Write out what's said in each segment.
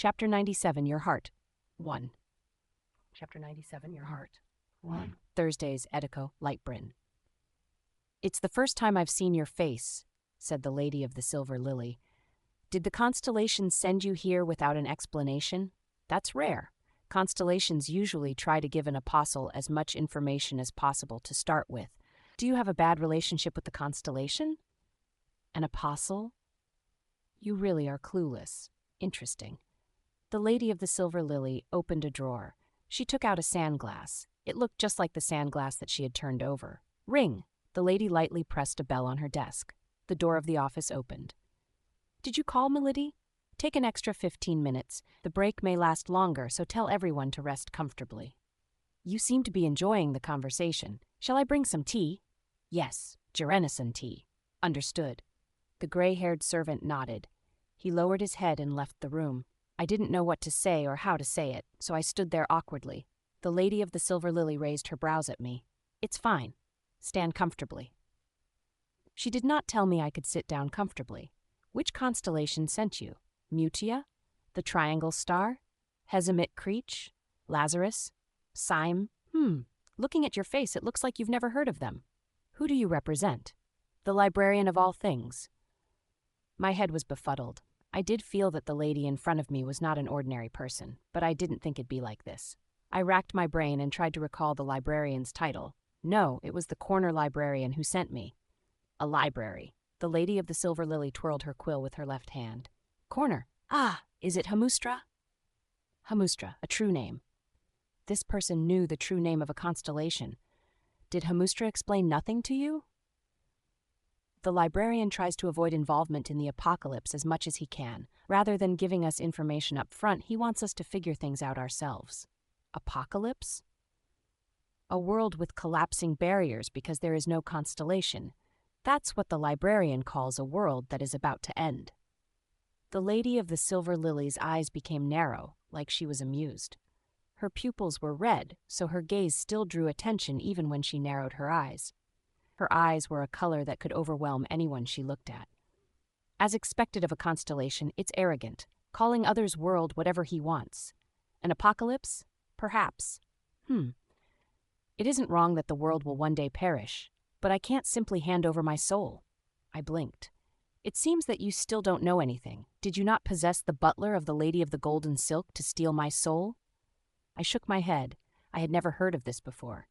Chapter 97, Your Heart. 1. Chapter 97, Your Heart. 1. Thursday's Edico, Lightbryn. It's the first time I've seen your face, said the Lady of the Silver Lily. Did the constellations send you here without an explanation? That's rare. Constellations usually try to give an apostle as much information as possible to start with. Do you have a bad relationship with the constellation? An apostle? You really are clueless. Interesting. The Lady of the Silver Lily opened a drawer. She took out a sandglass. It looked just like the sandglass that she had turned over. Ring! The lady lightly pressed a bell on her desk. The door of the office opened. Did you call, milady? Take an extra 15 minutes. The break may last longer, so tell everyone to rest comfortably. You seem to be enjoying the conversation. Shall I bring some tea? Yes, Gerenison tea. Understood. The gray-haired servant nodded. He lowered his head and left the room. I didn't know what to say or how to say it, so I stood there awkwardly. The Lady of the Silver Lily raised her brows at me. It's fine. Stand comfortably. She did not tell me I could sit down comfortably. Which constellation sent you? Mutia? The Triangle Star? Hezemit Creech? Lazarus? Syme? Looking at your face, it looks like you've never heard of them. Who do you represent? The librarian of all things. My head was befuddled. I did feel that the lady in front of me was not an ordinary person, but I didn't think it'd be like this. I racked my brain and tried to recall the librarian's title. No, it was the corner librarian who sent me. A library. The Lady of the Silver Lily twirled her quill with her left hand. Corner. Ah, is it Hamustra? Hamustra, a true name. This person knew the true name of a constellation. Did Hamustra explain nothing to you? The librarian tries to avoid involvement in the apocalypse as much as he can. Rather than giving us information up front, he wants us to figure things out ourselves. Apocalypse? A world with collapsing barriers because there is no constellation. That's what the librarian calls a world that is about to end. The Lady of the Silver Lily's eyes became narrow, like she was amused. Her pupils were red, so her gaze still drew attention even when she narrowed her eyes. Her eyes were a color that could overwhelm anyone she looked at. As expected of a constellation, it's arrogant, calling others' world whatever he wants. An apocalypse? Perhaps. It isn't wrong that the world will one day perish, but I can't simply hand over my soul. I blinked. It seems that you still don't know anything. Did you not possess the butler of the Lady of the Golden Silk to steal my soul? I shook my head. I had never heard of this before.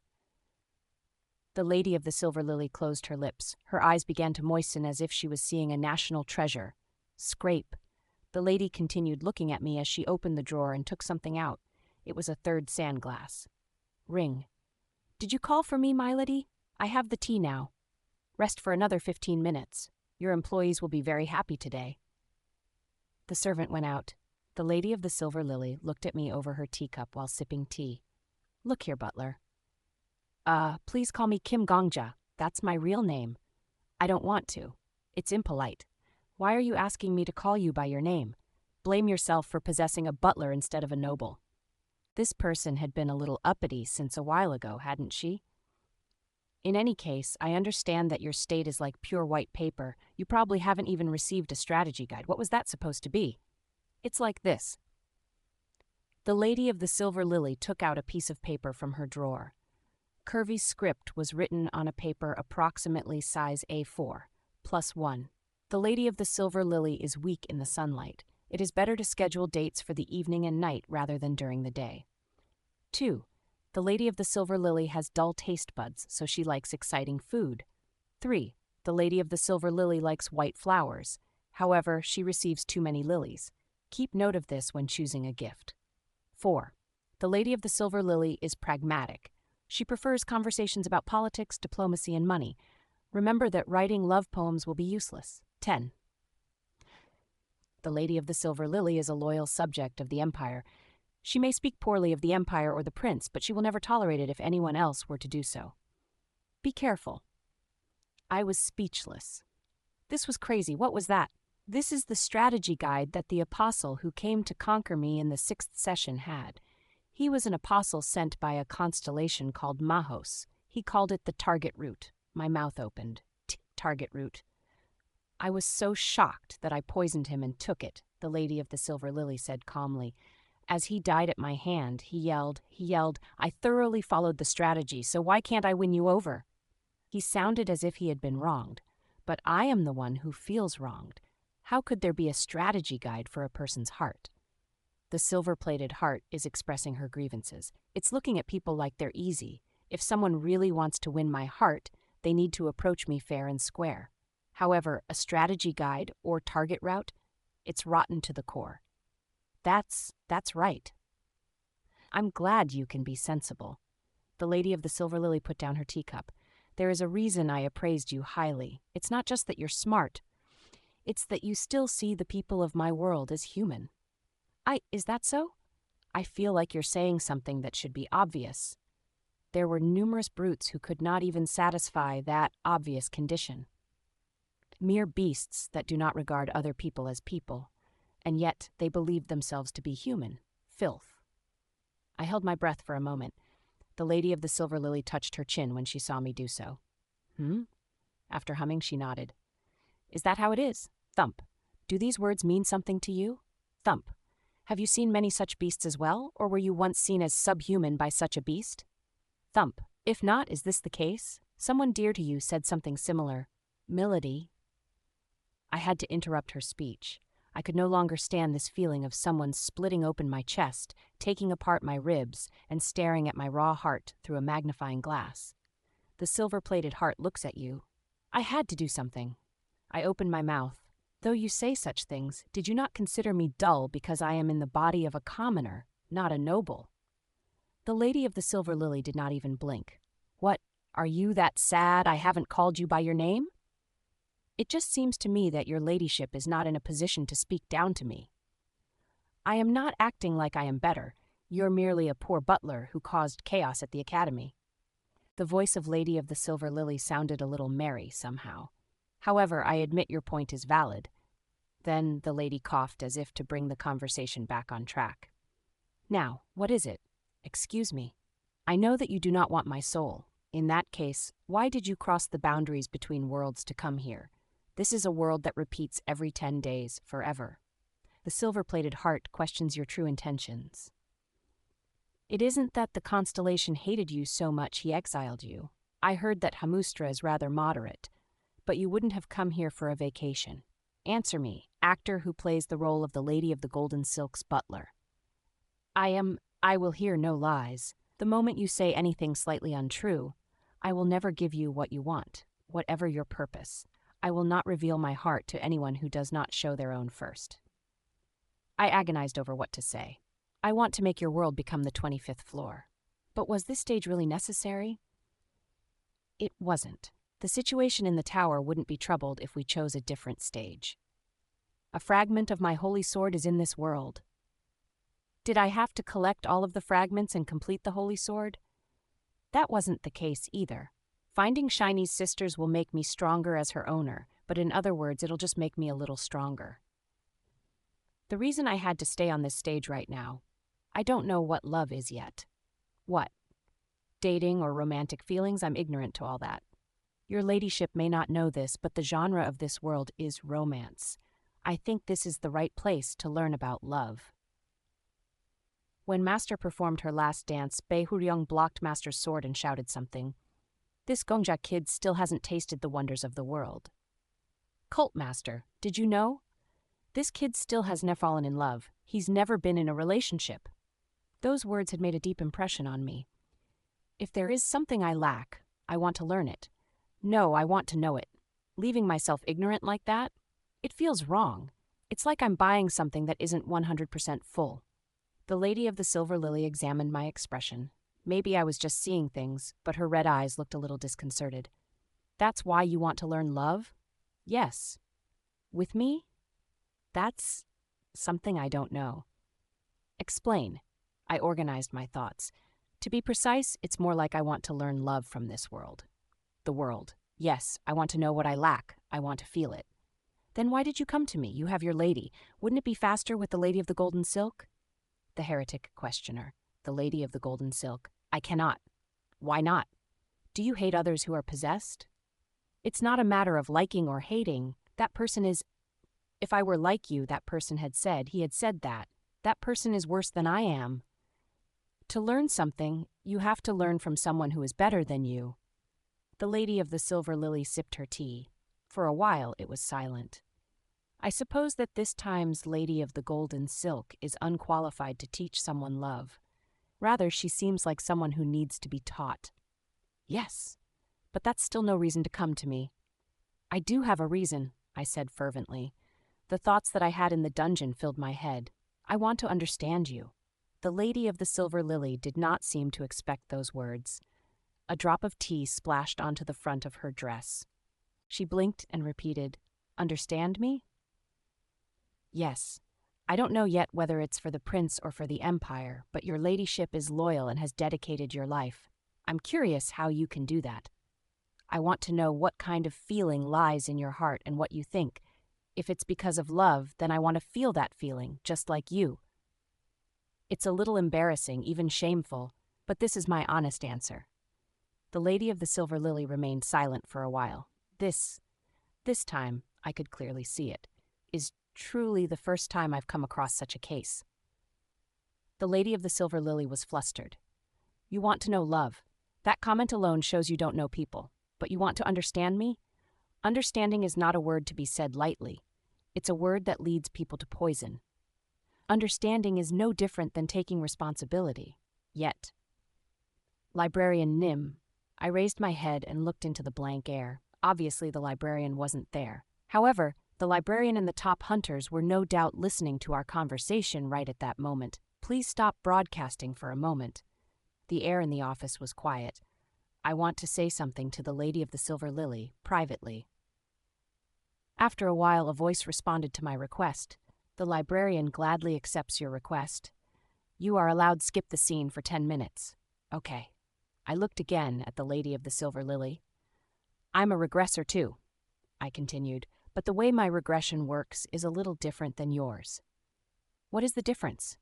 The Lady of the Silver Lily closed her lips. Her eyes began to moisten as if she was seeing a national treasure. Scrape. The lady continued looking at me as she opened the drawer and took something out. It was a third sandglass. Ring. Did you call for me, my lady? I have the tea now. Rest for another 15 minutes. Your employees will be very happy today. The servant went out. The Lady of the Silver Lily looked at me over her teacup while sipping tea. Look here, butler. Please call me Kim Gongja. That's my real name. I don't want to. It's impolite. Why are you asking me to call you by your name? Blame yourself for possessing a butler instead of a noble. This person had been a little uppity since a while ago, hadn't she? In any case, I understand that your state is like pure white paper. You probably haven't even received a strategy guide. What was that supposed to be? It's like this. The Lady of the Silver Lily took out a piece of paper from her drawer. Curvy script was written on a paper approximately size A4, +1. The Lady of the Silver Lily is weak in the sunlight. It is better to schedule dates for the evening and night rather than during the day. 2. The Lady of the Silver Lily has dull taste buds, so she likes exciting food. 3. The Lady of the Silver Lily likes white flowers. However, she receives too many lilies. Keep note of this when choosing a gift. 4. The Lady of the Silver Lily is pragmatic. She prefers conversations about politics, diplomacy, and money. Remember that writing love poems will be useless. 10. The Lady of the Silver Lily is a loyal subject of the Empire. She may speak poorly of the Empire or the Prince, but she will never tolerate it if anyone else were to do so. Be careful. I was speechless. This was crazy. What was that? This is the strategy guide that the apostle who came to conquer me in the 6th session had. He was an apostle sent by a constellation called Mahos. He called it the target route. My mouth opened. Target route. I was so shocked that I poisoned him and took it. the Lady of the Silver Lily said calmly. As he died at my hand, he yelled, I thoroughly followed the strategy, so why can't I win you over? He sounded as if he had been wronged, but I am the one who feels wronged. How could there be a strategy guide for a person's heart? The silver-plated heart is expressing her grievances. It's looking at people like they're easy. If someone really wants to win my heart, they need to approach me fair and square. However, a strategy guide or target route, it's rotten to the core. That's right. I'm glad you can be sensible. The Lady of the Silver Lily put down her teacup. There is a reason I appraised you highly. It's not just that you're smart. It's that you still see the people of my world as human. Is that so? I feel like you're saying something that should be obvious. There were numerous brutes who could not even satisfy that obvious condition. Mere beasts that do not regard other people as people, and yet they believed themselves to be human. Filth. I held my breath for a moment. The Lady of the Silver Lily touched her chin when she saw me do so. After humming, she nodded. Is that how it is? Thump. Do these words mean something to you? Thump. Have you seen many such beasts as well, or were you once seen as subhuman by such a beast? Thump. If not, is this the case? Someone dear to you said something similar. Milady. I had to interrupt her speech. I could no longer stand this feeling of someone splitting open my chest, taking apart my ribs, and staring at my raw heart through a magnifying glass. The silver-plated heart looks at you. I had to do something. I opened my mouth. Though you say such things, did you not consider me dull because I am in the body of a commoner, not a noble? The Lady of the Silver Lily did not even blink. What, are you that sad I haven't called you by your name? It just seems to me that your ladyship is not in a position to speak down to me. I am not acting like I am better. You're merely a poor butler who caused chaos at the academy. The voice of Lady of the Silver Lily sounded a little merry somehow. However, I admit your point is valid. Then the lady coughed as if to bring the conversation back on track. Now, what is it? Excuse me. I know that you do not want my soul. In that case, why did you cross the boundaries between worlds to come here? This is a world that repeats every 10 days, forever. The silver-plated heart questions your true intentions. It isn't that the constellation hated you so much he exiled you. I heard that Hamustra is rather moderate, but you wouldn't have come here for a vacation. Answer me, actor who plays the role of the Lady of the Golden Silk's butler. I will hear no lies. The moment you say anything slightly untrue, I will never give you what you want, whatever your purpose. I will not reveal my heart to anyone who does not show their own first. I agonized over what to say. I want to make your world become the 25th floor. But was this stage really necessary? It wasn't. The situation in the tower wouldn't be troubled if we chose a different stage. A fragment of my holy sword is in this world. Did I have to collect all of the fragments and complete the holy sword? That wasn't the case either. Finding Shiny's sisters will make me stronger as her owner, but in other words, it'll just make me a little stronger. The reason I had to stay on this stage right now, I don't know what love is yet. What? Dating or romantic feelings? I'm ignorant to all that. Your ladyship may not know this, but the genre of this world is romance. I think this is the right place to learn about love. When Master performed her last dance, Bei Huryong blocked Master's sword and shouted something. This Gongja kid still hasn't tasted the wonders of the world. Cult Master, did you know? This kid still has never fallen in love. He's never been in a relationship. Those words had made a deep impression on me. If there is something I lack, I want to learn it. No, I want to know it. Leaving myself ignorant like that? It feels wrong. It's like I'm buying something that isn't 100% full. The Lady of the Silver Lily examined my expression. Maybe I was just seeing things, but her red eyes looked a little disconcerted. That's why you want to learn love? Yes. With me? That's something I don't know. Explain. I organized my thoughts. To be precise, it's more like I want to learn love from this world. The world. Yes, I want to know what I lack. I want to feel it. Then why did you come to me? You have your lady. Wouldn't it be faster with the Lady of the Golden Silk? The heretic questioner. The Lady of the Golden Silk. I cannot. Why not? Do you hate others who are possessed? It's not a matter of liking or hating. That person is... If I were like you, that person had said, he had said that. That person is worse than I am. To learn something, you have to learn from someone who is better than you. The lady of the silver lily sipped her tea. For a while it was silent. I suppose that this time's lady of the golden silk is unqualified to teach someone love. Rather, she seems like someone who needs to be taught. Yes, but that's still no reason to come to me. I do have a reason, I said fervently. The thoughts that I had in the dungeon filled my head. I want to understand you. The lady of the silver lily did not seem to expect those words. A drop of tea splashed onto the front of her dress. She blinked and repeated, "Understand me?" "Yes. I don't know yet whether it's for the prince or for the empire, but your ladyship is loyal and has dedicated your life. I'm curious how you can do that. I want to know what kind of feeling lies in your heart and what you think. If it's because of love, then I want to feel that feeling, just like you. It's a little embarrassing, even shameful, but this is my honest answer." The lady of the silver lily remained silent for a while. This time, I could clearly see it, is truly the first time I've come across such a case. The lady of the silver lily was flustered. "You want to know love. That comment alone shows you don't know people. But you want to understand me? Understanding is not a word to be said lightly. It's a word that leads people to poison. Understanding is no different than taking responsibility. Yet." "Librarian Nim." I raised my head and looked into the blank air. Obviously, the librarian wasn't there. However, the librarian and the top hunters were no doubt listening to our conversation right at that moment. Please stop broadcasting for a moment. The air in the office was quiet. I want to say something to the lady of the silver lily, privately. After a while, a voice responded to my request. "The librarian gladly accepts your request. You are allowed skip the scene for 10 minutes. Okay." I looked again at the lady of the silver lily. "I'm a regressor too," I continued, "but the way my regression works is a little different than yours." "What is the difference?"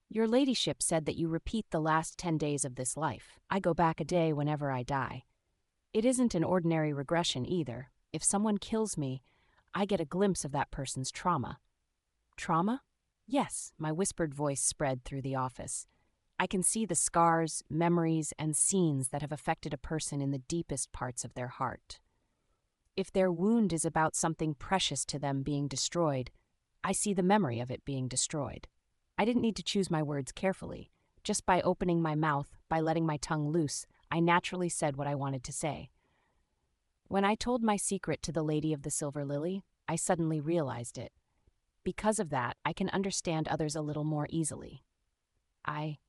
"Your ladyship said that you repeat the last 10 days of this life. I go back a day whenever I die. It isn't an ordinary regression either. If someone kills me, I get a glimpse of that person's trauma." "Trauma?" "Yes," my whispered voice spread through the office. "I can see the scars, memories, and scenes that have affected a person in the deepest parts of their heart. If their wound is about something precious to them being destroyed, I see the memory of it being destroyed. I didn't need to choose my words carefully. Just by opening my mouth, by letting my tongue loose, I naturally said what I wanted to say. When I told my secret to the lady of the silver lily, I suddenly realized it. Because of that, I can understand others a little more easily. I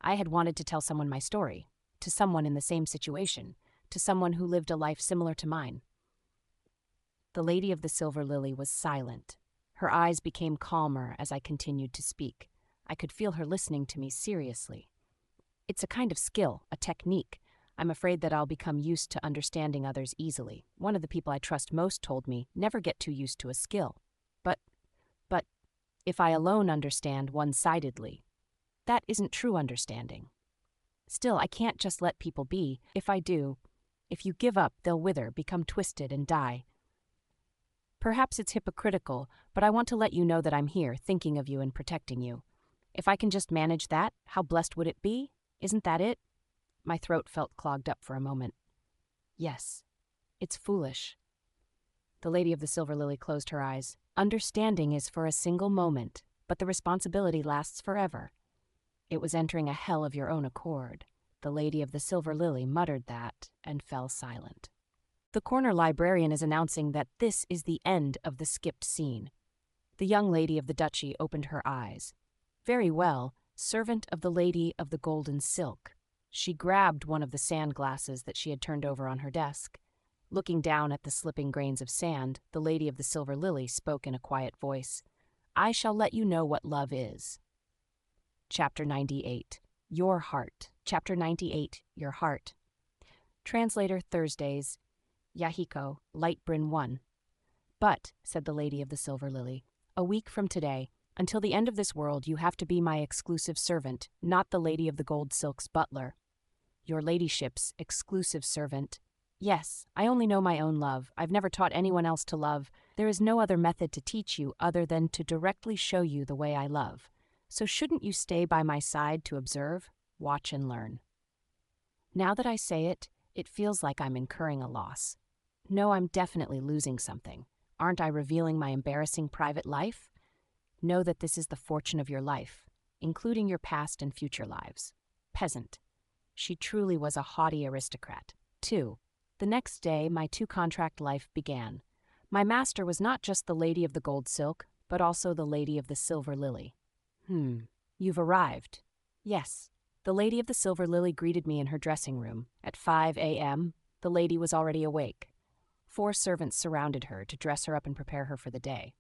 had wanted to tell someone my story, to someone in the same situation, to someone who lived a life similar to mine." The lady of the silver lily was silent. Her eyes became calmer as I continued to speak. I could feel her listening to me seriously. "It's a kind of skill, a technique. I'm afraid that I'll become used to understanding others easily. One of the people I trust most told me, never get too used to a skill. But if I alone understand one-sidedly, that isn't true understanding. Still, I can't just let people be. If I do, if you give up, they'll wither, become twisted, and die. Perhaps it's hypocritical, but I want to let you know that I'm here, thinking of you and protecting you. If I can just manage that, how blessed would it be? Isn't that it?" My throat felt clogged up for a moment. "Yes, it's foolish." The lady of the silver lily closed her eyes. "Understanding is for a single moment, but the responsibility lasts forever. It was entering a hell of your own accord." The lady of the silver lily muttered that and fell silent. The corner librarian is announcing that this is the end of the skipped scene. The young lady of the duchy opened her eyes. "Very well, servant of the lady of the golden silk." She grabbed one of the sand glasses that she had turned over on her desk. Looking down at the slipping grains of sand, the lady of the silver lily spoke in a quiet voice. "I shall let you know what love is." Chapter 98. Your Heart. Chapter 98. Your Heart. Translator Thursdays. Yahiko, Lightbryn 1. "But," said the lady of the silver lily, "a week from today, until the end of this world, you have to be my exclusive servant, not the lady of the gold silk's butler." "Your ladyship's exclusive servant." "Yes, I only know my own love. I've never taught anyone else to love. There is no other method to teach you other than to directly show you the way I love. So shouldn't you stay by my side to observe, watch, and learn? Now that I say it, it feels like I'm incurring a loss. No, I'm definitely losing something. Aren't I revealing my embarrassing private life? Know that this is the fortune of your life, including your past and future lives. Peasant. She truly was a haughty aristocrat. 2. The next day, my two-contract life began. My master was not just the lady of the gold silk, but also the lady of the silver lily. You've arrived. Yes. The lady of the silver lily greeted me in her dressing room. At 5 a.m., the lady was already awake. 4 servants surrounded her to dress her up and prepare her for the day.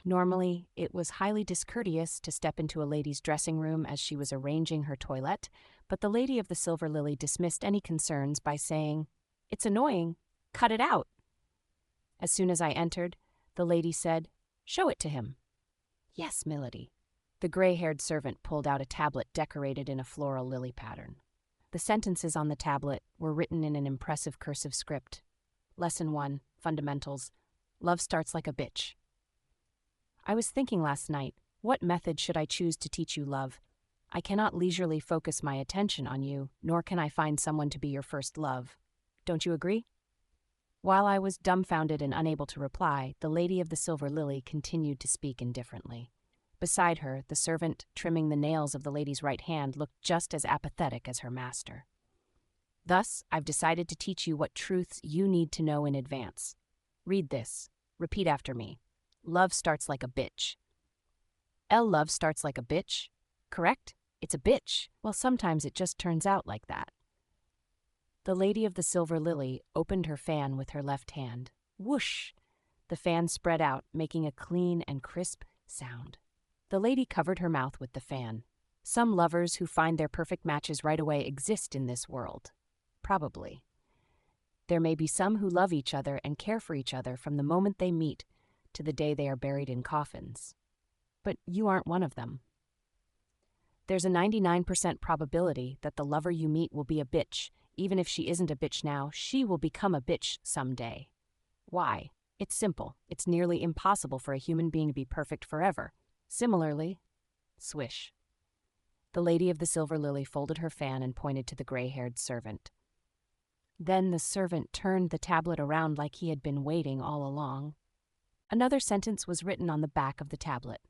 Normally, it was highly discourteous to step into a lady's dressing room as she was arranging her toilette, but the lady of the silver lily dismissed any concerns by saying, "It's annoying. Cut it out." As soon as I entered, the lady said, "Show it to him." "Yes, milady." The gray-haired servant pulled out a tablet decorated in a floral lily pattern. The sentences on the tablet were written in an impressive cursive script. Lesson 1, Fundamentals. Love starts like a bitch. I was thinking last night, what method should I choose to teach you love? I cannot leisurely focus my attention on you, nor can I find someone to be your first love. Don't you agree? While I was dumbfounded and unable to reply, the lady of the silver lily continued to speak indifferently. Beside her, the servant trimming the nails of the lady's right hand looked just as apathetic as her master. Thus, I've decided to teach you what truths you need to know in advance. Read this. Repeat after me. Love starts like a bitch. Love starts like a bitch? Correct? It's a bitch. Well, sometimes it just turns out like that. The lady of the silver lily opened her fan with her left hand. Whoosh! The fan spread out, making a clean and crisp sound. The lady covered her mouth with the fan. Some lovers who find their perfect matches right away exist in this world. Probably. There may be some who love each other and care for each other from the moment they meet to the day they are buried in coffins. But you aren't one of them. There's a 99% probability that the lover you meet will be a bitch. Even if she isn't a bitch now, she will become a bitch someday. Why? It's simple. It's nearly impossible for a human being to be perfect forever. Similarly, swish. The lady of the silver lily folded her fan and pointed to the gray-haired servant. Then the servant turned the tablet around like he had been waiting all along. Another sentence was written on the back of the tablet.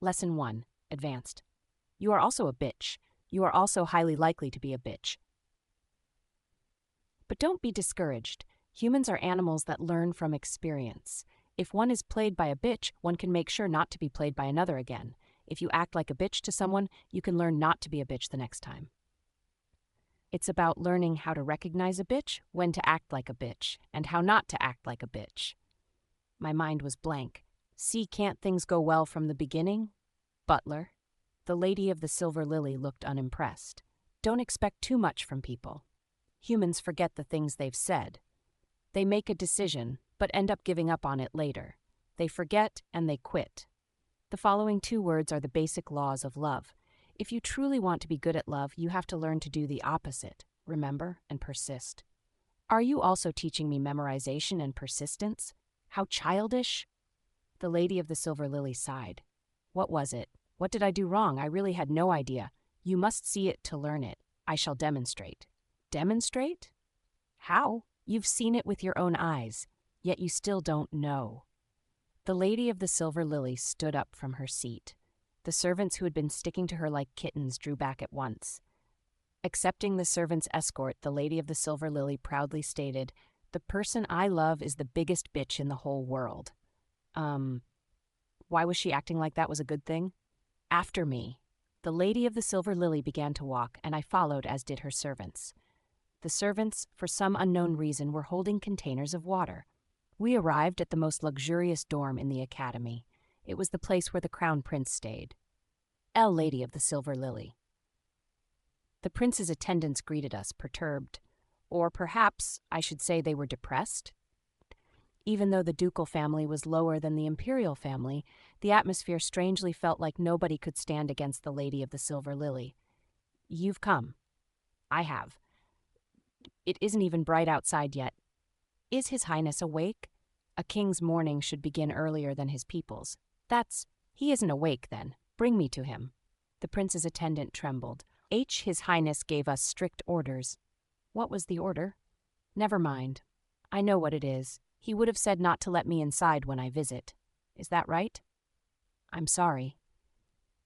Lesson 1, Advanced. You are also a bitch. You are also highly likely to be a bitch. But don't be discouraged. Humans are animals that learn from experience. If one is played by a bitch, one can make sure not to be played by another again. If you act like a bitch to someone, you can learn not to be a bitch the next time. It's about learning how to recognize a bitch, when to act like a bitch, and how not to act like a bitch. My mind was blank. See, can't things go well from the beginning? Butler. The lady of the silver lily looked unimpressed. Don't expect too much from people. Humans forget the things they've said. They make a decision, but end up giving up on it later. They forget and they quit. The following 2 words are the basic laws of love. If you truly want to be good at love, you have to learn to do the opposite. Remember and persist. Are you also teaching me memorization and persistence? How childish! The lady of the silver lily sighed. What was it? What did I do wrong? I really had no idea. You must see it to learn it. I shall demonstrate. Demonstrate? How? You've seen it with your own eyes, yet you still don't know. The lady of the silver lily stood up from her seat. The servants who had been sticking to her like kittens drew back at once. Accepting the servant's escort, the lady of the silver lily proudly stated, "The person I love is the biggest bitch in the whole world." Why was she acting like that was a good thing? After me. The lady of the silver lily began to walk, and I followed, as did her servants. The servants, for some unknown reason, were holding containers of water. We arrived at the most luxurious dorm in the academy. It was the place where the crown prince stayed. Lady of the silver lily. The prince's attendants greeted us, perturbed. Or perhaps I should say they were depressed. Even though the ducal family was lower than the imperial family, the atmosphere strangely felt like nobody could stand against the lady of the silver lily. You've come. I have. It isn't even bright outside yet. Is His Highness awake? A king's morning should begin earlier than his people's. He isn't awake then. Bring me to him. The prince's attendant trembled. His Highness gave us strict orders. What was the order? Never mind. I know what it is. He would have said not to let me inside when I visit. Is that right? I'm sorry.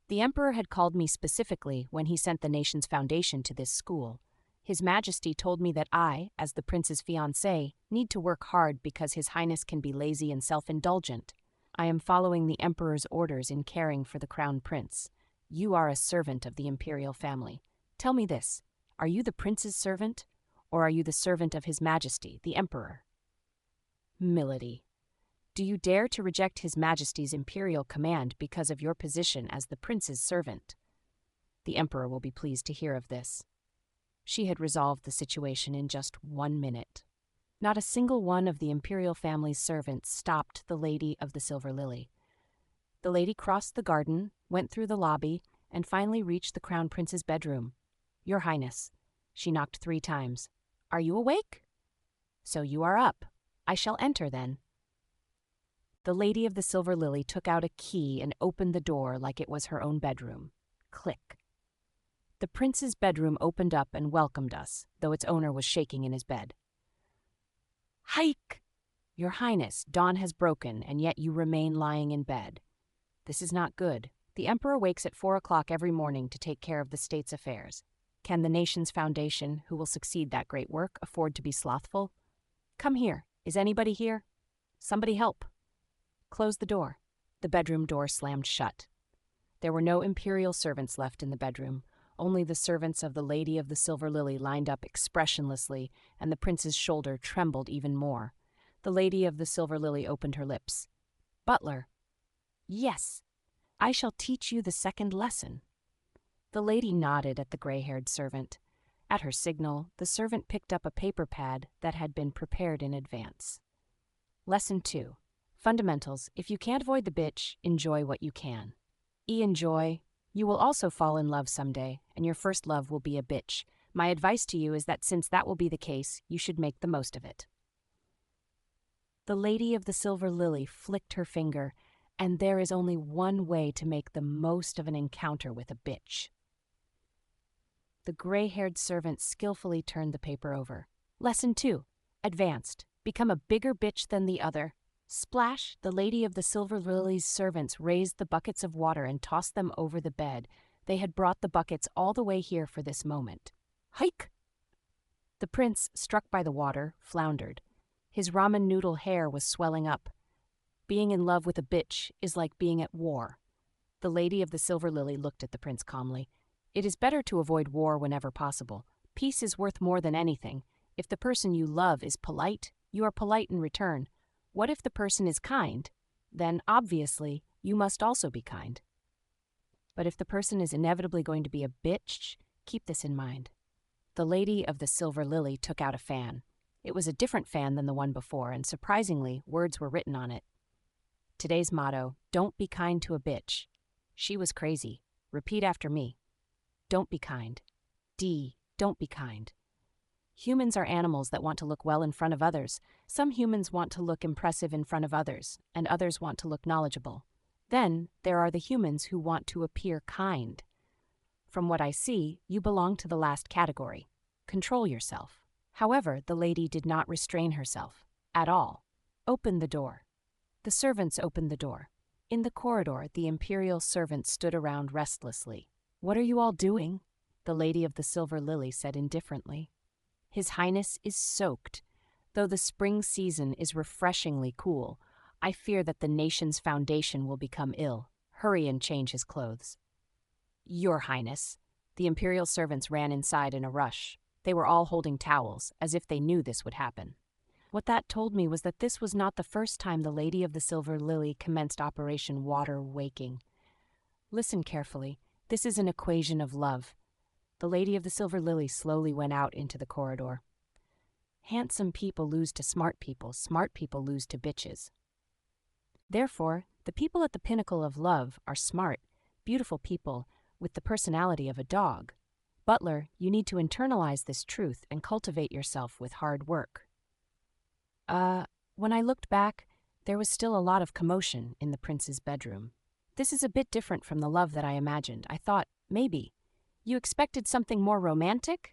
The emperor had called me specifically when he sent the nation's foundation to this school. His Majesty told me that I, as the prince's fiancée, need to work hard because His Highness can be lazy and self-indulgent. I am following the emperor's orders in caring for the crown prince. You are a servant of the imperial family. Tell me this, are you the prince's servant, or are you the servant of His Majesty, the emperor? Milady, do you dare to reject His Majesty's imperial command because of your position as the prince's servant? The emperor will be pleased to hear of this. She had resolved the situation in just 1 minute. Not a single one of the imperial family's servants stopped the Lady of the Silver Lily. The lady crossed the garden, went through the lobby, and finally reached the crown prince's bedroom. Your Highness. She knocked 3 times. Are you awake? So you are up. I shall enter then. The Lady of the Silver Lily took out a key and opened the door like it was her own bedroom. Click. The prince's bedroom opened up and welcomed us, though its owner was shaking in his bed. Hike! Your Highness, dawn has broken, and yet you remain lying in bed. This is not good. The emperor wakes at 4 o'clock every morning to take care of the state's affairs. Can the nation's foundation, who will succeed that great work, afford to be slothful? Come here. Is anybody here? Somebody help. Close the door. The bedroom door slammed shut. There were no imperial servants left in the bedroom. Only the servants of the Lady of the Silver Lily lined up expressionlessly, and the prince's shoulder trembled even more. The Lady of the Silver Lily opened her lips. Butler. Yes. I shall teach you the second lesson. The lady nodded at the gray-haired servant. At her signal, the servant picked up a paper pad that had been prepared in advance. Lesson 2. Fundamentals. If you can't avoid the bitch, enjoy what you can. Enjoy. You will also fall in love someday, and your first love will be a bitch. My advice to you is that since that will be the case, you should make the most of it. The Lady of the Silver Lily flicked her finger, and there is only one way to make the most of an encounter with a bitch. The gray-haired servant skillfully turned the paper over. Lesson 2. Advanced. Become a bigger bitch than the other. Splash, the Lady of the Silver Lily's servants raised the buckets of water and tossed them over the bed. They had brought the buckets all the way here for this moment. Hike! The prince, struck by the water, floundered. His ramen noodle hair was swelling up. Being in love with a bitch is like being at war. The Lady of the Silver Lily looked at the prince calmly. It is better to avoid war whenever possible. Peace is worth more than anything. If the person you love is polite, you are polite in return. What if the person is kind? Then, obviously, you must also be kind. But if the person is inevitably going to be a bitch, keep this in mind. The Lady of the Silver Lily took out a fan. It was a different fan than the one before, and surprisingly, words were written on it. Today's motto, don't be kind to a bitch. She was crazy. Repeat after me. Don't be kind. Don't be kind. Humans are animals that want to look well in front of others. Some humans want to look impressive in front of others, and others want to look knowledgeable. Then there are the humans who want to appear kind. From what I see, you belong to the last category. Control yourself. However, the lady did not restrain herself. At all. Open the door. The servants opened the door. In the corridor, the imperial servants stood around restlessly. What are you all doing? The Lady of the Silver Lily said indifferently. His Highness is soaked. Though the spring season is refreshingly cool, I fear that the nation's foundation will become ill. Hurry and change his clothes. Your Highness. The imperial servants ran inside in a rush. They were all holding towels, as if they knew this would happen. What that told me was that this was not the first time the Lady of the Silver Lily commenced Operation Water Waking. Listen carefully. This is an equation of love. The Lady of the Silver Lily slowly went out into the corridor. Handsome people lose to smart people lose to bitches. Therefore, the people at the pinnacle of love are smart, beautiful people with the personality of a dog. Butler, you need to internalize this truth and cultivate yourself with hard work. When I looked back, There was still a lot of commotion in the prince's bedroom. This is a bit different from the love that I imagined. I thought, maybe. You expected something more romantic?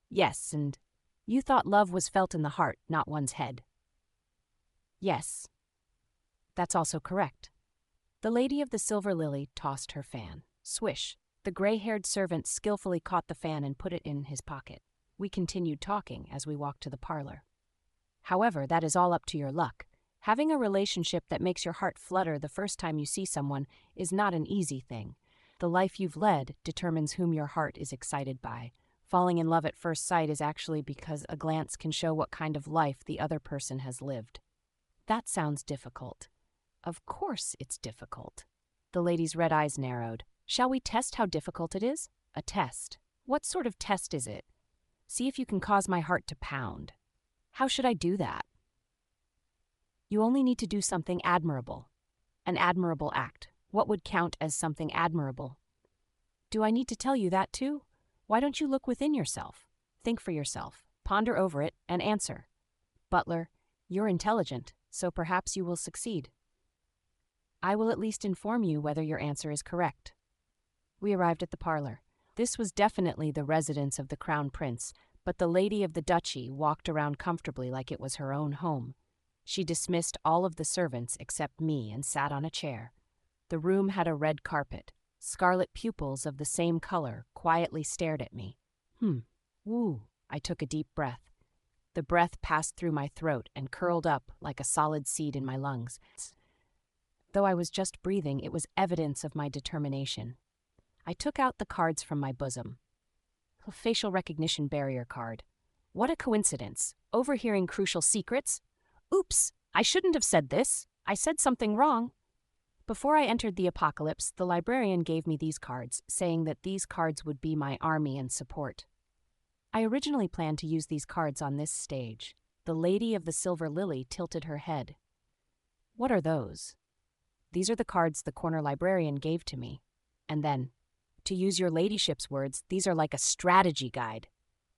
Yes, and you thought love was felt in the heart, not one's head. Yes, that's also correct. The lady of the silver lily tossed her fan. Swish. The gray-haired servant skillfully caught the fan and put it in his pocket. We continued talking as we walked to the parlor. However, that is all up to your luck. Having a relationship that makes your heart flutter the first time you see someone is not an easy thing. The life you've led determines whom your heart is excited by. Falling in love at first sight is actually because a glance can show what kind of life the other person has lived. That sounds difficult. Of course it's difficult. The lady's red eyes narrowed. Shall we test how difficult it is? A test. What sort of test is it? See if you can cause my heart to pound. How should I do that? You only need to do something admirable. An admirable act. What would count as something admirable? Do I need to tell you that too? Why don't you look within yourself? Think for yourself, ponder over it, and answer. Butler, you're intelligent, so perhaps you will succeed. I will at least inform you whether your answer is correct. We arrived at the parlor. This was definitely the residence of the crown prince, but the lady of the duchy walked around comfortably like it was her own home. She dismissed all of the servants except me and sat on a chair. The room had a red carpet. Scarlet pupils of the same color quietly stared at me. Woo. I took a deep breath. The breath passed through my throat and curled up like a solid seed in my lungs. Though I was just breathing, it was evidence of my determination. I took out the cards from my bosom. A facial recognition barrier card. What a coincidence. Overhearing crucial secrets? Oops, I shouldn't have said this. I said something wrong. Before I entered the apocalypse, the librarian gave me these cards, saying that these cards would be my army and support. I originally planned to use these cards on this stage. The lady of the silver lily tilted her head. What are those? These are the cards the corner librarian gave to me. And then, to use your ladyship's words, these are like a strategy guide.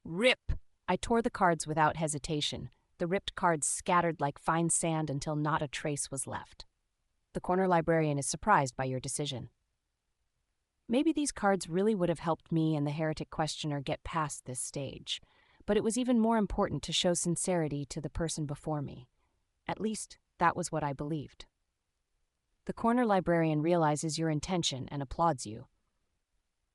Rip! I tore the cards without hesitation. The ripped cards scattered like fine sand until not a trace was left. The corner librarian is surprised by your decision. Maybe these cards really would have helped me and the heretic questioner get past this stage, but it was even more important to show sincerity to the person before me. At least, that was what I believed. The corner librarian realizes your intention and applauds you.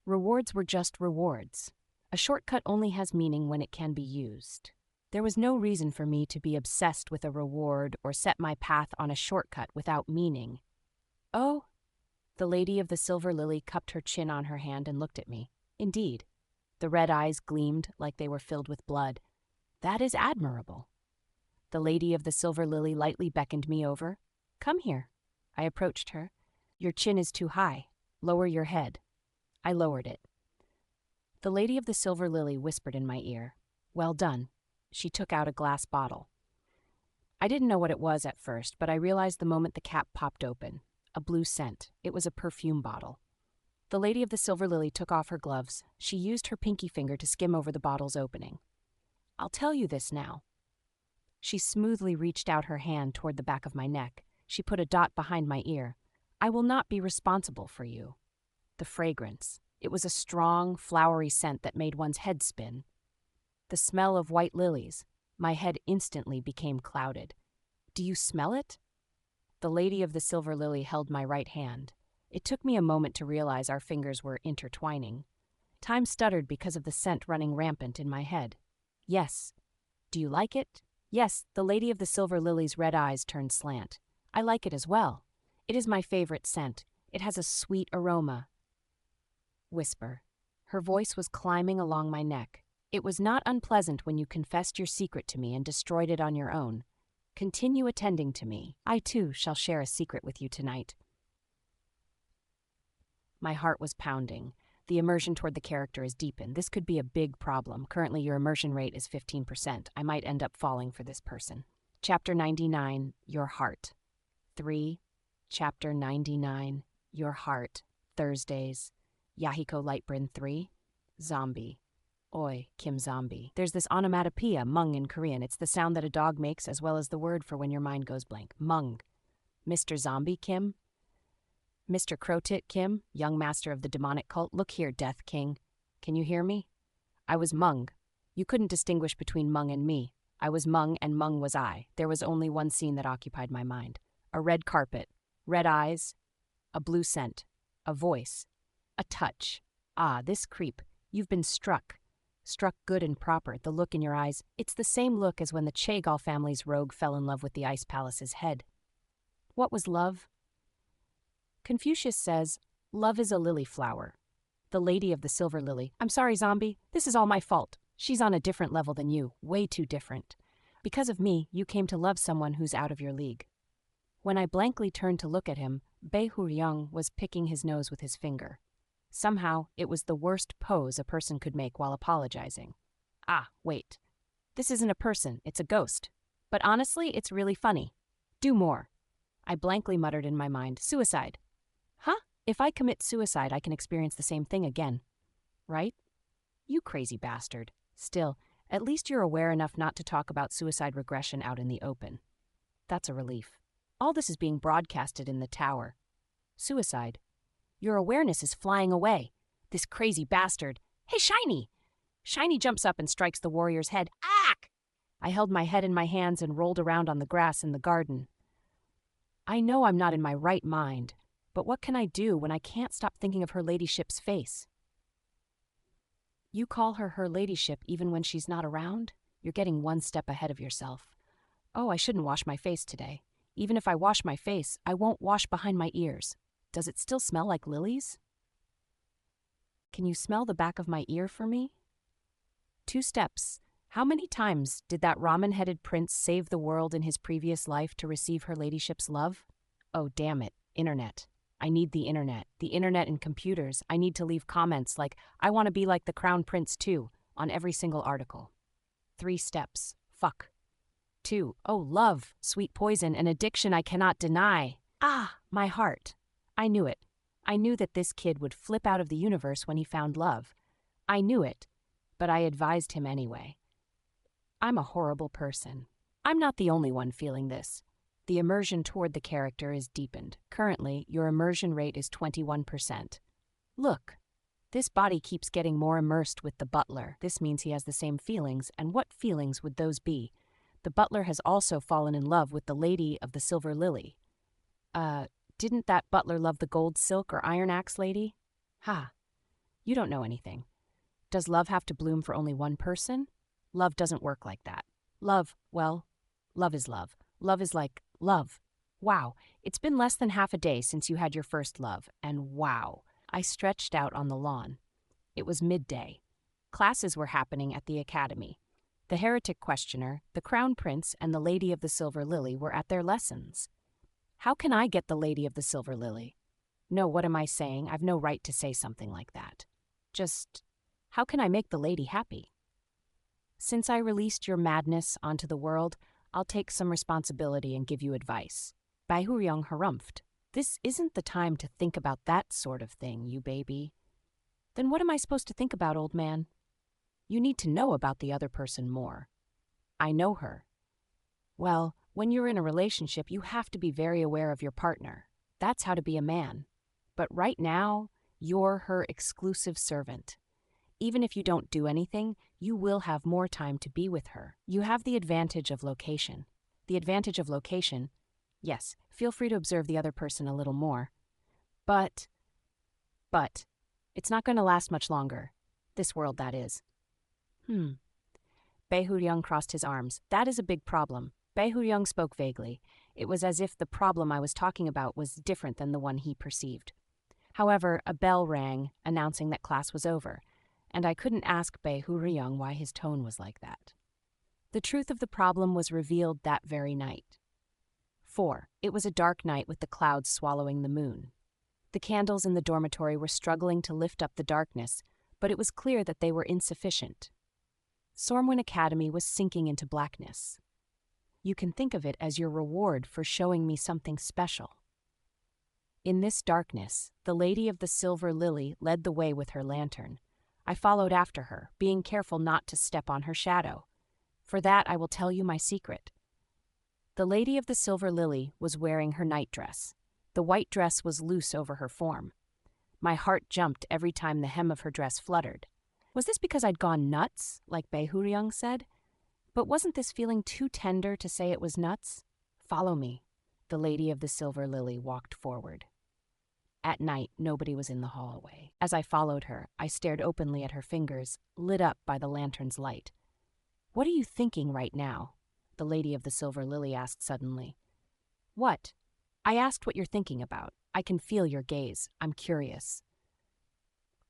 Rewards were just rewards. A shortcut only has meaning when it can be used. There was no reason for me to be obsessed with a reward or set my path on a shortcut without meaning. Oh, the lady of the silver lily cupped her chin on her hand and looked at me. Indeed, the red eyes gleamed like they were filled with blood. That is admirable. The lady of the silver lily lightly beckoned me over. Come here. I approached her. Your chin is too high. Lower your head. I lowered it. The lady of the silver lily whispered in my ear. Well done. She took out a glass bottle. I didn't know what it was at first, but I realized the moment the cap popped open. A blue scent. It was a perfume bottle. The lady of the silver lily took off her gloves. She used her pinky finger to skim over the bottle's opening. I'll tell you this now. She smoothly reached out her hand toward the back of my neck. She put a dot behind my ear. I will not be responsible for you. The fragrance. It was a strong, flowery scent that made one's head spin. The smell of white lilies. My head instantly became clouded. Do you smell it? The lady of the silver lily held my right hand. It took me a moment to realize our fingers were intertwining. Time stuttered because of the scent running rampant in my head. Yes. Do you like it? Yes, the lady of the silver lily's red eyes turned slant. I like it as well. It is my favorite scent. It has a sweet aroma. Whisper. Her voice was climbing along my neck. It was not unpleasant when you confessed your secret to me and destroyed it on your own. Continue attending to me. I, too, shall share a secret with you tonight. My heart was pounding. The immersion toward the character is deepened. This could be a big problem. Currently, your immersion rate is 15%. I might end up falling for this person. Chapter 99, Your Heart. 3. Chapter 99, Your Heart. Thursdays. Yahiko Lightbrin 3. Zombie. Oi, Kim Zombie. There's this onomatopoeia, mung in Korean. It's the sound that a dog makes as well as the word for when your mind goes blank. Mung. Mr. Zombie Kim? Mr. Crowtit Kim, young master of the demonic cult. Look here, Death King. Can you hear me? I was Mung. You couldn't distinguish between Mung and me. I was Mung and Mung was I. There was only one scene that occupied my mind. A red carpet, red eyes, a blue scent, a voice, a touch. Ah, this creep. You've been struck. Struck good and proper, the look in your eyes. It's the same look as when the Chegal family's rogue fell in love with the Ice Palace's head. What was love? Confucius says, love is a lily flower. The lady of the silver lily. I'm sorry, Zombie. This is all my fault. She's on a different level than you. Way too different. Because of me, you came to love someone who's out of your league. When I blankly turned to look at him, Bae Hoo-ryung was picking his nose with his finger. Somehow, it was the worst pose a person could make while apologizing. Ah, wait. This isn't a person, it's a ghost. But honestly, it's really funny. Do more. I blankly muttered in my mind, suicide. Huh? If I commit suicide, I can experience the same thing again. Right? You crazy bastard. Still, at least you're aware enough not to talk about suicide regression out in the open. That's a relief. All this is being broadcasted in the tower. Suicide. Your awareness is flying away. This crazy bastard. Hey, Shiny! Shiny jumps up and strikes the warrior's head. Ack! I held my head in my hands and rolled around on the grass in the garden. I know I'm not in my right mind, but what can I do when I can't stop thinking of her ladyship's face? You call her her ladyship even when she's not around? You're getting one step ahead of yourself. Oh, I shouldn't wash my face today. Even if I wash my face, I won't wash behind my ears. Does it still smell like lilies? Can you smell the back of my ear for me? 2 steps. How many times did that ramen-headed prince save the world in his previous life to receive her ladyship's love? Oh, damn it. Internet. I need the internet. The internet and computers. I need to leave comments like, I want to be like the crown prince too, on every single article. 3 steps. Fuck. 2. Oh, love, sweet poison, an addiction I cannot deny. Ah, my heart. I knew it. I knew that this kid would flip out of the universe when he found love. I knew it, but I advised him anyway. I'm a horrible person. I'm not the only one feeling this. The immersion toward the character is deepened. Currently, your immersion rate is 21%. Look, this body keeps getting more immersed with the butler. This means he has the same feelings, and what feelings would those be? The butler has also fallen in love with the lady of the silver lily. Didn't that butler love the gold silk or iron axe lady? Ha, you don't know anything. Does love have to bloom for only one person? Love doesn't work like that. Love, well, love is love. Love is like love. Wow, it's been less than half a day since you had your first love, and wow, I stretched out on the lawn. It was midday. Classes were happening at the academy. The heretic questioner, the crown prince, and the lady of the silver lily were at their lessons. How can I get the lady of the silver lily? No, what am I saying? I've no right to say something like that. Just, how can I make the lady happy? Since I released your madness onto the world, I'll take some responsibility and give you advice. Bae Hoo-ryung harumphed. This isn't the time to think about that sort of thing, you baby. Then what am I supposed to think about, old man? You need to know about the other person more. I know her. Well, when you're in a relationship, you have to be very aware of your partner. That's how to be a man. But right now, you're her exclusive servant. Even if you don't do anything, you will have more time to be with her. You have the advantage of location. The advantage of location, yes, feel free to observe the other person a little more. But, it's not going to last much longer. This world, that is. Bae Hoo-ryung crossed his arms. That is a big problem. Bae Hoo-ryung spoke vaguely. It was as if the problem I was talking about was different than the one he perceived. However, a bell rang, announcing that class was over, and I couldn't ask Bae Hoo-ryung why his tone was like that. The truth of the problem was revealed that very night. 4. It was a dark night with the clouds swallowing the moon. The candles in the dormitory were struggling to lift up the darkness, but it was clear that they were insufficient. Sormwin Academy was sinking into blackness. You can think of it as your reward for showing me something special. In this darkness, the lady of the silver lily led the way with her lantern. I followed after her, being careful not to step on her shadow. For that I will tell you my secret. The lady of the silver lily was wearing her nightdress. The white dress was loose over her form. My heart jumped every time the hem of her dress fluttered. Was this because I'd gone nuts, like Behuryung said? But wasn't this feeling too tender to say it was nuts? Follow me. The lady of the silver lily walked forward. At night, nobody was in the hallway. As I followed her, I stared openly at her fingers, lit up by the lantern's light. What are you thinking right now? The lady of the silver lily asked suddenly. What? I asked what you're thinking about. I can feel your gaze. I'm curious.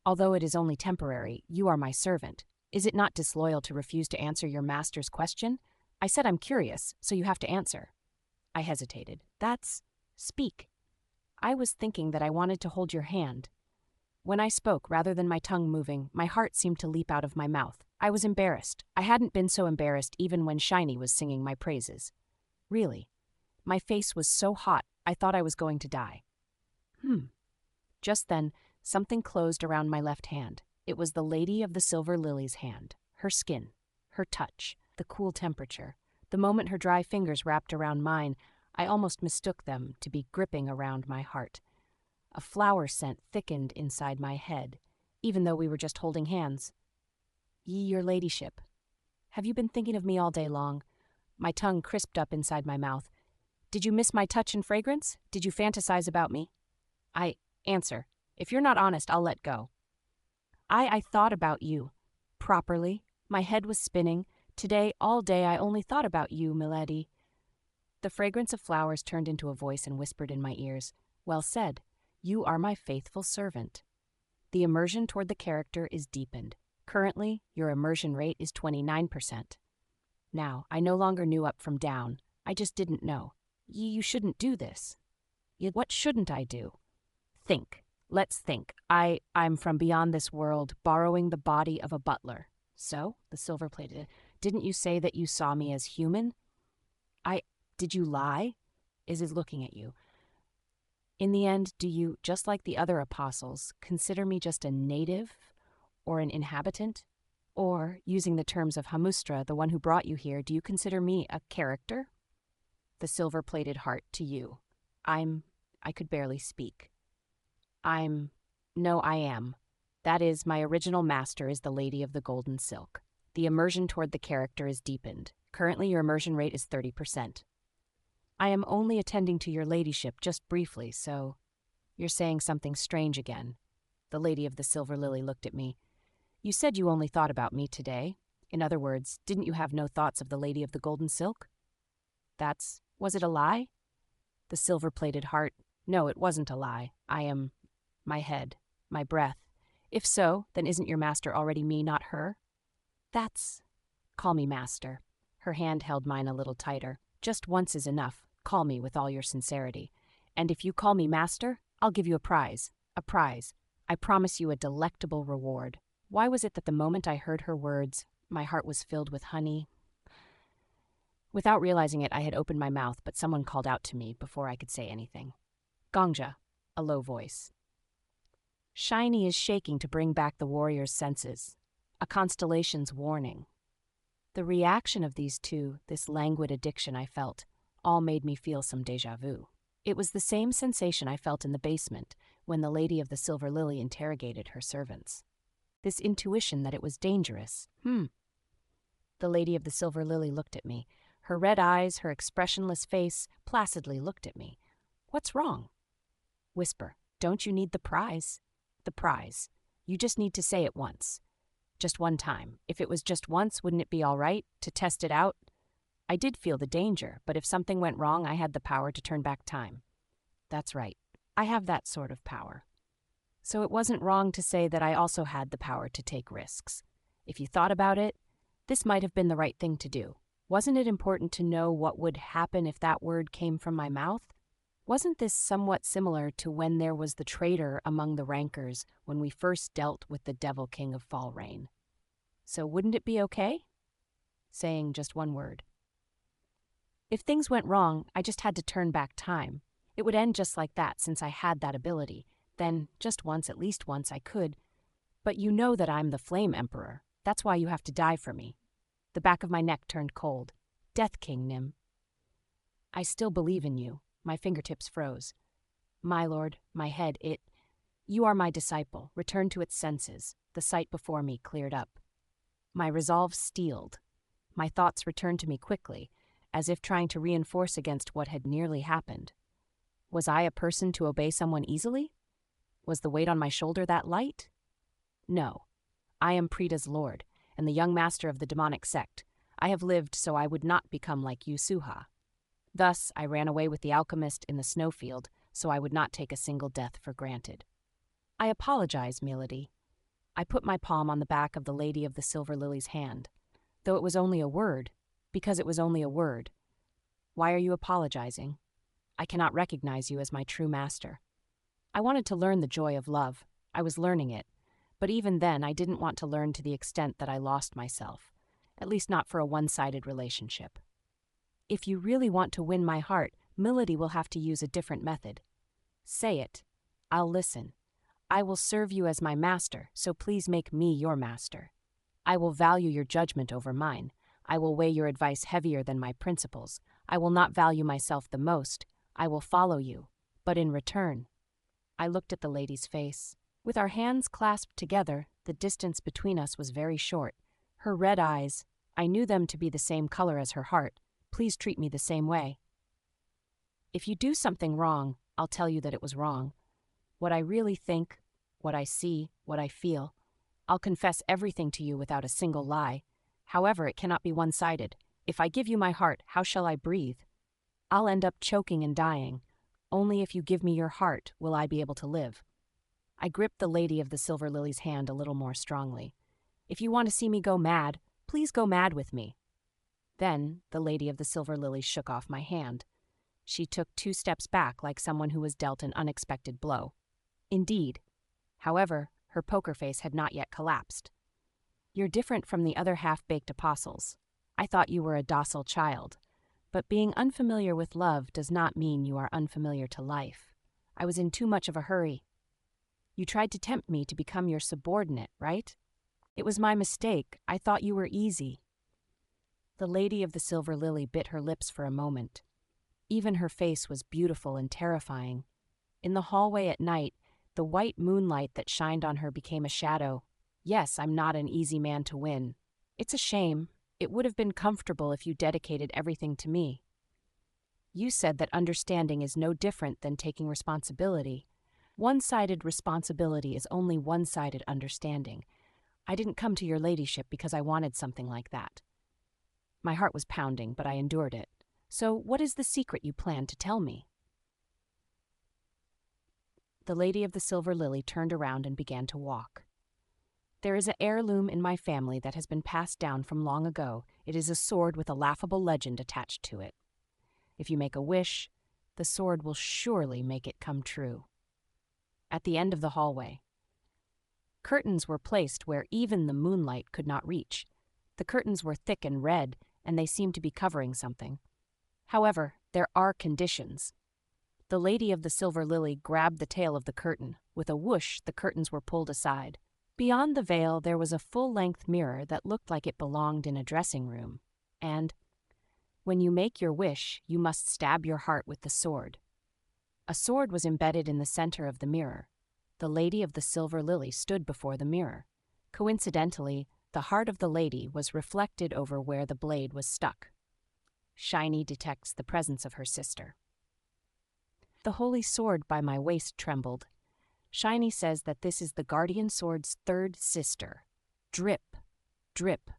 Although it is only temporary, you are my servant. Is it not disloyal to refuse to answer your master's question? I said I'm curious, so you have to answer. I hesitated. Speak. I was thinking that I wanted to hold your hand. When I spoke, rather than my tongue moving, my heart seemed to leap out of my mouth. I was embarrassed. I hadn't been so embarrassed even when Shiny was singing my praises. Really. My face was so hot, I thought I was going to die. Just then, something closed around my left hand. It was the lady of the silver lily's hand. Her skin, her touch, the cool temperature. The moment her dry fingers wrapped around mine, I almost mistook them to be gripping around my heart. A flower scent thickened inside my head, even though we were just holding hands. Your ladyship. Have you been thinking of me all day long? My tongue crisped up inside my mouth. Did you miss my touch and fragrance? Did you fantasize about me? Answer. If you're not honest, I'll let go. I thought about you. Properly. My head was spinning. Today, all day, I only thought about you, milady. The fragrance of flowers turned into a voice and whispered in my ears. Well said. You are my faithful servant. The immersion toward the character is deepened. Currently, your immersion rate is 29%. Now, I no longer knew up from down. I just didn't know. You shouldn't do this. What shouldn't I do? Think. Let's think. I'm from beyond this world, borrowing the body of a butler. So, the silver-plated, didn't you say that you saw me as human? Did you lie? Is looking at you. In the end, do you, just like the other apostles, consider me just a native or an inhabitant? Or, using the terms of Hamustra, the one who brought you here, do you consider me a character? The silver-plated heart to you. I could barely speak. No, I am. That is, my original master is the Lady of the Golden Silk. The immersion toward the character is deepened. Currently, your immersion rate is 30%. I am only attending to your ladyship just briefly, so you're saying something strange again. The lady of the silver lily looked at me. You said you only thought about me today. In other words, didn't you have no thoughts of the lady of the golden silk? Was it a lie? The silver-plated heart. No, it wasn't a lie. I am my head, my breath. If so, then isn't your master already me, not her? Call me master. Her hand held mine a little tighter. Just once is enough. Call me with all your sincerity. And if you call me master, I'll give you a prize. A prize. I promise you a delectable reward. Why was it that the moment I heard her words, my heart was filled with honey? Without realizing it, I had opened my mouth, but someone called out to me before I could say anything. Gongja, a low voice. Shiny is shaking to bring back the warrior's senses. A constellation's warning. The reaction of these two, this languid addiction I felt, all made me feel some déjà vu. It was the same sensation I felt in the basement when the lady of the silver lily interrogated her servants. This intuition that it was dangerous. The lady of the silver lily looked at me. Her red eyes, her expressionless face, placidly looked at me. What's wrong? Whisper. Don't you need the prize? The prize. You just need to say it once. Just one time. If it was just once, wouldn't it be all right to test it out? I did feel the danger, but if something went wrong, I had the power to turn back time. That's right. I have that sort of power. So it wasn't wrong to say that I also had the power to take risks. If you thought about it, this might have been the right thing to do. Wasn't it important to know what would happen if that word came from my mouth? Wasn't this somewhat similar to when there was the traitor among the rankers when we first dealt with the Devil King of Fallrain? So wouldn't it be okay? Saying just one word. If things went wrong, I just had to turn back time. It would end just like that since I had that ability. Then, just once, at least once, I could. But you know that I'm the Flame Emperor. That's why you have to die for me. The back of my neck turned cold. Death King Nim. I still believe in you. My fingertips froze. My lord, my head, You are my disciple. Return to its senses. The sight before me cleared up. My resolve steeled. My thoughts returned to me quickly, as if trying to reinforce against what had nearly happened. Was I a person to obey someone easily? Was the weight on my shoulder that light? No. I am Preda's lord, and the young master of the demonic sect. I have lived so I would not become like you, Suha. Thus, I ran away with the alchemist in the snowfield, so I would not take a single death for granted. I apologize, Milady. I put my palm on the back of the Lady of the Silver Lily's hand, though it was only a word, because it was only a word. Why are you apologizing? I cannot recognize you as my true master. I wanted to learn the joy of love. I was learning it, but even then I didn't want to learn to the extent that I lost myself, at least not for a one-sided relationship. If you really want to win my heart, Milady will have to use a different method. Say it. I'll listen. I will serve you as my master, so please make me your master. I will value your judgment over mine. I will weigh your advice heavier than my principles. I will not value myself the most. I will follow you, but in return. I looked at the lady's face. With our hands clasped together, the distance between us was very short. Her red eyes, I knew them to be the same color as her heart. Please treat me the same way. If you do something wrong, I'll tell you that it was wrong. What I really think, what I see, what I feel. I'll confess everything to you without a single lie. However, it cannot be one-sided. If I give you my heart, how shall I breathe? I'll end up choking and dying. Only if you give me your heart will I be able to live. I gripped the Lady of the Silver Lily's hand a little more strongly. If you want to see me go mad, please go mad with me. Then the Lady of the Silver Lily shook off my hand. She took 2 steps back like someone who was dealt an unexpected blow. Indeed. However, her poker face had not yet collapsed. You're different from the other half-baked apostles. I thought you were a docile child. But being unfamiliar with love does not mean you are unfamiliar to life. I was in too much of a hurry. You tried to tempt me to become your subordinate, right? It was my mistake. I thought you were easy. The Lady of the Silver Lily bit her lips for a moment. Even her face was beautiful and terrifying. In the hallway at night, the white moonlight that shined on her became a shadow. Yes, I'm not an easy man to win. It's a shame. It would have been comfortable if you dedicated everything to me. You said that understanding is no different than taking responsibility. One-sided responsibility is only one-sided understanding. I didn't come to your ladyship because I wanted something like that. My heart was pounding, but I endured it. So what is the secret you plan to tell me? The Lady of the Silver Lily turned around and began to walk. There is an heirloom in my family that has been passed down from long ago. It is a sword with a laughable legend attached to it. If you make a wish, the sword will surely make it come true. At the end of the hallway, curtains were placed where even the moonlight could not reach. The curtains were thick and red, and they seemed to be covering something. However, there are conditions. The Lady of the Silver Lily grabbed the tail of the curtain. With a whoosh, the curtains were pulled aside. Beyond the veil, there was a full-length mirror that looked like it belonged in a dressing room. And, when you make your wish, you must stab your heart with the sword. A sword was embedded in the center of the mirror. The Lady of the Silver Lily stood before the mirror. Coincidentally, the heart of the lady was reflected over where the blade was stuck. Shiny detects the presence of her sister. The holy sword by my waist trembled. Shiny says that this is the guardian sword's 3rd sister. Drip, drip.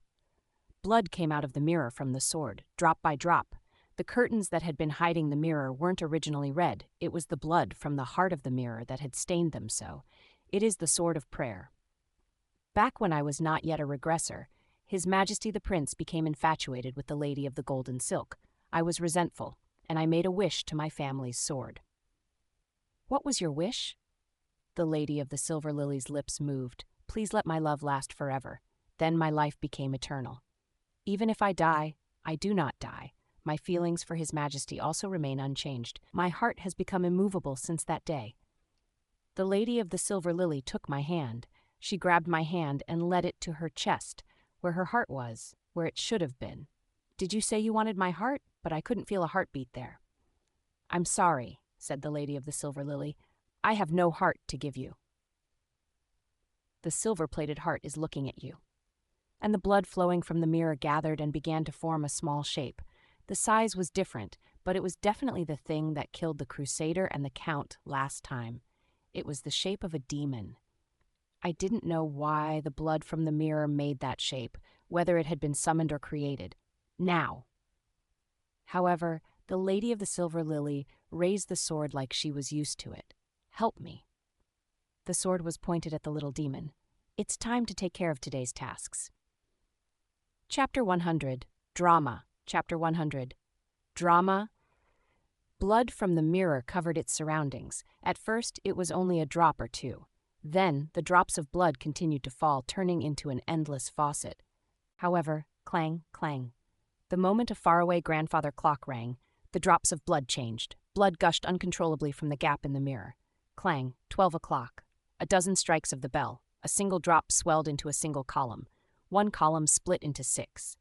Blood came out of the mirror from the sword, drop by drop. The curtains that had been hiding the mirror weren't originally red. It was the blood from the heart of the mirror that had stained them so. It is the sword of prayer. Back when I was not yet a regressor, His Majesty the Prince became infatuated with the Lady of the Golden Silk. I was resentful, and I made a wish to my family's sword. What was your wish? The Lady of the Silver Lily's lips moved. Please let my love last forever. Then my life became eternal. Even if I die, I do not die. My feelings for His Majesty also remain unchanged. My heart has become immovable since that day. The Lady of the Silver Lily took my hand. She grabbed my hand and led it to her chest, where her heart was, where it should have been. Did you say you wanted my heart? But I couldn't feel a heartbeat there. I'm sorry, said the Lady of the Silver Lily. I have no heart to give you. The silver-plated heart is looking at you. And the blood flowing from the mirror gathered and began to form a small shape. The size was different, but it was definitely the thing that killed the Crusader and the Count last time. It was the shape of a demon. I didn't know why the blood from the mirror made that shape, whether it had been summoned or created. Now. However, the Lady of the Silver Lily raised the sword like she was used to it. Help me. The sword was pointed at the little demon. It's time to take care of today's tasks. Chapter 100. Drama. Chapter 100. Drama. Blood from the mirror covered its surroundings. At first, it was only a drop or two. Then, the drops of blood continued to fall, turning into an endless faucet. However, clang, clang. The moment a faraway grandfather clock rang, the drops of blood changed. Blood gushed uncontrollably from the gap in the mirror. Clang, 12 o'clock. A dozen strikes of the bell. A single drop swelled into a single column. One column split into 6.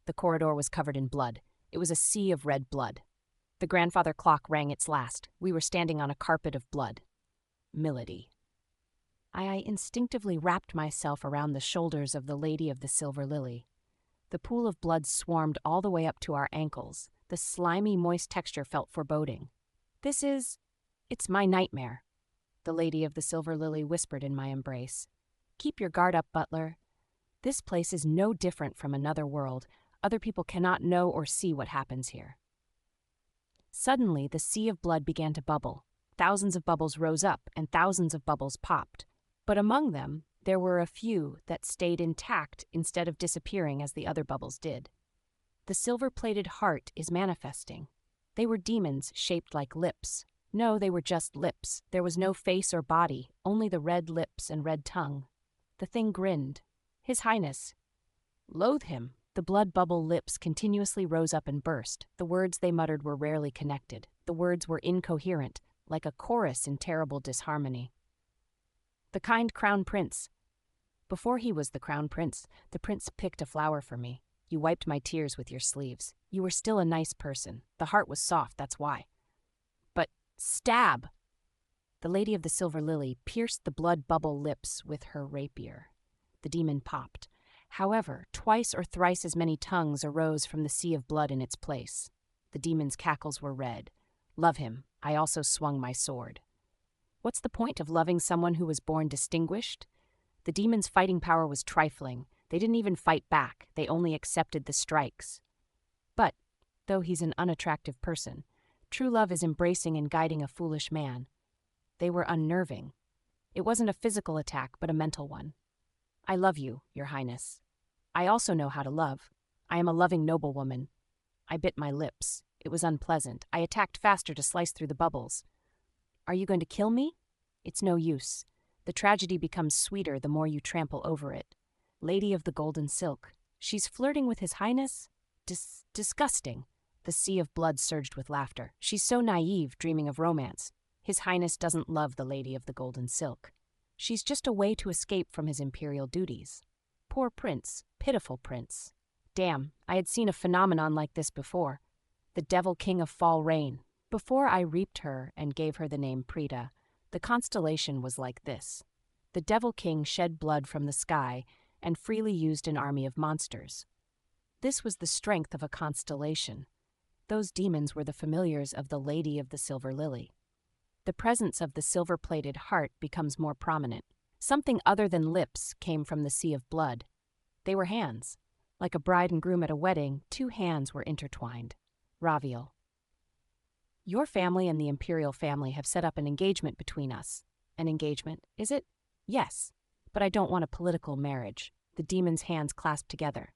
The corridor was covered in blood. It was a sea of red blood. The grandfather clock rang its last. We were standing on a carpet of blood. Milady. I instinctively wrapped myself around the shoulders of the Lady of the Silver Lily. The pool of blood swarmed all the way up to our ankles. The slimy, moist texture felt foreboding. It's my nightmare, the Lady of the Silver Lily whispered in my embrace. Keep your guard up, butler. This place is no different from another world. Other people cannot know or see what happens here. Suddenly, the sea of blood began to bubble. Thousands of bubbles rose up, and thousands of bubbles popped. But among them, there were a few that stayed intact instead of disappearing as the other bubbles did. The silver-plated heart is manifesting. They were demons shaped like lips. No, they were just lips. There was no face or body, only the red lips and red tongue. The thing grinned. His Highness. Loathe him. The blood bubble lips continuously rose up and burst. The words they muttered were rarely connected. The words were incoherent, like a chorus in terrible disharmony. The kind Crown Prince. Before he was the Crown Prince, the prince picked a flower for me. You wiped my tears with your sleeves. You were still a nice person. The heart was soft, that's why. But stab! The Lady of the Silver Lily pierced the blood bubble lips with her rapier. The demon popped. However, twice or thrice as many tongues arose from the sea of blood in its place. The demon's cackles were red. Love him. I also swung my sword. What's the point of loving someone who was born distinguished? The demon's fighting power was trifling. They didn't even fight back. They only accepted the strikes. But, though he's an unattractive person, true love is embracing and guiding a foolish man. They were unnerving. It wasn't a physical attack, but a mental one. I love you, Your Highness. I also know how to love. I am a loving noblewoman. I bit my lips. It was unpleasant. I attacked faster to slice through the bubbles. Are you going to kill me? It's no use. The tragedy becomes sweeter the more you trample over it. Lady of the Golden Silk. She's flirting with His Highness? Disgusting. The sea of blood surged with laughter. She's so naive, dreaming of romance. His Highness doesn't love the Lady of the Golden Silk. She's just a way to escape from his imperial duties. Poor prince. Pitiful prince. Damn, I had seen a phenomenon like this before. The Devil King of Fall Rain. Before I reaped her and gave her the name Prita, the constellation was like this. The Devil King shed blood from the sky and freely used an army of monsters. This was the strength of a constellation. Those demons were the familiars of the Lady of the Silver Lily. The presence of the silver-plated heart becomes more prominent. Something other than lips came from the sea of blood. They were hands. Like a bride and groom at a wedding, 2 hands were intertwined. Raviel. Your family and the imperial family have set up an engagement between us. An engagement, is it? Yes, but I don't want a political marriage. The demon's hands clasped together.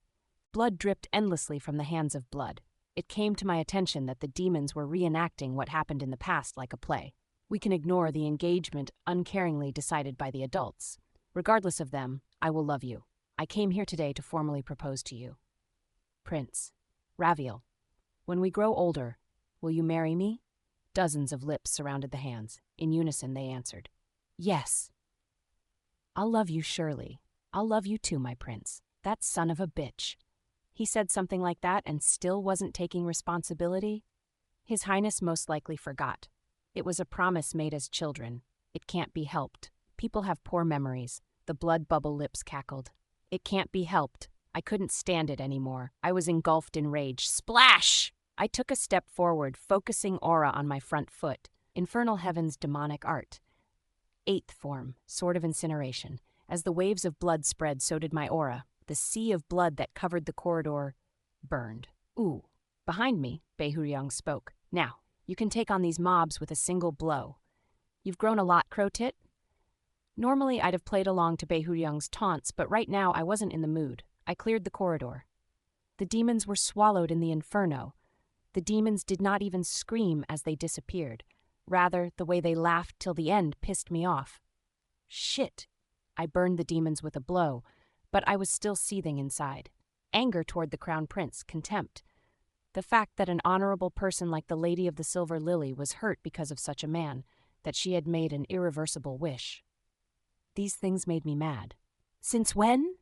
Blood dripped endlessly from the hands of blood. It came to my attention that the demons were reenacting what happened in the past like a play. We can ignore the engagement uncaringly decided by the adults. Regardless of them, I will love you. I came here today to formally propose to you. Prince. Raviel. When we grow older, will you marry me? Dozens of lips surrounded the hands. In unison they answered, yes. I'll love you surely. I'll love you too, my prince. That son of a bitch. He said something like that and still wasn't taking responsibility? His Highness most likely forgot. It was a promise made as children. It can't be helped. People have poor memories. The blood bubble lips cackled. It can't be helped. I couldn't stand it anymore. I was engulfed in rage. Splash! I took a step forward, focusing aura on my front foot. Infernal Heaven's demonic art. 8th form, Sword of Incineration. As the waves of blood spread, so did my aura. The sea of blood that covered the corridor burned. Ooh. Behind me, Beihuyang spoke. Now, you can take on these mobs with a single blow. You've grown a lot, Crow-Tit? Normally, I'd have played along to Beihuyang's taunts, but right now I wasn't in the mood. I cleared the corridor. The demons were swallowed in the inferno. The demons did not even scream as they disappeared. Rather, the way they laughed till the end pissed me off. Shit! I burned the demons with a blow, but I was still seething inside. Anger toward the Crown Prince, contempt. The fact that an honorable person like the Lady of the Silver Lily was hurt because of such a man, that she had made an irreversible wish. These things made me mad. Since when?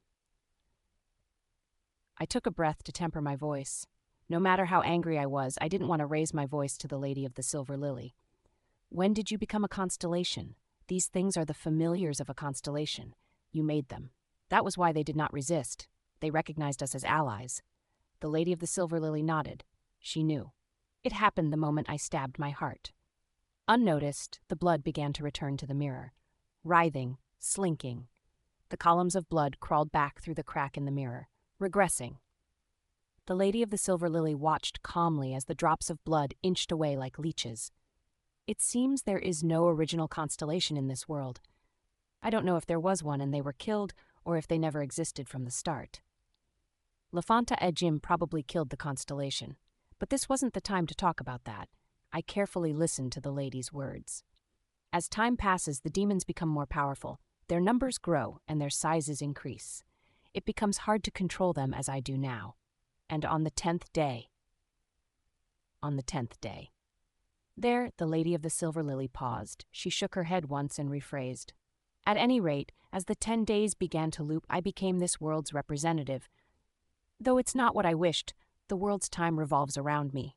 I took a breath to temper my voice. No matter how angry I was, I didn't want to raise my voice to the Lady of the Silver Lily. When did you become a constellation? These things are the familiars of a constellation. You made them. That was why they did not resist. They recognized us as allies. The Lady of the Silver Lily nodded. She knew. It happened the moment I stabbed my heart. Unnoticed, the blood began to return to the mirror. Writhing, slinking. The columns of blood crawled back through the crack in the mirror, regressing. The Lady of the Silver Lily watched calmly as the drops of blood inched away like leeches. It seems there is no original constellation in this world. I don't know if there was one and they were killed, or if they never existed from the start. Lafanta Ejim probably killed the constellation, but this wasn't the time to talk about that. I carefully listened to the lady's words. As time passes, the demons become more powerful. Their numbers grow and their sizes increase. It becomes hard to control them as I do now. And on the 10th day. There, the Lady of the Silver Lily paused. She shook her head once and rephrased. At any rate, as the 10 days began to loop, I became this world's representative. Though it's not what I wished, the world's time revolves around me.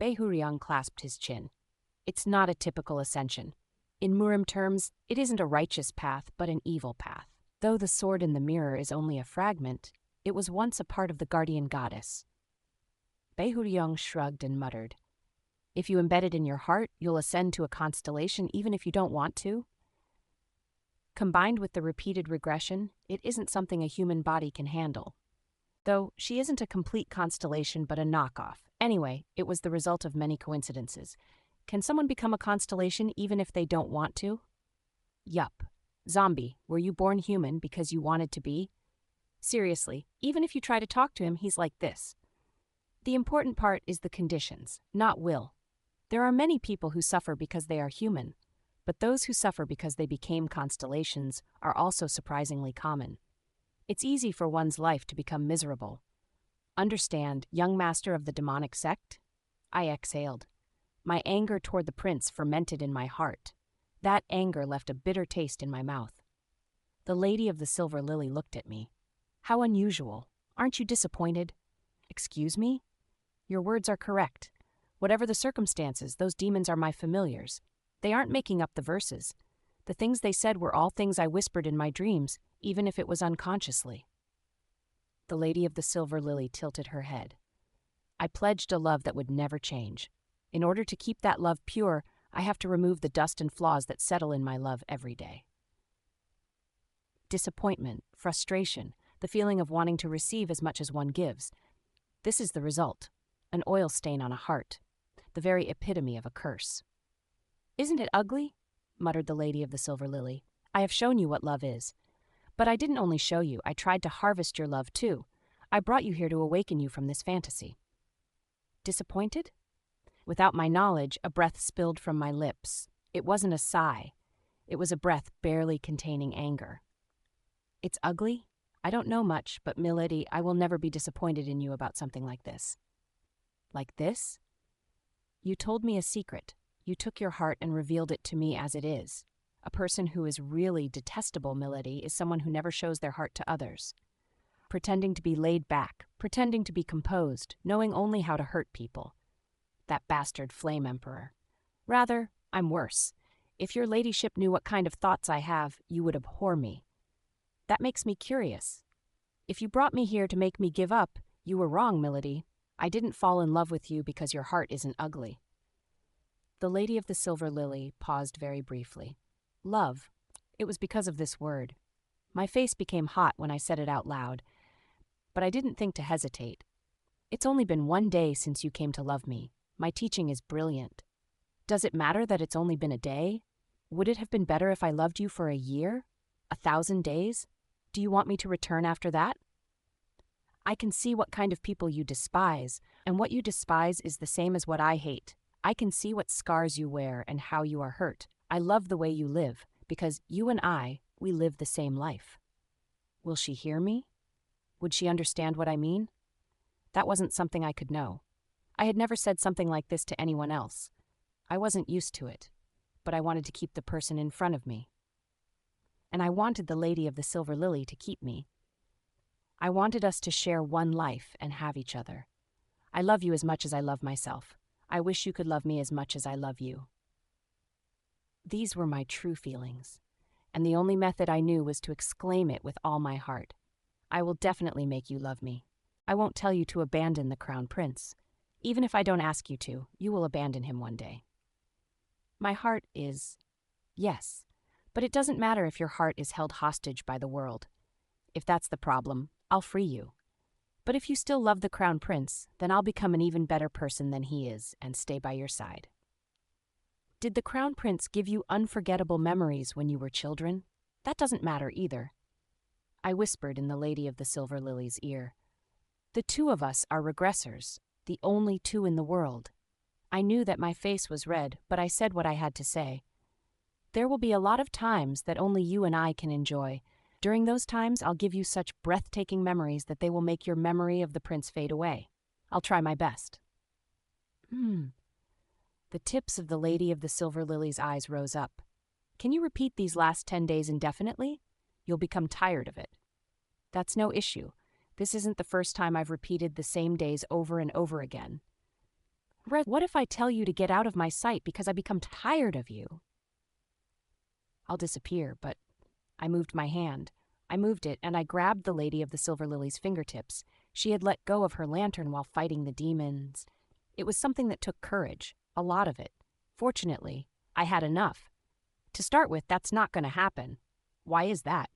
Beihuyang clasped his chin. It's not a typical ascension. In Murim terms, it isn't a righteous path, but an evil path. Though the sword in the mirror is only a fragment, it was once a part of the guardian goddess. Beihuyang shrugged and muttered. If you embed it in your heart, you'll ascend to a constellation even if you don't want to. Combined with the repeated regression, it isn't something a human body can handle. Though she isn't a complete constellation but a knockoff. Anyway, it was the result of many coincidences. Can someone become a constellation even if they don't want to? Yup. Zombie, were you born human because you wanted to be? Seriously, even if you try to talk to him, he's like this. The important part is the conditions, not will. There are many people who suffer because they are human, but those who suffer because they became constellations are also surprisingly common. It's easy for one's life to become miserable. Understand, young master of the demonic sect? I exhaled. My anger toward the prince fermented in my heart. That anger left a bitter taste in my mouth. The Lady of the Silver Lily looked at me. How unusual. Aren't you disappointed? Excuse me? Your words are correct. Whatever the circumstances, those demons are my familiars. They aren't making up the verses. The things they said were all things I whispered in my dreams, even if it was unconsciously. The Lady of the Silver Lily tilted her head. I pledged a love that would never change. In order to keep that love pure, I have to remove the dust and flaws that settle in my love every day. Disappointment, frustration, the feeling of wanting to receive as much as one gives. This is the result. An oil stain on a heart. The very epitome of a curse. Isn't it ugly? Muttered the Lady of the Silver Lily. I have shown you what love is. But I didn't only show you, I tried to harvest your love too. I brought you here to awaken you from this fantasy. Disappointed? Without my knowledge, a breath spilled from my lips. It wasn't a sigh. It was a breath barely containing anger. It's ugly? I don't know much, but milady, I will never be disappointed in you about something like this. Like this? You told me a secret. You took your heart and revealed it to me as it is. A person who is really detestable, milady, is someone who never shows their heart to others. Pretending to be laid back, pretending to be composed, knowing only how to hurt people. That bastard Flame Emperor. Rather, I'm worse. If your ladyship knew what kind of thoughts I have, you would abhor me. That makes me curious. If you brought me here to make me give up, you were wrong, milady. I didn't fall in love with you because your heart isn't ugly. The Lady of the Silver Lily paused very briefly. Love. It was because of this word. My face became hot when I said it out loud, but I didn't think to hesitate. It's only been 1 day since you came to love me. My teaching is brilliant. Does it matter that it's only been a day? Would it have been better if I loved you for a year? 1,000 days? Do you want me to return after that? I can see what kind of people you despise, and what you despise is the same as what I hate. I can see what scars you wear and how you are hurt. I love the way you live, because you and we live the same life. Will she hear me? Would she understand what I mean? That wasn't something I could know. I had never said something like this to anyone else. I wasn't used to it, but I wanted to keep the person in front of me. And I wanted the Lady of the Silver Lily to keep me. I wanted us to share one life and have each other. I love you as much as I love myself. I wish you could love me as much as I love you. These were my true feelings, and the only method I knew was to exclaim it with all my heart. I will definitely make you love me. I won't tell you to abandon the Crown Prince. Even if I don't ask you to, you will abandon him one day. My heart is, yes, but it doesn't matter if your heart is held hostage by the world. If that's the problem, I'll free you. But if you still love the Crown Prince, then I'll become an even better person than he is and stay by your side. Did the Crown Prince give you unforgettable memories when you were children? That doesn't matter either. I whispered in the Lady of the Silver Lily's ear. The two of us are regressors, the only two in the world. I knew that my face was red, but I said what I had to say. There will be a lot of times that only you and I can enjoy. During those times, I'll give you such breathtaking memories that they will make your memory of the prince fade away. I'll try my best. The tips of the Lady of the Silver Lily's eyes rose up. Can you repeat these last 10 days indefinitely? You'll become tired of it. That's no issue. This isn't the first time I've repeated the same days over and over again. What if I tell you to get out of my sight because I become tired of you? I'll disappear, but I moved my hand. I moved it, and I grabbed the Lady of the Silver Lily's fingertips. She had let go of her lantern while fighting the demons. It was something that took courage, a lot of it. Fortunately, I had enough. To start with, that's not going to happen. Why is that?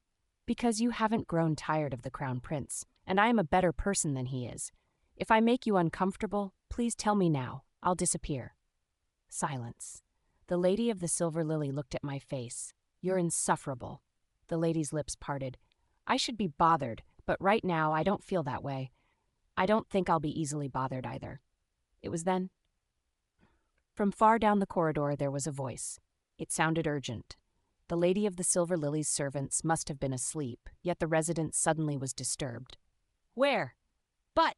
Because you haven't grown tired of the Crown Prince, and I am a better person than he is. If I make you uncomfortable, please tell me now. I'll disappear. Silence. The Lady of the Silver Lily looked at my face. You're insufferable. The lady's lips parted. I should be bothered, but right now I don't feel that way. I don't think I'll be easily bothered either. It was then. From far down the corridor there was a voice. It sounded urgent. The Lady of the Silver Lily's servants must have been asleep, yet the residence suddenly was disturbed. Where? But!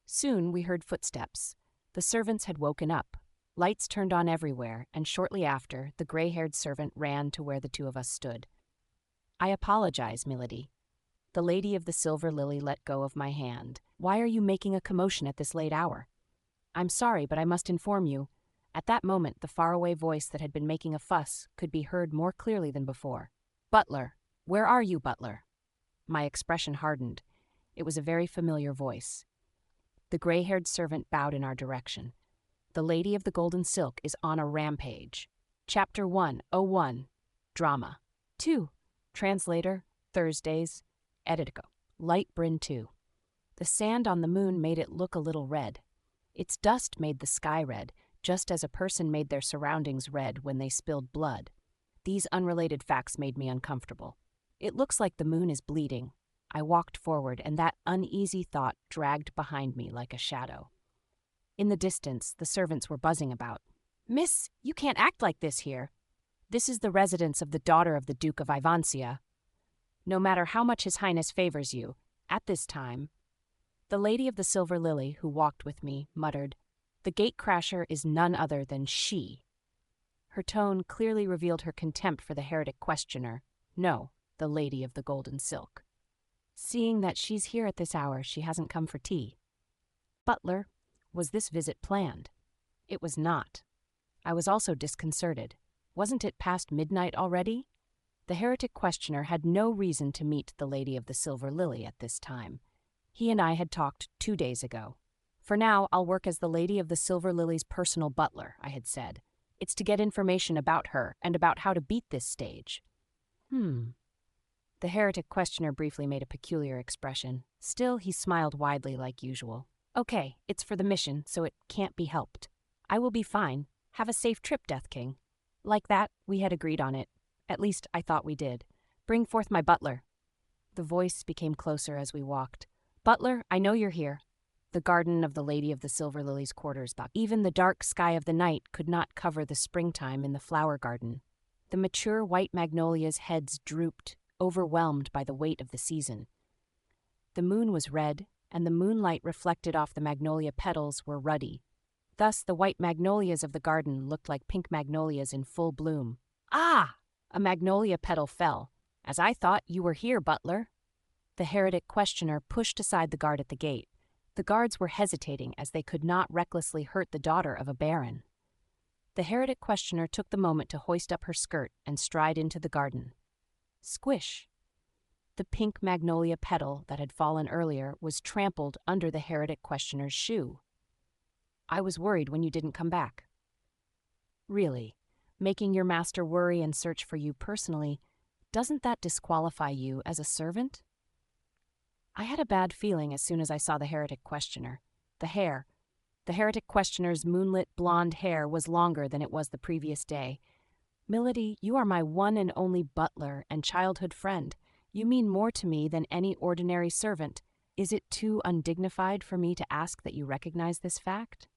Soon we heard footsteps. The servants had woken up. Lights turned on everywhere, and shortly after, the gray-haired servant ran to where the two of us stood. I apologize, milady. The Lady of the Silver Lily let go of my hand. Why are you making a commotion at this late hour? I'm sorry, but I must inform you. At that moment, the faraway voice that had been making a fuss could be heard more clearly than before. Butler! Where are you, Butler? My expression hardened. It was a very familiar voice. The gray-haired servant bowed in our direction. The Lady of the Golden Silk is on a rampage. Chapter 101. Drama. 2. Translator, Thursdays, Editico. Lightbrinn 2. The sand on the moon made it look a little red. Its dust made the sky red, just as a person made their surroundings red when they spilled blood. These unrelated facts made me uncomfortable. It looks like the moon is bleeding. I walked forward, and that uneasy thought dragged behind me like a shadow. In the distance, the servants were buzzing about. Miss, you can't act like this here. This is the residence of the daughter of the Duke of Ivancia. No matter how much His Highness favors you, at this time. The Lady of the Silver Lily, who walked with me, muttered, The gatecrasher is none other than she. Her tone clearly revealed her contempt for the heretic questioner. No, the lady of the golden silk. Seeing that she's here at this hour, she hasn't come for tea. Butler, was this visit planned? It was not. I was also disconcerted. Wasn't it past midnight already? The heretic questioner had no reason to meet the Lady of the Silver Lily at this time. He and I had talked 2 days ago. For now, I'll work as the Lady of the Silver Lily's personal butler, I had said. It's to get information about her and about how to beat this stage. The heretic questioner briefly made a peculiar expression. Still, he smiled widely like usual. Okay, it's for the mission, so it can't be helped. I will be fine. Have a safe trip, Death King. Like that, we had agreed on it. At least, I thought we did. Bring forth my butler. The voice became closer as we walked. Butler, I know you're here. The garden of the Lady of the Silver Lily's quarters. Even the dark sky of the night could not cover the springtime in the flower garden. The mature white magnolias' heads drooped, overwhelmed by the weight of the season. The moon was red, and the moonlight reflected off the magnolia petals were ruddy. Thus, the white magnolias of the garden looked like pink magnolias in full bloom. Ah! A magnolia petal fell. As I thought, you were here, butler. The heretic questioner pushed aside the guard at the gate. The guards were hesitating as they could not recklessly hurt the daughter of a baron. The heretic questioner took the moment to hoist up her skirt and stride into the garden. Squish! The pink magnolia petal that had fallen earlier was trampled under the heretic questioner's shoe. I was worried when you didn't come back. Really, making your master worry and search for you personally, doesn't that disqualify you as a servant? I had a bad feeling as soon as I saw the heretic questioner. The hair. The heretic questioner's moonlit blonde hair was longer than it was the previous day. Milady, you are my one and only butler and childhood friend. You mean more to me than any ordinary servant. Is it too undignified for me to ask that you recognize this fact?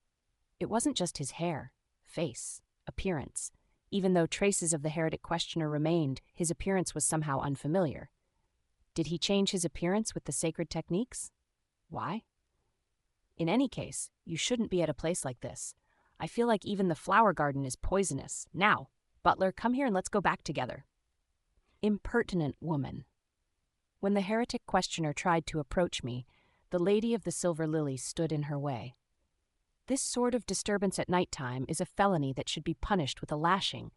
It wasn't just his hair, face, appearance. Even though traces of the heretic questioner remained, his appearance was somehow unfamiliar. Did he change his appearance with the sacred techniques? Why? In any case, you shouldn't be at a place like this. I feel like even the flower garden is poisonous. Now, butler, come here and let's go back together. Impertinent woman. When the heretic questioner tried to approach me, the Lady of the Silver Lily stood in her way. This sort of disturbance at nighttime is a felony that should be punished with a lashing.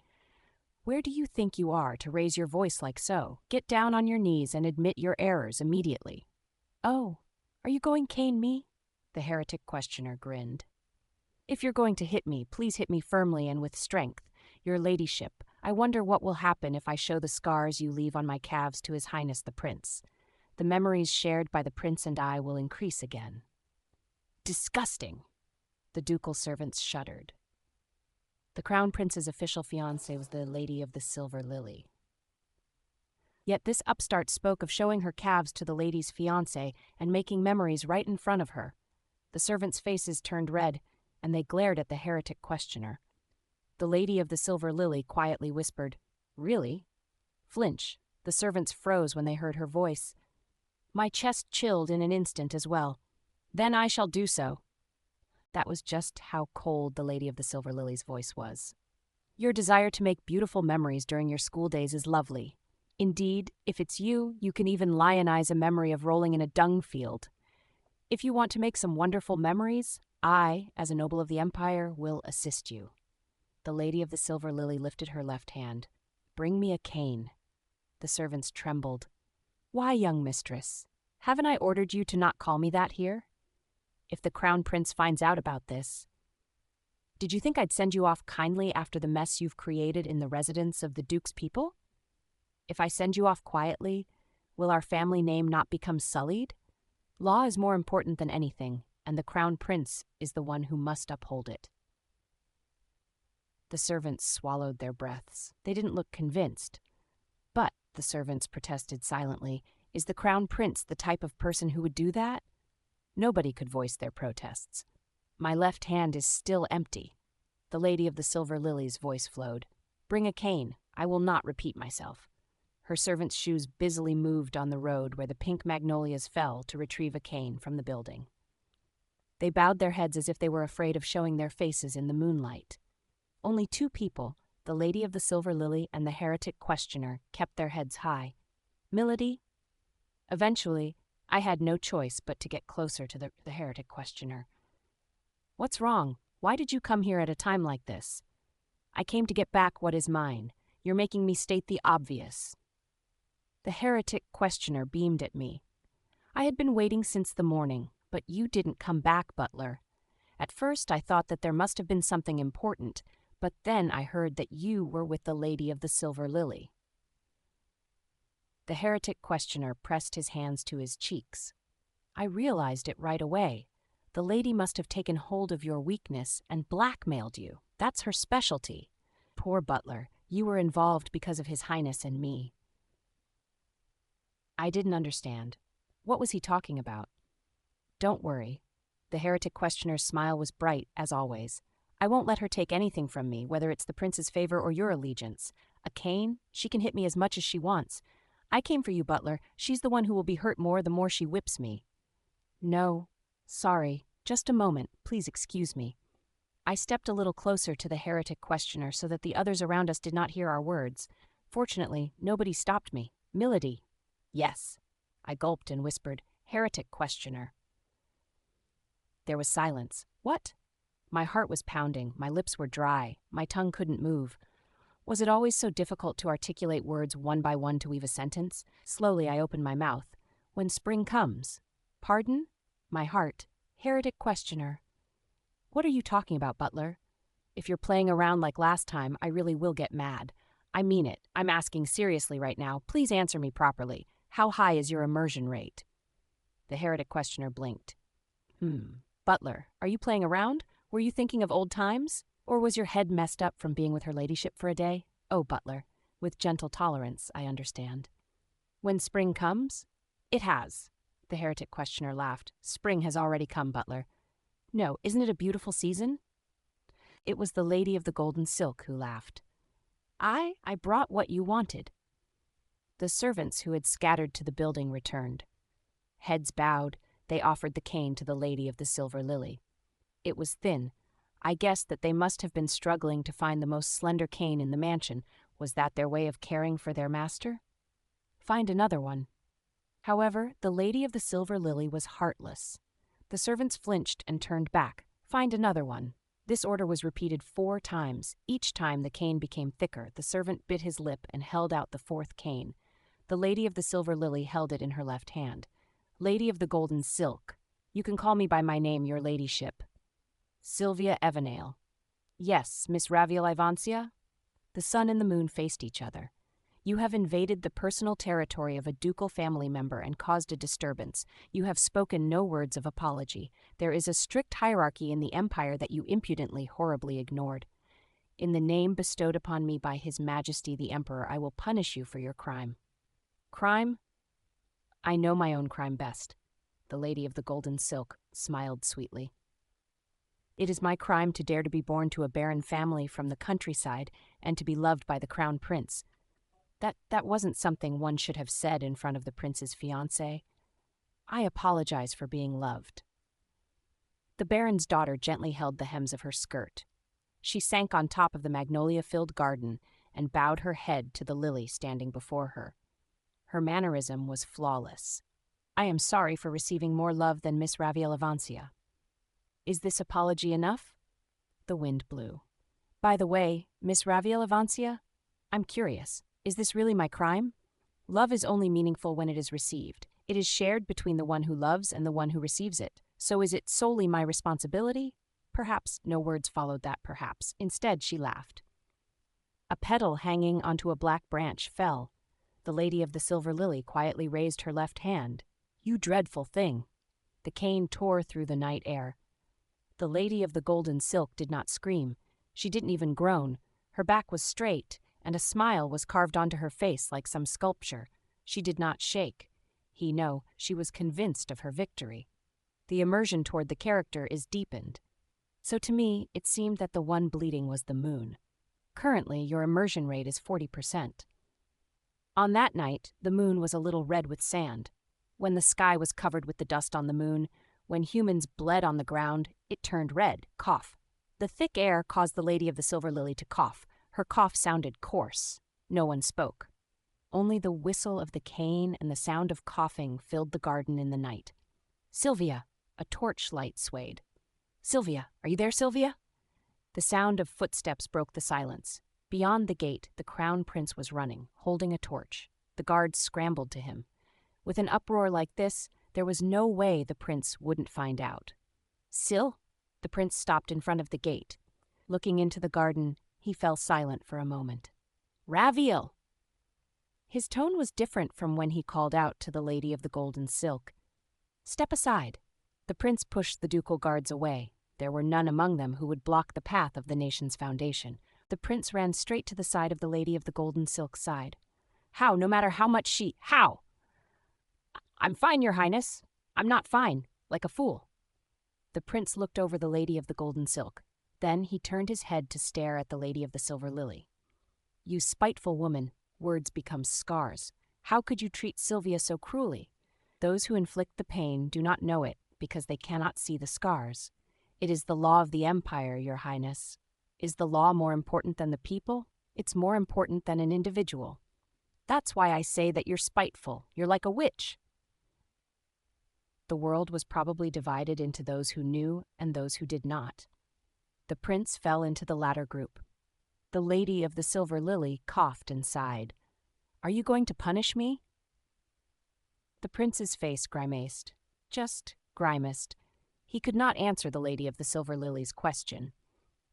Where do you think you are to raise your voice like so? Get down on your knees and admit your errors immediately. Oh, are you going cane me? The heretic questioner grinned. If you're going to hit me, please hit me firmly and with strength. Your ladyship, I wonder what will happen if I show the scars you leave on my calves to His Highness the Prince. The memories shared by the prince and I will increase again. Disgusting! The ducal servants shuddered. The crown prince's official fiancée was the Lady of the Silver Lily. Yet this upstart spoke of showing her calves to the lady's fiancé and making memories right in front of her. The servants' faces turned red, and they glared at the heretic questioner. The Lady of the Silver Lily quietly whispered, "Really?" Flinch. The servants froze when they heard her voice. My chest chilled in an instant as well. Then I shall do so. That was just how cold the Lady of the Silver Lily's voice was. Your desire to make beautiful memories during your school days is lovely. Indeed, if it's you, you can even lionize a memory of rolling in a dung field. If you want to make some wonderful memories, I, as a noble of the Empire, will assist you. The Lady of the Silver Lily lifted her left hand. Bring me a cane. The servants trembled. Why, young mistress? Haven't I ordered you to not call me that here? If the crown prince finds out about this... Did you think I'd send you off kindly after the mess you've created in the residence of the Duke's people? If I send you off quietly, will our family name not become sullied? Law is more important than anything, and the crown prince is the one who must uphold it. The servants swallowed their breaths. They didn't look convinced. But, the servants protested silently, is the crown prince the type of person who would do that? Nobody could voice their protests. My left hand is still empty. The Lady of the Silver Lily's voice flowed. Bring a cane. I will not repeat myself. Her servant's shoes busily moved on the road where the pink magnolias fell to retrieve a cane from the building. They bowed their heads as if they were afraid of showing their faces in the moonlight. Only 2 people, The Lady of the Silver Lily and the heretic questioner kept their heads high. Milady? Eventually, I had no choice but to get closer to the heretic questioner. What's wrong? Why did you come here at a time like this? I came to get back what is mine. You're making me state the obvious. The heretic questioner beamed at me. I had been waiting since the morning, but you didn't come back, butler. At first I thought that there must have been something important, but then I heard that you were with the Lady of the Silver Lily. The heretic questioner pressed his hands to his cheeks. I realized it right away. The lady must have taken hold of your weakness and blackmailed you. That's her specialty. Poor butler, you were involved because of His Highness and me. I didn't understand. What was he talking about? Don't worry. The heretic questioner's smile was bright, as always. I won't let her take anything from me, whether it's the prince's favor or your allegiance. A cane? She can hit me as much as she wants. I came for you, butler. She's the one who will be hurt more the more she whips me. No. Sorry. Just a moment. Please excuse me. I stepped a little closer to the heretic questioner so that the others around us did not hear our words. Fortunately, nobody stopped me. Milady. Yes. I gulped and whispered, Heretic questioner. There was silence. What? My heart was pounding, my lips were dry, my tongue couldn't move. Was it always so difficult to articulate words one by one to weave a sentence? Slowly I opened my mouth. When spring comes. Pardon? My heart. Heretic questioner. What are you talking about, butler? If you're playing around like last time, I really will get mad. I mean it. I'm asking seriously right now. Please answer me properly. How high is your immersion rate? The heretic questioner blinked. Butler, are you playing around? Were you thinking of old times? Or was your head messed up from being with her ladyship for a day? Oh, butler, with gentle tolerance, I understand. When spring comes? It has. The heretic questioner laughed. Spring has already come, butler. No, isn't it a beautiful season? It was the Lady of the Golden Silk who laughed. I brought what you wanted. The servants who had scattered to the building returned. Heads bowed, they offered the cane to the Lady of the Silver Lily. It was thin. I guessed that they must have been struggling to find the most slender cane in the mansion. Was that their way of caring for their master? Find another one. However, the Lady of the Silver Lily was heartless. The servants flinched and turned back. Find another one. This order was repeated 4 times. Each time the cane became thicker. The servant bit his lip and held out the 4th cane. The Lady of the Silver Lily held it in her left hand. Lady of the Golden Silk. You can call me by my name, your ladyship. Sylvia Evanale. Yes, Miss Raviel Ivancia? The sun and the moon faced each other. You have invaded the personal territory of a ducal family member and caused a disturbance. You have spoken no words of apology. There is a strict hierarchy in the empire that you impudently, horribly ignored. In the name bestowed upon me by His Majesty the Emperor, I will punish you for your crime. Crime? I know my own crime best. The Lady of the Golden Silk smiled sweetly. It is my crime to dare to be born to a barren family from the countryside and to be loved by the crown prince. That wasn't something one should have said in front of the prince's fiancée. I apologize for being loved. The baron's daughter gently held the hems of her skirt. She sank on top of the magnolia-filled garden and bowed her head to the lily standing before her. Her mannerism was flawless. I am sorry for receiving more love than Miss Raviel Ivancia. Is this apology enough? The wind blew. By the way, Miss Raviel Ivancia, I'm curious. Is this really my crime? Love is only meaningful when it is received. It is shared between the one who loves and the one who receives it. So is it solely my responsibility? Perhaps no words followed that perhaps. Instead, she laughed. A petal hanging onto a black branch fell. The Lady of the Silver Lily quietly raised her left hand. You dreadful thing. The cane tore through the night air. The Lady of the Golden Silk did not scream. She didn't even groan. Her back was straight, and a smile was carved onto her face like some sculpture. She did not shake. She was convinced of her victory. The immersion toward the character is deepened. So to me, it seemed that the one bleeding was the moon. Currently, your immersion rate is 40%. On that night, the moon was a little red with sand. When the sky was covered with the dust on the moon, when humans bled on the ground, it turned red, cough. The thick air caused the Lady of the Silver Lily to cough. Her cough sounded coarse. No one spoke. Only the whistle of the cane and the sound of coughing filled the garden in the night. "Sylvia!" A torchlight swayed. "Sylvia! Are you there, Sylvia?" The sound of footsteps broke the silence. Beyond the gate, the crown prince was running, holding a torch. The guards scrambled to him. With an uproar like this, there was no way the prince wouldn't find out. "Syl?" The prince stopped in front of the gate. Looking into the garden, he fell silent for a moment. "Raviel!" His tone was different from when he called out to the lady of the golden silk. "Step aside." The prince pushed the ducal guards away. There were none among them who would block the path of the nation's foundation. The prince ran straight to the side of the lady of the golden silk's side. "How, no matter how much how?" "I'm fine, your highness. I'm not fine, like a fool." The prince looked over the lady of the golden silk. Then he turned his head to stare at the lady of the silver lily. "You spiteful woman, words become scars. How could you treat Sylvia so cruelly? Those who inflict the pain do not know it because they cannot see the scars. It is the law of the empire, your highness. Is the law more important than the people? It's more important than an individual. That's why I say that you're spiteful. You're like a witch." The world was probably divided into those who knew and those who did not. The prince fell into the latter group. The lady of the silver lily coughed and sighed. "Are you going to punish me?" The prince's face grimaced. Just grimaced. He could not answer the lady of the silver lily's question.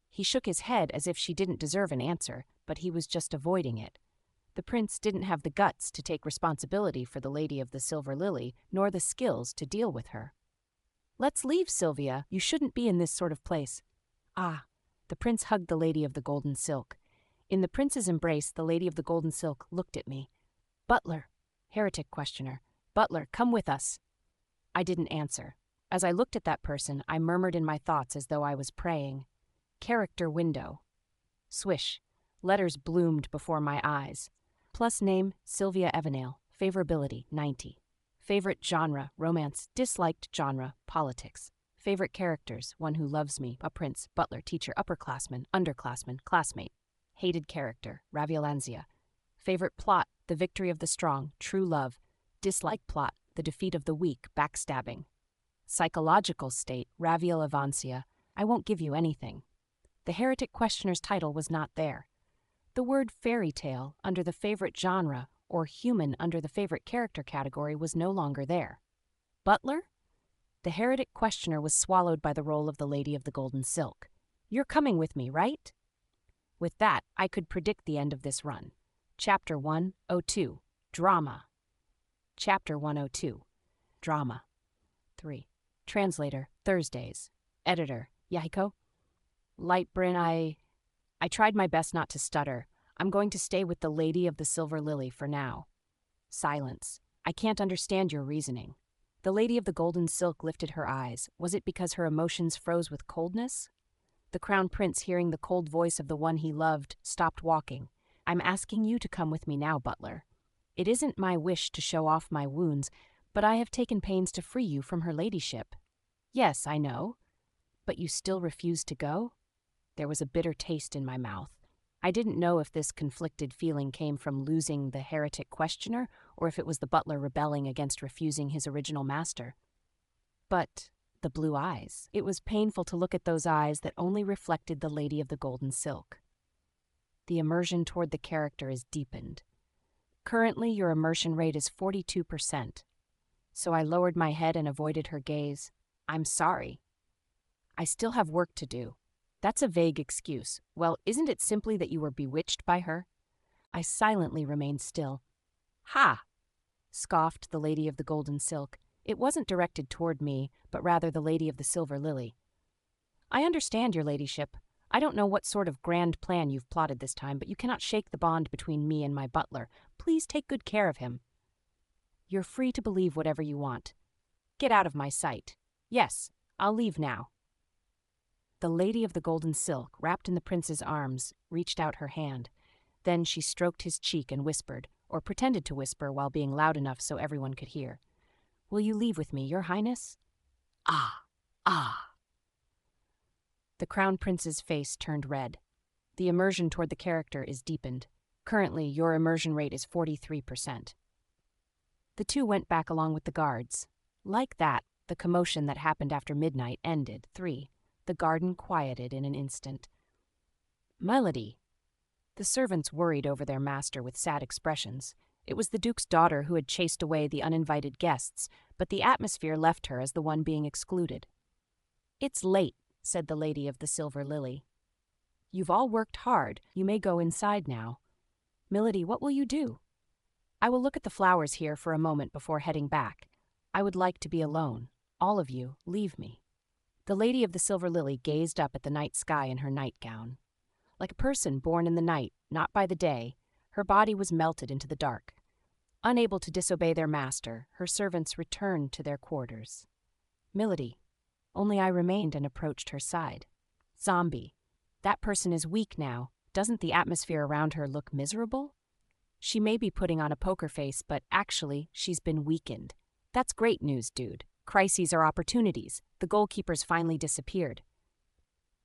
He shook his head as if she didn't deserve an answer, but he was just avoiding it. The prince didn't have the guts to take responsibility for the lady of the silver lily, nor the skills to deal with her. "Let's leave, Sylvia. You shouldn't be in this sort of place." "Ah." The prince hugged the lady of the golden silk. In the prince's embrace, the lady of the golden silk looked at me. "Butler." Heretic questioner. "Butler, come with us." I didn't answer. As I looked at that person, I murmured in my thoughts as though I was praying. Character window. Swish. Letters bloomed before my eyes. Plus name, Sylvia Evanale. Favorability, 90. Favorite genre, romance. Disliked genre, politics. Favorite characters, one who loves me, a prince, butler, teacher, upperclassman, underclassman, classmate. Hated character, Raviolanzia. Favorite plot, the victory of the strong, true love. Dislike plot, the defeat of the weak, backstabbing. Psychological state, Raviolavansia. I won't give you anything. The heretic questioner's title was not there. The word fairy tale under the favorite genre or human under the favorite character category was no longer there. Butler? The heretic questioner was swallowed by the role of the lady of the golden silk. "You're coming with me, right?" With that, I could predict the end of this run. Chapter 102, Drama. Chapter 102, Drama. 3. Translator, Thursdays. Editor, Yahiko. Lightbrin, I tried my best not to stutter. I'm going to stay with the lady of the silver lily for now. Silence. I can't understand your reasoning. The lady of the golden silk lifted her eyes. Was it because her emotions froze with coldness? The crown prince, hearing the cold voice of the one he loved, stopped walking. "I'm asking you to come with me now, butler. It isn't my wish to show off my wounds, but I have taken pains to free you from her ladyship." "Yes, I know. But you still refuse to go?" There was a bitter taste in my mouth. I didn't know if this conflicted feeling came from losing the heretic questioner or if it was the butler rebelling against refusing his original master. But the blue eyes. It was painful to look at those eyes that only reflected the lady of the golden silk. The immersion toward the character is deepened. Currently, your immersion rate is 42%. So I lowered my head and avoided her gaze. "I'm sorry. I still have work to do." "That's a vague excuse. Well, isn't it simply that you were bewitched by her?" I silently remained still. "Ha!" scoffed the lady of the golden silk. It wasn't directed toward me, but rather the lady of the silver lily. "I understand, your ladyship. I don't know what sort of grand plan you've plotted this time, but you cannot shake the bond between me and my butler. Please take good care of him." "You're free to believe whatever you want. Get out of my sight. Yes, I'll leave now." The lady of the golden silk, wrapped in the prince's arms, reached out her hand. Then she stroked his cheek and whispered, or pretended to whisper while being loud enough so everyone could hear. "Will you leave with me, your highness?" "Ah, ah." The crown prince's face turned red. The immersion toward the character is deepened. Currently, your immersion rate is 43%. The two went back along with the guards. Like that, the commotion that happened after midnight ended. 3. The garden quieted in an instant. Melody. The servants worried over their master with sad expressions. It was the Duke's daughter who had chased away the uninvited guests, but the atmosphere left her as the one being excluded. "It's late," said the Lady of the Silver Lily. "You've all worked hard. You may go inside now." "Milady, what will you do?" "I will look at the flowers here for a moment before heading back. I would like to be alone. All of you, leave me." The Lady of the Silver Lily gazed up at the night sky in her nightgown. Like a person born in the night, not by the day, her body was melted into the dark. Unable to disobey their master, her servants returned to their quarters. "Milady." Only I remained and approached her side. "Zombie. That person is weak now. Doesn't the atmosphere around her look miserable? She may be putting on a poker face, but actually, she's been weakened. That's great news, dude. Crises are opportunities. The goalkeeper's finally disappeared.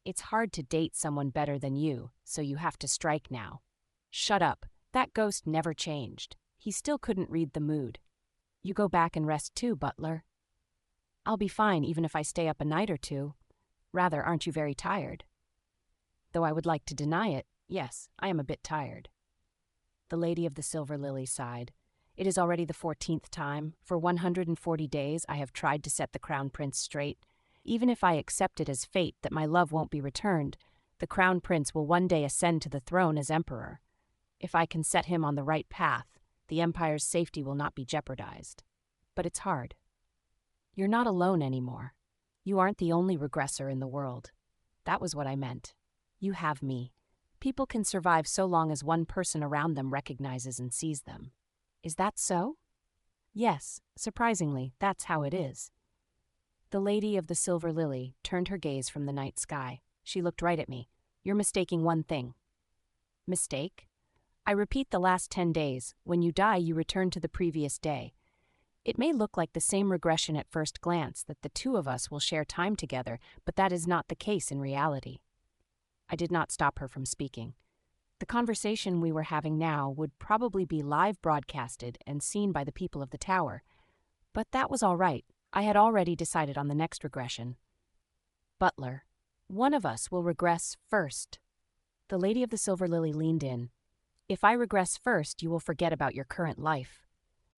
It's hard to date someone better than you, so you have to strike now." "Shut up. That ghost never changed. He still couldn't read the mood." "You go back and rest too, butler." "I'll be fine even if I stay up a night or two. Rather, aren't you very tired?" "Though I would like to deny it, yes, I am a bit tired." The Lady of the Silver Lily sighed. "It is already the 14th time. For 140 days I have tried to set the Crown Prince straight. Even if I accept it as fate that my love won't be returned, the Crown Prince will one day ascend to the throne as Emperor. If I can set him on the right path, the Empire's safety will not be jeopardized. But it's hard. You're not alone anymore. You aren't the only regressor in the world. That was what I meant. You have me. People can survive so long as one person around them recognizes and sees them." "Is that so?" "Yes, surprisingly, that's how it is." The Lady of the Silver Lily turned her gaze from the night sky. She looked right at me. "You're mistaking one thing." "Mistake?" "I repeat the last 10 days. When you die, you return to the previous day. It may look like the same regression at first glance, that the two of us will share time together, but that is not the case in reality." I did not stop her from speaking. The conversation we were having now would probably be live broadcasted and seen by the people of the tower. But that was all right. I had already decided on the next regression. "Butler, one of us will regress first." The Lady of the Silver Lily leaned in. "If I regress first, you will forget about your current life.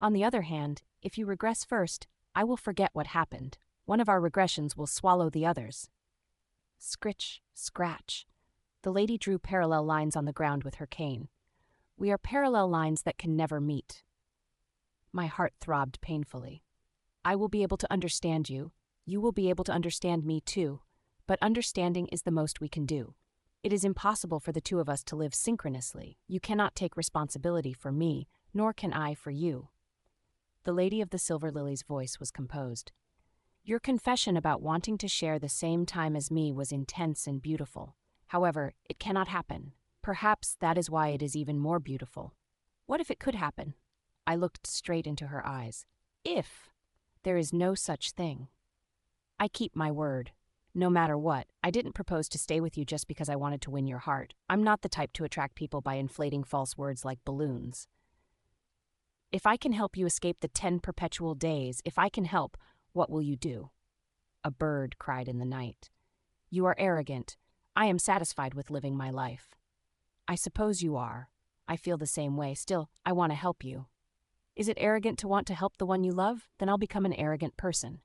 On the other hand, if you regress first, I will forget what happened. One of our regressions will swallow the others." Scritch, scratch. The lady drew parallel lines on the ground with her cane. "We are parallel lines that can never meet." My heart throbbed painfully. "I will be able to understand you. You will be able to understand me too. But understanding is the most we can do. It is impossible for the two of us to live synchronously. You cannot take responsibility for me, nor can I for you." The Lady of the Silver Lily's voice was composed. "Your confession about wanting to share the same time as me was intense and beautiful. However, it cannot happen. Perhaps that is why it is even more beautiful. What if it could happen?" I looked straight into her eyes. "If. There is no such thing. I keep my word. No matter what, I didn't propose to stay with you just because I wanted to win your heart. I'm not the type to attract people by inflating false words like balloons. If I can help you escape the 10 perpetual days, if I can help, what will you do?" A bird cried in the night. "You are arrogant. I am satisfied with living my life." "I suppose you are. I feel the same way. Still, I want to help you." "Is it arrogant to want to help the one you love? Then I'll become an arrogant person."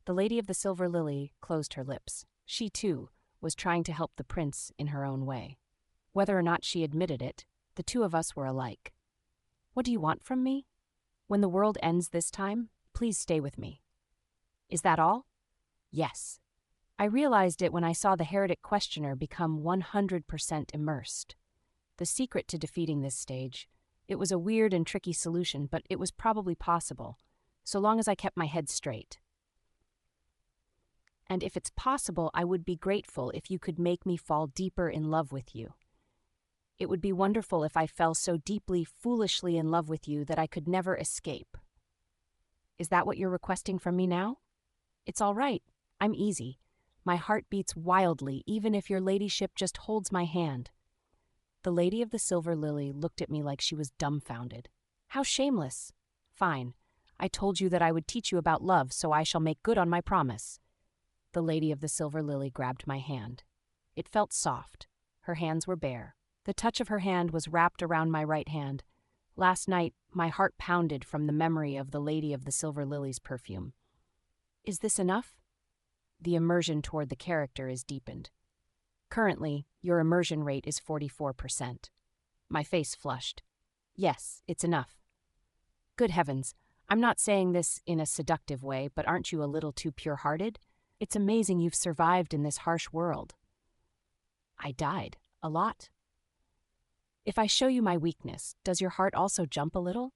The Lady of the Silver Lily closed her lips. She, too, was trying to help the prince in her own way. Whether or not she admitted it, the two of us were alike. "What do you want from me?" "When the world ends this time, please stay with me." "Is that all?" "Yes." I realized it when I saw the heretic questioner become 100% immersed. The secret to defeating this stage. It was a weird and tricky solution, but it was probably possible, so long as I kept my head straight. "And if it's possible, I would be grateful if you could make me fall deeper in love with you. It would be wonderful if I fell so deeply, foolishly in love with you that I could never escape." "Is that what you're requesting from me now?" "It's all right. I'm easy. My heart beats wildly, even if your ladyship just holds my hand." The lady of the silver lily looked at me like she was dumbfounded. "How shameless!" "Fine. I told you that I would teach you about love, so I shall make good on my promise." The lady of the silver lily grabbed my hand. It felt soft. Her hands were bare. The touch of her hand was wrapped around my right hand. Last night, my heart pounded from the memory of the lady of the silver lily's perfume. "Is this enough?" The immersion toward the character is deepened. "Currently, your immersion rate is 44%. My face flushed. "Yes, it's enough." "Good heavens, I'm not saying this in a seductive way, but aren't you a little too pure-hearted? It's amazing you've survived in this harsh world." "I died. A lot." "If I show you my weakness, does your heart also jump a little?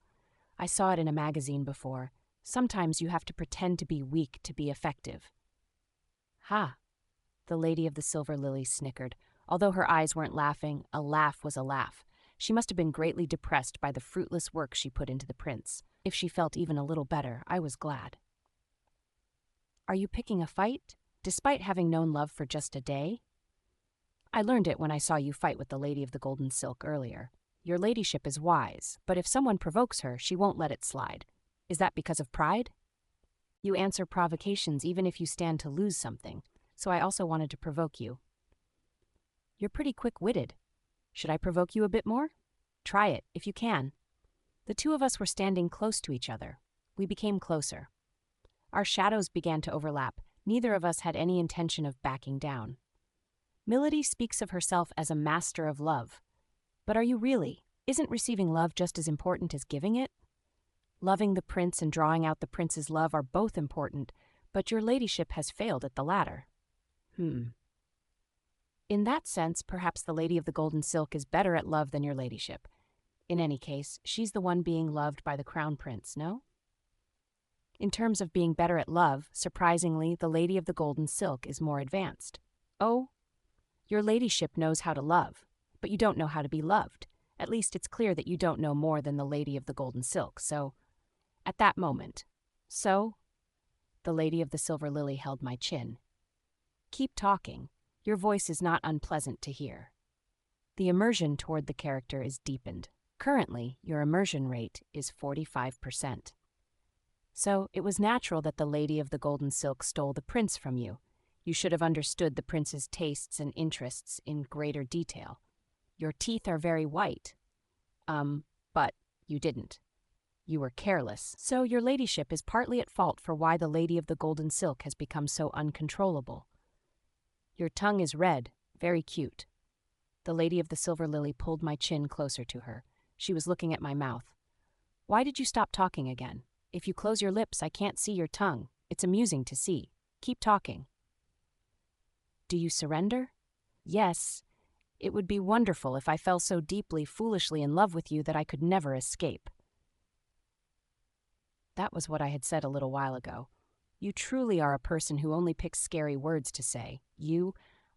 I saw it in a magazine before. Sometimes you have to pretend to be weak to be effective." "Ha!" The lady of the silver lily snickered. Although her eyes weren't laughing, a laugh was a laugh. She must have been greatly depressed by the fruitless work she put into the prince. If she felt even a little better, I was glad. "Are you picking a fight, despite having known love for just a day?" "I learned it when I saw you fight with the lady of the golden silk earlier. Your ladyship is wise, but if someone provokes her, she won't let it slide. Is that because of pride?" "You answer provocations even if you stand to lose something, so I also wanted to provoke you." "You're pretty quick-witted. Should I provoke you a bit more?" "Try it, if you can." The two of us were standing close to each other. We became closer. Our shadows began to overlap. Neither of us had any intention of backing down. "Milady speaks of herself as a master of love. But are you really? Isn't receiving love just as important as giving it? Loving the prince and drawing out the prince's love are both important, but your ladyship has failed at the latter." "In that sense, perhaps the lady of the golden silk is better at love than your ladyship. In any case, she's the one being loved by the crown prince, no?" "In terms of being better at love, surprisingly, the lady of the golden silk is more advanced." "Oh? Your ladyship knows how to love, but you don't know how to be loved. At least it's clear that you don't know more than the lady of the golden silk, so—" At that moment, "So?" The lady of the silver lily held my chin. "Keep talking. Your voice is not unpleasant to hear." The immersion toward the character is deepened. Currently, your immersion rate is 45%. "So it was natural that the lady of the golden silk stole the prince from you. You should have understood the prince's tastes and interests in greater detail. Your teeth are very white." But you didn't. You were careless, so your ladyship is partly at fault for why the lady of the golden silk has become so uncontrollable. Your tongue is red, very cute." The lady of the silver lily pulled my chin closer to her. She was looking at my mouth. "Why did you stop talking again? If you close your lips, I can't see your tongue. It's amusing to see. Keep talking." "Do you surrender?" "Yes. It would be wonderful if I fell so deeply, foolishly in love with you that I could never escape." That was what I had said a little while ago. You truly are a person who only picks scary words to say.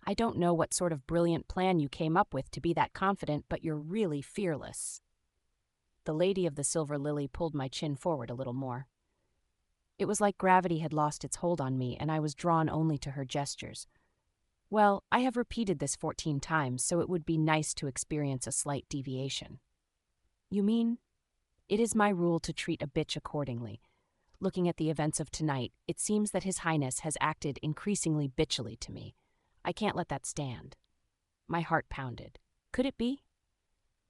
I don't know what sort of brilliant plan you came up with to be that confident, but you're really fearless. The lady of the silver lily pulled my chin forward a little more. It was like gravity had lost its hold on me, and I was drawn only to her gestures. "Well, I have repeated this 14 times, so it would be nice to experience a slight deviation." "You mean?" "It is my rule to treat a bitch accordingly. Looking at the events of tonight, it seems that His Highness has acted increasingly bitchily to me. I can't let that stand." My heart pounded. Could it be?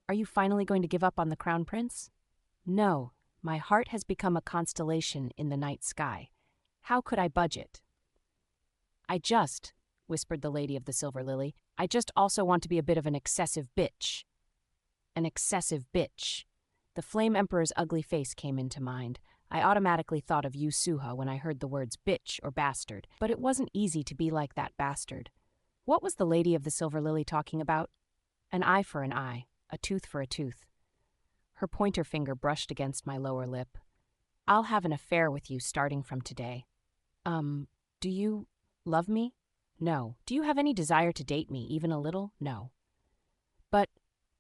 "Are you finally going to give up on the crown prince?" "No, my heart has become a constellation in the night sky. How could I budge it?" Whispered the lady of the silver lily, "I just also want to be a bit of an excessive bitch." An excessive bitch. The Flame Emperor's ugly face came into mind. I automatically thought of Yu Suha when I heard the words bitch or bastard, but it wasn't easy to be like that bastard. What was the lady of the silver lily talking about? An eye for an eye, a tooth for a tooth. Her pointer finger brushed against my lower lip. "I'll have an affair with you starting from today." Do you love me?" "No." "Do you have any desire to date me, even a little?" "No."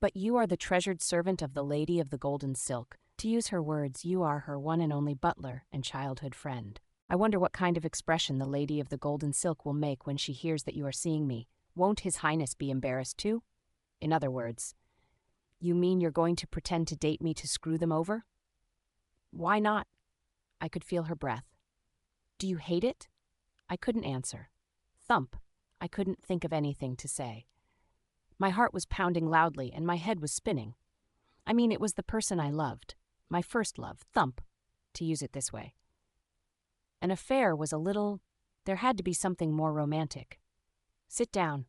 But you are the treasured servant of the lady of the golden silk. To use her words, you are her one and only butler and childhood friend." I wonder what kind of expression the lady of the golden silk will make when she hears that you are seeing me. Won't His Highness be embarrassed too? In other words, you mean you're going to pretend to date me to screw them over? Why not? I could feel her breath. Do you hate it? I couldn't answer. Thump. I couldn't think of anything to say. My heart was pounding loudly and my head was spinning. I mean, it was the person I loved. My first love. Thump. To use it this way. An affair was there had to be something more romantic. Sit down.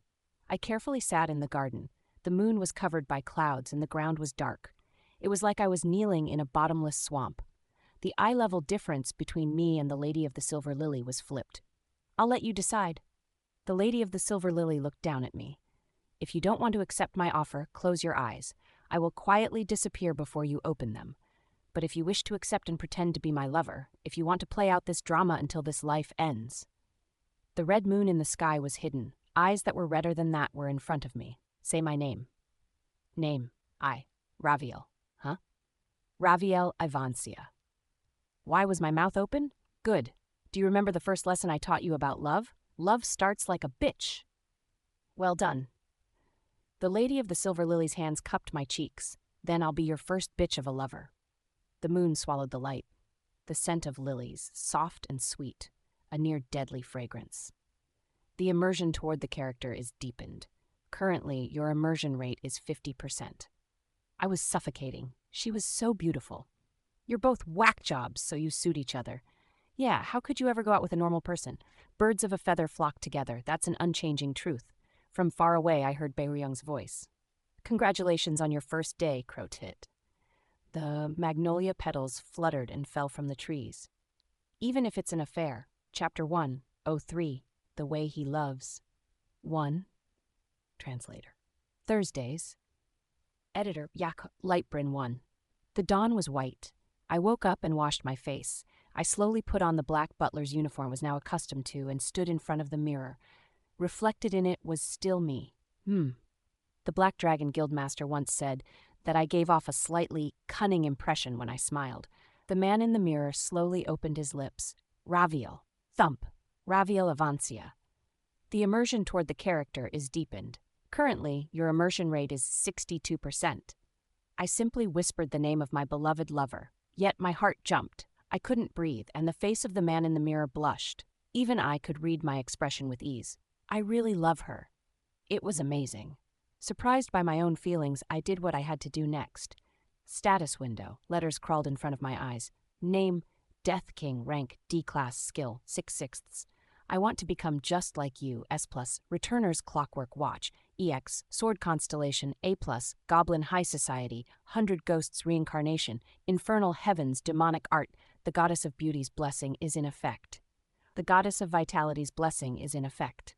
I carefully sat in the garden. The moon was covered by clouds and the ground was dark. It was like I was kneeling in a bottomless swamp. The eye-level difference between me and the Lady of the Silver Lily was flipped. I'll let you decide. The Lady of the Silver Lily looked down at me. If you don't want to accept my offer, close your eyes. I will quietly disappear before you open them. But if you wish to accept and pretend to be my lover, if you want to play out this drama until this life ends. The red moon in the sky was hidden. Eyes that were redder than that were in front of me. Say my name. Name. Raviel. Huh? Raviel Ivancia. Why was my mouth open? Good. Do you remember the first lesson I taught you about love? Love starts like a bitch. Well done. The Lady of the Silver Lily's hands cupped my cheeks. Then I'll be your first bitch of a lover. The moon swallowed the light. The scent of lilies, soft and sweet, a near deadly fragrance. The immersion toward the character is deepened. Currently, your immersion rate is 50%. I was suffocating. She was so beautiful. You're both whack jobs, so you suit each other. Yeah, how could you ever go out with a normal person? Birds of a feather flock together. That's an unchanging truth. From far away, I heard Beiyang's voice. Congratulations on your first day, Crow Tit. The magnolia petals fluttered and fell from the trees. Even if it's an affair. Chapter 1:03. The Way He Loves. 1. Translator. Thursdays. Editor. Lightbrin 1. The dawn was white. I woke up and washed my face. I slowly put on the black butler's uniform I was now accustomed to and stood in front of the mirror. Reflected in it was still me. The Black Dragon Guildmaster once said that I gave off a slightly cunning impression when I smiled. The man in the mirror slowly opened his lips. Raviel. Thump. Raviel Avancia. The immersion toward the character is deepened. Currently, your immersion rate is 62%. I simply whispered the name of my beloved lover. Yet my heart jumped. I couldn't breathe, and the face of the man in the mirror blushed. Even I could read my expression with ease. I really love her. It was amazing. Surprised by my own feelings, I did what I had to do next. Status window. Letters crawled in front of my eyes. Name, Death King, rank, D-class, skill, 6/6. I want to become just like you, S+, Returner's Clockwork Watch, EX, Sword Constellation, A+, Goblin High Society, 100 Ghosts Reincarnation, Infernal Heavens, Demonic Art, the Goddess of Beauty's blessing is in effect. The Goddess of Vitality's blessing is in effect.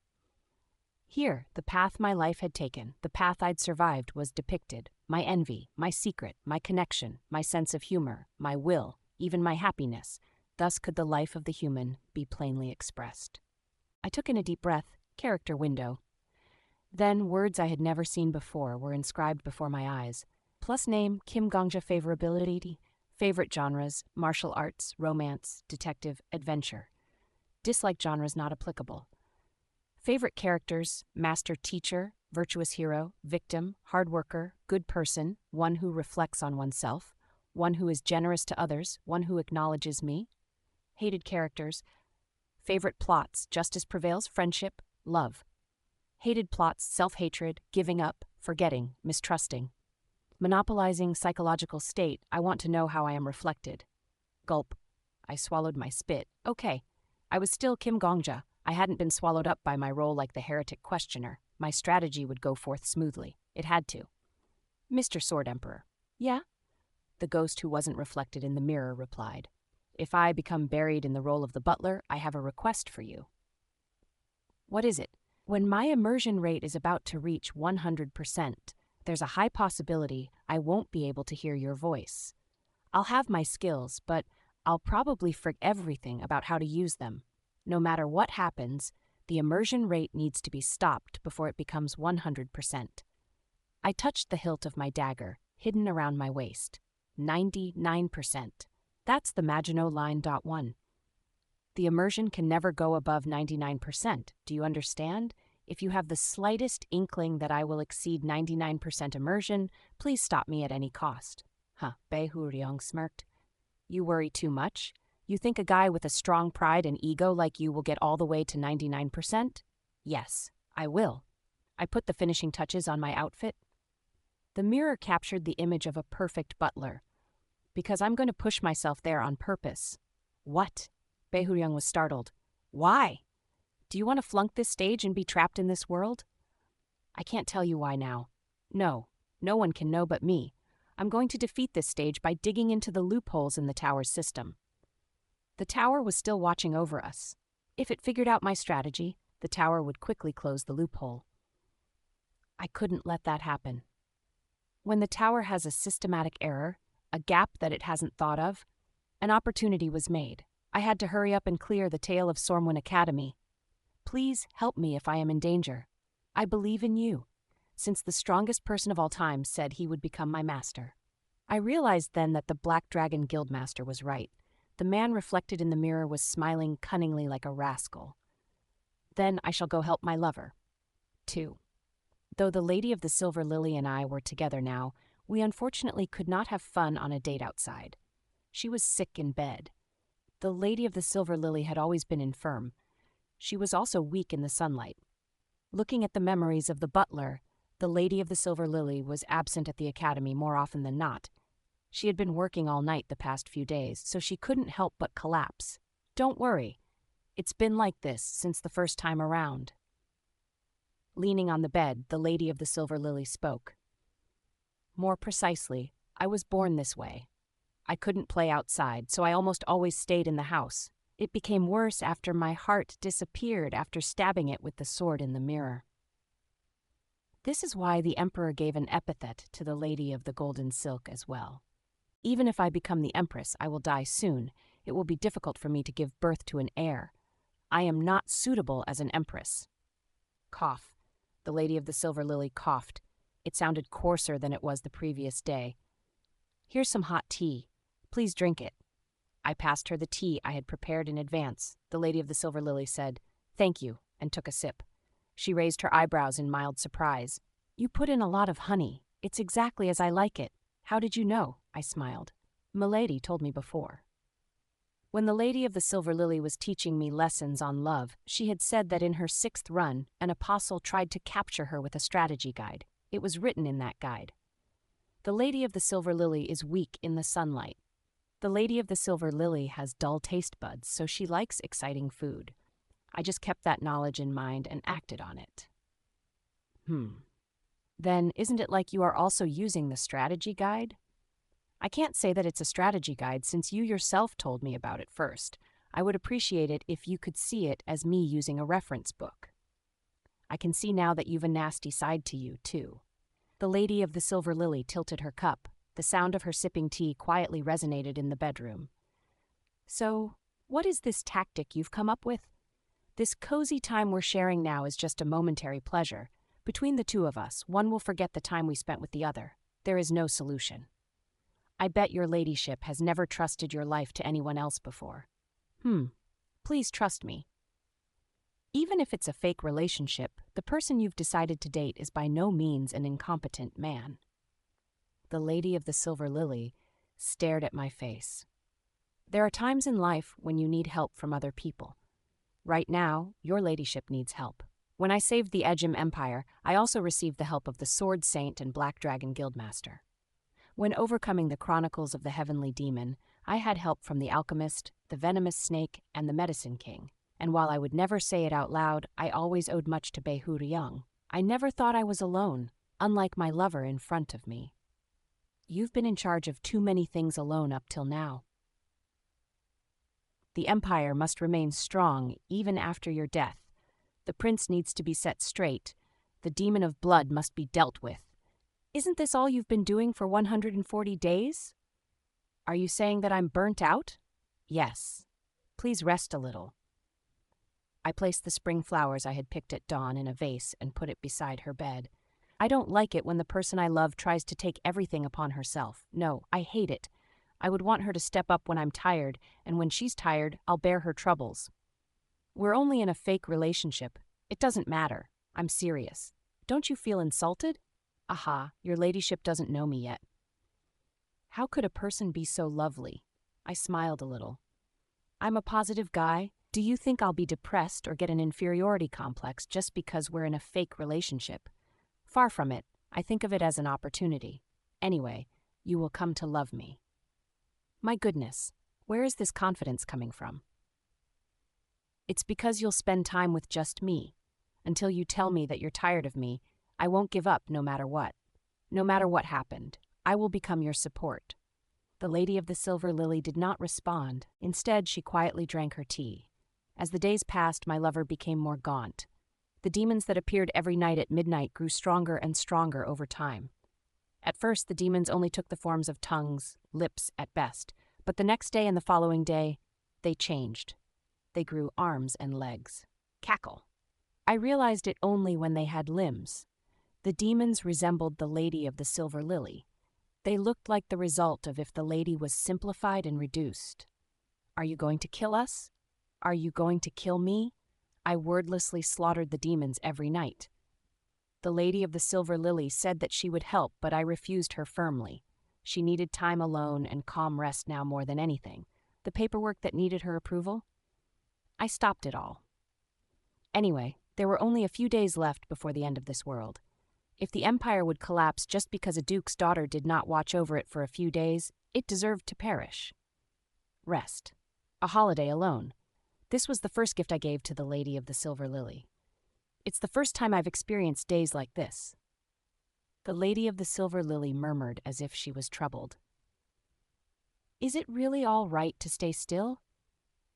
Here, the path my life had taken, the path I'd survived, was depicted. My envy, my secret, my connection, my sense of humor, my will, even my happiness. Thus could the life of the human be plainly expressed. I took in a deep breath. Character window. Then words I had never seen before were inscribed before my eyes. Plus name, Kim Gongja. Favorability. Favorite genres, martial arts, romance, detective, adventure. Dislike genres not applicable. Favorite characters, master teacher, virtuous hero, victim, hard worker, good person, one who reflects on oneself, one who is generous to others, one who acknowledges me. Hated characters. Favorite plots, justice prevails, friendship, love. Hated plots, self-hatred, giving up, forgetting, mistrusting. Monopolizing psychological state, I want to know how I am reflected. Gulp. I swallowed my spit. Okay. I was still Kim Gongja. I hadn't been swallowed up by my role like the heretic questioner. My strategy would go forth smoothly. It had to. Mr. Sword Emperor. Yeah? The ghost who wasn't reflected in the mirror replied. If I become buried in the role of the butler, I have a request for you. What is it? When my immersion rate is about to reach 100%, there's a high possibility I won't be able to hear your voice. I'll have my skills, but I'll probably forget everything about how to use them. No matter what happens, the immersion rate needs to be stopped before it becomes 100%. I touched the hilt of my dagger, hidden around my waist. 99%. That's the Maginot Line. 1. The immersion can never go above 99%. Do you understand? If you have the slightest inkling that I will exceed 99% immersion, please stop me at any cost. Bei Huryong smirked. You worry too much? You think a guy with a strong pride and ego like you will get all the way to 99%? Yes, I will. I put the finishing touches on my outfit. The mirror captured the image of a perfect butler. Because I'm going to push myself there on purpose. What? Bei Huryong was startled. Why? Do you want to flunk this stage and be trapped in this world? I can't tell you why now. No one can know but me. I'm going to defeat this stage by digging into the loopholes in the tower's system. The tower was still watching over us. If it figured out my strategy, the tower would quickly close the loophole. I couldn't let that happen. When the tower has a systematic error, a gap that it hasn't thought of, an opportunity was made. I had to hurry up and clear the tail of Sormwin Academy. Please help me if I am in danger. I believe in you, since the strongest person of all time said he would become my master. I realized then that the Black Dragon Guildmaster was right. The man reflected in the mirror was smiling cunningly like a rascal. Then I shall go help my lover. 2. Though the Lady of the Silver Lily and I were together now, we unfortunately could not have fun on a date outside. She was sick in bed. The Lady of the Silver Lily had always been infirm. She was also weak in the sunlight. Looking at the memories of the butler, the Lady of the Silver Lily was absent at the academy more often than not. She had been working all night the past few days, so she couldn't help but collapse. Don't worry. It's been like this since the first time around. Leaning on the bed, the Lady of the Silver Lily spoke. More precisely, I was born this way. I couldn't play outside, so I almost always stayed in the house. It became worse after my heart disappeared after stabbing it with the sword in the mirror. This is why the Emperor gave an epithet to the Lady of the Golden Silk as well. Even if I become the Empress, I will die soon. It will be difficult for me to give birth to an heir. I am not suitable as an Empress. Cough. The Lady of the Silver Lily coughed. It sounded coarser than it was the previous day. Here's some hot tea. Please drink it. I passed her the tea I had prepared in advance. The Lady of the Silver Lily said, "Thank you," and took a sip. She raised her eyebrows in mild surprise. "You put in a lot of honey. It's exactly as I like it. How did you know?" I smiled. "Milady told me before." When the Lady of the Silver Lily was teaching me lessons on love, she had said that in her 6th run, an apostle tried to capture her with a strategy guide. It was written in that guide. The Lady of the Silver Lily is weak in the sunlight. The Lady of the Silver Lily has dull taste buds, so she likes exciting food. I just kept that knowledge in mind and acted on it. Then isn't it like you are also using the strategy guide? I can't say that it's a strategy guide since you yourself told me about it first. I would appreciate it if you could see it as me using a reference book. I can see now that you've a nasty side to you, too. The Lady of the Silver Lily tilted her cup. The sound of her sipping tea quietly resonated in the bedroom. So, what is this tactic you've come up with? This cozy time we're sharing now is just a momentary pleasure. Between the two of us, one will forget the time we spent with the other. There is no solution. I bet your ladyship has never trusted your life to anyone else before. Please trust me. Even if it's a fake relationship, the person you've decided to date is by no means an incompetent man. The Lady of the Silver Lily stared at my face. There are times in life when you need help from other people. Right now, your ladyship needs help. When I saved the Ejim Empire, I also received the help of the Sword Saint and Black Dragon Guildmaster. When overcoming the Chronicles of the Heavenly Demon, I had help from the Alchemist, the Venomous Snake, and the Medicine King. And while I would never say it out loud, I always owed much to Bei Huryong. I never thought I was alone, unlike my lover in front of me. You've been in charge of too many things alone up till now. The Empire must remain strong even after your death. The prince needs to be set straight. The demon of blood must be dealt with. Isn't this all you've been doing for 140 days? Are you saying that I'm burnt out? Yes. Please rest a little. I placed the spring flowers I had picked at dawn in a vase and put it beside her bed. I don't like it when the person I love tries to take everything upon herself. No, I hate it. I would want her to step up when I'm tired, and when she's tired, I'll bear her troubles. We're only in a fake relationship. It doesn't matter. I'm serious. Don't you feel insulted? Aha, your ladyship doesn't know me yet. How could a person be so lovely? I smiled a little. I'm a positive guy. Do you think I'll be depressed or get an inferiority complex just because we're in a fake relationship? Far from it. I think of it as an opportunity. Anyway, you will come to love me. My goodness, where is this confidence coming from? It's because you'll spend time with just me. Until you tell me that you're tired of me, I won't give up no matter what. No matter what happened, I will become your support. The Lady of the Silver Lily did not respond. Instead, she quietly drank her tea. As the days passed, my lover became more gaunt. The demons that appeared every night at midnight grew stronger and stronger over time. At first, the demons only took the forms of tongues, lips at best, but the next day and the following day, they changed. They grew arms and legs. Cackle. I realized it only when they had limbs. The demons resembled the Lady of the Silver Lily. They looked like the result of if the lady was simplified and reduced. Are you going to kill us? Are you going to kill me? I wordlessly slaughtered the demons every night. The Lady of the Silver Lily said that she would help, but I refused her firmly. She needed time alone and calm rest now more than anything. The paperwork that needed her approval? I stopped it all. Anyway, there were only a few days left before the end of this world. If the empire would collapse just because a duke's daughter did not watch over it for a few days, it deserved to perish. Rest. A holiday alone. This was the first gift I gave to the Lady of the Silver Lily. It's the first time I've experienced days like this. The Lady of the Silver Lily murmured as if she was troubled. Is it really all right to stay still?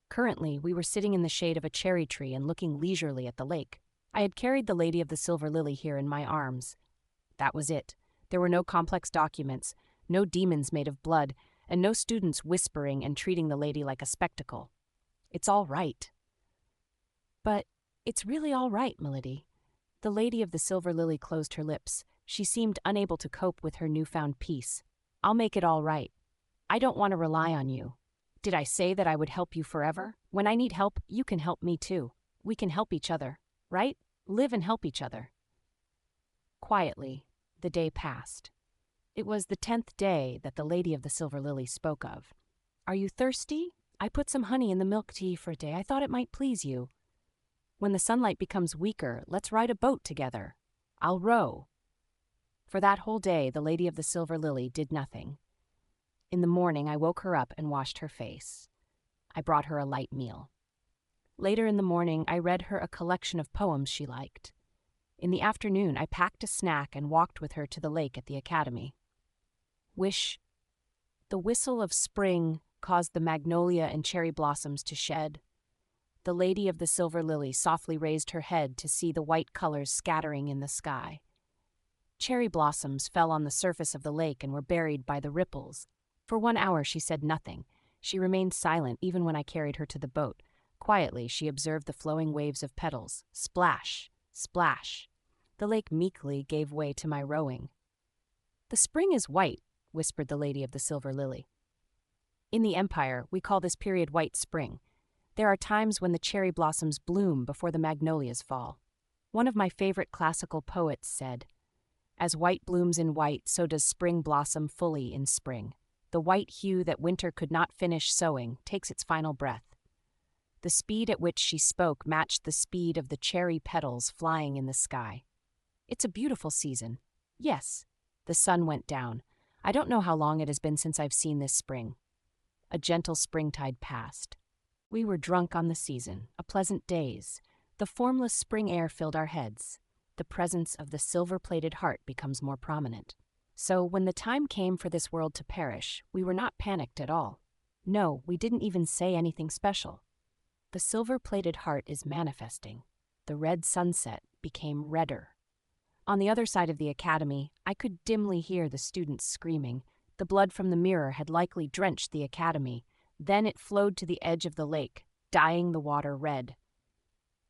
Currently, we were sitting in the shade of a cherry tree and looking leisurely at the lake. I had carried the Lady of the Silver Lily here in my arms. That was it. There were no complex documents, no demons made of blood, and no students whispering and treating the lady like a spectacle. It's all right. But it's really all right, milady. The Lady of the Silver Lily closed her lips. She seemed unable to cope with her newfound peace. I'll make it all right. I don't want to rely on you. Did I say that I would help you forever? When I need help, you can help me too. We can help each other, right? Live and help each other. Quietly, the day passed. It was the 10th day that the Lady of the Silver Lily spoke of. Are you thirsty? I put some honey in the milk tea for a day. I thought it might please you. When the sunlight becomes weaker, let's ride a boat together. I'll row. For that whole day, the Lady of the Silver Lily did nothing. In the morning, I woke her up and washed her face. I brought her a light meal. Later in the morning, I read her a collection of poems she liked. In the afternoon, I packed a snack and walked with her to the lake at the academy. Wish. The whistle of spring caused the magnolia and cherry blossoms to shed. The Lady of the Silver Lily softly raised her head to see the white colors scattering in the sky. Cherry blossoms fell on the surface of the lake and were buried by the ripples. For 1 hour she said nothing. She remained silent even when I carried her to the boat. Quietly, she observed the flowing waves of petals. Splash, splash. The lake meekly gave way to my rowing. The spring is white, whispered the Lady of the Silver Lily. In the Empire, we call this period white spring. There are times when the cherry blossoms bloom before the magnolias fall. One of my favorite classical poets said, "As white blooms in white, so does spring blossom fully in spring. The white hue that winter could not finish sowing takes its final breath." The speed at which she spoke matched the speed of the cherry petals flying in the sky. It's a beautiful season. Yes, the sun went down. I don't know how long it has been since I've seen this spring. A gentle springtide passed. We were drunk on the season, a pleasant daze. The formless spring air filled our heads. The presence of the silver-plated heart becomes more prominent. So when the time came for this world to perish, we were not panicked at all. No, we didn't even say anything special. The silver-plated heart is manifesting. The red sunset became redder. On the other side of the academy, I could dimly hear the students screaming. The blood from the mirror had likely drenched the academy. Then it flowed to the edge of the lake, dyeing the water red.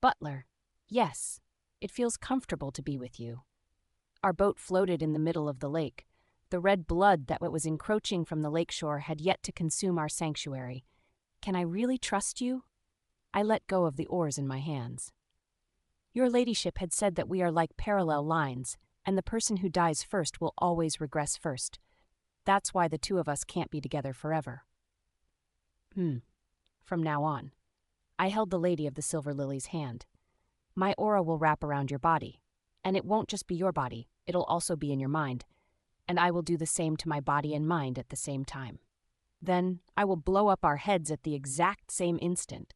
Butler, yes, it feels comfortable to be with you. Our boat floated in the middle of the lake. The red blood that was encroaching from the lakeshore had yet to consume our sanctuary. Can I really trust you? I let go of the oars in my hands. Your ladyship had said that we are like parallel lines, and the person who dies first will always regress first. That's why the two of us can't be together forever. From now on. I held the lady of the silver lily's hand. My aura will wrap around your body, and it won't just be your body, it'll also be in your mind, and I will do the same to my body and mind at the same time. Then I will blow up our heads at the exact same instant.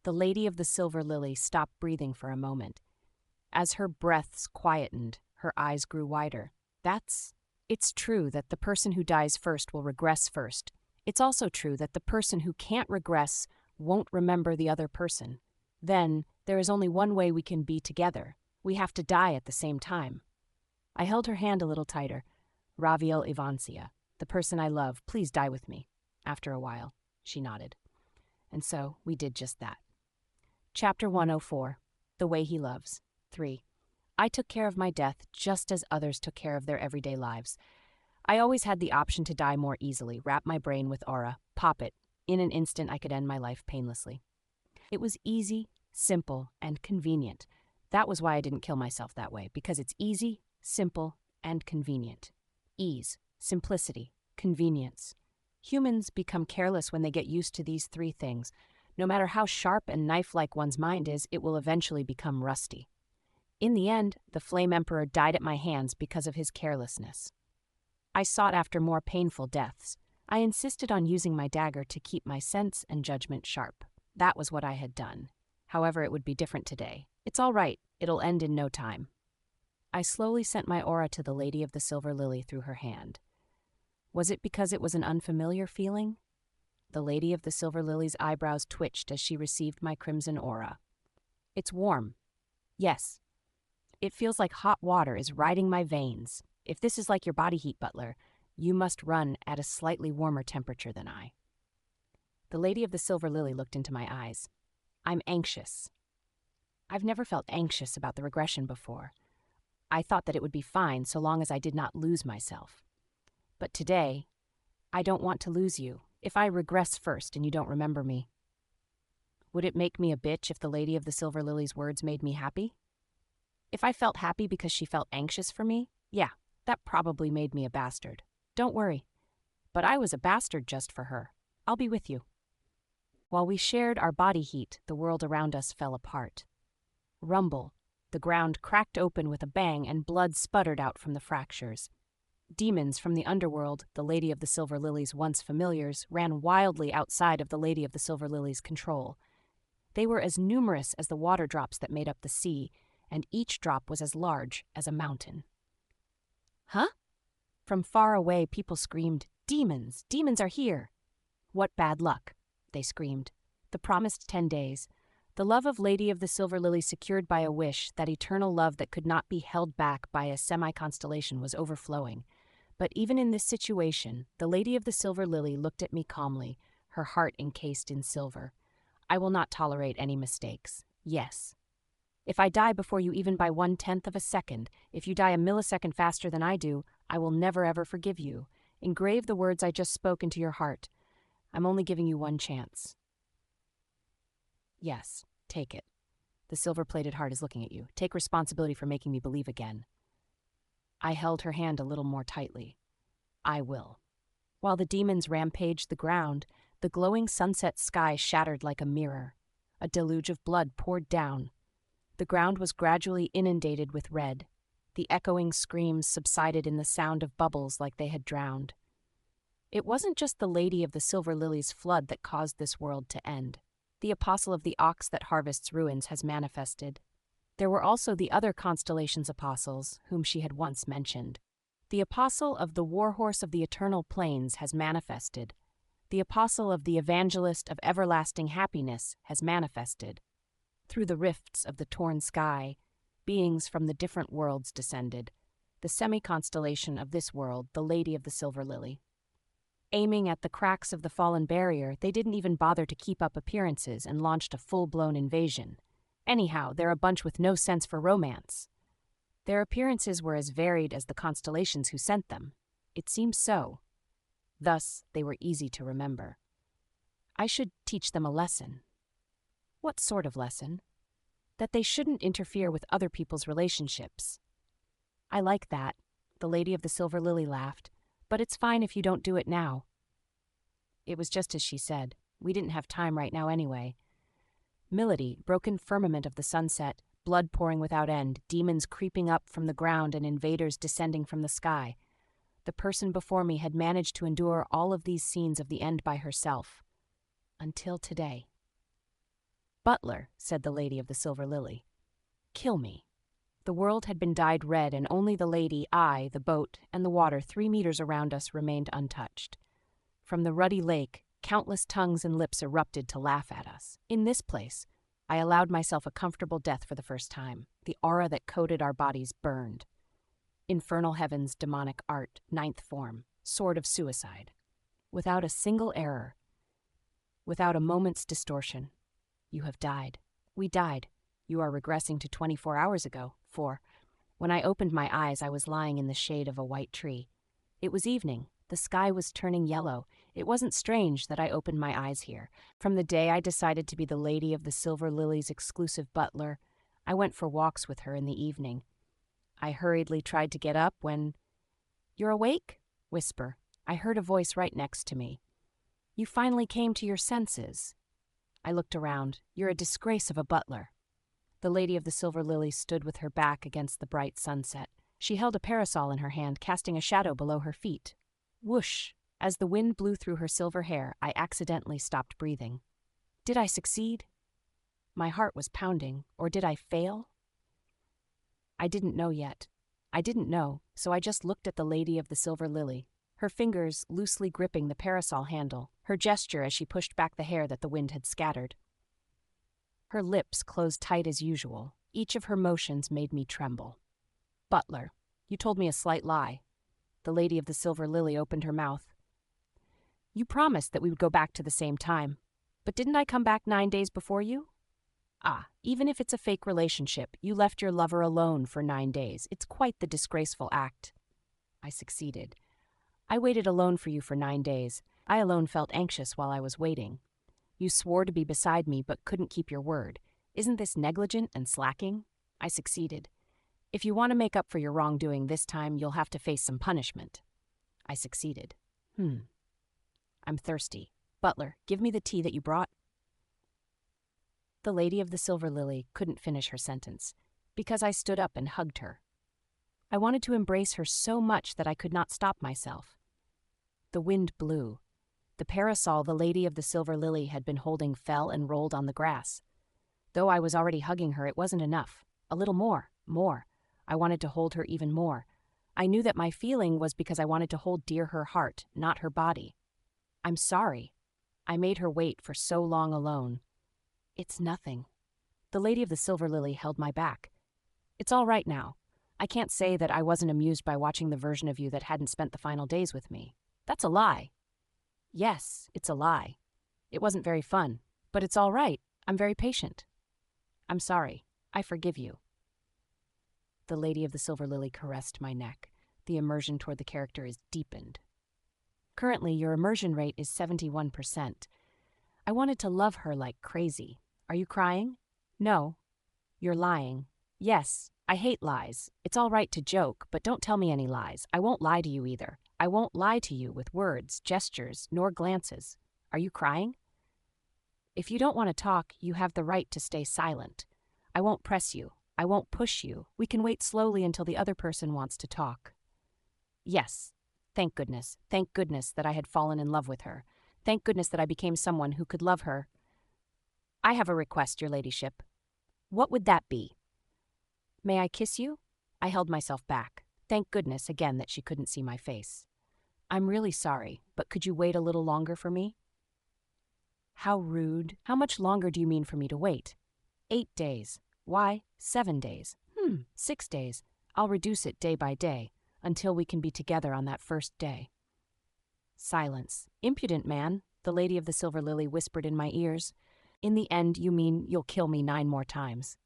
The lady of the silver lily stopped breathing for a moment. As her breaths quietened, her eyes grew wider. It's true that the person who dies first will regress first. It's also true that the person who can't regress won't remember the other person. Then, there is only one way we can be together. We have to die at the same time. I held her hand a little tighter. Raviel Ivancia, the person I love, please die with me. After a while, she nodded. And so, we did just that. Chapter 104, The Way He Loves. 3. I took care of my death just as others took care of their everyday lives. I always had the option to die more easily, wrap my brain with aura, pop it. In an instant, I could end my life painlessly. It was easy, simple, and convenient. That was why I didn't kill myself that way, because it's easy, simple, and convenient. Ease, simplicity, convenience. Humans become careless when they get used to these three things. No matter how sharp and knife-like one's mind is, it will eventually become rusty. In the end, the Flame Emperor died at my hands because of his carelessness. I sought after more painful deaths. I insisted on using my dagger to keep my sense and judgment sharp. That was what I had done. However, it would be different today. It's all right. It'll end in no time. I slowly sent my aura to the lady of the silver lily through her hand. Was it because it was an unfamiliar feeling? The lady of the silver lily's eyebrows twitched as she received my crimson aura. It's warm. Yes. It feels like hot water is riding my veins. If this is like your body heat, Butler, you must run at a slightly warmer temperature than I. The lady of the silver lily looked into my eyes. I'm anxious. I've never felt anxious about the regression before. I thought that it would be fine so long as I did not lose myself. But today, I don't want to lose you. If I regress first and you don't remember me, would it make me a bitch if the lady of the silver lily's words made me happy? If I felt happy because she felt anxious for me, yeah, that probably made me a bastard. Don't worry. But I was a bastard just for her. I'll be with you. While we shared our body heat, the world around us fell apart. Rumble. The ground cracked open with a bang and blood sputtered out from the fractures. Demons from the underworld, the Lady of the Silver Lily's once familiars, ran wildly outside of the Lady of the Silver Lily's control. They were as numerous as the water drops that made up the sea, and each drop was as large as a mountain. Huh? From far away, people screamed, "Demons! Demons are here!" What bad luck, they screamed. The promised 10 days. The love of Lady of the Silver Lily secured by a wish, that eternal love that could not be held back by a semi-constellation, was overflowing. But even in this situation, the Lady of the Silver Lily looked at me calmly, her heart encased in silver. I will not tolerate any mistakes. Yes. If I die before you even by 1/10 of a second, if you die a millisecond faster than I do, I will never ever forgive you. Engrave the words I just spoke into your heart. I'm only giving you one chance. Yes, take it. The silver-plated heart is looking at you. Take responsibility for making me believe again. I held her hand a little more tightly. I will. While the demons rampaged the ground, the glowing sunset sky shattered like a mirror. A deluge of blood poured down. The ground was gradually inundated with red. The echoing screams subsided in the sound of bubbles like they had drowned. It wasn't just the Lady of the Silver Lily's flood that caused this world to end. The apostle of the ox that harvests ruins has manifested. There were also the other constellation's apostles, whom she had once mentioned. The apostle of the warhorse of the eternal plains has manifested. The apostle of the evangelist of everlasting happiness has manifested. Through the rifts of the torn sky, beings from the different worlds descended. The semi-constellation of this world, the Lady of the Silver Lily. Aiming at the cracks of the fallen barrier, they didn't even bother to keep up appearances and launched a full-blown invasion. Anyhow, they're a bunch with no sense for romance. Their appearances were as varied as the constellations who sent them. It seems so. Thus, they were easy to remember. I should teach them a lesson. What sort of lesson? That they shouldn't interfere with other people's relationships. I like that, the Lady of the Silver Lily laughed, but it's fine if you don't do it now. It was just as she said. We didn't have time right now anyway. Milady, broken firmament of the sunset, blood pouring without end, demons creeping up from the ground and invaders descending from the sky. The person before me had managed to endure all of these scenes of the end by herself. Until today. Butler, said the Lady of the Silver Lily, kill me. The world had been dyed red, and only the lady, I, the boat, and the water 3 meters around us remained untouched. From the ruddy lake, countless tongues and lips erupted to laugh at us. In this place, I allowed myself a comfortable death for the first time. The aura that coated our bodies burned. Infernal heavens, demonic art, 9th form, sword of suicide. Without a single error, without a moment's distortion, you have died. We died. You are regressing to 24 hours ago, for, when I opened my eyes, I was lying in the shade of a white tree. It was evening. The sky was turning yellow. It wasn't strange that I opened my eyes here. From the day I decided to be the Lady of the Silver Lily's exclusive butler, I went for walks with her in the evening. I hurriedly tried to get up when... You're awake? Whisper. I heard a voice right next to me. You finally came to your senses. I looked around. You're a disgrace of a butler. The Lady of the Silver Lily stood with her back against the bright sunset. She held a parasol in her hand, casting a shadow below her feet. Whoosh! As the wind blew through her silver hair, I accidentally stopped breathing. Did I succeed? My heart was pounding, or did I fail? I didn't know yet. I didn't know, so I just looked at the Lady of the Silver Lily, her fingers loosely gripping the parasol handle, her gesture as she pushed back the hair that the wind had scattered. Her lips closed tight as usual. Each of her motions made me tremble. Butler, you told me a slight lie. The Lady of the Silver Lily opened her mouth. You promised that we would go back to the same time. But didn't I come back 9 days before you? Ah, even if it's a fake relationship, you left your lover alone for 9 days. It's quite the disgraceful act. I succeeded. I waited alone for you for 9 days. I alone felt anxious while I was waiting. You swore to be beside me but couldn't keep your word. Isn't this negligent and slacking? I succeeded. If you want to make up for your wrongdoing this time, you'll have to face some punishment. I succeeded. I'm thirsty. Butler, give me the tea that you brought. The Lady of the Silver Lily couldn't finish her sentence, because I stood up and hugged her. I wanted to embrace her so much that I could not stop myself. The wind blew. The parasol the Lady of the Silver Lily had been holding fell and rolled on the grass. Though I was already hugging her, it wasn't enough. A little more. I wanted to hold her even more. I knew that my feeling was because I wanted to hold dear her heart, not her body. I'm sorry. I made her wait for so long alone. It's nothing. The Lady of the Silver Lily held my back. It's all right now. I can't say that I wasn't amused by watching the version of you that hadn't spent the final days with me. That's a lie. Yes, it's a lie. It wasn't very fun, but it's all right. I'm very patient. I'm sorry. I forgive you. The Lady of the Silver Lily caressed my neck. The immersion toward the character is deepened. Currently, your immersion rate is 71%. I wanted to love her like crazy. Are you crying? No. You're lying. Yes, I hate lies. It's all right to joke, but don't tell me any lies. I won't lie to you either. I won't lie to you with words, gestures, nor glances. Are you crying? If you don't want to talk, you have the right to stay silent. I won't press you. I won't push you. We can wait slowly until the other person wants to talk. Yes. Thank goodness that I had fallen in love with her. Thank goodness that I became someone who could love her. I have a request, your ladyship. What would that be? May I kiss you? I held myself back. Thank goodness again that she couldn't see my face. I'm really sorry, but could you wait a little longer for me? How rude. How much longer do you mean for me to wait? 8 days. Why? 7 days. 6 days. I'll reduce it day by day, until we can be together on that first day. Silence. Impudent man, the Lady of the Silver Lily whispered in my ears. In the end, you mean you'll kill me 9 more times.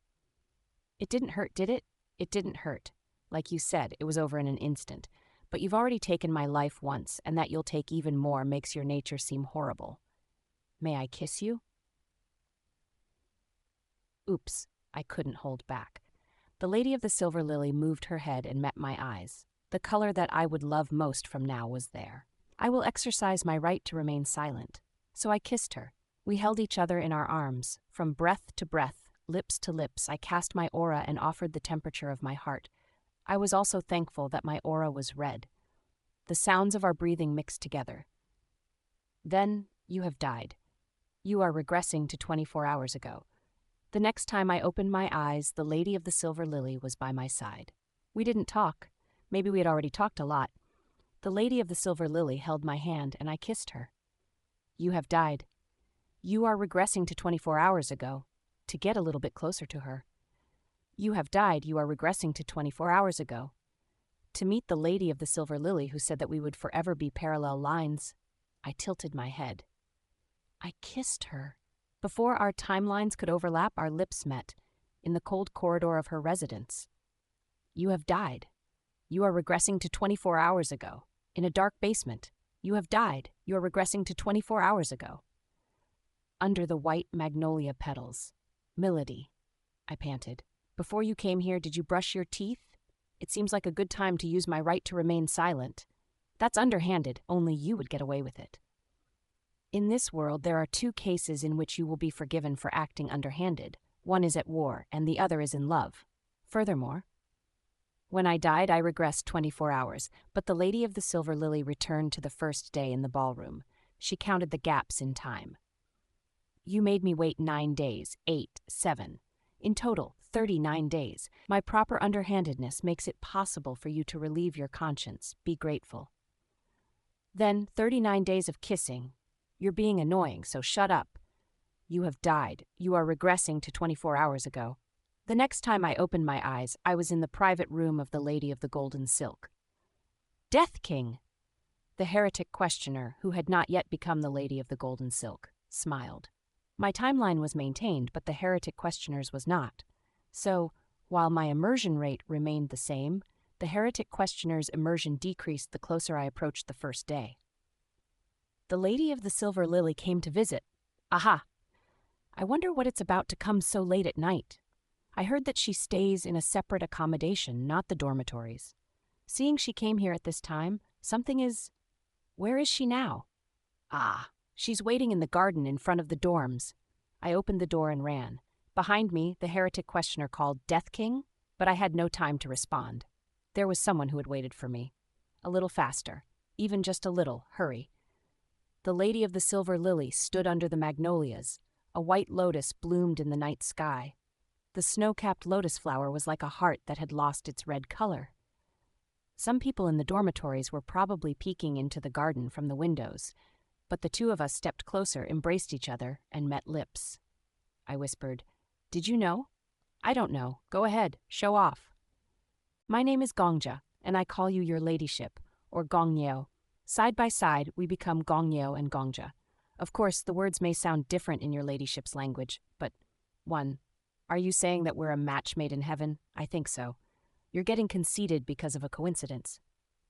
It didn't hurt, did it? It didn't hurt. Like you said, it was over in an instant. but you've already taken my life once, and that you'll take even more makes your nature seem horrible. May I kiss you? Oops, I couldn't hold back. The lady of the silver lily moved her head and met my eyes. The color that I would love most from now was there. I will exercise my right to remain silent. So I kissed her. We held each other in our arms. From breath to breath, lips to lips, I cast my aura and offered the temperature of my heart. I was also thankful that my aura was red. The sounds of our breathing mixed together. Then you have died. You are regressing to 24 hours ago. The next time I opened my eyes, the lady of the silver lily was by my side. We didn't talk. Maybe we had already talked a lot. The lady of the silver lily held my hand and I kissed her. You have died. You are regressing to 24 hours ago, to get a little bit closer to her. You have died. You are regressing to 24 hours ago. To meet the lady of the silver lily who said that we would forever be parallel lines, I tilted my head. I kissed her. Before our timelines could overlap, our lips met, in the cold corridor of her residence. You have died. You are regressing to 24 hours ago, in a dark basement. You have died. You are regressing to 24 hours ago. Under the white magnolia petals. Milady, I panted. Before you came here, did you brush your teeth? It seems like a good time to use my right to remain silent. That's underhanded. Only you would get away with it. In this world, there are two cases in which you will be forgiven for acting underhanded. One is at war, and the other is in love. Furthermore, when I died, I regressed 24 hours, but the lady of the silver lily returned to the first day in the ballroom. She counted the gaps in time. You made me wait 9 days, 8, 7. In total, 39 days. My proper underhandedness makes it possible for you to relieve your conscience. Be grateful. Then, 39 days of kissing. You're being annoying, so shut up. You have died. You are regressing to 24 hours ago. The next time I opened my eyes, I was in the private room of the Lady of the Golden Silk. Death King! The heretic questioner, who had not yet become the Lady of the Golden Silk, smiled. My timeline was maintained, but the heretic questioner's was not. So, while my immersion rate remained the same, the heretic questioner's immersion decreased the closer I approached the first day. The Lady of the Silver Lily came to visit. Aha! I wonder what it's about to come so late at night. I heard that she stays in a separate accommodation, not the dormitories. Seeing she came here at this time, something is... Where is she now? Ah, she's waiting in the garden in front of the dorms. I opened the door and ran. Behind me, the heretic questioner called Death King, but I had no time to respond. There was someone who had waited for me. A little faster. Even just a little. Hurry. The Lady of the Silver Lily stood under the magnolias. A white lotus bloomed in the night sky. The snow-capped lotus flower was like a heart that had lost its red color. Some people in the dormitories were probably peeking into the garden from the windows, but the two of us stepped closer, embraced each other, and met lips. I whispered, "Did you know?" "I don't know. Go ahead. Show off." "My name is Gongja, and I call you your ladyship, or Gongnyeo. Side by side, we become Gongnyeo and Gongja. Of course, the words may sound different in your ladyship's language, but 1. Are you saying that we're a match made in heaven? I think so. You're getting conceited because of a coincidence.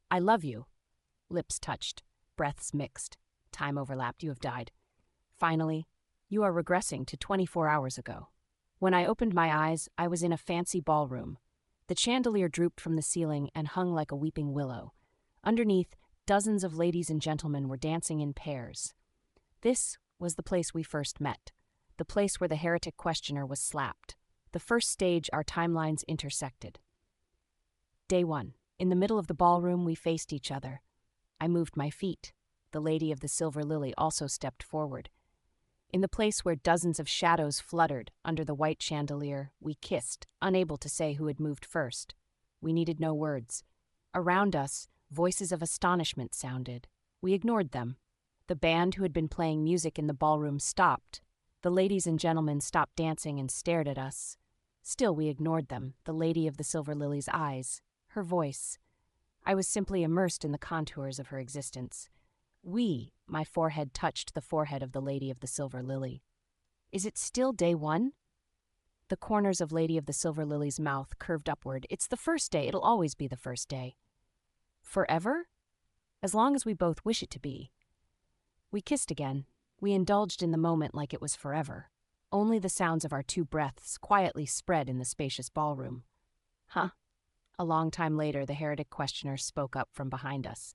I love you." Lips touched. Breaths mixed. Time overlapped. You have died. Finally, you are regressing to 24 hours ago. When I opened my eyes, I was in a fancy ballroom. The chandelier drooped from the ceiling and hung like a weeping willow. Underneath, dozens of ladies and gentlemen were dancing in pairs. This was the place we first met, the place where the heretic questioner was slapped, the first stage our timelines intersected. Day 1. In the middle of the ballroom, we faced each other. I moved my feet. The Lady of the Silver Lily also stepped forward. In the place where dozens of shadows fluttered under the white chandelier, we kissed, unable to say who had moved first. We needed no words. Around us, voices of astonishment sounded. We ignored them. The band who had been playing music in the ballroom stopped. The ladies and gentlemen stopped dancing and stared at us. Still we ignored them, the Lady of the Silver Lily's eyes, her voice. I was simply immersed in the contours of her existence. My forehead touched the forehead of the Lady of the Silver Lily. Is it still day 1? The corners of Lady of the Silver Lily's mouth curved upward. It's the first day. It'll always be the first day. Forever? As long as we both wish it to be. We kissed again. We indulged in the moment like it was forever. Only the sounds of our two breaths quietly spread in the spacious ballroom. Huh? A long time later, the heretic questioner spoke up from behind us.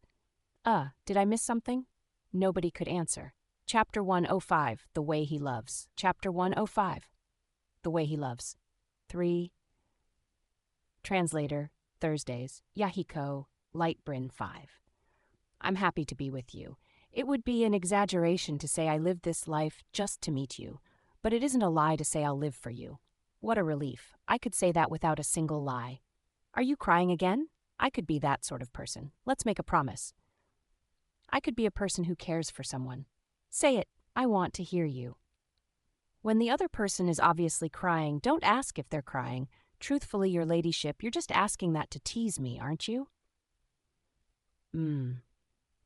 Did I miss something? Nobody could answer. Chapter 105, The Way He Loves. Chapter 105, The Way He Loves. 3. Translator, Thursdays, Yahiko, Lightbrin 5. I'm happy to be with you. It would be an exaggeration to say I lived this life just to meet you, but it isn't a lie to say I'll live for you. What a relief. I could say that without a single lie. Are you crying again? I could be that sort of person. Let's make a promise. I could be a person who cares for someone. Say it. I want to hear you. When the other person is obviously crying, don't ask if they're crying. Truthfully, your ladyship, you're just asking that to tease me, aren't you?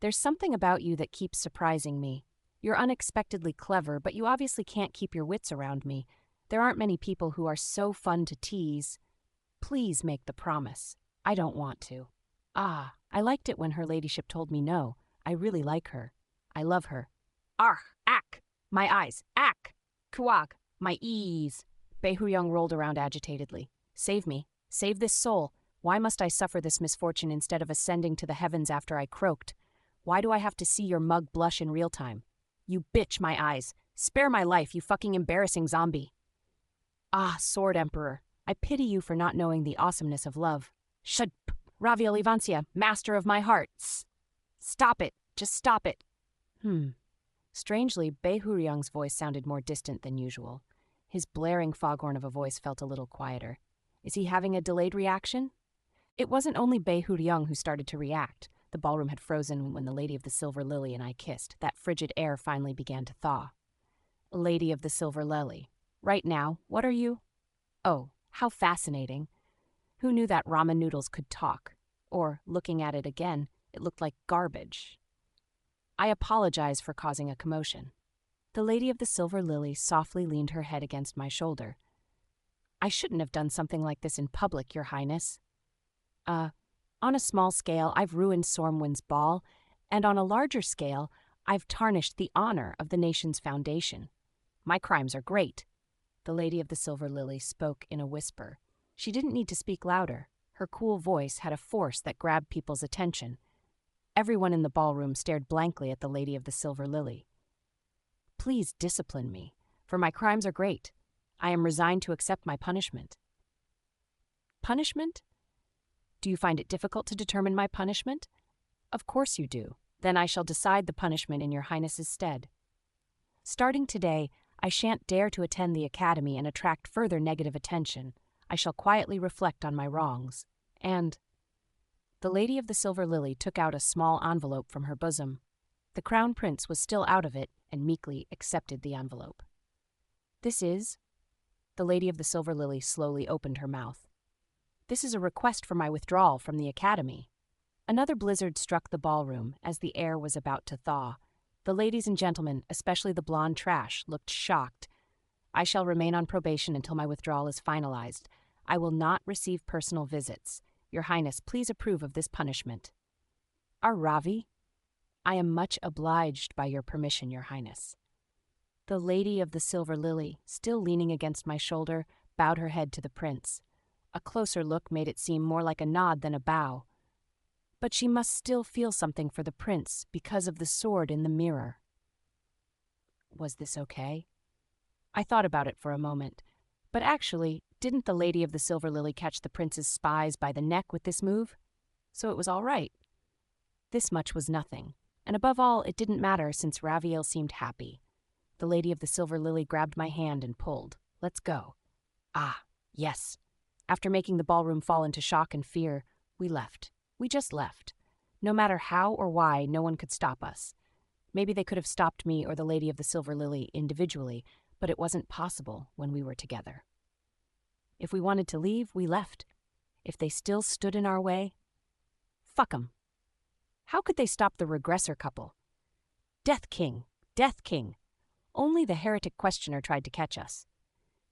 There's something about you that keeps surprising me. You're unexpectedly clever, but you obviously can't keep your wits around me. There aren't many people who are so fun to tease. Please make the promise. I don't want to. I liked it when her ladyship told me no. I really like her. I love her. Ack! My eyes! Ack! Kuag! My ease! Beihuyang rolled around agitatedly. Save me. Save this soul. Why must I suffer this misfortune instead of ascending to the heavens after I croaked? Why do I have to see your mug blush in real time? You bitch, my eyes. Spare my life, you fucking embarrassing zombie. Sword Emperor. I pity you for not knowing the awesomeness of love. Shut up, Raviel Ivancia, master of my heart. Stop it. Just stop it. Strangely, Beihuyang's voice sounded more distant than usual. His blaring foghorn of a voice felt a little quieter. Is he having a delayed reaction? It wasn't only Beihuyang who started to react. The ballroom had frozen when the Lady of the Silver Lily and I kissed. That frigid air finally began to thaw. Lady of the Silver Lily. Right now, what are you? Oh, how fascinating. Who knew that ramen noodles could talk? Or, looking at it again, it looked like garbage. I apologize for causing a commotion. The Lady of the Silver Lily softly leaned her head against my shoulder. I shouldn't have done something like this in public, Your Highness. On a small scale, I've ruined Sormwin's ball, and on a larger scale, I've tarnished the honor of the nation's foundation. My crimes are great. The Lady of the Silver Lily spoke in a whisper. She didn't need to speak louder. Her cool voice had a force that grabbed people's attention. Everyone in the ballroom stared blankly at the Lady of the Silver Lily. Please discipline me, for my crimes are great. I am resigned to accept my punishment. Punishment? Do you find it difficult to determine my punishment? Of course you do. Then I shall decide the punishment in Your Highness's stead. Starting today, I shan't dare to attend the academy and attract further negative attention. I shall quietly reflect on my wrongs. And the Lady of the Silver Lily took out a small envelope from her bosom. The Crown Prince was still out of it and meekly accepted the envelope. This is... The Lady of the Silver Lily slowly opened her mouth. This is a request for my withdrawal from the academy. Another blizzard struck the ballroom as the air was about to thaw. The ladies and gentlemen, especially the blonde trash, looked shocked. I shall remain on probation until my withdrawal is finalized. I will not receive personal visits. Your Highness, please approve of this punishment. Ravi? I am much obliged by your permission, Your Highness. The Lady of the Silver Lily, still leaning against my shoulder, bowed her head to the prince. A closer look made it seem more like a nod than a bow. But she must still feel something for the prince because of the sword in the mirror. Was this okay? I thought about it for a moment. But actually, didn't the Lady of the Silver Lily catch the prince's spies by the neck with this move? So it was all right. This much was nothing. And above all, it didn't matter since Raviel seemed happy. The Lady of the Silver Lily grabbed my hand and pulled. Let's go. Yes. After making the ballroom fall into shock and fear, we left. We just left. No matter how or why, no one could stop us. Maybe they could have stopped me or the Lady of the Silver Lily individually, but it wasn't possible when we were together. If we wanted to leave, we left. If they still stood in our way, fuck 'em. How could they stop the regressor couple? Death King, Death King. Only the heretic questioner tried to catch us.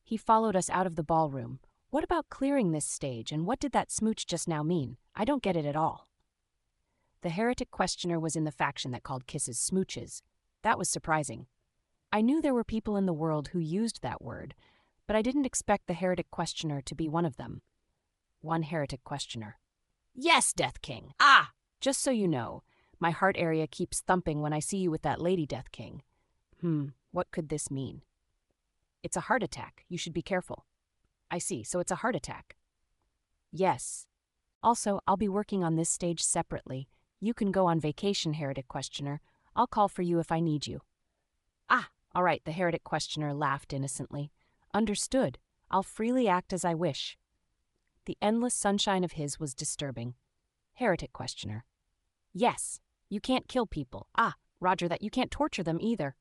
He followed us out of the ballroom. What about clearing this stage, and what did that smooch just now mean? I don't get it at all. The heretic questioner was in the faction that called kisses smooches. That was surprising. I knew there were people in the world who used that word, but I didn't expect the heretic questioner to be one of them. One heretic questioner. Yes, Death King. Ah! Just so you know, my heart area keeps thumping when I see you with that lady, Death King. What could this mean? It's a heart attack. You should be careful. I see, so it's a heart attack. Yes. Also, I'll be working on this stage separately. You can go on vacation, heretic questioner. I'll call for you if I need you. Ah, all right, the heretic questioner laughed innocently. Understood. I'll freely act as I wish. The endless sunshine of his was disturbing. Heretic questioner. Yes, you can't kill people. Ah, roger that, you can't torture them either.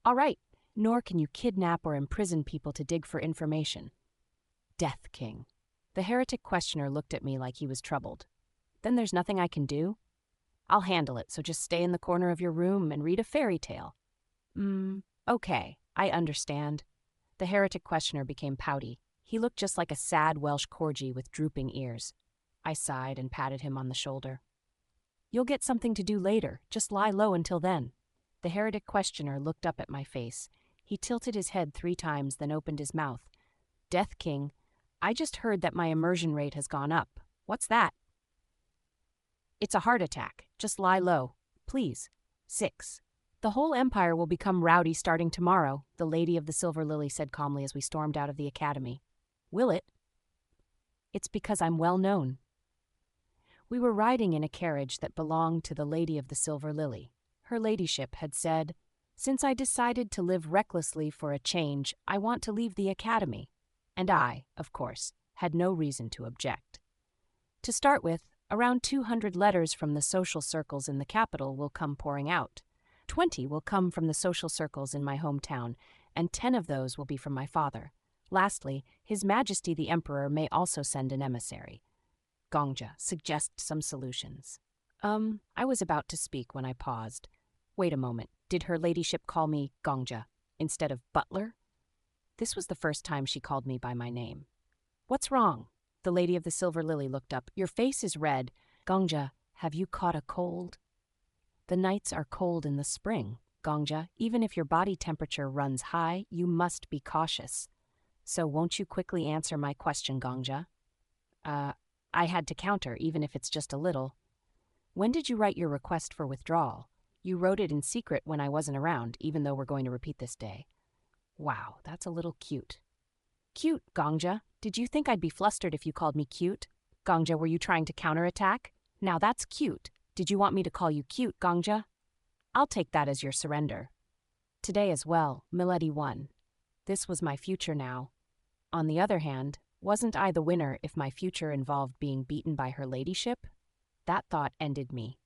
All right, nor can you kidnap or imprison people to dig for information. Death King. The heretic questioner looked at me like he was troubled. Then there's nothing I can do? I'll handle it, so just stay in the corner of your room and read a fairy tale. Okay, I understand. The heretic questioner became pouty. He looked just like a sad Welsh corgi with drooping ears. I sighed and patted him on the shoulder. You'll get something to do later. Just lie low until then. The heretic questioner looked up at my face. He tilted his head 3 times, then opened his mouth. Death King, I just heard that my immersion rate has gone up. What's that? It's a heart attack. Just lie low. Please. 6. The whole empire will become rowdy starting tomorrow, the Lady of the Silver Lily said calmly as we stormed out of the academy. Will it? It's because I'm well known. We were riding in a carriage that belonged to the Lady of the Silver Lily. Her ladyship had said, Since I decided to live recklessly for a change, I want to leave the academy. And I, of course, had no reason to object. To start with, around 200 letters from the social circles in the capital will come pouring out. 20 will come from the social circles in my hometown, and 10 of those will be from my father. Lastly, His Majesty the Emperor may also send an emissary. Gongja, suggest some solutions. I was about to speak when I paused. Wait a moment, did her ladyship call me Gongja instead of Butler? This was the first time she called me by my name. What's wrong? The Lady of the Silver Lily looked up. Your face is red. Gongja, have you caught a cold? The nights are cold in the spring, Gongja. Even if your body temperature runs high, you must be cautious. So won't you quickly answer my question, Gongja? I had to counter, even if it's just a little. When did you write your request for withdrawal? You wrote it in secret when I wasn't around, even though we're going to repeat this day. Wow, that's a little cute. Cute, Gongja. Did you think I'd be flustered if you called me cute? Gongja, were you trying to counterattack? Now that's cute. Did you want me to call you cute, Gongja? I'll take that as your surrender. Today as well, Milady won. This was my future now. On the other hand, wasn't I the winner if my future involved being beaten by her ladyship? That thought ended me.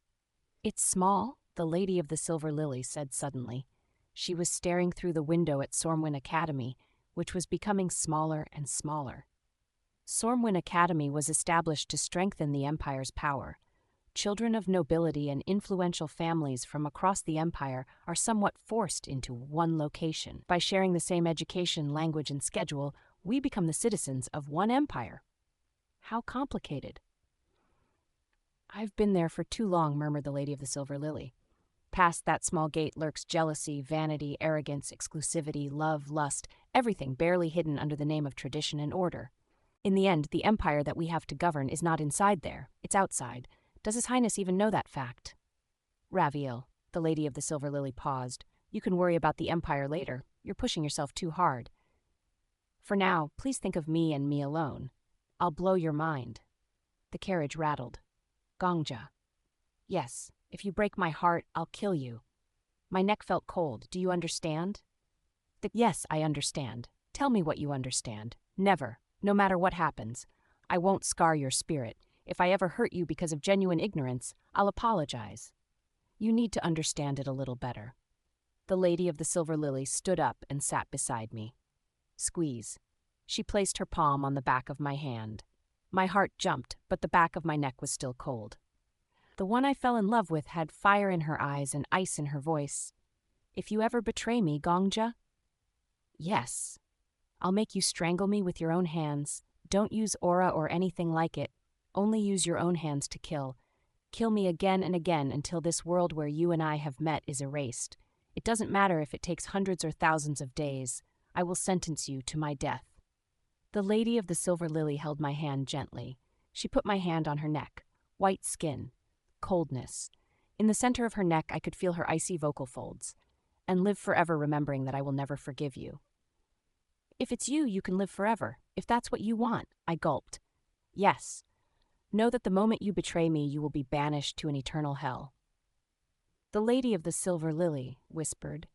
It's small, the Lady of the Silver Lily said suddenly. She was staring through the window at Sormwyn Academy, which was becoming smaller and smaller. Sormwyn Academy was established to strengthen the Empire's power. Children of nobility and influential families from across the Empire are somewhat forced into one location. By sharing the same education, language, and schedule, we become the citizens of one empire. How complicated. I've been there for too long, murmured the Lady of the Silver Lily. Past that small gate lurks jealousy, vanity, arrogance, exclusivity, love, lust, everything barely hidden under the name of tradition and order. In the end, the empire that we have to govern is not inside there, it's outside. Does His Highness even know that fact? Raviel, the Lady of the Silver Lily paused. You can worry about the empire later. You're pushing yourself too hard. For now, please think of me and me alone. I'll blow your mind. The carriage rattled. Gongja. Yes, if you break my heart, I'll kill you. My neck felt cold. Do you understand? Yes, I understand. Tell me what you understand. Never, no matter what happens. I won't scar your spirit. If I ever hurt you because of genuine ignorance, I'll apologize. You need to understand it a little better. The Lady of the Silver Lily stood up and sat beside me. Squeeze. She placed her palm on the back of my hand. My heart jumped, but the back of my neck was still cold. The one I fell in love with had fire in her eyes and ice in her voice. If you ever betray me, Gongja? Yes. I'll make you strangle me with your own hands. Don't use aura or anything like it. Only use your own hands to kill. Kill me again and again until this world where you and I have met is erased. It doesn't matter if it takes hundreds or thousands of days. I will sentence you to my death." The lady of the silver lily held my hand gently. She put my hand on her neck. White skin. Coldness. In the center of her neck, I could feel her icy vocal folds. "And live forever remembering that I will never forgive you." "If it's you, you can live forever. If that's what you want," I gulped. "Yes. Know that the moment you betray me, you will be banished to an eternal hell." The lady of the silver lily whispered.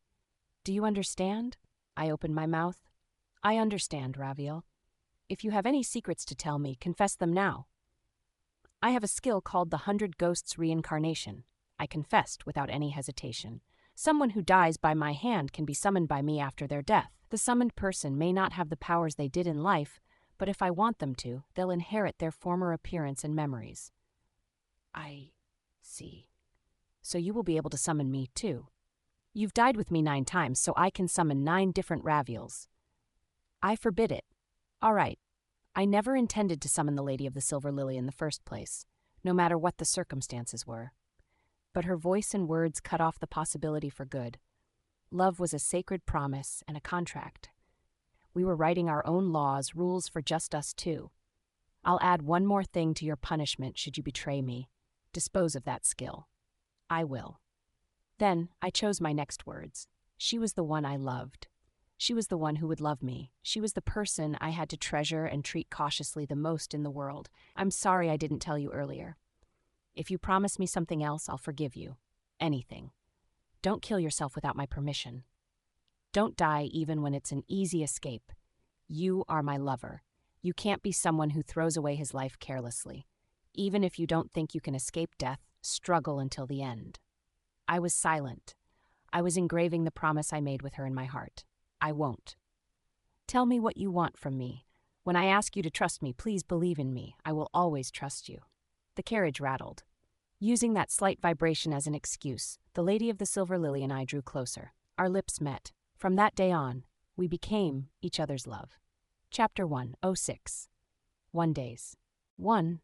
"Do you understand?" I opened my mouth. "I understand, Raviel. If you have any secrets to tell me, confess them now." "I have a skill called the 100 Ghosts Reincarnation." I confessed without any hesitation. "Someone who dies by my hand can be summoned by me after their death. The summoned person may not have the powers they did in life, but if I want them to, they'll inherit their former appearance and memories." "I see. So you will be able to summon me, too." "You've died with me 9 times, so I can summon 9 different Raviels." "I forbid it." "All right. I never intended to summon the Lady of the Silver Lily in the first place, no matter what the circumstances were." But her voice and words cut off the possibility for good. Love was a sacred promise and a contract. We were writing our own laws, rules for just us two. "I'll add one more thing to your punishment should you betray me. Dispose of that skill." "I will." Then I chose my next words. She was the one I loved. She was the one who would love me. She was the person I had to treasure and treat cautiously the most in the world. "I'm sorry I didn't tell you earlier. If you promise me something else, I'll forgive you. Anything. Don't kill yourself without my permission. Don't die even when it's an easy escape. You are my lover. You can't be someone who throws away his life carelessly. Even if you don't think you can escape death, struggle until the end." I was silent. I was engraving the promise I made with her in my heart. "I won't." "Tell me what you want from me. When I ask you to trust me, please believe in me. I will always trust you." The carriage rattled. Using that slight vibration as an excuse, the Lady of the Silver Lily and I drew closer. Our lips met. From that day on, we became each other's love. Chapter 1:06. 1 days. 1.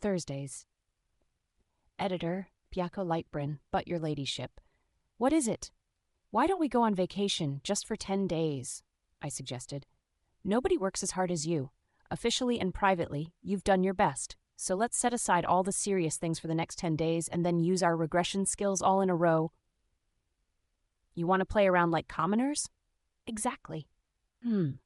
Thursdays. Editor, Piaco Lightbrin, but your ladyship. What is it? Why don't we go on vacation just for 10 days? I suggested. Nobody works as hard as you. Officially and privately, you've done your best. So let's set aside all the serious things for the next 10 days and then use our regression skills all in a row. You want to play around like commoners? Exactly. The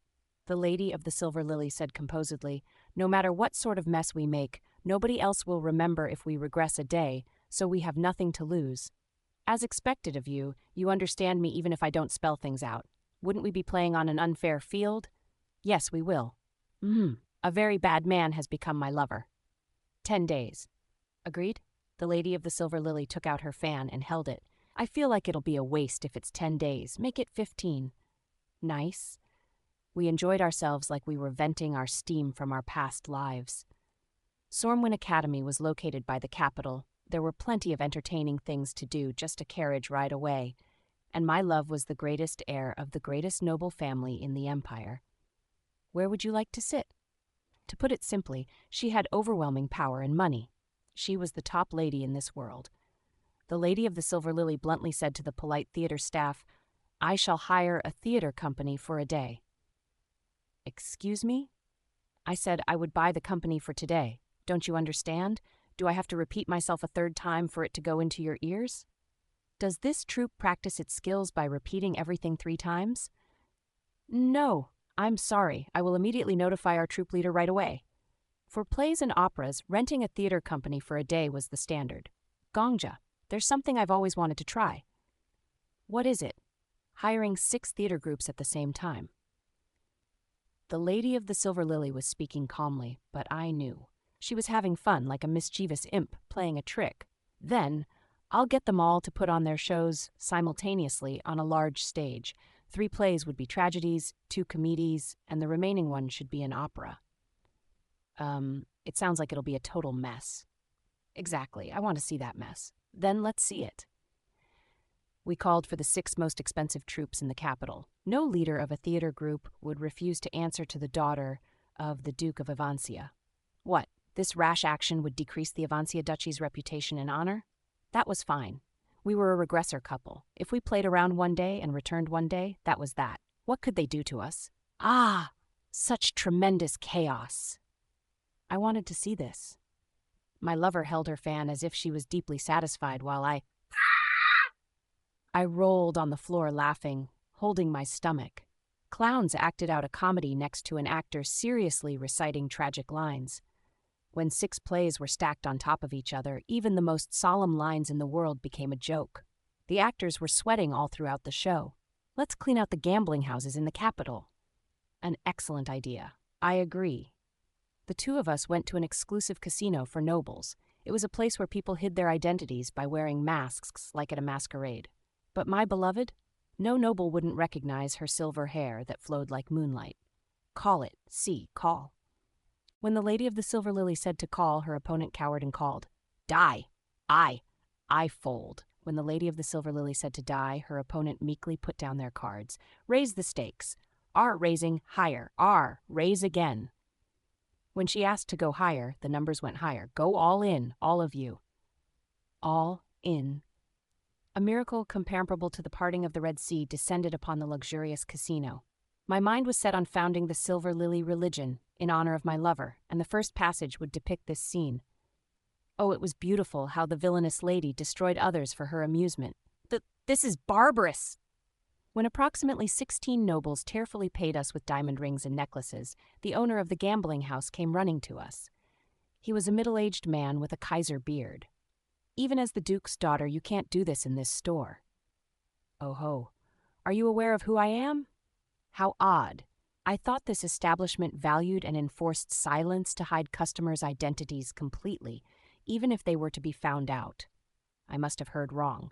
Lady of the Silver Lily said composedly, "No matter what sort of mess we make, nobody else will remember if we regress a day, so we have nothing to lose. As expected of you, you understand me even if I don't spell things out. Wouldn't we be playing on an unfair field? Yes, we will. A very bad man has become my lover. 10 days. Agreed? The Lady of the Silver Lily took out her fan and held it. I feel like it'll be a waste if it's 10 days. Make it 15. Nice. We enjoyed ourselves like we were venting our steam from our past lives. Stormwind Academy was located by the capital. There were plenty of entertaining things to do, just a carriage ride away, and my love was the greatest heir of the greatest noble family in the empire. Where would you like to sit? To put it simply, she had overwhelming power and money. She was the top lady in this world. The Lady of the Silver Lily bluntly said to the polite theater staff, "I shall hire a theater company for a day." Excuse me? I said I would buy the company for today. Don't you understand? Do I have to repeat myself a third time for it to go into your ears? Does this troupe practice its skills by repeating everything 3 times? No, I'm sorry. I will immediately notify our troupe leader right away. For plays and operas, renting a theater company for a day was the standard. Gongja, there's something I've always wanted to try. What is it? Hiring 6 theater groups at the same time. The Lady of the Silver Lily was speaking calmly, but I knew. She was having fun like a mischievous imp playing a trick. Then, I'll get them all to put on their shows simultaneously on a large stage. 3 plays would be tragedies, 2 comedies, and the remaining one should be an opera. It sounds like it'll be a total mess. Exactly, I want to see that mess. Then let's see it. We called for the 6 most expensive troupes in the capital. No leader of a theater group would refuse to answer to the daughter of the Duke of Avancia. What, This rash action would decrease the Avancia Duchy's reputation and honor? That was fine. We were a regressor couple. If we played around one day and returned one day, that was that. What could they do to us? Ah, such tremendous chaos. I wanted to see this. My lover held her fan as if she was deeply satisfied while I rolled on the floor laughing, holding my stomach. Clowns acted out a comedy next to an actor seriously reciting tragic lines. When 6 plays were stacked on top of each other, even the most solemn lines in the world became a joke. The actors were sweating all throughout the show. Let's clean out the gambling houses in the capital. An excellent idea. I agree. The 2 of us went to an exclusive casino for nobles. It was a place where people hid their identities by wearing masks like at a masquerade. But my beloved, no noble wouldn't recognize her silver hair that flowed like moonlight. Call it. Call. When the Lady of the Silver Lily said to call, her opponent cowered and called, Die! I fold. When the Lady of the Silver Lily said to die, her opponent meekly put down their cards. Raise the stakes. R raising higher. R, raise again. When she asked to go higher, the numbers went higher. Go all in, all of you. All in. A miracle comparable to the parting of the Red Sea descended upon the luxurious casino. My mind was set on founding the Silver Lily religion in honor of my lover, and the first passage would depict this scene. Oh, it was beautiful how the villainous lady destroyed others for her amusement. This is barbarous! When approximately 16 nobles tearfully paid us with diamond rings and necklaces, the owner of the gambling house came running to us. He was a middle-aged man with a Kaiser beard. Even as the Duke's daughter, you can't do this in this store. Oh ho, are you aware of who I am? How odd. I thought this establishment valued and enforced silence to hide customers' identities completely, even if they were to be found out. I must have heard wrong.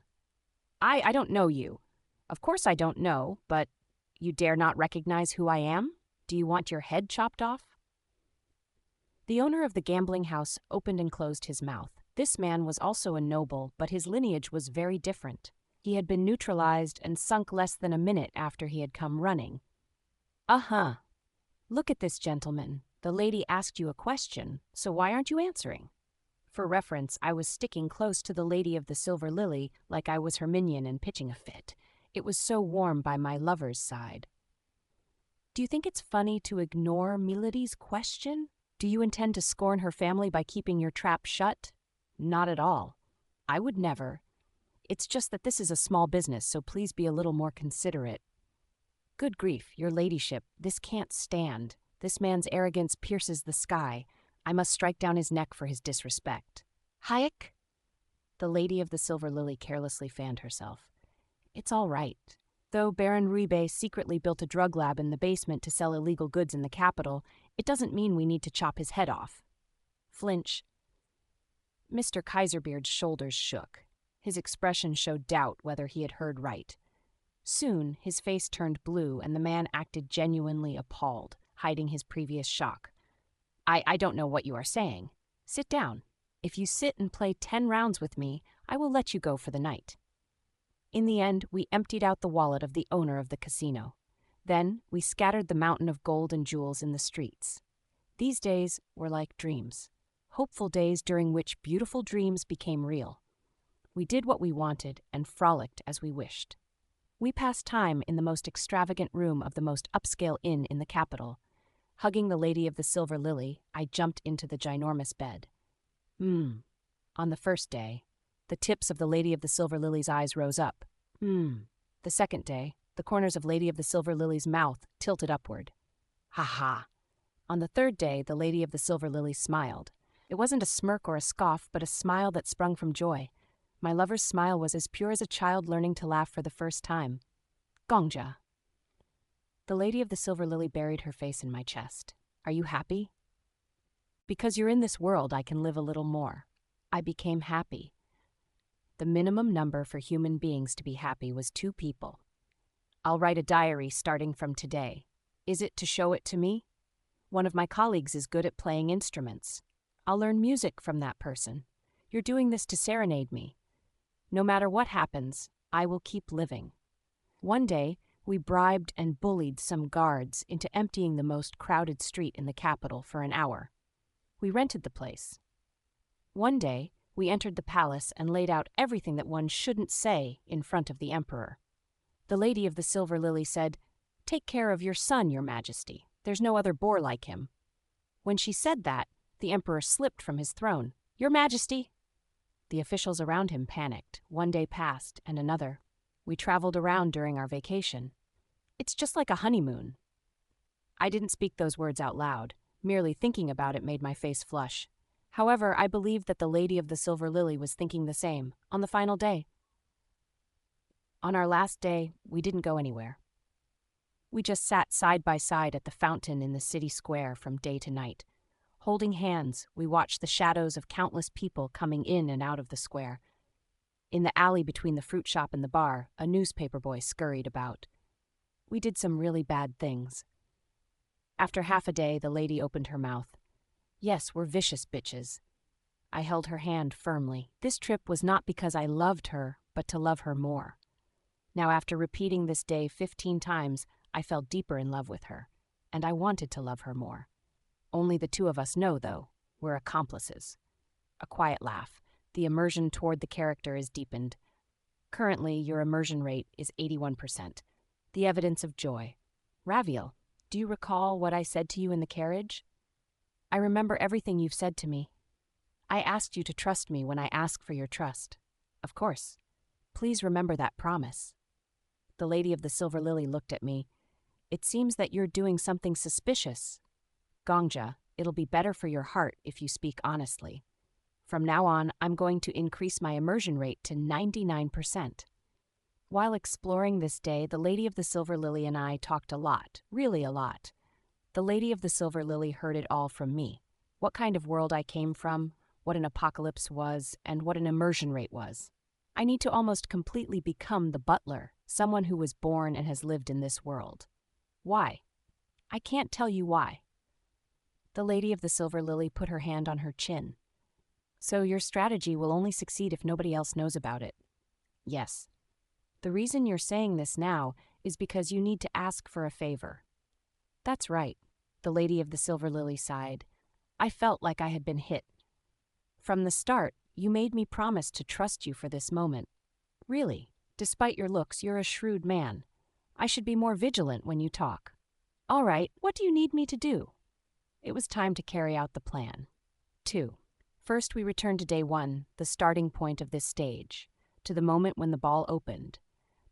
I don't know you. Of course I don't know, but you dare not recognize who I am? Do you want your head chopped off? The owner of the gambling house opened and closed his mouth. This man was also a noble, but his lineage was very different. He had been neutralized and sunk less than a minute after he had come running. Uh-huh. Look at this gentleman. The lady asked you a question, so why aren't you answering? For reference, I was sticking close to the Lady of the Silver Lily like I was her minion and pitching a fit. It was so warm by my lover's side. Do you think it's funny to ignore Milady's question? Do you intend to scorn her family by keeping your trap shut? Not at all. I would never. It's just that this is a small business, so please be a little more considerate. Good grief, your ladyship, this can't stand. This man's arrogance pierces the sky. I must strike down his neck for his disrespect. Hayek? The Lady of the Silver Lily carelessly fanned herself. It's all right. Though Baron Ribe secretly built a drug lab in the basement to sell illegal goods in the capital, it doesn't mean we need to chop his head off. Flinch. Mr. Kaiserbeard's shoulders shook. His expression showed doubt whether he had heard right. Soon, his face turned blue, and the man acted genuinely appalled, hiding his previous shock. I don't know what you are saying. Sit down. If you sit and play 10 rounds with me, I will let you go for the night. In the end, we emptied out the wallet of the owner of the casino. Then, we scattered the mountain of gold and jewels in the streets. These days were like dreams. Hopeful days during which beautiful dreams became real. We did what we wanted and frolicked as we wished. We passed time in the most extravagant room of the most upscale inn in the capital. Hugging the Lady of the Silver Lily, I jumped into the ginormous bed. On the first day, the tips of the Lady of the Silver Lily's eyes rose up. The second day, the corners of Lady of the Silver Lily's mouth tilted upward. Ha ha. On the third day, the Lady of the Silver Lily smiled. It wasn't a smirk or a scoff, but a smile that sprung from joy. My lover's smile was as pure as a child learning to laugh for the first time. Gongja. The Lady of the Silver Lily buried her face in my chest. Are you happy? Because you're in this world, I can live a little more. I became happy. The minimum number for human beings to be happy was 2 people. I'll write a diary starting from today. Is it to show it to me? One of my colleagues is good at playing instruments. I'll learn music from that person. You're doing this to serenade me. No matter what happens, I will keep living. One day, we bribed and bullied some guards into emptying the most crowded street in the capital for an hour. We rented the place. One day, we entered the palace and laid out everything that one shouldn't say in front of the emperor. The lady of the silver lily said, "Take care of your son, your majesty. There's no other boar like him." When she said that, the emperor slipped from his throne. "Your majesty!" The officials around him panicked. One day passed, and another. We traveled around during our vacation. It's just like a honeymoon. I didn't speak those words out loud. Merely thinking about it made my face flush. However, I believe that the lady of the silver lily was thinking the same on the final day. On our last day, we didn't go anywhere. We just sat side by side at the fountain in the city square from day to night. Holding hands, we watched the shadows of countless people coming in and out of the square. In the alley between the fruit shop and the bar, a newspaper boy scurried about. We did some really bad things. After half a day, the lady opened her mouth. "Yes, we're vicious bitches." I held her hand firmly. This trip was not because I loved her, but to love her more. Now, after repeating this day 15 times, I fell deeper in love with her, and I wanted to love her more. Only the two of us know, though. We're accomplices. A quiet laugh. The immersion toward the character is deepened. Currently, your immersion rate is 81%. The evidence of joy. Raviel, do you recall what I said to you in the carriage? I remember everything you've said to me. I asked you to trust me when I asked for your trust. Of course. Please remember that promise. The lady of the silver lily looked at me. It seems that you're doing something suspicious. Gongja, it'll be better for your heart if you speak honestly. From now on, I'm going to increase my immersion rate to 99%. While exploring this day, the lady of the silver lily and I talked a lot, really a lot. The lady of the silver lily heard it all from me. What kind of world I came from, what an apocalypse was, and what an immersion rate was. I need to almost completely become the butler, someone who was born and has lived in this world. Why? I can't tell you why. The lady of the silver lily put her hand on her chin. So your strategy will only succeed if nobody else knows about it. Yes. The reason you're saying this now is because you need to ask for a favor. That's right. The lady of the silver lily sighed. I felt like I had been hit. From the start, you made me promise to trust you for this moment. Really, despite your looks, you're a shrewd man. I should be more vigilant when you talk. All right, what do you need me to do? It was time to carry out the plan. 2. First, we returned to day 1, the starting point of this stage, to the moment when the ball opened.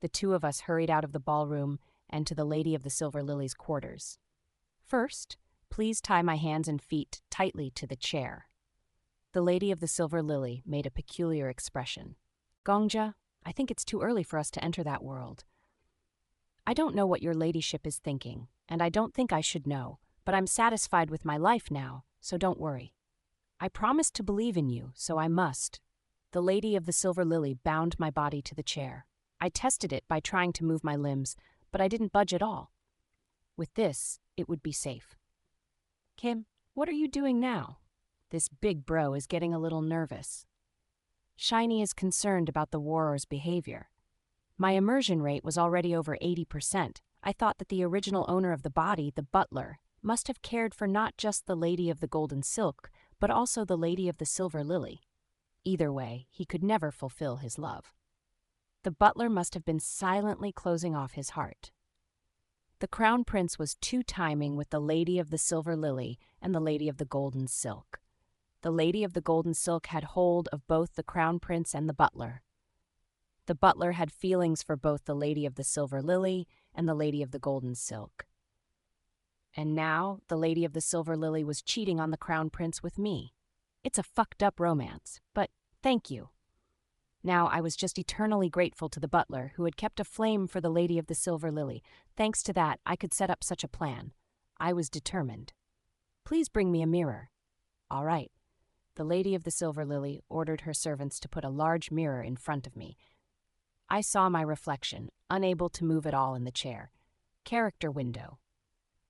The two of us hurried out of the ballroom and to the lady of the silver lily's quarters. First, please tie my hands and feet tightly to the chair. The lady of the silver lily made a peculiar expression. Gongja, I think it's too early for us to enter that world. I don't know what your ladyship is thinking, and I don't think I should know, but I'm satisfied with my life now, so don't worry. I promised to believe in you, so I must. The lady of the silver lily bound my body to the chair. I tested it by trying to move my limbs, but I didn't budge at all. With this, it would be safe. Kim, what are you doing now? This big bro is getting a little nervous. Shiny is concerned about the warrior's behavior. My immersion rate was already over 80%. I thought that the original owner of the body, the butler, must have cared for not just the lady of the golden silk, but also the lady of the silver lily. Either way, he could never fulfill his love. The butler must have been silently closing off his heart. The crown prince was two-timing with the lady of the silver lily and the lady of the golden silk. The lady of the golden silk had hold of both the crown prince and the butler. The butler had feelings for both the lady of the silver lily and the lady of the golden silk. And now, the lady of the silver lily was cheating on the crown prince with me. It's a fucked up romance, but thank you. Now, I was just eternally grateful to the butler, who had kept a flame for the lady of the silver lily. Thanks to that, I could set up such a plan. I was determined. Please bring me a mirror. All right. The lady of the silver lily ordered her servants to put a large mirror in front of me. I saw my reflection, unable to move at all in the chair. Character window.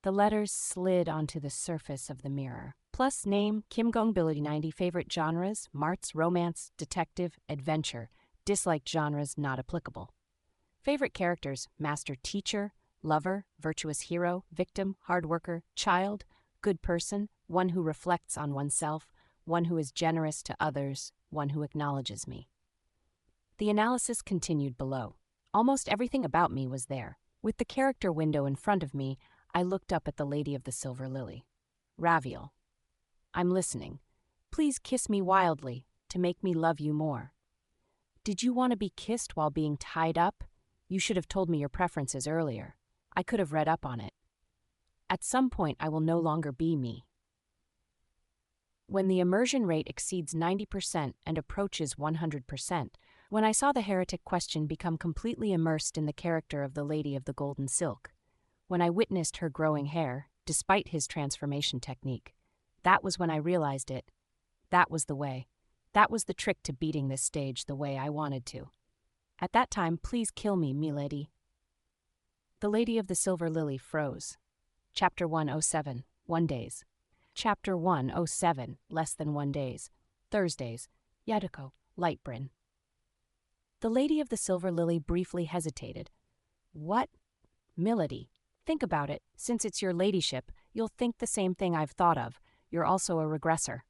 The letters slid onto the surface of the mirror. Plus name, Kim Gong Ability 90, favorite genres, marts, romance, detective, adventure, disliked genres not applicable. Favorite characters, master teacher, lover, virtuous hero, victim, hard worker, child, Good person, one who reflects on oneself, one who is generous to others, one who acknowledges me. The analysis continued below. Almost everything about me was there. With the character window in front of me, I looked up at the Lady of the Silver Lily. Raviel. I'm listening. Please kiss me wildly, to make me love you more. Did you want to be kissed while being tied up? You should have told me your preferences earlier. I could have read up on it. At some point, I will no longer be me. When the immersion rate exceeds 90% and approaches 100%, when I saw the heretic question become completely immersed in the character of the Lady of the Golden Silk, when I witnessed her growing hair, despite his transformation technique, that was when I realized it. That was the way. That was the trick to beating this stage the way I wanted to. At that time, please kill me, milady. The Lady of the Silver Lily froze. Chapter 107, 1 days. Chapter 107, less than 1 days. Thursdays, Yadiko, Lightbryn. The Lady of the Silver Lily briefly hesitated. What? Milady. Think about it. Since it's your ladyship, you'll think the same thing I've thought of. You're also a regressor.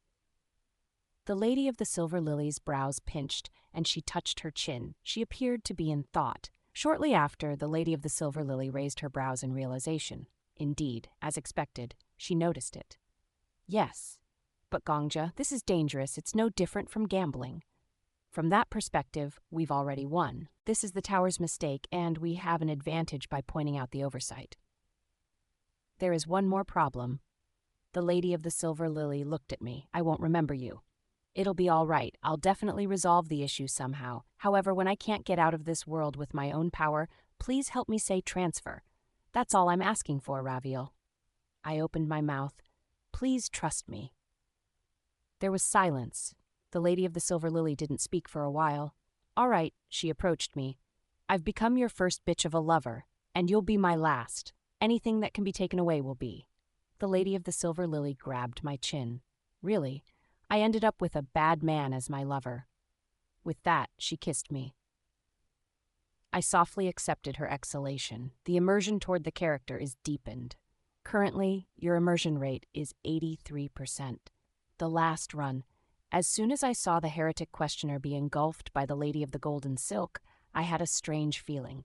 The Lady of the Silver Lily's brows pinched, and she touched her chin. She appeared to be in thought. Shortly after, the Lady of the Silver Lily raised her brows in realization. Indeed, as expected, she noticed it. Yes, but Gongja, this is dangerous. It's no different from gambling. From that perspective, we've already won. This is the tower's mistake, and we have an advantage by pointing out the oversight. There is one more problem. The Lady of the Silver Lily looked at me. I won't remember you. It'll be all right. I'll definitely resolve the issue somehow. However, when I can't get out of this world with my own power, please help me say transfer. That's all I'm asking for, Raviel. I opened my mouth. Please trust me. There was silence. The Lady of the Silver Lily didn't speak for a while. All right, she approached me. I've become your first bitch of a lover, and you'll be my last. Anything that can be taken away will be. The Lady of the Silver Lily grabbed my chin. Really, I ended up with a bad man as my lover. With that, she kissed me. I softly accepted her exhalation. The immersion toward the character is deepened. Currently, your immersion rate is 83%. The last run. As soon as I saw the heretic questioner be engulfed by the Lady of the Golden Silk, I had a strange feeling.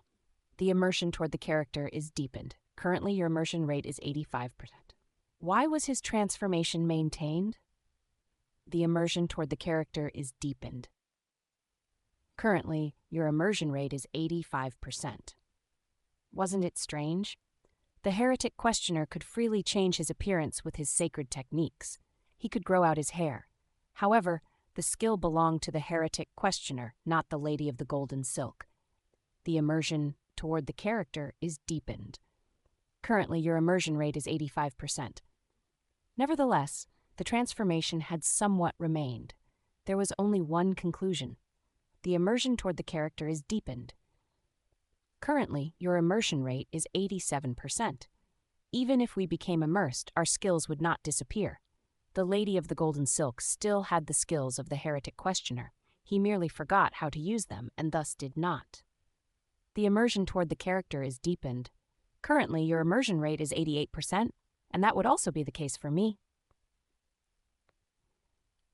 The immersion toward the character is deepened. Currently, your immersion rate is 85%. Why was his transformation maintained? The immersion toward the character is deepened. Currently, your immersion rate is 85%. Wasn't it strange? The heretic questioner could freely change his appearance with his sacred techniques. He could grow out his hair. However, the skill belonged to the heretic questioner, not the Lady of the Golden Silk. The immersion toward the character is deepened. Currently, your immersion rate is 85%. Nevertheless, the transformation had somewhat remained. There was only one conclusion. The immersion toward the character is deepened. Currently, your immersion rate is 87%. Even if we became immersed, our skills would not disappear. The Lady of the Golden Silk still had the skills of the heretic questioner. He merely forgot how to use them and thus did not. The immersion toward the character is deepened. Currently, your immersion rate is 88%, and that would also be the case for me.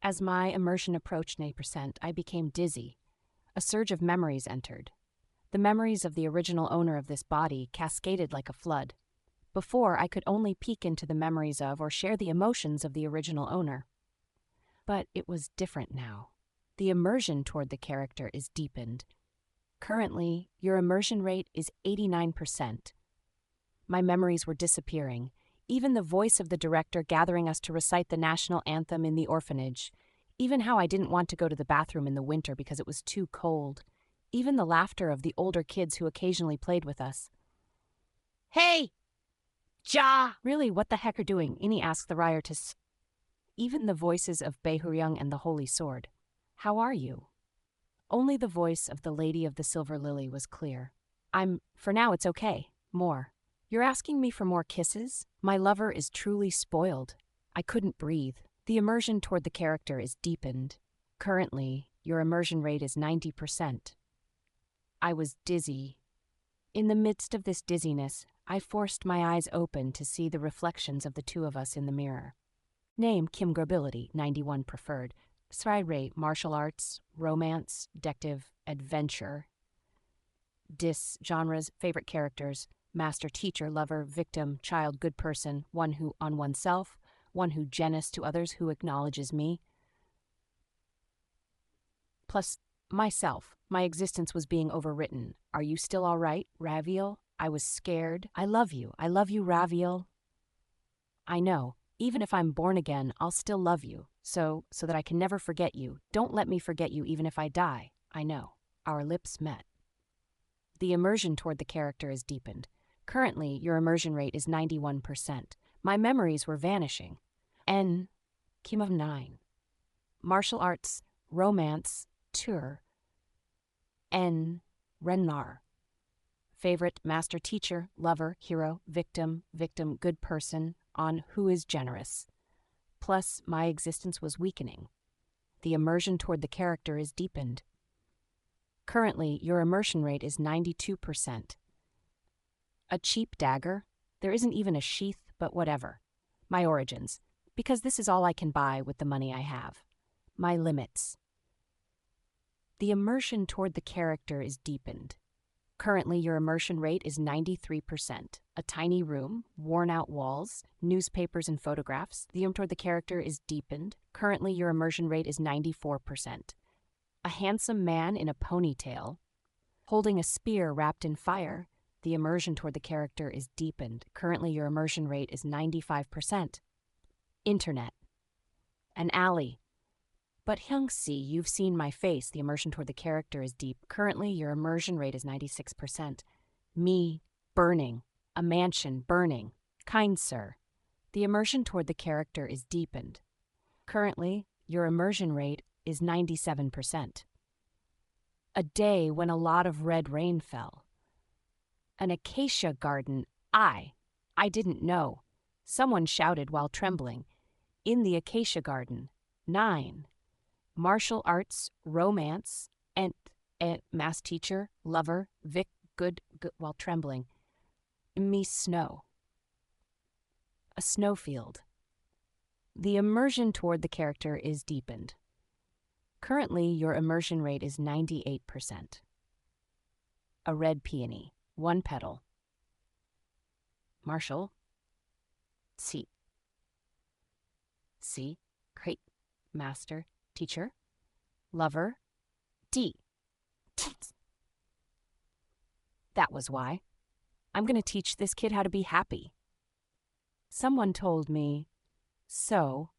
As my immersion approached 90%, I became dizzy. A surge of memories entered. The memories of the original owner of this body cascaded like a flood. Before, I could only peek into the memories of or share the emotions of the original owner. But it was different now. The immersion toward the character is deepened. Currently, your immersion rate is 89%. My memories were disappearing. Even the voice of the director gathering us to recite the national anthem in the orphanage. Even how I didn't want to go to the bathroom in the winter because it was too cold. Even the laughter of the older kids who occasionally played with us. Hey! Ja! Really, what the heck are doing? Ini asked the Ryer to Even the voices of Behuryung and the Holy Sword. How are you? Only the voice of the Lady of the Silver Lily was clear. For now it's okay. More. You're asking me for more kisses? My lover is truly spoiled. I couldn't breathe. The immersion toward the character is deepened. Currently, your immersion rate is 90%. I was dizzy. In the midst of this dizziness, I forced my eyes open to see the reflections of the two of us in the mirror. Name, Kim Grability, 91 preferred. Sri Ray, martial arts, romance, detective, adventure. Dis, genres, favorite characters, master, teacher, lover, victim, child, good person, one who on oneself, one who generous to others, who acknowledges me. Plus, myself. My existence was being overwritten. Are you still all right, Raviel? I was scared. I love you, Raviel. I know. Even if I'm born again, I'll still love you, so that I can never forget you. Don't let me forget you even if I die. I know. Our lips met. The immersion toward the character is deepened. Currently, your immersion rate is 91%. My memories were vanishing. N. Kim of 9. Martial arts, romance, tour. N. Rennar. Favorite, master, teacher, lover, hero, victim, good person, on who is generous. Plus, my existence was weakening. The immersion toward the character is deepened. Currently, your immersion rate is 92%. A cheap dagger? There isn't even a sheath, but whatever. My origins. Because this is all I can buy with the money I have. My limits. The immersion toward the character is deepened. Currently, your immersion rate is 93%. A tiny room, worn-out walls, newspapers and photographs. The immersion toward the character is deepened. Currently, your immersion rate is 94%. A handsome man in a ponytail, holding a spear wrapped in fire. The immersion toward the character is deepened. Currently, your immersion rate is 95%. Internet. An alley. But Hyung-si, you've seen my face. The immersion toward the character is deep. Currently, your immersion rate is 96%. Me, burning. A mansion, burning. Kind sir. The immersion toward the character is deepened. Currently, your immersion rate is 97%. A day when a lot of red rain fell. An acacia garden. I didn't know. Someone shouted while trembling. In the acacia garden. 9. Martial arts, romance, and mass teacher, lover, good while trembling. Me snow. A snowfield. The immersion toward the character is deepened. Currently, your immersion rate is 98%. A red peony, 1 petal. Marshall. C. Great. Master. Teacher. Lover. D. That was why. I'm going to teach this kid how to be happy. Someone told me, so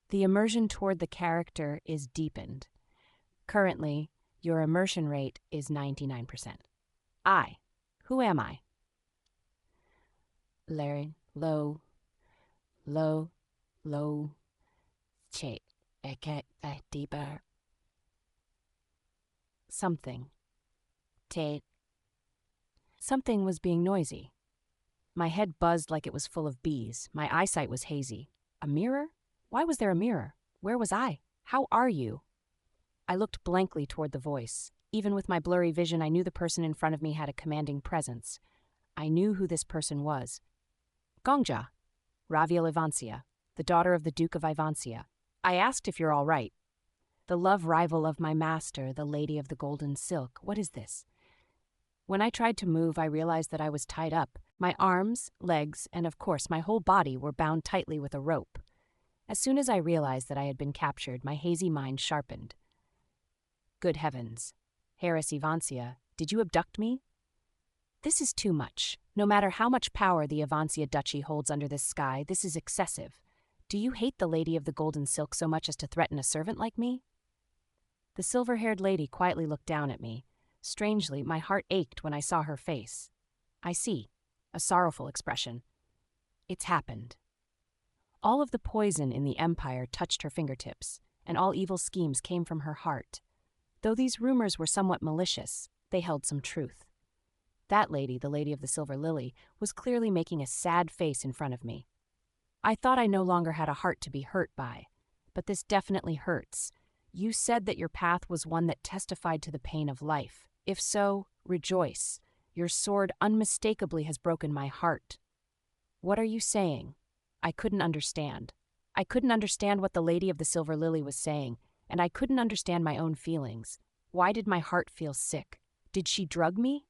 the immersion toward the character is deepened. Currently, your immersion rate is 99%. Who am I? Larry, low, che, deeper. Something. Te. Something was being noisy. My head buzzed like it was full of bees. My eyesight was hazy. A mirror? Why was there a mirror? Where was I? How are you? I looked blankly toward the voice. Even with my blurry vision, I knew the person in front of me had a commanding presence. I knew who this person was. Gongja, Raviel Ivancia, the daughter of the Duke of Ivancia. I asked if you're all right. The love rival of my master, the Lady of the Golden Silk. What is this? When I tried to move, I realized that I was tied up. My arms, legs, and of course my whole body were bound tightly with a rope. As soon as I realized that I had been captured, my hazy mind sharpened. Good heavens. Harris Ivancia, did you abduct me? This is too much. No matter how much power the Ivancia Duchy holds under this sky, this is excessive. Do you hate the Lady of the Golden Silk so much as to threaten a servant like me? The silver-haired lady quietly looked down at me. Strangely, my heart ached when I saw her face. I see. A sorrowful expression. It's happened. All of the poison in the empire touched her fingertips, and all evil schemes came from her heart. Though these rumors were somewhat malicious, they held some truth. That lady, the Lady of the Silver Lily, was clearly making a sad face in front of me. I thought I no longer had a heart to be hurt by, but this definitely hurts. You said that your path was one that testified to the pain of life. If so, rejoice. Your sword unmistakably has broken my heart. What are you saying? I couldn't understand. I couldn't understand what the Lady of the Silver Lily was saying, and I couldn't understand my own feelings. Why did my heart feel sick? Did she drug me?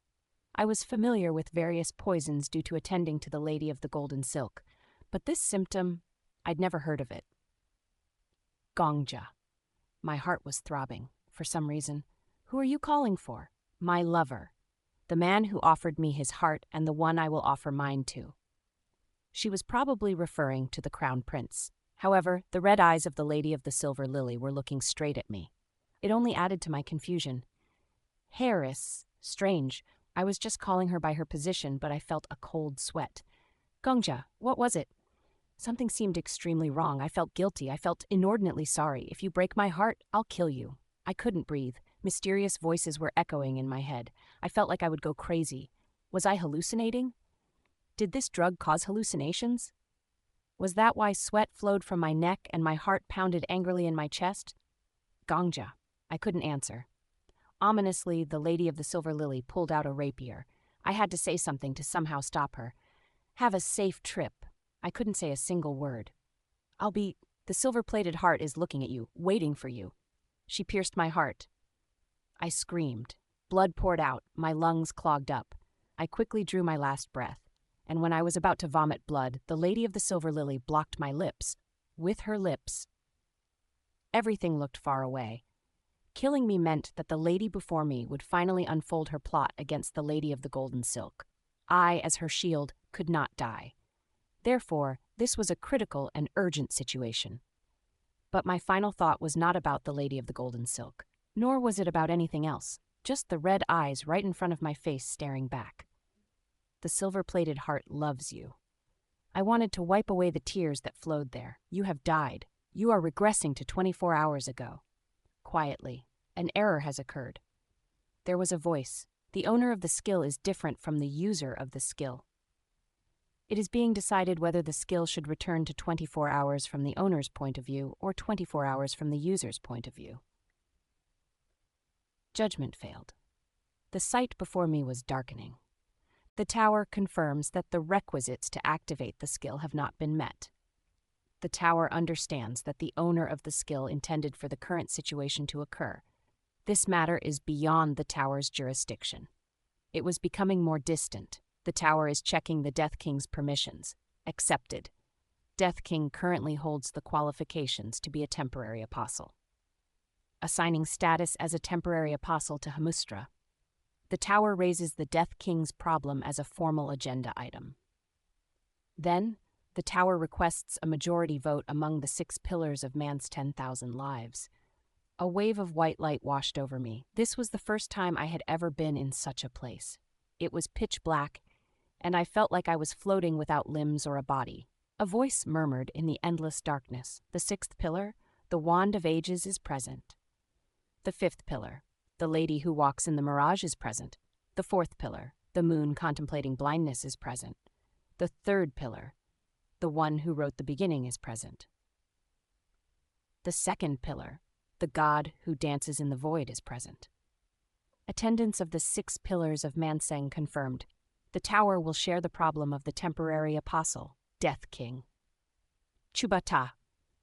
I was familiar with various poisons due to attending to the Lady of the Golden Silk, but this symptom, I'd never heard of it. Gongja. My heart was throbbing, for some reason. Who are you calling for? My lover. The man who offered me his heart and the one I will offer mine to. She was probably referring to the Crown Prince. However, the red eyes of the Lady of the Silver Lily were looking straight at me. It only added to my confusion. Harris. Strange. I was just calling her by her position, but I felt a cold sweat. Gongja, what was it? Something seemed extremely wrong. I felt guilty. I felt inordinately sorry. If you break my heart, I'll kill you. I couldn't breathe. Mysterious voices were echoing in my head. I felt like I would go crazy. Was I hallucinating? Did this drug cause hallucinations? Was that why sweat flowed from my neck and my heart pounded angrily in my chest? Gongja. I couldn't answer. Ominously, the Lady of the Silver Lily pulled out a rapier. I had to say something to somehow stop her. Have a safe trip. I couldn't say a single word. The silver-plated heart is looking at you, waiting for you. She pierced my heart. I screamed. Blood poured out, my lungs clogged up. I quickly drew my last breath, and when I was about to vomit blood, the Lady of the Silver Lily blocked my lips. With her lips. Everything looked far away. Killing me meant that the lady before me would finally unfold her plot against the Lady of the Golden Silk. I, as her shield, could not die. Therefore, this was a critical and urgent situation. But my final thought was not about the Lady of the Golden Silk, nor was it about anything else, just the red eyes right in front of my face staring back. The silver-plated heart loves you. I wanted to wipe away the tears that flowed there. You have died. You are regressing to 24 hours ago. Quietly, an error has occurred. There was a voice. The owner of the skill is different from the user of the skill. It is being decided whether the skill should return to 24 hours from the owner's point of view or 24 hours from the user's point of view. Judgment failed. The sight before me was darkening. The tower confirms that the requisites to activate the skill have not been met. The tower understands that the owner of the skill intended for the current situation to occur. This matter is beyond the tower's jurisdiction. It was becoming more distant. The tower is checking the Death King's permissions. Accepted. Death King currently holds the qualifications to be a temporary apostle. Assigning status as a temporary apostle to Hamustra. The tower raises the Death King's problem as a formal agenda item. Then, the tower requests a majority vote among the 6 pillars of man's 10,000 lives. A wave of white light washed over me. This was the first time I had ever been in such a place. It was pitch black, and I felt like I was floating without limbs or a body. A voice murmured in the endless darkness. The 6th pillar, the Wand of Ages, is present. The 5th pillar, the Lady who walks in the mirage, is present. The 4th pillar, the moon contemplating blindness, is present. The 3rd pillar, the one who wrote the beginning, is present. The 2nd pillar, the god who dances in the void, is present. Attendance of the 6 pillars of Manseng confirmed. The tower will share the problem of the temporary apostle, Death King. Chubata,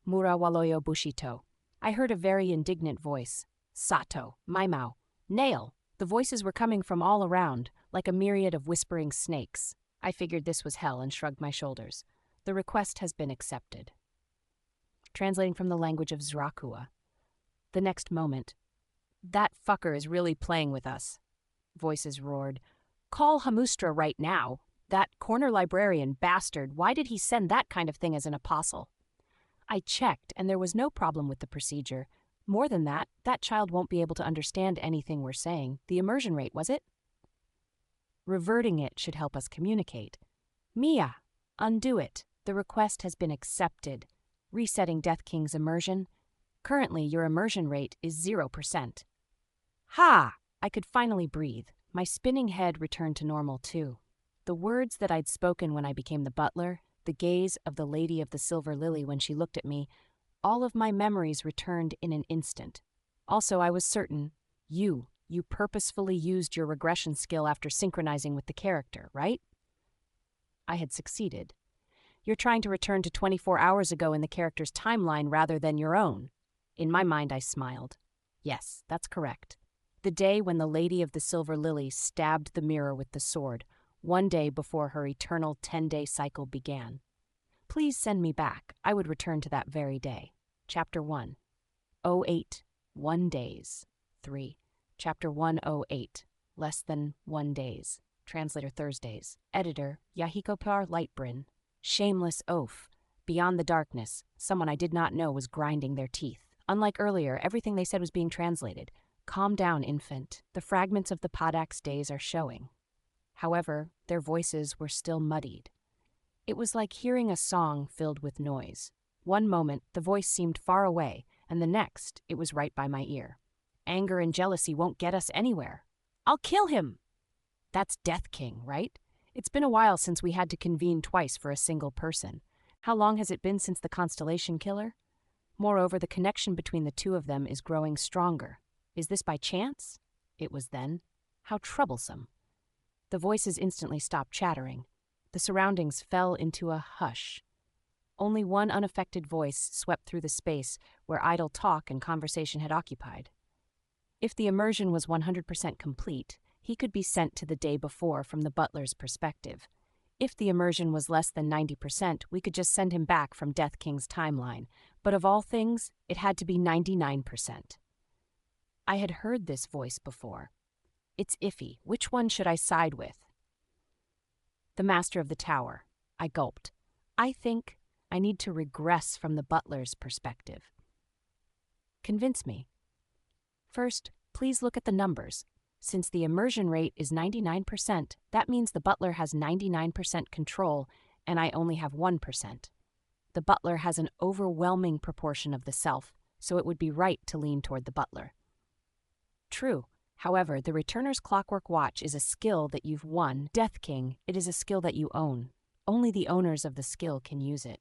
Mura Waloyo Bushito. I heard a very indignant voice. Sato, Maimao, Nail. The voices were coming from all around, like a myriad of whispering snakes. I figured this was hell and shrugged my shoulders. The request has been accepted. Translating from the language of Zrakua. The next moment, that fucker is really playing with us. Voices roared. Call Hamustra right now. That corner librarian bastard, why did he send that kind of thing as an apostle? I checked, and there was no problem with the procedure. More than that, that child won't be able to understand anything we're saying. The immersion rate, was it? Reverting it should help us communicate. Mia, undo it. The request has been accepted. Resetting Death King's immersion. Currently, your immersion rate is 0%. Ha! I could finally breathe. My spinning head returned to normal, too. The words that I'd spoken when I became the butler, the gaze of the Lady of the Silver Lily when she looked at me, all of my memories returned in an instant. Also, I was certain, you You purposefully used your regression skill after synchronizing with the character, right? I had succeeded. You're trying to return to 24 hours ago in the character's timeline rather than your own. In my mind, I smiled. Yes, that's correct. The day when the Lady of the Silver Lily stabbed the mirror with the sword, one day before her eternal 10-day cycle began. Please send me back. I would return to that very day. Chapter 1. 08. 1 days. 3. Chapter 108. Less than 1 days. Translator Thursdays. Editor Yahikopar Lightbrin. Shameless oaf. Beyond the darkness, someone I did not know was grinding their teeth. Unlike earlier, everything they said was being translated. Calm down, infant. The fragments of the Podax days are showing. However, their voices were still muddied. It was like hearing a song filled with noise. One moment, the voice seemed far away, and the next, it was right by my ear. Anger and jealousy won't get us anywhere. I'll kill him! That's Death King, right? It's been a while since we had to convene twice for a single person. How long has it been since the Constellation Killer? Moreover, the connection between the two of them is growing stronger. Is this by chance? It was then. How troublesome. The voices instantly stopped chattering. The surroundings fell into a hush. Only one unaffected voice swept through the space where idle talk and conversation had occupied. If the immersion was 100% complete, he could be sent to the day before from the butler's perspective. If the immersion was less than 90%, we could just send him back from Death King's timeline. But of all things, it had to be 99%. I had heard this voice before. It's iffy. Which one should I side with? The Master of the Tower. I gulped. I think I need to regress from the butler's perspective. Convince me. First, please look at the numbers. Since the immersion rate is 99%, that means the butler has 99% control, and I only have 1%. The butler has an overwhelming proportion of the self, so it would be right to lean toward the butler. True. However, the Returner's Clockwork Watch is a skill that you've won. Death King, it is a skill that you own. Only the owners of the skill can use it.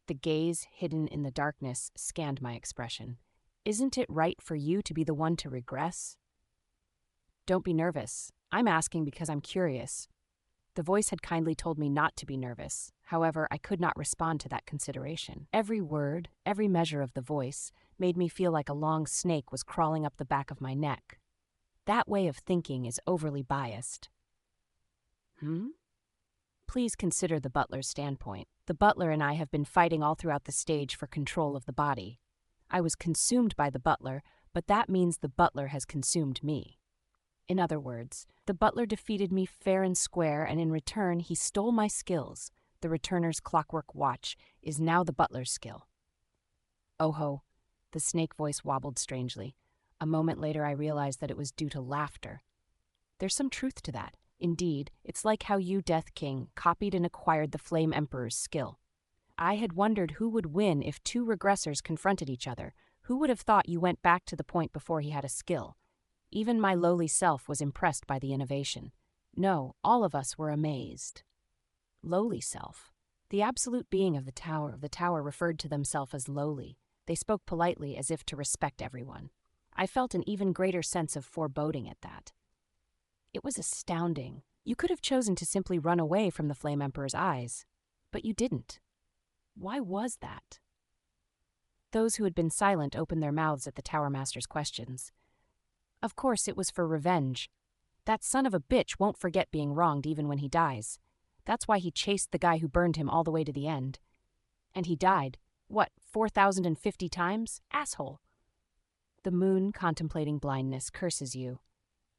The gaze hidden in the darkness scanned my expression. Isn't it right for you to be the one to regress? Don't be nervous. I'm asking because I'm curious. The voice had kindly told me not to be nervous. However, I could not respond to that consideration. Every word, every measure of the voice, made me feel like a long snake was crawling up the back of my neck. That way of thinking is overly biased. Please consider the butler's standpoint. The butler and I have been fighting all throughout the stage for control of the body. I was consumed by the butler, but that means the butler has consumed me. In other words, the butler defeated me fair and square, and in return he stole my skills. The Returner's Clockwork Watch is now the butler's skill. Oh ho, the snake voice wobbled strangely. A moment later I realized that it was due to laughter. There's some truth to that. Indeed, it's like how you, Death King, copied and acquired the Flame Emperor's skill. I had wondered who would win if two regressors confronted each other. Who would have thought you went back to the point before he had a skill? Even my lowly self was impressed by the innovation. No, all of us were amazed. Lowly self. The absolute being of the tower referred to themselves as lowly. They spoke politely as if to respect everyone. I felt an even greater sense of foreboding at that. It was astounding. You could have chosen to simply run away from the Flame Emperor's eyes, but you didn't. Why was that? Those who had been silent opened their mouths at the Tower Master's questions. Of course, it was for revenge. That son of a bitch won't forget being wronged even when he dies. That's why he chased the guy who burned him all the way to the end. And he died. What, 4,050 times? Asshole. The moon, contemplating blindness, curses you.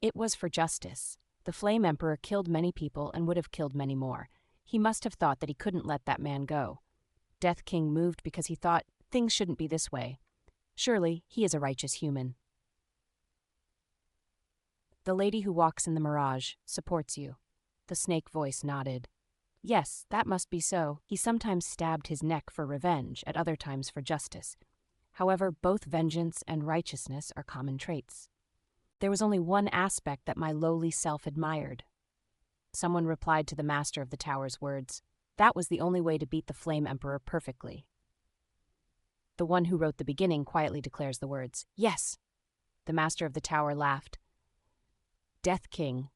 It was for justice. The Flame Emperor killed many people and would have killed many more. He must have thought that he couldn't let that man go. Death King moved because he thought things shouldn't be this way. Surely, he is a righteous human. The lady who walks in the mirage supports you. The snake voice nodded. Yes, that must be so. He sometimes stabbed his neck for revenge, at other times for justice. However, both vengeance and righteousness are common traits. There was only one aspect that my lowly self admired. Someone replied to the Master of the Tower's words. That was the only way to beat the Flame Emperor perfectly. The one who wrote the beginning quietly declares the words, Yes! The Master of the Tower laughed. Death King.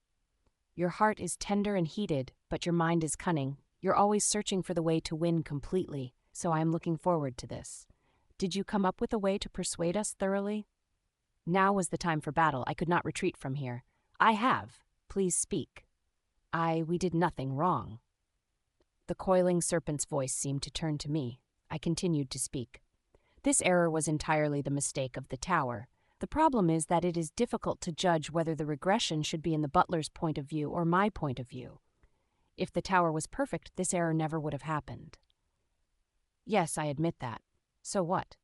Your heart is tender and heated, but your mind is cunning. You're always searching for the way to win completely, so I am looking forward to this. Did you come up with a way to persuade us thoroughly? Now was the time for battle. I could not retreat from here. I have. Please speak. We did nothing wrong. The coiling serpent's voice seemed to turn to me. I continued to speak. This error was entirely the mistake of the tower. The problem is that it is difficult to judge whether the regression should be in the butler's point of view or my point of view. If the tower was perfect, this error never would have happened. Yes, I admit that. So what?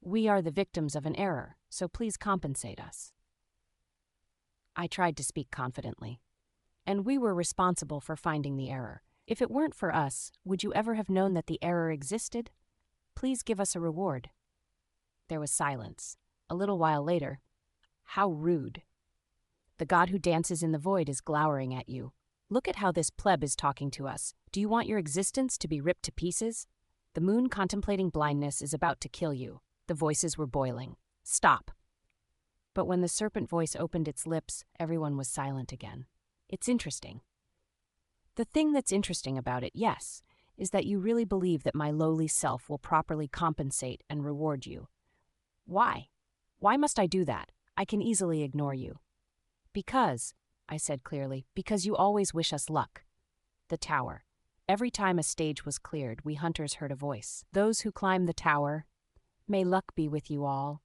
We are the victims of an error, so please compensate us. I tried to speak confidently. And we were responsible for finding the error. If it weren't for us, would you ever have known that the error existed? Please give us a reward. There was silence. A little while later, how rude. The god who dances in the void is glowering at you. Look at how this pleb is talking to us. Do you want your existence to be ripped to pieces? The moon contemplating blindness is about to kill you. The voices were boiling. Stop. But when the serpent voice opened its lips, everyone was silent again. It's interesting. The thing that's interesting about it, yes, is that you really believe that my lowly self will properly compensate and reward you. Why? Why must I do that? I can easily ignore you. Because, I said clearly, because you always wish us luck. The tower. Every time a stage was cleared, we hunters heard a voice. Those who climb the tower, may luck be with you all.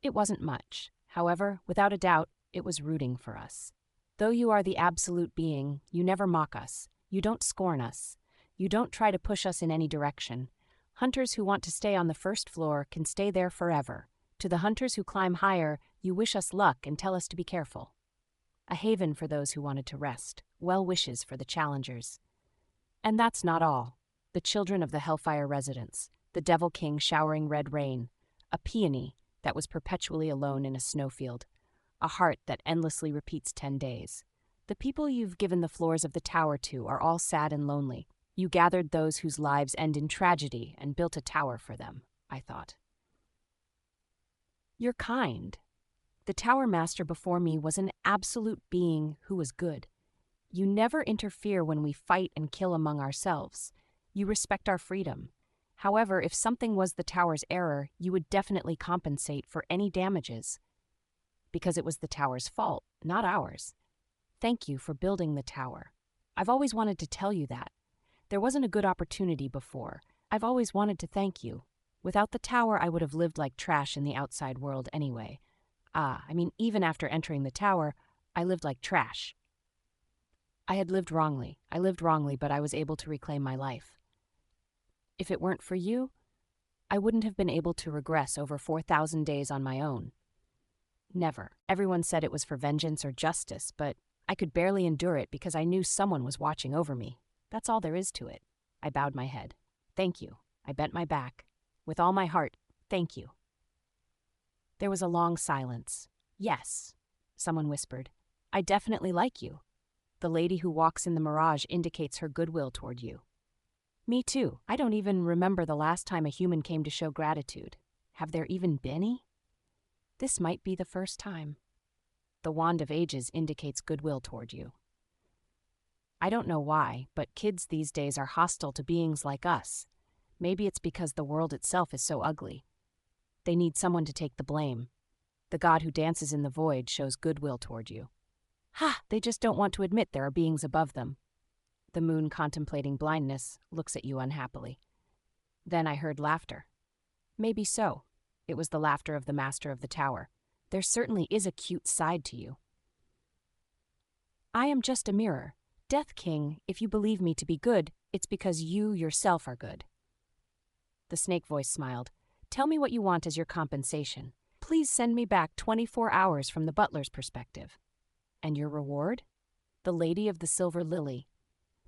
It wasn't much. However, without a doubt, it was rooting for us. Though you are the absolute being, you never mock us. You don't scorn us. You don't try to push us in any direction. Hunters who want to stay on the first floor can stay there forever. To the hunters who climb higher, you wish us luck and tell us to be careful. A haven for those who wanted to rest. Well wishes for the challengers. And that's not all. The children of the Hellfire residents. The Devil King showering red rain. A peony that was perpetually alone in a snowfield. A heart that endlessly repeats 10 days. The people you've given the floors of the tower to are all sad and lonely. You gathered those whose lives end in tragedy and built a tower for them, I thought. You're kind. The tower master before me was an absolute being who was good. You never interfere when we fight and kill among ourselves. You respect our freedom. However, if something was the tower's error, you would definitely compensate for any damages. Because it was the tower's fault, not ours. Thank you for building the tower. I've always wanted to tell you that. There wasn't a good opportunity before. I've always wanted to thank you. Without the tower, I would have lived like trash in the outside world anyway. Even after entering the tower, I lived like trash. I lived wrongly, but I was able to reclaim my life. If it weren't for you, I wouldn't have been able to regress over 4,000 days on my own. Never. Everyone said it was for vengeance or justice, but I could barely endure it because I knew someone was watching over me. That's all there is to it. I bowed my head. Thank you. I bent my back. With all my heart, thank you. There was a long silence. Yes, someone whispered. I definitely like you. The lady who walks in the mirage indicates her goodwill toward you. Me too. I don't even remember the last time a human came to show gratitude. Have there even been any? This might be the first time. The Wand of Ages indicates goodwill toward you. I don't know why, but kids these days are hostile to beings like us. Maybe it's because the world itself is so ugly. They need someone to take the blame. The god who dances in the void shows goodwill toward you. They just don't want to admit there are beings above them. The moon, contemplating blindness, looks at you unhappily. Then I heard laughter. Maybe so. It was the laughter of the master of the tower. There certainly is a cute side to you. I am just a mirror. Death King, if you believe me to be good, it's because you yourself are good. The snake voice smiled. Tell me what you want as your compensation. Please send me back 24 hours from the butler's perspective. And your reward? The Lady of the Silver Lily.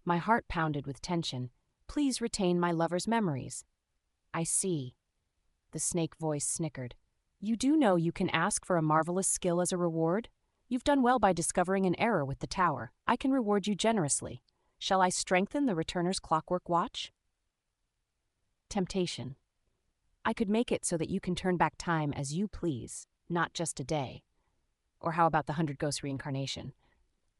My heart pounded with tension. Please retain my lover's memories. I see. The snake voice snickered. You do know you can ask for a marvelous skill as a reward? You've done well by discovering an error with the tower. I can reward you generously. Shall I strengthen the returner's clockwork watch? Temptation. I could make it so that you can turn back time as you please, not just a day. Or how about the 100 Ghosts reincarnation?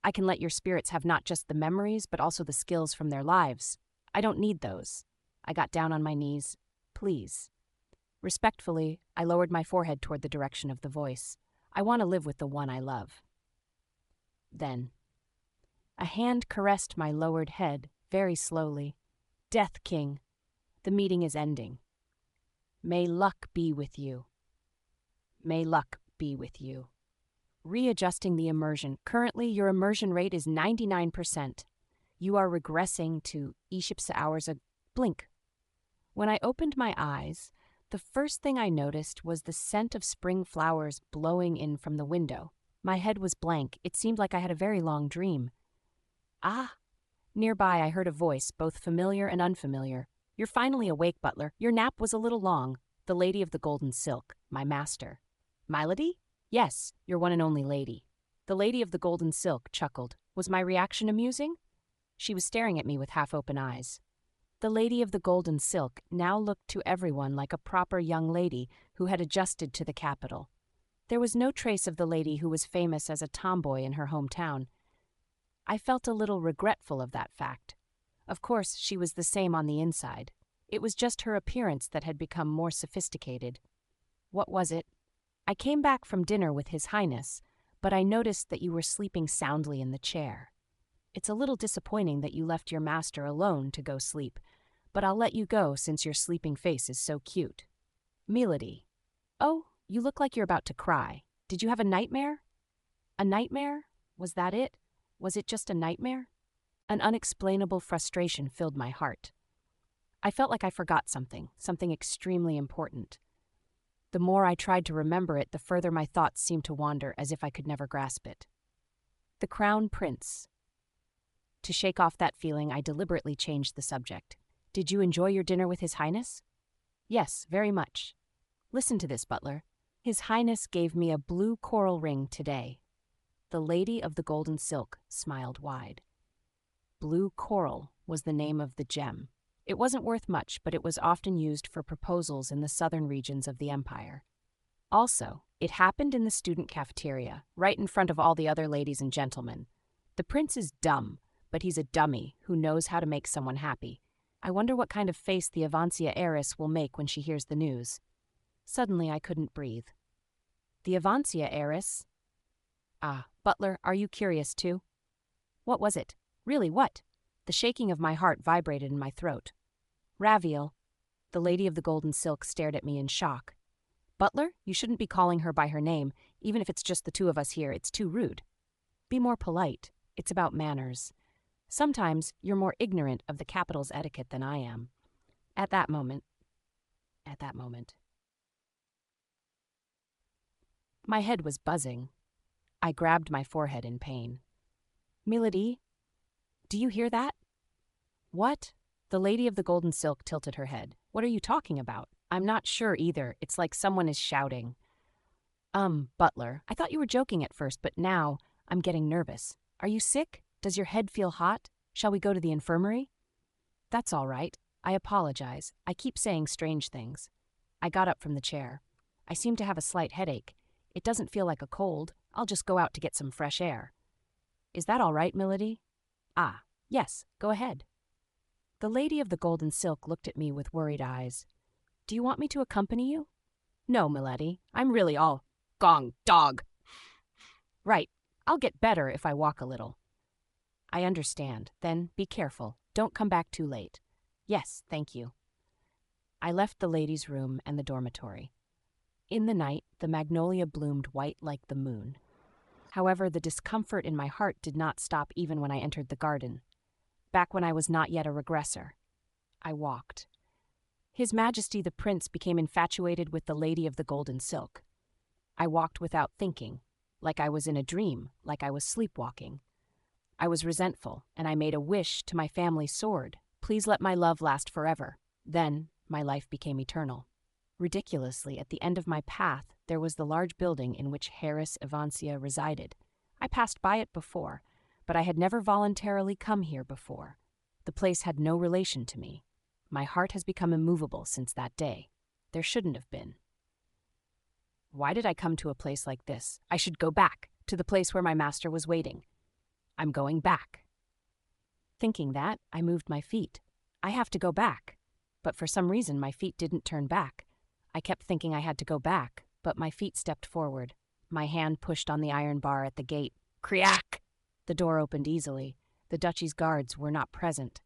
I can let your spirits have not just the memories, but also the skills from their lives. I don't need those. I got down on my knees. Please. Respectfully, I lowered my forehead toward the direction of the voice. I want to live with the one I love. Then, a hand caressed my lowered head, very slowly. Death King, the meeting is ending. May luck be with you. May luck be with you. Readjusting the immersion. Currently, your immersion rate is 99%. You are regressing to Ishipsa hours a blink. When I opened my eyes, the first thing I noticed was the scent of spring flowers blowing in from the window. My head was blank. It seemed like I had a very long dream. Ah! Nearby, I heard a voice, both familiar and unfamiliar. You're finally awake, butler. Your nap was a little long. The lady of the golden silk, my master. Milady? Yes, your one and only lady. The lady of the golden silk chuckled. Was my reaction amusing? She was staring at me with half-open eyes. The lady of the golden silk now looked to everyone like a proper young lady who had adjusted to the capital. There was no trace of the lady who was famous as a tomboy in her hometown. I felt a little regretful of that fact. Of course, she was the same on the inside. It was just her appearance that had become more sophisticated. What was it? I came back from dinner with His Highness, but I noticed that you were sleeping soundly in the chair. It's a little disappointing that you left your master alone to go sleep, but I'll let you go since your sleeping face is so cute. Milady. Oh, you look like you're about to cry. Did you have a nightmare? A nightmare? Was that it? Was it just a nightmare? An unexplainable frustration filled my heart. I felt like I forgot something extremely important. The more I tried to remember it, the further my thoughts seemed to wander, as if I could never grasp it. The Crown Prince. To shake off that feeling, I deliberately changed the subject. Did you enjoy your dinner with His Highness? Yes, very much. Listen to this, butler. His Highness gave me a blue coral ring today. The lady of the golden silk smiled wide. Blue coral was the name of the gem. It wasn't worth much, but it was often used for proposals in the southern regions of the empire. Also, it happened in the student cafeteria, right in front of all the other ladies and gentlemen. The prince is dumb, but he's a dummy who knows how to make someone happy. I wonder what kind of face the Avancia heiress will make when she hears the news. Suddenly, I couldn't breathe. The Avancia heiress? Ah, butler, are you curious too? What was it? Really, what? The shaking of my heart vibrated in my throat. Raviel. The lady of the golden silk stared at me in shock. Butler, you shouldn't be calling her by her name, even if it's just the two of us here. It's too rude. Be more polite. It's about manners. Sometimes you're more ignorant of the capital's etiquette than I am. At that moment. My head was buzzing. I grabbed my forehead in pain. Milady, do you hear that? What? The lady of the golden silk tilted her head. What are you talking about? I'm not sure either. It's like someone is shouting. Butler, I thought you were joking at first, but now I'm getting nervous. Are you sick? Does your head feel hot? Shall we go to the infirmary? That's all right. I apologize. I keep saying strange things. I got up from the chair. I seem to have a slight headache. It doesn't feel like a cold. I'll just go out to get some fresh air. Is that all right, Milady? Ah, yes, go ahead. The lady of the golden silk looked at me with worried eyes. Do you want me to accompany you? No, milady. I'm really all gong dog. Right. I'll get better if I walk a little. I understand. Then be careful. Don't come back too late. Yes, thank you. I left the ladies' room and the dormitory. In the night, the magnolia bloomed white like the moon. However, the discomfort in my heart did not stop even when I entered the garden. Back when I was not yet a regressor. I walked. His Majesty the Prince became infatuated with the lady of the golden silk. I walked without thinking, like I was in a dream, like I was sleepwalking. I was resentful, and I made a wish to my family sword. Please let my love last forever. Then, my life became eternal. Ridiculously, at the end of my path, there was the large building in which Harris Evancia resided. I passed by it before, but I had never voluntarily come here before. The place had no relation to me. My heart has become immovable since that day. There shouldn't have been. Why did I come to a place like this? I should go back, to the place where my master was waiting. I'm going back. Thinking that, I moved my feet. I have to go back. But for some reason, my feet didn't turn back. I kept thinking I had to go back, but my feet stepped forward. My hand pushed on the iron bar at the gate. Criack! The door opened easily. The duchy's guards were not present.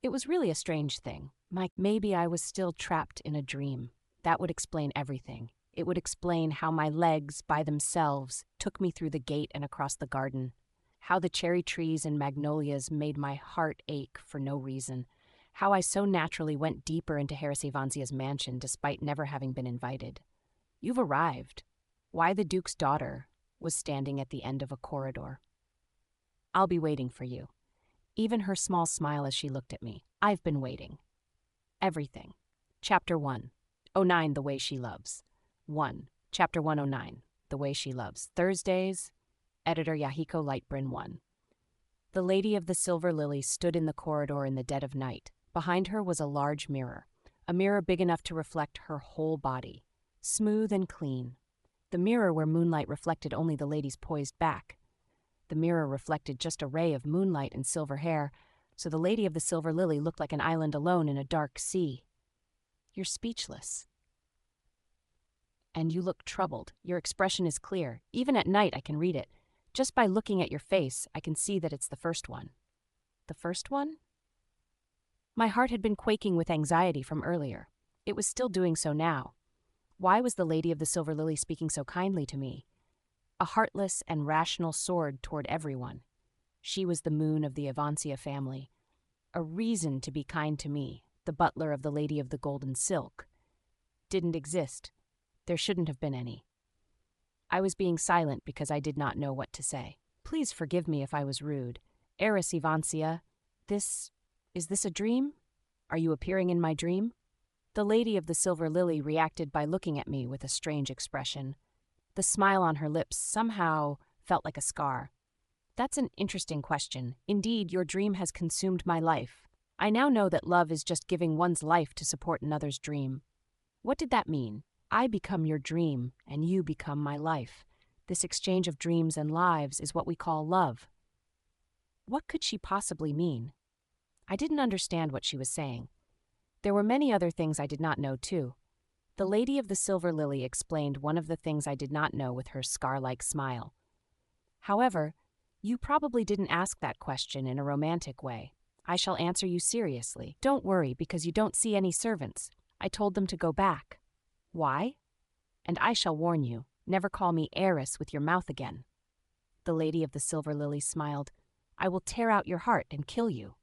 It was really a strange thing. Maybe I was still trapped in a dream. That would explain everything. It would explain how my legs, by themselves, took me through the gate and across the garden. How the cherry trees and magnolias made my heart ache for no reason. How I so naturally went deeper into Heiress Ivanzia's mansion despite never having been invited. You've arrived. Why the Duke's daughter was standing at the end of a corridor. I'll be waiting for you. Even her small smile as she looked at me. I've been waiting. Everything. Chapter 1. 09, The Way She Loves. 1. Chapter 109, The Way She Loves. Thursdays. Editor Yahiko Lightbrin 1. The Lady of the Silver Lily stood in the corridor in the dead of night. Behind her was a large mirror, a mirror big enough to reflect her whole body, smooth and clean. The mirror where moonlight reflected only the lady's poised back. The mirror reflected just a ray of moonlight and silver hair, so the Lady of the Silver Lily looked like an island alone in a dark sea. You're speechless. And you look troubled. Your expression is clear. Even at night I can read it. Just by looking at your face, I can see that it's the first one. The first one? My heart had been quaking with anxiety from earlier. It was still doing so now. Why was the Lady of the Silver Lily speaking so kindly to me? A heartless and rational sword toward everyone. She was the moon of the Ivanzia family. A reason to be kind to me, the butler of the Lady of the Golden Silk. Didn't exist. There shouldn't have been any. I was being silent because I did not know what to say. Please forgive me if I was rude. Heiress Ivanzia, is this a dream? Are you appearing in my dream? The Lady of the Silver Lily reacted by looking at me with a strange expression. The smile on her lips somehow felt like a scar. That's an interesting question. Indeed, your dream has consumed my life. I now know that love is just giving one's life to support another's dream. What did that mean? I become your dream, and you become my life. This exchange of dreams and lives is what we call love. What could she possibly mean? I didn't understand what she was saying. There were many other things I did not know, too. The Lady of the Silver Lily explained one of the things I did not know with her scar-like smile. However, you probably didn't ask that question in a romantic way. I shall answer you seriously. Don't worry, because you don't see any servants. I told them to go back. Why? And I shall warn you, never call me heiress with your mouth again. The Lady of the Silver Lily smiled. I will tear out your heart and kill you.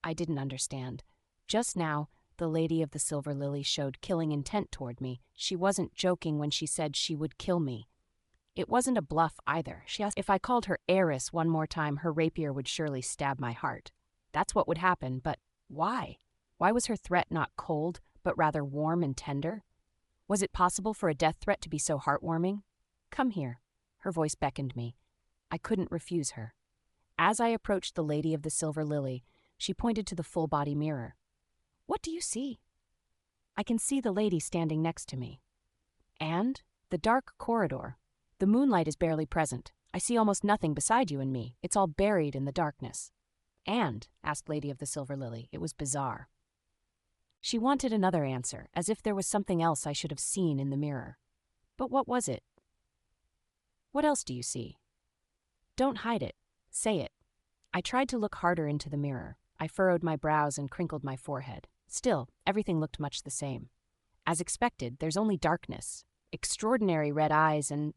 I didn't understand. Just now, the Lady of the Silver Lily showed killing intent toward me. She wasn't joking when she said she would kill me. It wasn't a bluff either. She asked if I called her heiress one more time, her rapier would surely stab my heart. That's what would happen, but why? Why was her threat not cold, but rather warm and tender? Was it possible for a death threat to be so heartwarming? Come here. Her voice beckoned me. I couldn't refuse her. As I approached the Lady of the Silver Lily, she pointed to the full-body mirror. What do you see? I can see the lady standing next to me. And the dark corridor. The moonlight is barely present. I see almost nothing beside you and me. It's all buried in the darkness. And, asked Lady of the Silver Lily, it was bizarre. She wanted another answer, as if there was something else I should have seen in the mirror. But what was it? What else do you see? Don't hide it. Say it. I tried to look harder into the mirror. I furrowed my brows and crinkled my forehead. Still, everything looked much the same. As expected, there's only darkness, extraordinary red eyes, and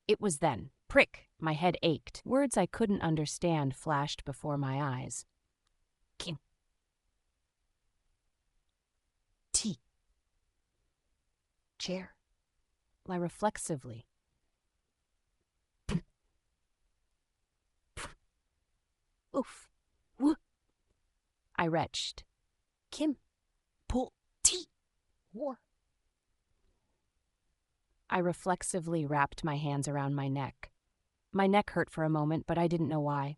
it was then. Prick! My head ached. Words I couldn't understand flashed before my eyes. Kim. Tea. Chair. Lie reflexively. Oof. Woo. I retched. Kim. Pull. Tea. War. I reflexively wrapped my hands around my neck. My neck hurt for a moment, but I didn't know why.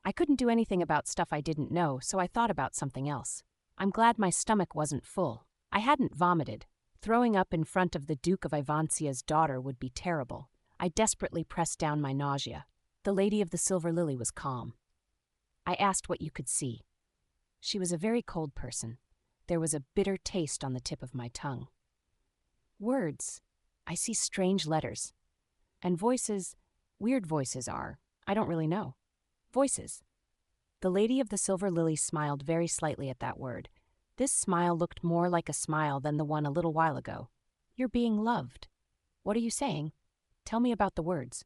I couldn't do anything about stuff I didn't know, so I thought about something else. I'm glad my stomach wasn't full. I hadn't vomited. Throwing up in front of the Duke of Ivancia's daughter would be terrible. I desperately pressed down my nausea. The lady of the silver lily was calm. I asked what you could see. She was a very cold person. There was a bitter taste on the tip of my tongue. Words. I see strange letters. And voices. Weird voices are. I don't really know. Voices. The lady of the silver lily smiled very slightly at that word. This smile looked more like a smile than the one a little while ago. You're being loved. What are you saying? Tell me about the words.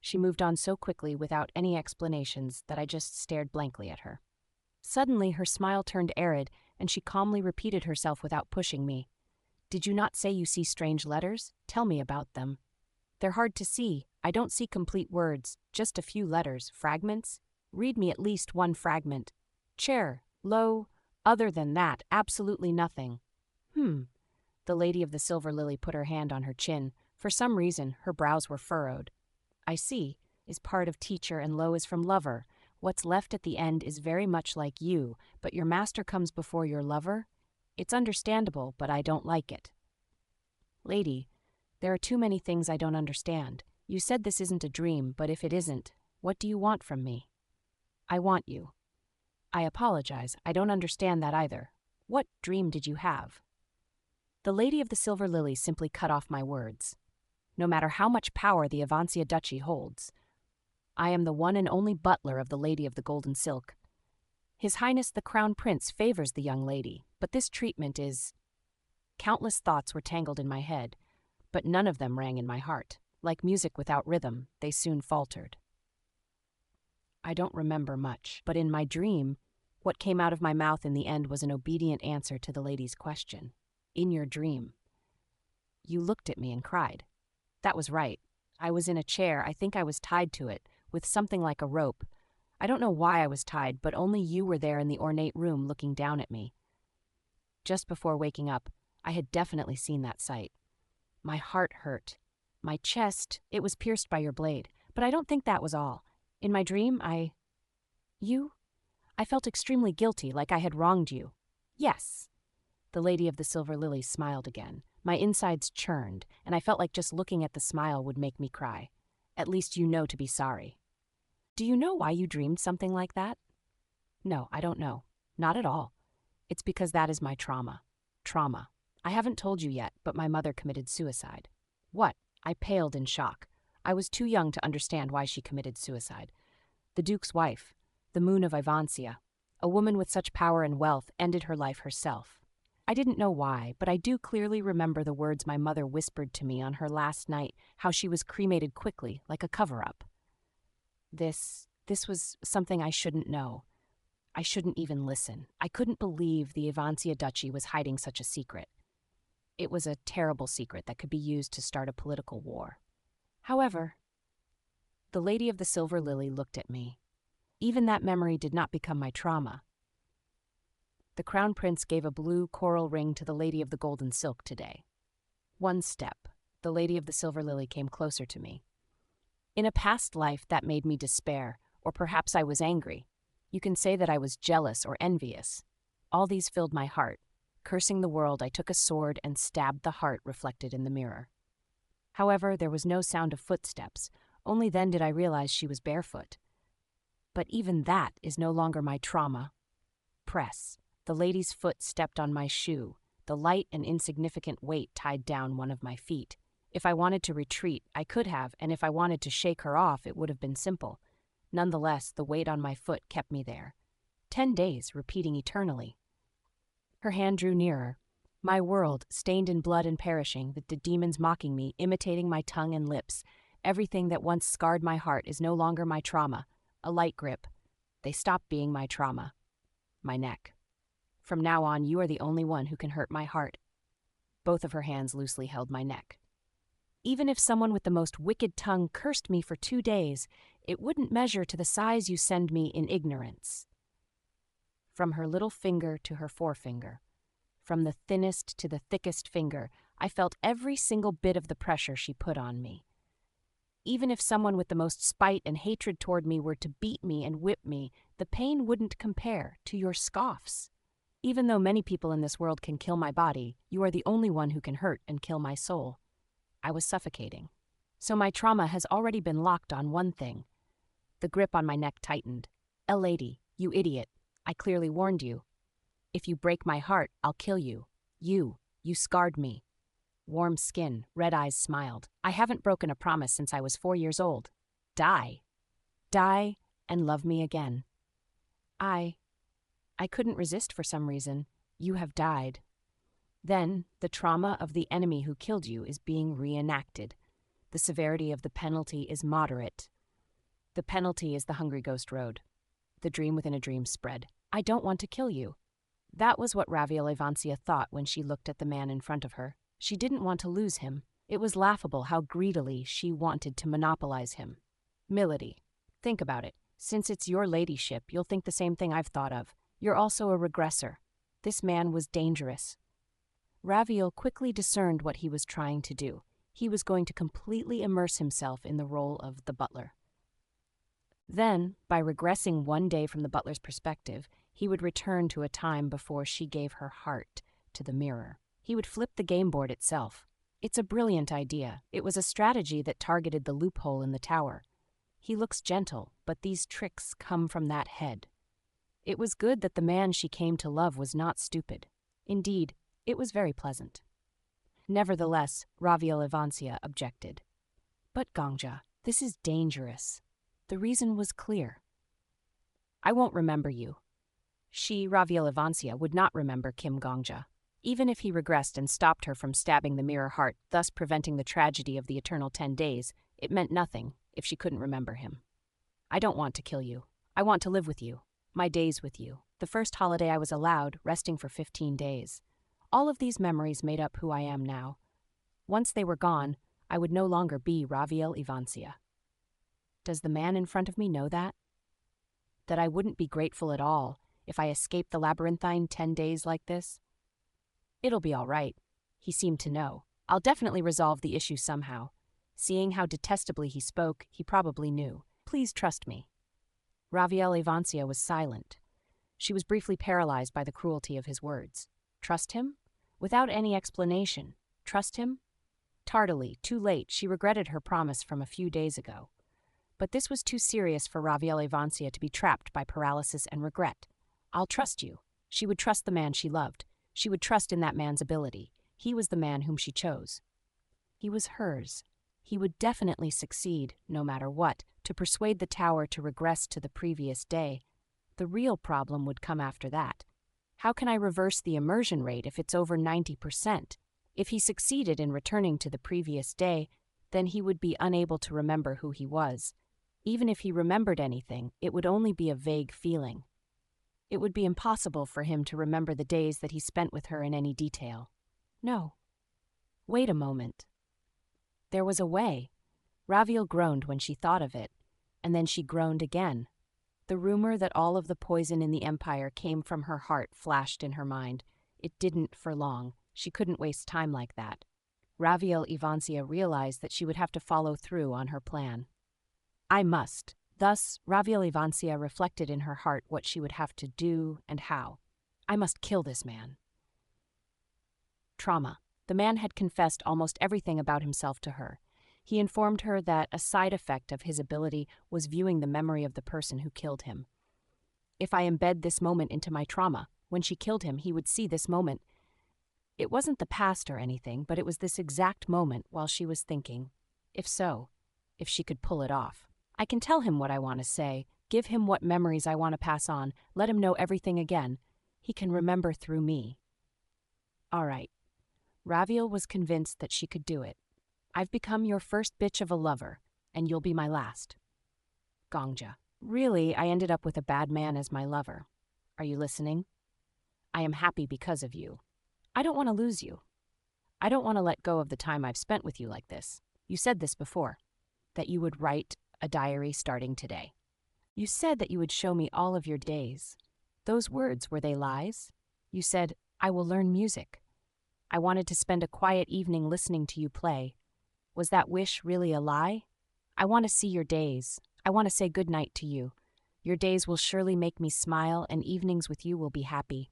She moved on so quickly without any explanations that I just stared blankly at her. Suddenly her smile turned arid, and she calmly repeated herself without pushing me. Did you not say you see strange letters? Tell me about them. They're hard to see. I don't see complete words, just a few letters, fragments. Read me at least one fragment. Chair, low, other than that, absolutely nothing. The lady of the silver lily put her hand on her chin. For some reason, her brows were furrowed. I see, is part of teacher and low is from lover. What's left at the end is very much like you, but your master comes before your lover? It's understandable, but I don't like it. Lady, there are too many things I don't understand. You said this isn't a dream, but if it isn't, what do you want from me? I want you. I apologize, I don't understand that either. What dream did you have? The lady of the silver lily simply cut off my words. No matter how much power the Avancia duchy holds, I am the one and only butler of the lady of the golden silk. His Highness the Crown Prince favors the young lady, but this treatment is... Countless thoughts were tangled in my head, but none of them rang in my heart. Like music without rhythm, they soon faltered. I don't remember much, but in my dream, what came out of my mouth in the end was an obedient answer to the lady's question. In your dream. You looked at me and cried. That was right. I was in a chair, I think I was tied to it, with something like a rope. I don't know why I was tied, but only you were there in the ornate room looking down at me. Just before waking up, I had definitely seen that sight. My heart hurt. My chest, it was pierced by your blade, but I don't think that was all. In my dream, I felt extremely guilty, like I had wronged you. Yes. The lady of the silver lily smiled again. My insides churned, and I felt like just looking at the smile would make me cry. At least you know to be sorry. Do you know why you dreamed something like that? No, I don't know. Not at all. It's because that is my trauma. Trauma. I haven't told you yet, but my mother committed suicide. What? I paled in shock. I was too young to understand why she committed suicide. The Duke's wife, the Moon of Ivancia, a woman with such power and wealth, ended her life herself. I didn't know why, but I do clearly remember the words my mother whispered to me on her last night, how she was cremated quickly, like a cover-up. This was something I shouldn't know. I shouldn't even listen. I couldn't believe the Ivancia Duchy was hiding such a secret. It was a terrible secret that could be used to start a political war. However, the lady of the silver lily looked at me. Even that memory did not become my trauma. The Crown Prince gave a blue coral ring to the lady of the golden silk today. One step, the lady of the silver lily came closer to me. In a past life, that made me despair, or perhaps I was angry. You can say that I was jealous or envious. All these filled my heart. Cursing the world, I took a sword and stabbed the heart reflected in the mirror. However, there was no sound of footsteps. Only then did I realize she was barefoot. But even that is no longer my trauma. Press. The lady's foot stepped on my shoe. The light and insignificant weight tied down one of my feet. If I wanted to retreat, I could have, and if I wanted to shake her off, it would have been simple. Nonetheless, the weight on my foot kept me there. 10 days, repeating eternally. Her hand drew nearer. My world, stained in blood and perishing, the demons mocking me, imitating my tongue and lips. Everything that once scarred my heart is no longer my trauma. A light grip. They stopped being my trauma. My neck. From now on, you are the only one who can hurt my heart. Both of her hands loosely held my neck. Even if someone with the most wicked tongue cursed me for 2 days, it wouldn't measure to the size you send me in ignorance. From her little finger to her forefinger, from the thinnest to the thickest finger, I felt every single bit of the pressure she put on me. Even if someone with the most spite and hatred toward me were to beat me and whip me, the pain wouldn't compare to your scoffs. Even though many people in this world can kill my body, you are the only one who can hurt and kill my soul. I was suffocating. So my trauma has already been locked on one thing. The grip on my neck tightened. Lady, you idiot. I clearly warned you. If you break my heart, I'll kill you. You scarred me. Warm skin, red eyes smiled. I haven't broken a promise since I was 4 years old. Die. Die and love me again. I couldn't resist for some reason. You have died. Then, the trauma of the enemy who killed you is being reenacted. The severity of the penalty is moderate. The penalty is the Hungry Ghost Road. The dream within a dream spread. I don't want to kill you. That was what Raviel Evancia thought when she looked at the man in front of her. She didn't want to lose him. It was laughable how greedily she wanted to monopolize him. Milady, think about it. Since it's your ladyship, you'll think the same thing I've thought of. You're also a regressor. This man was dangerous. Raviel quickly discerned what he was trying to do. He was going to completely immerse himself in the role of the butler. Then, by regressing one day from the butler's perspective, he would return to a time before she gave her heart to the mirror. He would flip the game board itself. It's a brilliant idea. It was a strategy that targeted the loophole in the tower. He looks gentle, but these tricks come from that head. It was good that the man she came to love was not stupid. Indeed, it was very pleasant. Nevertheless, Raviel Evancia objected. But Gongja, this is dangerous. The reason was clear. I won't remember you. She, Raviel Evancia, would not remember Kim Gongja. Even if he regressed and stopped her from stabbing the mirror heart, thus preventing the tragedy of the eternal 10 days, it meant nothing if she couldn't remember him. I don't want to kill you. I want to live with you. My days with you. The first holiday I was allowed, resting for 15 days. All of these memories made up who I am now. Once they were gone, I would no longer be Raviel Evancia. Does the man in front of me know that? That I wouldn't be grateful at all if I escaped the labyrinthine 10 days like this? It'll be all right. He seemed to know. I'll definitely resolve the issue somehow. Seeing how detestably he spoke, he probably knew. Please trust me. Raviel Evancia was silent. She was briefly paralyzed by the cruelty of his words. Trust him? Without any explanation. Trust him? Tardily, too late, she regretted her promise from a few days ago. But this was too serious for Raviel Evancia to be trapped by paralysis and regret. I'll trust you. She would trust the man she loved. She would trust in that man's ability. He was the man whom she chose. He was hers. He would definitely succeed, no matter what, to persuade the tower to regress to the previous day. The real problem would come after that. How can I reverse the immersion rate if it's over 90%? If he succeeded in returning to the previous day, then he would be unable to remember who he was. Even if he remembered anything, it would only be a vague feeling. It would be impossible for him to remember the days that he spent with her in any detail. No. Wait a moment. There was a way. Raviel groaned when she thought of it, and then she groaned again. The rumor that all of the poison in the Empire came from her heart flashed in her mind. It didn't for long. She couldn't waste time like that. Raviel Evancia realized that she would have to follow through on her plan. I must. Thus, Raviel Evancia reflected in her heart what she would have to do and how. I must kill this man. Trauma. The man had confessed almost everything about himself to her. He informed her that a side effect of his ability was viewing the memory of the person who killed him. If I embed this moment into my trauma, when she killed him, he would see this moment. It wasn't the past or anything, but it was this exact moment while she was thinking. If so, if she could pull it off. I can tell him what I want to say, give him what memories I want to pass on, let him know everything again. He can remember through me. All right. Raviel was convinced that she could do it. I've become your first bitch of a lover, and you'll be my last. Gongja. Really, I ended up with a bad man as my lover. Are you listening? I am happy because of you. I don't want to lose you. I don't want to let go of the time I've spent with you like this. You said this before, that you would write a diary starting today. You said that you would show me all of your days. Those words, were they lies? You said, I will learn music. I wanted to spend a quiet evening listening to you play. Was that wish really a lie? I want to see your days. I want to say goodnight to you. Your days will surely make me smile, and evenings with you will be happy.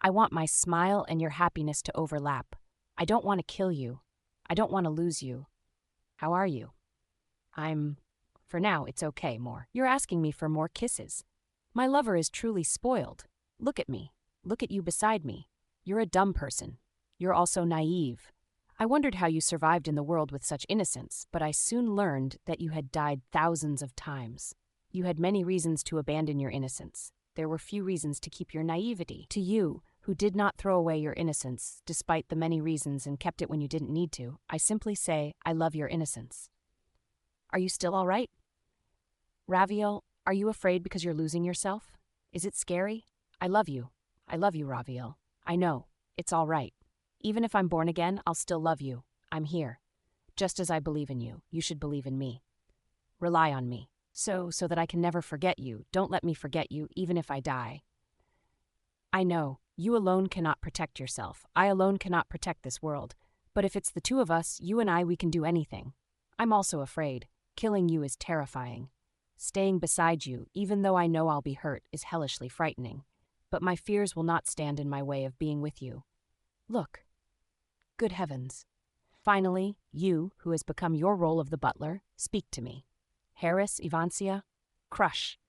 I want my smile and your happiness to overlap. I don't want to kill you. I don't want to lose you. How are you? For now, it's okay, more. You're asking me for more kisses. My lover is truly spoiled. Look at me. Look at you beside me. You're a dumb person. You're also naive. I wondered how you survived in the world with such innocence, but I soon learned that you had died thousands of times. You had many reasons to abandon your innocence. There were few reasons to keep your naivety. To you, who did not throw away your innocence, despite the many reasons, and kept it when you didn't need to, I simply say, I love your innocence. Are you still all right? Raviel, are you afraid because you're losing yourself? Is it scary? I love you. I love you, Raviel. I know. It's all right. Even if I'm born again, I'll still love you. I'm here. Just as I believe in you, you should believe in me. Rely on me. So that I can never forget you. Don't let me forget you, even if I die. I know. You alone cannot protect yourself. I alone cannot protect this world. But if it's the two of us, you and I, we can do anything. I'm also afraid. Killing you is terrifying. Staying beside you, even though I know I'll be hurt, is hellishly frightening. But my fears will not stand in my way of being with you. Look. Good heavens. Finally, you, who has become your role of the butler, speak to me. Harris, Evancia, crush.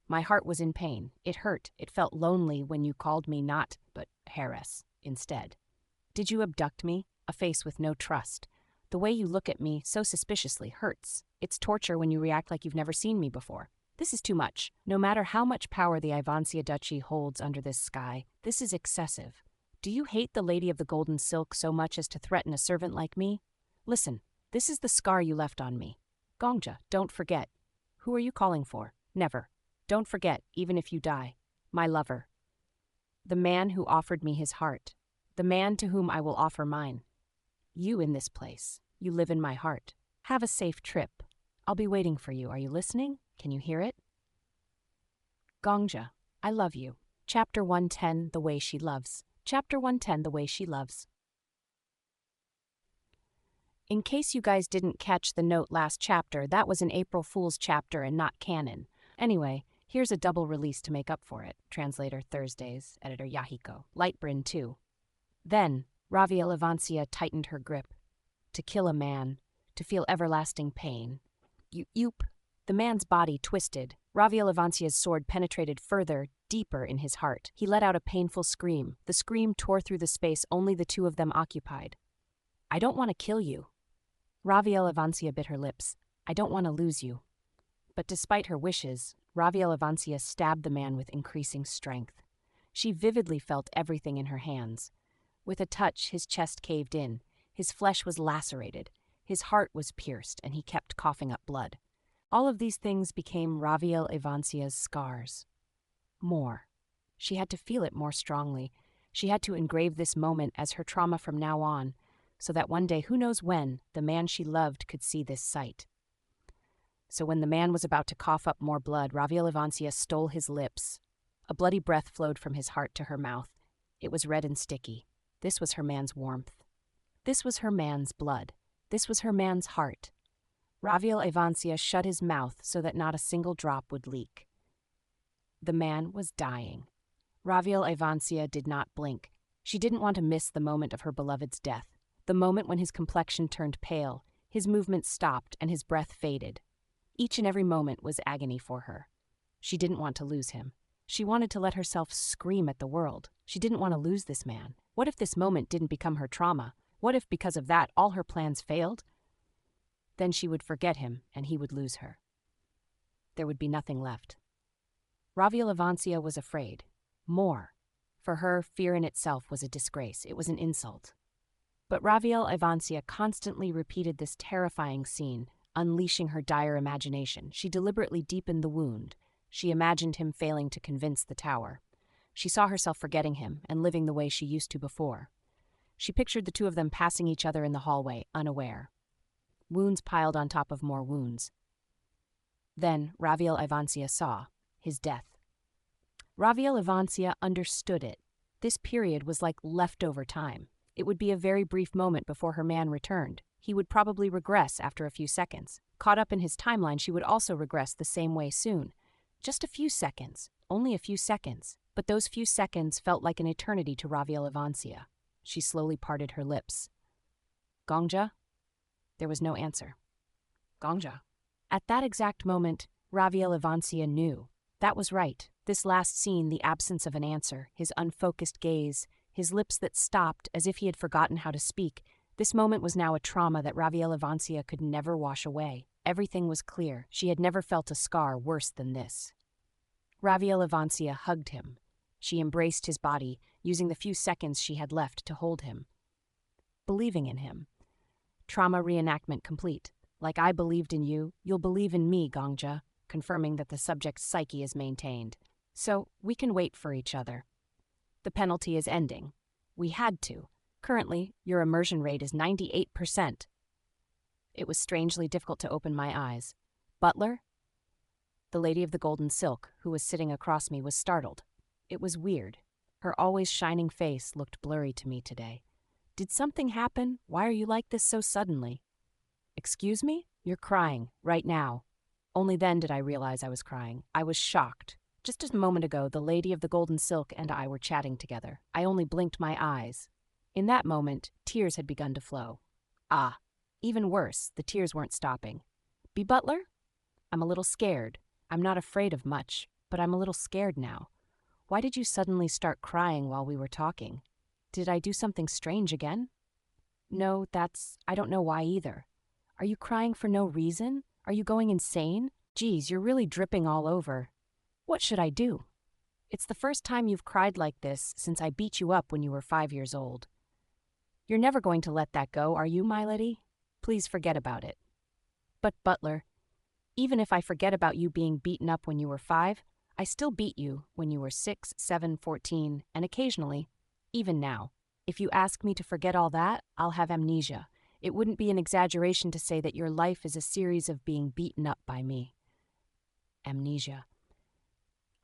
My heart was in pain. It hurt. It felt lonely when you called me not, but Harris, instead. Did you abduct me? A face with no trust. The way you look at me so suspiciously hurts. It's torture when you react like you've never seen me before. This is too much. No matter how much power the Ivancia Duchy holds under this sky, this is excessive. Do you hate the Lady of the Golden Silk so much as to threaten a servant like me? Listen, this is the scar you left on me. Gongja, don't forget. Who are you calling for? Never. Don't forget, even if you die. My lover. The man who offered me his heart. The man to whom I will offer mine. You in this place. You live in my heart. Have a safe trip. I'll be waiting for you. Are you listening? Can you hear it? Gongja, I love you. Chapter 110, The Way She Loves. Chapter 110, The Way She Loves. In case you guys didn't catch the note last chapter, that was an April Fool's chapter and not canon. Anyway, here's a double release to make up for it. Translator Thursdays, editor Yahiko. Lightbrin 2. Then, Raviel Evancia tightened her grip. To kill a man, to feel everlasting pain. Yoop. The man's body twisted. Raviel Evancia's sword penetrated further, deeper in his heart. He let out a painful scream. The scream tore through the space only the two of them occupied. I don't want to kill you. Raviel Evancia bit her lips. I don't want to lose you. But despite her wishes, Raviel Evancia stabbed the man with increasing strength. She vividly felt everything in her hands. With a touch, his chest caved in. His flesh was lacerated. His heart was pierced, and he kept coughing up blood. All of these things became Raviel Evancia's scars. More. She had to feel it more strongly. She had to engrave this moment as her trauma from now on, so that one day, who knows when, the man she loved could see this sight. So when the man was about to cough up more blood, Raviel Evancia stole his lips. A bloody breath flowed from his heart to her mouth. It was red and sticky. This was her man's warmth. This was her man's blood. This was her man's heart. Raviel Evancia shut his mouth so that not a single drop would leak. The man was dying. Raviel Evancia did not blink. She didn't want to miss the moment of her beloved's death, the moment when his complexion turned pale, his movements stopped, and his breath faded. Each and every moment was agony for her. She didn't want to lose him. She wanted to let herself scream at the world. She didn't want to lose this man. What if this moment didn't become her trauma? What if, because of that, all her plans failed? Then she would forget him, and he would lose her. There would be nothing left. Raviel Evancia was afraid. More. For her, fear in itself was a disgrace. It was an insult. But Raviel Evancia constantly repeated this terrifying scene, unleashing her dire imagination. She deliberately deepened the wound. She imagined him failing to convince the tower. She saw herself forgetting him and living the way she used to before. She pictured the two of them passing each other in the hallway, unaware. Wounds piled on top of more wounds. Then Raviel Evancia saw his death. Raviel Evancia understood it. This period was like leftover time. It would be a very brief moment before her man returned. He would probably regress after a few seconds. Caught up in his timeline, she would also regress the same way soon. Just a few seconds. Only a few seconds. But those few seconds felt like an eternity to Raviel Ivancia. She slowly parted her lips. Gongja? There was no answer. Gongja. At that exact moment, Raviel Ivancia knew. That was right. This last scene, the absence of an answer, his unfocused gaze, his lips that stopped as if he had forgotten how to speak, this moment was now a trauma that Raviel Ivancia could never wash away. Everything was clear. She had never felt a scar worse than this. Raviel Ivancia hugged him. She embraced his body, using the few seconds she had left to hold him. Believing in him. Trauma reenactment complete. Like I believed in you, you'll believe in me, Gongja, confirming that the subject's psyche is maintained. So, we can wait for each other. The penalty is ending. We had to. Currently, your immersion rate is 98%. It was strangely difficult to open my eyes. Butler? The lady of the golden silk, who was sitting across me, was startled. It was weird. Her always shining face looked blurry to me today. Did something happen? Why are you like this so suddenly? Excuse me? You're crying, right now. Only then did I realize I was crying. I was shocked. Just a moment ago, the lady of the golden silk and I were chatting together. I only blinked my eyes. In that moment, tears had begun to flow. Ah, even worse, the tears weren't stopping. Be Butler? I'm a little scared. I'm not afraid of much, but I'm a little scared now. Why did you suddenly start crying while we were talking? Did I do something strange again? No, I don't know why either. Are you crying for no reason? Are you going insane? Geez, you're really dripping all over. What should I do? It's the first time you've cried like this since I beat you up when you were 5 years old. You're never going to let that go, are you, my lady? Please forget about it. But, Butler, even if I forget about you being beaten up when you were 5, I still beat you when you were 6, 7, 14, and occasionally, even now. If you ask me to forget all that, I'll have amnesia. It wouldn't be an exaggeration to say that your life is a series of being beaten up by me. Amnesia.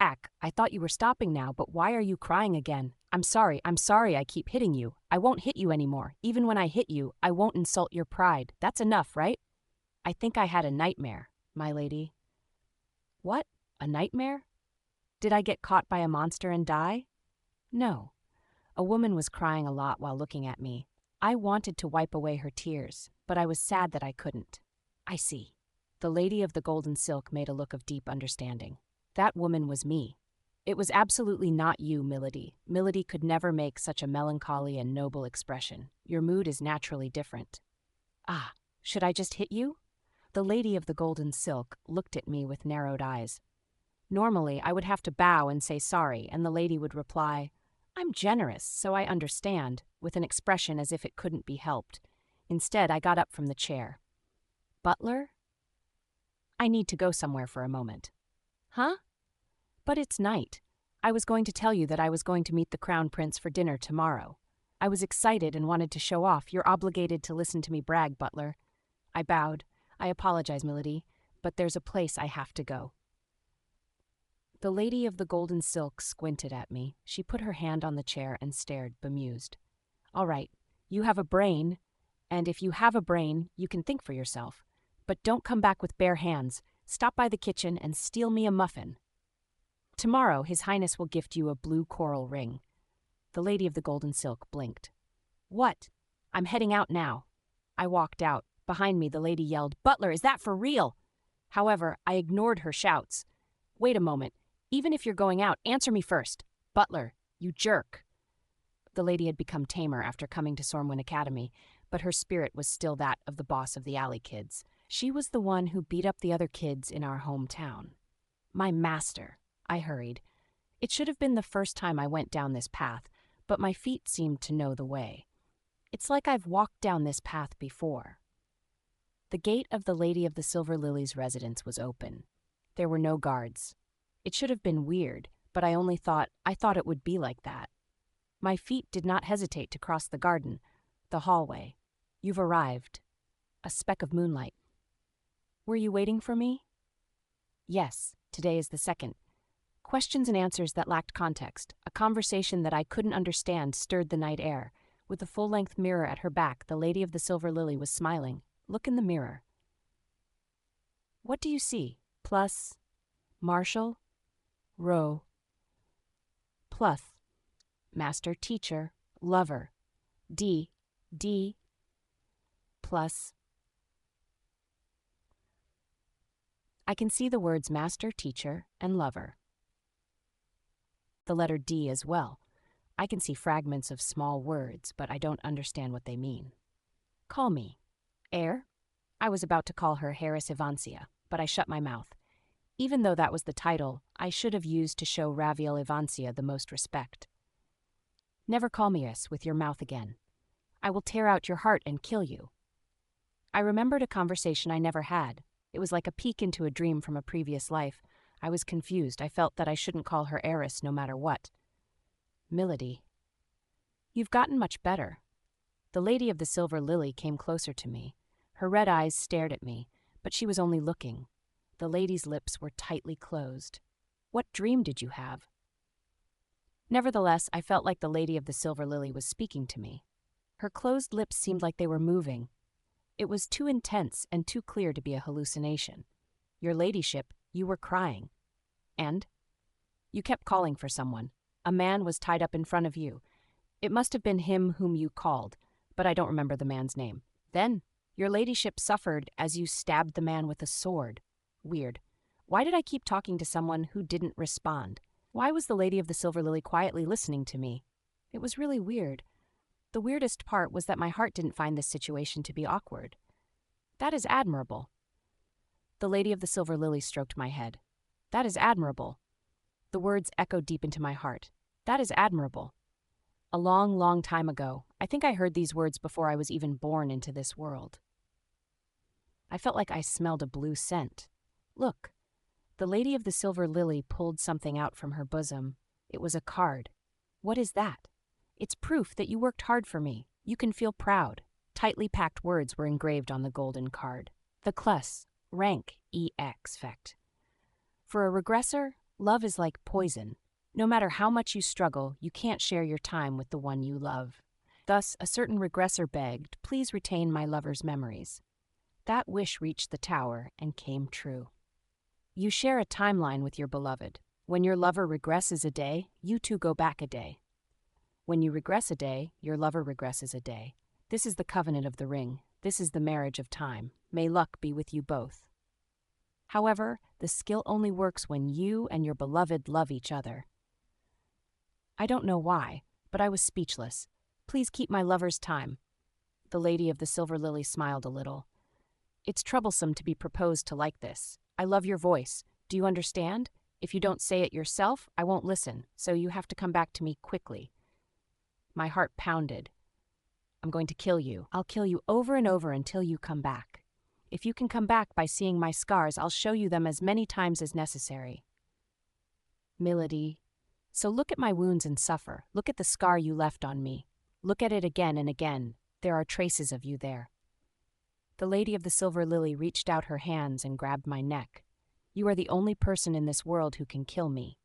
Ack, I thought you were stopping now, but why are you crying again? I'm sorry I keep hitting you. I won't hit you anymore. Even when I hit you, I won't insult your pride. That's enough, right? I think I had a nightmare, my lady. What? A nightmare? Did I get caught by a monster and die? No. A woman was crying a lot while looking at me. I wanted to wipe away her tears, but I was sad that I couldn't. I see. The lady of the golden silk made a look of deep understanding. That woman was me. It was absolutely not you, Milady. Milady could never make such a melancholy and noble expression. Your mood is naturally different. Ah, should I just hit you? The lady of the golden silk looked at me with narrowed eyes. Normally, I would have to bow and say sorry, and the lady would reply, I'm generous, so I understand, with an expression as if it couldn't be helped. Instead, I got up from the chair. Butler? I need to go somewhere for a moment. Huh? But it's night. I was going to tell you that I was going to meet the Crown Prince for dinner tomorrow. I was excited and wanted to show off. You're obligated to listen to me brag, Butler. I bowed. I apologize, Milady, but there's a place I have to go. The lady of the golden silk squinted at me. She put her hand on the chair and stared, bemused. All right, you have a brain, and if you have a brain, you can think for yourself. But don't come back with bare hands. Stop by the kitchen and steal me a muffin. Tomorrow, His Highness will gift you a blue coral ring. The lady of the golden silk blinked. What? I'm heading out now. I walked out. Behind me, the lady yelled, Butler, is that for real? However, I ignored her shouts. Wait a moment. Even if you're going out, answer me first. Butler, you jerk. The lady had become tamer after coming to Sormwin Academy, but her spirit was still that of the boss of the alley kids. She was the one who beat up the other kids in our hometown. My master, I hurried. It should have been the first time I went down this path, but my feet seemed to know the way. It's like I've walked down this path before. The gate of the Lady of the Silver Lilies residence was open. There were no guards. It should have been weird, but I thought it would be like that. My feet did not hesitate to cross the garden, the hallway. You've arrived. A speck of moonlight. Were you waiting for me? Yes, today is the 2nd. Questions and answers that lacked context. A conversation that I couldn't understand stirred the night air. With the full-length mirror at her back, the Lady of the Silver Lily was smiling. Look in the mirror. What do you see? Plus, Marshall? Row. Plus, master, teacher, lover. D, plus. I can see the words master, teacher, and lover. The letter D as well. I can see fragments of small words, but I don't understand what they mean. Call me. Heir? I was about to call her Heiress Ivancia, but I shut my mouth. Even though that was the title, I should have used to show Raviel Ivancia the most respect. Never call me Heiress with your mouth again. I will tear out your heart and kill you. I remembered a conversation I never had. It was like a peek into a dream from a previous life. I was confused. I felt that I shouldn't call her heiress no matter what. Milady. You've gotten much better. The lady of the silver lily came closer to me. Her red eyes stared at me, but she was only looking. The lady's lips were tightly closed. What dream did you have? Nevertheless, I felt like the lady of the silver lily was speaking to me. Her closed lips seemed like they were moving. It was too intense and too clear to be a hallucination. Your ladyship, you were crying. And? You kept calling for someone. A man was tied up in front of you. It must have been him whom you called, but I don't remember the man's name. Then, your ladyship suffered as you stabbed the man with a sword. Weird. Why did I keep talking to someone who didn't respond? Why was the lady of the silver lily quietly listening to me? It was really weird. The weirdest part was that my heart didn't find this situation to be awkward. That is admirable. The lady of the silver lily stroked my head. That is admirable. The words echoed deep into my heart. That is admirable. A long, long time ago, I think I heard these words before I was even born into this world. I felt like I smelled a blue scent. Look, the lady of the silver lily pulled something out from her bosom. It was a card. What is that? It's proof that you worked hard for me. You can feel proud. Tightly packed words were engraved on the golden card. The Class, rank EX fact. For a regressor, love is like poison. No matter how much you struggle, you can't share your time with the one you love. Thus, a certain regressor begged, please retain my lover's memories. That wish reached the tower and came true. You share a timeline with your beloved. When your lover regresses a day, you two go back a day. When you regress a day, your lover regresses a day. This is the covenant of the ring. This is the marriage of time. May luck be with you both. However, the skill only works when you and your beloved love each other. I don't know why, but I was speechless. Please keep my lover's time. The lady of the silver lily smiled a little. It's troublesome to be proposed to like this. I love your voice. Do you understand? If you don't say it yourself, I won't listen, so you have to come back to me quickly. My heart pounded. I'm going to kill you. I'll kill you over and over until you come back. If you can come back by seeing my scars, I'll show you them as many times as necessary. Milady. So look at my wounds and suffer. Look at the scar you left on me. Look at it again and again. There are traces of you there. The lady of the silver lily reached out her hands and grabbed my neck. You are the only person in this world who can kill me.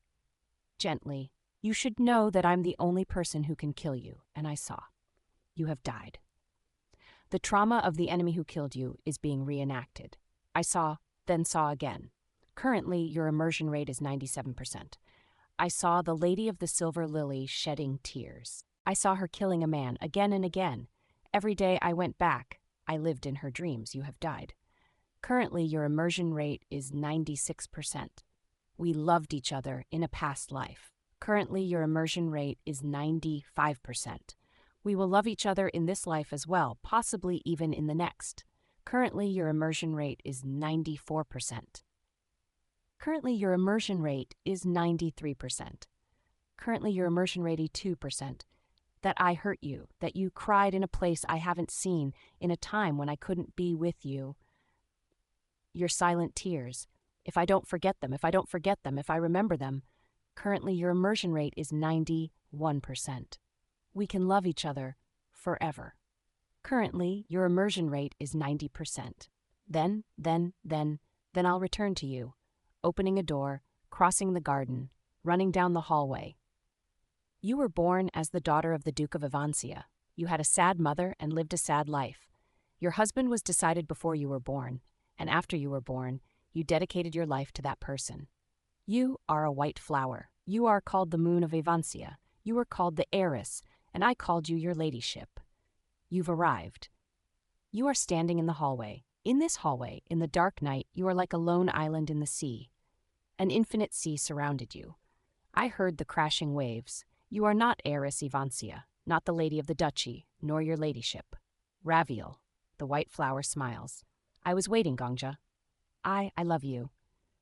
Gently. You should know that I'm the only person who can kill you, and I saw. You have died. The trauma of the enemy who killed you is being reenacted. I saw, then saw again. Currently, your immersion rate is 97%. I saw the lady of the silver lily shedding tears. I saw her killing a man again and again. Every day I went back. I lived in her dreams. You have died. Currently, your immersion rate is 96%. We loved each other in a past life. Currently, your immersion rate is 95%. We will love each other in this life as well, possibly even in the next. Currently, your immersion rate is 94%. Currently, your immersion rate is 93%. Currently, your immersion rate is 2%. That I hurt you, that you cried in a place I haven't seen, in a time when I couldn't be with you. Your silent tears. If I don't forget them, if I remember them. Currently, your immersion rate is 91%. We can love each other forever. Currently, your immersion rate is 90%. Then I'll return to you, opening a door, crossing the garden, running down the hallway. You were born as the daughter of the Duke of Ivancia. You had a sad mother and lived a sad life. Your husband was decided before you were born, and after you were born, you dedicated your life to that person. You are a white flower. You are called the moon of Avancia. You are called the heiress, and I called you your ladyship. You've arrived. You are standing in the hallway. In this hallway, in the dark night, you are like a lone island in the sea. An infinite sea surrounded you. I heard the crashing waves. You are not heiress Avancia, not the lady of the duchy, nor your ladyship. Raviel, the white flower smiles. I was waiting, Gongja. I love you.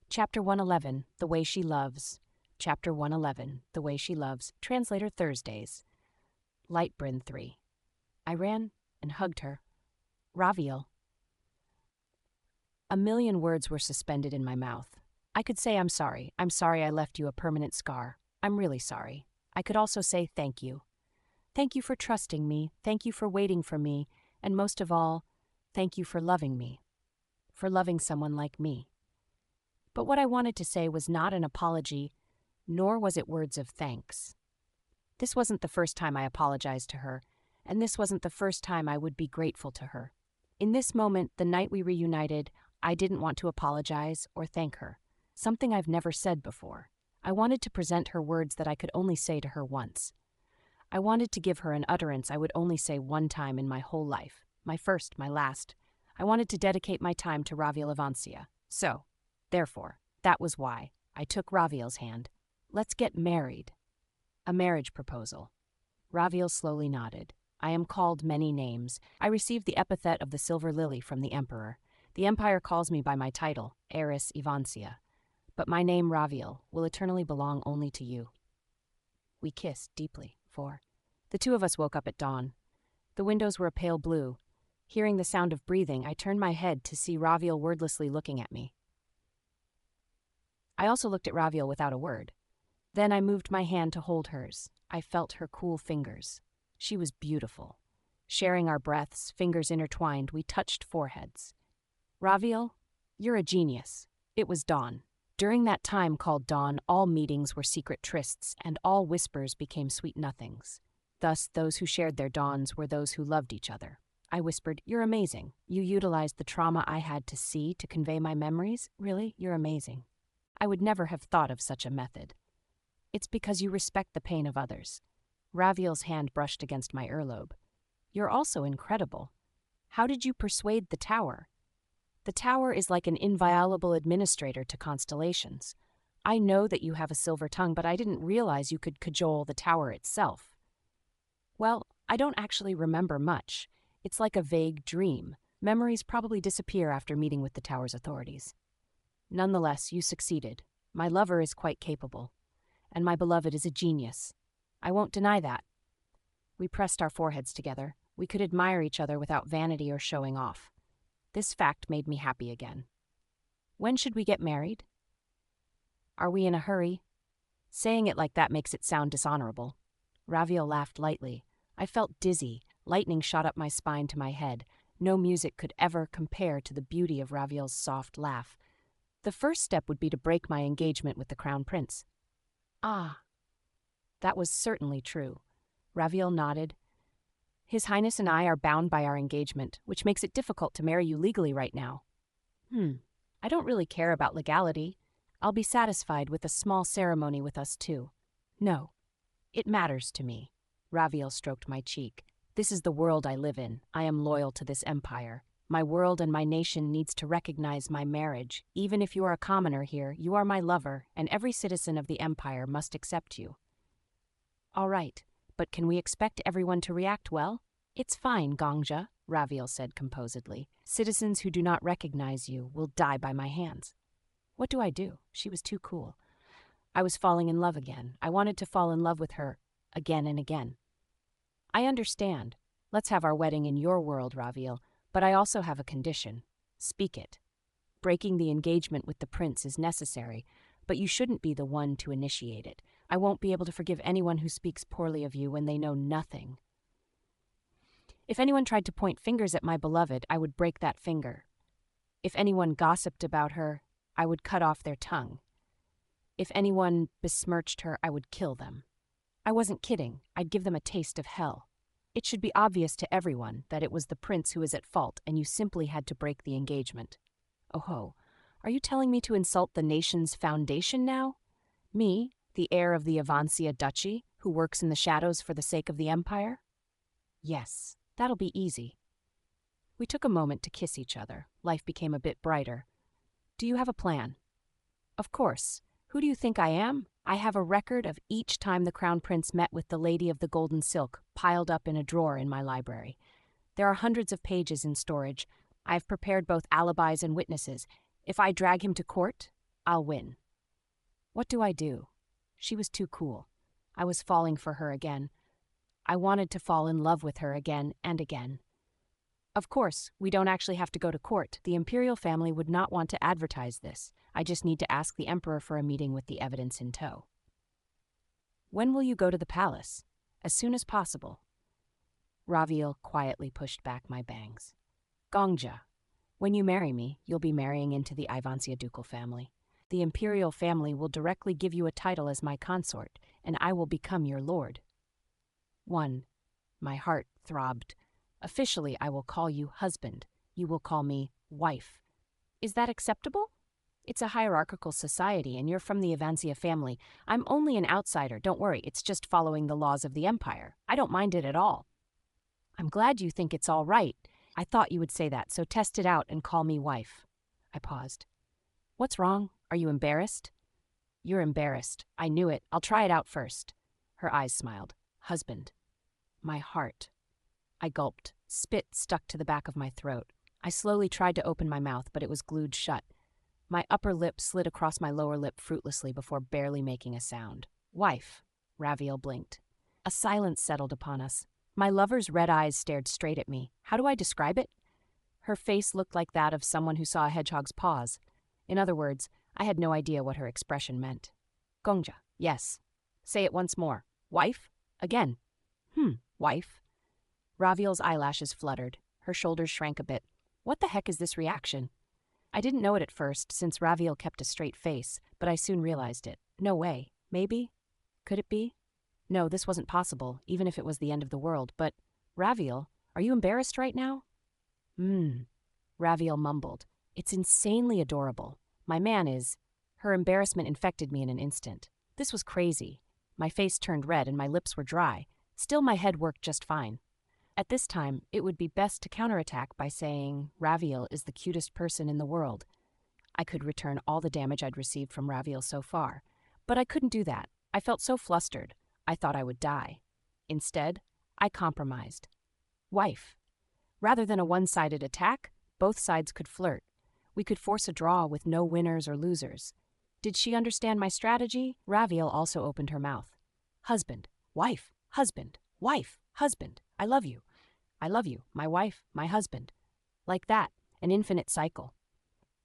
Chapter 111, The Way She Loves. Chapter 111, The Way She Loves. Translator Thursdays. Lightbryn 3. I ran and hugged her. Raviel. A million words were suspended in my mouth. I could say I'm sorry. I'm sorry I left you a permanent scar. I'm really sorry. I could also say thank you. Thank you for trusting me. Thank you for waiting for me. And most of all, thank you for loving me. For loving someone like me. But what I wanted to say was not an apology, nor was it words of thanks. This wasn't the first time I apologized to her, and this wasn't the first time I would be grateful to her. In this moment, the night we reunited, I didn't want to apologize or thank her, something I've never said before. I wanted to present her words that I could only say to her once. I wanted to give her an utterance I would only say one time in my whole life, my first, my last. I wanted to dedicate my time to Raviel Avancia. So, therefore, that was why I took Raviel's hand. Let's get married. A marriage proposal. Raviel slowly nodded. I am called many names. I received the epithet of the Silver Lily from the Emperor. The Empire calls me by my title, Heiress Avancia. But my name, Raviel, will eternally belong only to you. We kissed deeply, for the two of us woke up at dawn. The windows were a pale blue. Hearing the sound of breathing, I turned my head to see Raviel wordlessly looking at me. I also looked at Raviel without a word. Then I moved my hand to hold hers. I felt her cool fingers. She was beautiful. Sharing our breaths, fingers intertwined, we touched foreheads. Raviel, you're a genius. It was dawn. During that time called dawn, all meetings were secret trysts, and all whispers became sweet nothings. Thus, those who shared their dawns were those who loved each other. I whispered, you're amazing. You utilized the trauma I had to see to convey my memories? Really, you're amazing. I would never have thought of such a method. It's because you respect the pain of others. Raviel's hand brushed against my earlobe. You're also incredible. How did you persuade the tower? The tower is like an inviolable administrator to constellations. I know that you have a silver tongue, but I didn't realize you could cajole the tower itself. Well, I don't actually remember much. It's like a vague dream. Memories probably disappear after meeting with the tower's authorities. Nonetheless, you succeeded. My lover is quite capable. And my beloved is a genius. I won't deny that. We pressed our foreheads together. We could admire each other without vanity or showing off. This fact made me happy again. When should we get married? Are we in a hurry? Saying it like that makes it sound dishonorable. Raviel laughed lightly. I felt dizzy. Lightning shot up my spine to my head. No music could ever compare to the beauty of Raviel's soft laugh. The first step would be to break my engagement with the Crown Prince. Ah, that was certainly true. Raviel nodded. His Highness and I are bound by our engagement, which makes it difficult to marry you legally right now. I don't really care about legality. I'll be satisfied with a small ceremony with us two. No, it matters to me. Raviel stroked my cheek. This is the world I live in. I am loyal to this empire. My world and my nation needs to recognize my marriage. Even if you are a commoner here, you are my lover, and every citizen of the empire must accept you. All right, but can we expect everyone to react well? It's fine, Gongja, Raviel said composedly. Citizens who do not recognize you will die by my hands. What do I do? She was too cool. I was falling in love again. I wanted to fall in love with her again and again. I understand. Let's have our wedding in your world, Raviel, but I also have a condition. Speak it. Breaking the engagement with the prince is necessary, but you shouldn't be the one to initiate it. I won't be able to forgive anyone who speaks poorly of you when they know nothing. If anyone tried to point fingers at my beloved, I would break that finger. If anyone gossiped about her, I would cut off their tongue. If anyone besmirched her, I would kill them. I wasn't kidding. I'd give them a taste of hell. It should be obvious to everyone that it was the prince who was at fault, and you simply had to break the engagement. Oh ho, are you telling me to insult the nation's foundation now? Me, The heir of the Avancia Duchy, who works in the shadows for the sake of the Empire? Yes, that'll be easy. We took a moment to kiss each other. Life became a bit brighter. Do you have a plan? Of course. Who do you think I am? I have a record of each time the Crown Prince met with the Lady of the Golden Silk, piled up in a drawer in my library. There are hundreds of pages in storage. I've prepared both alibis and witnesses. If I drag him to court, I'll win. What do I do? She was too cool. I was falling for her again. I wanted to fall in love with her again and again. Of course, we don't actually have to go to court. The imperial family would not want to advertise this. I just need to ask the emperor for a meeting with the evidence in tow. When will you go to the palace? As soon as possible. Raviel quietly pushed back my bangs. Gongja, when you marry me, you'll be marrying into the Ivancia ducal family. The imperial family will directly give you a title as my consort, and I will become your lord. 1. My heart throbbed. Officially, I will call you husband. You will call me wife. Is that acceptable? It's a hierarchical society, and you're from the Avancia family. I'm only an outsider, don't worry, it's just following the laws of the empire. I don't mind it at all. I'm glad you think it's all right. I thought you would say that, so test it out and call me wife. I paused. What's wrong? Are you embarrassed? You're embarrassed. I knew it. I'll try it out first. Her eyes smiled. Husband. My heart. I gulped. Spit stuck to the back of my throat. I slowly tried to open my mouth, but it was glued shut. My upper lip slid across my lower lip fruitlessly before barely making a sound. Wife. Raviel blinked. A silence settled upon us. My lover's red eyes stared straight at me. How do I describe it? Her face looked like that of someone who saw a hedgehog's paws. In other words, I had no idea what her expression meant. Gongja. Yes. Say it once more. Wife? Again. Wife. Raviel's eyelashes fluttered. Her shoulders shrank a bit. What the heck is this reaction? I didn't know it at first, since Raviel kept a straight face, but I soon realized it. No way. Maybe? Could it be? No, this wasn't possible, even if it was the end of the world, but... Raviel, are you embarrassed right now? Raviel mumbled. It's insanely adorable. My man is... Her embarrassment infected me in an instant. This was crazy. My face turned red and my lips were dry. Still, my head worked just fine. At this time, it would be best to counterattack by saying Raviel is the cutest person in the world. I could return all the damage I'd received from Raviel so far. But I couldn't do that. I felt so flustered. I thought I would die. Instead, I compromised. Wife. Rather than a one-sided attack, both sides could flirt. We could force a draw with no winners or losers. Did she understand my strategy? Raviel also opened her mouth. Husband. Wife. Husband. Wife. Husband. I love you. I love you. My wife. My husband. Like that. An infinite cycle.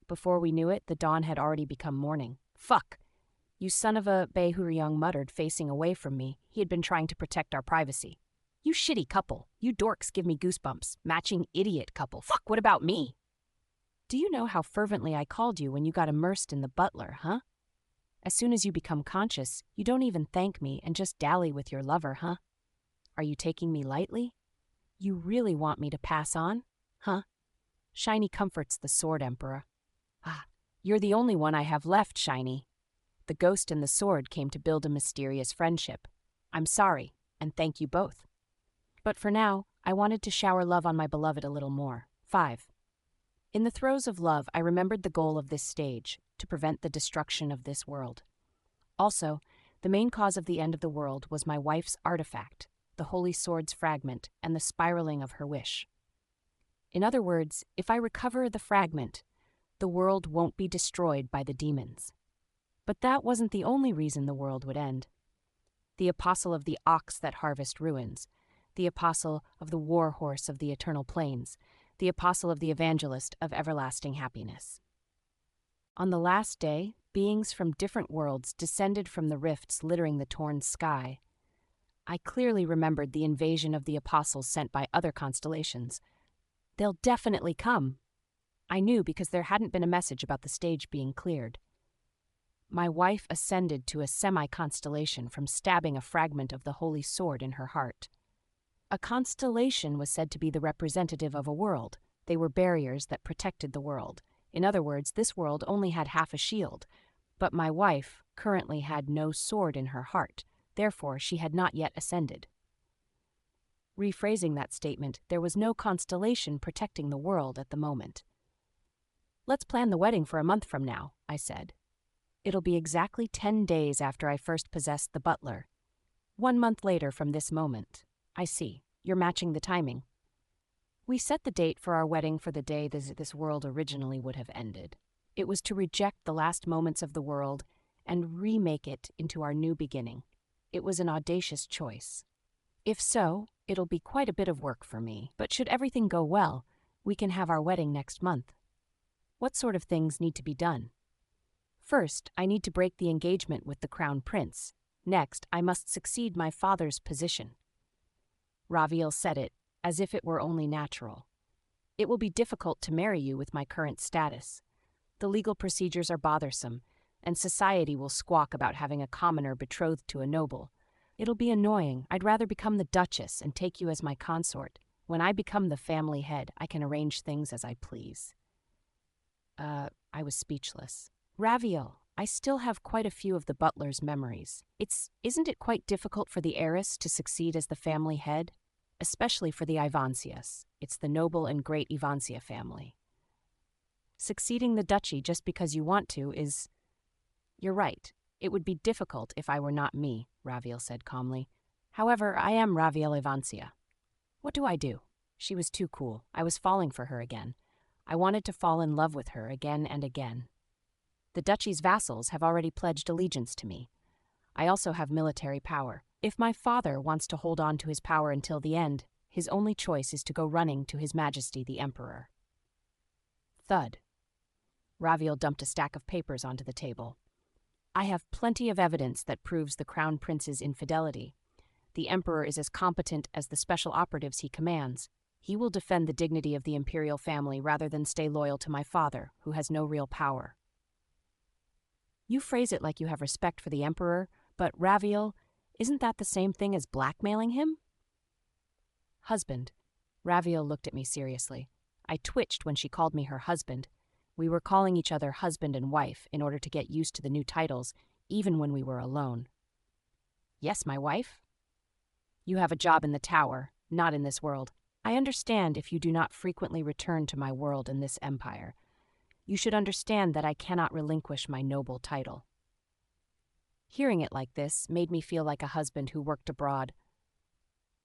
Before we knew it, the dawn had already become morning. Fuck. You son of a... Young muttered, facing away from me. He had been trying to protect our privacy. You shitty couple. You dorks give me goosebumps. Matching idiot couple. Fuck, what about me? Do you know how fervently I called you when you got immersed in the butler, huh? As soon as you become conscious, you don't even thank me and just dally with your lover, huh? Are you taking me lightly? You really want me to pass on? Huh? Shiny comforts the sword, Emperor. Ah, you're the only one I have left, Shiny. The ghost and the sword came to build a mysterious friendship. I'm sorry, and thank you both. But for now, I wanted to shower love on my beloved a little more. 5. In the throes of love, I remembered the goal of this stage, to prevent the destruction of this world. Also, the main cause of the end of the world was my wife's artifact, the Holy Sword's fragment, and the spiraling of her wish. In other words, if I recover the fragment, the world won't be destroyed by the demons. But that wasn't the only reason the world would end. The apostle of the ox that harvest ruins, the apostle of the war horse of the eternal plains, the apostle of the evangelist of everlasting happiness. On the last day, beings from different worlds descended from the rifts littering the torn sky. I clearly remembered the invasion of the apostles sent by other constellations. They'll definitely come. I knew because there hadn't been a message about the stage being cleared. My wife ascended to a semi-constellation from stabbing a fragment of the Holy Sword in her heart. A constellation was said to be the representative of a world. They were barriers that protected the world. In other words, this world only had half a shield. But my wife currently had no sword in her heart, therefore she had not yet ascended. Rephrasing that statement, there was no constellation protecting the world at the moment. Let's plan the wedding for a month from now, I said. It'll be exactly 10 days after I first possessed the butler. 1 month later from this moment. I see. You're matching the timing. We set the date for our wedding for the day this world originally would have ended. It was to reject the last moments of the world and remake it into our new beginning. It was an audacious choice. If so, it'll be quite a bit of work for me, but should everything go well, we can have our wedding next month. What sort of things need to be done? First, I need to break the engagement with the Crown Prince. Next, I must succeed my father's position. Raviel said it as if it were only natural. It will be difficult to marry you with my current status. The legal procedures are bothersome, and society will squawk about having a commoner betrothed to a noble. It'll be annoying. I'd rather become the Duchess and take you as my consort. When I become the family head, I can arrange things as I please. I was speechless. Raviel, I still have quite a few of the butler's memories. Isn't it quite difficult for the heiress to succeed as the family head? Especially for the Ivansias. It's the noble and great Ivansia family. Succeeding the duchy just because you want to is... You're right. It would be difficult if I were not me, Raviel said calmly. However, I am Raviel Ivansia. What do I do? She was too cool. I was falling for her again. I wanted to fall in love with her again and again. The duchy's vassals have already pledged allegiance to me. I also have military power. If my father wants to hold on to his power until the end, his only choice is to go running to His Majesty the Emperor. Thud. Raviel dumped a stack of papers onto the table. I have plenty of evidence that proves the Crown Prince's infidelity. The Emperor is as competent as the special operatives he commands. He will defend the dignity of the imperial family rather than stay loyal to my father, who has no real power. You phrase it like you have respect for the Emperor, but Raviel, isn't that the same thing as blackmailing him? Husband. Raviel looked at me seriously. I twitched when she called me her husband. We were calling each other husband and wife in order to get used to the new titles, even when we were alone. Yes, my wife? You have a job in the tower, not in this world. I understand if you do not frequently return to my world in this empire. You should understand that I cannot relinquish my noble title. Hearing it like this made me feel like a husband who worked abroad.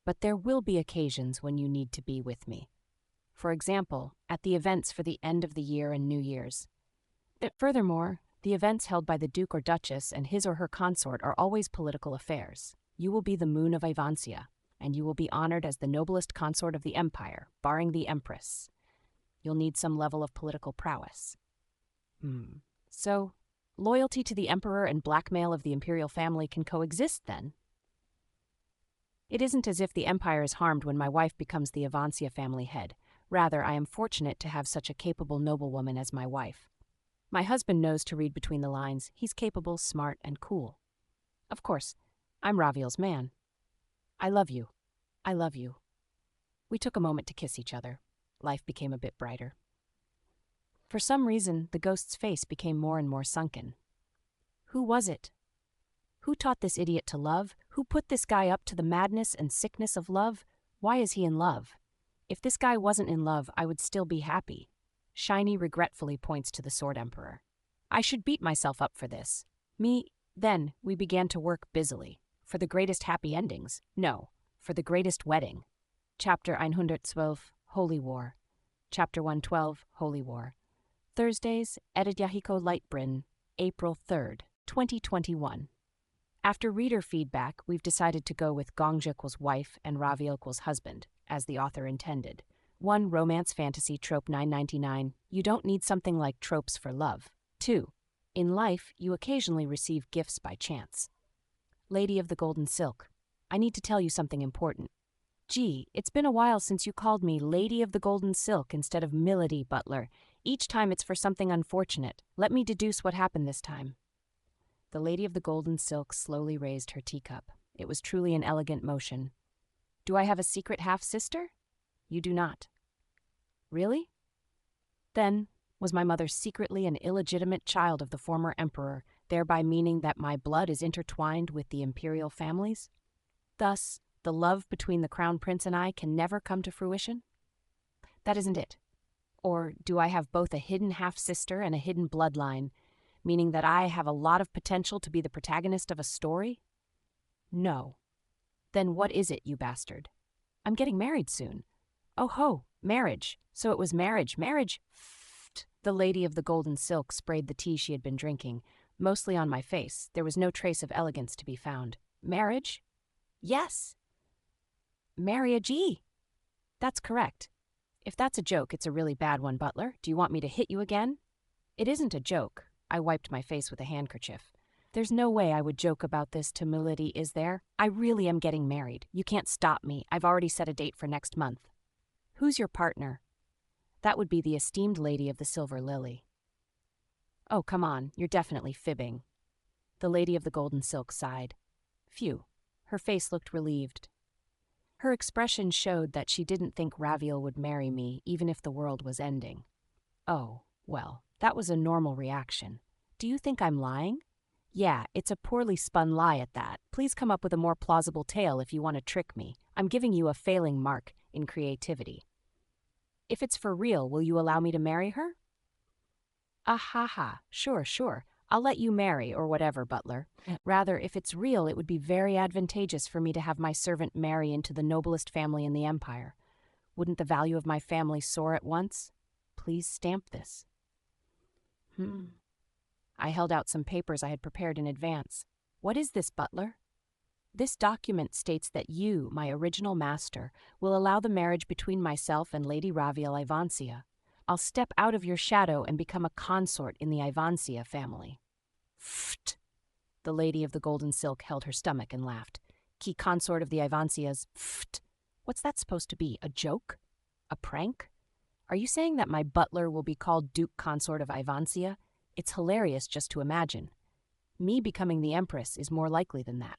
But there will be occasions when you need to be with me. For example, at the events for the end of the year and New Year's. Furthermore, the events held by the Duke or Duchess and his or her consort are always political affairs. You will be the moon of Ivansia, and you will be honored as the noblest consort of the empire, barring the Empress. You'll need some level of political prowess. So, loyalty to the Emperor and blackmail of the imperial family can coexist, then? It isn't as if the empire is harmed when my wife becomes the Ivansia family head. Rather, I am fortunate to have such a capable noblewoman as my wife. My husband knows to read between the lines. He's capable, smart, and cool. Of course, I'm Raviel's man. I love you. I love you. We took a moment to kiss each other. Life became a bit brighter. For some reason, the ghost's face became more and more sunken. Who was it? Who taught this idiot to love? Who put this guy up to the madness and sickness of love? Why is he in love? If this guy wasn't in love, I would still be happy. Shiny regretfully points to the Sword Emperor. I should beat myself up for this. Then we began to work busily. For the greatest happy endings. No, for the greatest wedding. Chapter 112, Holy War. Chapter 112, Holy War. Thursdays, Edegyahiko Lightbryn, April 3rd, 2021. After reader feedback, we've decided to go with Gongjek's wife and Raviel's husband, as the author intended. 1. Romance fantasy trope 999. You don't need something like tropes for love. 2. In life, you occasionally receive gifts by chance. Lady of the Golden Silk. I need to tell you something important. Gee, it's been a while since you called me Lady of the Golden Silk instead of Milady Butler. Each time it's for something unfortunate. Let me deduce what happened this time. The Lady of the Golden Silk slowly raised her teacup. It was truly an elegant motion. Do I have a secret half-sister? You do not. Really? Then, was my mother secretly an illegitimate child of the former emperor, thereby meaning that my blood is intertwined with the imperial families? Thus, the love between the crown prince and I can never come to fruition? That isn't it. Or do I have both a hidden half-sister and a hidden bloodline, meaning that I have a lot of potential to be the protagonist of a story? No. Then what is it, you bastard? I'm getting married soon. Oh ho, marriage. So it was marriage. The lady of the golden silk sprayed the tea she had been drinking, mostly on my face. There was no trace of elegance to be found. Marriage? Yes. Marry a G. That's correct. If that's a joke, it's a really bad one, Butler. Do you want me to hit you again? It isn't a joke. I wiped my face with a handkerchief. There's no way I would joke about this to Milady, is there? I really am getting married. You can't stop me. I've already set a date for next month. Who's your partner? That would be the esteemed lady of the Silver Lily. Oh, come on. You're definitely fibbing. The lady of the golden silk sighed. Phew. Her face looked relieved. Her expression showed that she didn't think Raviel would marry me, even if the world was ending. Oh, well, that was a normal reaction. Do you think I'm lying? Yeah, it's a poorly spun lie at that. Please come up with a more plausible tale if you want to trick me. I'm giving you a failing mark in creativity. If it's for real, will you allow me to marry her? Ah ha ha, sure. I'll let you marry, or whatever, Butler. Rather, if it's real, it would be very advantageous for me to have my servant marry into the noblest family in the Empire. Wouldn't the value of my family soar at once? Please stamp this. I held out some papers I had prepared in advance. What is this, Butler? This document states that you, my original master, will allow the marriage between myself and Lady Raviel Ivancia. I'll step out of your shadow and become a consort in the Ivancia family. Pfft! The lady of the golden silk held her stomach and laughed. Key consort of the Ivancias, pfft! What's that supposed to be, a joke? A prank? Are you saying that my butler will be called Duke Consort of Ivancia? It's hilarious just to imagine. Me becoming the Empress is more likely than that.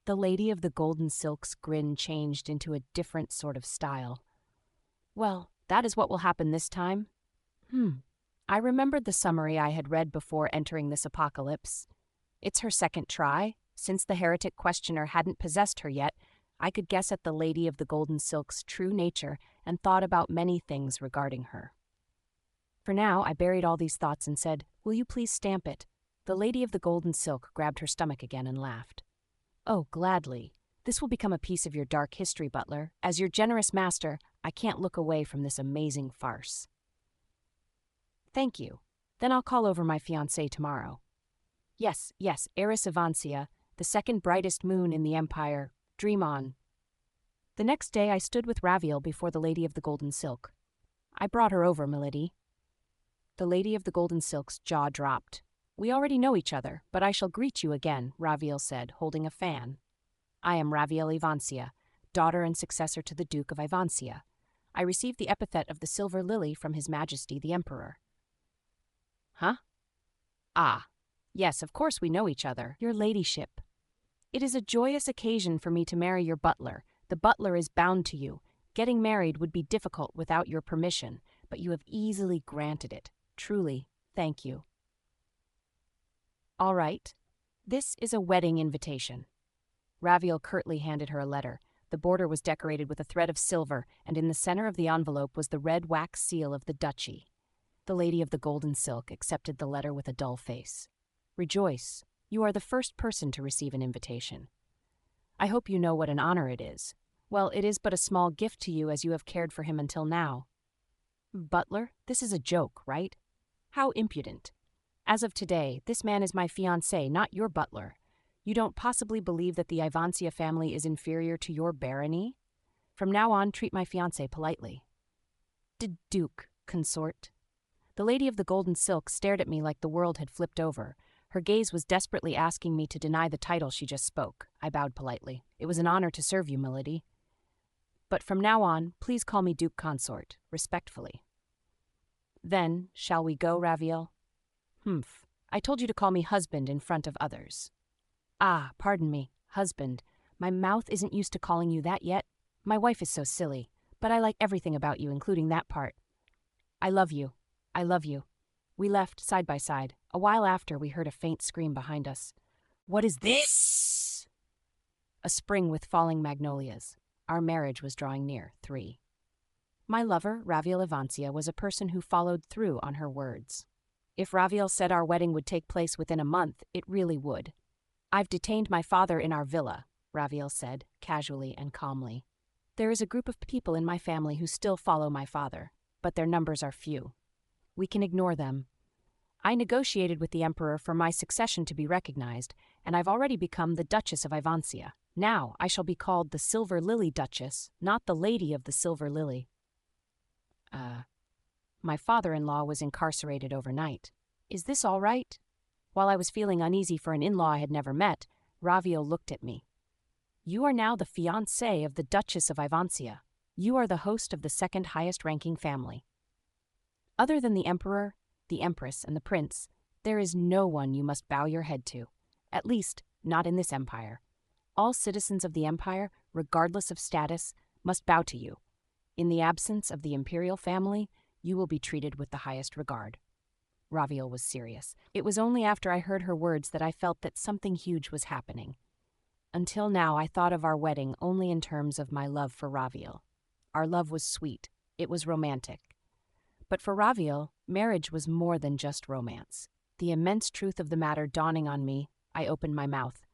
The lady of the golden silk's grin changed into a different sort of style. Well, that is what will happen this time. I remembered the summary I had read before entering this apocalypse. It's her second try. Since the heretic questioner hadn't possessed her yet, I could guess at the lady of the golden silk's true nature and thought about many things regarding her. For now, I buried all these thoughts and said, "Will you please stamp it?" The lady of the golden silk grabbed her stomach again and laughed. "Oh, gladly. This will become a piece of your dark history, Butler. As your generous master, I can't look away from this amazing farce." "Thank you. Then I'll call over my fiancé tomorrow." Yes, Heiress Ivancia, the second brightest moon in the Empire. Dream on." The next day I stood with Raviel before the lady of the golden silk. "I brought her over, milady." The lady of the golden silk's jaw dropped. "We already know each other, but I shall greet you again," Raviel said, holding a fan. "I am Raviel Ivancia, daughter and successor to the Duke of Ivancia. I received the epithet of the Silver Lily from His Majesty the Emperor." "Huh? Ah, yes, of course we know each other. Your ladyship. It is a joyous occasion for me to marry your butler. The butler is bound to you. Getting married would be difficult without your permission, but you have easily granted it. Truly, thank you." "All right. This is a wedding invitation." Raviel curtly handed her a letter. The border was decorated with a thread of silver, and in the center of the envelope was the red wax seal of the duchy. The lady of the golden silk accepted the letter with a dull face. "Rejoice. You are the first person to receive an invitation. I hope you know what an honor it is. Well, it is but a small gift to you as you have cared for him until now." "Butler, this is a joke, right? How impudent. As of today, this man is my fiancé, not your butler. You don't possibly believe that the Ivancia family is inferior to your barony? From now on, treat my fiancé politely." "Duke, consort." The lady of the golden silk stared at me like the world had flipped over. Her gaze was desperately asking me to deny the title she just spoke. I bowed politely. "It was an honor to serve you, milady. But from now on, please call me Duke Consort, respectfully." "Then, shall we go, Raviel?" "Humph. I told you to call me husband in front of others." "Ah, pardon me, husband. My mouth isn't used to calling you that yet. My wife is so silly, but I like everything about you, including that part. I love you. I love you. We left side by side. A while after, we heard a faint scream behind us. "What is this?" A spring with falling magnolias. Our marriage was drawing near. 3. My lover, Raviel Evancia, was a person who followed through on her words. If Raviel said our wedding would take place within a month, it really would. "I've detained my father in our villa," Raviel said, casually and calmly. "There is a group of people in my family who still follow my father, but their numbers are few. We can ignore them. I negotiated with the emperor for my succession to be recognized, and I've already become the Duchess of Ivancia. Now I shall be called the Silver Lily Duchess, not the Lady of the Silver Lily." My father-in-law was incarcerated overnight. Is this all right? While I was feeling uneasy for an in-law I had never met, Raviel looked at me. "You are now the fiancé of the Duchess of Ivancia. You are the host of the second highest-ranking family. Other than the emperor, the empress, and the prince, there is no one you must bow your head to. At least, not in this empire. All citizens of the empire, regardless of status, must bow to you. In the absence of the imperial family, you will be treated with the highest regard." Raviel was serious. It was only after I heard her words that I felt that something huge was happening. Until now, I thought of our wedding only in terms of my love for Raviel. Our love was sweet. It was romantic. But for Raviel, marriage was more than just romance. The immense truth of the matter dawning on me, I opened my mouth.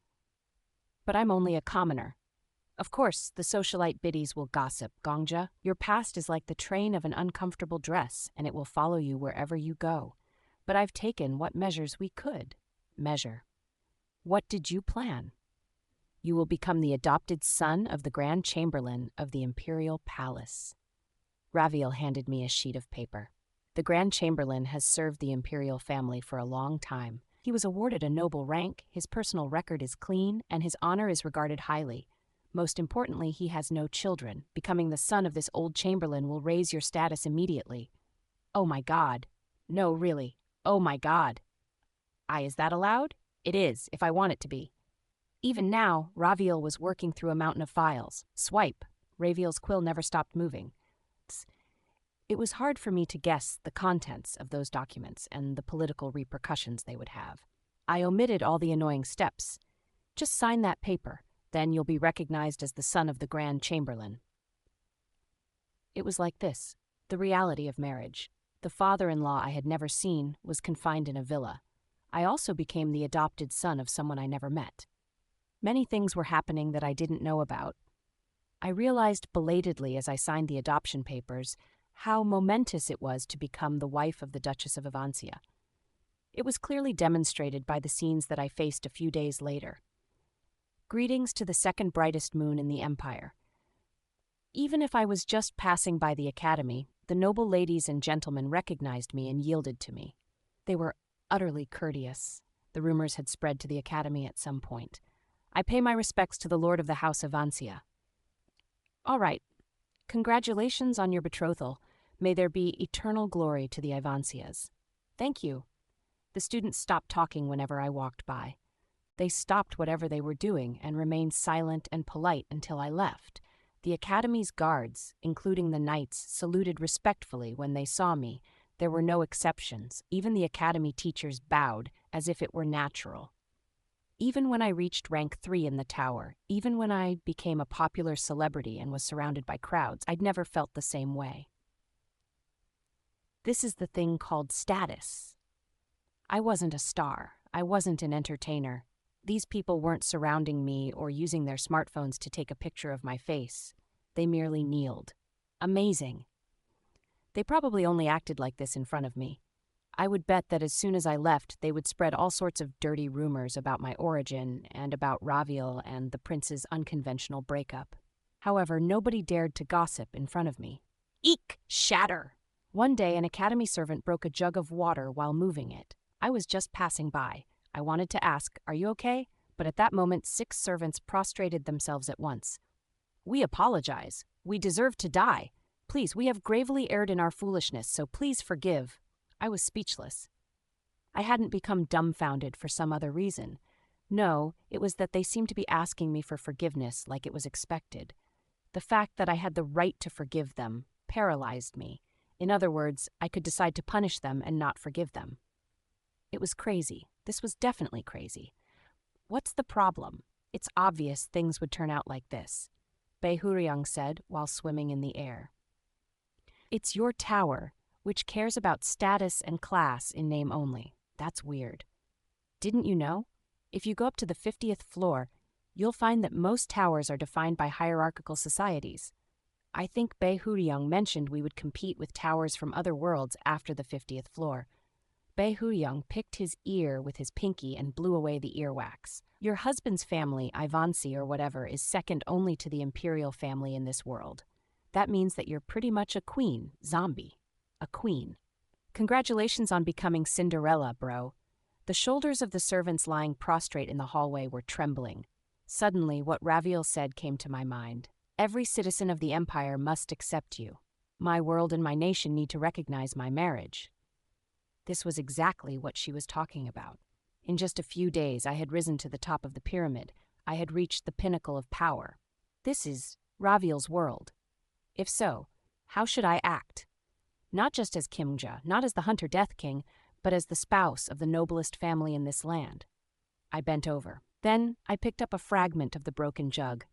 "But I'm only a commoner. Of course, the socialite biddies will gossip, Gongja. Your past is like the train of an uncomfortable dress, and it will follow you wherever you go. But I've taken what measures we could measure. What did you plan? You will become the adopted son of the Grand Chamberlain of the Imperial Palace." Raviel handed me a sheet of paper. The Grand Chamberlain has served the imperial family for a long time. He was awarded a noble rank, his personal record is clean, and his honor is regarded highly. Most importantly, he has no children. Becoming the son of this old chamberlain will raise your status immediately. Oh my God. No, really. Oh my God. Is that allowed? It is, if I want it to be. Even now, Raviel was working through a mountain of files. Swipe. Raviel's quill never stopped moving. It was hard for me to guess the contents of those documents and the political repercussions they would have. I omitted all the annoying steps. Just sign that paper. Then you'll be recognized as the son of the Grand Chamberlain. It was like this, the reality of marriage. The father-in-law I had never seen was confined in a villa. I also became the adopted son of someone I never met. Many things were happening that I didn't know about. I realized belatedly as I signed the adoption papers how momentous it was to become the wife of the Duchess of Ivancia. It was clearly demonstrated by the scenes that I faced a few days later. Greetings to the second brightest moon in the empire. Even if I was just passing by the academy, the noble ladies and gentlemen recognized me and yielded to me. They were utterly courteous. The rumors had spread to the academy at some point. I pay my respects to the lord of the house of Ivancia. All right. Congratulations on your betrothal. May there be eternal glory to the Ivancias. Thank you. The students stopped talking whenever I walked by. They stopped whatever they were doing and remained silent and polite until I left. The academy's guards, including the knights, saluted respectfully when they saw me. There were no exceptions. Even the academy teachers bowed, as if it were natural. Even when I reached rank 3 in the tower, even when I became a popular celebrity and was surrounded by crowds, I'd never felt the same way. This is the thing called status. I wasn't a star. I wasn't an entertainer. These people weren't surrounding me or using their smartphones to take a picture of my face. They merely kneeled. Amazing. They probably only acted like this in front of me. I would bet that as soon as I left, they would spread all sorts of dirty rumors about my origin and about Raviel and the prince's unconventional breakup. However, nobody dared to gossip in front of me. Eek! Shatter! One day, an academy servant broke a jug of water while moving it. I was just passing by. I wanted to ask, "Are you okay?" But at that moment, 6 servants prostrated themselves at once. "We apologize. We deserve to die. Please, we have gravely erred in our foolishness, so please forgive." I was speechless. I hadn't become dumbfounded for some other reason. No, it was that they seemed to be asking me for forgiveness like it was expected. The fact that I had the right to forgive them paralyzed me, In other words, I could decide to punish them and not forgive them. It was crazy. This was definitely crazy. What's the problem? It's obvious things would turn out like this, Beihuriang said while swimming in the air. It's your tower, which cares about status and class in name only. That's weird. Didn't you know? If you go up to the 50th floor, you'll find that most towers are defined by hierarchical societies. I think Beihuriang mentioned we would compete with towers from other worlds after the 50th floor. Beihuriang picked his ear with his pinky and blew away the earwax. Your husband's family, Ivansi or whatever, is second only to the imperial family in this world. That means that you're pretty much a queen, zombie. A queen. Congratulations on becoming Cinderella, bro. The shoulders of the servants lying prostrate in the hallway were trembling. Suddenly, what Raviel said came to my mind. Every citizen of the empire must accept you. My world and my nation need to recognize my marriage. This was exactly what she was talking about. In just a few days, I had risen to the top of the pyramid. I had reached the pinnacle of power. This is Raviel's world. If so, how should I act? Not just as Kimja, not as the Hunter Death King, but as the spouse of the noblest family in this land. I bent over. Then I picked up a fragment of the broken jug.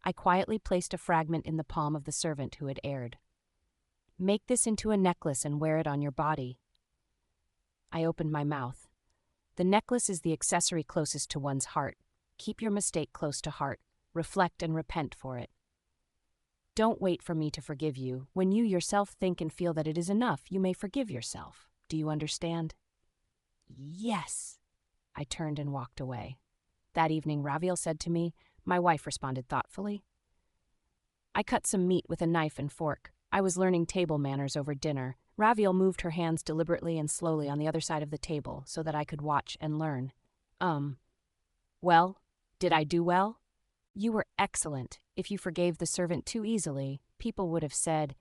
I quietly placed a fragment in the palm of the servant who had erred. Make this into a necklace and wear it on your body. I opened my mouth. The necklace is the accessory closest to one's heart. Keep your mistake close to heart. Reflect and repent for it. Don't wait for me to forgive you. When you yourself think and feel that it is enough, you may forgive yourself. Do you understand? Yes. I turned and walked away. That evening, Raviel said to me, my wife responded thoughtfully. I cut some meat with a knife and fork. I was learning table manners over dinner. Raviel moved her hands deliberately and slowly on the other side of the table so that I could watch and learn. Well, did I do well? You were excellent. If you forgave the servant too easily, people would have said,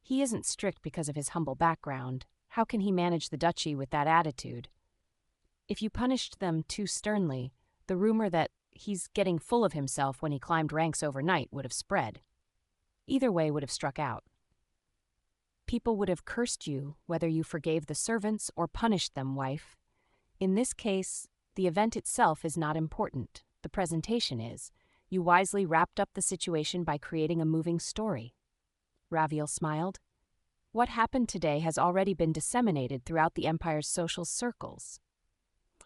he isn't strict because of his humble background. How can he manage the duchy with that attitude? If you punished them too sternly, the rumor that he's getting full of himself when he climbed ranks overnight would have spread. Either way would have struck out. People would have cursed you whether you forgave the servants or punished them, wife. In this case, the event itself is not important. The presentation is. You wisely wrapped up the situation by creating a moving story. Raviel smiled. What happened today has already been disseminated throughout the Empire's social circles.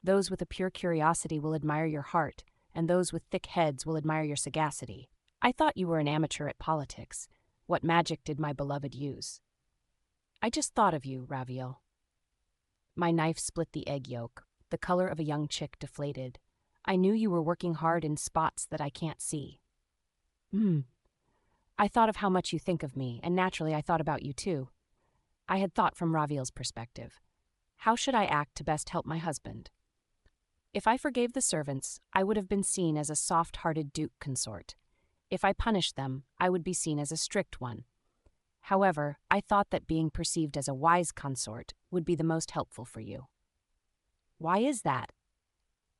Those with a pure curiosity will admire your heart, and those with thick heads will admire your sagacity. I thought you were an amateur at politics. What magic did my beloved use? I just thought of you, Raviel. My knife split the egg yolk. The color of a young chick deflated. I knew you were working hard in spots that I can't see. I thought of how much you think of me, and naturally I thought about you too. I had thought from Raviel's perspective. How should I act to best help my husband? If I forgave the servants, I would have been seen as a soft-hearted duke consort. If I punished them, I would be seen as a strict one. However, I thought that being perceived as a wise consort would be the most helpful for you. Why is that?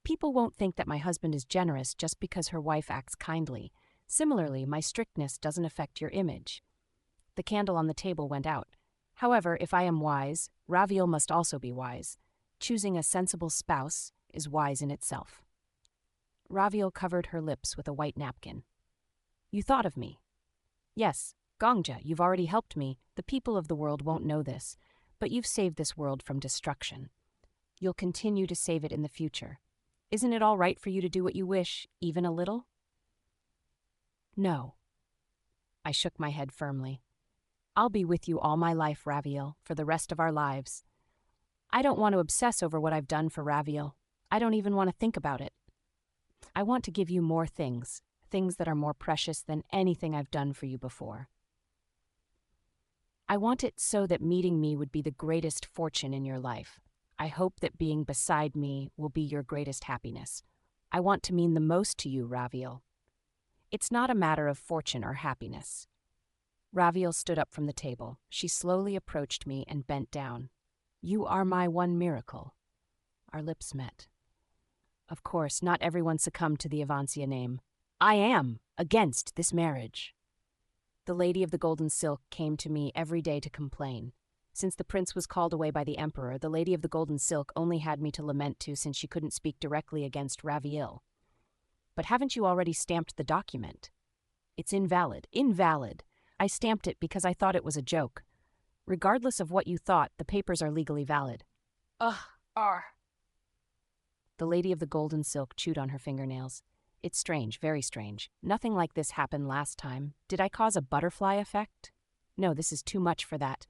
People won't think that my husband is generous just because her wife acts kindly. Similarly, my strictness doesn't affect your image. The candle on the table went out. However, if I am wise, Raviel must also be wise. Choosing a sensible spouse is wise in itself. Raviel covered her lips with a white napkin. You thought of me. Yes, Gongja, you've already helped me. The people of the world won't know this, but you've saved this world from destruction. You'll continue to save it in the future. Isn't it all right for you to do what you wish, even a little? No. I shook my head firmly. I'll be with you all my life, Raviel, for the rest of our lives. I don't want to obsess over what I've done for Raviel. I don't even want to think about it. I want to give you more things that are more precious than anything I've done for you before. I want it so that meeting me would be the greatest fortune in your life. I hope that being beside me will be your greatest happiness. I want to mean the most to you, Raviel. It's not a matter of fortune or happiness. Raviel stood up from the table. She slowly approached me and bent down. You are my one miracle. Our lips met. Of course, not everyone succumbed to the Avancia name. I am against this marriage. The lady of the golden silk came to me every day to complain. Since the prince was called away by the emperor, the Lady of the Golden Silk only had me to lament to since she couldn't speak directly against Raviel. But haven't you already stamped the document? It's invalid. Invalid. I stamped it because I thought it was a joke. Regardless of what you thought, the papers are legally valid. Ugh, The Lady of the Golden Silk chewed on her fingernails. It's strange, very strange. Nothing like this happened last time. Did I cause a butterfly effect? No, this is too much for that.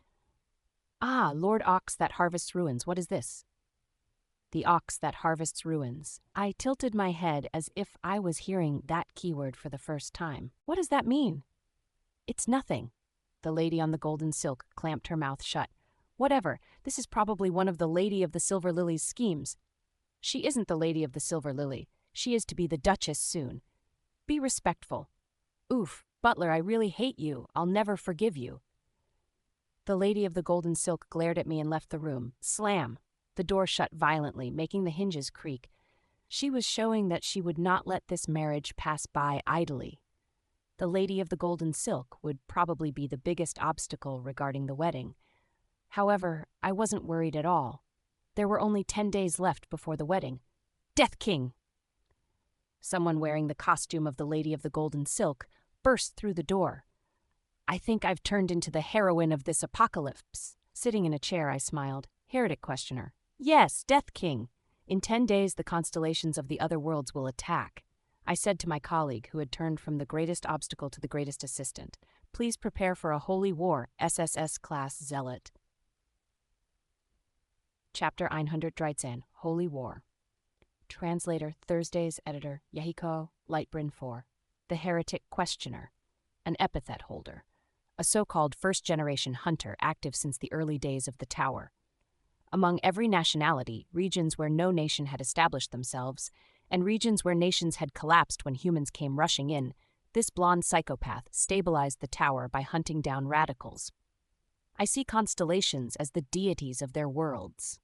Ah, Lord Ox that harvests ruins. What is this? The ox that harvests ruins. I tilted my head as if I was hearing that keyword for the first time. What does that mean? It's nothing. The Lady on the Golden Silk clamped her mouth shut. Whatever. This is probably one of the Lady of the Silver Lily's schemes. She isn't the Lady of the Silver Lily. She is to be the Duchess soon. Be respectful. Oof, Butler, I really hate you. I'll never forgive you. The Lady of the Golden Silk glared at me and left the room. Slam! The door shut violently, making the hinges creak. She was showing that she would not let this marriage pass by idly. The Lady of the Golden Silk would probably be the biggest obstacle regarding the wedding. However, I wasn't worried at all. There were only 10 days left before the wedding. Death King! Someone wearing the costume of the Lady of the Golden Silk burst through the door. I think I've turned into the heroine of this apocalypse. Sitting in a chair, I smiled. Heretic questioner. Yes, Death King. In 10 days, the constellations of the other worlds will attack. I said to my colleague, who had turned from the greatest obstacle to the greatest assistant. Please prepare for a holy war, SSS-Class Zealot. Chapter 113, Holy War. Translator, Thursday's editor, Yahiko, Lightbrin 4. The Heretic Questioner. An epithet holder. A so-called first-generation hunter active since the early days of the Tower. Among every nationality, regions where no nation had established themselves, and regions where nations had collapsed when humans came rushing in, this blonde psychopath stabilized the Tower by hunting down radicals. I see constellations as the deities of their worlds.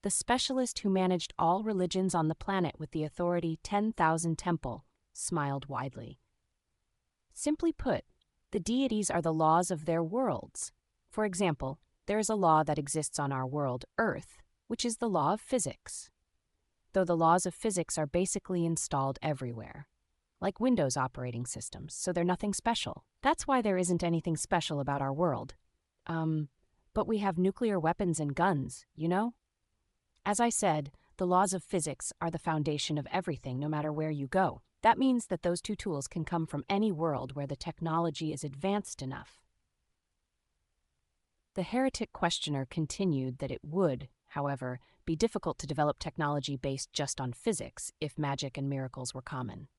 The specialist who managed all religions on the planet with the authority 10,000 Temple smiled widely. Simply put, the deities are the laws of their worlds. For example, there is a law that exists on our world, Earth, which is the law of physics. Though the laws of physics are basically installed everywhere, like Windows operating systems, so they're nothing special. That's why there isn't anything special about our world. But we have nuclear weapons and guns, you know? As I said, the laws of physics are the foundation of everything, no matter where you go. That means that those two tools can come from any world where the technology is advanced enough. The heretic questioner continued that it would, however, be difficult to develop technology based just on physics if magic and miracles were common.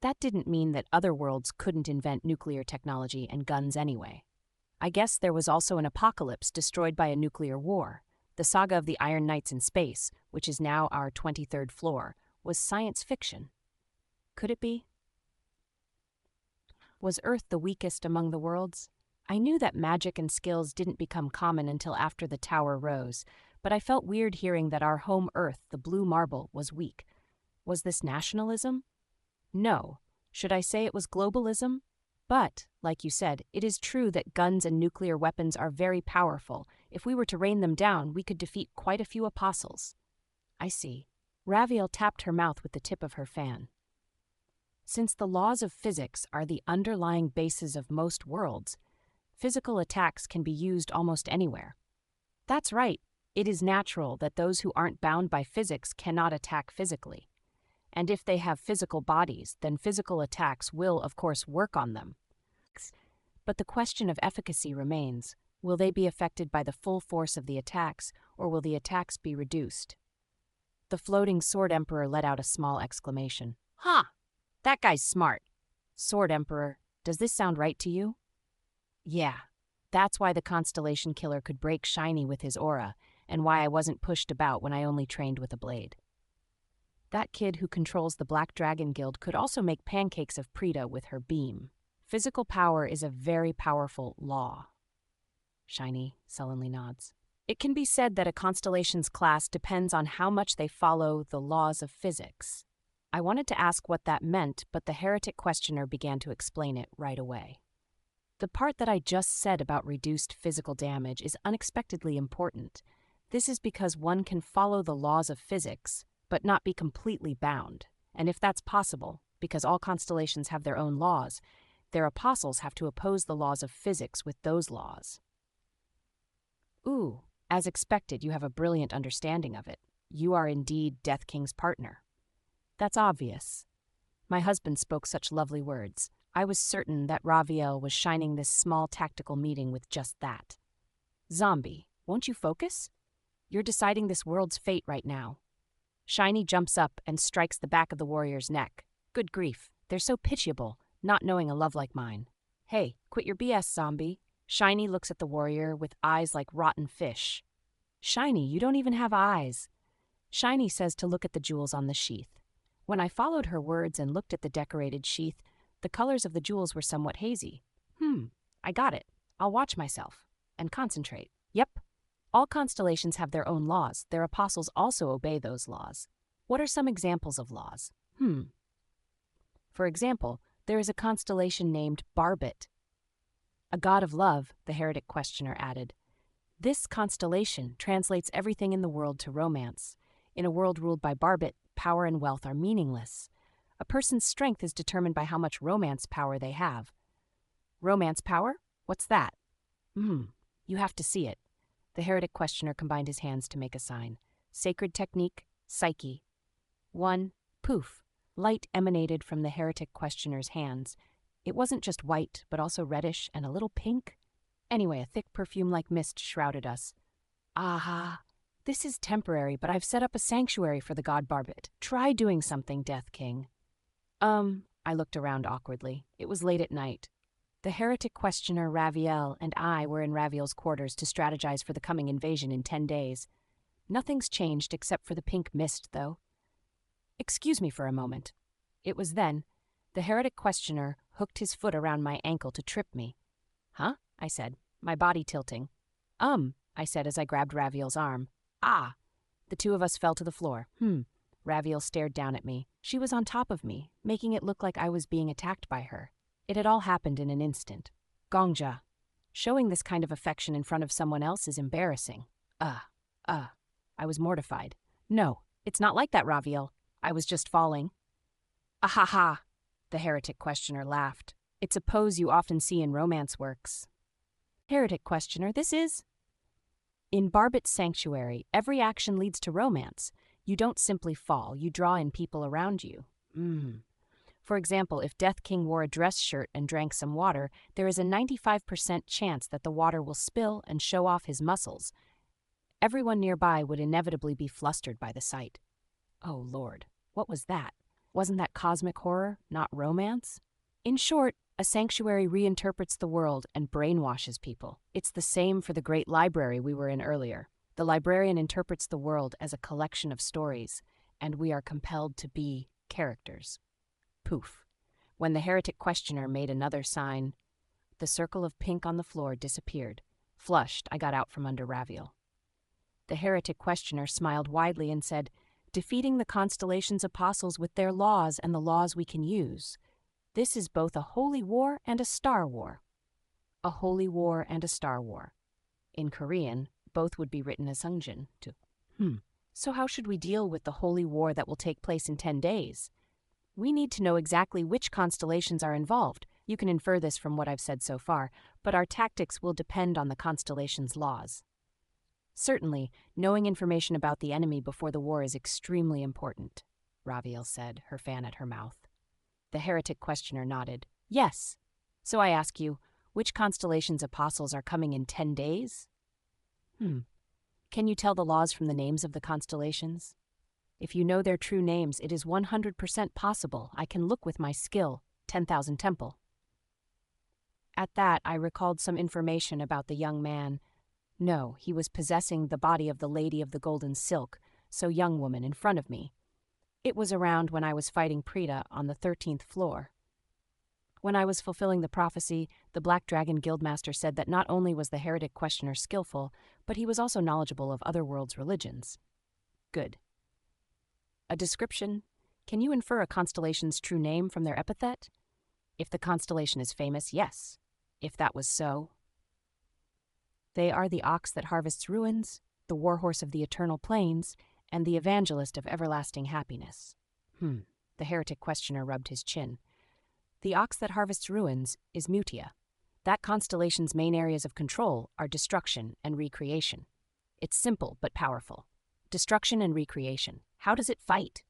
That didn't mean that other worlds couldn't invent nuclear technology and guns anyway. I guess there was also an apocalypse destroyed by a nuclear war. The saga of the Iron Knights in space, which is now our 23rd floor, was science fiction. Could it be? Was Earth the weakest among the worlds? I knew that magic and skills didn't become common until after the Tower rose, but I felt weird hearing that our home Earth, the blue marble, was weak. Was this nationalism? No. Should I say it was globalism? But, like you said, it is true that guns and nuclear weapons are very powerful. If we were to rain them down, we could defeat quite a few apostles. I see. Raviel tapped her mouth with the tip of her fan. Since the laws of physics are the underlying bases of most worlds, physical attacks can be used almost anywhere. That's right. It is natural that those who aren't bound by physics cannot attack physically. And if they have physical bodies, then physical attacks will, of course, work on them. But the question of efficacy remains. Will they be affected by the full force of the attacks, or will the attacks be reduced? The floating Sword Emperor let out a small exclamation. Ha! That guy's smart. Sword Emperor, does this sound right to you? Yeah. That's why the Constellation Killer could break shiny with his aura, and why I wasn't pushed about when I only trained with a blade. That kid who controls the Black Dragon Guild could also make pancakes of Prita with her beam. Physical power is a very powerful law. Shiny sullenly nods. It can be said that a constellation's class depends on how much they follow the laws of physics. I wanted to ask what that meant, but the heretic questioner began to explain it right away. The part that I just said about reduced physical damage is unexpectedly important. This is because one can follow the laws of physics, but not be completely bound. And if that's possible, because all constellations have their own laws, their apostles have to oppose the laws of physics with those laws. Ooh, as expected, you have a brilliant understanding of it. You are indeed Death King's partner. That's obvious. My husband spoke such lovely words. I was certain that Raviel was shining this small tactical meeting with just that. Zombie, won't you focus? You're deciding this world's fate right now. Shiny jumps up and strikes the back of the warrior's neck. Good grief, they're so pitiable, not knowing a love like mine. Hey, quit your BS, zombie. Shiny looks at the warrior with eyes like rotten fish. Shiny, you don't even have eyes. Shiny says to look at the jewels on the sheath. When I followed her words and looked at the decorated sheath, the colors of the jewels were somewhat hazy. I got it. I'll watch myself. And concentrate. Yep. All constellations have their own laws. Their apostles also obey those laws. What are some examples of laws? For example, there is a constellation named Barbet. A god of love, the heretic questioner added. This constellation translates everything in the world to romance. In a world ruled by Barbet, power and wealth are meaningless. A person's strength is determined by how much romance power they have. Romance power? What's that? You have to see it. The heretic questioner combined his hands to make a sign. Sacred technique, psyche. 1. Poof. Light emanated from the heretic questioner's hands. It wasn't just white, but also reddish and a little pink. Anyway, a thick perfume like mist shrouded us. Aha. This is temporary, but I've set up a sanctuary for the god Barbet. Try doing something, Death King. I looked around awkwardly. It was late at night. The heretic questioner Raviel and I were in Raviel's quarters to strategize for the coming invasion in 10 days. Nothing's changed except for the pink mist, though. Excuse me for a moment. It was then. The heretic questioner hooked his foot around my ankle to trip me. Huh? I said, my body tilting. I said as I grabbed Raviel's arm. Ah! The two of us fell to the floor. Raviel stared down at me. She was on top of me, making it look like I was being attacked by her. It had all happened in an instant. Gongja. Showing this kind of affection in front of someone else is embarrassing. I was mortified. No, it's not like that, Raviel. I was just falling. Ahaha! The heretic questioner laughed. It's a pose you often see in romance works. Heretic questioner, this is... In Barbet's sanctuary, every action leads to romance. You don't simply fall, you draw in people around you. For example, if Death King wore a dress shirt and drank some water, there is a 95% chance that the water will spill and show off his muscles. Everyone nearby would inevitably be flustered by the sight. Oh, Lord, what was that? Wasn't that cosmic horror, not romance? In short, a sanctuary reinterprets the world and brainwashes people. It's the same for the great library we were in earlier. The librarian interprets the world as a collection of stories, and we are compelled to be characters. Poof. When the heretic questioner made another sign, the circle of pink on the floor disappeared. Flushed, I got out from under Raviel. The heretic questioner smiled widely and said, defeating the constellation's apostles with their laws and the laws we can use. This is both a holy war and a star war. A holy war and a star war. In Korean, both would be written as Sungjin. So how should we deal with the holy war that will take place in 10 days? We need to know exactly which constellations are involved. You can infer this from what I've said so far, but our tactics will depend on the constellation's laws. Certainly, knowing information about the enemy before the war is extremely important, Raviel said, her fan at her mouth. The heretic questioner nodded. Yes. So I ask you, which constellation's apostles are coming in 10 days? Can you tell the laws from the names of the constellations? If you know their true names, it is 100% possible. I can look with my skill. 10,000 Temple. At that, I recalled some information about the young man. No, he was possessing the body of the Lady of the Golden Silk, so young woman in front of me. It was around when I was fighting Prita on the 13th floor. When I was fulfilling the prophecy, the Black Dragon Guildmaster said that not only was the heretic questioner skillful, but he was also knowledgeable of other worlds' religions. Good. A description? Can you infer a constellation's true name from their epithet? If the constellation is famous, yes. If that was so. They are the ox that harvests ruins, the warhorse of the eternal plains, and the evangelist of everlasting happiness. The heretic questioner rubbed his chin. The ox that harvests ruins is Mutia. That constellation's main areas of control are destruction and recreation. It's simple but powerful. Destruction and recreation. How does it fight?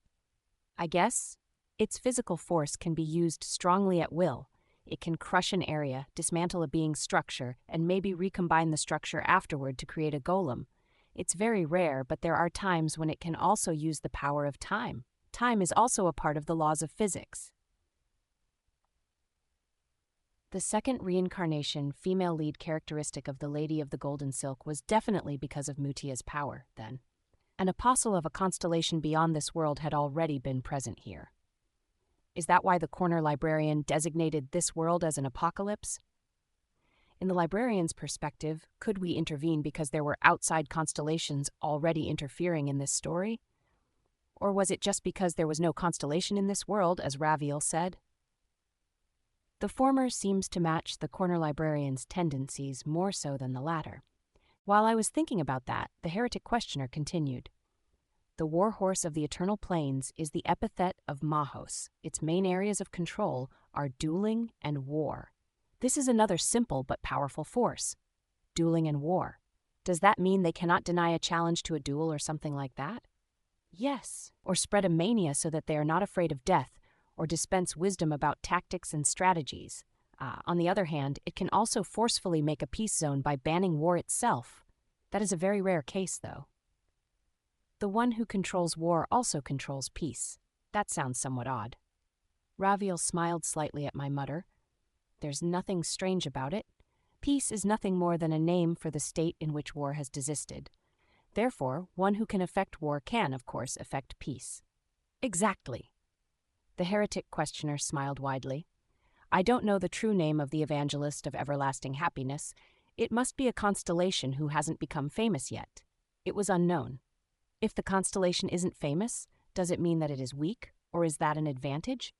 I guess its physical force can be used strongly at will. It can crush an area, dismantle a being's structure, and maybe recombine the structure afterward to create a golem. It's very rare, but there are times when it can also use the power of time. Time is also a part of the laws of physics. The second reincarnation female lead characteristic of the Lady of the Golden Silk was definitely because of Mutia's power, then. An apostle of a constellation beyond this world had already been present here. Is that why the corner librarian designated this world as an apocalypse? In the librarian's perspective, could we intervene because there were outside constellations already interfering in this story? Or was it just because there was no constellation in this world, as Raviel said? The former seems to match the corner librarian's tendencies more so than the latter. While I was thinking about that, the heretic questioner continued. The warhorse of the eternal plains is the epithet of Mahos. Its main areas of control are dueling and war. This is another simple but powerful force. Dueling and war. Does that mean they cannot deny a challenge to a duel or something like that? Yes, or spread a mania so that they are not afraid of death, or dispense wisdom about tactics and strategies. On the other hand, it can also forcefully make a peace zone by banning war itself. That is a very rare case, though. The one who controls war also controls peace. That sounds somewhat odd. Raviel smiled slightly at my mutter. There's nothing strange about it. Peace is nothing more than a name for the state in which war has desisted. Therefore, one who can effect war can, of course, effect peace. Exactly. The heretic questioner smiled widely. I don't know the true name of the evangelist of everlasting happiness. It must be a constellation who hasn't become famous yet. It was unknown. If the constellation isn't famous, does it mean that it is weak, or is that an advantage?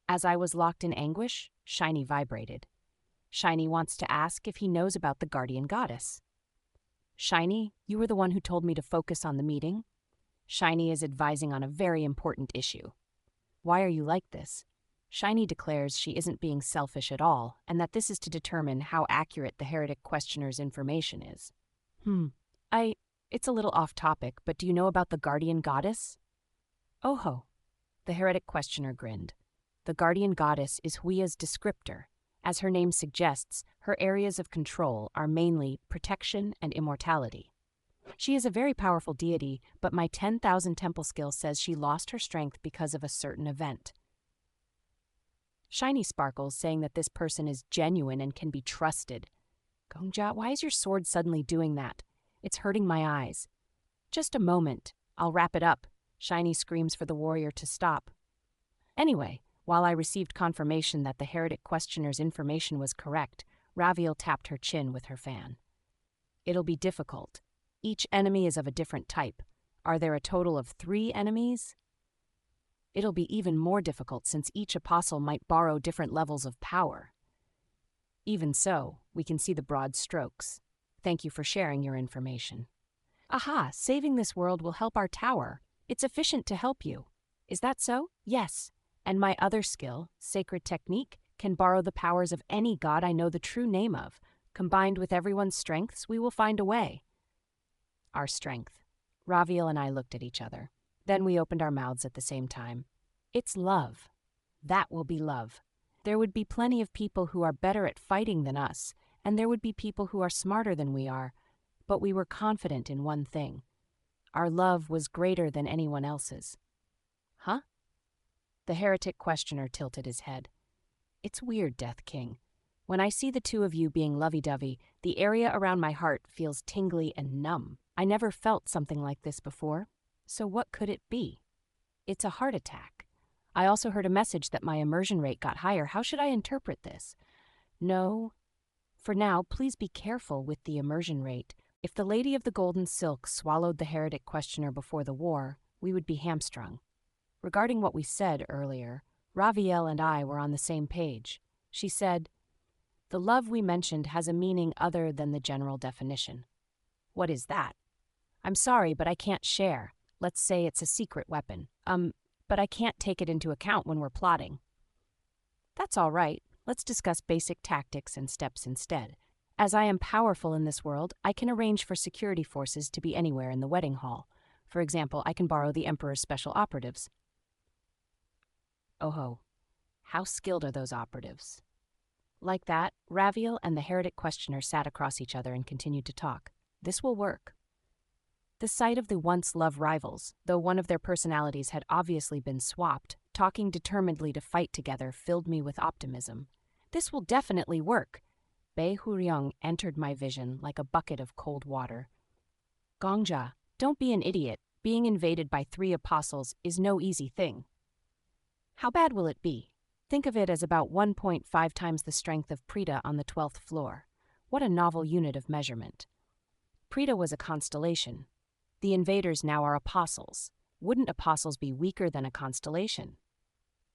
As I was locked in anguish, Shiny vibrated. Shiny wants to ask if he knows about the guardian goddess. Shiny, you were the one who told me to focus on the meeting. Shiny is advising on a very important issue. Why are you like this? Shiny declares she isn't being selfish at all, and that this is to determine how accurate the heretic questioner's information is. It's a little off topic, but do you know about the guardian goddess? Oh-ho. The heretic questioner grinned. The guardian goddess is Huia's descriptor. As her name suggests, her areas of control are mainly protection and immortality. She is a very powerful deity, but my 10,000 temple skill says she lost her strength because of a certain event. Shiny sparkles, saying that this person is genuine and can be trusted. Gongjia, why is your sword suddenly doing that? It's hurting my eyes. Just a moment. I'll wrap it up. Shiny screams for the warrior to stop. Anyway, while I received confirmation that the heretic questioner's information was correct, Raviel tapped her chin with her fan. It'll be difficult. Each enemy is of a different type. Are there a total of 3 enemies? It'll be even more difficult since each apostle might borrow different levels of power. Even so, we can see the broad strokes. Thank you for sharing your information. Aha, saving this world will help our tower. It's efficient to help you. Is that so? Yes. And my other skill, Sacred Technique, can borrow the powers of any god I know the true name of. Combined with everyone's strengths, we will find a way. Our strength. Raviel and I looked at each other. Then we opened our mouths at the same time. It's love. That will be love. There would be plenty of people who are better at fighting than us, and there would be people who are smarter than we are, but we were confident in one thing. Our love was greater than anyone else's. Huh? The heretic questioner tilted his head. It's weird, Death King. When I see the two of you being lovey-dovey, the area around my heart feels tingly and numb. I never felt something like this before. So what could it be? It's a heart attack. I also heard a message that my immersion rate got higher. How should I interpret this? No. For now, please be careful with the immersion rate. If the Lady of the Golden Silk swallowed the heretic questioner before the war, we would be hamstrung. Regarding what we said earlier, Raviel and I were on the same page. She said, The love we mentioned has a meaning other than the general definition. What is that? I'm sorry, but I can't share. Let's say it's a secret weapon. But I can't take it into account when we're plotting. That's all right. Let's discuss basic tactics and steps instead. As I am powerful in this world, I can arrange for security forces to be anywhere in the wedding hall. For example, I can borrow the Emperor's special operatives. Oh ho, how skilled are those operatives? Like that, Raviel and the heretic questioner sat across each other and continued to talk. This will work. The sight of the once-loved rivals, though one of their personalities had obviously been swapped, talking determinedly to fight together filled me with optimism. This will definitely work. Bei Huryong entered my vision like a bucket of cold water. Gongja, don't be an idiot. Being invaded by 3 apostles is no easy thing. How bad will it be? Think of it as about 1.5 times the strength of Prita on the 12th floor. What a novel unit of measurement. Prita was a constellation. The invaders now are apostles. Wouldn't apostles be weaker than a constellation?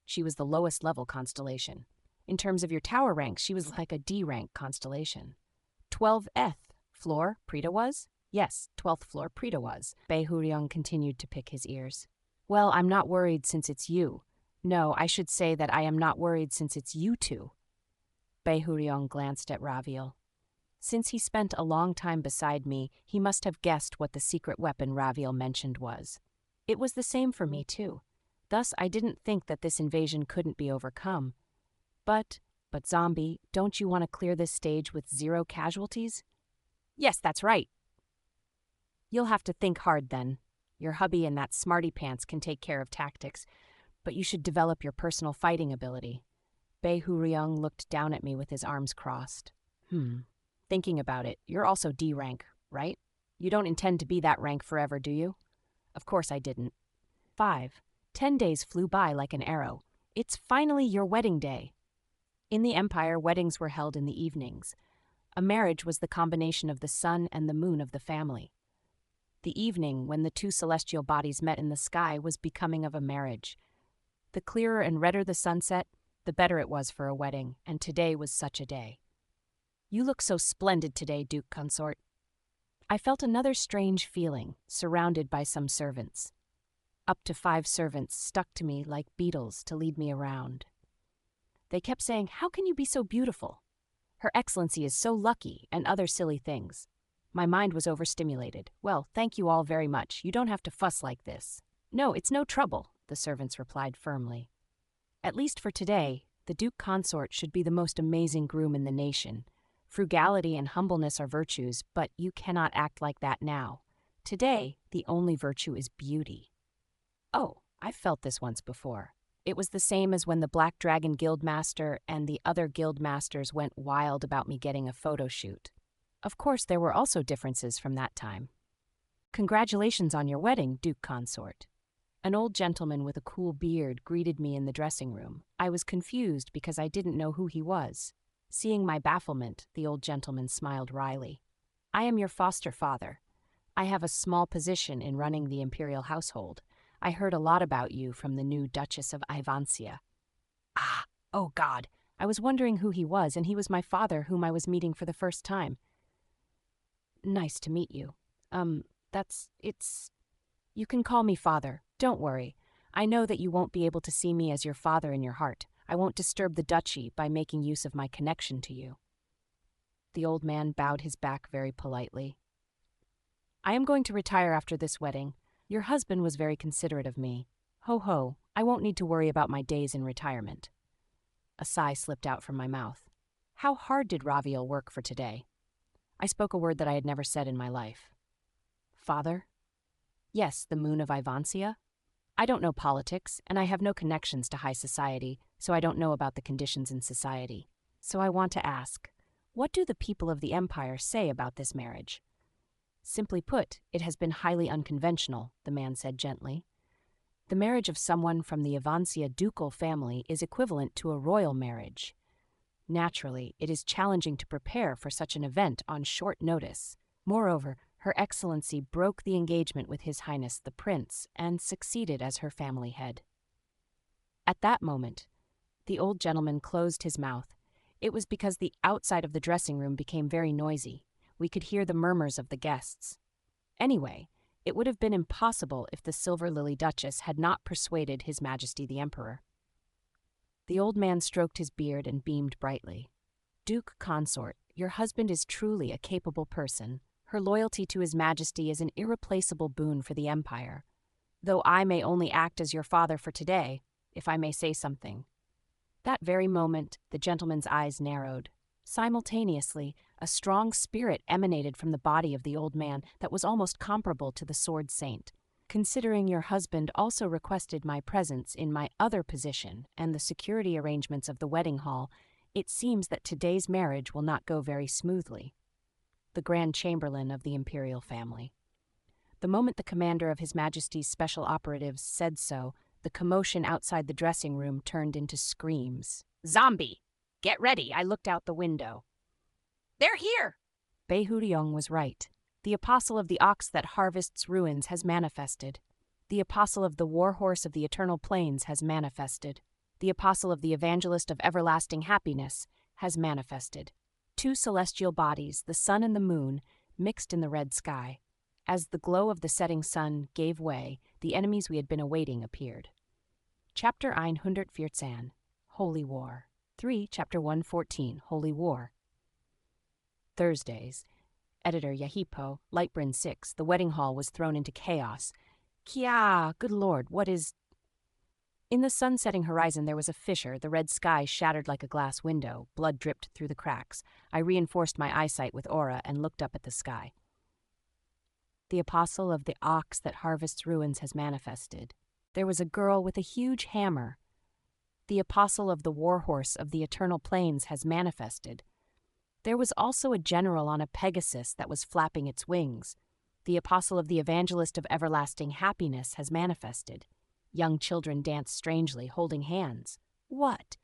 She was the lowest level constellation. In terms of your tower ranks, she was like a D-rank constellation. 12th floor, Prita was? Yes, 12th floor, Prita was. Bei Huryong continued to pick his ears. Well, I'm not worried since it's you. No, I should say that I am not worried since it's you two. Bei Huryong glanced at Raviel. Since he spent a long time beside me, he must have guessed what the secret weapon Raviel mentioned was. It was the same for me too. Thus, I didn't think that this invasion couldn't be overcome. But zombie, don't you want to clear this stage with 0 casualties? Yes, that's right. You'll have to think hard then. Your hubby and that smarty pants can take care of tactics, but you should develop your personal fighting ability. Bei Huryong looked down at me with his arms crossed. Thinking about it, you're also D rank, right? You don't intend to be that rank forever, do you? Of course I didn't. 10 days flew by like an arrow. It's finally your wedding day. In the Empire, weddings were held in the evenings. A marriage was the combination of the sun and the moon of the family. The evening, when the 2 celestial bodies met in the sky, was becoming of a marriage. The clearer and redder the sunset, the better it was for a wedding, and today was such a day. You look so splendid today, Duke Consort. I felt another strange feeling, surrounded by some servants. Up to 5 servants stuck to me like beetles to lead me around. They kept saying, "How can you be so beautiful? Her Excellency is so lucky," and other silly things. My mind was overstimulated. Well, thank you all very much. You don't have to fuss like this. No, it's no trouble, the servants replied firmly. At least for today, the Duke Consort should be the most amazing groom in the nation. Frugality and humbleness are virtues, but you cannot act like that now. Today, the only virtue is beauty. Oh, I've felt this once before. It was the same as when the Black Dragon Guildmaster and the other guildmasters went wild about me getting a photo shoot. Of course, there were also differences from that time. Congratulations on your wedding, Duke Consort. An old gentleman with a cool beard greeted me in the dressing room. I was confused because I didn't know who he was. Seeing my bafflement, the old gentleman smiled wryly. I am your foster father. I have a small position in running the imperial household. I heard a lot about you from the new Duchess of Ivancia. Oh God, I was wondering who he was, and he was my father whom I was meeting for the first time. Nice to meet you. You can call me father. Don't worry. I know that you won't be able to see me as your father in your heart. I won't disturb the duchy by making use of my connection to you. The old man bowed his back very politely. I am going to retire after this wedding. Your husband was very considerate of me. Ho ho, I won't need to worry about my days in retirement. A sigh slipped out from my mouth. How hard did Raviel work for today? I spoke a word that I had never said in my life. Father? Yes, the moon of Ivancia. I don't know politics, and I have no connections to high society, so I don't know about the conditions in society. So I want to ask, what do the people of the Empire say about this marriage? Simply put, it has been highly unconventional, the man said gently. The marriage of someone from the Ivancia ducal family is equivalent to a royal marriage. Naturally, it is challenging to prepare for such an event on short notice. Moreover, Her Excellency broke the engagement with His Highness the Prince and succeeded as her family head. At that moment, the old gentleman closed his mouth. It was because the outside of the dressing room became very noisy. We could hear the murmurs of the guests. Anyway, it would have been impossible if the Silver Lily Duchess had not persuaded His Majesty the Emperor. The old man stroked his beard and beamed brightly. Duke Consort, your husband is truly a capable person. Her loyalty to His Majesty is an irreplaceable boon for the Empire. Though I may only act as your father for today, if I may say something. That very moment, the gentleman's eyes narrowed. Simultaneously, a strong spirit emanated from the body of the old man that was almost comparable to the Sword Saint. Considering your husband also requested my presence in my other position and the security arrangements of the wedding hall, it seems that today's marriage will not go very smoothly. The Grand Chamberlain of the Imperial family. The moment the commander of His Majesty's special operatives said so, the commotion outside the dressing room turned into screams. "Zombie! Get ready!" I looked out the window. "They're here!" Beihuriong was right. The apostle of the ox that harvests ruins has manifested. The apostle of the war horse of the eternal plains has manifested. The apostle of the evangelist of everlasting happiness has manifested. Two celestial bodies, the sun and the moon, mixed in the red sky. As the glow of the setting sun gave way, the enemies we had been awaiting appeared. Chapter 114, Holy War. 3, Chapter 114, Holy War. Thursdays. Editor Yahipo, Lightbrand 6, the wedding hall was thrown into chaos. Kia, good lord, what is... In the sun-setting horizon there was a fissure, the red sky shattered like a glass window, blood dripped through the cracks. I reinforced my eyesight with aura and looked up at the sky. The apostle of the ox that harvests ruins has manifested. There was a girl with a huge hammer. The apostle of the war horse of the eternal plains has manifested. There was also a general on a Pegasus that was flapping its wings. The apostle of the evangelist of everlasting happiness has manifested. Young children danced strangely, holding hands. What?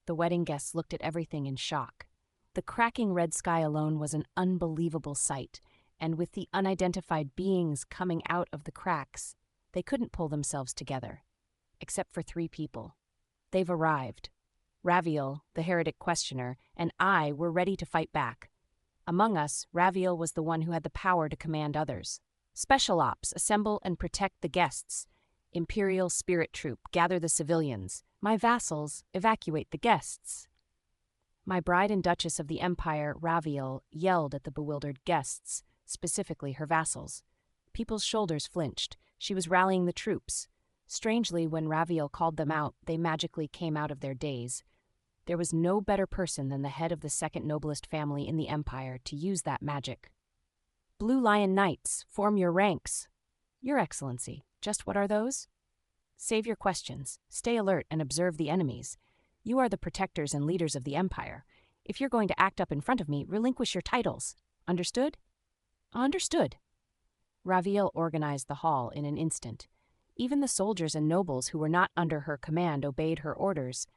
The wedding guests looked at everything in shock. The cracking red sky alone was an unbelievable sight, and with the unidentified beings coming out of the cracks, they couldn't pull themselves together. Except for 3 people. They've arrived. Raviel, the heretic questioner, and I were ready to fight back. Among us, Raviel was the one who had the power to command others. Special Ops, assemble and protect the guests. Imperial Spirit Troop, gather the civilians. My vassals, evacuate the guests. My bride and Duchess of the Empire, Raviel, yelled at the bewildered guests, specifically her vassals. People's shoulders flinched. She was rallying the troops. Strangely, when Raviel called them out, they magically came out of their daze. There was no better person than the head of the second noblest family in the Empire to use that magic. Blue Lion Knights, form your ranks. Your Excellency, just what are those? Save your questions, stay alert, and observe the enemies. You are the protectors and leaders of the Empire. If you're going to act up in front of me, relinquish your titles. Understood? Understood. Raviel organized the hall in an instant. Even the soldiers and nobles who were not under her command obeyed her orders.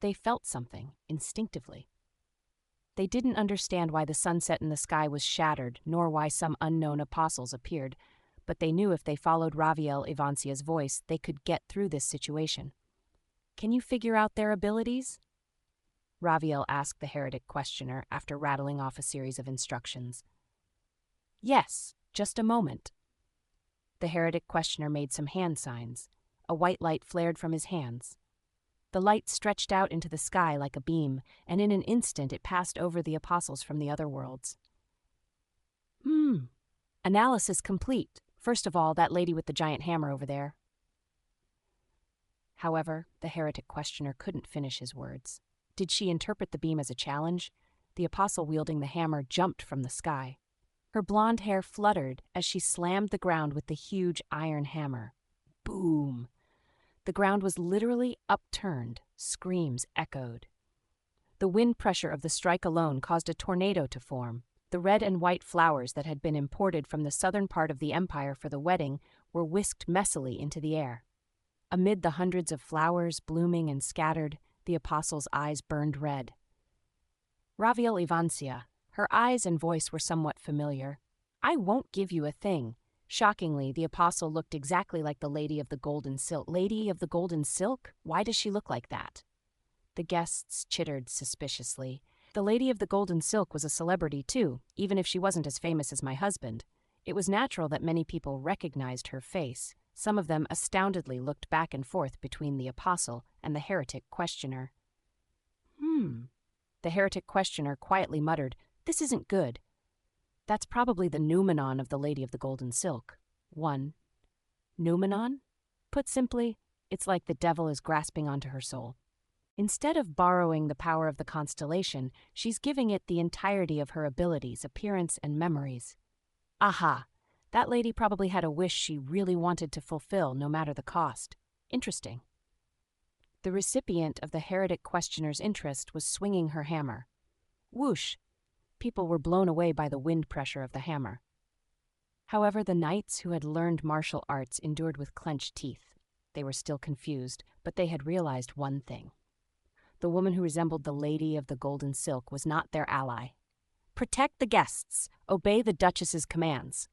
They felt something, instinctively. They didn't understand why the sunset in the sky was shattered, nor why some unknown apostles appeared, but they knew if they followed Raviel Ivancia's voice, they could get through this situation. Can you figure out their abilities? Raviel asked the heretic questioner after rattling off a series of instructions. Yes, just a moment. The heretic questioner made some hand signs. A white light flared from his hands. The light stretched out into the sky like a beam, and in an instant it passed over the apostles from the other worlds. Analysis complete. First of all, that lady with the giant hammer over there. However, the heretic questioner couldn't finish his words. Did she interpret the beam as a challenge? The apostle wielding the hammer jumped from the sky. Her blonde hair fluttered as she slammed the ground with the huge iron hammer. Boom! The ground was literally upturned. Screams echoed. The wind pressure of the strike alone caused a tornado to form. The red and white flowers that had been imported from the southern part of the empire for the wedding were whisked messily into the air. Amid the hundreds of flowers blooming and scattered, the apostle's eyes burned red. Raviel Ivancia. Her eyes and voice were somewhat familiar. I won't give you a thing. Shockingly, the apostle looked exactly like the Lady of the Golden Silk. Lady of the Golden Silk? Why does she look like that? The guests chittered suspiciously. The lady of the golden silk was a celebrity too, even if she wasn't as famous as my husband. It was natural that many people recognized her face. Some of them astoundedly looked back and forth between the apostle and the heretic questioner. The heretic questioner quietly muttered, "This isn't good." That's probably the noumenon of the lady of the golden silk. 1. Noumenon? Put simply, it's like the devil is grasping onto her soul. Instead of borrowing the power of the constellation, she's giving it the entirety of her abilities, appearance, and memories. Aha! That lady probably had a wish she really wanted to fulfill, no matter the cost. Interesting. The recipient of the heretic questioner's interest was swinging her hammer. Whoosh! People were blown away by the wind pressure of the hammer. However, the knights who had learned martial arts endured with clenched teeth. They were still confused, but they had realized one thing. The woman who resembled the lady of the golden silk was not their ally. Protect the guests! Obey the Duchess's commands!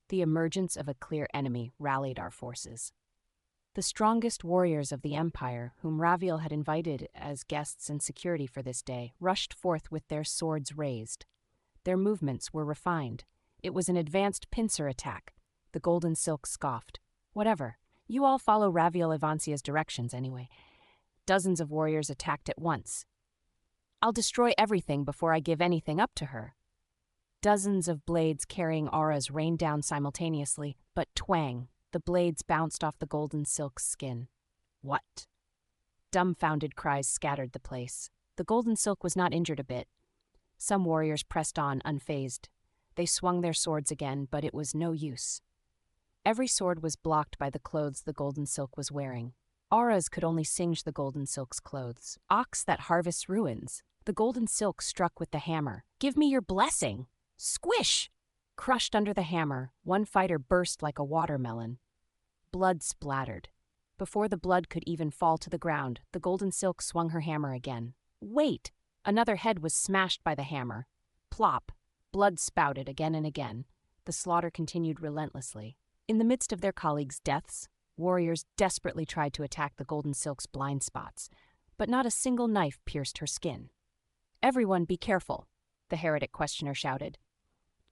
The emergence of a clear enemy rallied our forces. The strongest warriors of the empire, whom Raviel had invited as guests and security for this day, rushed forth with their swords raised. Their movements were refined. It was an advanced pincer attack. The golden silk scoffed. Whatever. You all follow Raviel Evancia's directions anyway. Dozens of warriors attacked at once. I'll destroy everything before I give anything up to her. Dozens of blades carrying auras rained down simultaneously, but twang! The blades bounced off the golden silk's skin. What? Dumbfounded cries scattered the place. The golden silk was not injured a bit. Some warriors pressed on, unfazed. They swung their swords again, but it was no use. Every sword was blocked by the clothes the golden silk was wearing. Auras could only singe the golden silk's clothes. Ox that harvests ruins. The golden silk struck with the hammer. Give me your blessing! Squish! Crushed under the hammer, one fighter burst like a watermelon. Blood splattered. Before the blood could even fall to the ground, the golden silk swung her hammer again. Wait! Another head was smashed by the hammer. Plop! Blood spouted again and again. The slaughter continued relentlessly. In the midst of their colleagues' deaths, warriors desperately tried to attack the golden silk's blind spots, but not a single knife pierced her skin. Everyone be careful, the heretic questioner shouted.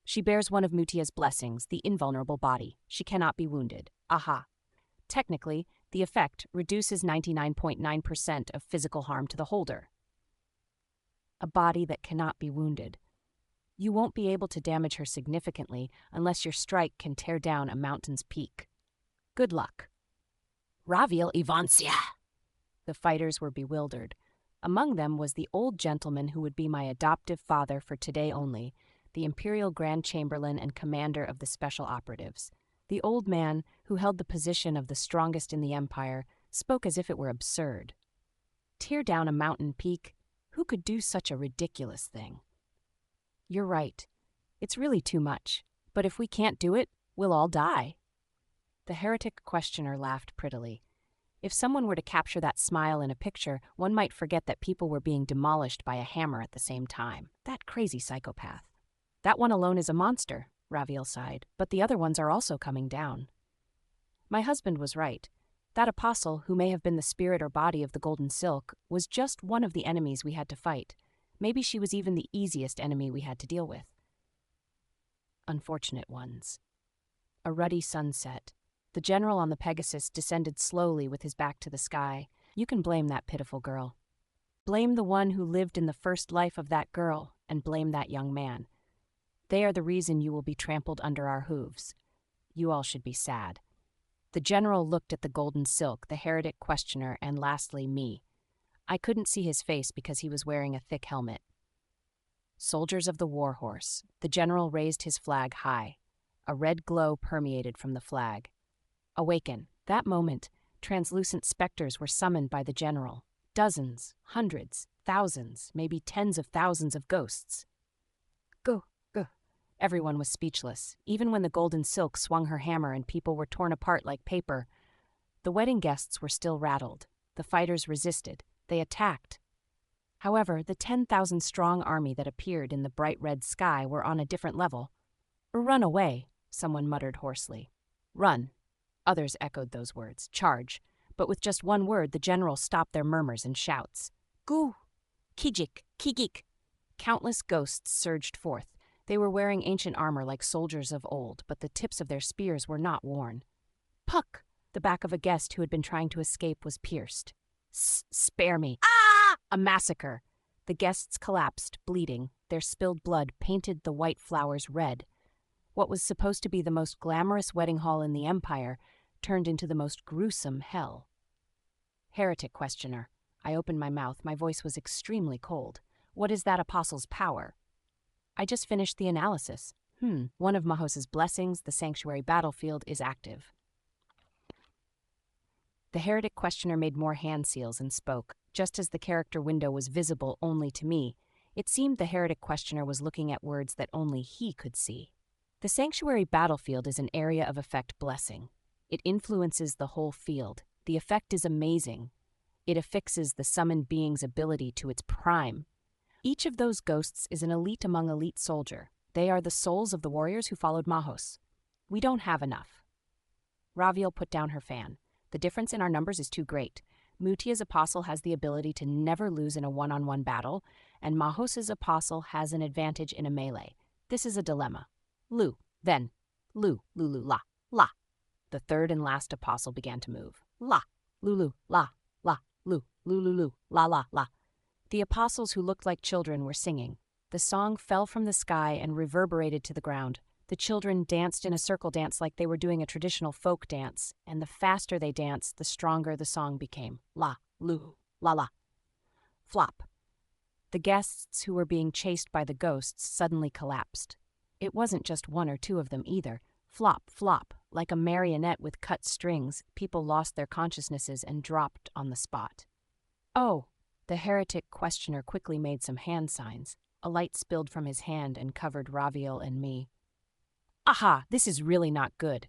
She bears one of Mutia's blessings, the invulnerable body. She cannot be wounded. Aha. Technically, the effect reduces 99.9% of physical harm to the holder. A body that cannot be wounded. You won't be able to damage her significantly unless your strike can tear down a mountain's peak. Good luck. Raviel Evancia! The fighters were bewildered. Among them was the old gentleman who would be my adoptive father for today only, the Imperial Grand Chamberlain and commander of the Special Operatives. The old man, who held the position of the strongest in the Empire, spoke as if it were absurd. Tear down a mountain peak? Who could do such a ridiculous thing? You're right. It's really too much. But if we can't do it, we'll all die. The heretic questioner laughed prettily. If someone were to capture that smile in a picture, one might forget that people were being demolished by a hammer at the same time. That crazy psychopath. That one alone is a monster, Raviel sighed, but the other ones are also coming down. My husband was right. That apostle, who may have been the spirit or body of the golden silk, was just one of the enemies we had to fight. Maybe she was even the easiest enemy we had to deal with. Unfortunate ones. A ruddy sunset. The general on the Pegasus descended slowly with his back to the sky. You can blame that pitiful girl. Blame the one who lived in the first life of that girl, and blame that young man. They are the reason you will be trampled under our hooves. You all should be sad. The general looked at the golden silk, the heretic questioner, and lastly me. I couldn't see his face because he was wearing a thick helmet. Soldiers of the war horse, the general raised his flag high. A red glow permeated from the flag. Awaken. That moment, translucent specters were summoned by the general. Dozens, hundreds, thousands, maybe tens of thousands of ghosts. Go. Everyone was speechless, even when the golden silk swung her hammer and people were torn apart like paper. The wedding guests were still rattled. The fighters resisted. They attacked. However, the 10,000-strong army that appeared in the bright red sky were on a different level. Run away, someone muttered hoarsely. Run. Others echoed those words. Charge. But with just one word, the general stopped their murmurs and shouts. Gu! Kijik! Kigik! Countless ghosts surged forth. They were wearing ancient armor like soldiers of old, but the tips of their spears were not worn. Puck! The back of a guest who had been trying to escape was pierced. Spare me! Ah! A massacre! The guests collapsed, bleeding. Their spilled blood painted the white flowers red. What was supposed to be the most glamorous wedding hall in the Empire turned into the most gruesome hell. Heretic questioner. I opened my mouth. My voice was extremely cold. What is that apostle's power? I just finished the analysis. One of Mahos's blessings, the sanctuary battlefield, is active. The heretic questioner made more hand seals and spoke. Just as the character window was visible only to me, it seemed the heretic questioner was looking at words that only he could see. The sanctuary battlefield is an area of effect blessing. It influences the whole field. The effect is amazing. It affixes the summoned being's ability to its prime. Each of those ghosts is an elite among elite soldier. They are the souls of the warriors who followed Mahos. We don't have enough. Raviel put down her fan. The difference in our numbers is too great. Mutia's apostle has the ability to never lose in a one-on-one battle, and Mahos's apostle has an advantage in a melee. This is a dilemma. Lu, then. Lu, Lulu, la, la. The third and last apostle began to move. La, Lulu, la, la, Lu, Lulu, la, la, la. The apostles who looked like children were singing. The song fell from the sky and reverberated to the ground. The children danced in a circle dance like they were doing a traditional folk dance, and the faster they danced, the stronger the song became. La, lu, la la. Flop. The guests who were being chased by the ghosts suddenly collapsed. It wasn't just one or two of them either. Flop, flop. Like a marionette with cut strings, people lost their consciousnesses and dropped on the spot. Oh, the heretic questioner quickly made some hand signs. A light spilled from his hand and covered Raviel and me. Aha, this is really not good.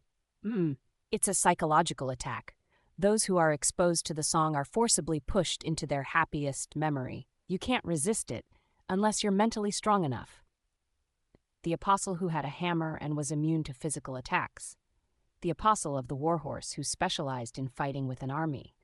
It's a psychological attack. Those who are exposed to the song are forcibly pushed into their happiest memory. You can't resist it unless you're mentally strong enough. The apostle who had a hammer and was immune to physical attacks. The apostle of the warhorse who specialized in fighting with an army.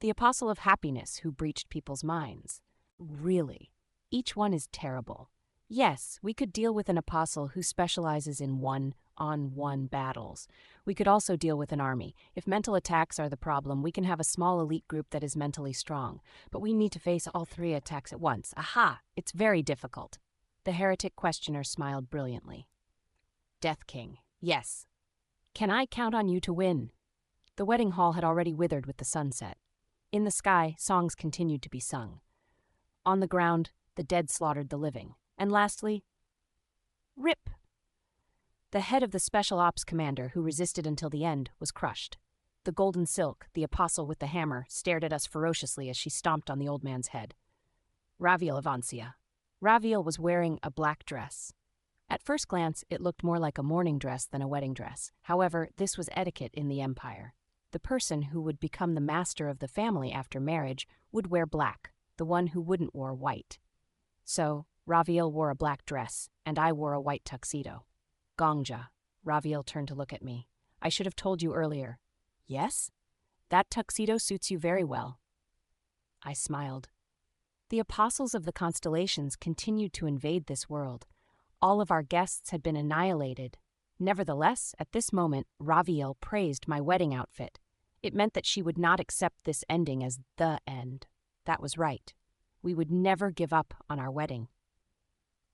The apostle of happiness who breached people's minds. Really, each one is terrible. Yes, we could deal with an apostle who specializes in one-on-one battles. We could also deal with an army. If mental attacks are the problem, we can have a small elite group that is mentally strong. But we need to face all three attacks at once. Aha! It's very difficult. The heretic questioner smiled brilliantly. Death King. Yes. Can I count on you to win? The wedding hall had already withered with the sunset. In the sky, songs continued to be sung. On the ground, the dead slaughtered the living. And lastly, RIP. The head of the Special Ops commander, who resisted until the end, was crushed. The golden silk, the apostle with the hammer, stared at us ferociously as she stomped on the old man's head. Raviel Avancia. Raviel was wearing a black dress. At first glance, it looked more like a mourning dress than a wedding dress. However, this was etiquette in the Empire. The person who would become the master of the family after marriage would wear black, the one who wouldn't wore white. So, Raviel wore a black dress, and I wore a white tuxedo. Gongja. Raviel turned to look at me. I should have told you earlier. Yes? That tuxedo suits you very well. I smiled. The apostles of the constellations continued to invade this world. All of our guests had been annihilated. Nevertheless, at this moment, Raviel praised my wedding outfit. It meant that she would not accept this ending as the end. That was right. We would never give up on our wedding.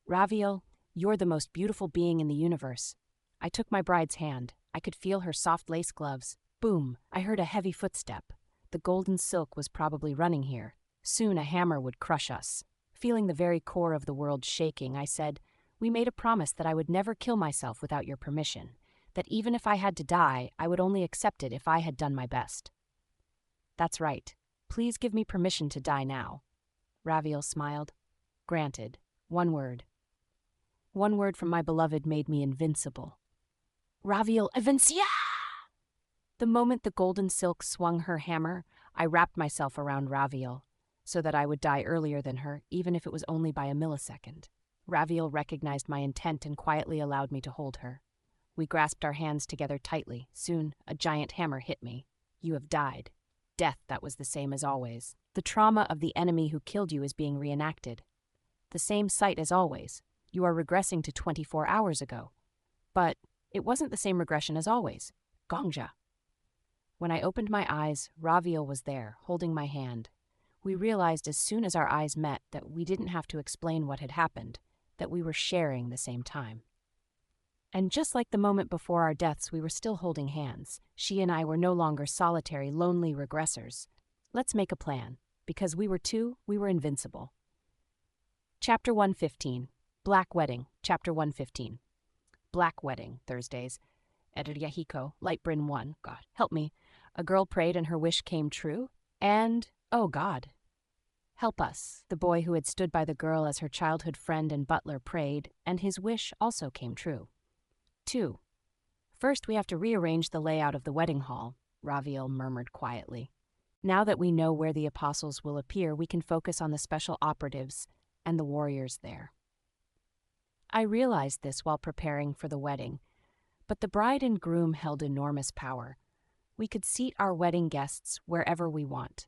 Raviel, you're the most beautiful being in the universe. I took my bride's hand. I could feel her soft lace gloves. Boom! I heard a heavy footstep. The golden silk was probably running here. Soon a hammer would crush us. Feeling the very core of the world shaking, I said, we made a promise that I would never kill myself without your permission. That even if I had to die, I would only accept it if I had done my best. That's right. Please give me permission to die now. Raviel smiled. Granted. One word. One word from my beloved made me invincible. Raviel Avancia! The moment the golden silk swung her hammer, I wrapped myself around Raviel, so that I would die earlier than her, even if it was only by a millisecond. Raviel recognized my intent and quietly allowed me to hold her. We grasped our hands together tightly. Soon, a giant hammer hit me. You have died. Death that was the same as always. The trauma of the enemy who killed you is being reenacted. The same sight as always. You are regressing to 24 hours ago. But it wasn't the same regression as always. Gongja. When I opened my eyes, Raviel was there, holding my hand. We realized as soon as our eyes met that we didn't have to explain what had happened, that we were sharing the same time. And just like the moment before our deaths, we were still holding hands. She and I were no longer solitary, lonely regressors. Let's make a plan. Because we were two, we were invincible. Chapter 115. Black Wedding. Chapter 115. Black Wedding, Thursdays. Editor Yahiko, Lightbrin 1. God, help me. A girl prayed and her wish came true. And, oh God. Help us. The boy who had stood by the girl as her childhood friend and butler prayed, and his wish also came true. 2. First, we have to rearrange the layout of the wedding hall, Raviel murmured quietly. Now that we know where the apostles will appear, we can focus on the special operatives and the warriors there. I realized this while preparing for the wedding, but the bride and groom held enormous power. We could seat our wedding guests wherever we want.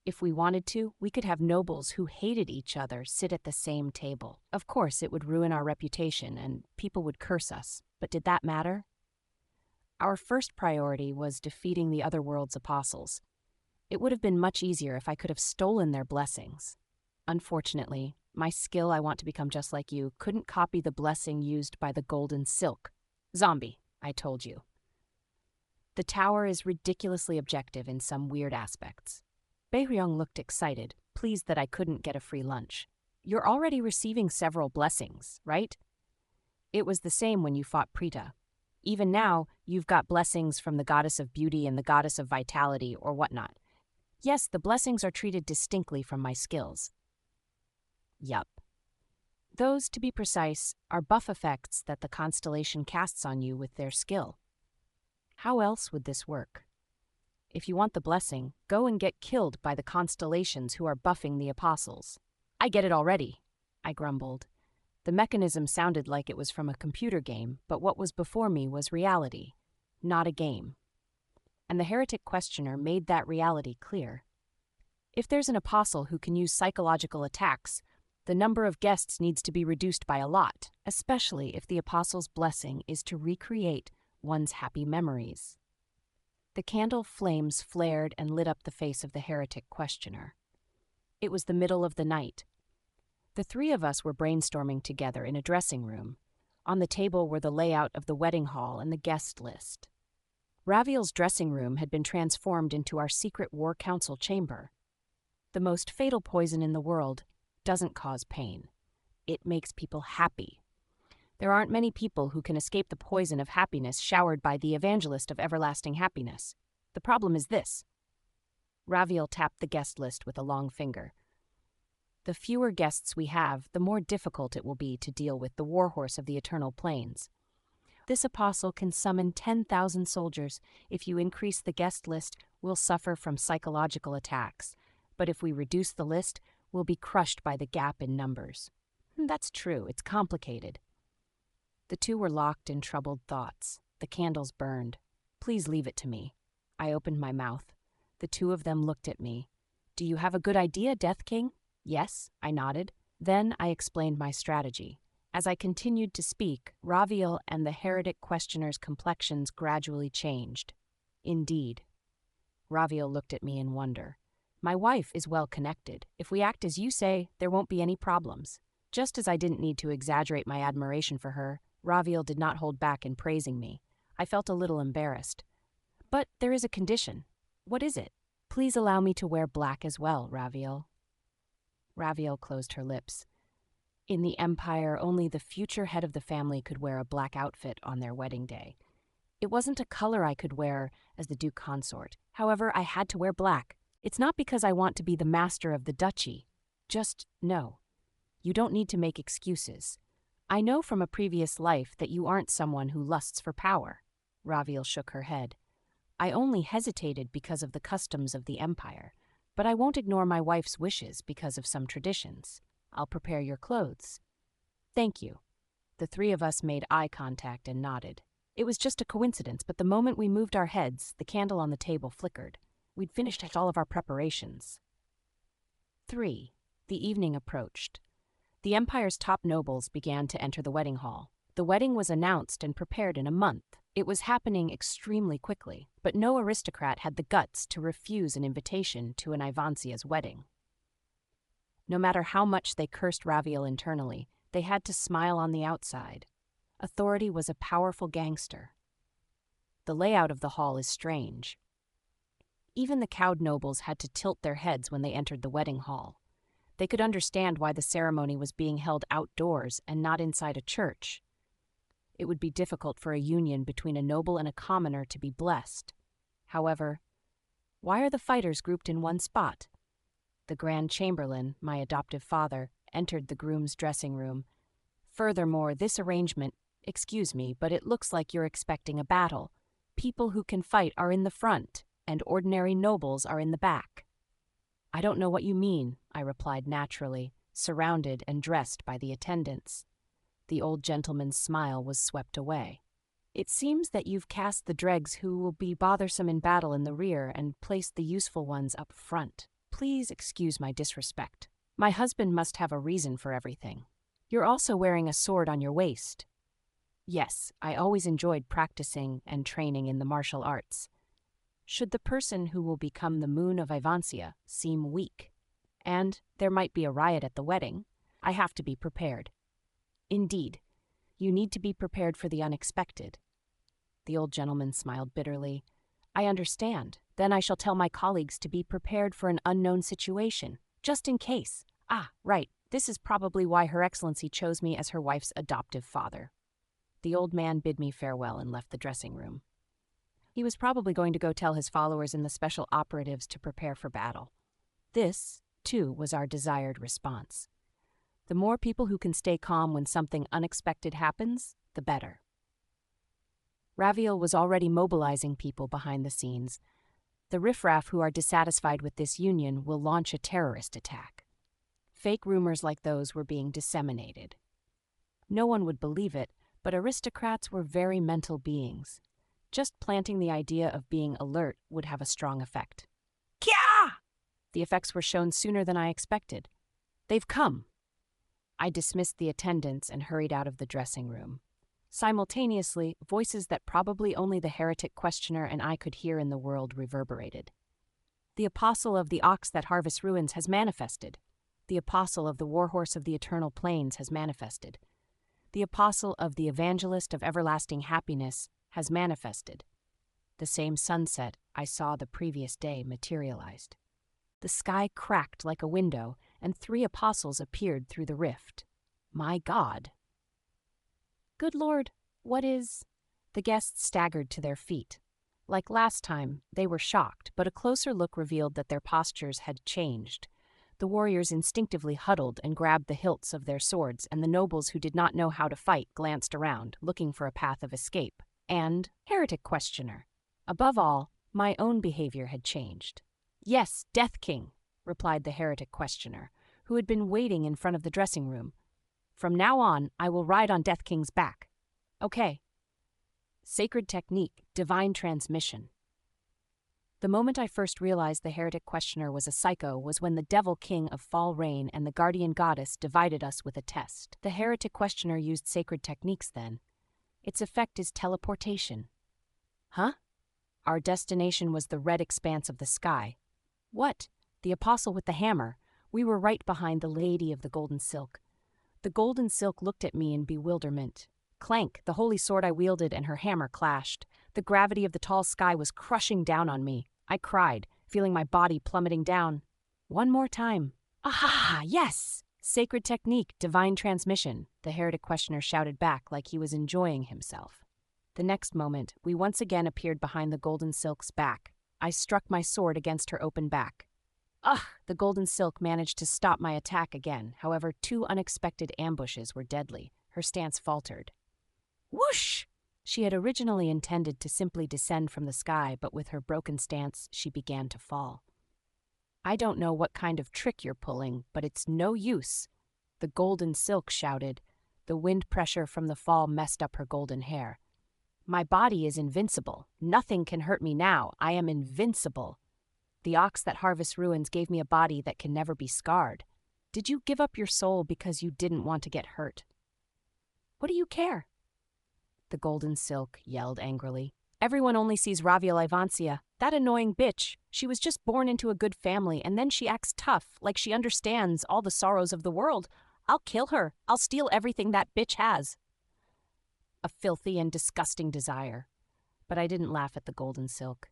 If we wanted to, we could have nobles who hated each other sit at the same table. Of course, it would ruin our reputation and people would curse us, but did that matter? Our first priority was defeating the other world's apostles. It would have been much easier if I could have stolen their blessings. Unfortunately, my skill, I want to become just like you, couldn't copy the blessing used by the golden silk. Zombie, I told you. The tower is ridiculously objective in some weird aspects. Baeryong looked excited, pleased that I couldn't get a free lunch. You're already receiving several blessings, right? It was the same when you fought Prita. Even now, you've got blessings from the goddess of beauty and the goddess of vitality or whatnot. Yes, the blessings are treated distinctly from my skills. Yup. Those, to be precise, are buff effects that the constellation casts on you with their skill. How else would this work? If you want the blessing, go and get killed by the constellations who are buffing the apostles. I get it already, I grumbled. The mechanism sounded like it was from a computer game, but what was before me was reality, not a game. And the heretic questioner made that reality clear. If there's an apostle who can use psychological attacks, the number of guests needs to be reduced by a lot, especially if the apostle's blessing is to recreate one's happy memories. The candle flames flared and lit up the face of the heretic questioner. It was the middle of the night. The three of us were brainstorming together in a dressing room. On the table were the layout of the wedding hall and the guest list. Raviel's dressing room had been transformed into our secret war council chamber. The most fatal poison in the world doesn't cause pain. It makes people happy. There aren't many people who can escape the poison of happiness showered by the evangelist of everlasting happiness. The problem is this. Raviel tapped the guest list with a long finger. The fewer guests we have, the more difficult it will be to deal with the warhorse of the eternal plains. This apostle can summon 10,000 soldiers. If you increase the guest list, we'll suffer from psychological attacks. But if we reduce the list, we'll be crushed by the gap in numbers. That's true, it's complicated. The two were locked in troubled thoughts. The candles burned. Please leave it to me. I opened my mouth. The two of them looked at me. Do you have a good idea, Death King? Yes, I nodded. Then I explained my strategy. As I continued to speak, Raviel and the heretic questioner's complexions gradually changed. Indeed. Raviel looked at me in wonder. My wife is well connected. If we act as you say, there won't be any problems. Just as I didn't need to exaggerate my admiration for her, Raviel did not hold back in praising me. I felt a little embarrassed. But there is a condition. What is it? Please allow me to wear black as well, Raviel. Raviel closed her lips. In the Empire, only the future head of the family could wear a black outfit on their wedding day. It wasn't a color I could wear as the Duke Consort. However, I had to wear black. It's not because I want to be the master of the duchy. Just no. You don't need to make excuses. I know from a previous life that you aren't someone who lusts for power. Raviel shook her head. I only hesitated because of the customs of the Empire, but I won't ignore my wife's wishes because of some traditions. I'll prepare your clothes. Thank you. The three of us made eye contact and nodded. It was just a coincidence, but the moment we moved our heads, the candle on the table flickered. We'd finished all of our preparations. 3. The evening approached. The empire's top nobles began to enter the wedding hall. The wedding was announced and prepared in a month. It was happening extremely quickly, but no aristocrat had the guts to refuse an invitation to an Ivansia's wedding. No matter how much they cursed Raviel internally, they had to smile on the outside. Authority was a powerful gangster. The layout of the hall is strange. Even the cowed nobles had to tilt their heads when they entered the wedding hall. They could understand why the ceremony was being held outdoors and not inside a church. It would be difficult for a union between a noble and a commoner to be blessed. However, why are the fighters grouped in one spot? The Grand Chamberlain, my adoptive father, entered the groom's dressing room. Furthermore, this arrangement, excuse me, but it looks like you're expecting a battle. People who can fight are in the front, and ordinary nobles are in the back. I don't know what you mean, I replied naturally, surrounded and dressed by the attendants. The old gentleman's smile was swept away. It seems that you've cast the dregs who will be bothersome in battle in the rear and placed the useful ones up front. Please excuse my disrespect. My husband must have a reason for everything. You're also wearing a sword on your waist. Yes, I always enjoyed practicing and training in the martial arts. Should the person who will become the moon of Ivansia seem weak, and there might be a riot at the wedding, I have to be prepared. Indeed, you need to be prepared for the unexpected. The old gentleman smiled bitterly. I understand. Then I shall tell my colleagues to be prepared for an unknown situation, just in case. Ah, right. This is probably why Her Excellency chose me as her wife's adoptive father. The old man bid me farewell and left the dressing room. He was probably going to go tell his followers and the special operatives to prepare for battle. This, too, was our desired response. The more people who can stay calm when something unexpected happens, the better. Raviel was already mobilizing people behind the scenes. The riffraff who are dissatisfied with this union will launch a terrorist attack. Fake rumors like those were being disseminated. No one would believe it, but aristocrats were very mental beings. Just planting the idea of being alert would have a strong effect. Kya! The effects were shown sooner than I expected. They've come. I dismissed the attendants and hurried out of the dressing room. Simultaneously, voices that probably only the heretic questioner and I could hear in the world reverberated. The apostle of the ox that harvests ruins has manifested. The apostle of the warhorse of the eternal plains has manifested. The apostle of the evangelist of everlasting happiness has manifested. The same sunset I saw the previous day materialized. The sky cracked like a window, and 3 apostles appeared through the rift. My God! Good Lord, what is... The guests staggered to their feet. Like last time, they were shocked, but a closer look revealed that their postures had changed. The warriors instinctively huddled and grabbed the hilts of their swords, and the nobles who did not know how to fight glanced around, looking for a path of escape. And, heretic questioner. Above all, my own behavior had changed. Yes, Death King, replied the heretic questioner, who had been waiting in front of the dressing room. From now on, I will ride on Death King's back. Okay. Sacred technique, divine transmission. The moment I first realized the heretic questioner was a psycho was when the Devil King of Fall Rain and the Guardian Goddess divided us with a test. The heretic questioner used sacred techniques then. Its effect is teleportation. Huh? Our destination was the red expanse of the sky. What? The apostle with the hammer. We were right behind the lady of the golden silk. The golden silk looked at me in bewilderment. Clank, the holy sword I wielded and her hammer clashed. The gravity of the tall sky was crushing down on me. I cried, feeling my body plummeting down. One more time. Aha! Yes! Sacred technique, divine transmission, the heretic questioner shouted back like he was enjoying himself. The next moment, we once again appeared behind the golden silk's back. I struck my sword against her open back. Ugh! The golden silk managed to stop my attack again. However, 2 unexpected ambushes were deadly. Her stance faltered. Whoosh! She had originally intended to simply descend from the sky, but with her broken stance, she began to fall. I don't know what kind of trick you're pulling, but it's no use. The golden silk shouted. The wind pressure from the fall messed up her golden hair. My body is invincible. Nothing can hurt me now. I am invincible. The ox that harvests ruins gave me a body that can never be scarred. Did you give up your soul because you didn't want to get hurt? What do you care? The golden silk yelled angrily. Everyone only sees Ravia Livancia, that annoying bitch. She was just born into a good family, and then she acts tough, like she understands all the sorrows of the world. I'll kill her. I'll steal everything that bitch has. A filthy and disgusting desire. But I didn't laugh at the golden silk.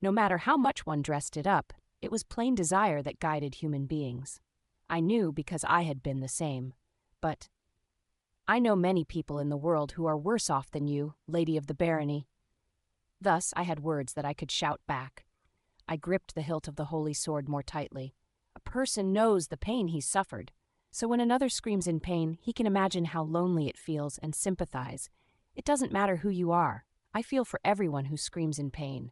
No matter how much one dressed it up, it was plain desire that guided human beings. I knew because I had been the same. But I know many people in the world who are worse off than you, Lady of the Barony. Thus I had words that I could shout back. I gripped the hilt of the holy sword more tightly. A person knows the pain he's suffered, so when another screams in pain, he can imagine how lonely it feels and sympathize. It doesn't matter who you are. I feel for everyone who screams in pain.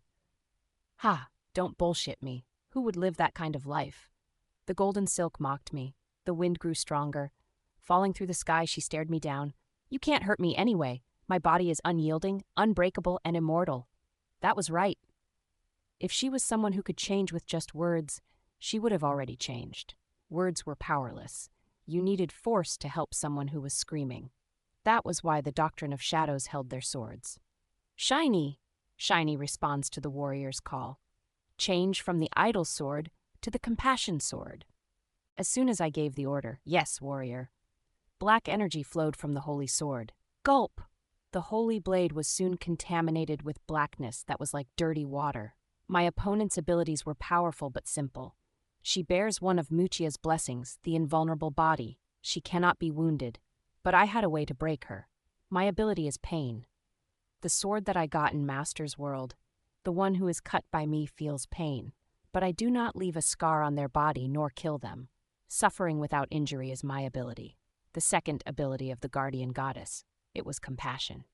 Ha, don't bullshit me. Who would live that kind of life? The golden silk mocked me. The wind grew stronger. Falling through the sky, she stared me down. You can't hurt me anyway. My body is unyielding, unbreakable, and immortal. That was right. If she was someone who could change with just words, she would have already changed. Words were powerless. You needed force to help someone who was screaming. That was why the doctrine of shadows held their swords. Shiny! Shiny responds to the warrior's call. Change from the idle sword to the compassion sword. As soon as I gave the order, yes, warrior, black energy flowed from the holy sword. Gulp! The holy blade was soon contaminated with blackness that was like dirty water. My opponent's abilities were powerful but simple. She bears one of Mucia's blessings, the invulnerable body. She cannot be wounded. But I had a way to break her. My ability is pain. The sword that I got in Master's world, the one who is cut by me feels pain. But I do not leave a scar on their body nor kill them. Suffering without injury is my ability. The second ability of the guardian goddess. It was compassion.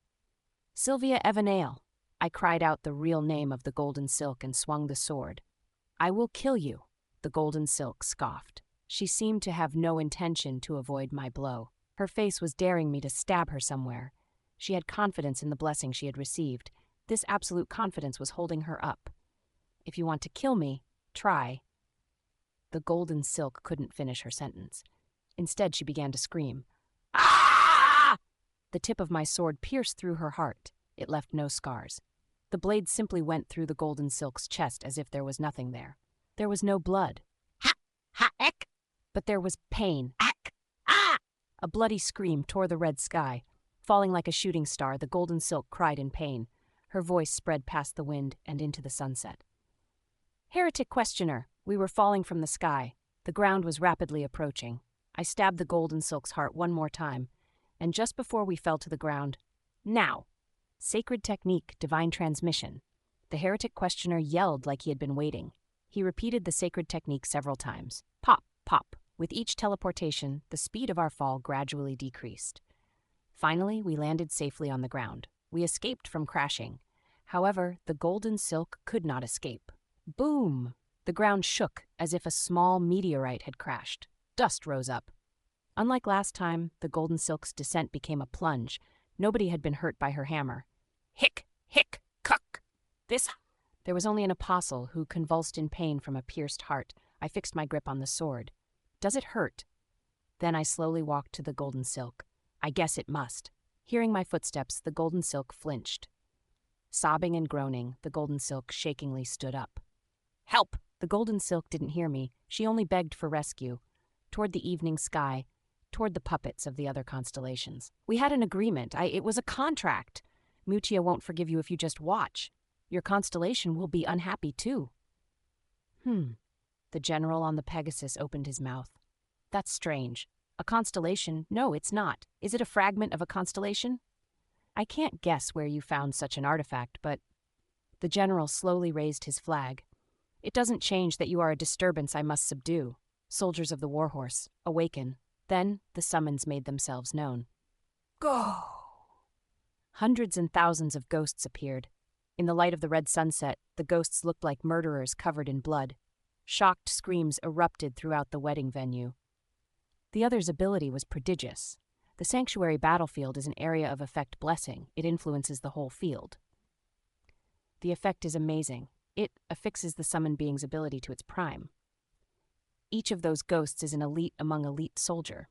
Sylvia Evanale. I cried out the real name of the golden silk and swung the sword. I will kill you, the golden silk scoffed. She seemed to have no intention to avoid my blow. Her face was daring me to stab her somewhere. She had confidence in the blessing she had received. This absolute confidence was holding her up. If you want to kill me, try. The golden silk couldn't finish her sentence. Instead, she began to scream. Ah! The tip of my sword pierced through her heart. It left no scars. The blade simply went through the golden silk's chest as if there was nothing there. There was no blood. Ha! Ha! Eck! But there was pain. Ack! Ah! A bloody scream tore the red sky. Falling like a shooting star, the golden silk cried in pain. Her voice spread past the wind and into the sunset. Heretic questioner, we were falling from the sky. The ground was rapidly approaching. I stabbed the golden silk's heart one more time, and just before we fell to the ground, now! Sacred technique, divine transmission. The heretic questioner yelled like he had been waiting. He repeated the sacred technique several times. Pop, pop. With each teleportation, the speed of our fall gradually decreased. Finally, we landed safely on the ground. We escaped from crashing. However, the golden silk could not escape. Boom! The ground shook as if a small meteorite had crashed. Dust rose up. Unlike last time, the golden silk's descent became a plunge. Nobody had been hurt by her hammer. Hick, hick, cuck. There was only an apostle who convulsed in pain from a pierced heart. I fixed my grip on the sword. Does it hurt? Then I slowly walked to the golden silk. I guess it must. Hearing my footsteps, the golden silk flinched. Sobbing and groaning, the golden silk shakingly stood up. Help! The golden silk didn't hear me. She only begged for rescue. Toward the evening sky, toward the puppets of the other constellations. We had an agreement. It was a contract. Mucia won't forgive you if you just watch. Your constellation will be unhappy too. The general on the Pegasus opened his mouth. That's strange. A constellation? No, it's not. Is it a fragment of a constellation? I can't guess where you found such an artifact, but... The general slowly raised his flag. It doesn't change that you are a disturbance I must subdue. Soldiers of the Warhorse, awaken. Then the summons made themselves known. Go! Hundreds and thousands of ghosts appeared. In the light of the red sunset, the ghosts looked like murderers covered in blood. Shocked screams erupted throughout the wedding venue. The other's ability was prodigious. The sanctuary battlefield is an area of effect blessing. It influences the whole field. The effect is amazing. It affixes the summoned being's ability to its prime. Each of those ghosts is an elite among elite soldier.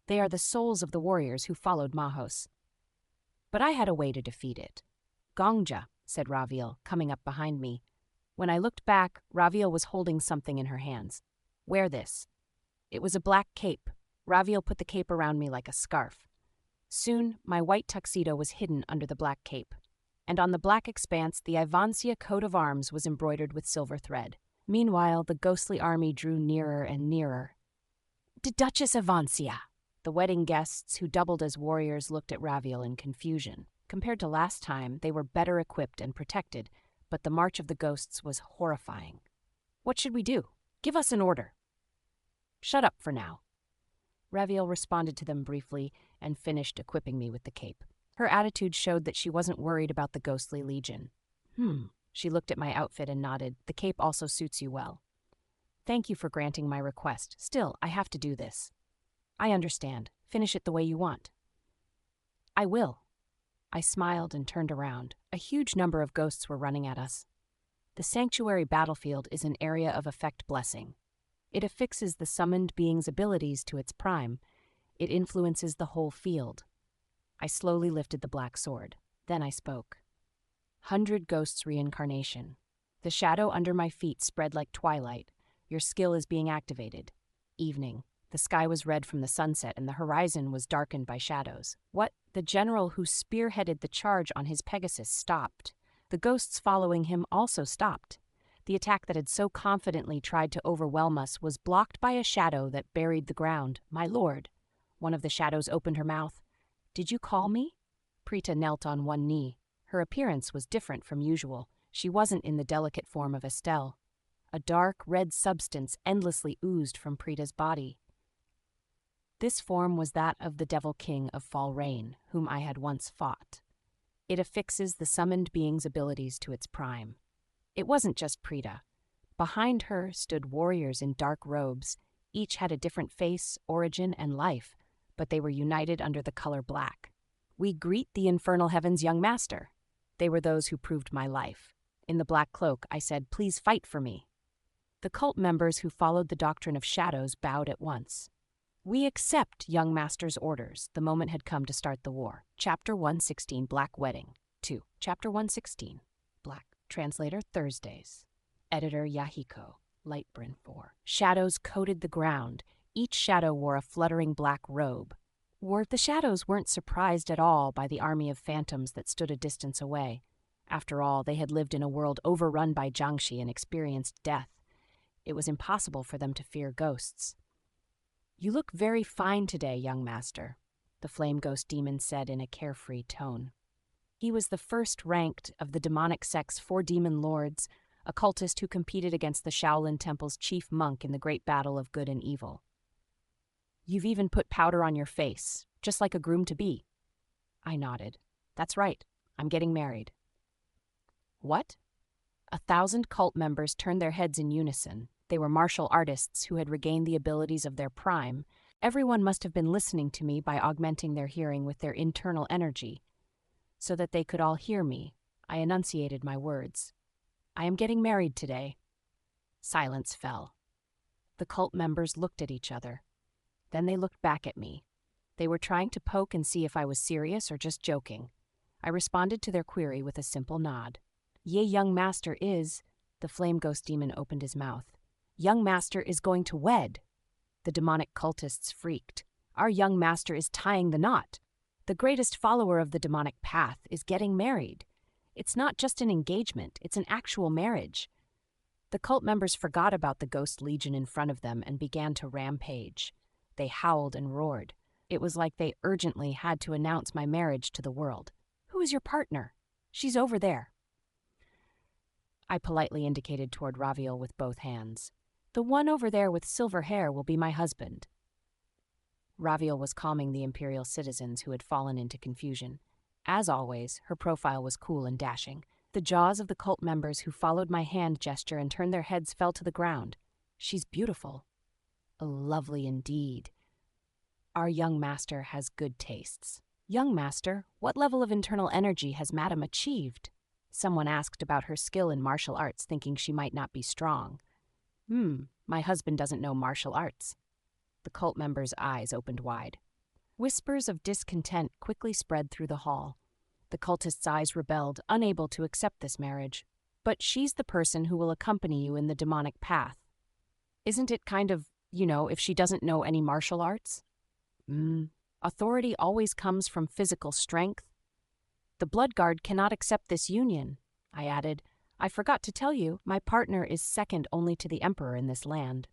They are the souls of the warriors who followed Mahos. But I had a way to defeat it. Gongja, said Raviel, coming up behind me. When I looked back, Raviel was holding something in her hands. Wear this. It was a black cape. Raviel put the cape around me like a scarf. Soon, my white tuxedo was hidden under the black cape, and on the black expanse the Ivancia coat of arms was embroidered with silver thread. Meanwhile, the ghostly army drew nearer and nearer. Duchess Ivancia! The wedding guests, who doubled as warriors, looked at Raviel in confusion. Compared to last time, they were better equipped and protected, but the march of the ghosts was horrifying. What should we do? Give us an order. Shut up for now. Raviel responded to them briefly and finished equipping me with the cape. Her attitude showed that she wasn't worried about the ghostly legion. She looked at my outfit and nodded. The cape also suits you well. Thank you for granting my request. Still, I have to do this. I understand. Finish it the way you want. I will. I smiled and turned around. A huge number of ghosts were running at us. The sanctuary battlefield is an area of effect blessing. It affixes the summoned being's abilities to its prime. It influences the whole field. I slowly lifted the black sword. Then I spoke. 100 Ghosts Reincarnation. The shadow under my feet spread like twilight. Your skill is being activated. Evening. The sky was red from the sunset and the horizon was darkened by shadows. What? The general who spearheaded the charge on his Pegasus stopped. The ghosts following him also stopped. The attack that had so confidently tried to overwhelm us was blocked by a shadow that buried the ground. My lord. One of the shadows opened her mouth. Did you call me? Prita knelt on one knee. Her appearance was different from usual. She wasn't in the delicate form of Estelle. A dark, red substance endlessly oozed from Prita's body. This form was that of the Devil King of Fall Rain, whom I had once fought. It affixes the summoned being's abilities to its prime. It wasn't just Prita. Behind her stood warriors in dark robes. Each had a different face, origin, and life, but they were united under the color black. We greet the infernal heavens, young master. They were those who proved my life. In the black cloak, I said, please fight for me. The cult members who followed the doctrine of shadows bowed at once. We accept young master's orders. The moment had come to start the war. Chapter 116, Black Wedding. 2. Chapter 116, Black. Translator, Thursdays. Editor, Yahiko. Lightbryn 4. Shadows coated the ground. Each shadow wore a fluttering black robe. The shadows weren't surprised at all by the army of phantoms that stood a distance away. After all, they had lived in a world overrun by Jiangshi and experienced death. It was impossible for them to fear ghosts. You look very fine today, young master, the flame ghost demon said in a carefree tone. He was the first ranked of the demonic sect's 4 demon lords, a cultist who competed against the Shaolin Temple's chief monk in the great battle of good and evil. You've even put powder on your face, just like a groom-to-be. I nodded. That's right, I'm getting married. What? 1,000 cult members turned their heads in unison. They were martial artists who had regained the abilities of their prime. Everyone must have been listening to me by augmenting their hearing with their internal energy. So that they could all hear me, I enunciated my words. I am getting married today. Silence fell. The cult members looked at each other. Then they looked back at me. They were trying to poke and see if I was serious or just joking. I responded to their query with a simple nod. Ye young master is... The flame ghost demon opened his mouth. Young master is going to wed. The demonic cultists freaked. Our young master is tying the knot. The greatest follower of the demonic path is getting married. It's not just an engagement, it's an actual marriage. The cult members forgot about the ghost legion in front of them and began to rampage. They howled and roared. It was like they urgently had to announce my marriage to the world. Who is your partner? She's over there. I politely indicated toward Raviel with both hands. The one over there with silver hair will be my husband. Raviel was calming the imperial citizens who had fallen into confusion. As always, her profile was cool and dashing. The jaws of the cult members who followed my hand gesture and turned their heads fell to the ground. She's beautiful. Lovely indeed. Our young master has good tastes. Young master, what level of internal energy has Madame achieved? Someone asked about her skill in martial arts, thinking she might not be strong. My husband doesn't know martial arts. The cult member's eyes opened wide. Whispers of discontent quickly spread through the hall. The cultist's eyes rebelled, unable to accept this marriage. But she's the person who will accompany you in the demonic path. Isn't it kind of, if she doesn't know any martial arts? Authority always comes from physical strength. The Blood Guard cannot accept this union, I added. I forgot to tell you, my partner is second only to the Emperor in this land.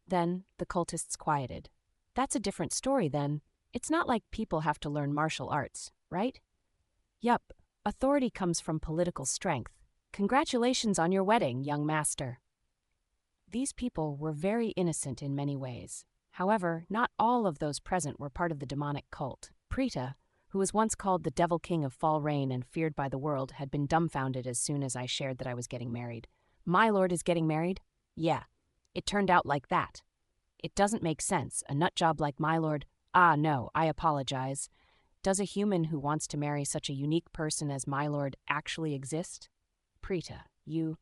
Then the cultists quieted. That's a different story then. It's not like people have to learn martial arts, right? Yup, authority comes from political strength. Congratulations on your wedding, young master. These people were very innocent in many ways. However, not all of those present were part of the demonic cult. Prita, who was once called the Devil King of Fall Rain and feared by the world, had been dumbfounded as soon as I shared that I was getting married. My lord is getting married? Yeah, it turned out like that. It doesn't make sense. A nutjob like my lord. No, I apologize. Does a human who wants to marry such a unique person as my lord actually exist? Prita, you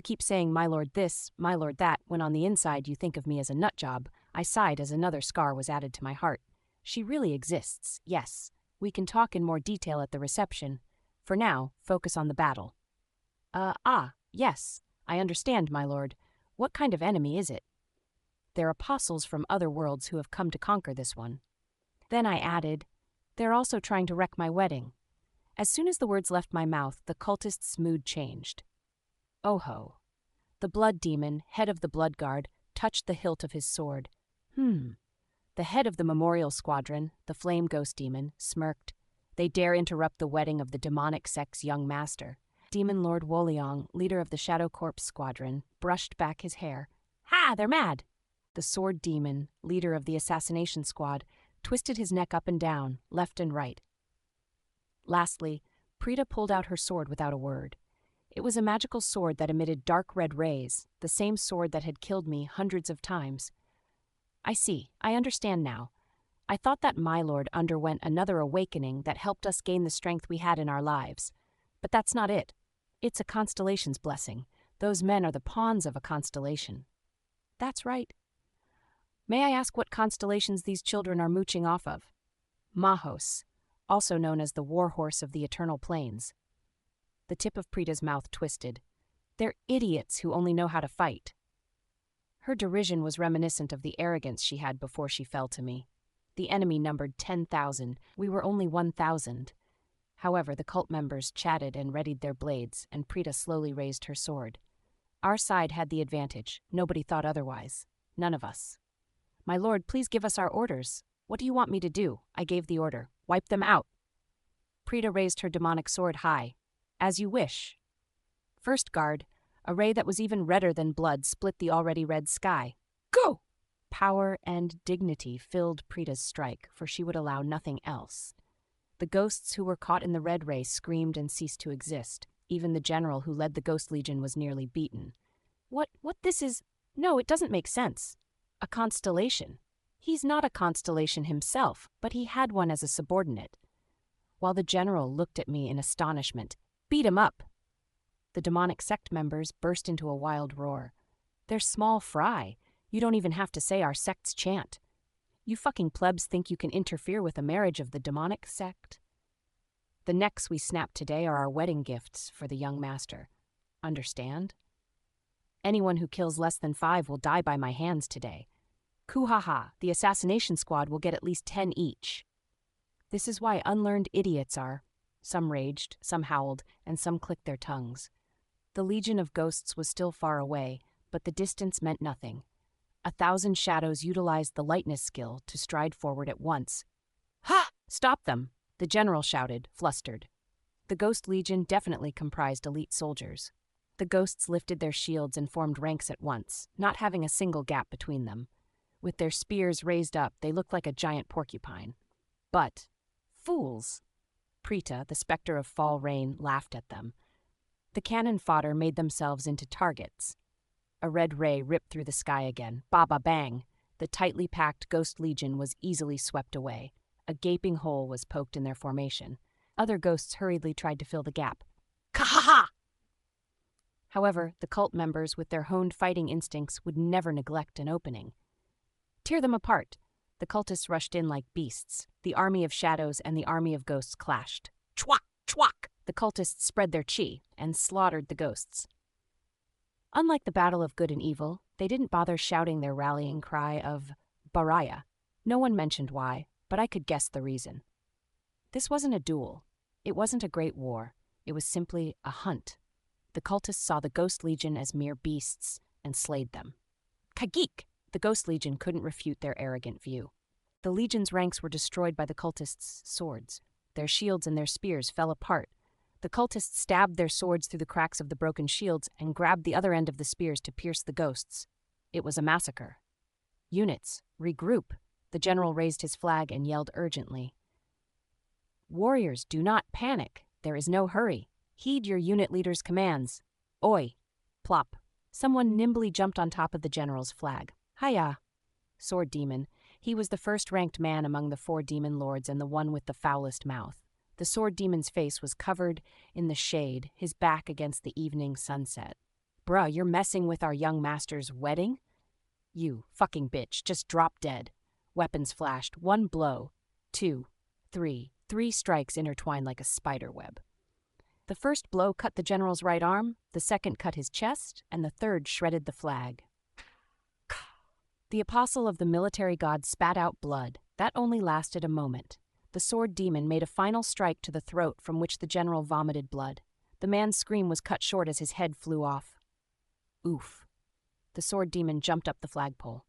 keep saying my lord this, my lord that, when on the inside you think of me as a nutjob. I sighed as another scar was added to my heart. She really exists, yes. We can talk in more detail at the reception. For now, focus on the battle. Yes, I understand, my lord. What kind of enemy is it? They're apostles from other worlds who have come to conquer this one. Then I added, they're also trying to wreck my wedding. As soon as the words left my mouth, the cultist's mood changed. Oho. The blood demon, head of the Blood Guard, touched the hilt of his sword. The head of the memorial squadron, the flame ghost demon, smirked. They dare interrupt the wedding of the demonic sect's young master. Demon Lord Woliong, leader of the Shadow Corpse squadron, brushed back his hair. Ha! They're mad! The sword demon, leader of the assassination squad, twisted his neck up and down, left and right. Lastly, Prita pulled out her sword without a word. It was a magical sword that emitted dark red rays, the same sword that had killed me hundreds of times. I see. I understand now. I thought that my lord underwent another awakening that helped us gain the strength we had in our lives. But that's not it. It's a constellation's blessing. Those men are the pawns of a constellation. That's right. May I ask what constellations these children are mooching off of? Mahos, also known as the war horse of the eternal plains. The tip of Prita's mouth twisted. They're idiots who only know how to fight. Her derision was reminiscent of the arrogance she had before she fell to me. The enemy numbered 10,000. We were only 1,000. However, the cult members chatted and readied their blades, and Prita slowly raised her sword. Our side had the advantage. Nobody thought otherwise. None of us. My lord, please give us our orders. What do you want me to do? I gave the order. Wipe them out. Prita raised her demonic sword high. As you wish. First guard, a ray that was even redder than blood split the already red sky. Go! Power and dignity filled Prita's strike, for she would allow nothing else. The ghosts who were caught in the red ray screamed and ceased to exist. Even the general who led the Ghost Legion was nearly beaten. What this is? No, it doesn't make sense. A constellation. He's not a constellation himself, but he had one as a subordinate. While the general looked at me in astonishment. Beat him up! The demonic sect members burst into a wild roar. They're small fry. You don't even have to say our sect's chant. You fucking plebs think you can interfere with a marriage of the demonic sect? The necks we snap today are our wedding gifts for the young master. Understand? Anyone who kills less than 5 will die by my hands today. Kuhaha, the assassination squad will get at least 10 each. This is why unlearned idiots are. Some raged, some howled, and some clicked their tongues. The legion of ghosts was still far away, but the distance meant nothing. 1,000 shadows utilized the lightness skill to stride forward at once. Ha! Stop them! The general shouted, flustered. The Ghost Legion definitely comprised elite soldiers. The ghosts lifted their shields and formed ranks at once, not having a single gap between them. With their spears raised up, they looked like a giant porcupine. But, fools! Prita, the specter of fall rain, laughed at them. The cannon fodder made themselves into targets. A red ray ripped through the sky again. Baba bang! The tightly packed Ghost Legion was easily swept away. A gaping hole was poked in their formation. Other ghosts hurriedly tried to fill the gap. Kahaha! However, the cult members with their honed fighting instincts would never neglect an opening. Tear them apart. The cultists rushed in like beasts. The army of shadows and the army of ghosts clashed. Chwak! Chwak! The cultists spread their chi and slaughtered the ghosts. Unlike the battle of good and evil, they didn't bother shouting their rallying cry of Baraya. No one mentioned why, but I could guess the reason. This wasn't a duel. It wasn't a great war. It was simply a hunt. The cultists saw the Ghost Legion as mere beasts and slayed them. Kagik! The Ghost Legion couldn't refute their arrogant view. The Legion's ranks were destroyed by the cultists' swords. Their shields and their spears fell apart. The cultists stabbed their swords through the cracks of the broken shields and grabbed the other end of the spears to pierce the ghosts. It was a massacre. Units, regroup. The general raised his flag and yelled urgently. Warriors, do not panic. There is no hurry. Heed your unit leader's commands. Oi! Plop. Someone nimbly jumped on top of the general's flag. Hiya! Sword Demon. He was the first-ranked man among the 4 demon lords and the one with the foulest mouth. The Sword Demon's face was covered in the shade, his back against the evening sunset. Bruh, you're messing with our young master's wedding? You fucking bitch, just drop dead. Weapons flashed. 1 blow. 2. 3. 3 strikes intertwined like a spider web. The first blow cut the general's right arm, the second cut his chest, and the third shredded the flag. The apostle of the military god spat out blood. That only lasted a moment. The Sword Demon made a final strike to the throat from which the general vomited blood. The man's scream was cut short as his head flew off. Oof. The Sword Demon jumped up the flagpole.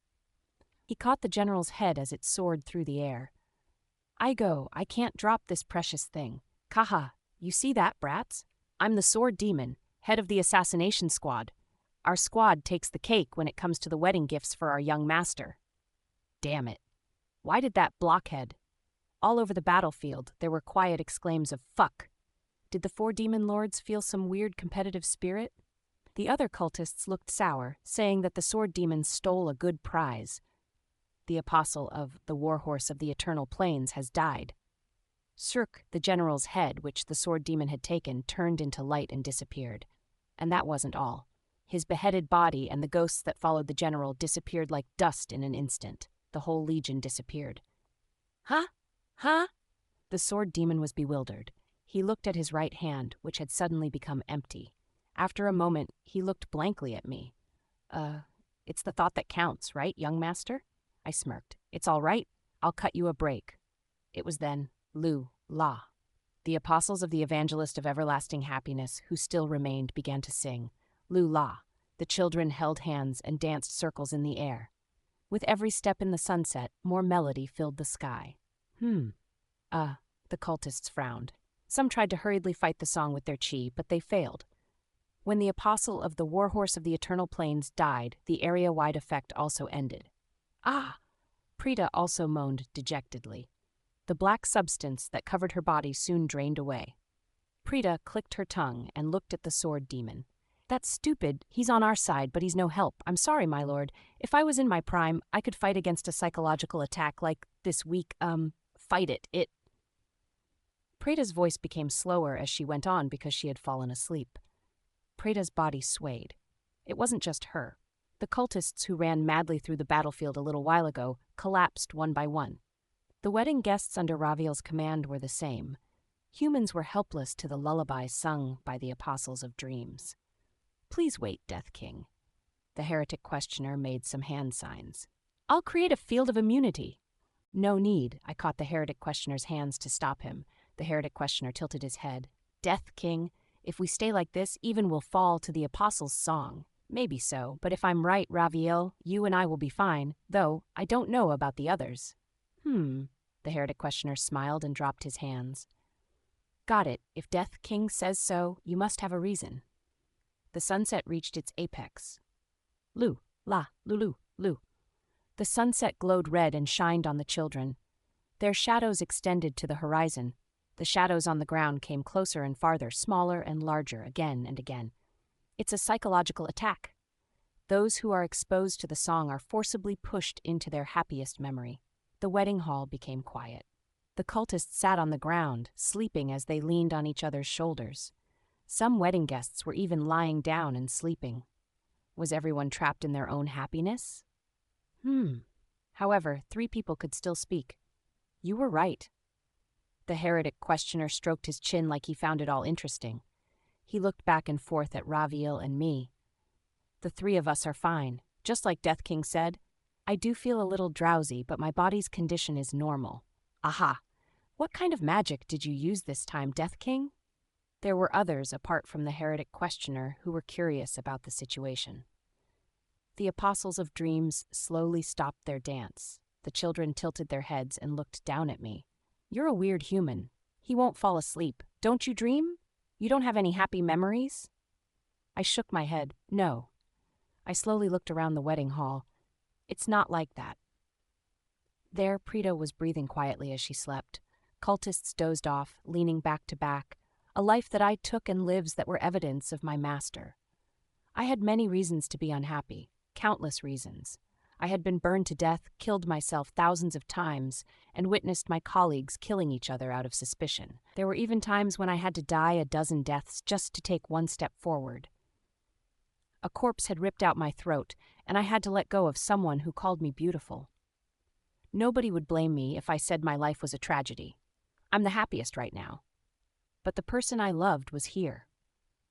He caught the general's head as it soared through the air. I can't drop this precious thing. Kaha, you see that, brats? I'm the Sword Demon, head of the assassination squad. Our squad takes the cake when it comes to the wedding gifts for our young master. Damn it. Why did that blockhead? All over the battlefield, there were quiet exclaims of fuck. Did the 4 demon lords feel some weird competitive spirit? The other cultists looked sour, saying that the Sword Demon stole a good prize. The apostle of the warhorse of the eternal plains has died. Surk, the general's head, which the Sword Demon had taken, turned into light and disappeared. And that wasn't all. His beheaded body and the ghosts that followed the general disappeared like dust in an instant. The whole legion disappeared. Huh? Huh? The Sword Demon was bewildered. He looked at his right hand, which had suddenly become empty. After a moment, he looked blankly at me. It's the thought that counts, right, young master? I smirked. It's all right. I'll cut you a break. It was then Lu La. The apostles of the evangelist of everlasting happiness, who still remained, began to sing. Lu La. The children held hands and danced circles in the air. With every step in the sunset, more melody filled the sky. The cultists frowned. Some tried to hurriedly fight the song with their chi, but they failed. When the apostle of the warhorse of the eternal plains died, the area-wide effect also ended. Prita also moaned dejectedly. The black substance that covered her body soon drained away. Prita clicked her tongue and looked at the Sword Demon. That's stupid. He's on our side, but he's no help. I'm sorry, my lord. If I was in my prime, I could fight against a psychological attack like this weak, fight it. Prita's voice became slower as she went on because she had fallen asleep. Prita's body swayed. It wasn't just her. The cultists who ran madly through the battlefield a little while ago collapsed one by one. The wedding guests under Raviel's command were the same. Humans were helpless to the lullaby sung by the apostles of dreams. Please wait, Death King. The heretic questioner made some hand signs. I'll create a field of immunity. No need. I caught the heretic questioner's hands to stop him. The heretic questioner tilted his head. Death King, if we stay like this, even will fall to the apostles' song. Maybe so, but if I'm right, Raviel, you and I will be fine, though I don't know about the others. The heretic questioner smiled and dropped his hands. Got it. If Death King says so, you must have a reason. The sunset reached its apex. Lu, la, lulu, lu. The sunset glowed red and shined on the children. Their shadows extended to the horizon. The shadows on the ground came closer and farther, smaller and larger, again and again. It's a psychological attack. Those who are exposed to the song are forcibly pushed into their happiest memory. The wedding hall became quiet. The cultists sat on the ground, sleeping as they leaned on each other's shoulders. Some wedding guests were even lying down and sleeping. Was everyone trapped in their own happiness? However, 3 people could still speak. You were right. The heretic questioner stroked his chin like he found it all interesting. He looked back and forth at Raviel and me. The 3 of us are fine. Just like Death King said, I do feel a little drowsy, but my body's condition is normal. Aha! What kind of magic did you use this time, Death King? There were others, apart from the heretic questioner, who were curious about the situation. The Apostles of Dreams slowly stopped their dance. The children tilted their heads and looked down at me. You're a weird human. He won't fall asleep. Don't you dream? You don't have any happy memories? I shook my head. No. I slowly looked around the wedding hall. It's not like that. There, Prita was breathing quietly as she slept. Cultists dozed off, leaning back to back, a life that I took and lives that were evidence of my master. I had many reasons to be unhappy, countless reasons. I had been burned to death, killed myself thousands of times, and witnessed my colleagues killing each other out of suspicion. There were even times when I had to die a dozen deaths just to take one step forward. A corpse had ripped out my throat, and I had to let go of someone who called me beautiful. Nobody would blame me if I said my life was a tragedy. I'm the happiest right now. But the person I loved was here.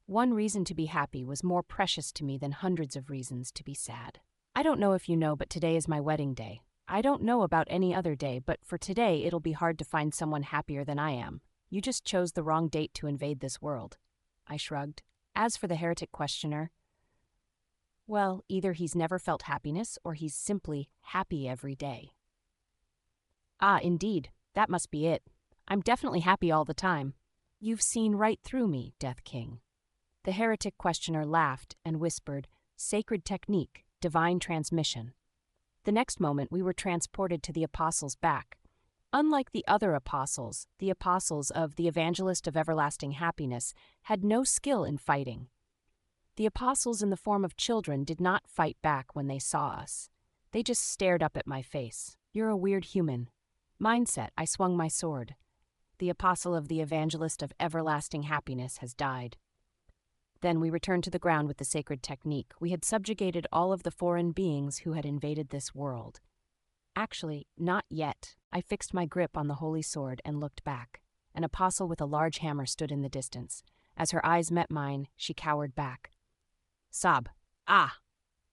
One reason to be happy was more precious to me than hundreds of reasons to be sad. I don't know if you know, but today is my wedding day. I don't know about any other day, but for today it'll be hard to find someone happier than I am. You just chose the wrong date to invade this world. I shrugged. As for the heretic questioner, well, either he's never felt happiness or he's simply happy every day. Ah, indeed, that must be it. I'm definitely happy all the time. You've seen right through me, Death King. The heretic questioner laughed and whispered, Sacred technique, divine transmission. The next moment we were transported to the apostles' back. Unlike the other apostles, the apostles of the Evangelist of Everlasting Happiness had no skill in fighting. The apostles in the form of children did not fight back when they saw us. They just stared up at my face. You're a weird human. Mindset, I swung my sword. The apostle of the Evangelist of Everlasting Happiness has died. Then we returned to the ground with the sacred technique. We had subjugated all of the foreign beings who had invaded this world. Actually, not yet. I fixed my grip on the holy sword and looked back. An apostle with a large hammer stood in the distance. As her eyes met mine, she cowered back. Sob. Ah!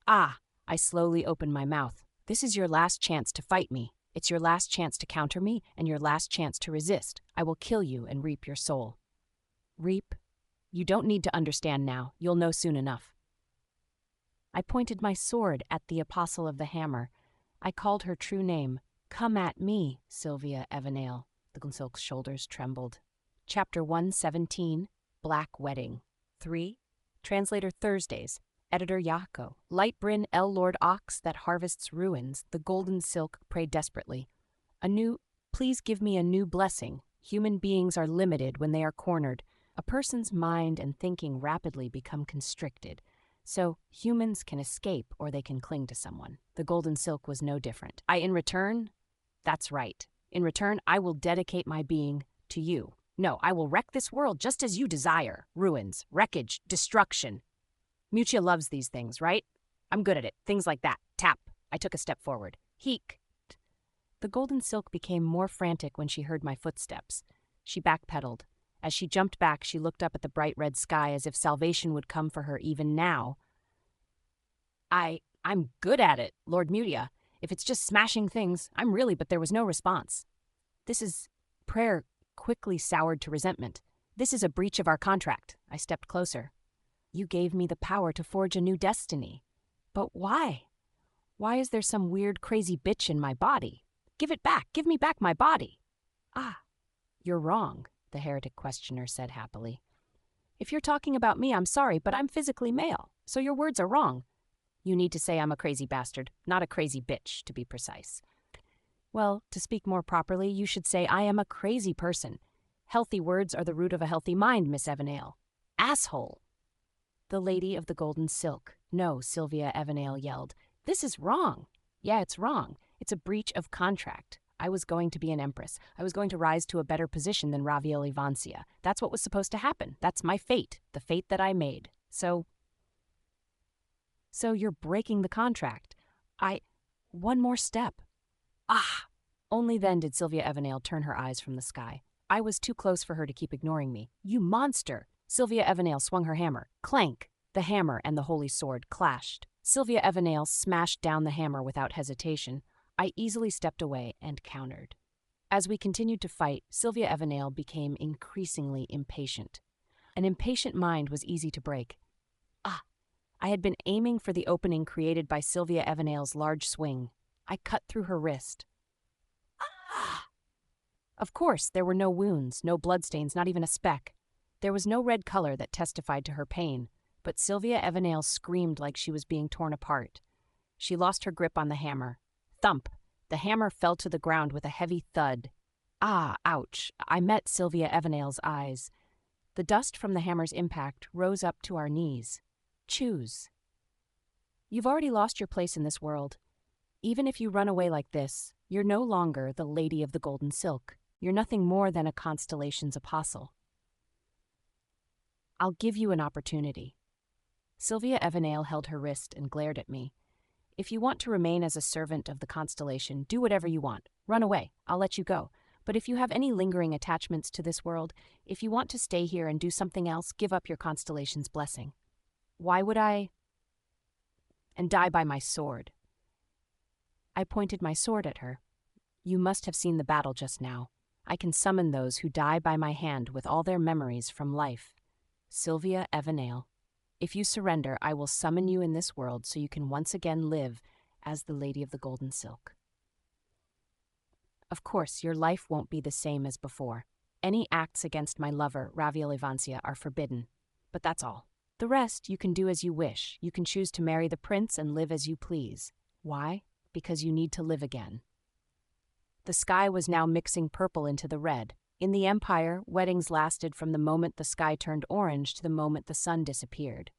Ah! I slowly opened my mouth. This is your last chance to fight me. It's your last chance to counter me and your last chance to resist. I will kill you and reap your soul. Reap? You don't need to understand now. You'll know soon enough. I pointed my sword at the Apostle of the Hammer. I called her true name. Come at me, Sylvia Evanale. The Silk's shoulders trembled. Chapter 117, Black Wedding. 3. Translator Thursdays. Editor Yako. Lightbryn, Lord Ox that harvests ruins. The Golden Silk prayed desperately. Please give me a new blessing. Human beings are limited when they are cornered. A person's mind and thinking rapidly become constricted. So humans can escape or they can cling to someone. The Golden Silk was no different. That's right. In return, I will dedicate my being to you. No, I will wreck this world just as you desire. Ruins, wreckage, destruction. Mutia loves these things, right? I'm good at it. Things like that. Tap. I took a step forward. Heek. The Golden Silk became more frantic when she heard my footsteps. She backpedaled. As she jumped back, she looked up at the bright red sky as if salvation would come for her even now. I'm good at it, Lord Mutia. If it's just smashing things, I'm really, but there was no response. Prayer quickly soured to resentment. This is a breach of our contract. I stepped closer. You gave me the power to forge a new destiny. But why? Why is there some weird, crazy bitch in my body? Give it back. Give me back my body. Ah, you're wrong, the heretic questioner said happily. If you're talking about me, I'm sorry, but I'm physically male, so your words are wrong. You need to say I'm a crazy bastard, not a crazy bitch, to be precise. Well, to speak more properly, you should say I am a crazy person. Healthy words are the root of a healthy mind, Miss Evanale. Asshole! The Lady of the Golden Silk. No, Sylvia Evanale yelled. This is wrong. Yeah, it's wrong. It's a breach of contract. I was going to be an empress. I was going to rise to a better position than Raviel Ivancia. That's what was supposed to happen. That's my fate, the fate that I made. So you're breaking the contract. One more step. Ah! Only then did Sylvia Evanale turn her eyes from the sky. I was too close for her to keep ignoring me. You monster! Sylvia Evanale swung her hammer. Clank! The hammer and the holy sword clashed. Sylvia Evanale smashed down the hammer without hesitation. I easily stepped away and countered. As we continued to fight, Sylvia Evanale became increasingly impatient. An impatient mind was easy to break. I had been aiming for the opening created by Sylvia Evanale's large swing. I cut through her wrist. Of course, there were no wounds, no bloodstains, not even a speck. There was no red color that testified to her pain, but Sylvia Evanale screamed like she was being torn apart. She lost her grip on the hammer. Thump! The hammer fell to the ground with a heavy thud. Ouch! I met Sylvia Evanale's eyes. The dust from the hammer's impact rose up to our knees. Choose. You've already lost your place in this world. Even if you run away like this, you're no longer the Lady of the Golden Silk. You're nothing more than a constellation's apostle. I'll give you an opportunity. Sylvia Evanale held her wrist and glared at me. If you want to remain as a servant of the constellation, do whatever you want. Run away. I'll let you go. But if you have any lingering attachments to this world, if you want to stay here and do something else, give up your constellation's blessing. Why would I? And die by my sword. I pointed my sword at her. You must have seen the battle just now. I can summon those who die by my hand with all their memories from life. Sylvia Evanale. If you surrender, I will summon you in this world so you can once again live as the Lady of the Golden Silk. Of course, your life won't be the same as before. Any acts against my lover, Raviel Ivancia, are forbidden. But that's all. The rest you can do as you wish. You can choose to marry the prince and live as you please. Why? Because you need to live again. The sky was now mixing purple into the red. In the Empire, weddings lasted from the moment the sky turned orange to the moment the sun disappeared.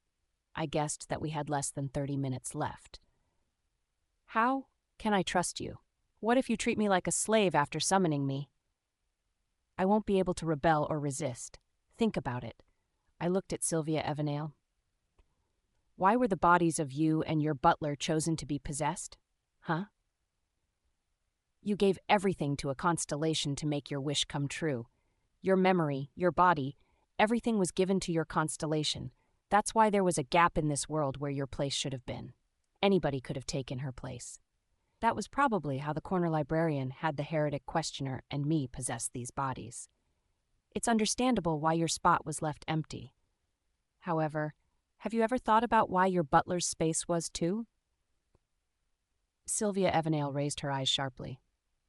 I guessed that we had less than 30 minutes left. How can I trust you? What if you treat me like a slave after summoning me? I won't be able to rebel or resist. Think about it. I looked at Sylvia Evanale. Why were the bodies of you and your butler chosen to be possessed? Huh? You gave everything to a constellation to make your wish come true. Your memory, your body, everything was given to your constellation. That's why there was a gap in this world where your place should have been. Anybody could have taken her place. That was probably how the corner librarian had the heretic questioner and me possess these bodies. It's understandable why your spot was left empty. However, have you ever thought about why your butler's space was too? Sylvia Evanale raised her eyes sharply.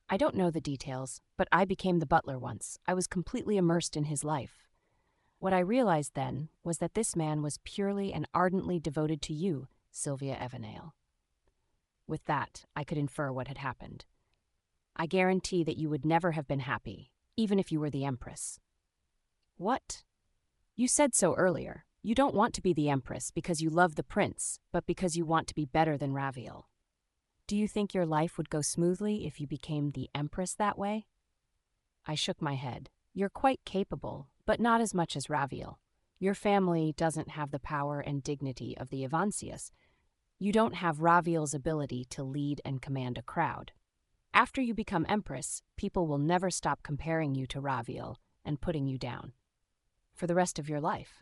I don't know the details, but I became the butler once. I was completely immersed in his life. What I realized then was that this man was purely and ardently devoted to you, Sylvia Evanale. With that, I could infer what had happened. I guarantee that you would never have been happy, even if you were the Empress. What? You said so earlier. You don't want to be the Empress because you love the prince, but because you want to be better than Raviel. Do you think your life would go smoothly if you became the Empress that way? I shook my head. You're quite capable, but not as much as Raviel. Your family doesn't have the power and dignity of the Ivancias. You don't have Raviel's ability to lead and command a crowd. After you become Empress, people will never stop comparing you to Raviel and putting you down. For the rest of your life.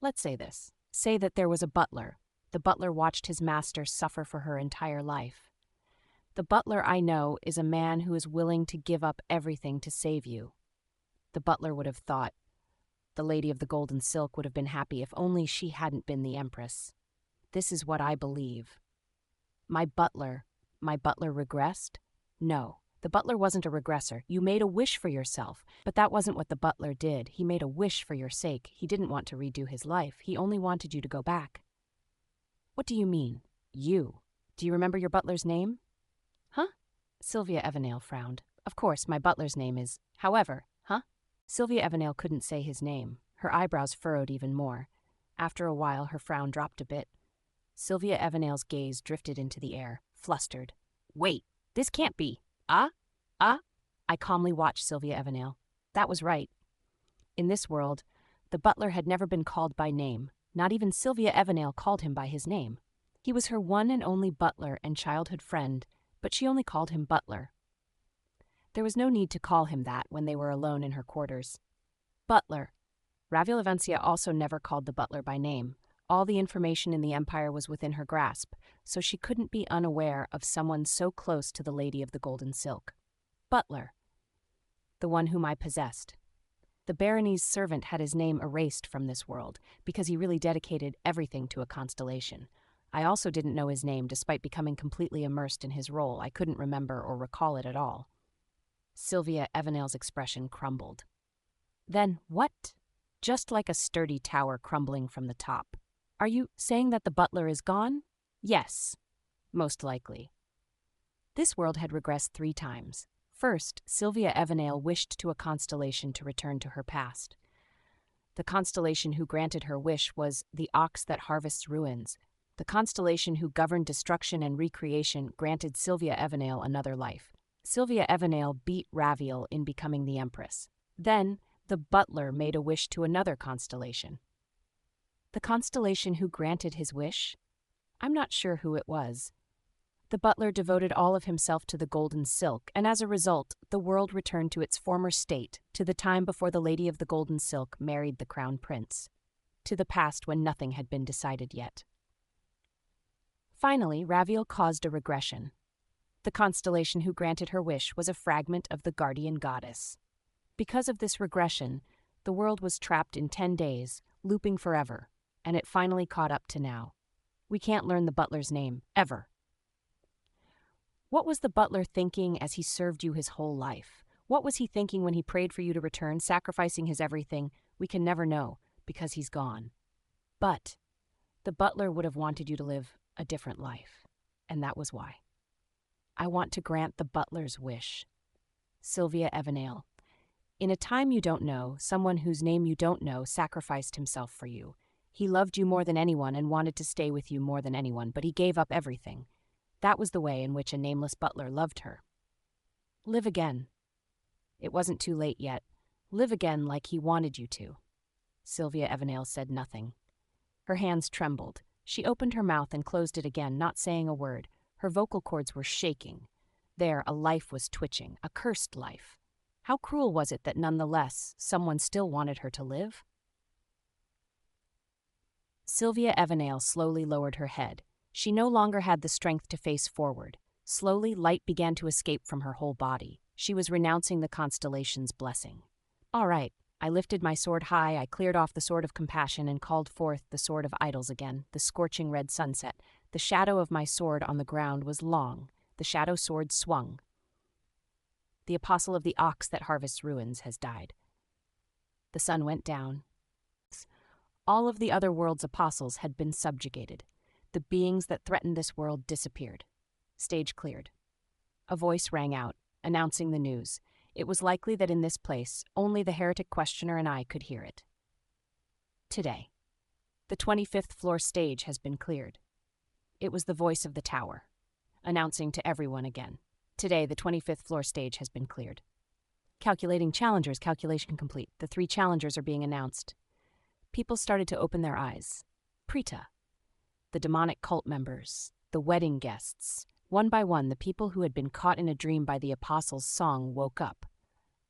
Let's say this. Say that there was a butler. The butler watched his master suffer for her entire life. The butler I know is a man who is willing to give up everything to save you. The butler would have thought, the Lady of the Golden Silk would have been happy if only she hadn't been the Empress. This is what I believe. My butler regressed? No, the butler wasn't a regressor. You made a wish for yourself, but that wasn't what the butler did. He made a wish for your sake. He didn't want to redo his life. He only wanted you to go back. What do you mean, you? Do you remember your butler's name? Huh? Sylvia Evanale frowned. Of course, my butler's name is, however, huh? Sylvia Evanale couldn't say his name. Her eyebrows furrowed even more. After a while, her frown dropped a bit. Sylvia Evanale's gaze drifted into the air, flustered. Wait, this can't be. Ah, I calmly watched Sylvia Evandale. That was right. In this world, the butler had never been called by name. Not even Sylvia Evandale called him by his name. He was her one and only butler and childhood friend, but she only called him Butler. There was no need to call him that when they were alone in her quarters. Butler. Ravil Avancia also never called the butler by name. All the information in the Empire was within her grasp, so she couldn't be unaware of someone so close to the Lady of the Golden Silk. Butler. The one whom I possessed. The barony's servant had his name erased from this world, because he really dedicated everything to a constellation. I also didn't know his name, despite becoming completely immersed in his role. I couldn't remember or recall it at all. Sylvia Evandale's expression crumbled. Then what? Just like a sturdy tower crumbling from the top. Are you saying that the butler is gone? Yes, most likely. This world had regressed 3 times. First, Sylvia Evandale wished to a constellation to return to her past. The constellation who granted her wish was the ox that harvests ruins. The constellation who governed destruction and recreation granted Sylvia Evandale another life. Sylvia Evandale beat Ravil in becoming the Empress. Then, the butler made a wish to another constellation. The constellation who granted his wish? I'm not sure who it was. The butler devoted all of himself to the golden silk, and as a result, the world returned to its former state, to the time before the Lady of the Golden Silk married the Crown Prince, to the past when nothing had been decided yet. Finally, Ravil caused a regression. The constellation who granted her wish was a fragment of the guardian goddess. Because of this regression, the world was trapped in 10 days, looping forever, and it finally caught up to now. We can't learn the butler's name, ever. What was the butler thinking as he served you his whole life? What was he thinking when he prayed for you to return, sacrificing his everything? We can never know, because he's gone. But the butler would have wanted you to live a different life, and that was why. I want to grant the butler's wish. Sylvia Evandale. In a time you don't know, someone whose name you don't know sacrificed himself for you. He loved you more than anyone and wanted to stay with you more than anyone, but he gave up everything. That was the way in which a nameless butler loved her. Live again. It wasn't too late yet. Live again like he wanted you to. Sylvia Evandale said nothing. Her hands trembled. She opened her mouth and closed it again, not saying a word. Her vocal cords were shaking. There, a life was twitching, a cursed life. How cruel was it that nonetheless, someone still wanted her to live? Sylvia Evandale slowly lowered her head. She no longer had the strength to face forward. Slowly, light began to escape from her whole body. She was renouncing the constellation's blessing. All right. I lifted my sword high, I cleared off the sword of compassion and called forth the sword of idols again, the scorching red sunset. The shadow of my sword on the ground was long. The shadow sword swung. The apostle of the ox that harvests ruins has died. The sun went down. All of the other world's apostles had been subjugated. The beings that threatened this world disappeared. Stage cleared. A voice rang out, announcing the news. It was likely that in this place, only the heretic questioner and I could hear it. Today, the 25th floor stage has been cleared. It was the voice of the tower, announcing to everyone again. Today, the 25th floor stage has been cleared. Calculating challengers, calculation complete. The 3 challengers are being announced. People started to open their eyes. Prita, the demonic cult members, the wedding guests. One by one, the people who had been caught in a dream by the apostles' song woke up.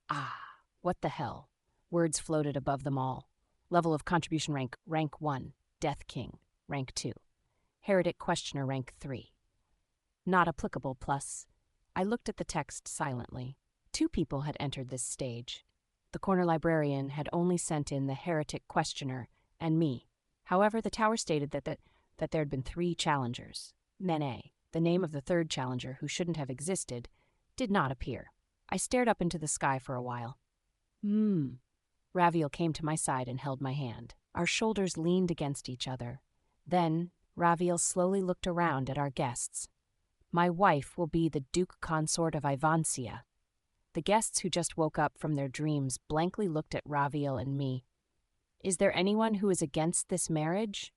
Ah, what the hell? Words floated above them all. Level of contribution rank 1. Death King, rank 2. Heretic questioner, rank 3. Not applicable, plus. I looked at the text silently. 2 people had entered this stage. The corner librarian had only sent in the heretic questioner and me. However, the tower stated that there had been 3 challengers. Mene, the name of the 3rd challenger who shouldn't have existed, did not appear. I stared up into the sky for a while. Ravil came to my side and held my hand. Our shoulders leaned against each other. Then, Ravil slowly looked around at our guests. My wife will be the Duke Consort of Ivancia. The guests who just woke up from their dreams blankly looked at Ravil and me. Is there anyone who is against this marriage?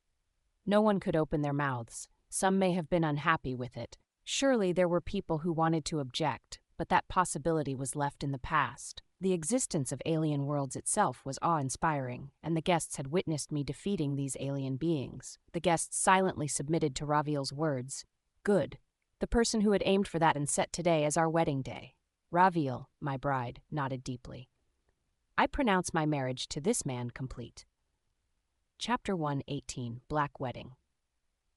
No one could open their mouths. Some may have been unhappy with it. Surely there were people who wanted to object, but that possibility was left in the past. The existence of alien worlds itself was awe-inspiring, and the guests had witnessed me defeating these alien beings. The guests silently submitted to Raviel's words. Good. The person who had aimed for that and set today as our wedding day. Raviel, my bride, nodded deeply. I pronounce my marriage to this man complete. Chapter 118, Black Wedding.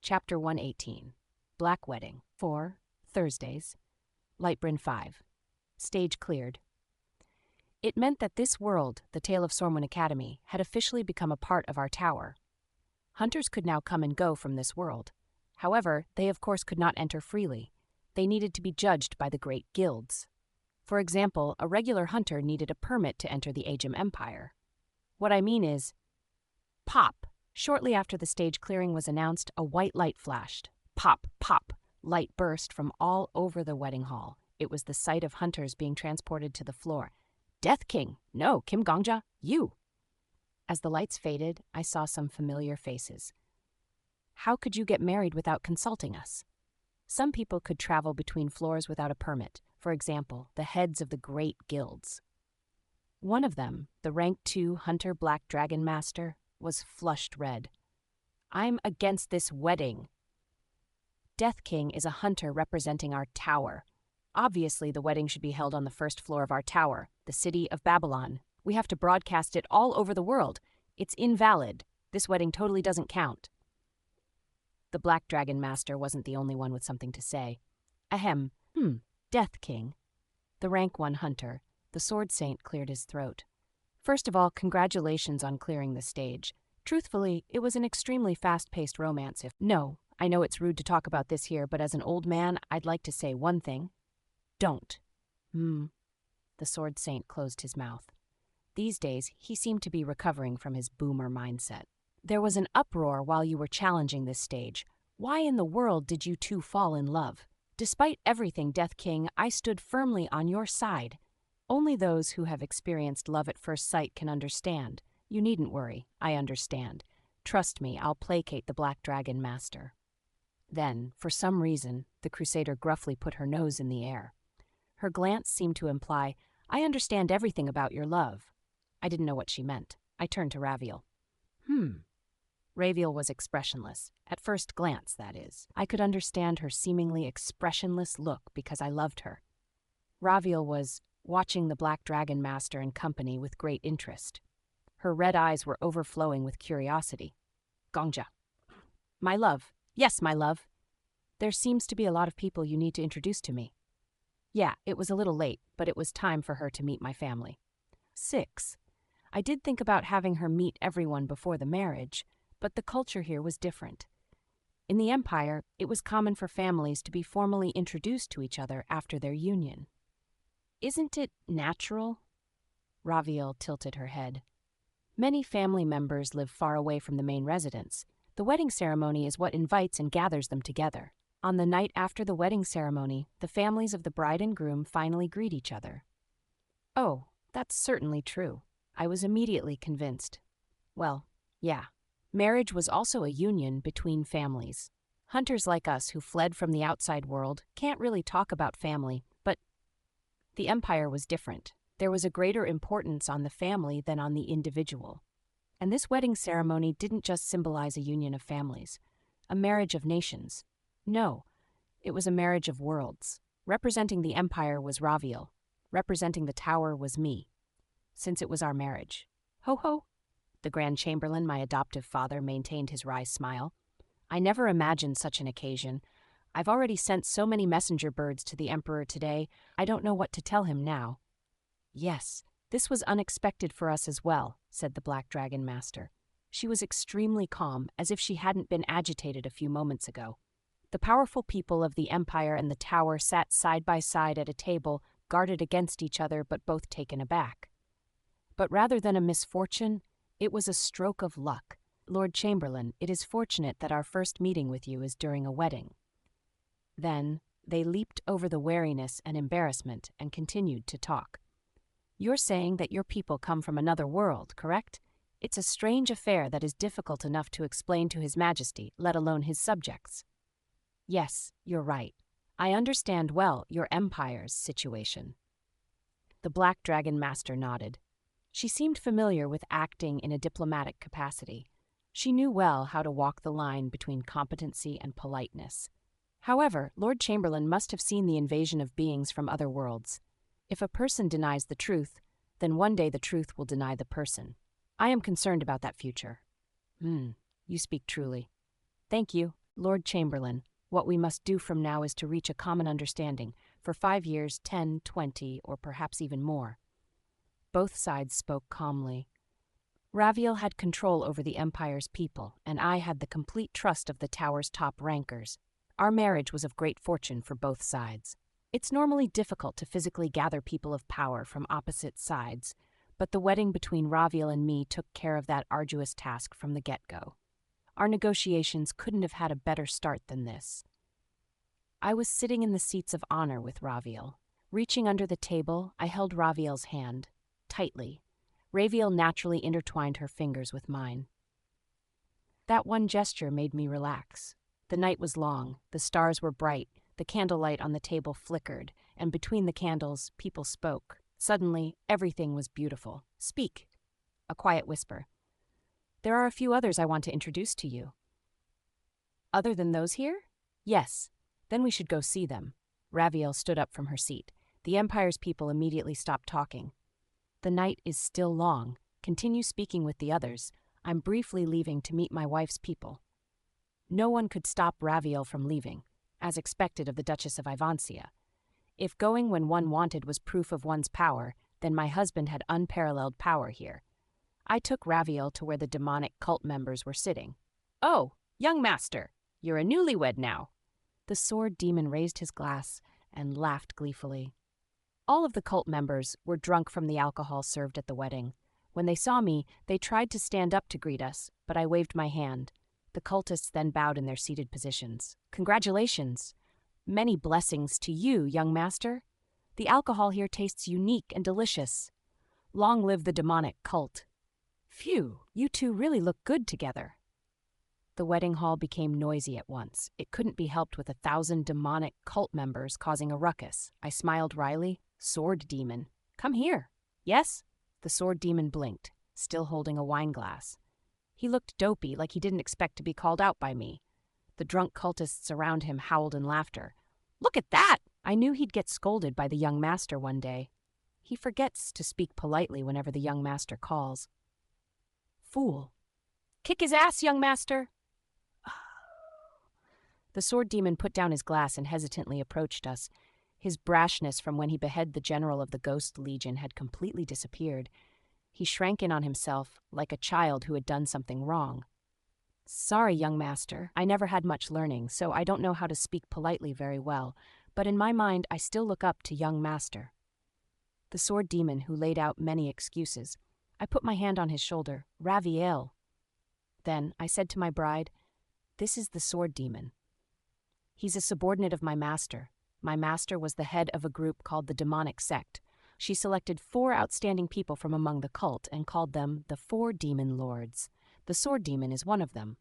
Chapter 118, Black Wedding. 4 Thursdays. Lightbryn 5. Stage cleared. It meant that this world, the Tale of Sormwen Academy, had officially become a part of our tower. Hunters could now come and go from this world. However, they of course could not enter freely. They needed to be judged by the great guilds. For example, a regular hunter needed a permit to enter the Agem Empire. What I mean is, pop! Shortly after the stage clearing was announced, a white light flashed. Pop, pop! Light burst from all over the wedding hall. It was the sight of hunters being transported to the floor. Death King! No, Kim Gongja, you! As the lights faded, I saw some familiar faces. How could you get married without consulting us? Some people could travel between floors without a permit, for example, the heads of the great guilds. One of them, the rank 2 Hunter Black Dragon Master, was flushed red. I'm against this wedding. Death King is a hunter representing our tower. Obviously, the wedding should be held on the first floor of our tower, the city of Babylon. We have to broadcast it all over the world. It's invalid. This wedding totally doesn't count. The Black Dragon Master wasn't the only one with something to say. Ahem, Death King. The rank 1 hunter, the Sword Saint, cleared his throat. First of all, congratulations on clearing the stage. Truthfully, it was an extremely fast-paced romance. No, I know it's rude to talk about this here, but as an old man, I'd like to say one thing. Don't. The Sword Saint closed his mouth. These days, he seemed to be recovering from his boomer mindset. There was an uproar while you were challenging this stage. Why in the world did you two fall in love? Despite everything, Death King, I stood firmly on your side. Only those who have experienced love at first sight can understand. You needn't worry, I understand. Trust me, I'll placate the Black Dragon Master. Then, for some reason, the Crusader gruffly put her nose in the air. Her glance seemed to imply, I understand everything about your love. I didn't know what she meant. I turned to Raviel. Raviel was expressionless. At first glance, that is. I could understand her seemingly expressionless look because I loved her. Raviel was watching the Black Dragon Master and company with great interest. Her red eyes were overflowing with curiosity. Gongja. My love. Yes, my love. There seems to be a lot of people you need to introduce to me. Yeah, it was a little late, but it was time for her to meet my family. 6. I did think about having her meet everyone before the marriage, but the culture here was different. In the Empire, it was common for families to be formally introduced to each other after their union. Isn't it natural? Raviel tilted her head. Many family members live far away from the main residence. The wedding ceremony is what invites and gathers them together. On the night after the wedding ceremony, the families of the bride and groom finally greet each other. Oh, that's certainly true. I was immediately convinced. Well, yeah. Marriage was also a union between families. Hunters like us who fled from the outside world can't really talk about family, but the Empire was different. There was a greater importance on the family than on the individual. And this wedding ceremony didn't just symbolize a union of families, a marriage of nations. No, it was a marriage of worlds. Representing the Empire was Raviel. Representing the tower was me. Since it was our marriage. Ho ho! The Grand Chamberlain, my adoptive father, maintained his wry smile. I never imagined such an occasion. I've already sent so many messenger birds to the Emperor today, I don't know what to tell him now. Yes, this was unexpected for us as well, said the Black Dragon Master. She was extremely calm, as if she hadn't been agitated a few moments ago. The powerful people of the Empire and the Tower sat side by side at a table, guarded against each other but both taken aback. But rather than a misfortune, it was a stroke of luck. Lord Chamberlain, it is fortunate that our first meeting with you is during a wedding. Then they leaped over the wariness and embarrassment and continued to talk. You're saying that your people come from another world, correct? It's a strange affair that is difficult enough to explain to His Majesty, let alone his subjects. Yes, you're right. I understand well your empire's situation. The Black Dragon Master nodded. She seemed familiar with acting in a diplomatic capacity. She knew well how to walk the line between competency and politeness. However, Lord Chamberlain must have seen the invasion of beings from other worlds. If a person denies the truth, then one day the truth will deny the person. I am concerned about that future. You speak truly. Thank you, Lord Chamberlain. What we must do from now is to reach a common understanding for 5 years, 10, 20, or perhaps even more. Both sides spoke calmly. Raviel had control over the Empire's people, and I had the complete trust of the Tower's top rankers. Our marriage was of great fortune for both sides. It's normally difficult to physically gather people of power from opposite sides, but the wedding between Raviel and me took care of that arduous task from the get-go. Our negotiations couldn't have had a better start than this. I was sitting in the seats of honor with Raviel. Reaching under the table, I held Raviel's hand, tightly. Raviel naturally intertwined her fingers with mine. That one gesture made me relax. The night was long, the stars were bright, the candlelight on the table flickered, and between the candles, people spoke. Suddenly, everything was beautiful. Speak. A quiet whisper. There are a few others I want to introduce to you. Other than those here? Yes. Then we should go see them. Raviel stood up from her seat. The Empire's people immediately stopped talking. The night is still long. Continue speaking with the others. I'm briefly leaving to meet my wife's people. No one could stop Raviel from leaving, as expected of the Duchess of Ivancia. If going when one wanted was proof of one's power, then my husband had unparalleled power here. I took Raviel to where the demonic cult members were sitting. Oh, young master, you're a newlywed now. The sword demon raised his glass and laughed gleefully. All of the cult members were drunk from the alcohol served at the wedding. When they saw me, they tried to stand up to greet us, but I waved my hand. The cultists then bowed in their seated positions. Congratulations! Many blessings to you, young master. The alcohol here tastes unique and delicious. Long live the demonic cult. Phew, you two really look good together. The wedding hall became noisy at once. It couldn't be helped with 1,000 demonic cult members causing a ruckus. I smiled wryly. Sword demon. Come here. Yes? The sword demon blinked, still holding a wine glass. He looked dopey, like he didn't expect to be called out by me. The drunk cultists around him howled in laughter. Look at that! I knew he'd get scolded by the young master one day. He forgets to speak politely whenever the young master calls. Fool. Kick his ass, young master! The sword demon put down his glass and hesitantly approached us. His brashness from when he beheaded the general of the Ghost Legion had completely disappeared. He shrank in on himself like a child who had done something wrong. Sorry, young master. I never had much learning, so I don't know how to speak politely very well, but in my mind I still look up to young master. The sword demon who laid out many excuses. I put my hand on his shoulder. Raviel. Then I said to my bride, this is the sword demon. He's a subordinate of my master. My master was the head of a group called the Demonic Sect. She selected 4 outstanding people from among the cult and called them the 4 Demon Lords. The sword demon is one of them.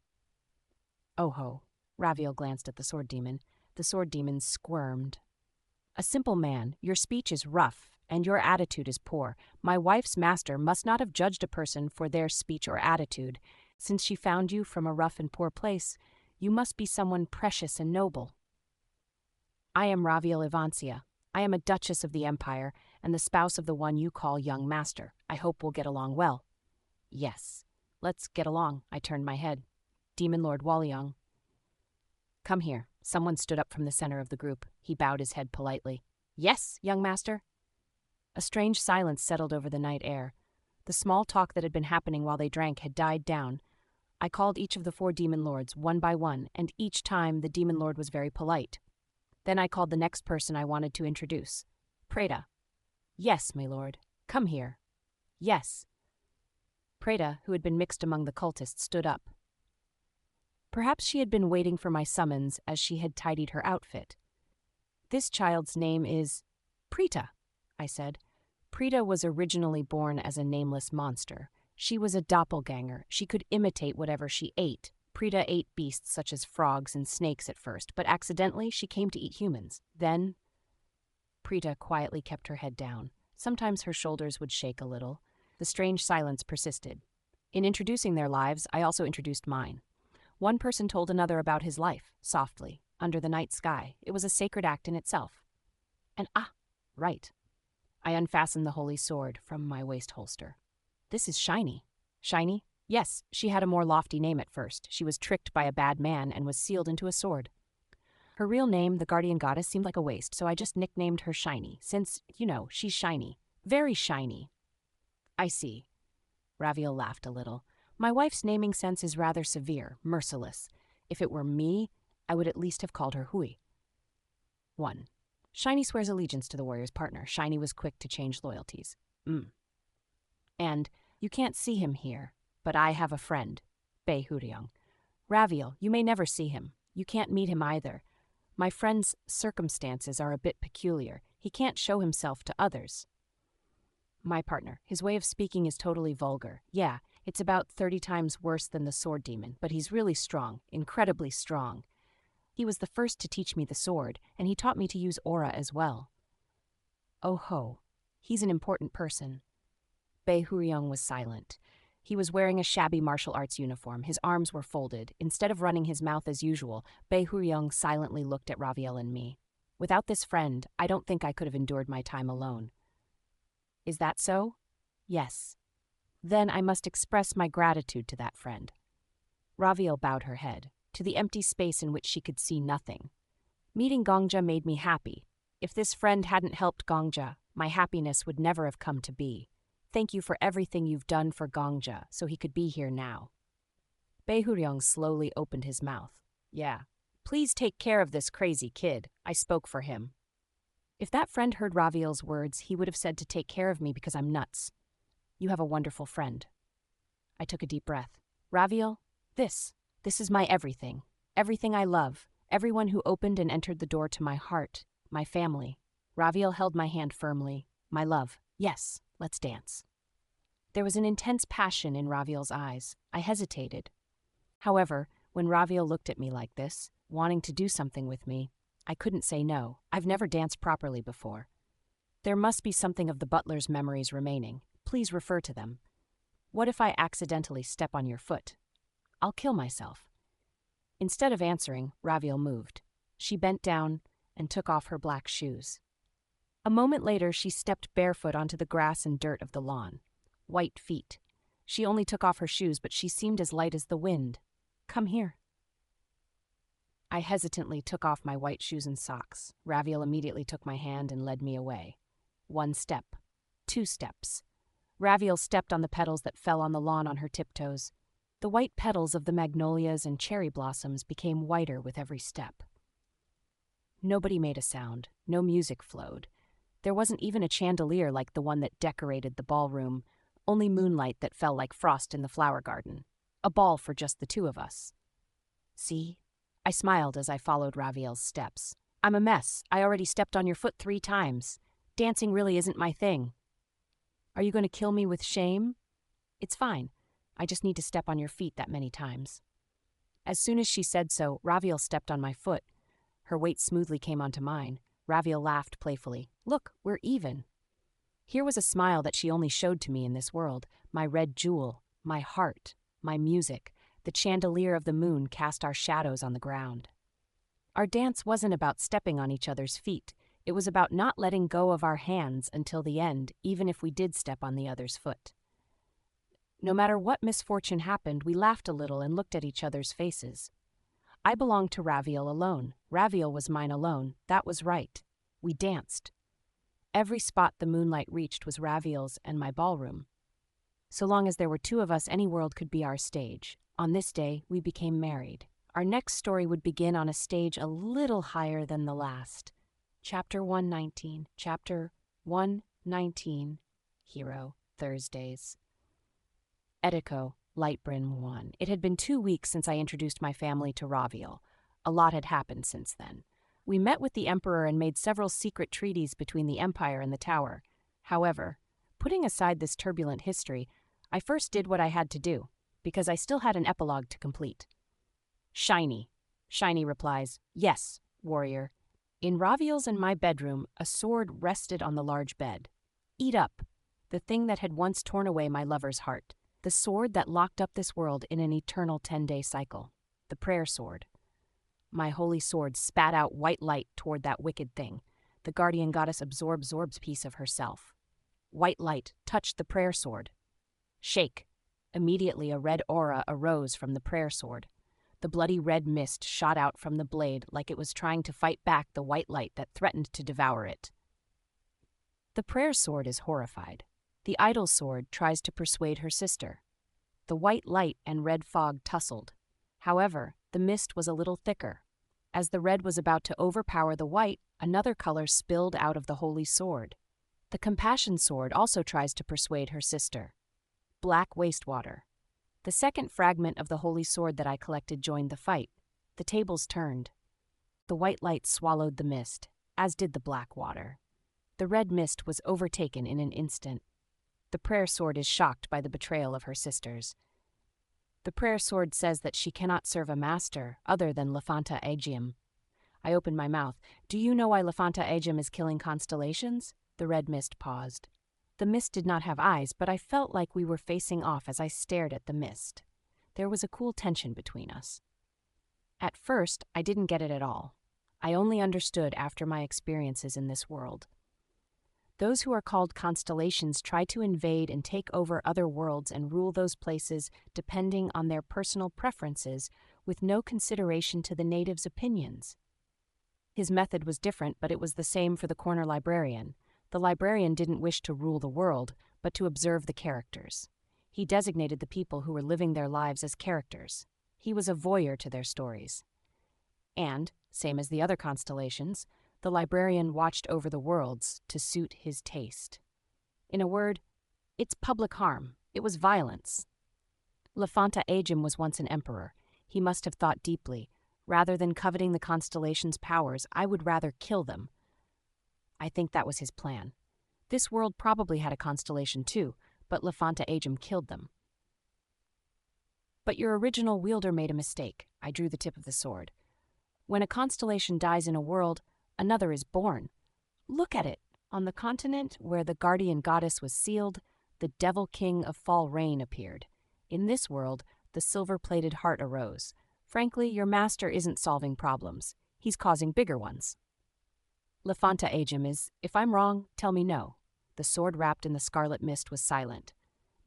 Oh ho. Raviel glanced at the sword demon. The sword demon squirmed. A simple man, your speech is rough, and your attitude is poor. My wife's master must not have judged a person for their speech or attitude. Since she found you from a rough and poor place, you must be someone precious and noble. I am Raviel Ivancia. I am a duchess of the Empire, and the spouse of the one you call young master. I hope we'll get along well. Yes. Let's get along. I turned my head. Demon Lord Walliong. Come here. Someone stood up from the center of the group. He bowed his head politely. Yes, young master. A strange silence settled over the night air. The small talk that had been happening while they drank had died down. I called each of the 4 demon lords one by one, and each time the demon lord was very polite. Then I called the next person I wanted to introduce. Preda. Yes, my lord. Come here. Yes. Preda, who had been mixed among the cultists, stood up. Perhaps she had been waiting for my summons as she had tidied her outfit. This child's name is Preta, I said. Preta was originally born as a nameless monster. She was a doppelganger. She could imitate whatever she ate. Prita ate beasts such as frogs and snakes at first, but accidentally she came to eat humans. Then, Prita quietly kept her head down. Sometimes her shoulders would shake a little. The strange silence persisted. In introducing their lives, I also introduced mine. One person told another about his life, softly, under the night sky. It was a sacred act in itself. And right. I unfastened the holy sword from my waist holster. This is Shiny. Shiny? Yes, she had a more lofty name at first. She was tricked by a bad man and was sealed into a sword. Her real name, the guardian goddess, seemed like a waste, so I just nicknamed her Shiny, since, she's shiny. Very shiny. I see. Raviel laughed a little. My wife's naming sense is rather severe, merciless. If it were me, I would at least have called her Hui. 1. Shiny swears allegiance to the warrior's partner. Shiny was quick to change loyalties. And you can't see him here, but I have a friend, Bei Huryong. Raviel, you may never see him. You can't meet him either. My friend's circumstances are a bit peculiar. He can't show himself to others. My partner, his way of speaking is totally vulgar. Yeah, it's about 30 times worse than the sword demon, but he's really strong, incredibly strong. He was the first to teach me the sword, and he taught me to use aura as well. Oh ho, he's an important person. Bei Huryong was silent. He was wearing a shabby martial arts uniform. His arms were folded. Instead of running his mouth as usual, Bei Huryong silently looked at Raviel and me. Without this friend, I don't think I could have endured my time alone. Is that so? Yes. Then I must express my gratitude to that friend. Raviel bowed her head, to the empty space in which she could see nothing. Meeting Gongja made me happy. If this friend hadn't helped Gongja, my happiness would never have come to be. Thank you for everything you've done for Gongja, so he could be here now. Bei Huryong slowly opened his mouth. Yeah. Please take care of this crazy kid. I spoke for him. If that friend heard Raviel's words, he would have said to take care of me because I'm nuts. You have a wonderful friend. I took a deep breath. Raviel, this is my everything. Everything I love. Everyone who opened and entered the door to my heart. My family. Raviel held my hand firmly. My love. Yes. Let's dance. There was an intense passion in Raviel's eyes. I hesitated. However, when Raviel looked at me like this, wanting to do something with me, I couldn't say no. I've never danced properly before. There must be something of the butler's memories remaining. Please refer to them. What if I accidentally step on your foot? I'll kill myself. Instead of answering, Raviel moved. She bent down and took off her black shoes. A moment later, she stepped barefoot onto the grass and dirt of the lawn. White feet. She only took off her shoes, but she seemed as light as the wind. Come here. I hesitantly took off my white shoes and socks. Raviel immediately took my hand and led me away. 1 step. 2 steps. Raviel stepped on the petals that fell on the lawn on her tiptoes. The white petals of the magnolias and cherry blossoms became whiter with every step. Nobody made a sound. No music flowed. There wasn't even a chandelier like the one that decorated the ballroom, only moonlight that fell like frost in the flower garden. A ball for just the 2 of us. See? I smiled as I followed Raviel's steps. I'm a mess. I already stepped on your foot 3 times. Dancing really isn't my thing. Are you going to kill me with shame? It's fine. I just need to step on your feet that many times. As soon as she said so, Raviel stepped on my foot. Her weight smoothly came onto mine. Raviel laughed playfully. Look, we're even. Here was a smile that she only showed to me in this world. My red jewel, my heart, my music. The chandelier of the moon cast our shadows on the ground. Our dance wasn't about stepping on each other's feet. It was about not letting go of our hands until the end, even if we did step on the other's foot. No matter what misfortune happened, we laughed a little and looked at each other's faces. I belonged to Raviel alone. Raviel was mine alone. That was right. We danced. Every spot the moonlight reached was Raviel's and my ballroom. So long as there were 2 of us, any world could be our stage. On this day, we became married. Our next story would begin on a stage a little higher than the last. Chapter 119. Chapter 119. Hero Thursdays. Edeco, Lightbryn 1. It had been 2 weeks since I introduced my family to Raviel. A lot had happened since then. We met with the Emperor and made several secret treaties between the Empire and the Tower. However, putting aside this turbulent history, I first did what I had to do, because I still had an epilogue to complete. Shiny. Shiny replies, "Yes, warrior. In Raviel's and my bedroom, a sword rested on the large bed. Eat up, the thing that had once torn away my lover's heart, the sword that locked up this world in an eternal 10-day cycle, the prayer sword." My holy sword spat out white light toward that wicked thing. The guardian goddess absorbs piece of herself. White light touched the prayer sword. Shake. Immediately a red aura arose from the prayer sword. The bloody red mist shot out from the blade like it was trying to fight back the white light that threatened to devour it. The prayer sword is horrified. The idol sword tries to persuade her sister. The white light and red fog tussled. However, the mist was a little thicker. As the red was about to overpower the white, another color spilled out of the holy sword. The compassion sword also tries to persuade her sister. Black wastewater. The second fragment of the holy sword that I collected joined the fight. The tables turned. The white light swallowed the mist, as did the black water. The red mist was overtaken in an instant. The prayer sword is shocked by the betrayal of her sisters. The prayer sword says that she cannot serve a master other than Lefanta Aegium. I opened my mouth. "Do you know why Lefanta Aegium is killing constellations?" The red mist paused. The mist did not have eyes, but I felt like we were facing off as I stared at the mist. There was a cool tension between us. At first, I didn't get it at all. I only understood after my experiences in this world. Those who are called constellations try to invade and take over other worlds and rule those places depending on their personal preferences, with no consideration to the natives' opinions. His method was different, but it was the same for the corner librarian. The librarian didn't wish to rule the world, but to observe the characters. He designated the people who were living their lives as characters. He was a voyeur to their stories. And, same as the other constellations, the librarian watched over the worlds to suit his taste. In a word, it's public harm. It was violence. Lefanta Aegium was once an emperor. He must have thought deeply. Rather than coveting the constellation's powers, I would rather kill them. I think that was his plan. This world probably had a constellation too, but Lefanta Aegium killed them. But your original wielder made a mistake. I drew the tip of the sword. When a constellation dies in a world, another is born. Look at it. On the continent where the guardian goddess was sealed, the devil king of fall rain appeared. In this world, the silver-plated heart arose. Frankly, your master isn't solving problems. He's causing bigger ones. Lefanta Aegium is, if I'm wrong, tell me no. The sword wrapped in the scarlet mist was silent.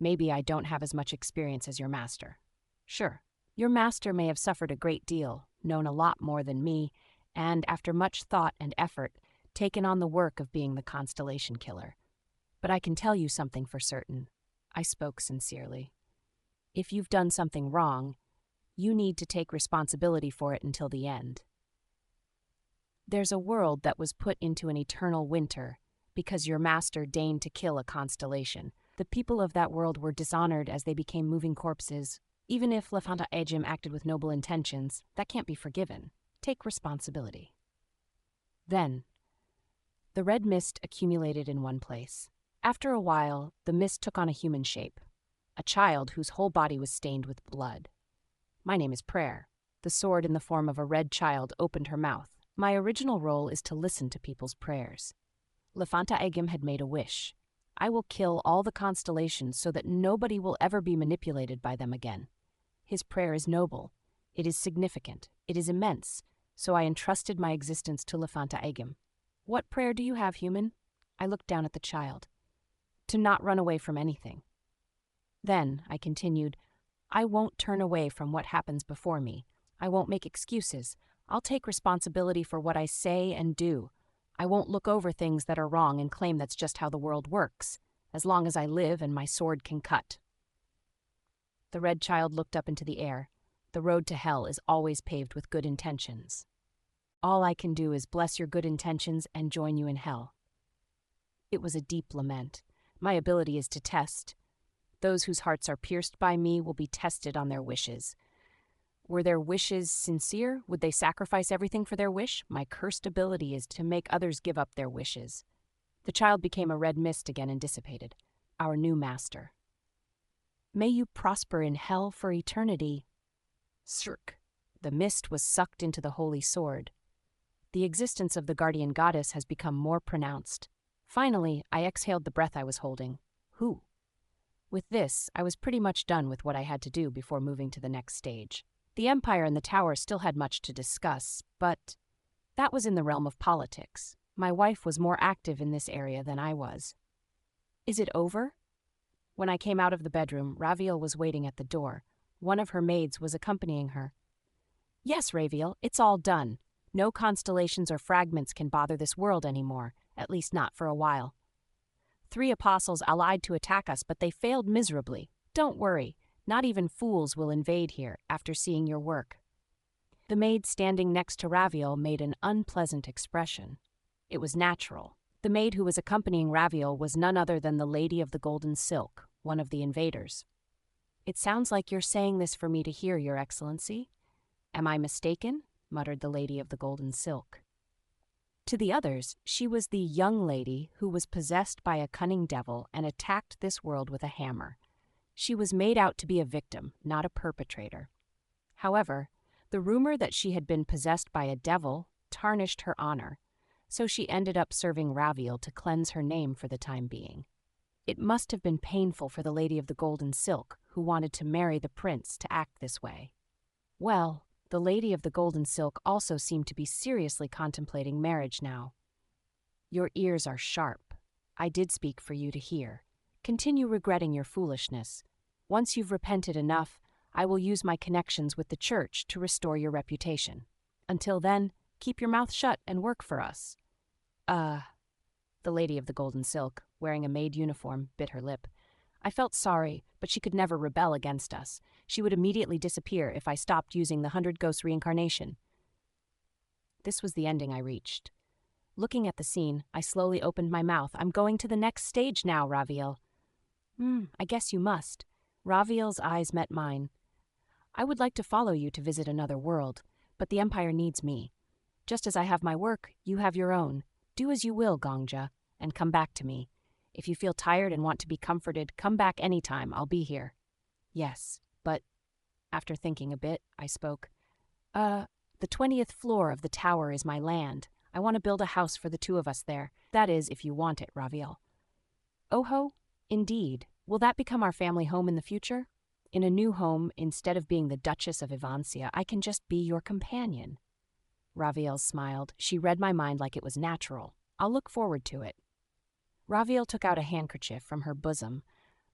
Maybe I don't have as much experience as your master. Sure, your master may have suffered a great deal, known a lot more than me, and after much thought and effort, taken on the work of being the constellation killer. But I can tell you something for certain. I spoke sincerely. If you've done something wrong, you need to take responsibility for it until the end. There's a world that was put into an eternal winter because your master deigned to kill a constellation. The people of that world were dishonored as they became moving corpses. Even if Lefanta Aegium acted with noble intentions, that can't be forgiven. Take responsibility. Then, the red mist accumulated in one place. After a while, the mist took on a human shape. A child whose whole body was stained with blood. My name is Prayer. The sword in the form of a red child opened her mouth. My original role is to listen to people's prayers. Lefanta Aegium had made a wish. I will kill all the constellations so that nobody will ever be manipulated by them again. His prayer is noble. It is significant. It is immense. So I entrusted my existence to Lefanta Aegium. What prayer do you have, human? I looked down at the child. To not run away from anything. Then, I continued, I won't turn away from what happens before me. I won't make excuses. I'll take responsibility for what I say and do. I won't look over things that are wrong and claim that's just how the world works, as long as I live and my sword can cut. The red child looked up into the air. The road to hell is always paved with good intentions. All I can do is bless your good intentions and join you in hell. It was a deep lament. My ability is to test. Those whose hearts are pierced by me will be tested on their wishes. Were their wishes sincere? Would they sacrifice everything for their wish? My cursed ability is to make others give up their wishes. The child became a red mist again and dissipated. Our new master. May you prosper in hell for eternity. Cirque. The mist was sucked into the holy sword. The existence of the guardian goddess has become more pronounced. Finally, I exhaled the breath I was holding. Who? With this, I was pretty much done with what I had to do before moving to the next stage. The Empire and the Tower still had much to discuss, but that was in the realm of politics. My wife was more active in this area than I was. Is it over? When I came out of the bedroom, Raviel was waiting at the door. One of her maids was accompanying her. Yes, Raviel, it's all done. No constellations or fragments can bother this world anymore, at least not for a while. 3 apostles allied to attack us, but they failed miserably. Don't worry, not even fools will invade here after seeing your work. The maid standing next to Raviel made an unpleasant expression. It was natural. The maid who was accompanying Raviel was none other than the Lady of the Golden Silk, one of the invaders. It sounds like you're saying this for me to hear, Your Excellency. Am I mistaken? Muttered the Lady of the Golden Silk. To the others, she was the young lady who was possessed by a cunning devil and attacked this world with a hammer. She was made out to be a victim, not a perpetrator. However, the rumor that she had been possessed by a devil tarnished her honor, so she ended up serving Raviel to cleanse her name for the time being. It must have been painful for the Lady of the Golden Silk, who wanted to marry the prince, to act this way. Well, the Lady of the Golden Silk also seemed to be seriously contemplating marriage now. Your ears are sharp. I did speak for you to hear. Continue regretting your foolishness. Once you've repented enough, I will use my connections with the church to restore your reputation. Until then, keep your mouth shut and work for us. The Lady of the Golden Silk, wearing a maid uniform, bit her lip. I felt sorry, but she could never rebel against us. She would immediately disappear if I stopped using the 100 Ghosts reincarnation. This was the ending I reached. Looking at the scene, I slowly opened my mouth. I'm going to the next stage now, Raviel. I guess you must. Raviel's eyes met mine. I would like to follow you to visit another world, but the Empire needs me. Just as I have my work, you have your own. Do as you will, Gongja, and come back to me. If you feel tired and want to be comforted, come back anytime. I'll be here. Yes, but after thinking a bit, I spoke. The 20th floor of the tower is my land. I want to build a house for the 2 of us there. That is, if you want it, Raviel. Oho, indeed. Will that become our family home in the future? In a new home, instead of being the Duchess of Ivancia, I can just be your companion. Raviel smiled. She read my mind like it was natural. I'll look forward to it. Raviel took out a handkerchief from her bosom.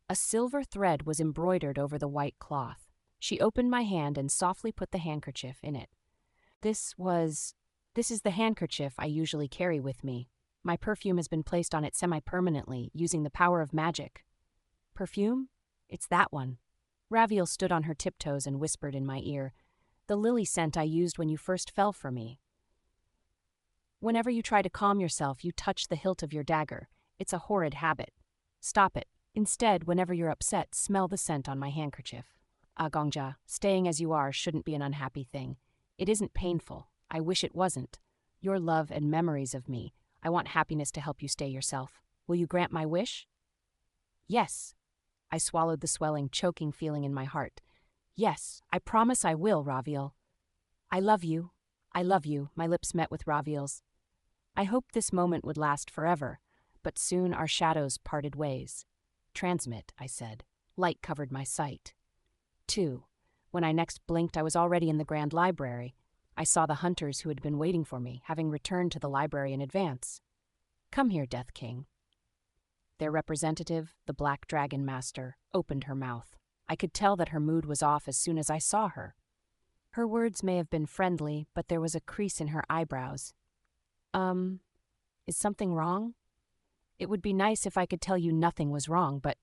A silver thread was embroidered over the white cloth. She opened my hand and softly put the handkerchief in it. This is the handkerchief I usually carry with me. My perfume has been placed on it semi-permanently, using the power of magic. Perfume? It's that one. Raviel stood on her tiptoes and whispered in my ear, the lily scent I used when you first fell for me. Whenever you try to calm yourself, you touch the hilt of your dagger. It's a horrid habit. Stop it. Instead, whenever you're upset, smell the scent on my handkerchief. Gongja, staying as you are shouldn't be an unhappy thing. It isn't painful. I wish it wasn't. Your love and memories of me. I want happiness to help you stay yourself. Will you grant my wish? Yes. I swallowed the swelling, choking feeling in my heart. Yes, I promise I will, Raviel. I love you. I love you. My lips met with Raviel's. I hoped this moment would last forever, but soon our shadows parted ways. Transmit, I said. Light covered my sight. 2. When I next blinked, I was already in the Grand Library. I saw the hunters who had been waiting for me, having returned to the library in advance. Come here, Death King. Their representative, the Black Dragon Master, opened her mouth. I could tell that her mood was off as soon as I saw her. Her words may have been friendly, but there was a crease in her eyebrows. Is something wrong? It would be nice if I could tell you nothing was wrong, but...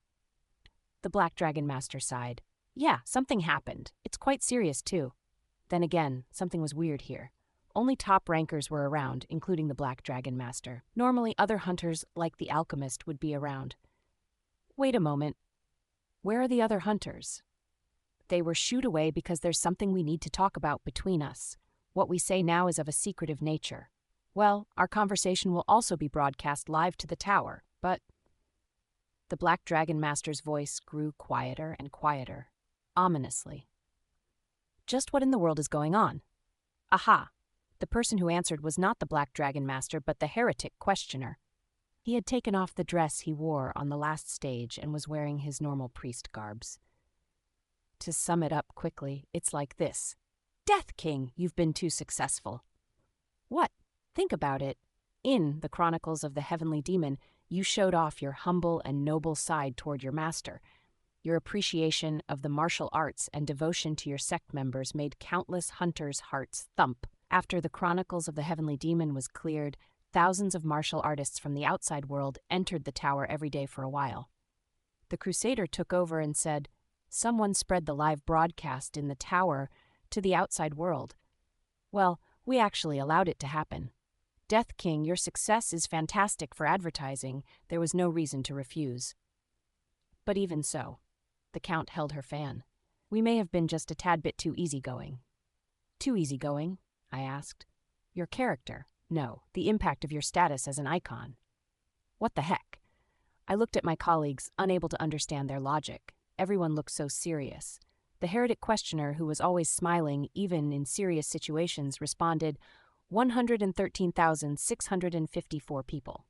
The Black Dragon Master sighed. Yeah, something happened. It's quite serious, too. Then again, something was weird here. Only top rankers were around, including the Black Dragon Master. Normally, other hunters, like the alchemist, would be around. Wait a moment. Where are the other hunters? They were shooed away because there's something we need to talk about between us. What we say now is of a secretive nature. Well, our conversation will also be broadcast live to the tower, but... The Black Dragon Master's voice grew quieter and quieter, ominously. Just what in the world is going on? Aha! The person who answered was not the Black Dragon Master, but the heretic questioner. He had taken off the dress he wore on the last stage and was wearing his normal priest garbs. To sum it up quickly, it's like this. Death King, you've been too successful. What? Think about it. In the Chronicles of the Heavenly Demon, you showed off your humble and noble side toward your master. Your appreciation of the martial arts and devotion to your sect members made countless hunters' hearts thump. After the Chronicles of the Heavenly Demon was cleared, thousands of martial artists from the outside world entered the tower every day for a while. The Crusader took over and said, "Someone spread the live broadcast in the tower to the outside world." Well, we actually allowed it to happen. Death King, your success is fantastic for advertising. There was no reason to refuse. But even so, the Count held her fan. We may have been just a tad bit too easygoing. Too easygoing? I asked. Your character. No, the impact of your status as an icon. What the heck? I looked at my colleagues, unable to understand their logic. Everyone looked so serious. The heretic questioner, who was always smiling, even in serious situations, responded, 113,654 people.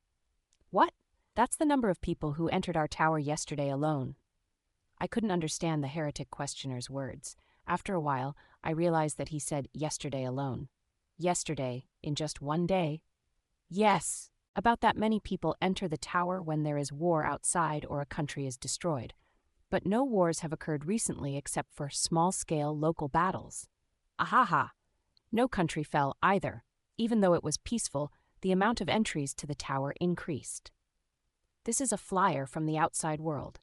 What? That's the number of people who entered our tower yesterday alone. I couldn't understand the heretic questioner's words. After a while, I realized that he said yesterday alone. Yesterday, in just one day. Yes, about that many people enter the tower when there is war outside or a country is destroyed. But no wars have occurred recently except for small-scale local battles. Ahaha! No country fell either. Even though it was peaceful, the amount of entries to the tower increased. This is a flyer from the outside world.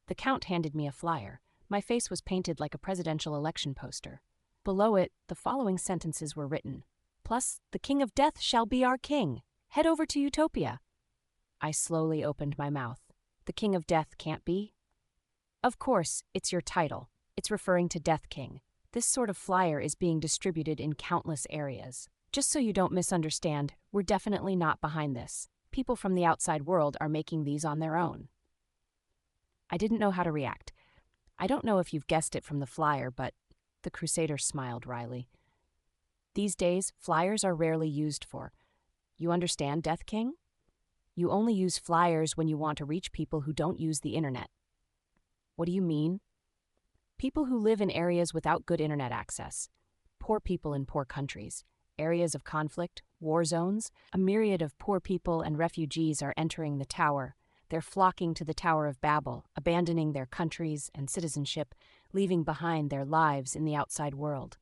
The Count handed me a flyer. My face was painted like a presidential election poster. Below it, the following sentences were written. Plus, the King of Death shall be our king. Head over to Utopia. I slowly opened my mouth. The King of Death can't be? Of course, it's your title. It's referring to Death King. This sort of flyer is being distributed in countless areas. Just so you don't misunderstand, we're definitely not behind this. People from the outside world are making these on their own. I didn't know how to react. I don't know if you've guessed it from the flyer, but the Crusader smiled wryly. These days, flyers are rarely used for. You understand, Death King? You only use flyers when you want to reach people who don't use the internet. What do you mean? People who live in areas without good internet access. Poor people in poor countries. Areas of conflict, war zones. A myriad of poor people and refugees are entering the tower. They're flocking to the Tower of Babel, abandoning their countries and citizenship, leaving behind their lives in the outside world.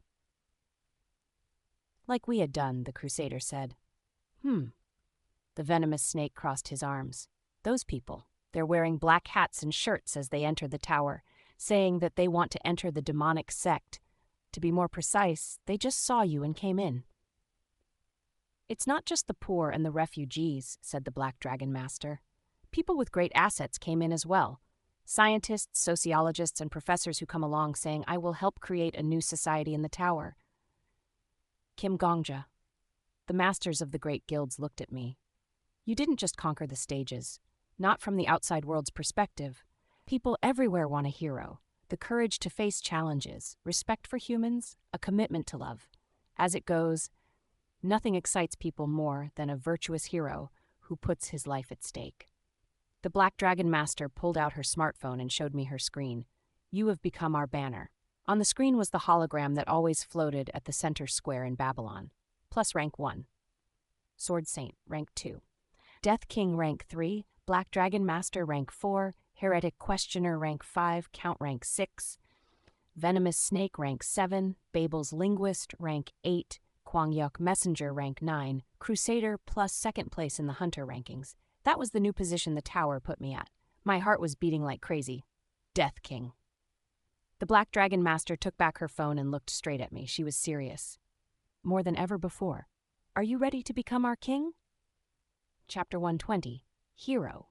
Like we had done, the Crusader said. The venomous snake crossed his arms. Those people, they're wearing black hats and shirts as they enter the tower, saying that they want to enter the demonic sect. To be more precise, they just saw you and came in. It's not just the poor and the refugees, said the Black Dragon Master. People with great assets came in as well. Scientists, sociologists, and professors who come along saying, I will help create a new society in the tower. Kim Gongja. The masters of the great guilds looked at me. You didn't just conquer the stages. Not from the outside world's perspective. People everywhere want a hero. The courage to face challenges, respect for humans, a commitment to love. As it goes, nothing excites people more than a virtuous hero who puts his life at stake. The Black Dragon Master pulled out her smartphone and showed me her screen. You have become our banner. On the screen was the hologram that always floated at the center square in Babylon. Plus rank 1. Sword Saint, rank 2. Death King, rank 3. Black Dragon Master, rank 4. Heretic Questioner, rank 5. Count, rank 6. Venomous Snake, rank 7. Babel's Linguist, rank 8. Kwang-Yuk Messenger, rank 9. Crusader, plus second place in the Hunter rankings. That was the new position the tower put me at. My heart was beating like crazy. Death King. The Black Dragon Master took back her phone and looked straight at me. She was serious. More than ever before. Are you ready to become our king? Chapter 120. Hero.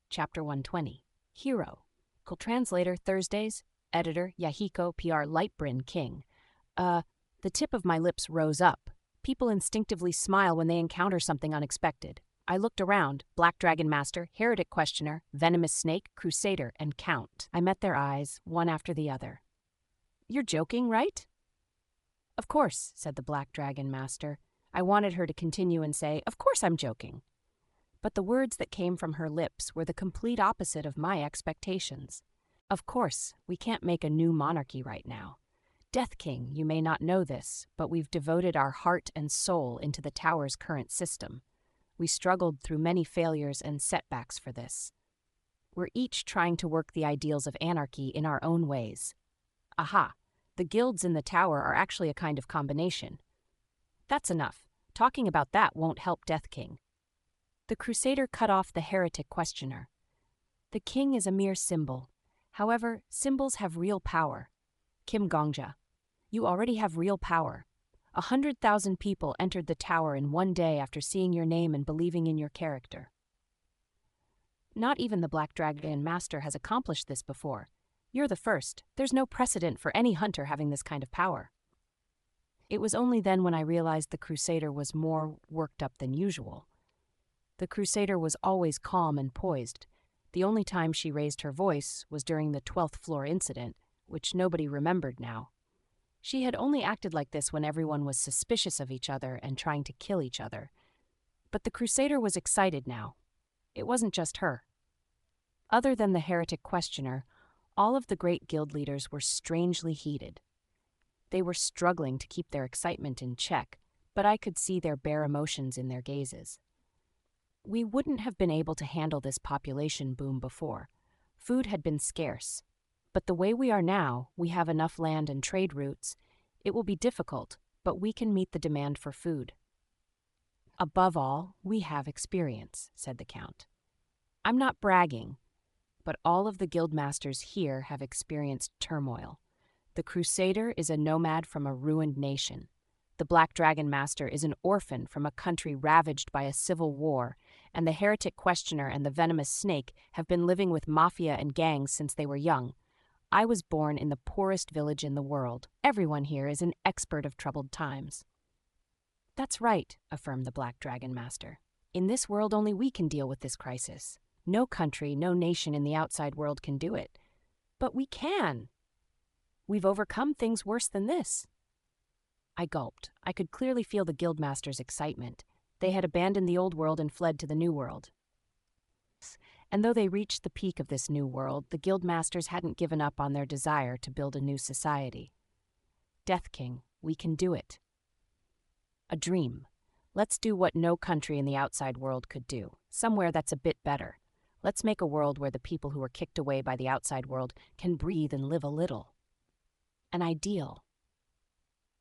Chapter 120. Hero. Cool translator, Thursdays. Editor, Yahiko PR Lightbrin King. The tip of my lips rose up. People instinctively smile when they encounter something unexpected. I looked around, Black Dragon Master, Heretic Questioner, Venomous Snake, Crusader, and Count. I met their eyes, one after the other. You're joking, right? Of course, said the Black Dragon Master. I wanted her to continue and say, of course I'm joking. But the words that came from her lips were the complete opposite of my expectations. Of course, we can't make a new monarchy right now. Death King, you may not know this, but we've devoted our heart and soul into the tower's current system. We struggled through many failures and setbacks for this. We're each trying to work the ideals of anarchy in our own ways. Aha, the guilds in the tower are actually a kind of combination. That's enough. Talking about that won't help Death King. The Crusader cut off the heretic questioner. The king is a mere symbol. However, symbols have real power. Kim Gongja, you already have real power. 100,000 people entered the tower in one day after seeing your name and believing in your character. Not even the Black Dragon Master has accomplished this before. You're the first. There's no precedent for any hunter having this kind of power. It was only then when I realized the Crusader was more worked up than usual. The Crusader was always calm and poised. The only time she raised her voice was during the 12th floor incident, which nobody remembered now. She had only acted like this when everyone was suspicious of each other and trying to kill each other. But the Crusader was excited now. It wasn't just her. Other than the heretic questioner, all of the great guild leaders were strangely heated. They were struggling to keep their excitement in check, but I could see their bare emotions in their gazes. We wouldn't have been able to handle this population boom before. Food had been scarce. But the way we are now, we have enough land and trade routes. It will be difficult, but we can meet the demand for food. Above all, we have experience, said the Count. I'm not bragging, but all of the guild masters here have experienced turmoil. The Crusader is a nomad from a ruined nation. The Black Dragon Master is an orphan from a country ravaged by a civil war, and the heretic questioner and the venomous snake have been living with mafia and gangs since they were young. I was born in the poorest village in the world. Everyone here is an expert of troubled times. That's right, affirmed the Black Dragon Master. In this world, only we can deal with this crisis. No country, no nation in the outside world can do it. But we can. We've overcome things worse than this. I gulped. I could clearly feel the guildmasters' excitement. They had abandoned the old world and fled to the new world. And though they reached the peak of this new world, the guildmasters hadn't given up on their desire to build a new society. Death King, we can do it. A dream. Let's do what no country in the outside world could do. Somewhere that's a bit better. Let's make a world where the people who were kicked away by the outside world can breathe and live a little. An ideal.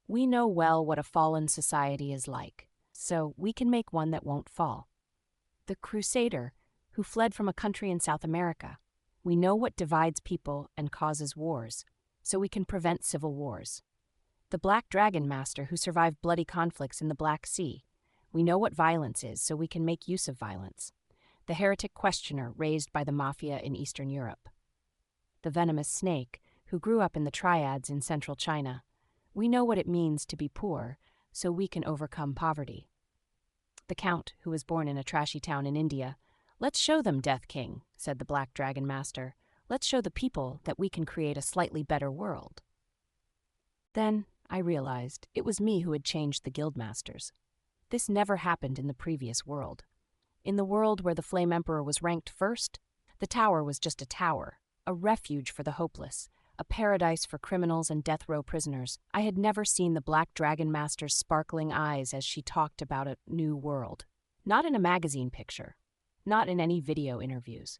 We know well what a fallen society is like, so we can make one that won't fall. The Crusader, who fled from a country in South America. We know what divides people and causes wars, so we can prevent civil wars. The Black Dragon Master, who survived bloody conflicts in the Black Sea. We know what violence is, so we can make use of violence. The heretic questioner, raised by the mafia in Eastern Europe. The venomous snake, who grew up in the triads in central China. We know what it means to be poor, so we can overcome poverty. The Count, who was born in a trashy town in India. Let's show them, Death King, said the Black Dragon Master. Let's show the people that we can create a slightly better world. Then I realized it was me who had changed the guildmasters. This never happened in the previous world. In the world where the Flame Emperor was ranked first, the tower was just a tower, a refuge for the hopeless, a paradise for criminals and death row prisoners. I had never seen the Black Dragon Master's sparkling eyes as she talked about a new world. Not in a magazine picture. Not in any video interviews.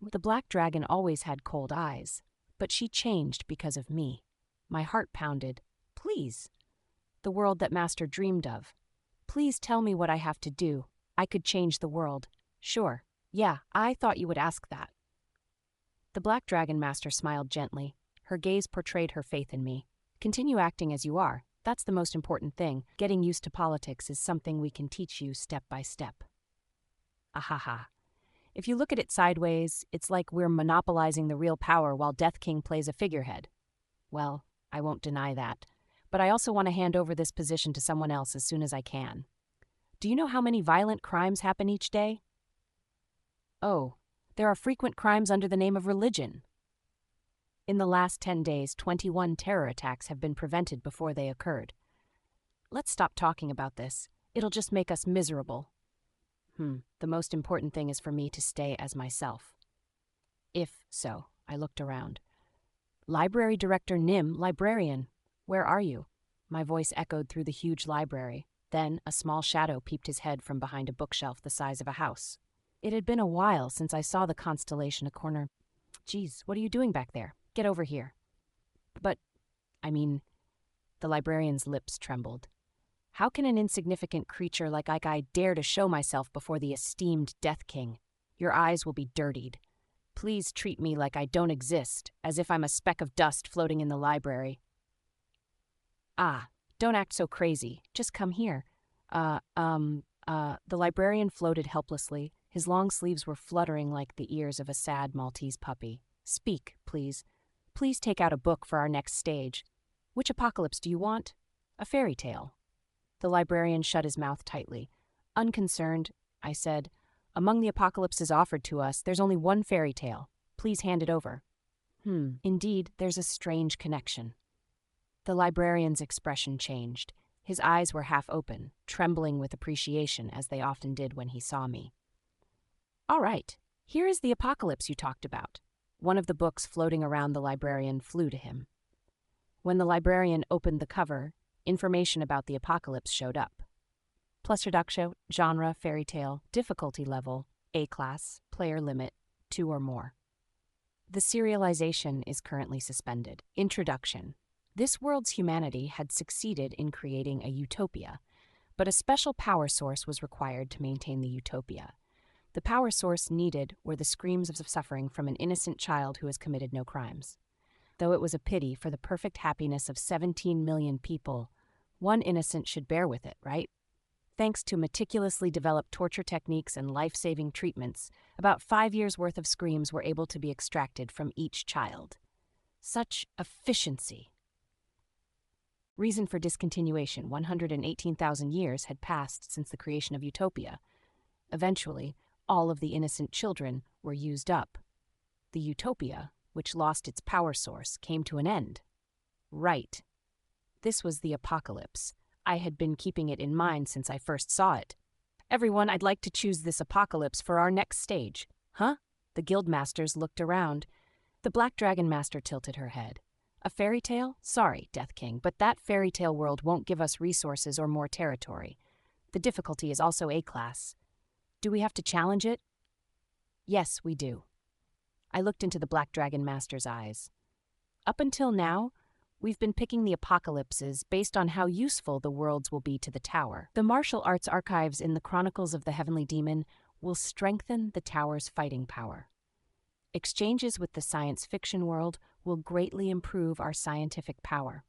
The Black Dragon always had cold eyes, but she changed because of me. My heart pounded. Please. The world that Master dreamed of. Please tell me what I have to do. I could change the world. Sure. Yeah, I thought you would ask that. The Black Dragon Master smiled gently. Her gaze portrayed her faith in me. Continue acting as you are. That's the most important thing. Getting used to politics is something we can teach you step by step. Ahaha. If you look at it sideways, it's like we're monopolizing the real power while Death King plays a figurehead. Well, I won't deny that. But I also want to hand over this position to someone else as soon as I can. Do you know how many violent crimes happen each day? Oh, there are frequent crimes under the name of religion. In the last 10 days, 21 terror attacks have been prevented before they occurred. Let's stop talking about this. It'll just make us miserable. The most important thing is for me to stay as myself. If so, I looked around. Library Director Nim, librarian, where are you? My voice echoed through the huge library. Then a small shadow peeped his head from behind a bookshelf the size of a house. It had been a while since I saw the constellation a corner. Geez, what are you doing back there? Get over here. But, the librarian's lips trembled. How can an insignificant creature like I dare to show myself before the esteemed Death King? Your eyes will be dirtied. Please treat me like I don't exist, as if I'm a speck of dust floating in the library. Don't act so crazy. Just come here. The librarian floated helplessly. His long sleeves were fluttering like the ears of a sad Maltese puppy. Speak, please. Please take out a book for our next stage. Which apocalypse do you want? A fairy tale. The librarian shut his mouth tightly. Unconcerned, I said, among the apocalypses offered to us, there's only one fairy tale. Please hand it over. Indeed, there's a strange connection. The librarian's expression changed. His eyes were half open, trembling with appreciation as they often did when he saw me. All right, here is the apocalypse you talked about. One of the books floating around the librarian flew to him. When the librarian opened the cover, information about the apocalypse showed up. Plus reductio, genre, fairy tale, difficulty level, A-class, player limit, 2 or more. The serialization is currently suspended. Introduction. This world's humanity had succeeded in creating a utopia, but a special power source was required to maintain the utopia. The power source needed were the screams of suffering from an innocent child who has committed no crimes. Though it was a pity for the perfect happiness of 17 million people, one innocent should bear with it, right? Thanks to meticulously developed torture techniques and life-saving treatments, about 5 years' worth of screams were able to be extracted from each child. Such efficiency! Reason for discontinuation: 118,000 years had passed since the creation of Utopia. Eventually, all of the innocent children were used up. The Utopia, which lost its power source, came to an end. Right. This was the apocalypse. I had been keeping it in mind since I first saw it. Everyone, I'd like to choose this apocalypse for our next stage. Huh? The guildmasters looked around. The Black Dragon Master tilted her head. A fairy tale? Sorry, Death King, but that fairy tale world won't give us resources or more territory. The difficulty is also A-class. Do we have to challenge it? Yes, we do. I looked into the Black Dragon Master's eyes. Up until now, we've been picking the apocalypses based on how useful the worlds will be to the tower. The martial arts archives in the Chronicles of the Heavenly Demon will strengthen the tower's fighting power. Exchanges with the science fiction world will greatly improve our scientific power.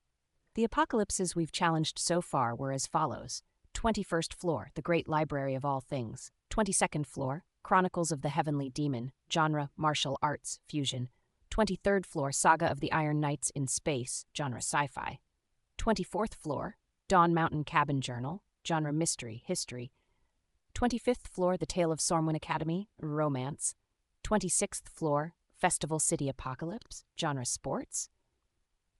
The apocalypses we've challenged so far were as follows. 21st floor, the great library of all things. 22nd floor, Chronicles of the Heavenly Demon, genre martial arts fusion. 23rd floor, Saga of the Iron Knights in space, genre sci-fi. 24th floor, Dawn Mountain Cabin Journal, genre mystery, history. 25th floor, The Tale of Sormwin Academy, romance. 26th floor, Festival City Apocalypse, genre sports.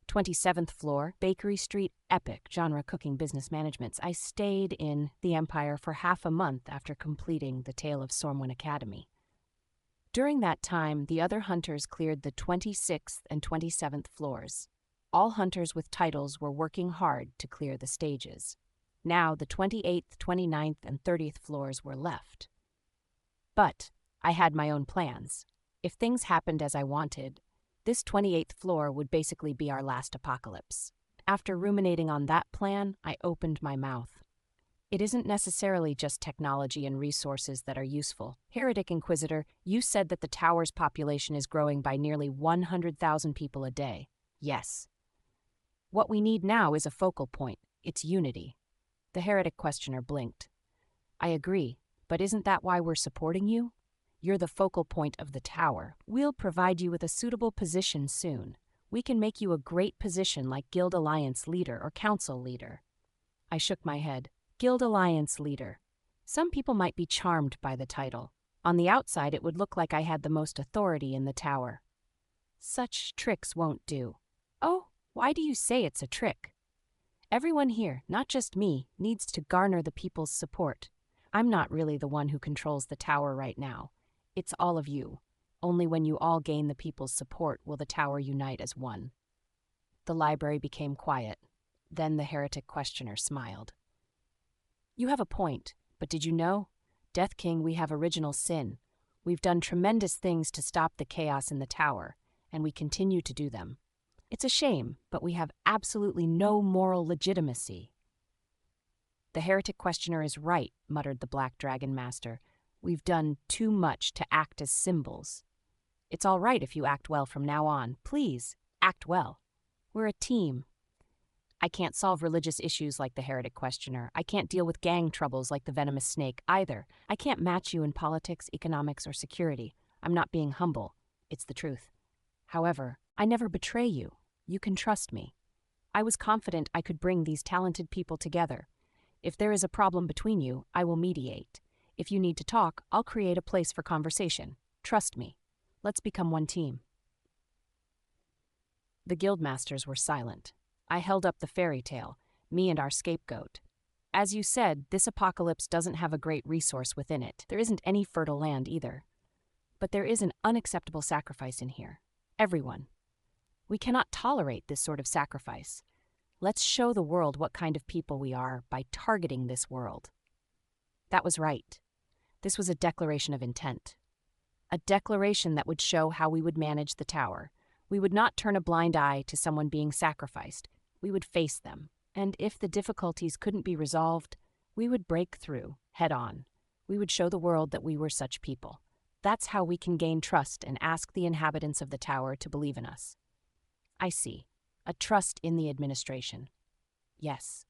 27th floor, Bakery Street Epic, genre cooking business management. I stayed in the Empire for half a month after completing The Tale of Sormwin Academy. During that time, the other hunters cleared the 26th and 27th floors. All hunters with titles were working hard to clear the stages. Now the 28th, 29th, and 30th floors were left. But I had my own plans. If things happened as I wanted, this 28th floor would basically be our last apocalypse. After ruminating on that plan, I opened my mouth. It isn't necessarily just technology and resources that are useful. Heretic Inquisitor, you said that the tower's population is growing by nearly 100,000 people a day. Yes. What we need now is a focal point. It's unity. The heretic questioner blinked. I agree, but isn't that why we're supporting you? You're the focal point of the tower. We'll provide you with a suitable position soon. We can make you a great position like Guild Alliance leader or council leader. I shook my head. Guild Alliance leader. Some people might be charmed by the title. On the outside, it would look like I had the most authority in the tower. Such tricks won't do. Oh, why do you say it's a trick? Everyone here, not just me, needs to garner the people's support. I'm not really the one who controls the tower right now. It's all of you. Only when you all gain the people's support will the tower unite as one. The library became quiet. Then the heretic questioner smiled. You have a point, but did you know? Death King, we have original sin. We've done tremendous things to stop the chaos in the tower, and we continue to do them. It's a shame, but we have absolutely no moral legitimacy. The heretic questioner is right, muttered the Black Dragon Master. We've done too much to act as symbols. It's all right if you act well from now on. Please, act well. We're a team. I can't solve religious issues like the heretic questioner. I can't deal with gang troubles like the venomous snake either. I can't match you in politics, economics, or security. I'm not being humble. It's the truth. However, I never betray you. You can trust me. I was confident I could bring these talented people together. If there is a problem between you, I will mediate. If you need to talk, I'll create a place for conversation. Trust me. Let's become one team. The guildmasters were silent. I held up the fairy tale, me and our scapegoat. As you said, this apocalypse doesn't have a great resource within it. There isn't any fertile land either. But there is an unacceptable sacrifice in here. Everyone. We cannot tolerate this sort of sacrifice. Let's show the world what kind of people we are by targeting this world. That was right. This was a declaration of intent. A declaration that would show how we would manage the tower. We would not turn a blind eye to someone being sacrificed. We would face them, and if the difficulties couldn't be resolved, we would break through, head on. We would show the world that we were such people. That's how we can gain trust and ask the inhabitants of the tower to believe in us. I see. A trust in the administration. Yes.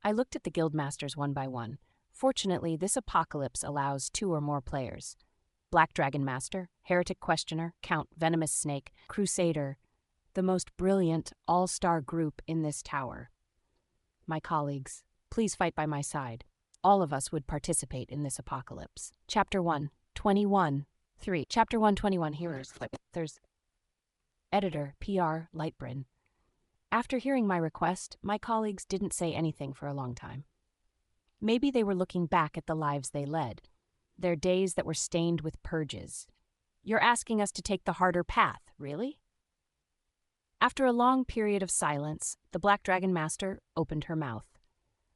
I looked at the guildmasters one by one. Fortunately, this apocalypse allows 2 or more players. Black Dragon Master, Heretic Questioner, Count Venomous Snake, Crusader, the most brilliant all-star group in this tower. My colleagues, please fight by my side. All of us would participate in this apocalypse. Chapter 1, 21, 3. Chapter 121, Heroes. There's Editor, PR, Lightbrin. After hearing my request, my colleagues didn't say anything for a long time. Maybe they were looking back at the lives they led, their days that were stained with purges. You're asking us to take the harder path, really? After a long period of silence, the Black Dragon Master opened her mouth.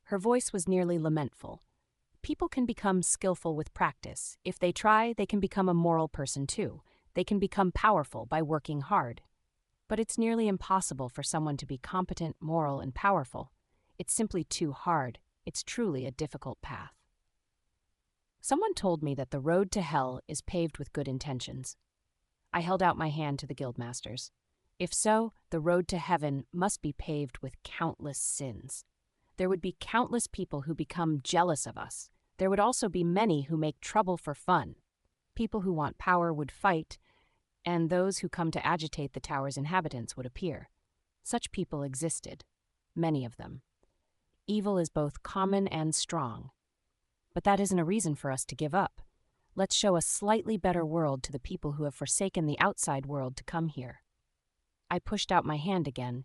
Her voice was nearly lamentful. People can become skillful with practice. If they try, they can become a moral person too. They can become powerful by working hard. But it's nearly impossible for someone to be competent, moral, and powerful. It's simply too hard. It's truly a difficult path. Someone told me that the road to hell is paved with good intentions. I held out my hand to the guildmasters. If so, the road to heaven must be paved with countless sins. There would be countless people who become jealous of us. There would also be many who make trouble for fun. People who want power would fight, and those who come to agitate the tower's inhabitants would appear. Such people existed, many of them. Evil is both common and strong. But that isn't a reason for us to give up. Let's show a slightly better world to the people who have forsaken the outside world to come here. I pushed out my hand again.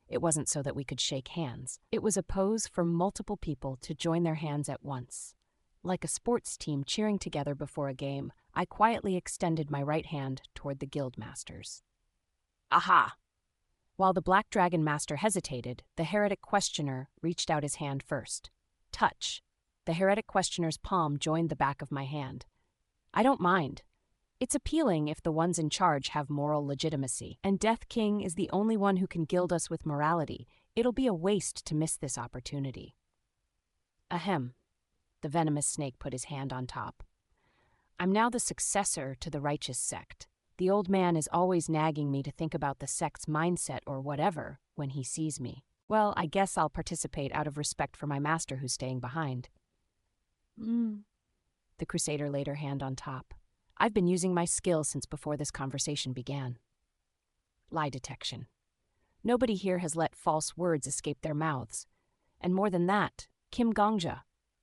It wasn't so that we could shake hands. It was a pose for multiple people to join their hands at once. Like a sports team cheering together before a game, I quietly extended my right hand toward the guildmasters. Aha! While the Black Dragon Master hesitated, the Heretic Questioner reached out his hand first. Touch. The Heretic Questioner's palm joined the back of my hand. I don't mind. It's appealing if the ones in charge have moral legitimacy, and Death King is the only one who can gild us with morality. It'll be a waste to miss this opportunity. Ahem. The venomous snake put his hand on top. I'm now the successor to the righteous sect. The old man is always nagging me to think about the sect's mindset or whatever when he sees me. Well, I guess I'll participate out of respect for my master who's staying behind. The Crusader laid her hand on top. I've been using my skill since before this conversation began. Lie detection. Nobody here has let false words escape their mouths. And more than that, Kim Gongja,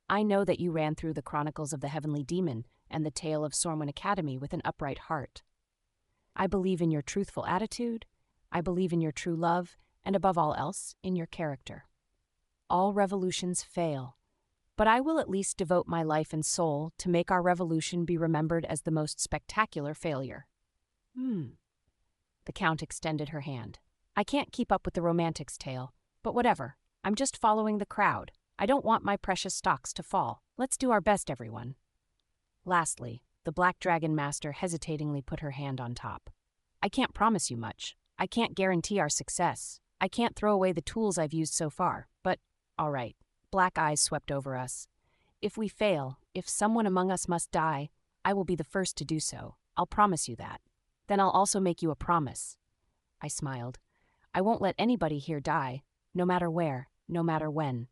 I know that you ran through the Chronicles of the Heavenly Demon and the Tale of Sormon Academy with an upright heart. I believe in your truthful attitude, I believe in your true love, and above all else, in your character. All revolutions fail, but I will at least devote my life and soul to make our revolution be remembered as the most spectacular failure. The Count extended her hand. I can't keep up with the romantic's tale, but whatever. I'm just following the crowd. I don't want my precious stocks to fall. Let's do our best, everyone. Lastly, the Black Dragon Master hesitatingly put her hand on top. I can't promise you much. I can't guarantee our success. I can't throw away the tools I've used so far, but all right. Black eyes swept over us. If we fail, if someone among us must die, I will be the first to do so. I'll promise you that. Then I'll also make you a promise. I smiled. I won't let anybody here die, no matter where, no matter when.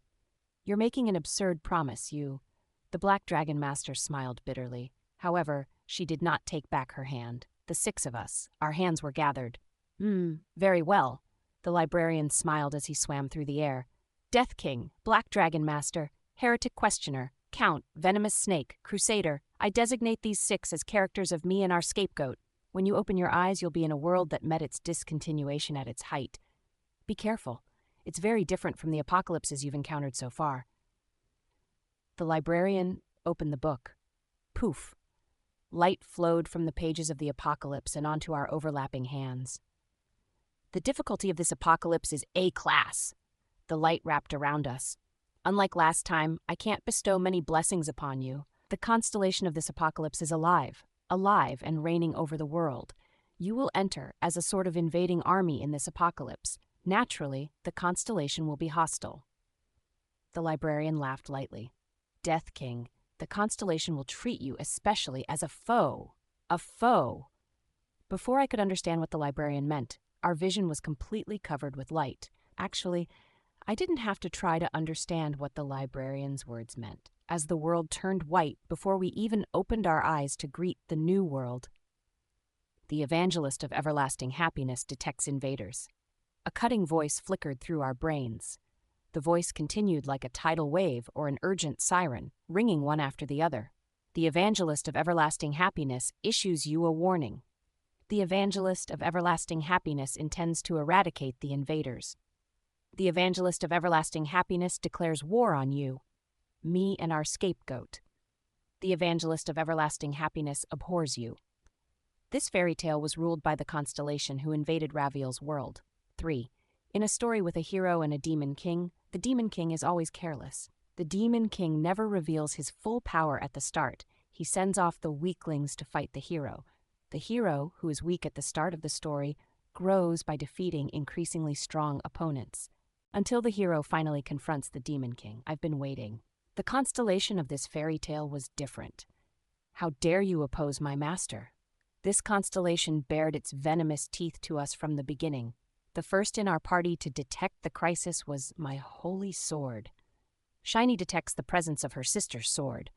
You're making an absurd promise, you. The Black Dragon Master smiled bitterly. However, she did not take back her hand. The six of us, our hands were gathered. Very well. The librarian smiled as he swam through the air. Death King, Black Dragon Master, Heretic Questioner, Count, Venomous Snake, Crusader, I designate these six as characters of me and our scapegoat. When you open your eyes, you'll be in a world that met its discontinuation at its height. Be careful. It's very different from the apocalypses you've encountered so far. The librarian opened the book. Poof. Light flowed from the pages of the apocalypse and onto our overlapping hands. The difficulty of this apocalypse is A-class. The light wrapped around us. Unlike last time, I can't bestow many blessings upon you. The constellation of this apocalypse is alive and reigning over the world. You will enter as a sort of invading army in this apocalypse. Naturally, the constellation will be hostile. The librarian laughed lightly. Death King, the constellation will treat you especially as a foe. A foe. Before I could understand what the librarian meant, our vision was completely covered with light. Actually, I didn't have to try to understand what the librarian's words meant, as the world turned white before we even opened our eyes to greet the new world. The evangelist of everlasting happiness detects invaders. A cutting voice flickered through our brains. The voice continued like a tidal wave or an urgent siren, ringing one after the other. The evangelist of everlasting happiness issues you a warning. The evangelist of everlasting happiness intends to eradicate the invaders. The evangelist of everlasting happiness declares war on you, me and our scapegoat. The evangelist of everlasting happiness abhors you. This fairy tale was ruled by the constellation who invaded Raviel's world. 3. In a story with a hero and a demon king, the demon king is always careless. The demon king never reveals his full power at the start. He sends off the weaklings to fight the hero. The hero, who is weak at the start of the story, grows by defeating increasingly strong opponents. Until the hero finally confronts the demon king. I've been waiting. The constellation of this fairy tale was different. How dare you oppose my master? This constellation bared its venomous teeth to us from the beginning. The first in our party to detect the crisis was my holy sword. Shiny detects the presence of her sister's sword.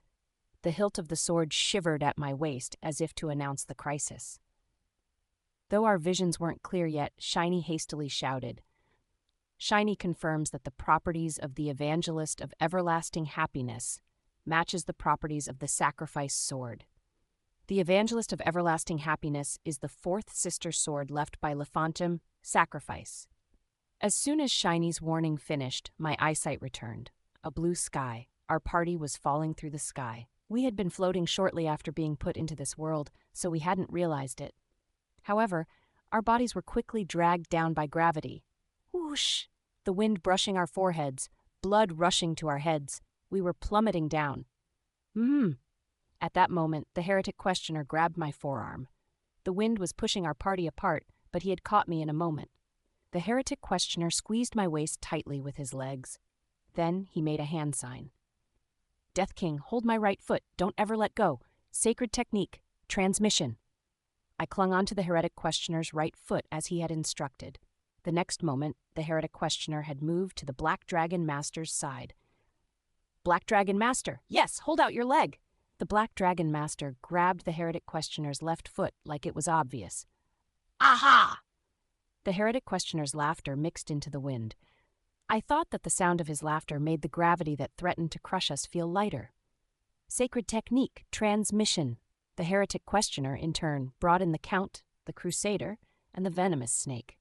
The hilt of the sword shivered at my waist as if to announce the crisis. Though our visions weren't clear yet, Shiny hastily shouted. Shiny confirms that the properties of the evangelist of everlasting happiness matches the properties of the sacrifice sword. The evangelist of everlasting happiness is the fourth sister sword left by Lefantum, Sacrifice. As soon as Shiny's warning finished, my eyesight returned. A blue sky. Our party was falling through the sky. We had been floating shortly after being put into this world, so we hadn't realized it. However, our bodies were quickly dragged down by gravity. Whoosh! The wind brushing our foreheads, blood rushing to our heads. We were plummeting down. At that moment, the heretic questioner grabbed my forearm. The wind was pushing our party apart, but he had caught me in a moment. The heretic questioner squeezed my waist tightly with his legs. Then he made a hand sign. Death King, hold my right foot. Don't ever let go. Sacred technique. Transmission. I clung onto the heretic questioner's right foot as he had instructed. The next moment, the heretic questioner had moved to the Black Dragon Master's side. Black Dragon Master, yes, hold out your leg. The Black Dragon Master grabbed the heretic questioner's left foot like it was obvious. Aha! The heretic questioner's laughter mixed into the wind. I thought that the sound of his laughter made the gravity that threatened to crush us feel lighter. Sacred technique, transmission. The heretic questioner, in turn, brought in the Count, the Crusader, and the venomous snake.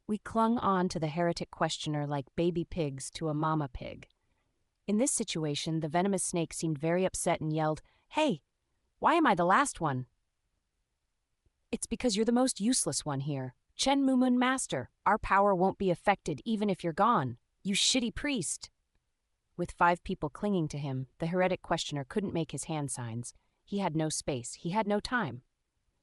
We clung on to the heretic questioner like baby pigs to a mama pig. In this situation, the venomous snake seemed very upset and yelled, "Hey, why am I the last one?" "It's because you're the most useless one here. Chen Mumun Master, our power won't be affected even if you're gone. You shitty priest." With 5 people clinging to him, the heretic questioner couldn't make his hand signs. He had no space. He had no time.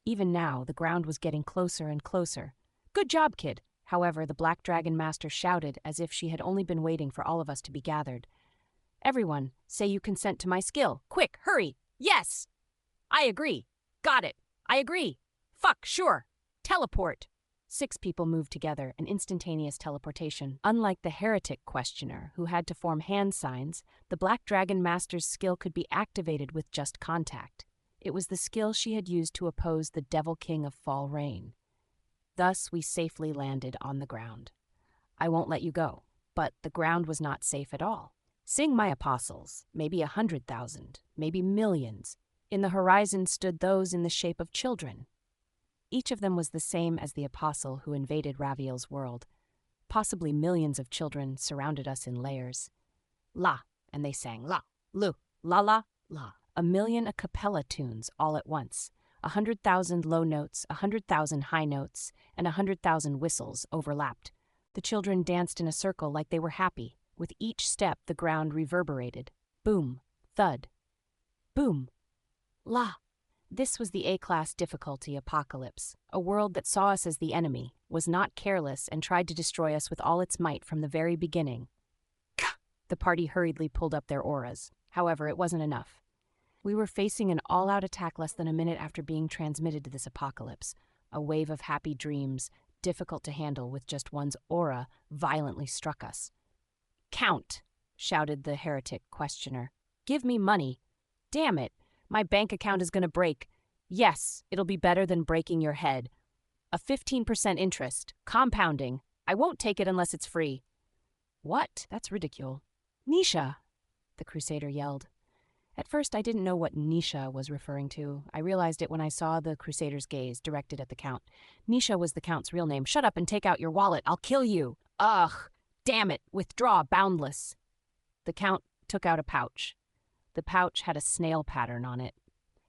Even now, the ground was getting closer and closer. "Good job, kid." However, the Black Dragon Master shouted as if she had only been waiting for all of us to be gathered. "Everyone, say you consent to my skill. Quick, hurry. Yes. I agree. Got it. I agree. Fuck, sure. Teleport." 6 people moved together, an instantaneous teleportation. Unlike the heretic questioner, who had to form hand signs, the Black Dragon Master's skill could be activated with just contact. It was the skill she had used to oppose the Devil King of Fall Rain. Thus, we safely landed on the ground. I won't let you go, but the ground was not safe at all. Sing my apostles, maybe 100,000, maybe millions. In the horizon stood those in the shape of children. Each of them was the same as the apostle who invaded Raviel's world. Possibly millions of children surrounded us in layers. La, and they sang la, lu, la la, la. A million a cappella tunes all at once. 100,000 low notes, 100,000 high notes, and 100,000 whistles overlapped. The children danced in a circle like they were happy. With each step, the ground reverberated. Boom, thud, boom, la. This was the A-class difficulty apocalypse, a world that saw us as the enemy, was not careless, and tried to destroy us with all its might from the very beginning. The party hurriedly pulled up their auras. However, it wasn't enough. We were facing an all-out attack less than a minute after being transmitted to this apocalypse. A wave of happy dreams, difficult to handle with just one's aura, violently struck us. "Count," shouted the heretic questioner. "Give me money. Damn it, my bank account is going to break. Yes, it'll be better than breaking your head. A 15% interest, compounding. I won't take it unless it's free." "What? That's ridicule." "Nisha," the Crusader yelled. At first, I didn't know what Nisha was referring to. I realized it when I saw the Crusader's gaze directed at the Count. Nisha was the Count's real name. "Shut up and take out your wallet. I'll kill you." "Ugh, damn it, withdraw, boundless." The Count took out a pouch. The pouch had a snail pattern on it.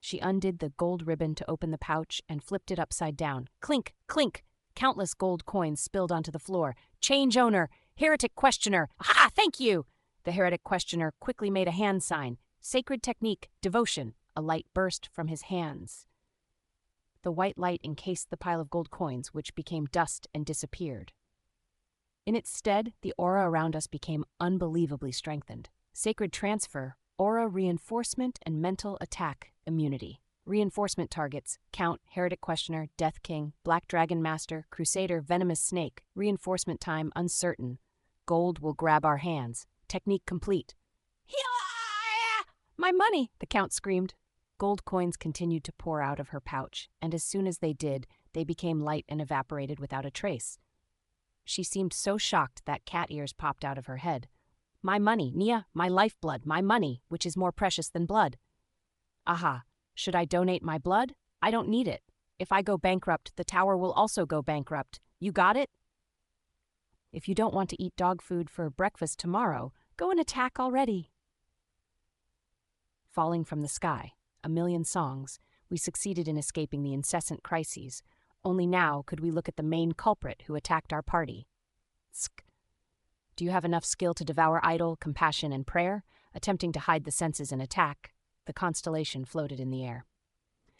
She undid the gold ribbon to open the pouch and flipped it upside down. Clink, clink. Countless gold coins spilled onto the floor. "Change owner, heretic questioner. Ha, thank you." The heretic questioner quickly made a hand sign. "Sacred technique, devotion." A light burst from his hands. The white light encased the pile of gold coins, which became dust and disappeared. In its stead, the aura around us became unbelievably strengthened. Sacred transfer, aura reinforcement, and mental attack immunity. Reinforcement targets: Count, Heretic Questioner, Death King, Black Dragon Master, Crusader, Venomous Snake. Reinforcement time uncertain. Gold will grab our hands. Technique complete. "My money!" the Count screamed. Gold coins continued to pour out of her pouch, and as soon as they did, they became light and evaporated without a trace. She seemed so shocked that cat ears popped out of her head. "My money, Nia, my lifeblood, my money, which is more precious than blood." "Aha, should I donate my blood? I don't need it. If I go bankrupt, the tower will also go bankrupt. You got it? If you don't want to eat dog food for breakfast tomorrow, go and attack already." Falling from the sky, a million songs, we succeeded in escaping the incessant crises. Only now could we look at the main culprit who attacked our party. Sk. "Do you have enough skill to devour idol, compassion, and prayer?" Attempting to hide the senses and attack, the constellation floated in the air.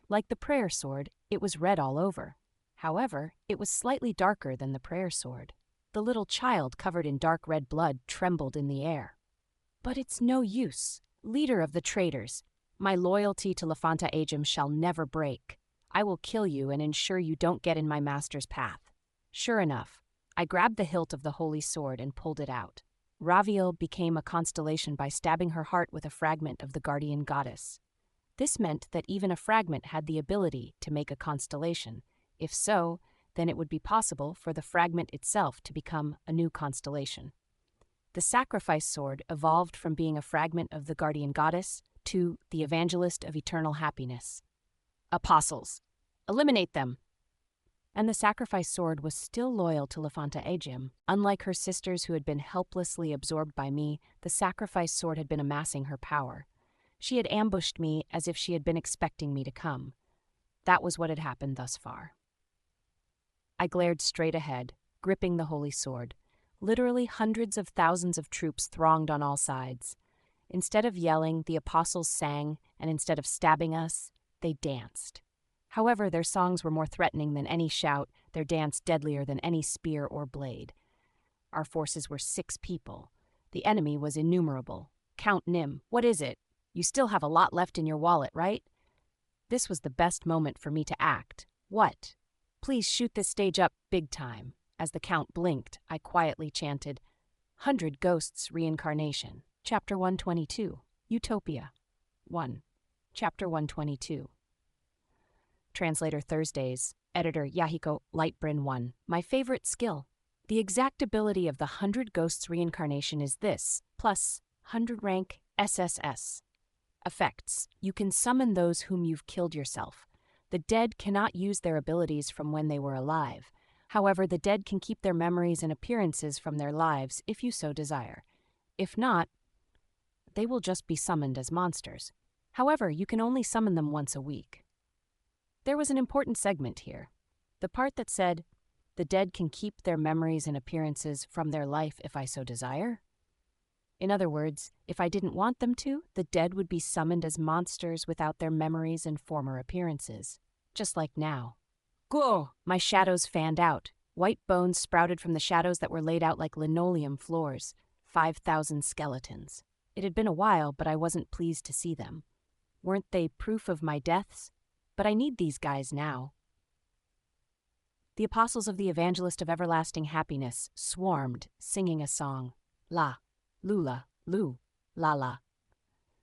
Like the prayer sword, it was red all over. However, it was slightly darker than the prayer sword. The little child covered in dark red blood trembled in the air. "But it's no use. Leader of the traitors, my loyalty to Lafanta Agem shall never break. I will kill you and ensure you don't get in my master's path." Sure enough, I grabbed the hilt of the holy sword and pulled it out. Raviel became a constellation by stabbing her heart with a fragment of the guardian goddess. This meant that even a fragment had the ability to make a constellation. If so, then it would be possible for the fragment itself to become a new constellation. The sacrifice sword evolved from being a fragment of the guardian goddess to the evangelist of eternal happiness. "Apostles, Eliminate them. And the sacrifice sword was still loyal to Lafanta Ajim. Unlike her sisters who had been helplessly absorbed by me, the sacrifice sword had been amassing her power. She had ambushed me as if she had been expecting me to come. That was what had happened thus far. I glared straight ahead, gripping the holy sword. Literally hundreds of thousands of troops thronged on all sides. Instead of yelling, the apostles sang, and instead of stabbing us, they danced. However, their songs were more threatening than any shout, their dance deadlier than any spear or blade. Our forces were 6 people. The enemy was innumerable. Count Nim, what is it? You still have a lot left in your wallet, right? This was the best moment for me to act. What? Please shoot this stage up big time. As the Count blinked, I quietly chanted, 100 Ghosts Reincarnation. Chapter 122. Utopia. 1. Chapter 122. Translator Thursdays. Editor Yahiko Lightbrin 1. My favorite skill. The exact ability of the 100 Ghosts Reincarnation is this, plus 100 rank SSS. Effects. You can summon those whom you've killed yourself. The dead cannot use their abilities from when they were alive. However, the dead can keep their memories and appearances from their lives if you so desire. If not, they will just be summoned as monsters. However, you can only summon them once a week. There was an important segment here. The part that said, the dead can keep their memories and appearances from their life if I so desire. In other words, if I didn't want them to, the dead would be summoned as monsters without their memories and former appearances. Just like now. Go! My shadows fanned out. White bones sprouted from the shadows that were laid out like linoleum floors. 5,000 skeletons. It had been a while, but I wasn't pleased to see them. Weren't they proof of my deaths? But I need these guys now. The apostles of the Evangelist of Everlasting Happiness swarmed, singing a song. La, lula, lu, la la.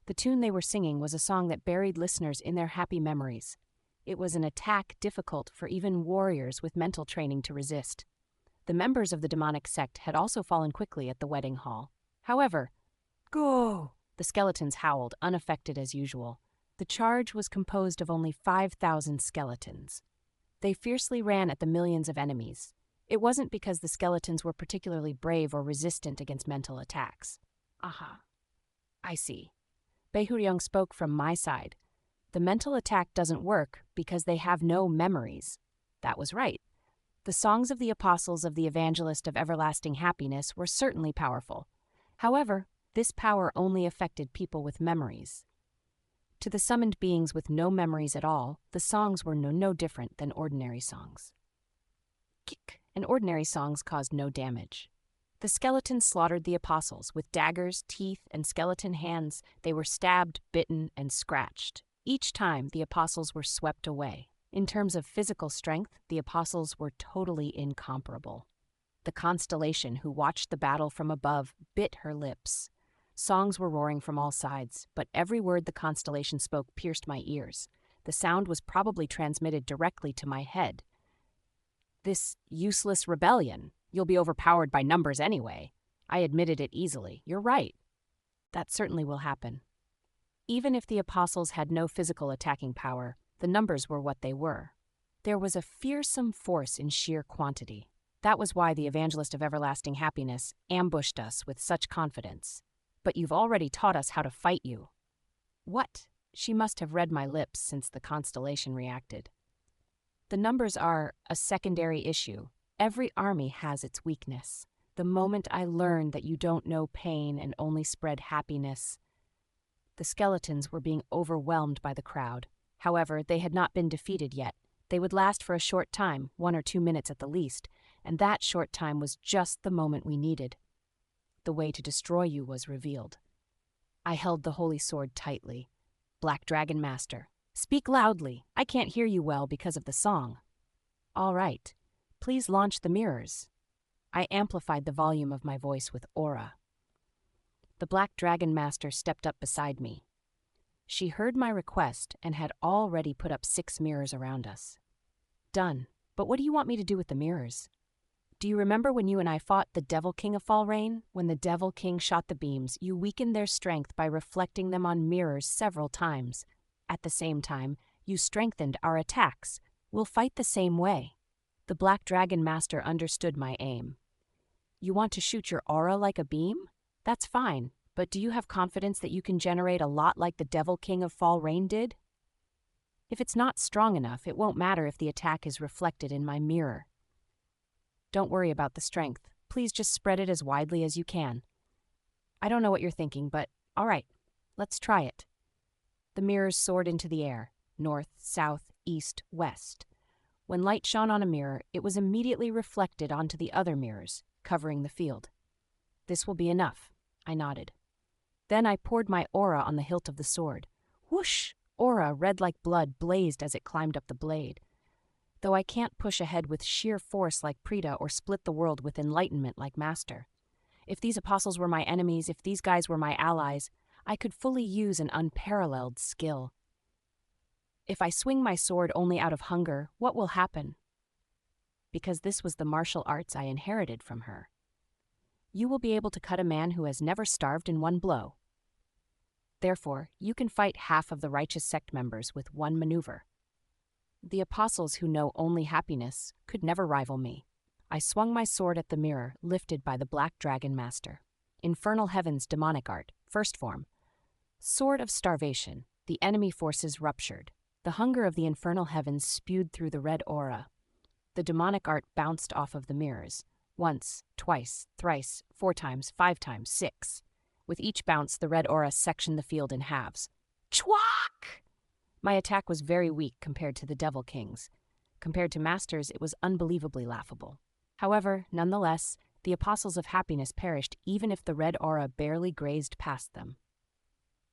The tune they were singing was a song that buried listeners in their happy memories. It was an attack difficult for even warriors with mental training to resist. The members of the demonic sect had also fallen quickly at the wedding hall. However, go! The skeletons howled, unaffected as usual. The charge was composed of only 5,000 skeletons. They fiercely ran at the millions of enemies. It wasn't because the skeletons were particularly brave or resistant against mental attacks. Aha. I see. Behuryong spoke from my side. The mental attack doesn't work because they have no memories. That was right. The songs of the apostles of the Evangelist of Everlasting Happiness were certainly powerful. However, this power only affected people with memories. To the summoned beings with no memories at all, the songs were no different than ordinary songs. Kick! And ordinary songs caused no damage. The skeletons slaughtered the apostles. With daggers, teeth, and skeleton hands, they were stabbed, bitten, and scratched. Each time, the apostles were swept away. In terms of physical strength, the apostles were totally incomparable. The constellation, who watched the battle from above, bit her lips. Songs were roaring from all sides, but every word the constellation spoke pierced my ears. The sound was probably transmitted directly to my head. This useless rebellion. You'll be overpowered by numbers anyway. I admitted it easily. You're right. That certainly will happen. Even if the apostles had no physical attacking power, the numbers were what they were. There was a fearsome force in sheer quantity. That was why the Evangelist of Everlasting Happiness ambushed us with such confidence. But you've already taught us how to fight you. What? She must have read my lips since the constellation reacted. The numbers are a secondary issue. Every army has its weakness. The moment I learned that you don't know pain and only spread happiness. The skeletons were being overwhelmed by the crowd. However, they had not been defeated yet. They would last for a short time, 1 or 2 minutes at the least, and that short time was just the moment we needed. The way to destroy you was revealed. I held the holy sword tightly. Black Dragon Master, speak loudly. I can't hear you well because of the song. All right. Please launch the mirrors. I amplified the volume of my voice with aura. The Black Dragon Master stepped up beside me. She heard my request and had already put up 6 mirrors around us. Done. But what do you want me to do with the mirrors? Do you remember when you and I fought the Devil King of Falrain? When the Devil King shot the beams, you weakened their strength by reflecting them on mirrors several times. At the same time, you strengthened our attacks. We'll fight the same way. The Black Dragon Master understood my aim. You want to shoot your aura like a beam? That's fine, but do you have confidence that you can generate a lot like the Devil King of Fall Rain did? If it's not strong enough, it won't matter if the attack is reflected in my mirror. Don't worry about the strength. Please just spread it as widely as you can. I don't know what you're thinking, but all right, let's try it. The mirrors soared into the air, north, south, east, west. When light shone on a mirror, it was immediately reflected onto the other mirrors, covering the field. This will be enough, I nodded. Then I poured my aura on the hilt of the sword. Whoosh! Aura, red like blood, blazed as it climbed up the blade. Though I can't push ahead with sheer force like Prita or split the world with enlightenment like Master. If these apostles were my enemies, if these guys were my allies, I could fully use an unparalleled skill. If I swing my sword only out of hunger, what will happen? Because this was the martial arts I inherited from her. You will be able to cut a man who has never starved in one blow. Therefore, you can fight half of the righteous sect members with one maneuver. The apostles who know only happiness could never rival me. I swung my sword at the mirror, lifted by the Black Dragon Master. Infernal Heaven's demonic art, first form. Sword of starvation. The enemy forces ruptured. The hunger of the infernal heavens spewed through the red aura. The demonic art bounced off of the mirrors. Once, twice, thrice, 4 times, 5 times, 6. With each bounce, the red aura sectioned the field in halves. Chwack! My attack was very weak compared to the Devil King's. Compared to Master's, it was unbelievably laughable. However, nonetheless, the Apostles of Happiness perished even if the red aura barely grazed past them.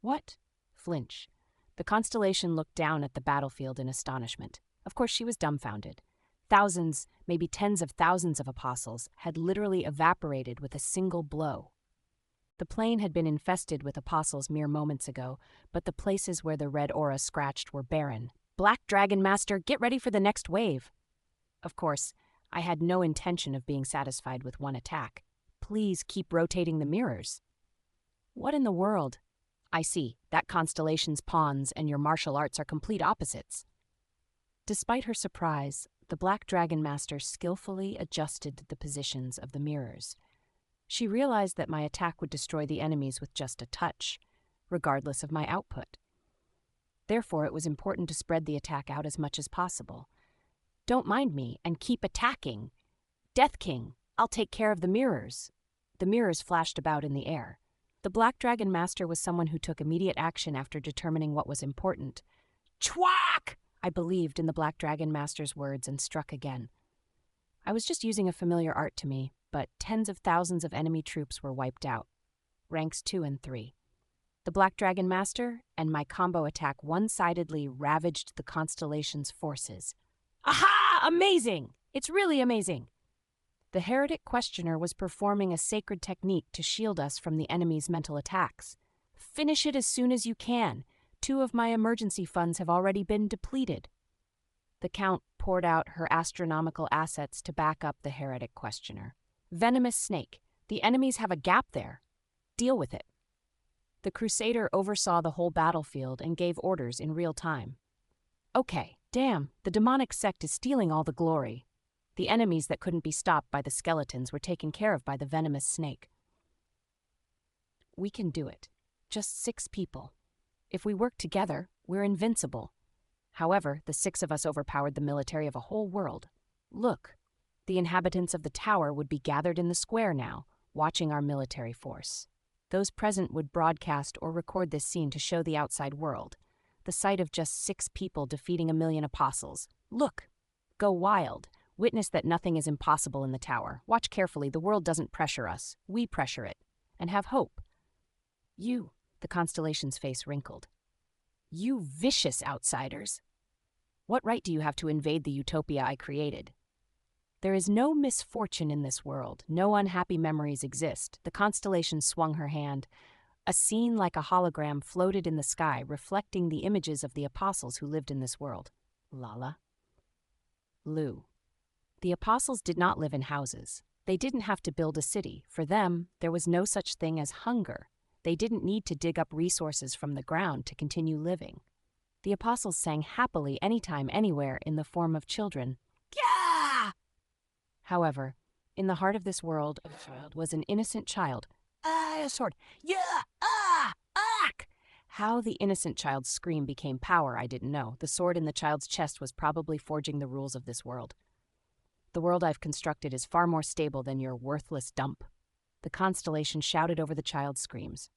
What? Flinch. The constellation looked down at the battlefield in astonishment. Of course, she was dumbfounded. Thousands, maybe tens of thousands of apostles had literally evaporated with a single blow. The plain had been infested with apostles mere moments ago, but the places where the red aura scratched were barren. Black Dragon Master, get ready for the next wave. Of course, I had no intention of being satisfied with one attack. Please keep rotating the mirrors. What in the world? I see, that constellation's pawns and your martial arts are complete opposites. Despite her surprise, the Black Dragon Master skillfully adjusted the positions of the mirrors. She realized that my attack would destroy the enemies with just a touch, regardless of my output. Therefore, it was important to spread the attack out as much as possible. Don't mind me and keep attacking. Death King, I'll take care of the mirrors. The mirrors flashed about in the air. The Black Dragon Master was someone who took immediate action after determining what was important. Chwack! I believed in the Black Dragon Master's words and struck again. I was just using a familiar art to me, but tens of thousands of enemy troops were wiped out. Ranks 2 and 3. The Black Dragon Master and my combo attack one-sidedly ravaged the constellation's forces. Aha! Amazing! It's really amazing! The heretic questioner was performing a sacred technique to shield us from the enemy's mental attacks. Finish it as soon as you can. 2 of my emergency funds have already been depleted. The Count poured out her astronomical assets to back up the heretic questioner. Venomous snake. The enemies have a gap there. Deal with it. The Crusader oversaw the whole battlefield and gave orders in real time. Okay, damn, the demonic sect is stealing all the glory. The enemies that couldn't be stopped by the skeletons were taken care of by the venomous snake. We can do it. Just 6 people. If we work together, we're invincible. However, the 6 of us overpowered the military of a whole world. Look, the inhabitants of the tower would be gathered in the square now, watching our military force. Those present would broadcast or record this scene to show the outside world. The sight of just 6 people defeating 1 million apostles. Look, go wild. Witness that nothing is impossible in the tower. Watch carefully, the world doesn't pressure us. We pressure it. And have hope. You, the constellation's face wrinkled. You vicious outsiders. What right do you have to invade the utopia I created? There is no misfortune in this world. No unhappy memories exist. The constellation swung her hand. A scene like a hologram floated in the sky, reflecting the images of the apostles who lived in this world. Lala. Lu. The apostles did not live in houses. They didn't have to build a city. For them, there was no such thing as hunger. They didn't need to dig up resources from the ground to continue living. The apostles sang happily anytime, anywhere in the form of children. Yeah! However, in the heart of this world was an innocent child. A sword. Yeah! Ah! Ack! How the innocent child's scream became power, I didn't know. The sword in the child's chest was probably forging the rules of this world. The world I've constructed is far more stable than your worthless dump. The constellation shouted over the child's screams.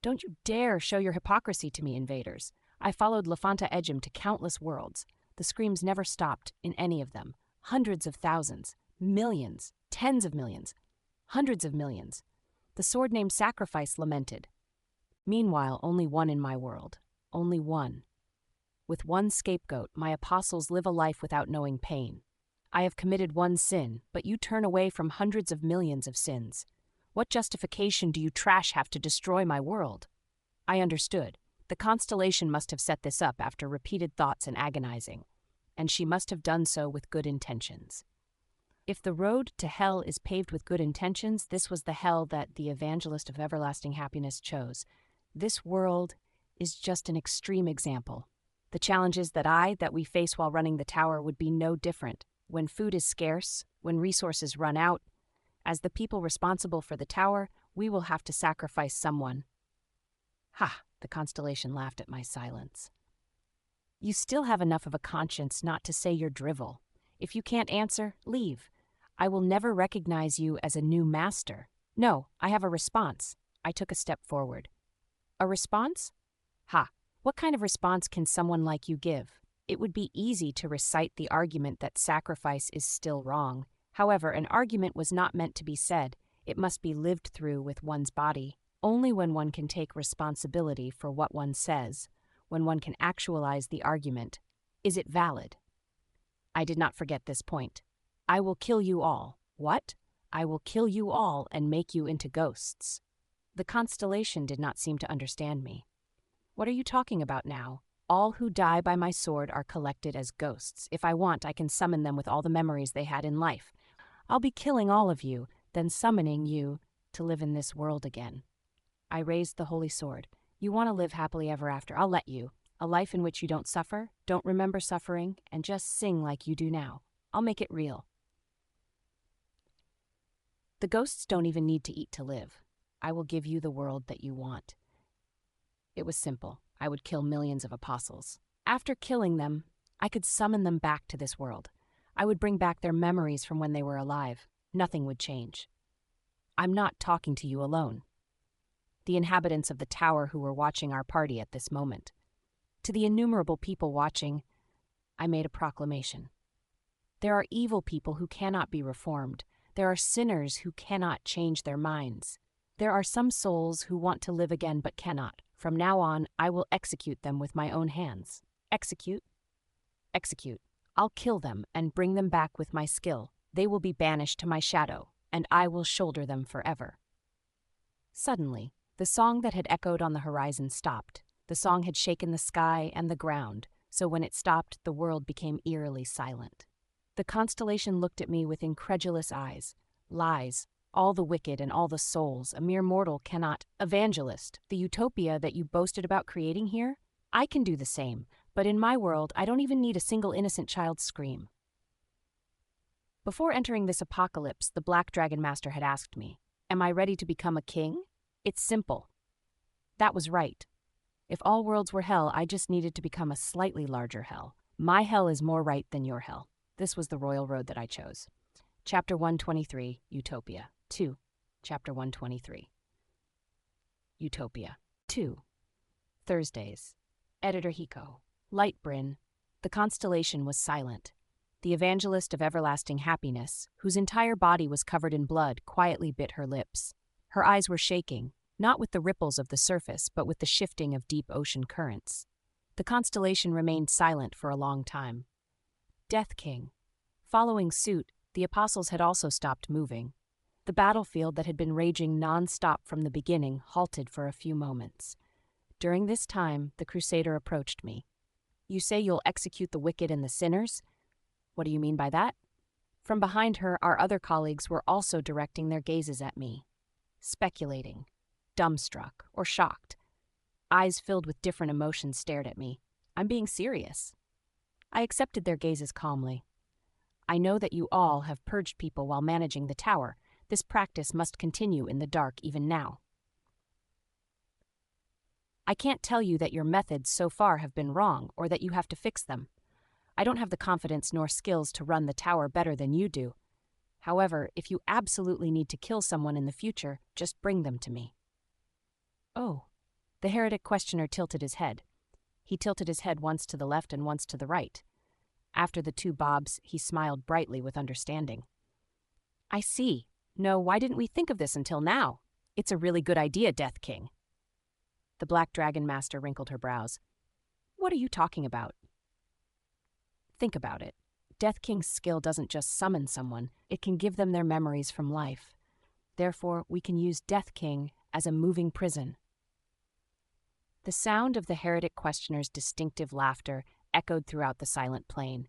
Don't you dare show your hypocrisy to me, invaders. I followed Lafanta Ejim to countless worlds. The screams never stopped in any of them. Hundreds of thousands, millions, tens of millions, hundreds of millions. The sword named Sacrifice lamented. Meanwhile, only one in my world. Only one. With one scapegoat, my apostles live a life without knowing pain. I have committed one sin, but you turn away from hundreds of millions of sins. What justification do you trash have to destroy my world? I understood. The constellation must have set this up after repeated thoughts and agonizing, and she must have done so with good intentions. If the road to hell is paved with good intentions, this was the hell that the evangelist of everlasting happiness chose. This world is just an extreme example. The challenges that we face while running the tower would be no different. When food is scarce, when resources run out, as the people responsible for the tower, we will have to sacrifice someone. Ha! The constellation laughed at my silence. You still have enough of a conscience not to say your drivel. If you can't answer, leave. I will never recognize you as a new master. No, I have a response. I took a step forward. A response? Ha! What kind of response can someone like you give? It would be easy to recite the argument that sacrifice is still wrong. However, an argument was not meant to be said. It must be lived through with one's body. Only when one can take responsibility for what one says, when one can actualize the argument, is it valid. I did not forget this point. I will kill you all. What? I will kill you all and make you into ghosts. The constellation did not seem to understand me. What are you talking about now? All who die by my sword are collected as ghosts. If I want, I can summon them with all the memories they had in life. I'll be killing all of you, then summoning you to live in this world again. I raised the holy sword. You want to live happily ever after, I'll let you. A life in which you don't suffer, don't remember suffering, and just sing like you do now. I'll make it real. The ghosts don't even need to eat to live. I will give you the world that you want. It was simple. I would kill millions of apostles. After killing them, I could summon them back to this world. I would bring back their memories from when they were alive. Nothing would change. I'm not talking to you alone. The inhabitants of the tower who were watching our party at this moment. To the innumerable people watching, I made a proclamation. There are evil people who cannot be reformed. There are sinners who cannot change their minds. There are some souls who want to live again but cannot. From now on, I will execute them with my own hands. Execute? Execute. I'll kill them and bring them back with my skill. They will be banished to my shadow, and I will shoulder them forever. Suddenly, the song that had echoed on the horizon stopped. The song had shaken the sky and the ground, so when it stopped, the world became eerily silent. The constellation looked at me with incredulous eyes. Lies. All the wicked and all the souls, a mere mortal cannot. Evangelist, the utopia that you boasted about creating here? I can do the same, but in my world, I don't even need a single innocent child's scream. Before entering this apocalypse, the Black Dragon Master had asked me, am I ready to become a king? It's simple. That was right. If all worlds were hell, I just needed to become a slightly larger hell. My hell is more right than your hell. This was the royal road that I chose. Chapter 123, Utopia. 2. Chapter 123. Utopia. 2. Thursdays. Editor Hiko. Light Bryn. The constellation was silent. The evangelist of everlasting happiness, whose entire body was covered in blood, quietly bit her lips. Her eyes were shaking, not with the ripples of the surface, but with the shifting of deep ocean currents. The constellation remained silent for a long time. Death King. Following suit, the apostles had also stopped moving. The battlefield that had been raging non-stop from the beginning halted for a few moments. During this time, the crusader approached me. You say you'll execute the wicked and the sinners? What do you mean by that? From behind her, our other colleagues were also directing their gazes at me. Speculating, dumbstruck, or shocked. Eyes filled with different emotions stared at me. I'm being serious. I accepted their gazes calmly. I know that you all have purged people while managing the tower. This practice must continue in the dark even now. I can't tell you that your methods so far have been wrong or that you have to fix them. I don't have the confidence nor skills to run the tower better than you do. However, if you absolutely need to kill someone in the future, just bring them to me. Oh. The heretic questioner tilted his head. He tilted his head once to the left and once to the right. After the two bobs, he smiled brightly with understanding. I see. No, why didn't we think of this until now? It's a really good idea, Death King. The Black Dragon Master wrinkled her brows. What are you talking about? Think about it. Death King's skill doesn't just summon someone, it can give them their memories from life. Therefore, we can use Death King as a moving prison. The sound of the heretic questioner's distinctive laughter echoed throughout the silent plain.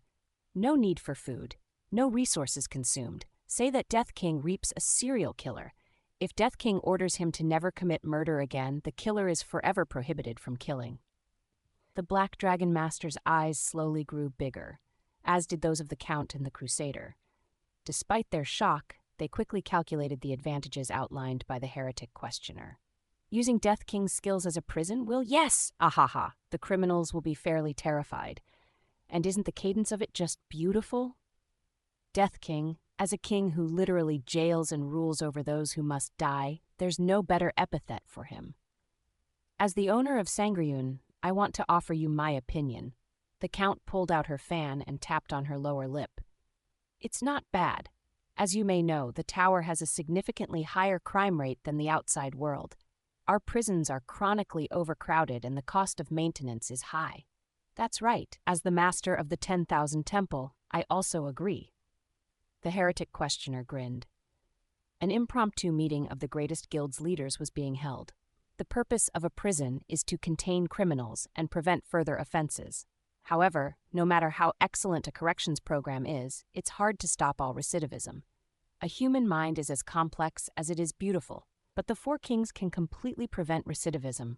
No need for food, no resources consumed. Say that Death King reaps a serial killer. If Death King orders him to never commit murder again, the killer is forever prohibited from killing. The Black Dragon Master's eyes slowly grew bigger, as did those of the Count and the Crusader. Despite their shock, they quickly calculated the advantages outlined by the heretic questioner. Using Death King's skills as a prison? Well, yes! Ahaha! The criminals will be fairly terrified. And isn't the cadence of it just beautiful? Death King, as a king who literally jails and rules over those who must die, there's no better epithet for him. As the owner of Sangryun, I want to offer you my opinion. The Count pulled out her fan and tapped on her lower lip. It's not bad. As you may know, the tower has a significantly higher crime rate than the outside world. Our prisons are chronically overcrowded and the cost of maintenance is high. That's right. As the master of the 10,000 Temple, I also agree. The heretic questioner grinned. An impromptu meeting of the greatest guild's leaders was being held. The purpose of a prison is to contain criminals and prevent further offenses. However, no matter how excellent a corrections program is, it's hard to stop all recidivism. A human mind is as complex as it is beautiful, but the Four Kings can completely prevent recidivism.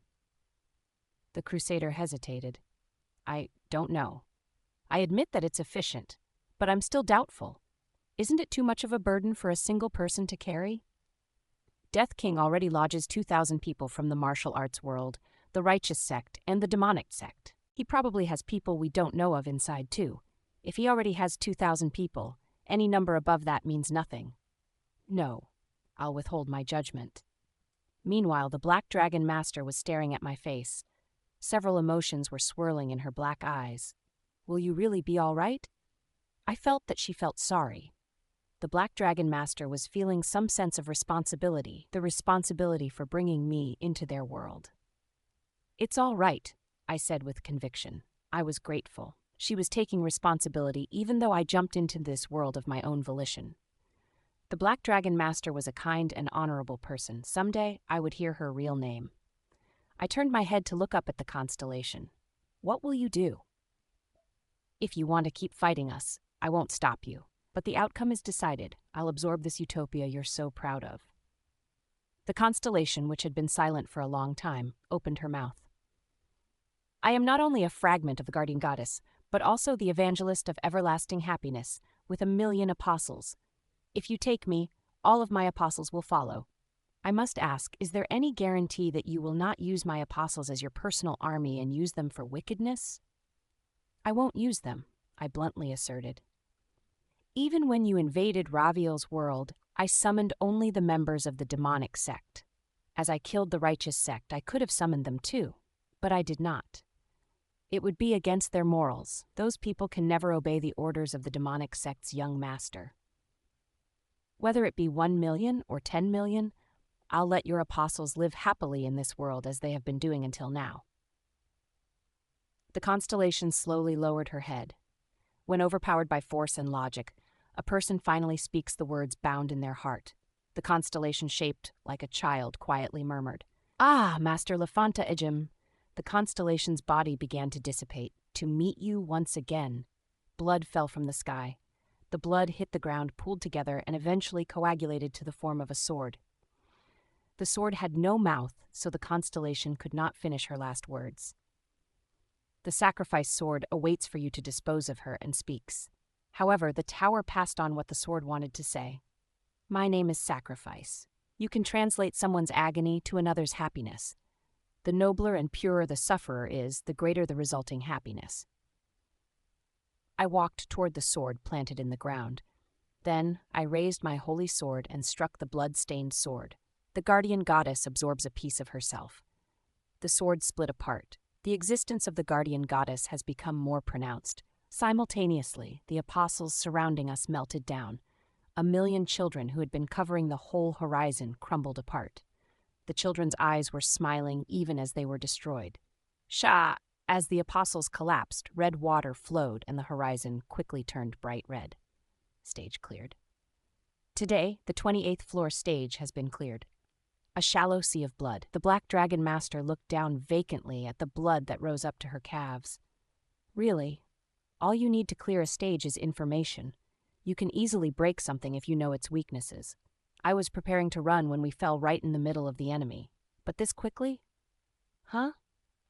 The Crusader hesitated. I don't know. I admit that it's efficient, but I'm still doubtful. Isn't it too much of a burden for a single person to carry? Death King already lodges 2,000 people from the martial arts world, the righteous sect, and the demonic sect. He probably has people we don't know of inside too. If he already has 2,000 people, any number above that means nothing. No, I'll withhold my judgment. Meanwhile, the Black Dragon Master was staring at my face. Several emotions were swirling in her black eyes. Will you really be all right? I felt that she felt sorry. The Black Dragon Master was feeling some sense of responsibility, the responsibility for bringing me into their world. It's all right, I said with conviction. I was grateful. She was taking responsibility even though I jumped into this world of my own volition. The Black Dragon Master was a kind and honorable person. Someday, I would hear her real name. I turned my head to look up at the constellation. What will you do? If you want to keep fighting us, I won't stop you. But the outcome is decided. I'll absorb this utopia you're so proud of. The constellation, which had been silent for a long time, opened her mouth. I am not only a fragment of the guardian goddess, but also the evangelist of everlasting happiness, with 1,000,000 apostles. If you take me, all of my apostles will follow. I must ask, is there any guarantee that you will not use my apostles as your personal army and use them for wickedness? I won't use them, I bluntly asserted. Even when you invaded Raviel's world, I summoned only the members of the demonic sect. As I killed the righteous sect, I could have summoned them too, but I did not. It would be against their morals. Those people can never obey the orders of the demonic sect's young master. Whether it be 1,000,000 or 10,000,000, I'll let your apostles live happily in this world as they have been doing until now. The constellation slowly lowered her head. When overpowered by force and logic, a person finally speaks the words bound in their heart. The constellation shaped like a child quietly murmured, Ah, Master Lefanta Ejim. The constellation's body began to dissipate. To meet you once again. Blood fell from the sky. The blood hit the ground, pooled together, and eventually coagulated to the form of a sword. The sword had no mouth, so the constellation could not finish her last words. The sacrifice sword awaits for you to dispose of her and speaks. However, the tower passed on what the sword wanted to say. My name is Sacrifice. You can translate someone's agony to another's happiness. The nobler and purer the sufferer is, the greater the resulting happiness. I walked toward the sword planted in the ground. Then I raised my holy sword and struck the blood-stained sword. The guardian goddess absorbs a piece of herself. The sword split apart. The existence of the guardian goddess has become more pronounced. Simultaneously, the apostles surrounding us melted down. 1,000,000 children who had been covering the whole horizon crumbled apart. The children's eyes were smiling even as they were destroyed. Shah! As the apostles collapsed, red water flowed and the horizon quickly turned bright red. Stage cleared. Today, the 28th floor stage has been cleared. A shallow sea of blood. The Black Dragon Master looked down vacantly at the blood that rose up to her calves. Really, all you need to clear a stage is information. You can easily break something if you know its weaknesses. I was preparing to run when we fell right in the middle of the enemy. But this quickly? Huh?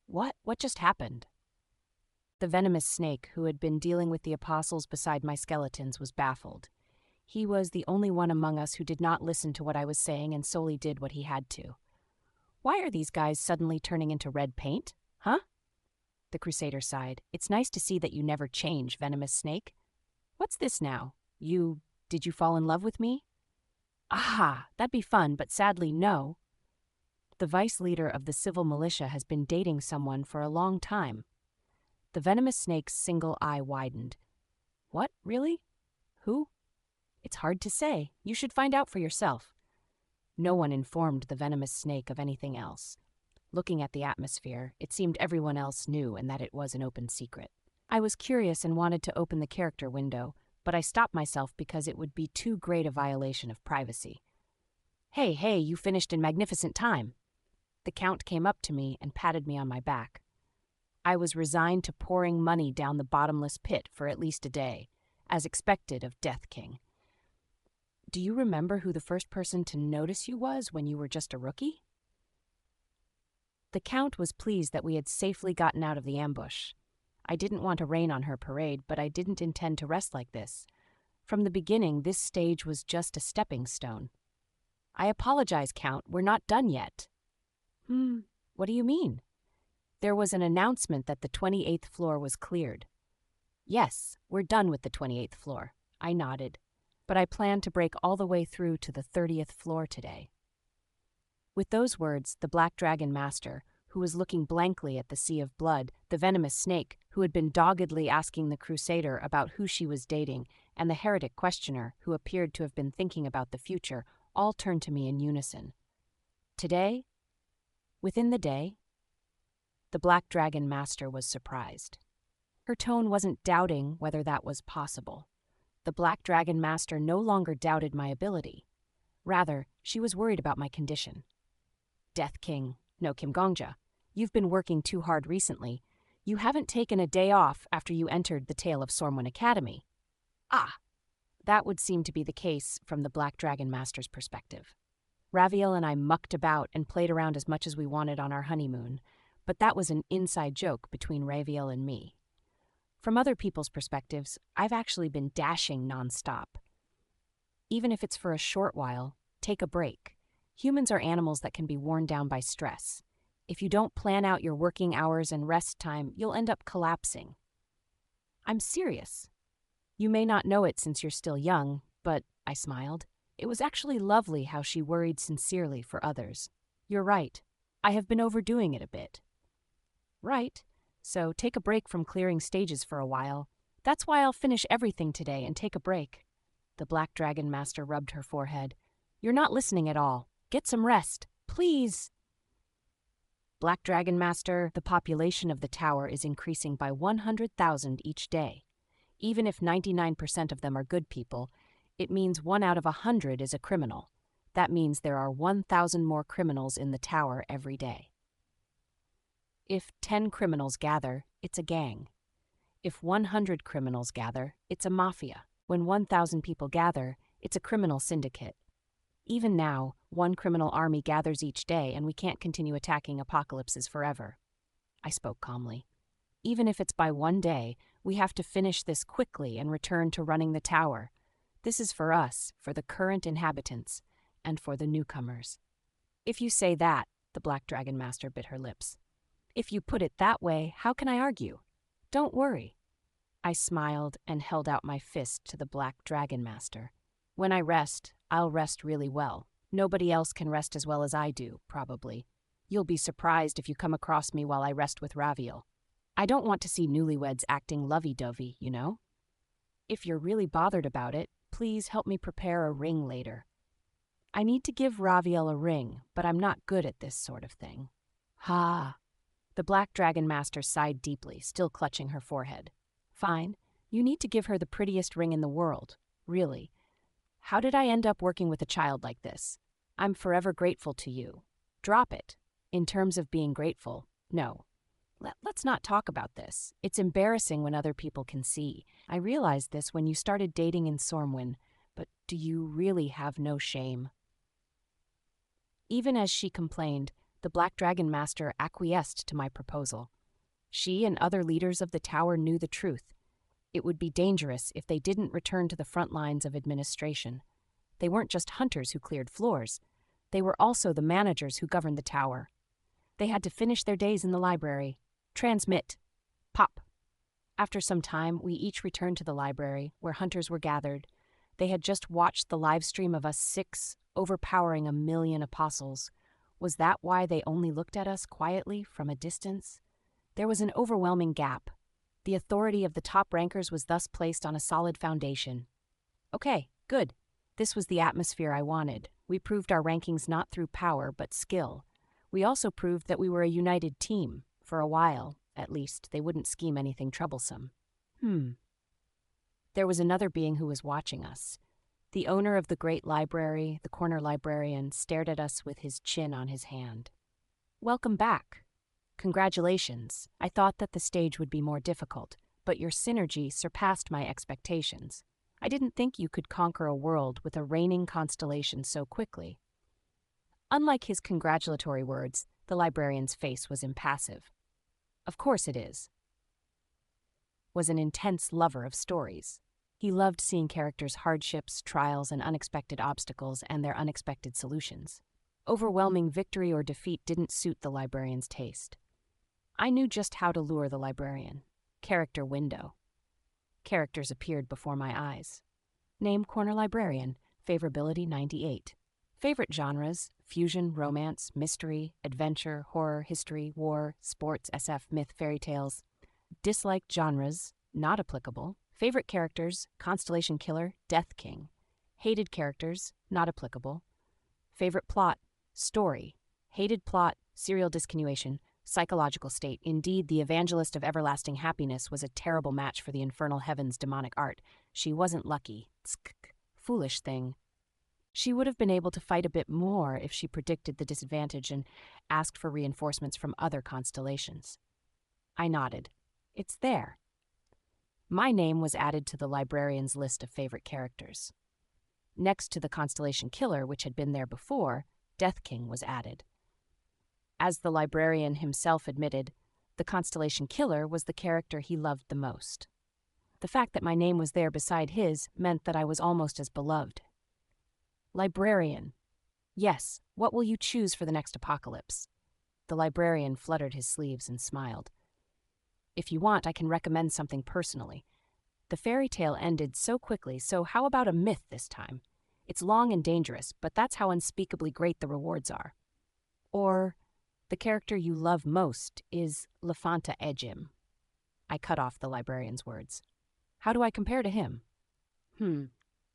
What? What just happened? The venomous snake, who had been dealing with the apostles beside my skeletons, was baffled. He was the only one among us who did not listen to what I was saying and solely did what he had to. Why are these guys suddenly turning into red paint? Huh? The Crusader sighed. It's nice to see that you never change, venomous snake. What's this now? Did you fall in love with me? Aha, that'd be fun, but sadly, no. The vice leader of the civil militia has been dating someone for a long time. The venomous snake's single eye widened. What, really? Who? It's hard to say. You should find out for yourself. No one informed the venomous snake of anything else. Looking at the atmosphere, it seemed everyone else knew and that it was an open secret. I was curious and wanted to open the character window, but I stopped myself because it would be too great a violation of privacy. Hey, you finished in magnificent time. The Count came up to me and patted me on my back. I was resigned to pouring money down the bottomless pit for at least a day, as expected of Death King. Do you remember who the first person to notice you was when you were just a rookie? The Count was pleased that we had safely gotten out of the ambush. I didn't want to rain on her parade, but I didn't intend to rest like this. From the beginning, this stage was just a stepping stone. I apologize, Count. We're not done yet. What do you mean? There was an announcement that the 28th floor was cleared. Yes, we're done with the 28th floor. I nodded. But I plan to break all the way through to the 30th floor today. With those words, the Black Dragon Master, who was looking blankly at the sea of blood, the venomous snake, who had been doggedly asking the Crusader about who she was dating, and the heretic questioner, who appeared to have been thinking about the future, all turned to me in unison. Today? Within the day? The Black Dragon Master was surprised. Her tone wasn't doubting whether that was possible. The Black Dragon Master no longer doubted my ability. Rather, she was worried about my condition. Death King, no Kim Gongja, you've been working too hard recently. You haven't taken a day off after you entered the Tale of Sormwin Academy. That would seem to be the case from the Black Dragon Master's perspective. Raviel and I mucked about and played around as much as we wanted on our honeymoon, but that was an inside joke between Raviel and me. From other people's perspectives, I've actually been dashing nonstop. Even if it's for a short while, take a break. Humans are animals that can be worn down by stress. If you don't plan out your working hours and rest time, you'll end up collapsing. I'm serious. You may not know it since you're still young, but, I smiled, it was actually lovely how she worried sincerely for others. You're right. I have been overdoing it a bit. Right. So take a break from clearing stages for a while. That's why I'll finish everything today and take a break. The Black Dragon Master rubbed her forehead. You're not listening at all. Get some rest, please. Black Dragon Master, the population of the tower is increasing by 100,000 each day. Even if 99% of them are good people, it means 1 out of 100 is a criminal. That means there are 1,000 more criminals in the tower every day. If 10 criminals gather, it's a gang. If 100 criminals gather, it's a mafia. When 1,000 people gather, it's a criminal syndicate. Even now, 1 criminal army gathers each day and we can't continue attacking apocalypses forever. I spoke calmly. Even if it's by one day, we have to finish this quickly and return to running the tower. This is for us, for the current inhabitants, and for the newcomers." "If you say that," the Black Dragon Master bit her lips. "If you put it that way, how can I argue? Don't worry." I smiled and held out my fist to the Black Dragon Master. "When I rest, I'll rest really well. Nobody else can rest as well as I do, probably. You'll be surprised if you come across me while I rest with Raviel. I don't want to see newlyweds acting lovey-dovey, you know? If you're really bothered about it, please help me prepare a ring later. I need to give Raviel a ring, but I'm not good at this sort of thing." "Ha!" The Black Dragon Master sighed deeply, still clutching her forehead. "Fine. You need to give her the prettiest ring in the world. Really. How did I end up working with a child like this? I'm forever grateful to you. Drop it. In terms of being grateful, no. Let's not talk about this. It's embarrassing when other people can see. I realized this when you started dating in Sormwyn, but do you really have no shame?" Even as she complained, the Black Dragon Master acquiesced to my proposal. She and other leaders of the tower knew the truth. It would be dangerous if they didn't return to the front lines of administration. They weren't just hunters who cleared floors. They were also the managers who governed the tower. They had to finish their days in the library. Transmit. Pop. After some time, we each returned to the library, where hunters were gathered. They had just watched the live stream of us 6, overpowering 1,000,000 apostles. Was that why they only looked at us quietly from a distance? There was an overwhelming gap. The authority of the top rankers was thus placed on a solid foundation. Okay, good. This was the atmosphere I wanted. We proved our rankings not through power, but skill. We also proved that we were a united team. For a while, at least, they wouldn't scheme anything troublesome. There was another being who was watching us. The owner of the great library, the corner librarian, stared at us with his chin on his hand. "Welcome back. Congratulations. I thought that the stage would be more difficult, but your synergy surpassed my expectations. I didn't think you could conquer a world with a reigning constellation so quickly." Unlike his congratulatory words, the librarian's face was impassive. "Of course it is." Was an intense lover of stories. He loved seeing characters' hardships, trials, and unexpected obstacles and their unexpected solutions. Overwhelming victory or defeat didn't suit the librarian's taste. I knew just how to lure the librarian. Character window. Characters appeared before my eyes. Name corner librarian, favorability 98. Favorite genres, fusion, romance, mystery, adventure, horror, history, war, sports, SF, myth, fairy tales. Disliked genres, not applicable. Favorite characters, Constellation Killer, Death King. Hated characters, not applicable. Favorite plot, story. Hated plot, serial discontinuation, psychological state. Indeed, the evangelist of everlasting happiness was a terrible match for the infernal heaven's demonic art. She wasn't lucky. Foolish thing. She would have been able to fight a bit more if she predicted the disadvantage and asked for reinforcements from other constellations. I nodded. It's there. My name was added to the librarian's list of favorite characters. Next to the Constellation Killer, which had been there before, Death King was added. As the librarian himself admitted, the Constellation Killer was the character he loved the most. The fact that my name was there beside his meant that I was almost as beloved. Librarian. Yes, what will you choose for the next apocalypse? The librarian fluttered his sleeves and smiled. If you want, I can recommend something personally. The fairy tale ended so quickly, so how about a myth this time? It's long and dangerous, but that's how unspeakably great the rewards are. Or, the character you love most is Lefanta Ejim. I cut off the librarian's words. How do I compare to him?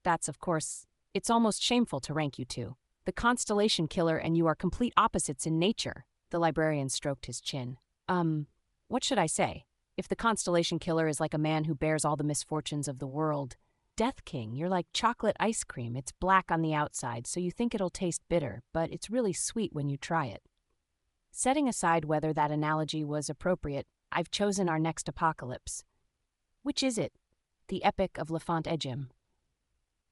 That's, of course, it's almost shameful to rank you two. The Constellation Killer and you are complete opposites in nature. The librarian stroked his chin. What should I say? If the Constellation Killer is like a man who bears all the misfortunes of the world, Death King, you're like chocolate ice cream. It's black on the outside, so you think it'll taste bitter, but it's really sweet when you try it. Setting aside whether that analogy was appropriate, I've chosen our next apocalypse. Which is it? The Epic of Lefant Ejim.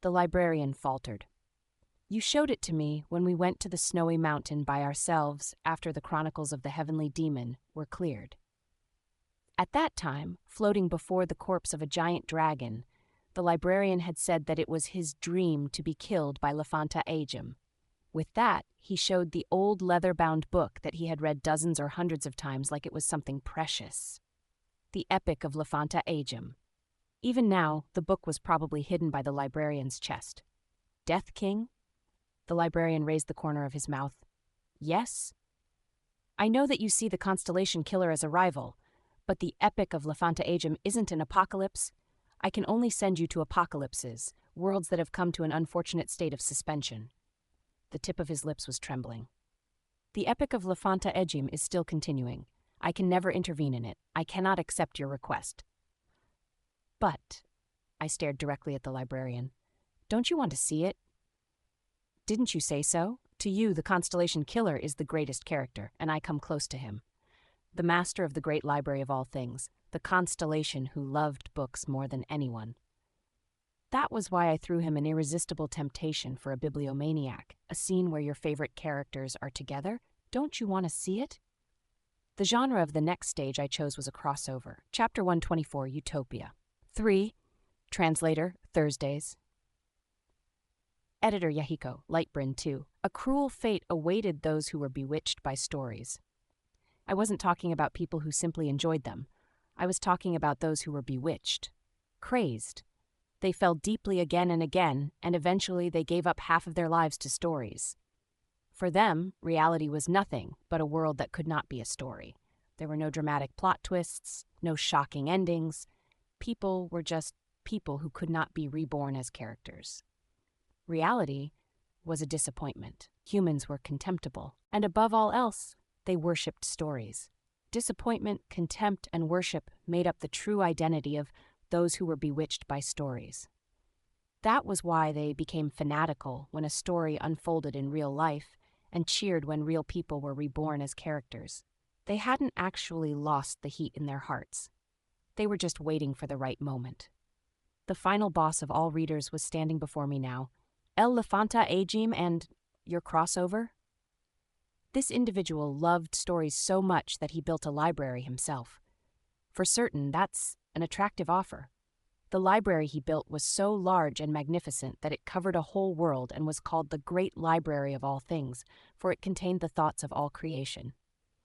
The librarian faltered. You showed it to me when we went to the snowy mountain by ourselves after the chronicles of the heavenly demon were cleared. At that time, floating before the corpse of a giant dragon, the librarian had said that it was his dream to be killed by Lafanta Agim. With that, he showed the old leather-bound book that he had read dozens or hundreds of times like it was something precious. The Epic of Lafanta Agim. Even now, the book was probably hidden by the librarian's chest. Death King? The librarian raised the corner of his mouth. Yes? I know that you see the Constellation Killer as a rival, but the Epic of Lafanta Agim isn't an apocalypse. I can only send you to apocalypses, worlds that have come to an unfortunate state of suspension. The tip of his lips was trembling. The Epic of Lafanta Agim is still continuing. I can never intervene in it. I cannot accept your request. But, I stared directly at the librarian, don't you want to see it? Didn't you say so? To you, the Constellation Killer is the greatest character, and I come close to him. The master of the great library of all things, the Constellation who loved books more than anyone. That was why I threw him an irresistible temptation for a bibliomaniac, a scene where your favorite characters are together. Don't you want to see it? The genre of the next stage I chose was a crossover. Chapter 124, Utopia. 3. Translator, Thursdays. Editor Yahiko, Lightbrand 2. A cruel fate awaited those who were bewitched by stories. I wasn't talking about people who simply enjoyed them. I was talking about those who were bewitched, crazed. They fell deeply again and again, and eventually they gave up half of their lives to stories. For them, reality was nothing but a world that could not be a story. There were no dramatic plot twists, no shocking endings. People were just people who could not be reborn as characters. Reality was a disappointment. Humans were contemptible, and above all else, they worshipped stories. Disappointment, contempt, and worship made up the true identity of those who were bewitched by stories. That was why they became fanatical when a story unfolded in real life and cheered when real people were reborn as characters. They hadn't actually lost the heat in their hearts. They were just waiting for the right moment. The final boss of all readers was standing before me now. El Lafanta Agim and your crossover? This individual loved stories so much that he built a library himself. For certain, that's an attractive offer. The library he built was so large and magnificent that it covered a whole world and was called the Great Library of All Things, for it contained the thoughts of all creation.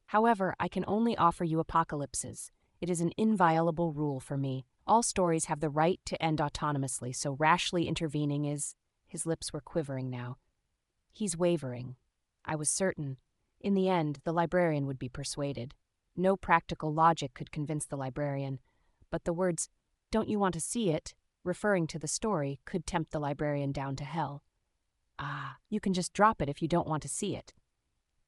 However, I can only offer you apocalypses. It is an inviolable rule for me. All stories have the right to end autonomously, so rashly intervening is... His lips were quivering now. He's wavering. I was certain. In the end, the librarian would be persuaded. No practical logic could convince the librarian, but the words, "Don't you want to see it?" referring to the story, could tempt the librarian down to hell. Ah, you can just drop it if you don't want to see it.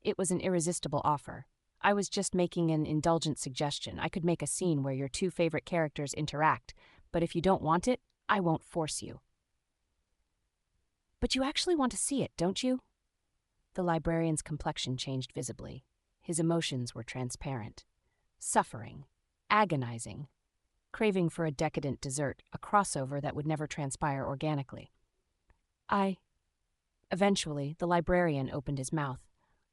It was an irresistible offer. I was just making an indulgent suggestion. I could make a scene where your two favorite characters interact, but if you don't want it, I won't force you. But you actually want to see it, don't you? The librarian's complexion changed visibly. His emotions were transparent. Suffering, agonizing, craving for a decadent dessert, a crossover that would never transpire organically. Eventually, the librarian opened his mouth.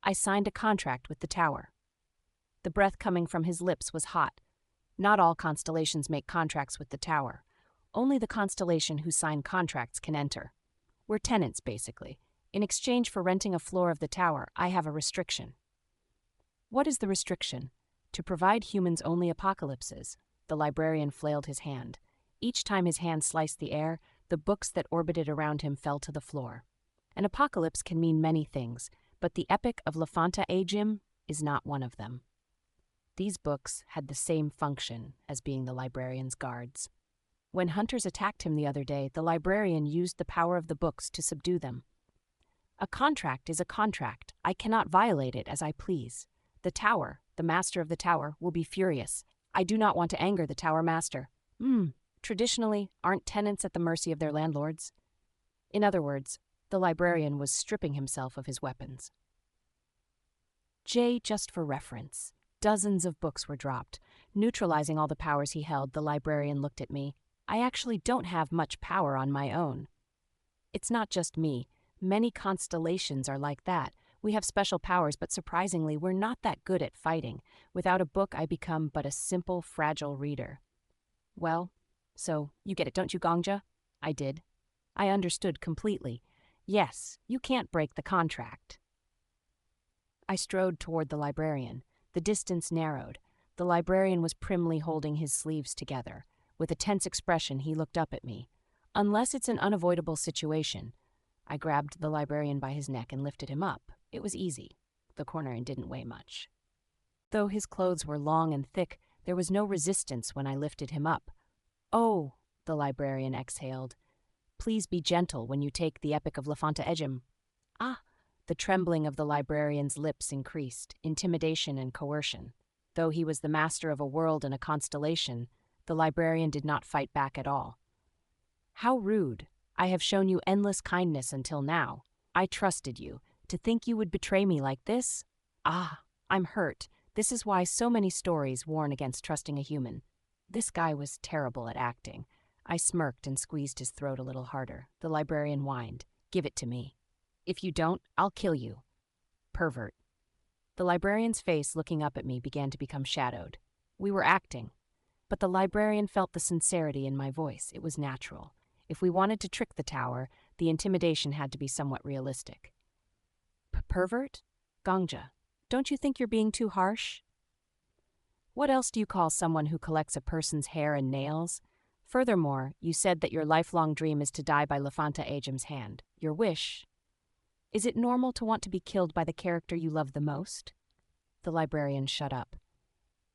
I signed a contract with the tower. The breath coming from his lips was hot. Not all constellations make contracts with the tower. Only the constellation who sign contracts can enter. We're tenants, basically. In exchange for renting a floor of the tower, I have a restriction. What is the restriction? To provide humans only apocalypses. The librarian flailed his hand. Each time his hand sliced the air, the books that orbited around him fell to the floor. An apocalypse can mean many things, but the Epic of Lafanta Agim is not one of them. These books had the same function as being the librarian's guards. When hunters attacked him the other day, the librarian used the power of the books to subdue them. A contract is a contract. I cannot violate it as I please. The tower, the master of the tower, will be furious. I do not want to anger the tower master. Traditionally, aren't tenants at the mercy of their landlords? In other words, the librarian was stripping himself of his weapons. Just for reference. Dozens of books were dropped. Neutralizing all the powers he held, the librarian looked at me. I actually don't have much power on my own. It's not just me. Many constellations are like that. We have special powers, but surprisingly, we're not that good at fighting. Without a book, I become but a simple, fragile reader. Well, so you get it, don't you, Gongja? I did. I understood completely. Yes, you can't break the contract. I strode toward the librarian. The distance narrowed. The librarian was primly holding his sleeves together. With a tense expression, he looked up at me. Unless it's an unavoidable situation. I grabbed the librarian by his neck and lifted him up. It was easy. The cornerian didn't weigh much. Though his clothes were long and thick, there was no resistance when I lifted him up. "Oh," the librarian exhaled. "Please be gentle when you take the Epic of Lafanta-Ejim." "Ah." The trembling of the librarian's lips increased, intimidation and coercion. Though he was the master of a world and a constellation, the librarian did not fight back at all. "How rude. I have shown you endless kindness until now. I trusted you. To think you would betray me like this? Ah, I'm hurt. This is why so many stories warn against trusting a human." This guy was terrible at acting. I smirked and squeezed his throat a little harder. The librarian whined. "Give it to me. If you don't, I'll kill you. Pervert." The librarian's face, looking up at me, began to become shadowed. We were acting. But the librarian felt the sincerity in my voice. It was natural. If we wanted to trick the tower, the intimidation had to be somewhat realistic. "Pervert? Gongja, don't you think you're being too harsh? What else do you call someone who collects a person's hair and nails? Furthermore, you said that your lifelong dream is to die by Lafanta-Ejim's hand. Your wish. Is it normal to want to be killed by the character you love the most?" The librarian shut up.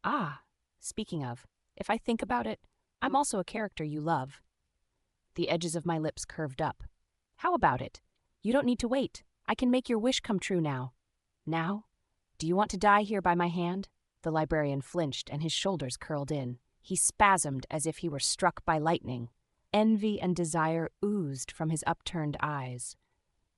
"Ah, speaking of, if I think about it, I'm also a character you love." The edges of my lips curved up. "How about it? You don't need to wait. I can make your wish come true now." "Now? Do you want to die here by my hand?" The librarian flinched and his shoulders curled in. He spasmed as if he were struck by lightning. Envy and desire oozed from his upturned eyes.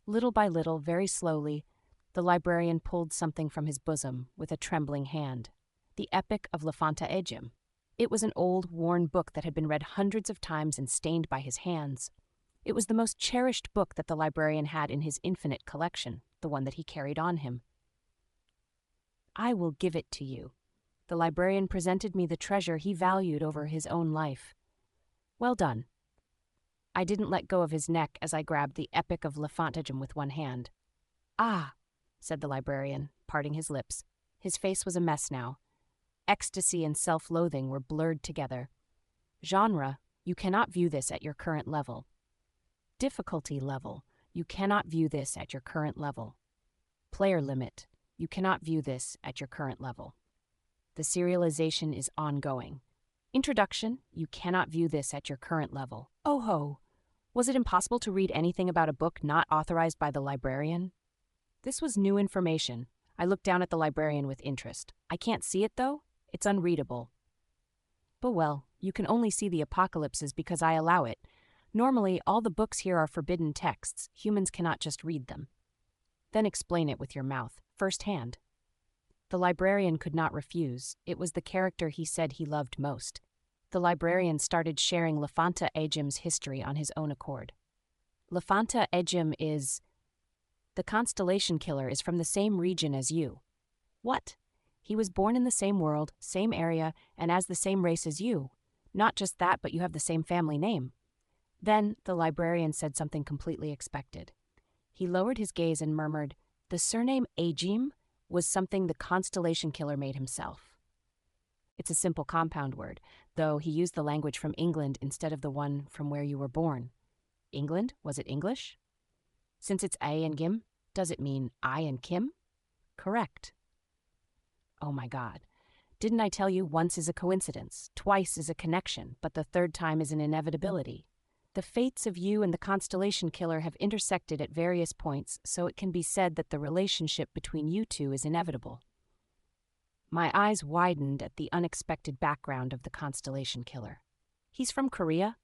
Little by little, very slowly, the librarian pulled something from his bosom with a trembling hand. The Epic of Lafanta-Ejim. It was an old, worn book that had been read hundreds of times and stained by his hands. It was the most cherished book that the librarian had in his infinite collection, the one that he carried on him. "I will give it to you." The librarian presented me the treasure he valued over his own life. "Well done." I didn't let go of his neck as I grabbed the Epic of Lafanta-Ejim with one hand. "Ah," said the librarian, parting his lips. His face was a mess now. Ecstasy and self-loathing were blurred together. Genre, you cannot view this at your current level. Difficulty level, you cannot view this at your current level. Player limit, you cannot view this at your current level. The serialization is ongoing. Introduction, you cannot view this at your current level. Oh ho! Was it impossible to read anything about a book not authorized by the librarian? This was new information. I looked down at the librarian with interest. "I can't see it, though? It's unreadable." "But well, you can only see the apocalypses because I allow it. Normally, all the books here are forbidden texts. Humans cannot just read them." "Then explain it with your mouth, firsthand." The librarian could not refuse. It was the character he said he loved most. The librarian started sharing Lafanta-Ejim's history on his own accord. Lafanta-Ejim is... The constellation killer is from the same region as you. What? He was born in the same world, same area, and as the same race as you. Not just that, but you have the same family name. Then the librarian said something completely expected. He lowered his gaze and murmured, "The surname Ejim was something the constellation killer made himself." It's a simple compound word, though he used the language from England instead of the one from where you were born. England? Was it English? Since it's A and Gim, does it mean I and Kim? Correct. Oh my God. Didn't I tell you once is a coincidence, twice is a connection, but the third time is an inevitability? The fates of you and the constellation killer have intersected at various points, so it can be said that the relationship between you two is inevitable. My eyes widened at the unexpected background of the constellation killer. He's from Korea?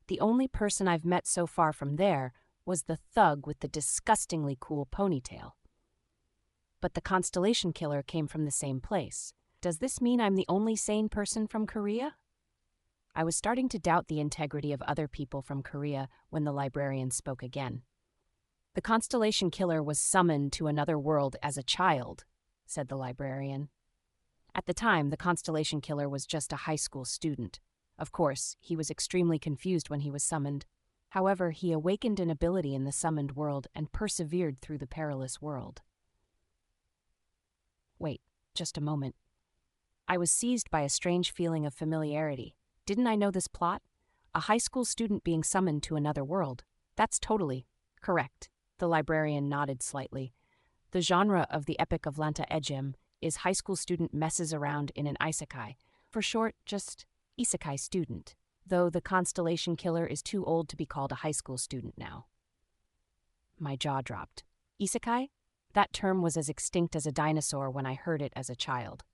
The only person I've met so far from there was the thug with the disgustingly cool ponytail. But the constellation killer came from the same place. Does this mean I'm the only sane person from Korea? I was starting to doubt the integrity of other people from Korea when the librarian spoke again. The constellation killer was summoned to another world as a child, said the librarian. At the time, the constellation killer was just a high school student. Of course, he was extremely confused when he was summoned. However, he awakened an ability in the summoned world and persevered through the perilous world. Wait, just a moment. I was seized by a strange feeling of familiarity. Didn't I know this plot? A high school student being summoned to another world. That's totally correct. The librarian nodded slightly. The genre of the Epic of Lanta Ejim is high school student messes around in an isekai. For short, just isekai student. Though the constellation killer is too old to be called a high school student now. My jaw dropped. Isekai? That term was as extinct as a dinosaur when I heard it as a child.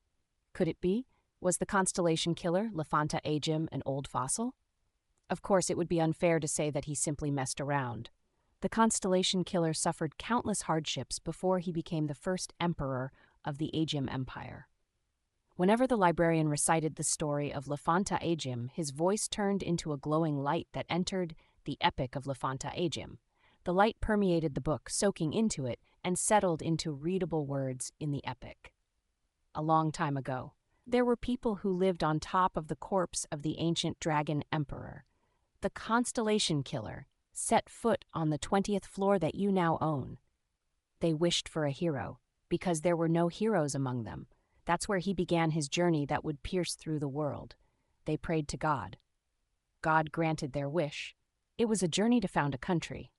Could it be? Was the constellation killer, Lafanta Ajim, an old fossil? Of course, it would be unfair to say that he simply messed around. The constellation killer suffered countless hardships before he became the first emperor of the Ajim Empire. Whenever the librarian recited the story of Lafanta Ajim, his voice turned into a glowing light that entered the Epic of Lafanta Ajim. The light permeated the book, soaking into it, and settled into readable words in the epic. A long time ago, there were people who lived on top of the corpse of the ancient dragon emperor. The constellation killer set foot on the 20th floor that you now own. They wished for a hero, because there were no heroes among them. That's where he began his journey that would pierce through the world. They prayed to God. God granted their wish. It was a journey to found a country.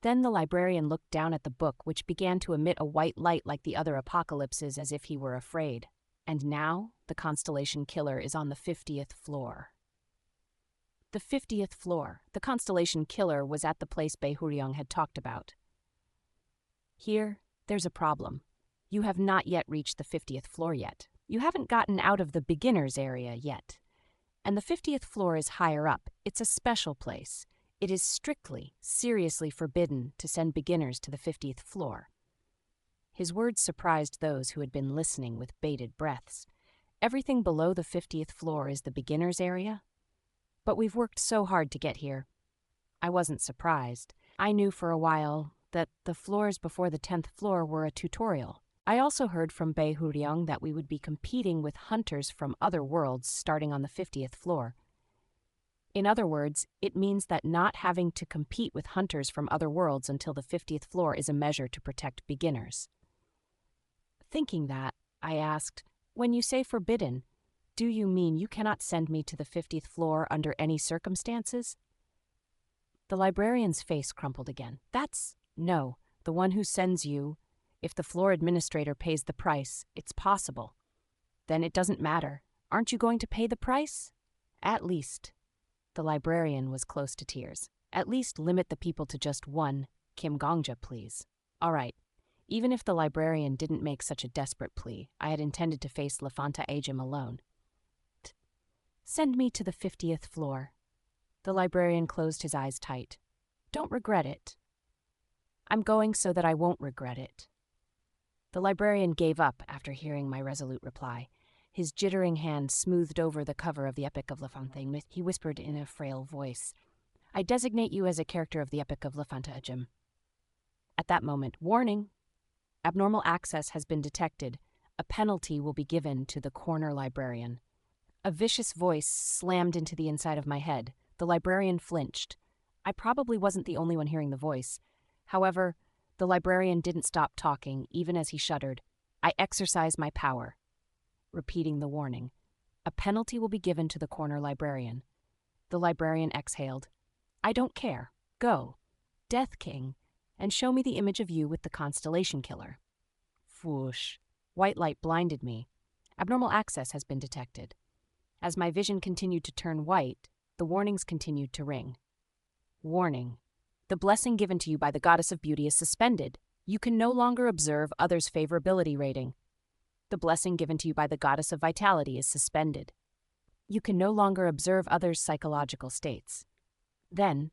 Then the librarian looked down at the book, which began to emit a white light like the other apocalypses, as if he were afraid. And now, the constellation killer is on the 50th floor. The 50th floor. The constellation killer was at the place Beihuriang had talked about. Here, there's a problem. You have not yet reached the 50th floor yet. You haven't gotten out of the beginner's area yet. And the 50th floor is higher up. It's a special place. It is strictly, seriously forbidden to send beginners to the 50th floor. His words surprised those who had been listening with bated breaths. Everything below the 50th floor is the beginner's area? But we've worked so hard to get here. I wasn't surprised. I knew for a while that the floors before the 10th floor were a tutorial. I also heard from Beihuriang that we would be competing with hunters from other worlds starting on the 50th floor. In other words, it means that not having to compete with hunters from other worlds until the 50th floor is a measure to protect beginners. Thinking that, I asked, when you say forbidden, do you mean you cannot send me to the 50th floor under any circumstances? The librarian's face crumpled again. No, the one who sends you. If the floor administrator pays the price, it's possible. Then it doesn't matter. Aren't you going to pay the price? At least. The librarian was close to tears. At least limit the people to just one, Kim Gongja, please. All right. Even if the librarian didn't make such a desperate plea, I had intended to face Lafanta Ajim alone. Send me to the 50th floor. The librarian closed his eyes tight. Don't regret it. I'm going so that I won't regret it. The librarian gave up after hearing my resolute reply. His jittering hand smoothed over the cover of the Epic of Lafanta. He whispered in a frail voice, I designate you as a character of the Epic of Lafanta Ajim. At that moment, warning! Abnormal access has been detected. A penalty will be given to the corner librarian. A vicious voice slammed into the inside of my head. The librarian flinched. I probably wasn't the only one hearing the voice. However, the librarian didn't stop talking, even as he shuddered. I exercise my power. Repeating the warning. A penalty will be given to the corner librarian. The librarian exhaled. I don't care. Go, Death King, and show me the image of you with the constellation killer. Whoosh. White light blinded me. Abnormal access has been detected. As my vision continued to turn white, the warnings continued to ring. Warning. The blessing given to you by the Goddess of Beauty is suspended. You can no longer observe others' favorability rating. The blessing given to you by the Goddess of Vitality is suspended. You can no longer observe others' psychological states. Then,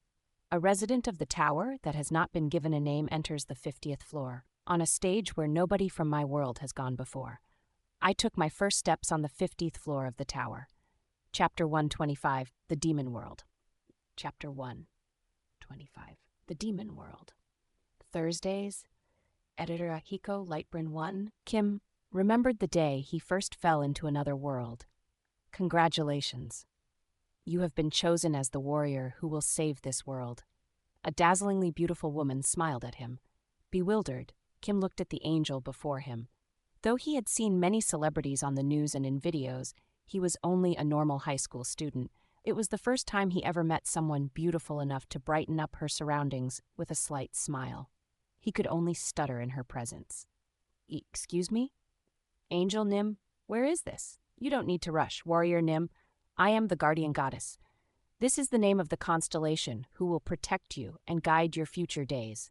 a resident of the tower that has not been given a name enters the 50th floor, on a stage where nobody from my world has gone before. I took my first steps on the 50th floor of the tower. Chapter 125, The Demon World. Chapter 125, The Demon World. Thursdays, Editor Ahiko, Lightbrin 1. Kim remembered the day he first fell into another world. Congratulations. You have been chosen as the warrior who will save this world. A dazzlingly beautiful woman smiled at him. Bewildered, Kim looked at the angel before him. Though he had seen many celebrities on the news and in videos, he was only a normal high school student. It was the first time he ever met someone beautiful enough to brighten up her surroundings with a slight smile. He could only stutter in her presence. Excuse me? Angel Nim, where is this? You don't need to rush, Warrior Nim. I am the guardian goddess. This is the name of the constellation who will protect you and guide your future days.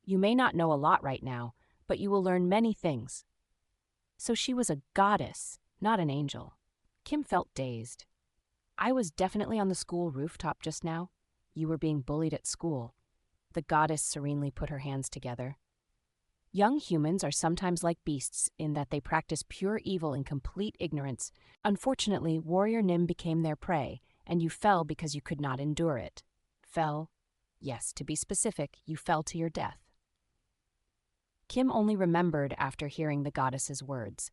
You may not know a lot right now, but you will learn many things. So she was a goddess, not an angel. Kim felt dazed. I was definitely on the school rooftop just now. You were being bullied at school. The goddess serenely put her hands together. Young humans are sometimes like beasts in that they practice pure evil in complete ignorance. Unfortunately, Warrior Nim became their prey, and you fell because you could not endure it. Fell? Yes, to be specific, you fell to your death. Kim only remembered after hearing the goddess's words.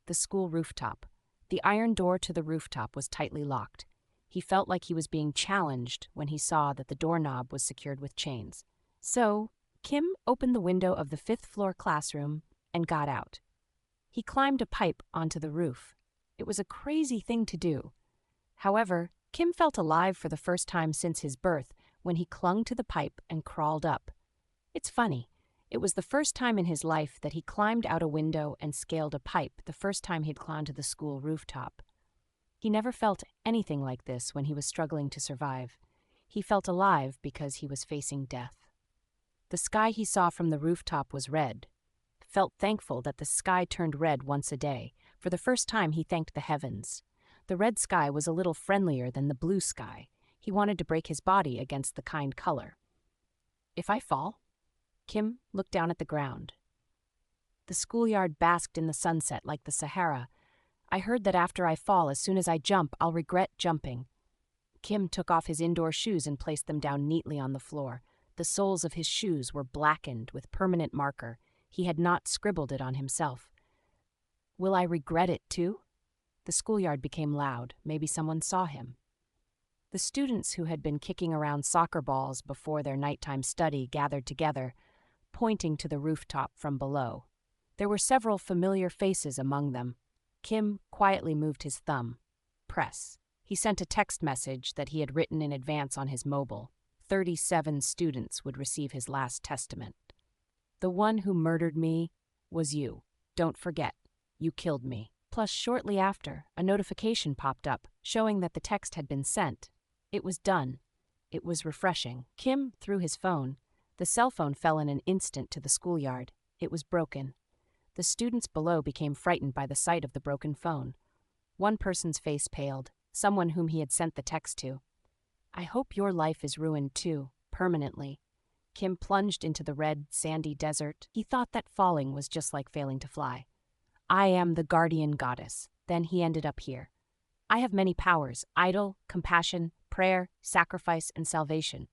The school rooftop. The iron door to the rooftop was tightly locked. He felt like he was being challenged when he saw that the doorknob was secured with chains. So, Kim opened the window of the 5th floor classroom and got out. He climbed a pipe onto the roof. It was a crazy thing to do. However, Kim felt alive for the first time since his birth when he clung to the pipe and crawled up. It's funny. It was the first time in his life that he climbed out a window and scaled a pipe, the first time he'd climbed to the school rooftop. He never felt anything like this when he was struggling to survive. He felt alive because he was facing death. The sky he saw from the rooftop was red. Felt thankful that the sky turned red once a day. For the first time, he thanked the heavens. The red sky was a little friendlier than the blue sky. He wanted to break his body against the kind color. If I fall? Kim looked down at the ground. The schoolyard basked in the sunset like the Sahara. I heard that after I fall, as soon as I jump, I'll regret jumping. Kim took off his indoor shoes and placed them down neatly on the floor. The soles of his shoes were blackened with permanent marker. He had not scribbled it on himself. Will I regret it too? The schoolyard became loud. Maybe someone saw him. The students who had been kicking around soccer balls before their nighttime study gathered together, pointing to the rooftop from below. There were several familiar faces among them. Kim quietly moved his thumb. Press. He sent a text message that he had written in advance on his mobile. 37 students would receive his last testament. The one who murdered me was you. Don't forget, you killed me. Plus, shortly after, a notification popped up showing that the text had been sent. It was done. It was refreshing. Kim threw his phone. The cell phone fell in an instant to the schoolyard. It was broken. The students below became frightened by the sight of the broken phone. One person's face paled, someone whom he had sent the text to. I hope your life is ruined too, permanently. Kim plunged into the red, sandy desert. He thought that falling was just like failing to fly. I am the guardian goddess. Then he ended up here. I have many powers: idol, compassion, prayer, sacrifice, and salvation.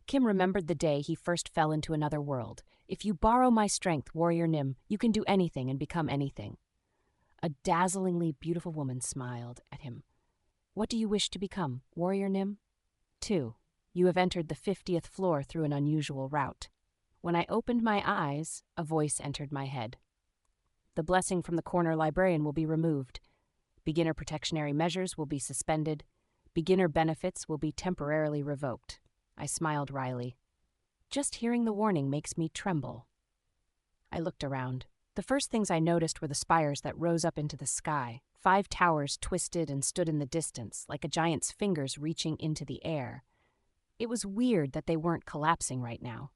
Kim remembered the day he first fell into another world. If you borrow my strength, Warrior Nim, you can do anything and become anything. A dazzlingly beautiful woman smiled at him. What do you wish to become, Warrior Nim? 2. You have entered the 50th floor through an unusual route. When I opened my eyes, a voice entered my head. The blessing from the corner librarian will be removed. Beginner protectionary measures will be suspended. Beginner benefits will be temporarily revoked. I smiled wryly. Just hearing the warning makes me tremble. I looked around. The first things I noticed were the spires that rose up into the sky. 5 towers twisted and stood in the distance, like a giant's fingers reaching into the air. It was weird that they weren't collapsing right now.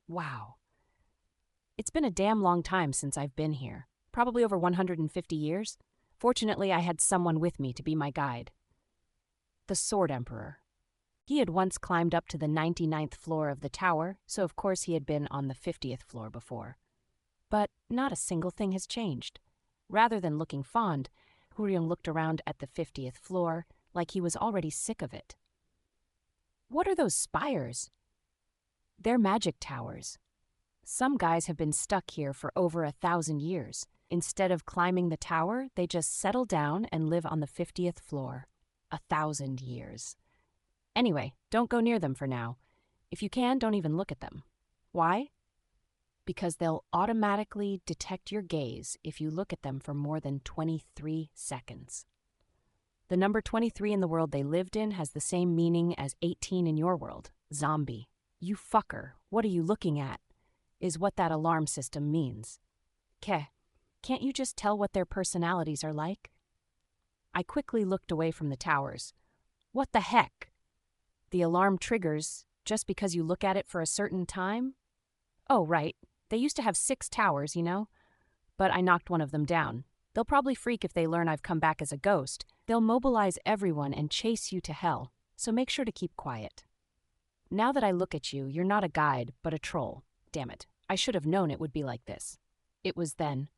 Wow. It's been a damn long time since I've been here. Probably over 150 years. Fortunately, I had someone with me to be my guide. The Sword Emperor. He had once climbed up to the 99th floor of the tower, so of course he had been on the 50th floor before. But not a single thing has changed. Rather than looking fond, Huryong looked around at the 50th floor like he was already sick of it. What are those spires? They're magic towers. Some guys have been stuck here for over 1,000 years. Instead of climbing the tower, they just settle down and live on the 50th floor. 1,000 years. Anyway, don't go near them for now. If you can, don't even look at them. Why? Because they'll automatically detect your gaze if you look at them for more than 23 seconds. The number 23 in the world they lived in has the same meaning as 18 in your world. Zombie. You fucker, what are you looking at? Is what that alarm system means. Can't you just tell what their personalities are like? I quickly looked away from the towers. What the heck? The alarm triggers just because you look at it for a certain time? Oh, right. They used to have 6 towers, you know? But I knocked one of them down. They'll probably freak if they learn I've come back as a ghost. They'll mobilize everyone and chase you to hell, so make sure to keep quiet. Now that I look at you, you're not a guide, but a troll. Damn it, I should have known it would be like this. It was then.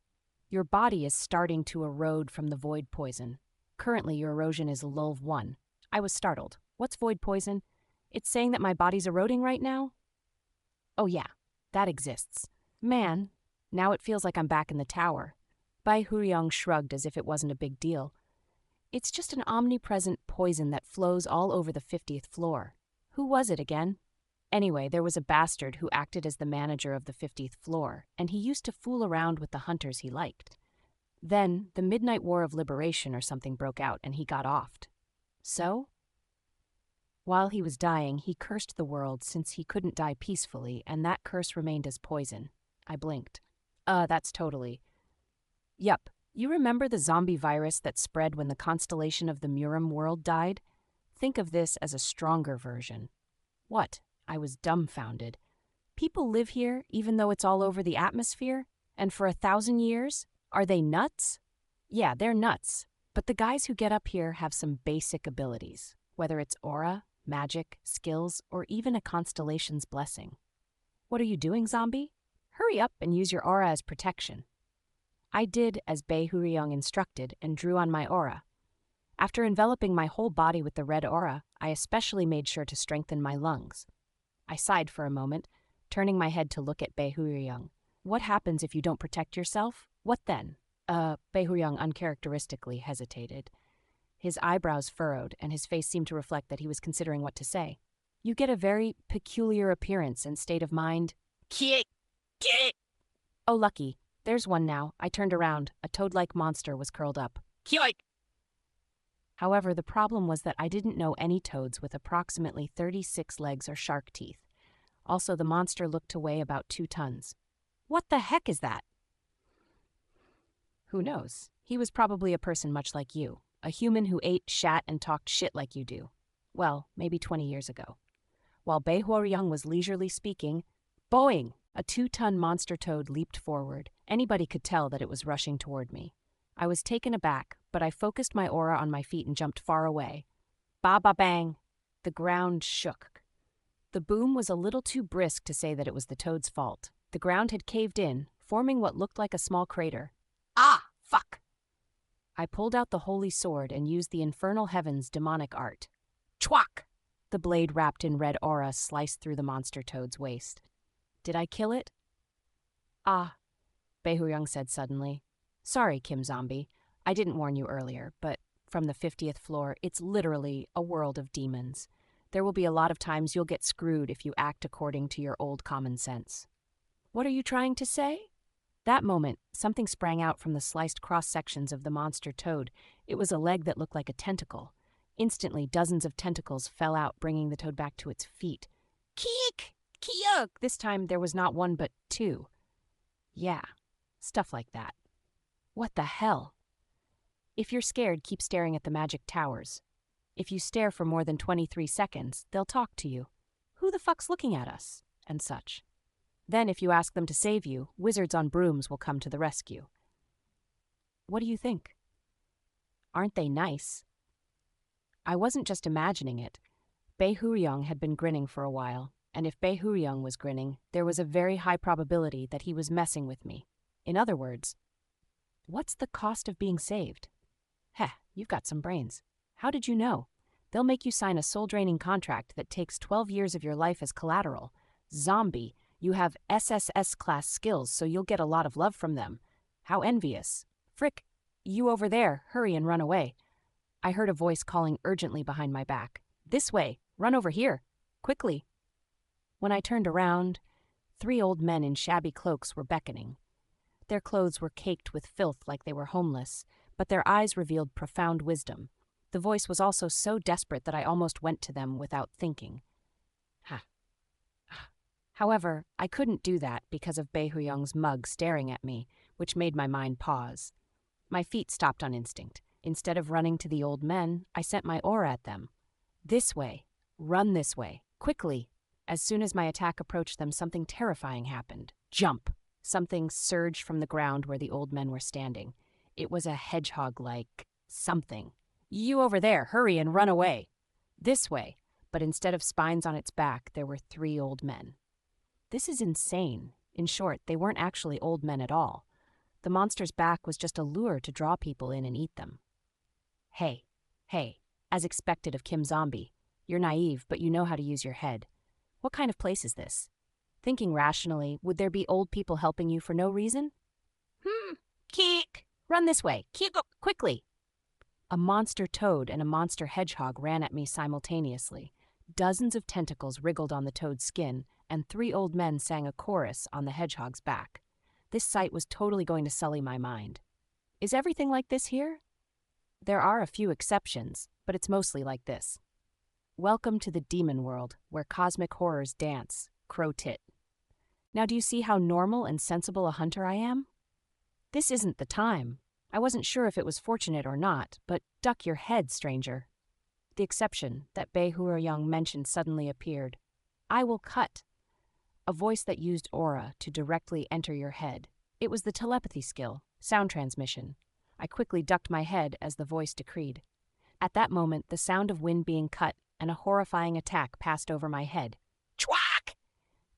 Your body is starting to erode from the void poison. Currently, your erosion is Lulv 1. I was startled. What's void poison? It's saying that my body's eroding right now? Oh yeah, that exists. Man, now it feels like I'm back in the tower. Bai Huryong shrugged as if it wasn't a big deal. It's just an omnipresent poison that flows all over the 50th floor. Who was it again? Anyway, there was a bastard who acted as the manager of the 50th floor, and he used to fool around with the hunters he liked. Then, the Midnight War of Liberation or something broke out, and he got offed. So? While he was dying, he cursed the world since he couldn't die peacefully, and that curse remained as poison. I blinked. That's totally. Yup, you remember the zombie virus that spread when the constellation of the Murim world died? Think of this as a stronger version. What? I was dumbfounded. People live here even though it's all over the atmosphere? And for 1,000 years? Are they nuts? Yeah, they're nuts. But the guys who get up here have some basic abilities, whether it's aura, magic, skills, or even a constellation's blessing. What are you doing, zombie? Hurry up and use your aura as protection. I did as Bai Huryong instructed and drew on my aura. After enveloping my whole body with the red aura, I especially made sure to strengthen my lungs. I sighed for a moment, turning my head to look at Bai Huryong. What happens if you don't protect yourself? What then? Bai Huryong uncharacteristically hesitated. His eyebrows furrowed, and his face seemed to reflect that he was considering what to say. You get a very peculiar appearance and state of mind. Oh, lucky. There's one now. I turned around. A toad-like monster was curled up. However, the problem was that I didn't know any toads with approximately 36 legs or shark teeth. Also, the monster looked to weigh about 2 tons. What the heck is that? Who knows? He was probably a person much like you. A human who ate, shat, and talked shit like you do. Well, maybe 20 years ago. While Bai Huryong was leisurely speaking, boing! A 2-ton monster toad leaped forward. Anybody could tell that it was rushing toward me. I was taken aback, but I focused my aura on my feet and jumped far away. Ba-ba-bang! The ground shook. The boom was a little too brisk to say that it was the toad's fault. The ground had caved in, forming what looked like a small crater. Ah! Fuck! I pulled out the holy sword and used the infernal heaven's demonic art. Chwak! The blade wrapped in red aura sliced through the monster toad's waist. Did I kill it? Ah, Bai Huryong said suddenly. Sorry, Kim Zombie. I didn't warn you earlier, but from the 50th floor, it's literally a world of demons. There will be a lot of times you'll get screwed if you act according to your old common sense. What are you trying to say? That moment, something sprang out from the sliced cross-sections of the monster toad. It was a leg that looked like a tentacle. Instantly, dozens of tentacles fell out, bringing the toad back to its feet. Keek! Kyuk! This time, there was not 1 but 2. Yeah, stuff like that. What the hell? If you're scared, keep staring at the magic towers. If you stare for more than 23 seconds, they'll talk to you. Who the fuck's looking at us? And such. Then, if you ask them to save you, wizards on brooms will come to the rescue. What do you think? Aren't they nice? I wasn't just imagining it. Bai Huryong had been grinning for a while, and if Bai Huryong was grinning, there was a very high probability that he was messing with me. In other words, what's the cost of being saved? Heh, you've got some brains. How did you know? They'll make you sign a soul-draining contract that takes 12 years of your life as collateral. Zombie, You have SSS-Class skills, so you'll get a lot of love from them. How envious. Frick, you over there, hurry and run away. I heard a voice calling urgently behind my back. This way, run over here, quickly. When I turned around, 3 old men in shabby cloaks were beckoning. Their clothes were caked with filth like they were homeless, but their eyes revealed profound wisdom. The voice was also so desperate that I almost went to them without thinking. However, I couldn't do that because of Bei Huyong's mug staring at me, which made my mind pause. My feet stopped on instinct. Instead of running to the old men, I sent my aura at them. This way. Run this way. Quickly. As soon as my attack approached them, something terrifying happened. Jump! Something surged from the ground where the old men were standing. It was a hedgehog-like something. You over there, hurry and run away. This way. But instead of spines on its back, there were 3 old men. This is insane. In short, they weren't actually old men at all. The monster's back was just a lure to draw people in and eat them. Hey, as expected of Kim Zombie. You're naive, but you know how to use your head. What kind of place is this? Thinking rationally, would there be old people helping you for no reason? Kick! Run this way. Kick! Quickly! A monster toad and a monster hedgehog ran at me simultaneously. Dozens of tentacles wriggled on the toad's skin, and 3 old men sang a chorus on the hedgehog's back. This sight was totally going to sully my mind. Is everything like this here? There are a few exceptions, but it's mostly like this. Welcome to the demon world, where cosmic horrors dance, crow tit. Now do you see how normal and sensible a hunter I am? This isn't the time. I wasn't sure if it was fortunate or not, but duck your head, stranger. The exception that Bei Huyong mentioned suddenly appeared. I will cut. A voice that used aura to directly enter your head. It was the telepathy skill, sound transmission. I quickly ducked my head as the voice decreed. At that moment, the sound of wind being cut and a horrifying attack passed over my head. Chwack!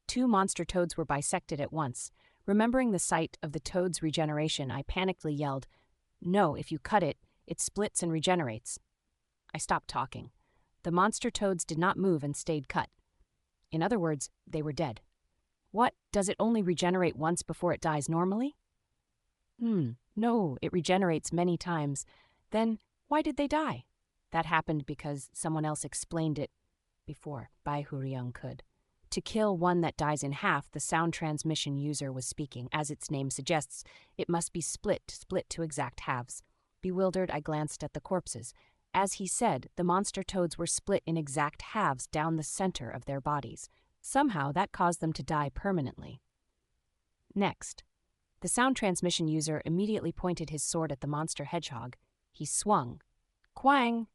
2 monster toads were bisected at once. Remembering the sight of the toad's regeneration, I panickedly yelled, No, if you cut it, it splits and regenerates. I stopped talking. The monster toads did not move and stayed cut. In other words, they were dead. What, does it only regenerate once before it dies normally? No, it regenerates many times. Then, why did they die? That happened because someone else explained it before Bei Huyong could. To kill one that dies in half, the sound transmission user was speaking. As its name suggests, it must be split to exact halves. Bewildered, I glanced at the corpses. As he said, the monster toads were split in exact halves down the center of their bodies. Somehow, that caused them to die permanently. Next, the sound transmission user immediately pointed his sword at the monster hedgehog. He swung. Quang!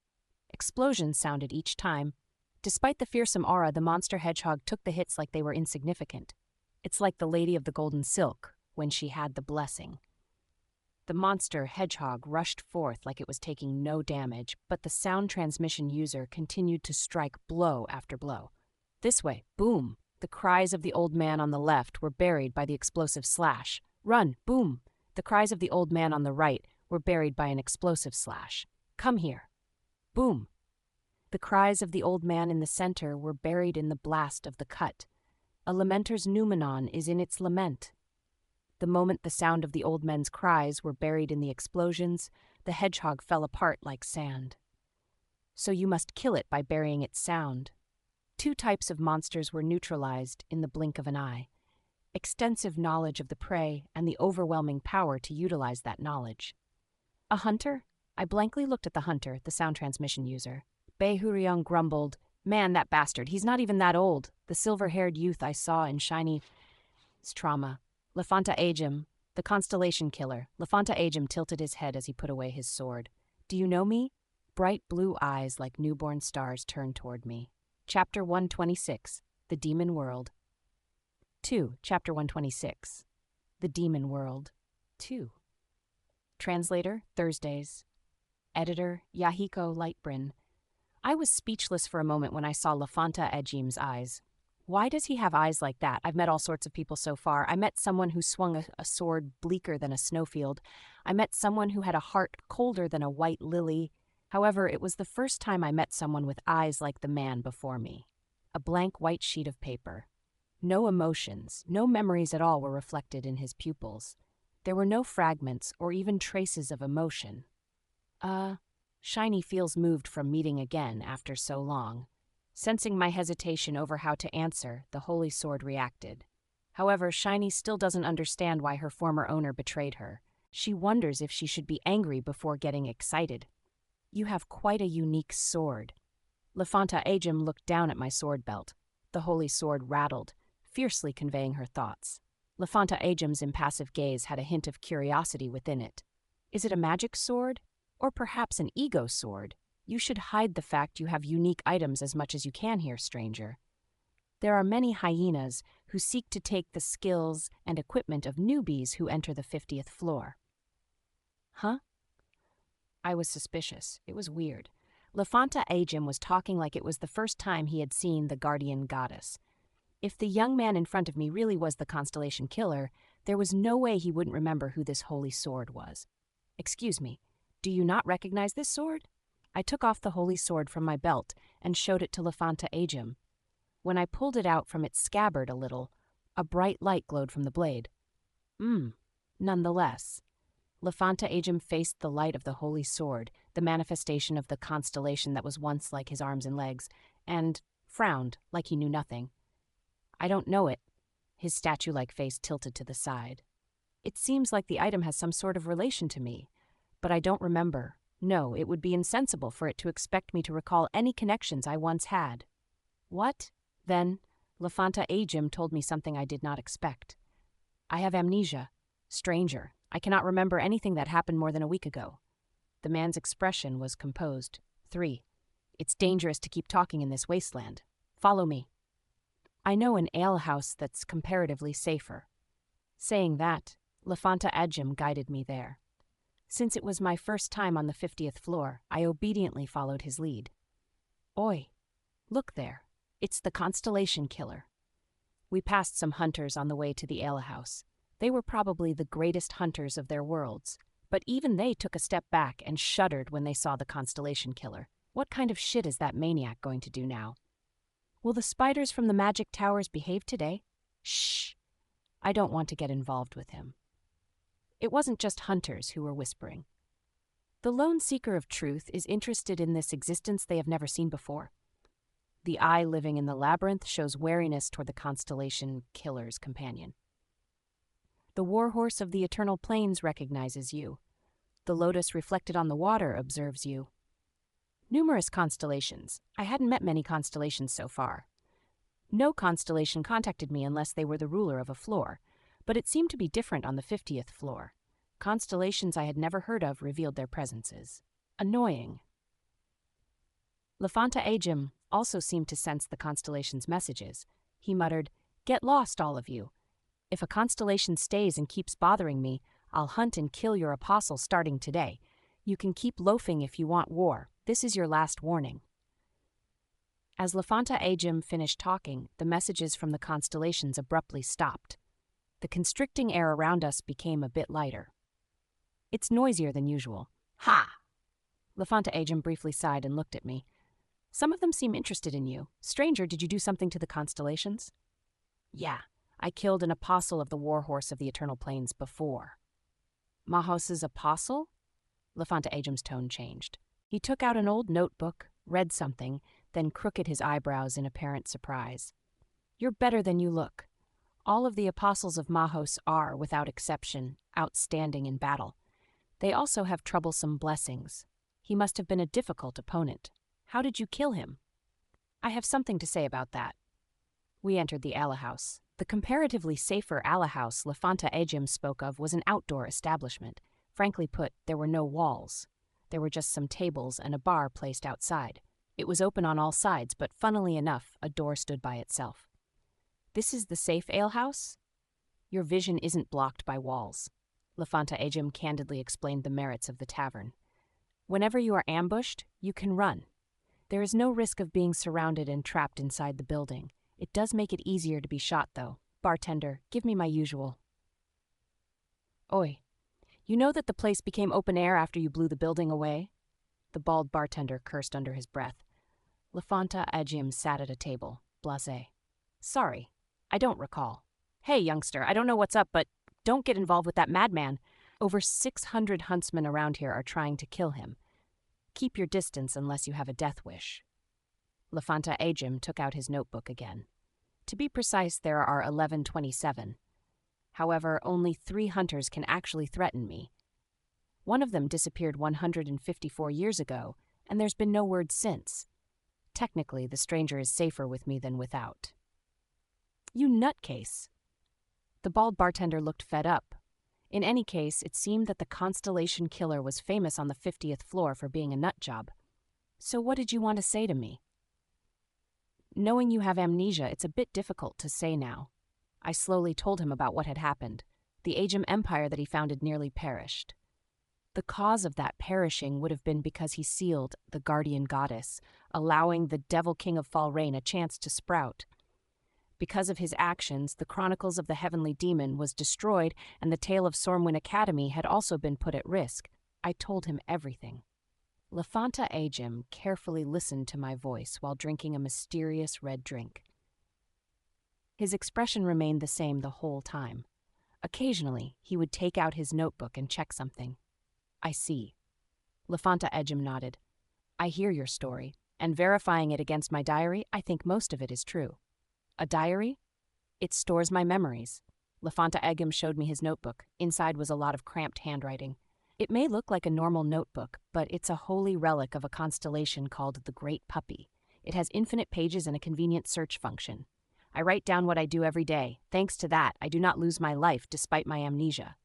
Explosions sounded each time. Despite the fearsome aura, the monster hedgehog took the hits like they were insignificant. It's like the Lady of the Golden Silk, when she had the blessing. The monster hedgehog rushed forth like it was taking no damage, but the sound transmission user continued to strike blow after blow. This way, boom! The cries of the old man on the left were buried by the explosive slash. Run, boom! The cries of the old man on the right were buried by an explosive slash. Come here. Boom! The cries of the old man in the center were buried in the blast of the cut. A lamenter's noumenon is in its lament. The moment the sound of the old men's cries were buried in the explosions, the hedgehog fell apart like sand. So you must kill it by burying its sound. 2 types of monsters were neutralized in the blink of an eye. Extensive knowledge of the prey and the overwhelming power to utilize that knowledge. A hunter? I blankly looked at the hunter, the sound transmission user. Bei Huyong grumbled, Man, that bastard, he's not even that old. The silver-haired youth I saw in shiny trauma. Lafanta Ajim, the constellation killer. Lafanta Ajim tilted his head as he put away his sword. Do you know me? Bright blue eyes like newborn stars turned toward me. Chapter 126, The Demon World. 2. Chapter 126, The Demon World. 2. Translator, Thursdays. Editor, Yahiko Lightbrin. I was speechless for a moment when I saw Lafanta Ajim's eyes. Why does he have eyes like that? I've met all sorts of people so far. I met someone who swung a sword bleaker than a snowfield. I met someone who had a heart colder than a white lily. However, it was the first time I met someone with eyes like the man before me. A blank white sheet of paper. No emotions, no memories at all were reflected in his pupils. There were no fragments or even traces of emotion. Shiny feels moved from meeting again after so long. Sensing my hesitation over how to answer, the Holy Sword reacted. However, Shiny still doesn't understand why her former owner betrayed her. She wonders if she should be angry before getting excited. You have quite a unique sword. Lafanta Ajim looked down at my sword belt. The Holy Sword rattled, fiercely conveying her thoughts. Lafanta Ajim's impassive gaze had a hint of curiosity within it. Is it a magic sword? Or perhaps an ego sword? You should hide the fact you have unique items as much as you can here, stranger. There are many hyenas who seek to take the skills and equipment of newbies who enter the 50th floor. Huh? I was suspicious. It was weird. Lafanta Ajim was talking like it was the first time he had seen the guardian goddess. If the young man in front of me really was the constellation killer, there was no way he wouldn't remember who this holy sword was. Excuse me, do you not recognize this sword? I took off the holy sword from my belt and showed it to Lafanta Ajim. When I pulled it out from its scabbard a little, a bright light glowed from the blade. Nonetheless. Lafanta Ajim faced the light of the holy sword, the manifestation of the constellation that was once like his arms and legs, and frowned like he knew nothing. I don't know it. His statue-like face tilted to the side. It seems like the item has some sort of relation to me, but I don't remember. No, it would be insensible for it to expect me to recall any connections I once had. What? Then, Lafanta Ajim told me something I did not expect. I have amnesia. Stranger, I cannot remember anything that happened more than a week ago. The man's expression was composed. 3. It's dangerous to keep talking in this wasteland. Follow me. I know an alehouse that's comparatively safer. Saying that, Lafanta Ajim guided me there. Since it was my first time on the 50th floor, I obediently followed his lead. Oi, look there. It's the constellation killer. We passed some hunters on the way to the alehouse. They were probably the greatest hunters of their worlds, but even they took a step back and shuddered when they saw the constellation killer. What kind of shit is that maniac going to do now? Will the spiders from the magic towers behave today? Shh! I don't want to get involved with him. It wasn't just hunters who were whispering. The lone seeker of truth is interested in this existence they have never seen before. The eye living in the labyrinth shows wariness toward the constellation killer's companion. The warhorse of the eternal plains recognizes you. The lotus reflected on the water observes you. Numerous constellations. I hadn't met many constellations so far. No constellation contacted me unless they were the ruler of a floor, but it seemed to be different on the 50th floor. Constellations I had never heard of revealed their presences. Annoying. Lafanta Ajim also seemed to sense the constellation's messages. He muttered, "Get lost, all of you. If a constellation stays and keeps bothering me, I'll hunt and kill your apostle starting today. You can keep loafing if you want war. This is your last warning." As Lafanta Ajim finished talking, the messages from the constellations abruptly stopped. The constricting air around us became a bit lighter. It's noisier than usual. Ha! Lafanta Ajim briefly sighed and looked at me. Some of them seem interested in you. Stranger, did you do something to the constellations? Yeah, I killed an apostle of the warhorse of the Eternal Plains before. Mahos's apostle? Lafanta Ajim's tone changed. He took out an old notebook, read something, then crooked his eyebrows in apparent surprise. You're better than you look. All of the apostles of Mahos are, without exception, outstanding in battle. They also have troublesome blessings. He must have been a difficult opponent. How did you kill him? I have something to say about that. We entered the alehouse. The comparatively safer alehouse Lafanta Ajim spoke of was an outdoor establishment. Frankly put, there were no walls. There were just some tables and a bar placed outside. It was open on all sides, but funnily enough, a door stood by itself. This is the safe alehouse? Your vision isn't blocked by walls. Lafanta Ajim candidly explained the merits of the tavern. Whenever you are ambushed, you can run. There is no risk of being surrounded and trapped inside the building. It does make it easier to be shot, though. Bartender, give me my usual. Oi, you know that the place became open air after you blew the building away? The bald bartender cursed under his breath. Lafanta Ajim sat at a table, blasé. Sorry, I don't recall. Hey, youngster, I don't know what's up, but don't get involved with that madman. Over 600 huntsmen around here are trying to kill him. Keep your distance unless you have a death wish. Lafanta Ajim took out his notebook again. To be precise, there are 1127. However, only 3 hunters can actually threaten me. One of them disappeared 154 years ago, and there's been no word since. Technically, the stranger is safer with me than without. You nutcase. The bald bartender looked fed up. In any case, it seemed that the Constellation Killer was famous on the 50th floor for being a nut job. So what did you want to say to me? Knowing you have amnesia, it's a bit difficult to say now. I slowly told him about what had happened. The Ajim Empire that he founded nearly perished. The cause of that perishing would have been because he sealed the guardian goddess, allowing the Devil King of Falrain a chance to sprout. Because of his actions, the Chronicles of the Heavenly Demon was destroyed, and the tale of Sormwin Academy had also been put at risk. I told him everything. Lafanta Ajim carefully listened to my voice while drinking a mysterious red drink. His expression remained the same the whole time. Occasionally, he would take out his notebook and check something. I see. Lafanta Ajim nodded. I hear your story, and verifying it against my diary, I think most of it is true. A diary? It stores my memories. Lafanta Ajim showed me his notebook. Inside was a lot of cramped handwriting. It may look like a normal notebook, but it's a holy relic of a constellation called the Great Puppy. It has infinite pages and a convenient search function. I write down what I do every day. Thanks to that, I do not lose my life despite my amnesia.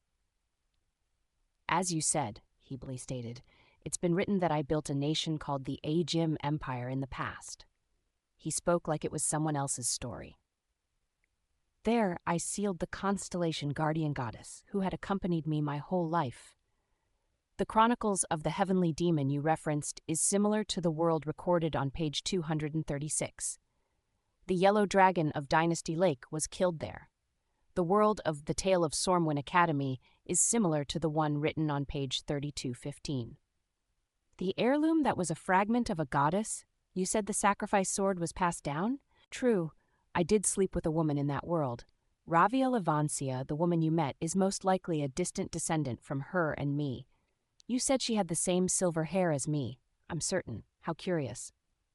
As you said, Heabley stated, it's been written that I built a nation called the Ajim Empire in the past. He spoke like it was someone else's story. There, I sealed the Constellation Guardian Goddess, who had accompanied me my whole life. The Chronicles of the Heavenly Demon you referenced is similar to the world recorded on page 236. The Yellow Dragon of Dynasty Lake was killed there. The world of the Tale of Sormwin Academy is similar to the one written on page 3215. The heirloom that was a fragment of a goddess? You said the sacrifice sword was passed down? True, I did sleep with a woman in that world. Ravia Levancia, the woman you met, is most likely a distant descendant from her and me. You said she had the same silver hair as me. I'm certain. How curious.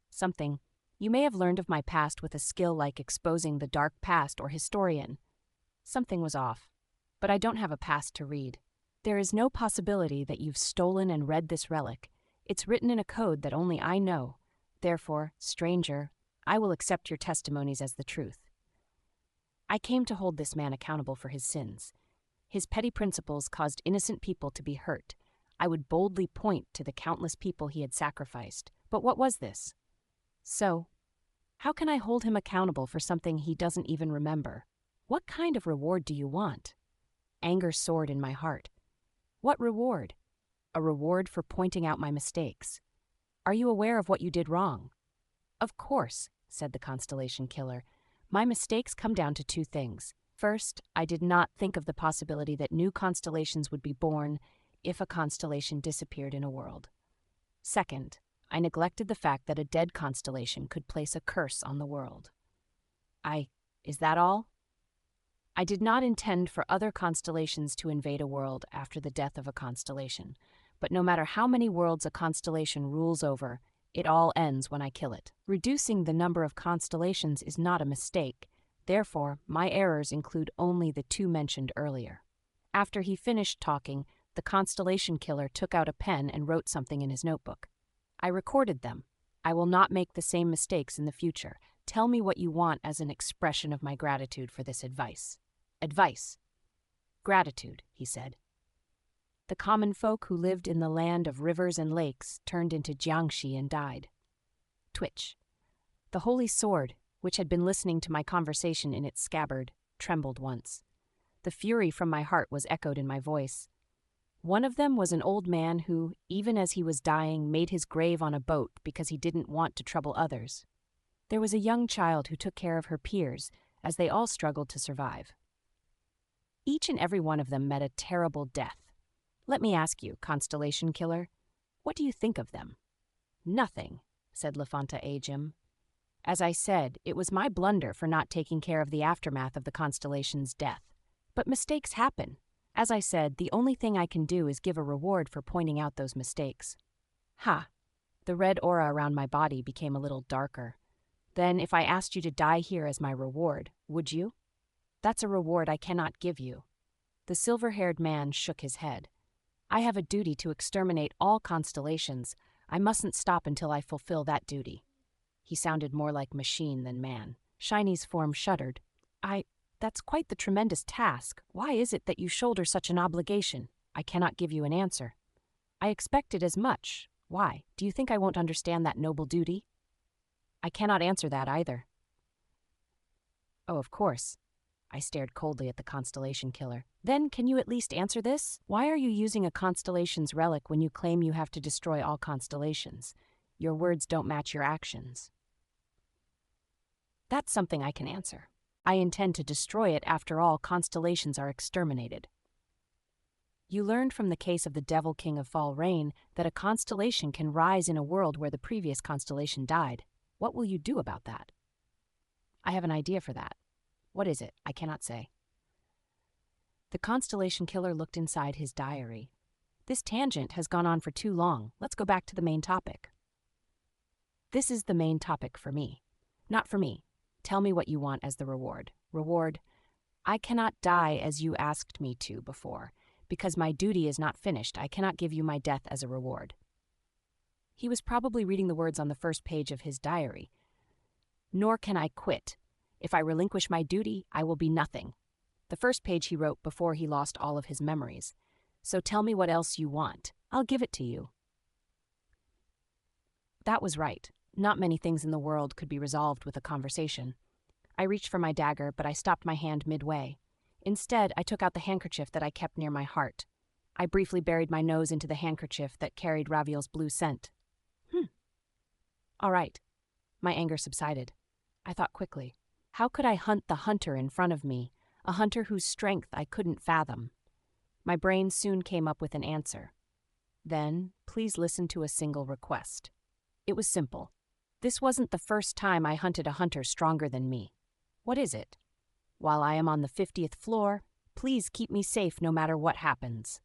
Something. You may have learned of my past with a skill like exposing the dark past or historian. Something was off. But I don't have a past to read. There is no possibility that you've stolen and read this relic. It's written in a code that only I know. Therefore, stranger, I will accept your testimonies as the truth. I came to hold this man accountable for his sins. His petty principles caused innocent people to be hurt. I would boldly point to the countless people he had sacrificed. But what was this? So, how can I hold him accountable for something he doesn't even remember? What kind of reward do you want? Anger soared in my heart. What reward? A reward for pointing out my mistakes. Are you aware of what you did wrong? Of course, said the Constellation Killer. My mistakes come down to 2 things. First, I did not think of the possibility that new constellations would be born if a constellation disappeared in a world. Second, I neglected the fact that a dead constellation could place a curse on the world. Is that all? I did not intend for other constellations to invade a world after the death of a constellation, but no matter how many worlds a constellation rules over, it all ends when I kill it. Reducing the number of constellations is not a mistake. Therefore, my errors include only the 2 mentioned earlier. After he finished talking, the Constellation Killer took out a pen and wrote something in his notebook. I recorded them. I will not make the same mistakes in the future. Tell me what you want as an expression of my gratitude for this advice. Advice. Gratitude, he said. The common folk who lived in the land of rivers and lakes turned into Jiangshi and died. Twitch. The holy sword, which had been listening to my conversation in its scabbard, trembled once. The fury from my heart was echoed in my voice. One of them was an old man who, even as he was dying, made his grave on a boat because he didn't want to trouble others. There was a young child who took care of her peers, as they all struggled to survive. Each and every one of them met a terrible death. Let me ask you, Constellation Killer, what do you think of them? Nothing, said Lafanta Ajim. As I said, it was my blunder for not taking care of the aftermath of the constellation's death. But mistakes happen. As I said, the only thing I can do is give a reward for pointing out those mistakes. Ha! The red aura around my body became a little darker. Then, if I asked you to die here as my reward, would you? That's a reward I cannot give you. The silver-haired man shook his head. I have a duty to exterminate all constellations. I mustn't stop until I fulfill that duty. He sounded more like machine than man. Shiny's form shuddered. That's quite the tremendous task. Why is it that you shoulder such an obligation? I cannot give you an answer. I expected as much. Why? Do you think I won't understand that noble duty? I cannot answer that either. Oh, of course. I stared coldly at the constellation killer. Then, can you at least answer this? Why are you using a constellation's relic when you claim you have to destroy all constellations? Your words don't match your actions. That's something I can answer. I intend to destroy it after all constellations are exterminated. You learned from the case of the Devil King of Fall Rain that a constellation can rise in a world where the previous constellation died. What will you do about that? I have an idea for that. What is it? I cannot say. The constellation killer looked inside his diary. This tangent has gone on for too long. Let's go back to the main topic. This is the main topic for me. Not for me. Tell me what you want as the reward. Reward? I cannot die as you asked me to before. Because my duty is not finished, I cannot give you my death as a reward. He was probably reading the words on the first page of his diary. Nor can I quit. If I relinquish my duty, I will be nothing. The first page he wrote before he lost all of his memories. So tell me what else you want. I'll give it to you. That was right. Not many things in the world could be resolved with a conversation. I reached for my dagger, but I stopped my hand midway. Instead, I took out the handkerchief that I kept near my heart. I briefly buried my nose into the handkerchief that carried Raviel's blue scent. All right. My anger subsided. I thought quickly. How could I hunt the hunter in front of me, a hunter whose strength I couldn't fathom? My brain soon came up with an answer. Then, please listen to a single request. It was simple. This wasn't the first time I hunted a hunter stronger than me. What is it? While I am on the 50th floor, please keep me safe no matter what happens.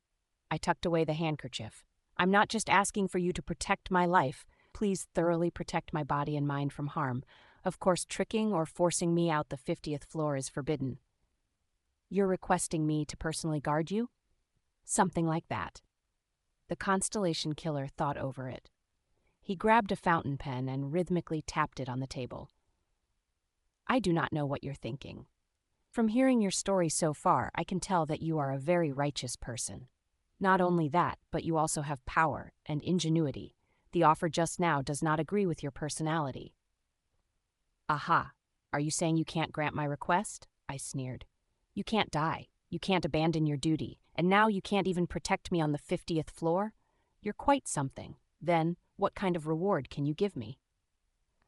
I tucked away the handkerchief. I'm not just asking for you to protect my life. Please thoroughly protect my body and mind from harm. Of course, tricking or forcing me out the 50th floor is forbidden. You're requesting me to personally guard you? Something like that. The constellation killer thought over it. He grabbed a fountain pen and rhythmically tapped it on the table. I do not know what you're thinking. From hearing your story so far, I can tell that you are a very righteous person. Not only that, but you also have power and ingenuity. The offer just now does not agree with your personality. Aha! Are you saying you can't grant my request? I sneered. You can't die. You can't abandon your duty. And now you can't even protect me on the 50th floor? You're quite something. Then, what kind of reward can you give me?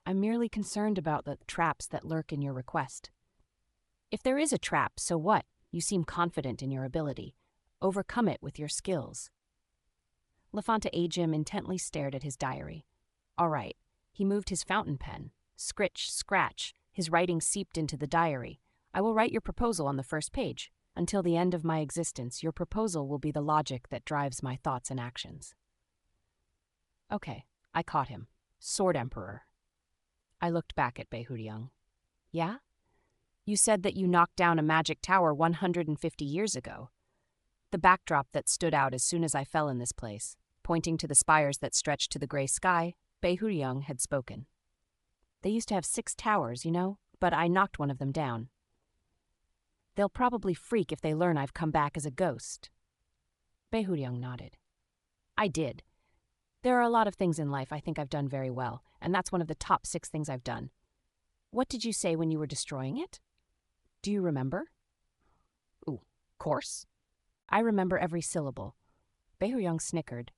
I'm merely concerned about the traps that lurk in your request. If there is a trap, so what? You seem confident in your ability. Overcome it with your skills. Lafanta Ajim intently stared at his diary. All right. He moved his fountain pen. Scritch, scratch. His writing seeped into the diary. I will write your proposal on the first page. Until the end of my existence, your proposal will be the logic that drives my thoughts and actions. Okay, I caught him. Sword Emperor. I looked back at Beihuriang. Yeah? You said that you knocked down a magic tower 150 years ago. The backdrop that stood out as soon as I fell in this place, pointing to the spires that stretched to the gray sky, Beihuriang had spoken. They used to have 6 towers, you know, but I knocked one of them down. They'll probably freak if they learn I've come back as a ghost. Beihuriang nodded. I did. There are a lot of things in life I think I've done very well, and that's one of the top 6 things I've done. What did you say when you were destroying it? Do you remember? Ooh, course. I remember every syllable. Beihuriang snickered.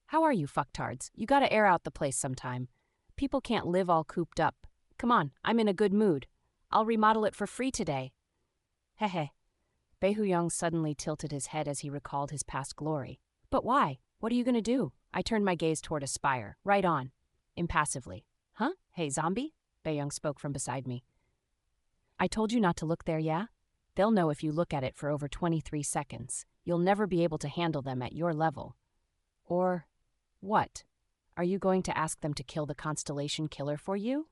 How are you, fucktards? You gotta air out the place sometime. People can't live all cooped up. Come on, I'm in a good mood. I'll remodel it for free today. Hehe. Beihuriang suddenly tilted his head as he recalled his past glory. But why? What are you gonna do? I turned my gaze toward a spire. Right on. Impassively. Huh? Hey, zombie? Bae-young spoke from beside me. I told you not to look there, yeah? They'll know if you look at it for over 23 seconds. You'll never be able to handle them at your level. Or what? Are you going to ask them to kill the Constellation Killer for you?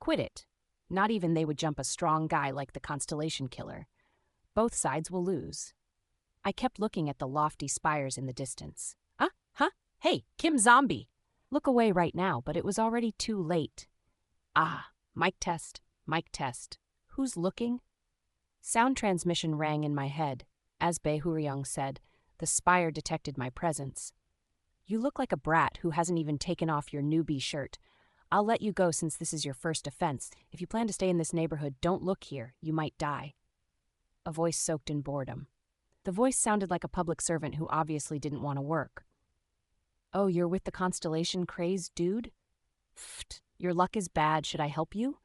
Quit it. Not even they would jump a strong guy like the Constellation Killer. Both sides will lose. I kept looking at the lofty spires in the distance. Huh? Hey, Kim Zombie! Look away right now, but it was already too late. Ah, mic test, mic test. Who's looking? Sound transmission rang in my head. As Bae Huryong said, the spire detected my presence. You look like a brat who hasn't even taken off your newbie shirt. I'll let you go since this is your first offense. If you plan to stay in this neighborhood, don't look here. You might die. A voice soaked in boredom. The voice sounded like a public servant who obviously didn't want to work. Oh, you're with the Constellation craze, dude? Pfft, your luck is bad. Should I help you?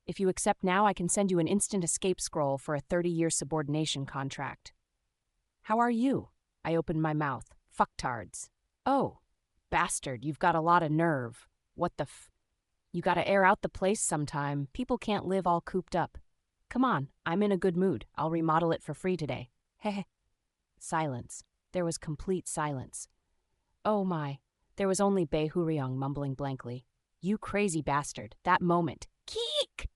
If you accept now, I can send you an instant escape scroll for a 30-year subordination contract. How are you? I opened my mouth. Fucktards. Oh, bastard, you've got a lot of nerve. What the You gotta air out the place sometime. People can't live all cooped up. Come on, I'm in a good mood. I'll remodel it for free today. Heh. Silence. There was complete silence. Oh my. There was only Bae Huryong mumbling blankly. You crazy bastard. That moment. Keek!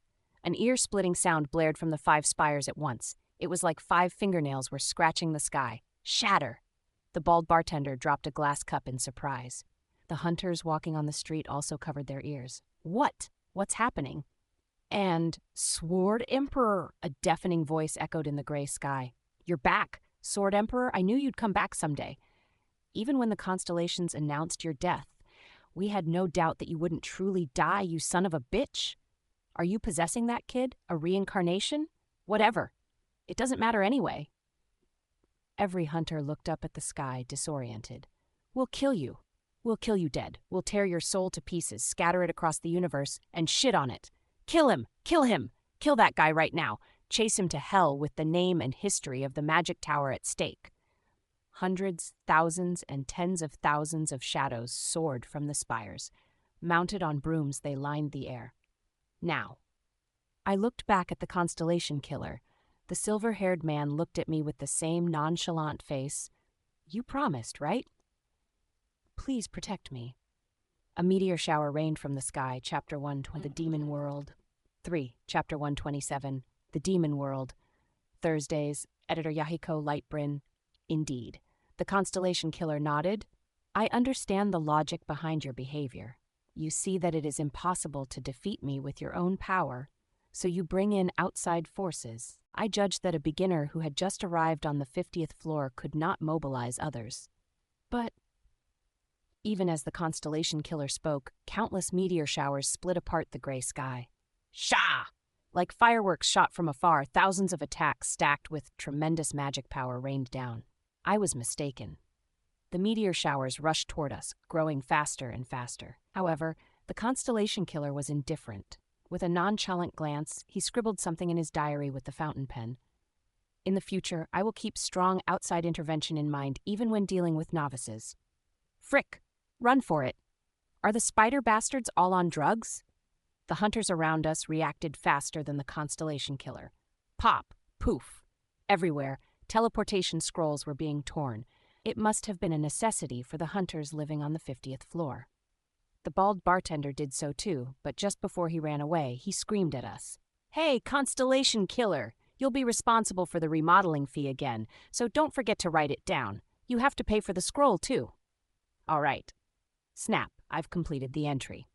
An ear-splitting sound blared from the 5 spires at once. It was like 5 fingernails were scratching the sky. Shatter! The bald bartender dropped a glass cup in surprise. The hunters walking on the street also covered their ears. What? What's happening? And Sword Emperor, a deafening voice echoed in the gray sky. You're back. Sword Emperor, I knew you'd come back someday. Even when the constellations announced your death, we had no doubt that you wouldn't truly die, you son of a bitch. Are you possessing that kid? A reincarnation? Whatever. It doesn't matter anyway. Every hunter looked up at the sky, disoriented. We'll kill you. We'll kill you dead. We'll tear your soul to pieces, scatter it across the universe, and shit on it. Kill him! Kill him! Kill that guy right now. Chase him to hell with the name and history of the magic tower at stake. Hundreds, thousands, and tens of thousands of shadows soared from the spires. Mounted on brooms, they lined the air. Now. I looked back at the Constellation Killer. The silver-haired man looked at me with the same nonchalant face. You promised, right? Please protect me. A meteor shower rained from the sky, Chapter 120, The Demon World. 3, Chapter 127, The Demon World. Thursdays, Editor Yahiko Lightbrin. Indeed. The Constellation Killer nodded. I understand the logic behind your behavior. You see that it is impossible to defeat me with your own power, so you bring in outside forces. I judged that a beginner who had just arrived on the 50th floor could not mobilize others. But even as the Constellation Killer spoke, countless meteor showers split apart the gray sky. Shah! Like fireworks shot from afar, thousands of attacks stacked with tremendous magic power rained down. I was mistaken. The meteor showers rushed toward us, growing faster and faster. However, the Constellation Killer was indifferent. With a nonchalant glance, he scribbled something in his diary with the fountain pen. In the future, I will keep strong outside intervention in mind even when dealing with novices. Frick! Run for it! Are the spider bastards all on drugs? The hunters around us reacted faster than the Constellation Killer. Pop! Poof! Everywhere, teleportation scrolls were being torn. It must have been a necessity for the hunters living on the 50th floor. The bald bartender did so too, but just before he ran away, he screamed at us. Hey, Constellation Killer! You'll be responsible for the remodeling fee again, so don't forget to write it down. You have to pay for the scroll too. All right. Snap, I've completed the entry.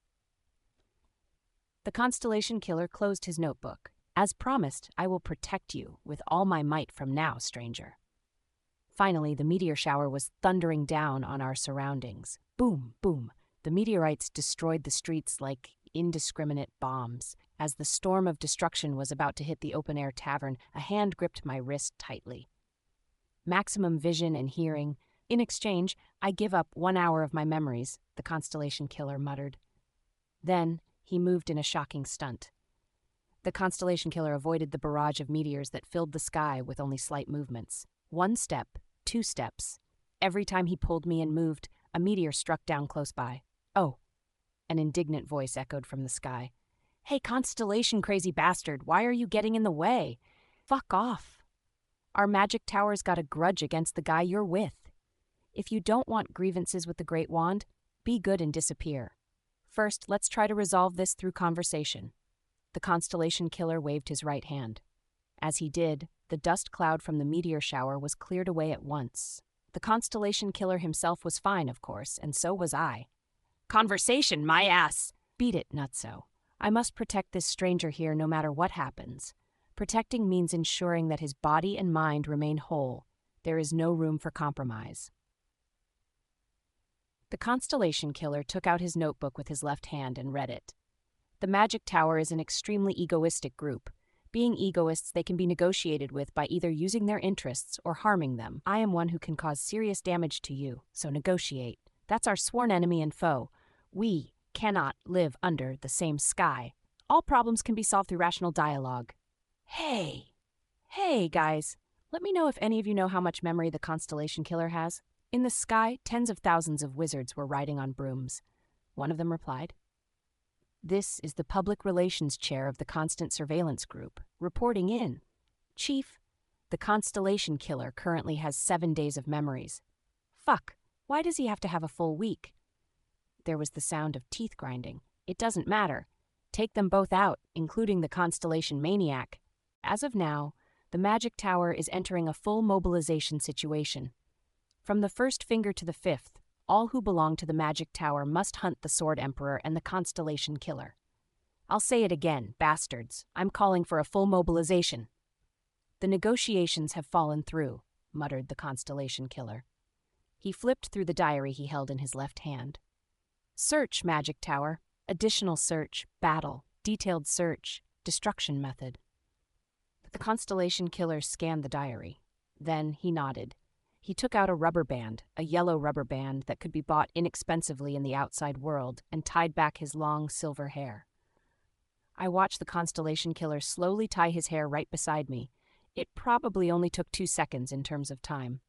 The Constellation Killer closed his notebook. As promised, I will protect you with all my might from now, stranger. Finally, the meteor shower was thundering down on our surroundings. Boom, boom. The meteorites destroyed the streets like indiscriminate bombs. As the storm of destruction was about to hit the open-air tavern, a hand gripped my wrist tightly. Maximum vision and hearing. In exchange, I give up 1 hour of my memories, the Constellation Killer muttered. Then, he moved in a shocking stunt. The Constellation Killer avoided the barrage of meteors that filled the sky with only slight movements. 1 step, 2 steps. Every time he pulled me and moved, a meteor struck down close by. Oh, an indignant voice echoed from the sky. Hey, Constellation crazy bastard, why are you getting in the way? Fuck off. Our magic tower's got a grudge against the guy you're with. If you don't want grievances with the Great Wand, be good and disappear. First, let's try to resolve this through conversation. The Constellation Killer waved his right hand. As he did, the dust cloud from the meteor shower was cleared away at once. The Constellation Killer himself was fine, of course, and so was I. Conversation, my ass! Beat it, nutso. I must protect this stranger here no matter what happens. Protecting means ensuring that his body and mind remain whole. There is no room for compromise. The Constellation Killer took out his notebook with his left hand and read it. The Magic Tower is an extremely egoistic group. Being egoists, they can be negotiated with by either using their interests or harming them. I am one who can cause serious damage to you, so negotiate. That's our sworn enemy and foe. We cannot live under the same sky. All problems can be solved through rational dialogue. Hey, guys, let me know if any of you know how much memory the Constellation Killer has. In the sky, tens of thousands of wizards were riding on brooms. One of them replied, "This is the Public Relations Chair of the Constant Surveillance Group, reporting in. Chief, the Constellation Killer currently has 7 days of memories. Fuck, why does he have to have a full week?" There was the sound of teeth grinding. It doesn't matter. Take them both out, including the Constellation Maniac. As of now, the Magic Tower is entering a full mobilization situation. From the first finger to the fifth, all who belong to the Magic Tower must hunt the Sword Emperor and the Constellation Killer. I'll say it again, bastards. I'm calling for a full mobilization. The negotiations have fallen through, muttered the Constellation Killer. He flipped through the diary he held in his left hand. Search, Magic Tower. Additional search, battle, detailed search, destruction method. The Constellation Killer scanned the diary. Then he nodded. He took out a rubber band, a yellow rubber band that could be bought inexpensively in the outside world, and tied back his long silver hair. I watched the Constellation Killer slowly tie his hair right beside me. It probably only took 2 seconds in terms of time.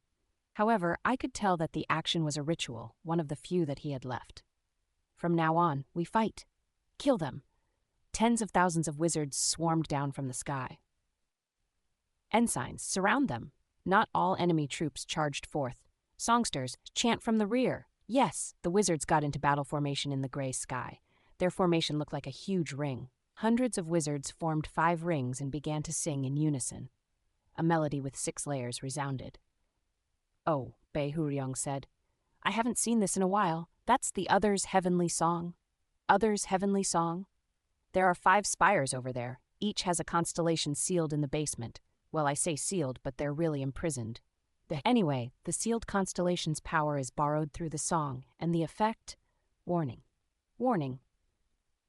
However, I could tell that the action was a ritual, one of the few that he had left. From now on, we fight. Kill them. Tens of thousands of wizards swarmed down from the sky. Ensigns, surround them. Not all enemy troops charged forth. Songsters, chant from the rear. Yes, the wizards got into battle formation in the gray sky. Their formation looked like a huge ring. Hundreds of wizards formed 5 rings and began to sing in unison. A melody with 6 layers resounded. "Oh," Bei Huryong said. "I haven't seen this in a while. That's the Other's Heavenly Song." Other's Heavenly Song? There are 5 spires over there. Each has a constellation sealed in the basement. Well, I say sealed, but they're really imprisoned. Anyway, the sealed constellation's power is borrowed through the song, and the effect? Warning. Warning.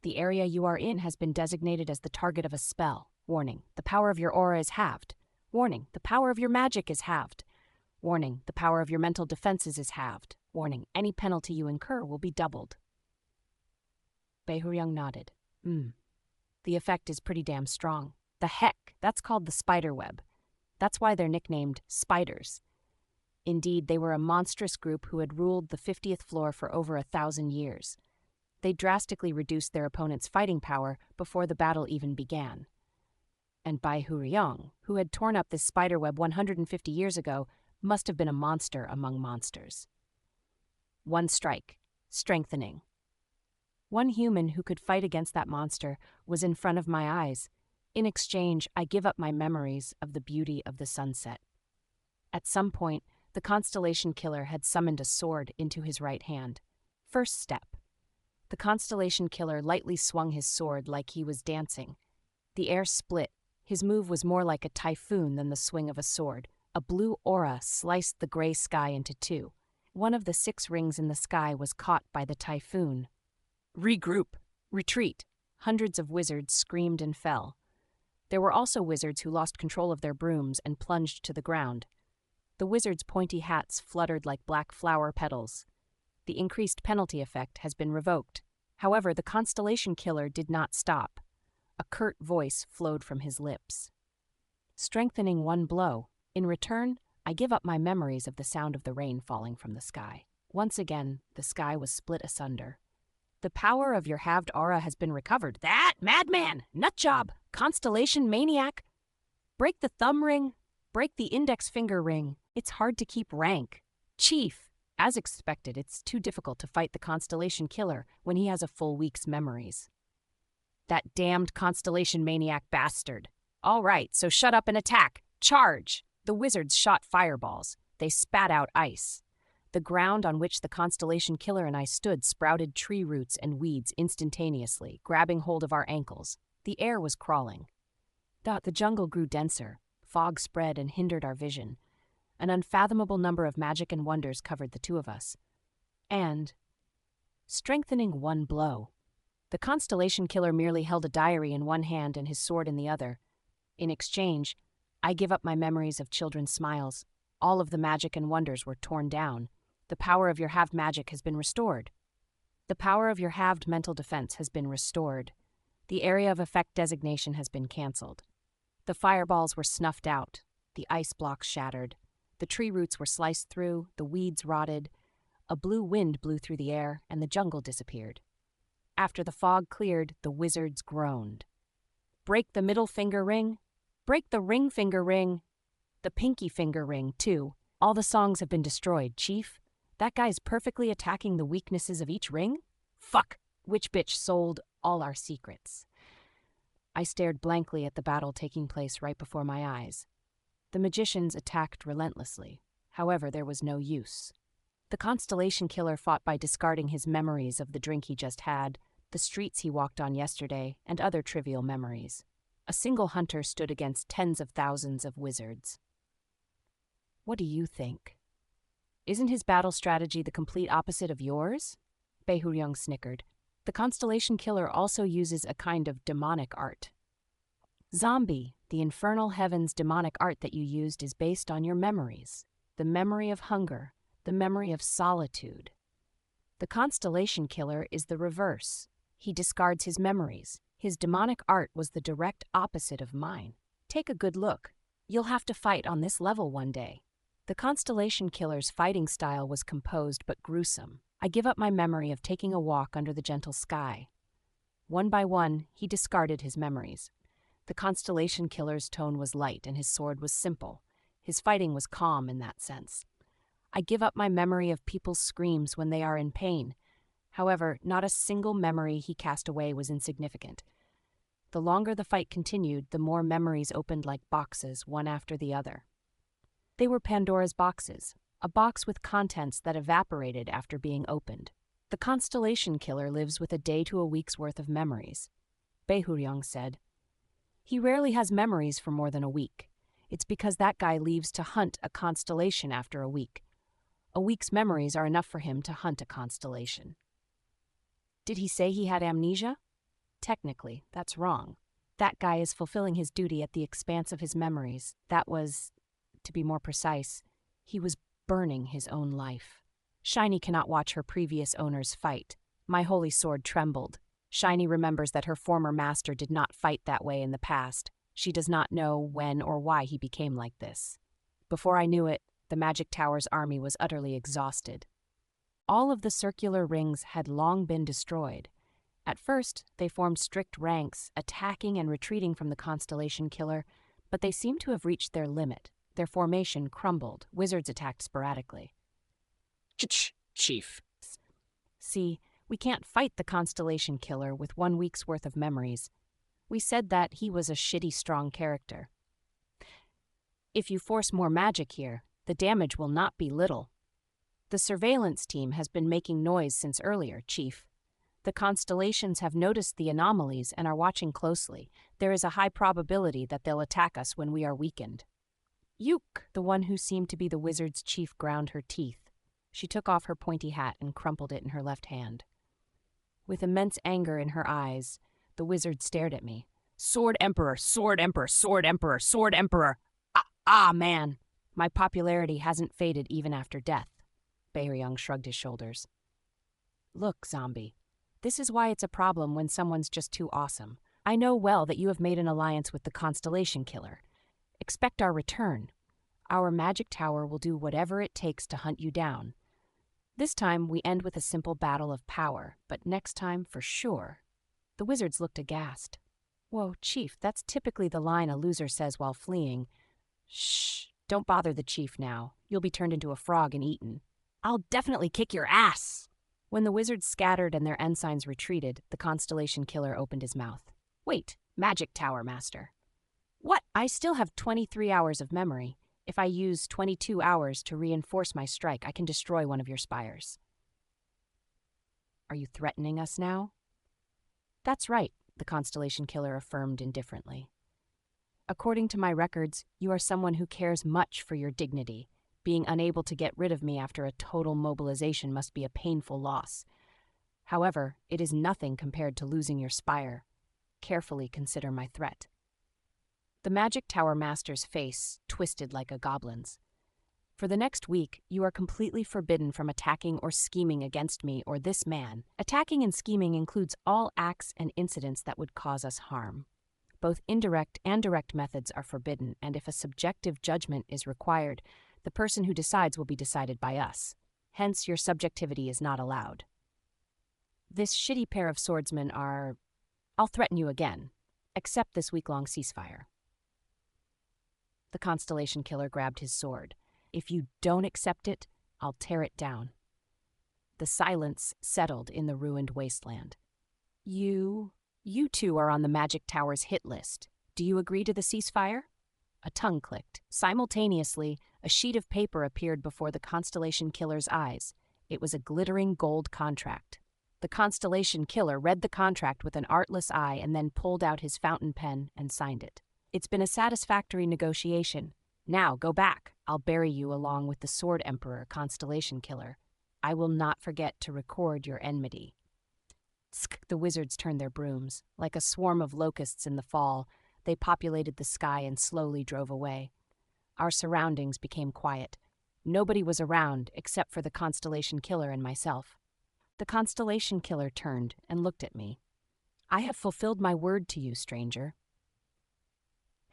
The area you are in has been designated as the target of a spell. Warning. The power of your aura is halved. Warning. The power of your magic is halved. Warning. The power of your mental defenses is halved. Warning. Any penalty you incur will be doubled. Bei Huryong nodded. The effect is pretty damn strong. The heck, that's called the spider web. That's why they're nicknamed spiders. Indeed, they were a monstrous group who had ruled the 50th floor for over 1,000 years. They drastically reduced their opponent's fighting power before the battle even began. And Bei Huryong, who had torn up this spider web 150 years ago, must have been a monster among monsters. One strike. Strengthening. One human who could fight against that monster was in front of my eyes. In exchange, I give up my memories of the beauty of the sunset. At some point, the Constellation Killer had summoned a sword into his right hand. First step. The Constellation Killer lightly swung his sword like he was dancing. The air split. His move was more like a typhoon than the swing of a sword. A blue aura sliced the gray sky into 2. One of the 6 rings in the sky was caught by the typhoon. Regroup. Retreat. Hundreds of wizards screamed and fell. There were also wizards who lost control of their brooms and plunged to the ground. The wizards' pointy hats fluttered like black flower petals. The increased penalty effect has been revoked. However, the Constellation Killer did not stop. A curt voice flowed from his lips. Strengthening one blow. In return, I give up my memories of the sound of the rain falling from the sky. Once again, the sky was split asunder. The power of your halved aura has been recovered. That madman! Nutjob! Constellation maniac! Break the thumb ring. Break the index finger ring. It's hard to keep rank. Chief! As expected, it's too difficult to fight the Constellation Killer when he has a full week's memories. That damned Constellation Maniac bastard. All right, so shut up and attack. Charge! The wizards shot fireballs. They spat out ice. The ground on which the Constellation Killer and I stood sprouted tree roots and weeds instantaneously, grabbing hold of our ankles. The air was crawling. The jungle grew denser. Fog spread and hindered our vision. An unfathomable number of magic and wonders covered the two of us. And, strengthening one blow, the Constellation Killer merely held a diary in one hand and his sword in the other. In exchange, I give up my memories of children's smiles. All of the magic and wonders were torn down. The power of your halved magic has been restored. The power of your halved mental defense has been restored. The area of effect designation has been cancelled. The fireballs were snuffed out. The ice blocks shattered. The tree roots were sliced through, the weeds rotted, a blue wind blew through the air, and the jungle disappeared. After the fog cleared, the wizards groaned. Break the middle finger ring. Break the ring finger ring. The pinky finger ring, too. All the songs have been destroyed, Chief. That guy's perfectly attacking the weaknesses of each ring? Fuck! Which bitch sold all our secrets? I stared blankly at the battle taking place right before my eyes. The magicians attacked relentlessly. However, there was no use. The Constellation Killer fought by discarding his memories of the drink he just had, the streets he walked on yesterday, and other trivial memories. A single hunter stood against tens of thousands of wizards. What do you think? Isn't his battle strategy the complete opposite of yours? Behuryung snickered. The Constellation Killer also uses a kind of demonic art. Zombie, the infernal heavens demonic art that you used is based on your memories. The memory of hunger, the memory of solitude. The Constellation Killer is the reverse. He discards his memories. His demonic art was the direct opposite of mine. Take a good look. You'll have to fight on this level one day. The Constellation Killer's fighting style was composed but gruesome. I give up my memory of taking a walk under the gentle sky. One by one, he discarded his memories. The Constellation Killer's tone was light and his sword was simple. His fighting was calm in that sense. I give up my memory of people's screams when they are in pain. However, not a single memory he cast away was insignificant. The longer the fight continued, the more memories opened like boxes, one after the other. They were Pandora's boxes, a box with contents that evaporated after being opened. The Constellation Killer lives with a day to a week's worth of memories. Behuryung said. He rarely has memories for more than a week. It's because that guy leaves to hunt a constellation after a week. A week's memories are enough for him to hunt a constellation. Did he say he had amnesia? Technically, that's wrong. That guy is fulfilling his duty at the expanse of his memories. That was, to be more precise, he was burning his own life. Shiny cannot watch her previous owners fight. My holy sword trembled. Shiny remembers that her former master did not fight that way in the past. She does not know when or why he became like this. Before I knew it, the Magic Tower's army was utterly exhausted. All of the circular rings had long been destroyed. At first, they formed strict ranks, attacking and retreating from the Constellation Killer, but they seemed to have reached their limit. Their formation crumbled. Wizards attacked sporadically. Chief. See, we can't fight the Constellation Killer with 1 week's worth of memories. We said that he was a shitty strong character. If you force more magic here, the damage will not be little. The surveillance team has been making noise since earlier, Chief. The constellations have noticed the anomalies and are watching closely. There is a high probability that they'll attack us when we are weakened. Yook, the one who seemed to be the wizard's chief, ground her teeth. She took off her pointy hat and crumpled it in her left hand. With immense anger in her eyes, the wizard stared at me. Sword Emperor, Sword Emperor, Sword Emperor, Sword Emperor. Man. My popularity hasn't faded even after death. Behuryung shrugged his shoulders. Look, zombie. This is why it's a problem when someone's just too awesome. I know well that you have made an alliance with the Constellation Killer. Expect our return. Our magic tower will do whatever it takes to hunt you down. This time, we end with a simple battle of power, but next time, for sure. The wizards looked aghast. Whoa, Chief, that's typically the line a loser says while fleeing. Shh, don't bother the chief now. You'll be turned into a frog and eaten. I'll definitely kick your ass! When the wizards scattered and their ensigns retreated, the Constellation Killer opened his mouth. Wait, Magic Tower Master. What? I still have 23 hours of memory. If I use 22 hours to reinforce my strike, I can destroy one of your spires. Are you threatening us now? That's right, the Constellation Killer affirmed indifferently. According to my records, you are someone who cares much for your dignity. Being unable to get rid of me after a total mobilization must be a painful loss. However, it is nothing compared to losing your spire. Carefully consider my threat. The Magic Tower Master's face twisted like a goblin's. For the next week, you are completely forbidden from attacking or scheming against me or this man. Attacking and scheming includes all acts and incidents that would cause us harm. Both indirect and direct methods are forbidden, and if a subjective judgment is required, the person who decides will be decided by us. Hence, your subjectivity is not allowed. This shitty pair of swordsmen are... I'll threaten you again. Accept this week-long ceasefire. The Constellation Killer grabbed his sword. If you don't accept it, I'll tear it down. The silence settled in the ruined wasteland. You two are on the Magic Tower's hit list. Do you agree to the ceasefire? A tongue clicked. Simultaneously, a sheet of paper appeared before the Constellation Killer's eyes. It was a glittering gold contract. The Constellation Killer read the contract with an artless eye and then pulled out his fountain pen and signed it. It's been a satisfactory negotiation. Now, go back. I'll bury you along with the Sword Emperor, Constellation Killer. I will not forget to record your enmity. Tsk, the wizards turned their brooms. Like a swarm of locusts in the fall, they populated the sky and slowly drove away. Our surroundings became quiet. Nobody was around except for the Constellation Killer and myself. The Constellation Killer turned and looked at me. I have fulfilled my word to you, stranger.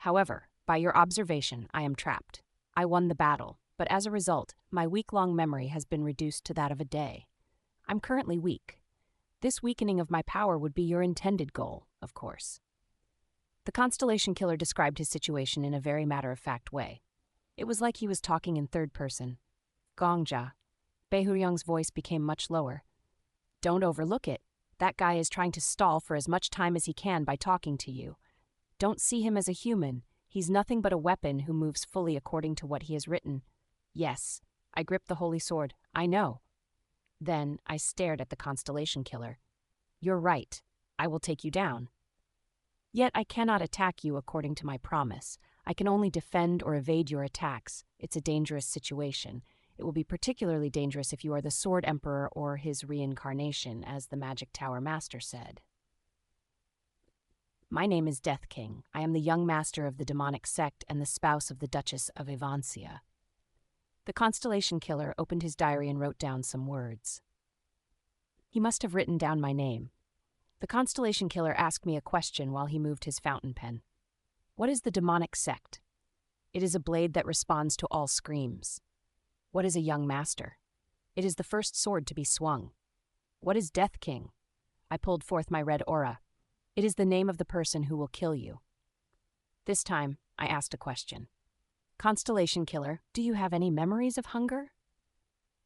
However, by your observation, I am trapped. I won the battle, but as a result, my week-long memory has been reduced to that of a day. I'm currently weak. This weakening of my power would be your intended goal, of course. The Constellation Killer described his situation in a very matter-of-fact way. It was like he was talking in third person. Gongja. Behuryong's voice became much lower. Don't overlook it. That guy is trying to stall for as much time as he can by talking to you. Don't see him as a human. He's nothing but a weapon who moves fully according to what he has written. Yes, I gripped the holy sword. I know. Then I stared at the Constellation Killer. You're right. I will take you down. Yet I cannot attack you according to my promise. I can only defend or evade your attacks. It's a dangerous situation. It will be particularly dangerous if you are the Sword Emperor or his reincarnation, as the Magic Tower Master said. My name is Death King. I am the young master of the demonic sect and the spouse of the Duchess of Evancia. The Constellation Killer opened his diary and wrote down some words. He must have written down my name. The Constellation Killer asked me a question while he moved his fountain pen. What is the demonic sect? It is a blade that responds to all screams. What is a young master? It is the first sword to be swung. What is Death King? I pulled forth my red aura. It is the name of the person who will kill you. This time, I asked a question. Constellation Killer, do you have any memories of hunger?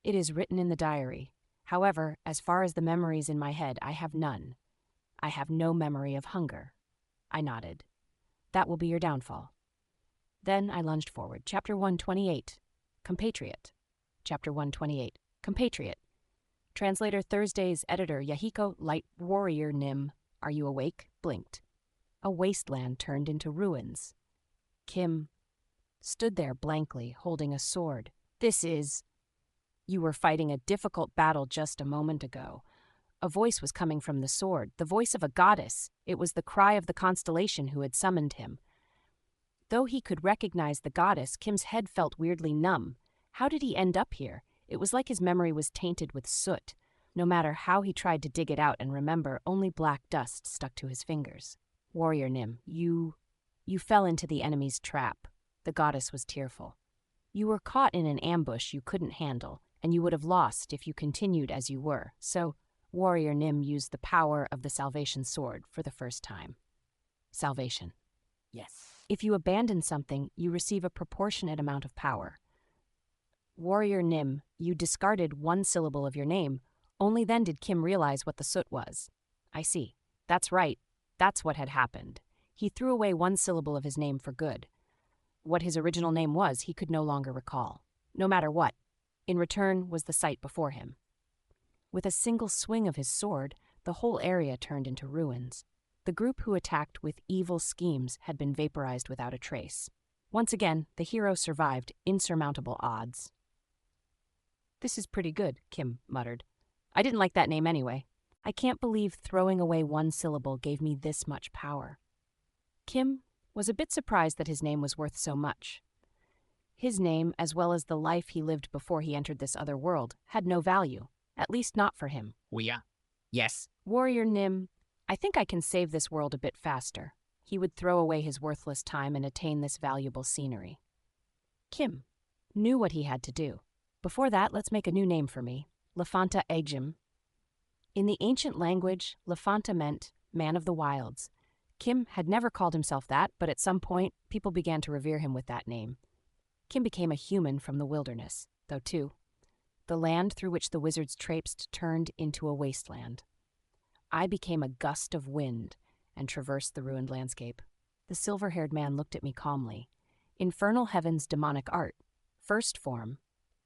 It is written in the diary. However, as far as the memories in my head, I have none. I have no memory of hunger. I nodded. That will be your downfall. Then I lunged forward. Chapter 128. Compatriot. Chapter 128. Compatriot. Translator Thursday's editor Yahiko Light Warrior Nim. Are you awake? Blinked. A wasteland turned into ruins. Kim stood there blankly, holding a sword. This is... You were fighting a difficult battle just a moment ago. A voice was coming from the sword, the voice of a goddess. It was the cry of the constellation who had summoned him. Though he could recognize the goddess, Kim's head felt weirdly numb. How did he end up here? It was like his memory was tainted with soot. No matter how he tried to dig it out and remember, only black dust stuck to his fingers. Warrior Nim, you fell into the enemy's trap. The goddess was tearful. You were caught in an ambush you couldn't handle, and you would have lost if you continued as you were. So, Warrior Nim used the power of the Salvation Sword for the first time. Salvation. Yes. If you abandon something, you receive a proportionate amount of power. Warrior Nim, you discarded one syllable of your name. Only then did Kim realize what the soot was. I see. That's right. That's what had happened. He threw away one syllable of his name for good. What his original name was, he could no longer recall. No matter what. In return was the sight before him. With a single swing of his sword, the whole area turned into ruins. The group who attacked with evil schemes had been vaporized without a trace. Once again, the hero survived insurmountable odds. "This is pretty good," Kim muttered. "I didn't like that name anyway. I can't believe throwing away one syllable gave me this much power." Kim was a bit surprised that his name was worth so much. His name, as well as the life he lived before he entered this other world, had no value, at least not for him. Yes. Warrior Nim, I think I can save this world a bit faster. He would throw away his worthless time and attain this valuable scenery. Kim knew what he had to do. Before that, let's make a new name for me. Lefanta Ejim. In the ancient language, Lefanta meant man of the wilds. Kim had never called himself that, but at some point, people began to revere him with that name. Kim became a human from the wilderness, though too. The land through which the wizards traipsed turned into a wasteland. I became a gust of wind and traversed the ruined landscape. The silver-haired man looked at me calmly. Infernal Heaven's demonic art. First form.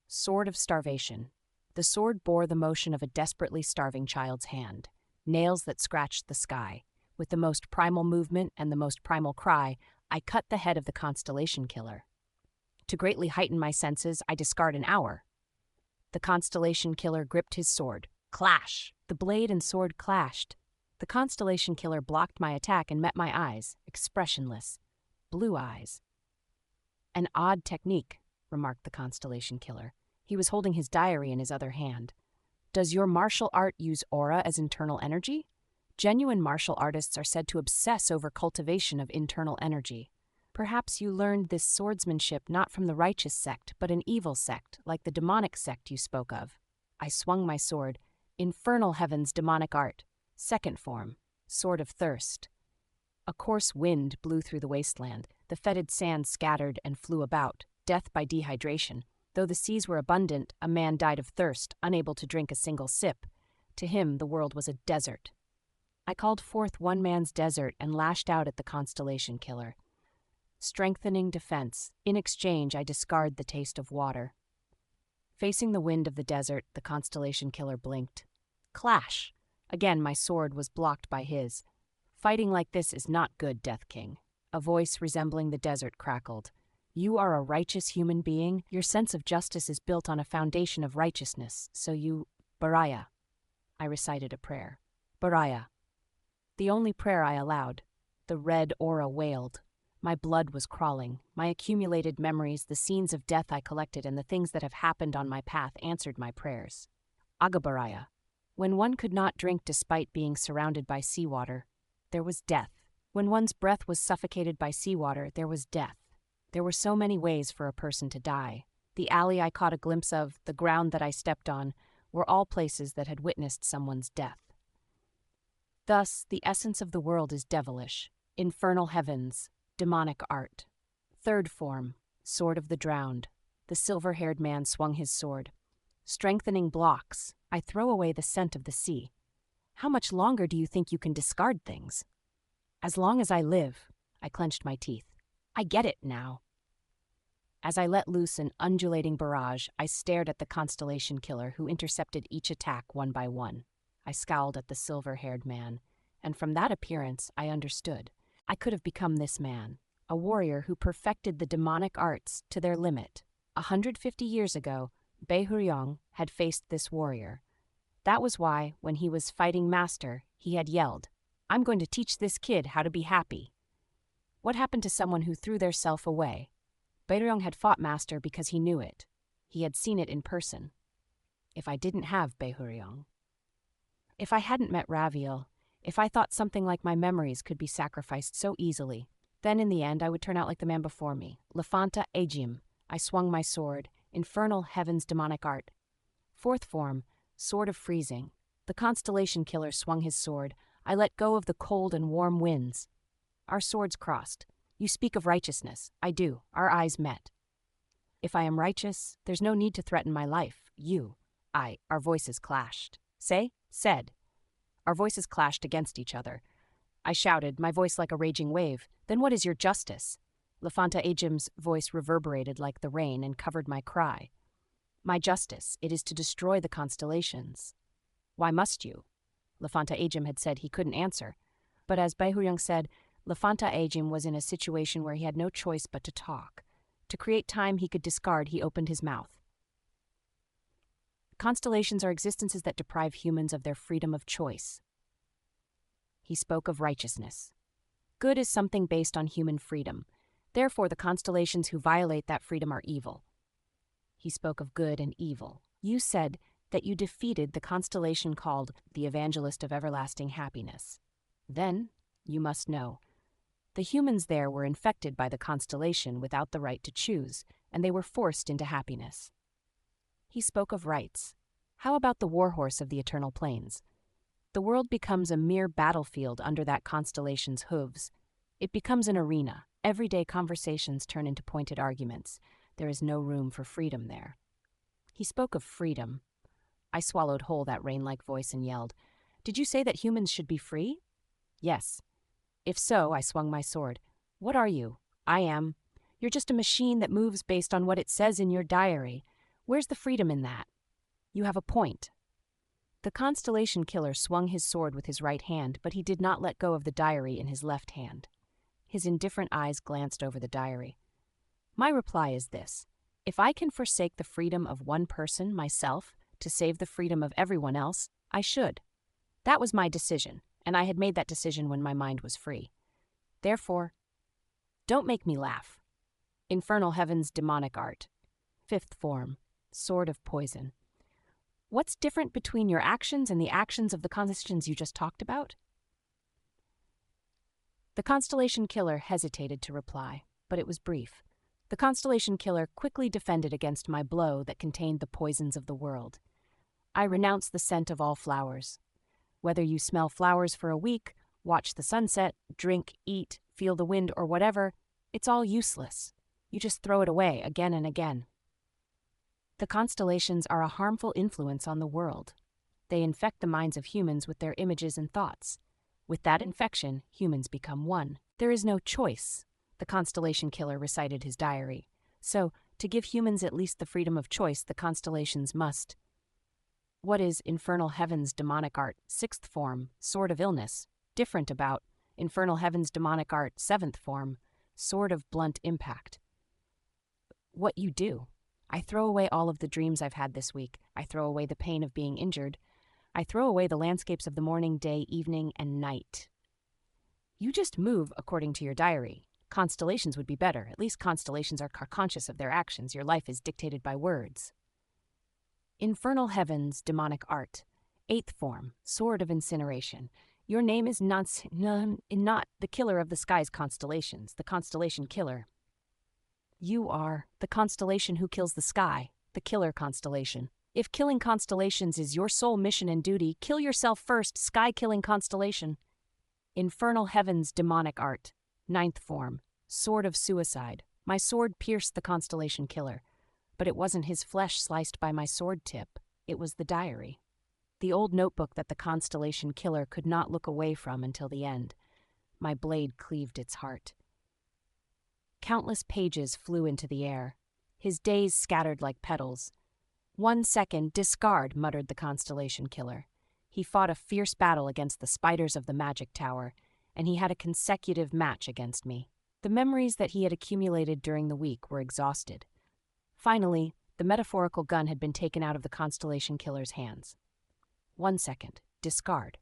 Sword of Starvation. The sword bore the motion of a desperately starving child's hand. Nails that scratched the sky. With the most primal movement and the most primal cry, I cut the head of the Constellation Killer. To greatly heighten my senses, I discard an hour. The Constellation Killer gripped his sword. Clash! The blade and sword clashed. The Constellation Killer blocked my attack and met my eyes, expressionless. Blue eyes. "An odd technique," remarked the Constellation Killer. He was holding his diary in his other hand. "Does your martial art use aura as internal energy? Genuine martial artists are said to obsess over cultivation of internal energy. Perhaps you learned this swordsmanship not from the righteous sect, but an evil sect, like the demonic sect you spoke of." I swung my sword. Infernal Heaven's demonic art. Second form. Sword of Thirst. A coarse wind blew through the wasteland. The fetid sand scattered and flew about. Death by dehydration. Though the seas were abundant, a man died of thirst, unable to drink a single sip. To him, the world was a desert. I called forth one man's desert and lashed out at the Constellation Killer. Strengthening defense. In exchange, I discard the taste of water. Facing the wind of the desert, the Constellation Killer blinked. Clash! Again, my sword was blocked by his. "Fighting like this is not good, Death King." A voice resembling the desert crackled. "You are a righteous human being. Your sense of justice is built on a foundation of righteousness, so you... Baraya." I recited a prayer. Baraya. The only prayer I allowed. The red aura wailed. My blood was crawling. My accumulated memories, the scenes of death I collected, and the things that have happened on my path answered my prayers. Agabaraya. When one could not drink despite being surrounded by seawater, there was death. When one's breath was suffocated by seawater, there was death. There were so many ways for a person to die. The alley I caught a glimpse of, the ground that I stepped on, were all places that had witnessed someone's death. Thus, the essence of the world is devilish. Infernal Heavens. Demonic art. Third form. Sword of the Drowned. The silver-haired man swung his sword. Strengthening blocks. I throw away the scent of the sea. How much longer do you think you can discard things? As long as I live. I clenched my teeth. I get it now. As I let loose an undulating barrage, I stared at the Constellation Killer, who intercepted each attack one by one. I scowled at the silver-haired man, and from that appearance I understood. I could have become this man, a warrior who perfected the demonic arts to their limit. 150 years ago, Behuryong had faced this warrior. That was why, when he was fighting Master, he had yelled, "I'm going to teach this kid how to be happy." What happened to someone who threw their self away? Behuryong had fought Master because he knew it. He had seen it in person. If I didn't have Behuryong. If I hadn't met Raviel, if I thought something like my memories could be sacrificed so easily, then in the end I would turn out like the man before me. Lefanta Ejim. I swung my sword. Infernal Heaven's demonic art. Fourth form, Sword of Freezing. The constellation killer swung his sword. I let go of the cold and warm winds. Our swords crossed. You speak of righteousness. I do. Our eyes met. If I am righteous, there's no need to threaten my life. You, I, our voices clashed. Say, said. Our voices clashed against each other. I shouted, my voice like a raging wave. Then what is your justice? Lafanta Ajim's voice reverberated like the rain and covered my cry. My justice, it is to destroy the constellations. Why must you? Lafanta Ajim had said he couldn't answer. But as Baihuyang said, Lafanta Ajim was in a situation where he had no choice but to talk. To create time he could discard, he opened his mouth. Constellations are existences that deprive humans of their freedom of choice. He spoke of righteousness. Good is something based on human freedom. Therefore, the constellations who violate that freedom are evil. He spoke of good and evil. You said that you defeated the constellation called the Evangelist of Everlasting Happiness. Then, you must know, the humans there were infected by the constellation without the right to choose, and they were forced into happiness. He spoke of rights. How about the warhorse of the eternal plains? The world becomes a mere battlefield under that constellation's hooves. It becomes an arena. Everyday conversations turn into pointed arguments. There is no room for freedom there. He spoke of freedom. I swallowed whole that rain-like voice and yelled, Did you say that humans should be free? Yes. If so, I swung my sword. What are you? I am. You're just a machine that moves based on what it says in your diary. Where's the freedom in that? You have a point. The constellation killer swung his sword with his right hand, but he did not let go of the diary in his left hand. His indifferent eyes glanced over the diary. My reply is this. If I can forsake the freedom of one person, myself, to save the freedom of everyone else, I should. That was my decision, and I had made that decision when my mind was free. Therefore, don't make me laugh. Infernal Heaven's Demonic Art. Fifth form, Sword of Poison. What's different between your actions and the actions of the constellations you just talked about? The constellation killer hesitated to reply, but it was brief. The constellation killer quickly defended against my blow that contained the poisons of the world. I renounce the scent of all flowers. Whether you smell flowers for a week, watch the sunset, drink, eat, feel the wind, or whatever, it's all useless. You just throw it away again and again. The constellations are a harmful influence on the world. They infect the minds of humans with their images and thoughts. With that infection, humans become one. There is no choice. The constellation killer recited his diary. So, to give humans at least the freedom of choice, the constellations must. What is Infernal Heaven's Demonic Art, sixth form, Sword of Illness, different about Infernal Heaven's Demonic Art, seventh form, Sword of Blunt Impact? What you do. I throw away all of the dreams I've had this week. I throw away the pain of being injured. I throw away the landscapes of the morning, day, evening, and night. You just move according to your diary. Constellations would be better. At least constellations are conscious of their actions. Your life is dictated by words. Infernal Heaven's Demonic Art. Eighth form, Sword of Incineration. Your name is not the killer of the sky's constellations, the constellation killer. You are the constellation who kills the sky, the killer constellation. If killing constellations is your sole mission and duty, kill yourself first, sky-killing constellation. Infernal Heaven's Demonic Art. Ninth form, Sword of Suicide. My sword pierced the constellation killer. But it wasn't his flesh sliced by my sword tip. It was the diary. The old notebook that the constellation killer could not look away from until the end. My blade cleaved its heart. Countless pages flew into the air. His days scattered like petals. 1 second, discard, muttered the constellation killer. He fought a fierce battle against the spiders of the magic tower, and he had a consecutive match against me. The memories that he had accumulated during the week were exhausted. Finally, the metaphorical gun had been taken out of the constellation killer's hands. 1 second, discard.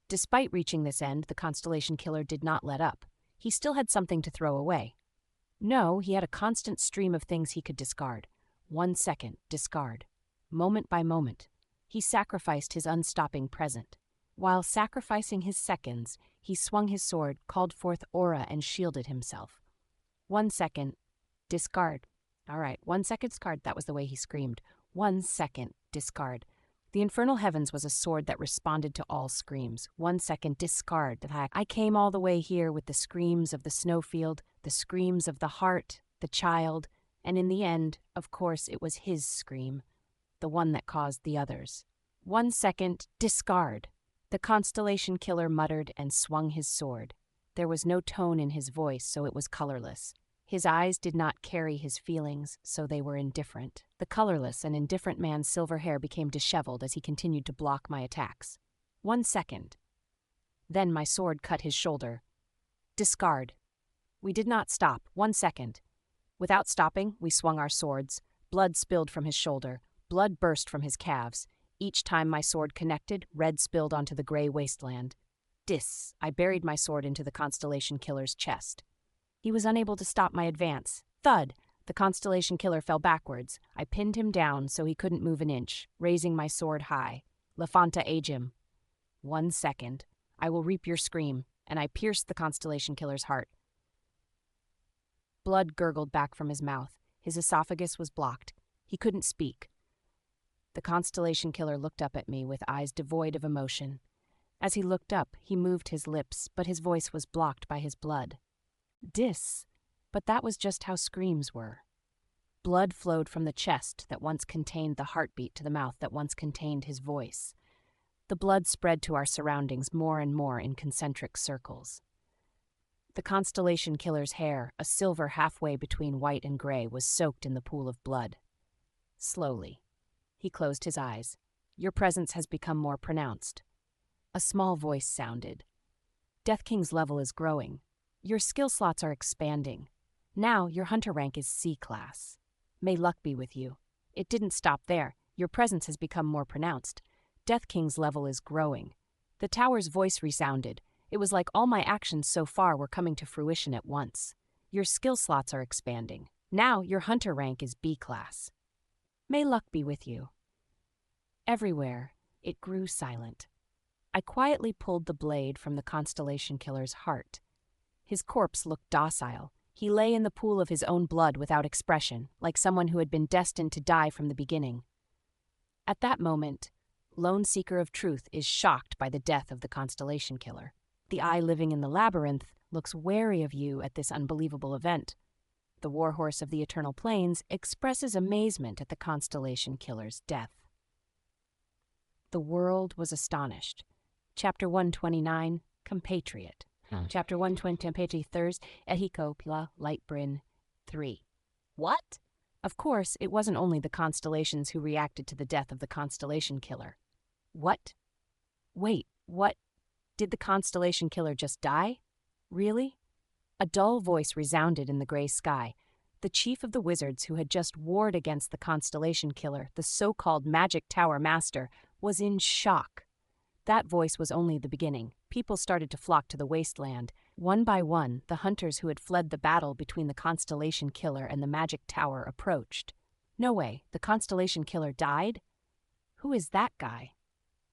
Despite reaching this end, the constellation killer did not let up. He still had something to throw away. No, he had a constant stream of things he could discard. 1 second, discard. Moment by moment, he sacrificed his unstopping present. While sacrificing his seconds, he swung his sword, called forth aura, and shielded himself. 1 second, discard. All right, 1 second, discard. That was the way he screamed. 1 second, discard. The infernal heavens was a sword that responded to all screams. 1 second, discard. I came all the way here with the screams of the snowfield, the screams of the heart, the child, and in the end, of course, it was his scream, the one that caused the others. 1 second, discard. The constellation killer muttered and swung his sword. There was no tone in his voice, so it was colorless. His eyes did not carry his feelings, so they were indifferent. The colorless and indifferent man's silver hair became disheveled as he continued to block my attacks. 1 second. Then my sword cut his shoulder. Discard. We did not stop. 1 second. Without stopping, we swung our swords. Blood spilled from his shoulder. Blood burst from his calves. Each time my sword connected, red spilled onto the gray wasteland. I buried my sword into the constellation killer's chest. He was unable to stop my advance. Thud! The constellation killer fell backwards. I pinned him down so he couldn't move an inch, raising my sword high. Lafanta agim. 1 second. I will reap your scream, and I pierced the constellation killer's heart. Blood gurgled back from his mouth. His esophagus was blocked. He couldn't speak. The constellation killer looked up at me with eyes devoid of emotion. As he looked up, he moved his lips, but his voice was blocked by his blood. But that was just how screams were. Blood flowed from the chest that once contained the heartbeat to the mouth that once contained his voice. The blood spread to our surroundings more and more in concentric circles. The constellation killer's hair, a silver halfway between white and gray, was soaked in the pool of blood. Slowly, he closed his eyes. Your presence has become more pronounced. A small voice sounded. Death King's level is growing. Your skill slots are expanding. Now your hunter rank is C-Class. May luck be with you. It didn't stop there. Your presence has become more pronounced. Death King's level is growing. The tower's voice resounded. It was like all my actions so far were coming to fruition at once. Your skill slots are expanding. Now your hunter rank is B-Class. May luck be with you. Everywhere, it grew silent. I quietly pulled the blade from the constellation killer's heart. His corpse looked docile. He lay in the pool of his own blood without expression, like someone who had been destined to die from the beginning. At that moment, Lone Seeker of Truth is shocked by the death of the constellation killer. The eye living in the labyrinth looks wary of you at this unbelievable event. The warhorse of the Eternal Plains expresses amazement at the constellation killer's death. The world was astonished. Chapter 129, Compatriot. Chapter 120, Compatriot Thurs, Ehiko Pla Lightbrin 3. What? Of course, it wasn't only the constellations who reacted to the death of the constellation killer. What? Wait, what? Did the constellation killer just die? Really? A dull voice resounded in the gray sky. The chief of the wizards who had just warred against the constellation killer, the so-called Magic Tower Master, was in shock. That voice was only the beginning. People started to flock to the wasteland. One by one, the hunters who had fled the battle between the constellation killer and the Magic Tower approached. No way, the constellation killer died? Who is that guy?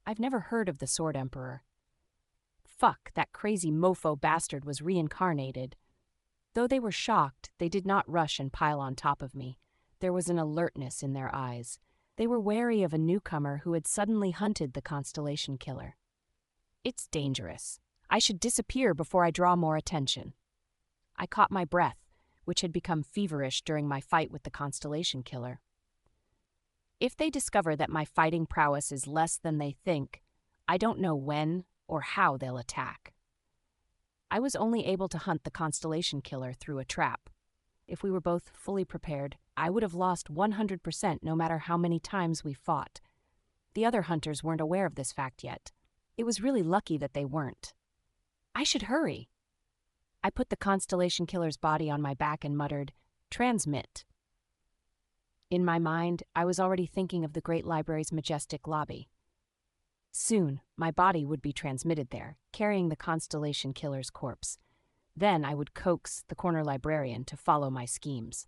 I've never heard of the Sword Emperor. Fuck, that crazy mofo bastard was reincarnated. Though they were shocked, they did not rush and pile on top of me. There was an alertness in their eyes. They were wary of a newcomer who had suddenly hunted the constellation killer. It's dangerous. I should disappear before I draw more attention. I caught my breath, which had become feverish during my fight with the constellation killer. If they discover that my fighting prowess is less than they think, I don't know when or how they'll attack. I was only able to hunt the constellation killer through a trap. If we were both fully prepared, I would have lost 100% no matter how many times we fought. The other hunters weren't aware of this fact yet. It was really lucky that they weren't. I should hurry. I put the constellation killer's body on my back and muttered, "Transmit." In my mind, I was already thinking of the Great Library's majestic lobby. Soon, my body would be transmitted there, carrying the constellation killer's corpse. Then I would coax the corner librarian to follow my schemes.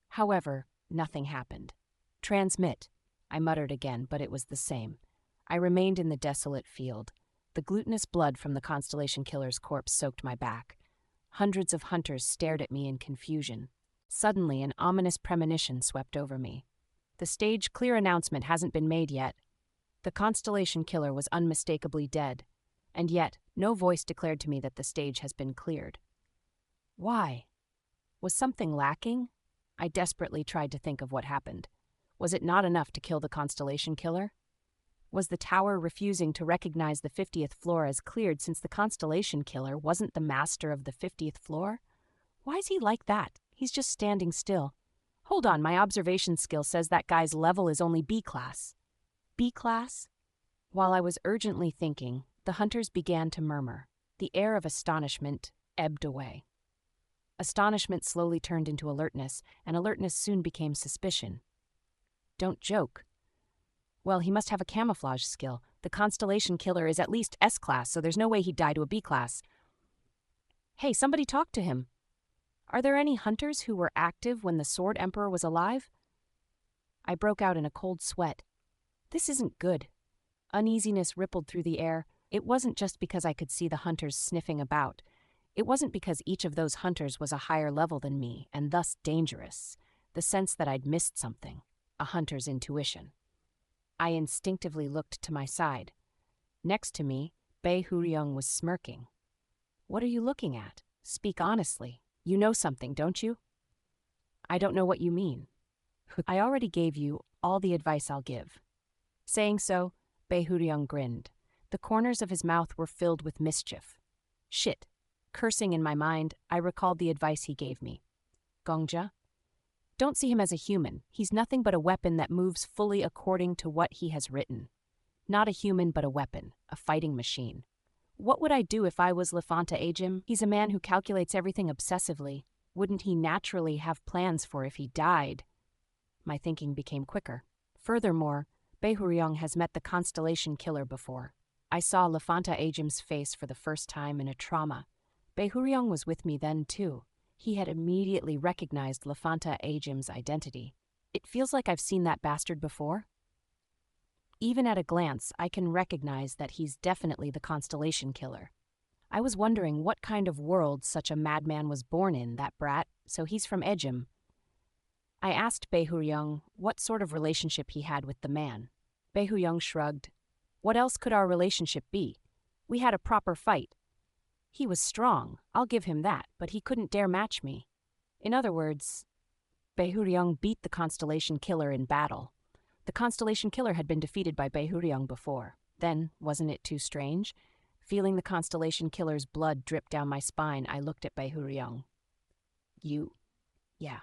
However, nothing happened. "Transmit," I muttered again, but it was the same. I remained in the desolate field. The glutinous blood from the constellation killer's corpse soaked my back. Hundreds of hunters stared at me in confusion. Suddenly, an ominous premonition swept over me. The stage clear announcement hasn't been made yet. The Constellation Killer was unmistakably dead, and yet no voice declared to me that the stage has been cleared. Why? Was something lacking? I desperately tried to think of what happened. Was it not enough to kill the Constellation Killer? Was the tower refusing to recognize the 50th floor as cleared since the Constellation Killer wasn't the master of the 50th floor? Why's he like that? He's just standing still. Hold on, my observation skill says that guy's level is only B-Class. B-Class? While I was urgently thinking, the hunters began to murmur. The air of astonishment ebbed away. Astonishment slowly turned into alertness, and alertness soon became suspicion. Don't joke. Well, he must have a camouflage skill. The Constellation Killer is at least S-Class, so there's no way he'd die to a B-Class. Hey, somebody talk to him. Are there any hunters who were active when the Sword Emperor was alive? I broke out in a cold sweat. This isn't good. Uneasiness rippled through the air. It wasn't just because I could see the hunters sniffing about. It wasn't because each of those hunters was a higher level than me, and thus dangerous. The sense that I'd missed something. A hunter's intuition. I instinctively looked to my side. Next to me, Bei Huryong was smirking. What are you looking at? Speak honestly. You know something, don't you? I don't know what you mean. I already gave you all the advice I'll give. Saying so, Bei Huryong grinned. The corners of his mouth were filled with mischief. Shit. Cursing in my mind, I recalled the advice he gave me. Gongja? Don't see him as a human. He's nothing but a weapon that moves fully according to what he has written. Not a human, but a weapon, a fighting machine. What would I do if I was Lefanta Ajim? He's a man who calculates everything obsessively. Wouldn't he naturally have plans for if he died? My thinking became quicker. Furthermore, Bei Huryong has met the Constellation Killer before. I saw Lefanta Ajim's face for the first time in a trauma. Bei Huryong was with me then, too. He had immediately recognized Lefanta Ajim's identity. It feels like I've seen that bastard before. Even at a glance, I can recognize that he's definitely the Constellation Killer. I was wondering what kind of world such a madman was born in, that brat, so he's from Ejim. I asked Bei Huryong what sort of relationship he had with the man. Bei Huryong shrugged. What else could our relationship be? We had a proper fight. He was strong, I'll give him that, but he couldn't dare match me. In other words, Bei Huryong beat the Constellation Killer in battle. The Constellation Killer had been defeated by Bei Huryong before. Then, wasn't it too strange? Feeling the Constellation Killer's blood drip down my spine, I looked at Bei Huryong. Yeah.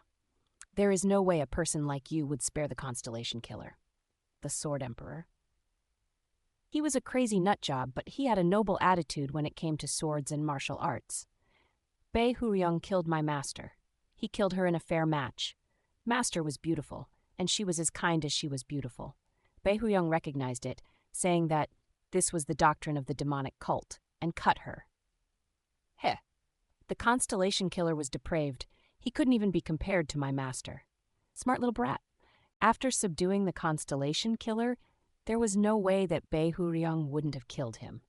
There is no way a person like you would spare the Constellation Killer. The Sword Emperor. He was a crazy nutjob, but he had a noble attitude when it came to swords and martial arts. Bei Huryong killed my master. He killed her in a fair match. Master was beautiful, and she was as kind as she was beautiful. Bei Huryong recognized it, saying that this was the doctrine of the demonic cult, and cut her. Heh. The Constellation Killer was depraved. He couldn't even be compared to my master. Smart little brat. After subduing the Constellation Killer, there was no way that Bei Huryong wouldn't have killed him.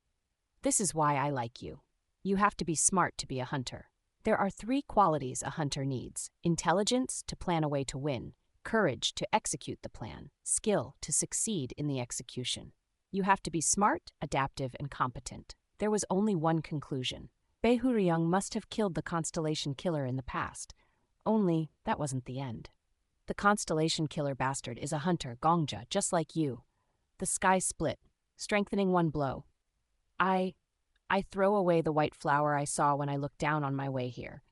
This is why I like you. You have to be smart to be a hunter. There are 3 qualities a hunter needs: intelligence to plan a way to win, courage to execute the plan, skill to succeed in the execution. You have to be smart, adaptive, and competent. There was only one conclusion. Bei Huryong must have killed the Constellation Killer in the past. Only, that wasn't the end. The Constellation Killer bastard is a hunter, Gongja, just like you. The sky split, strengthening one blow. I throw away the white flower I saw when I looked down on my way here.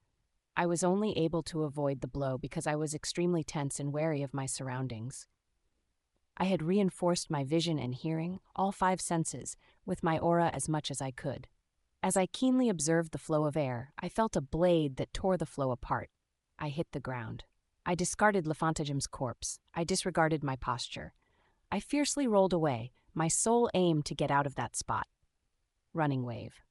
I was only able to avoid the blow because I was extremely tense and wary of my surroundings. I had reinforced my vision and hearing, all 5 senses, with my aura as much as I could. As I keenly observed the flow of air, I felt a blade that tore the flow apart. I hit the ground. I discarded Lefantajim's corpse. I disregarded my posture. I fiercely rolled away, my sole aim to get out of that spot. Running wave.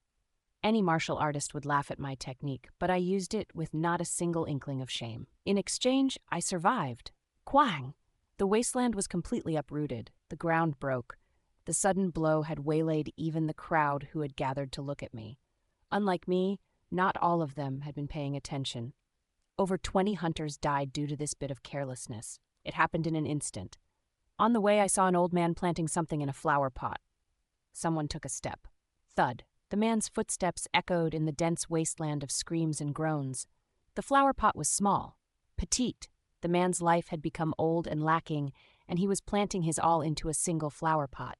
Any martial artist would laugh at my technique, but I used it with not a single inkling of shame. In exchange, I survived. Quang! The wasteland was completely uprooted. The ground broke. The sudden blow had waylaid even the crowd who had gathered to look at me. Unlike me, not all of them had been paying attention. Over 20 hunters died due to this bit of carelessness. It happened in an instant. On the way, I saw an old man planting something in a flower pot. Someone took a step. Thud. The man's footsteps echoed in the dense wasteland of screams and groans. The flower pot was small, petite. The man's life had become old and lacking, and he was planting his all into a single flower pot.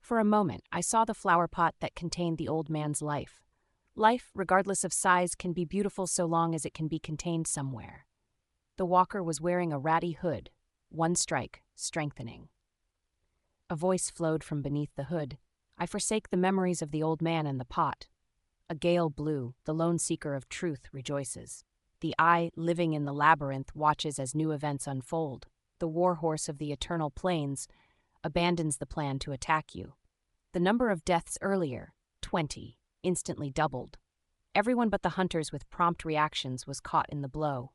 For a moment, I saw the flower pot that contained the old man's life. Life, regardless of size, can be beautiful so long as it can be contained somewhere. The walker was wearing a ratty hood, one strike, strengthening. A voice flowed from beneath the hood. I forsake the memories of the old man and the pot. A gale blew, the lone seeker of truth rejoices. The eye, living in the labyrinth, watches as new events unfold. The warhorse of the eternal plains abandons the plan to attack you. The number of deaths earlier, 20, instantly doubled. Everyone but the hunters with prompt reactions was caught in the blow.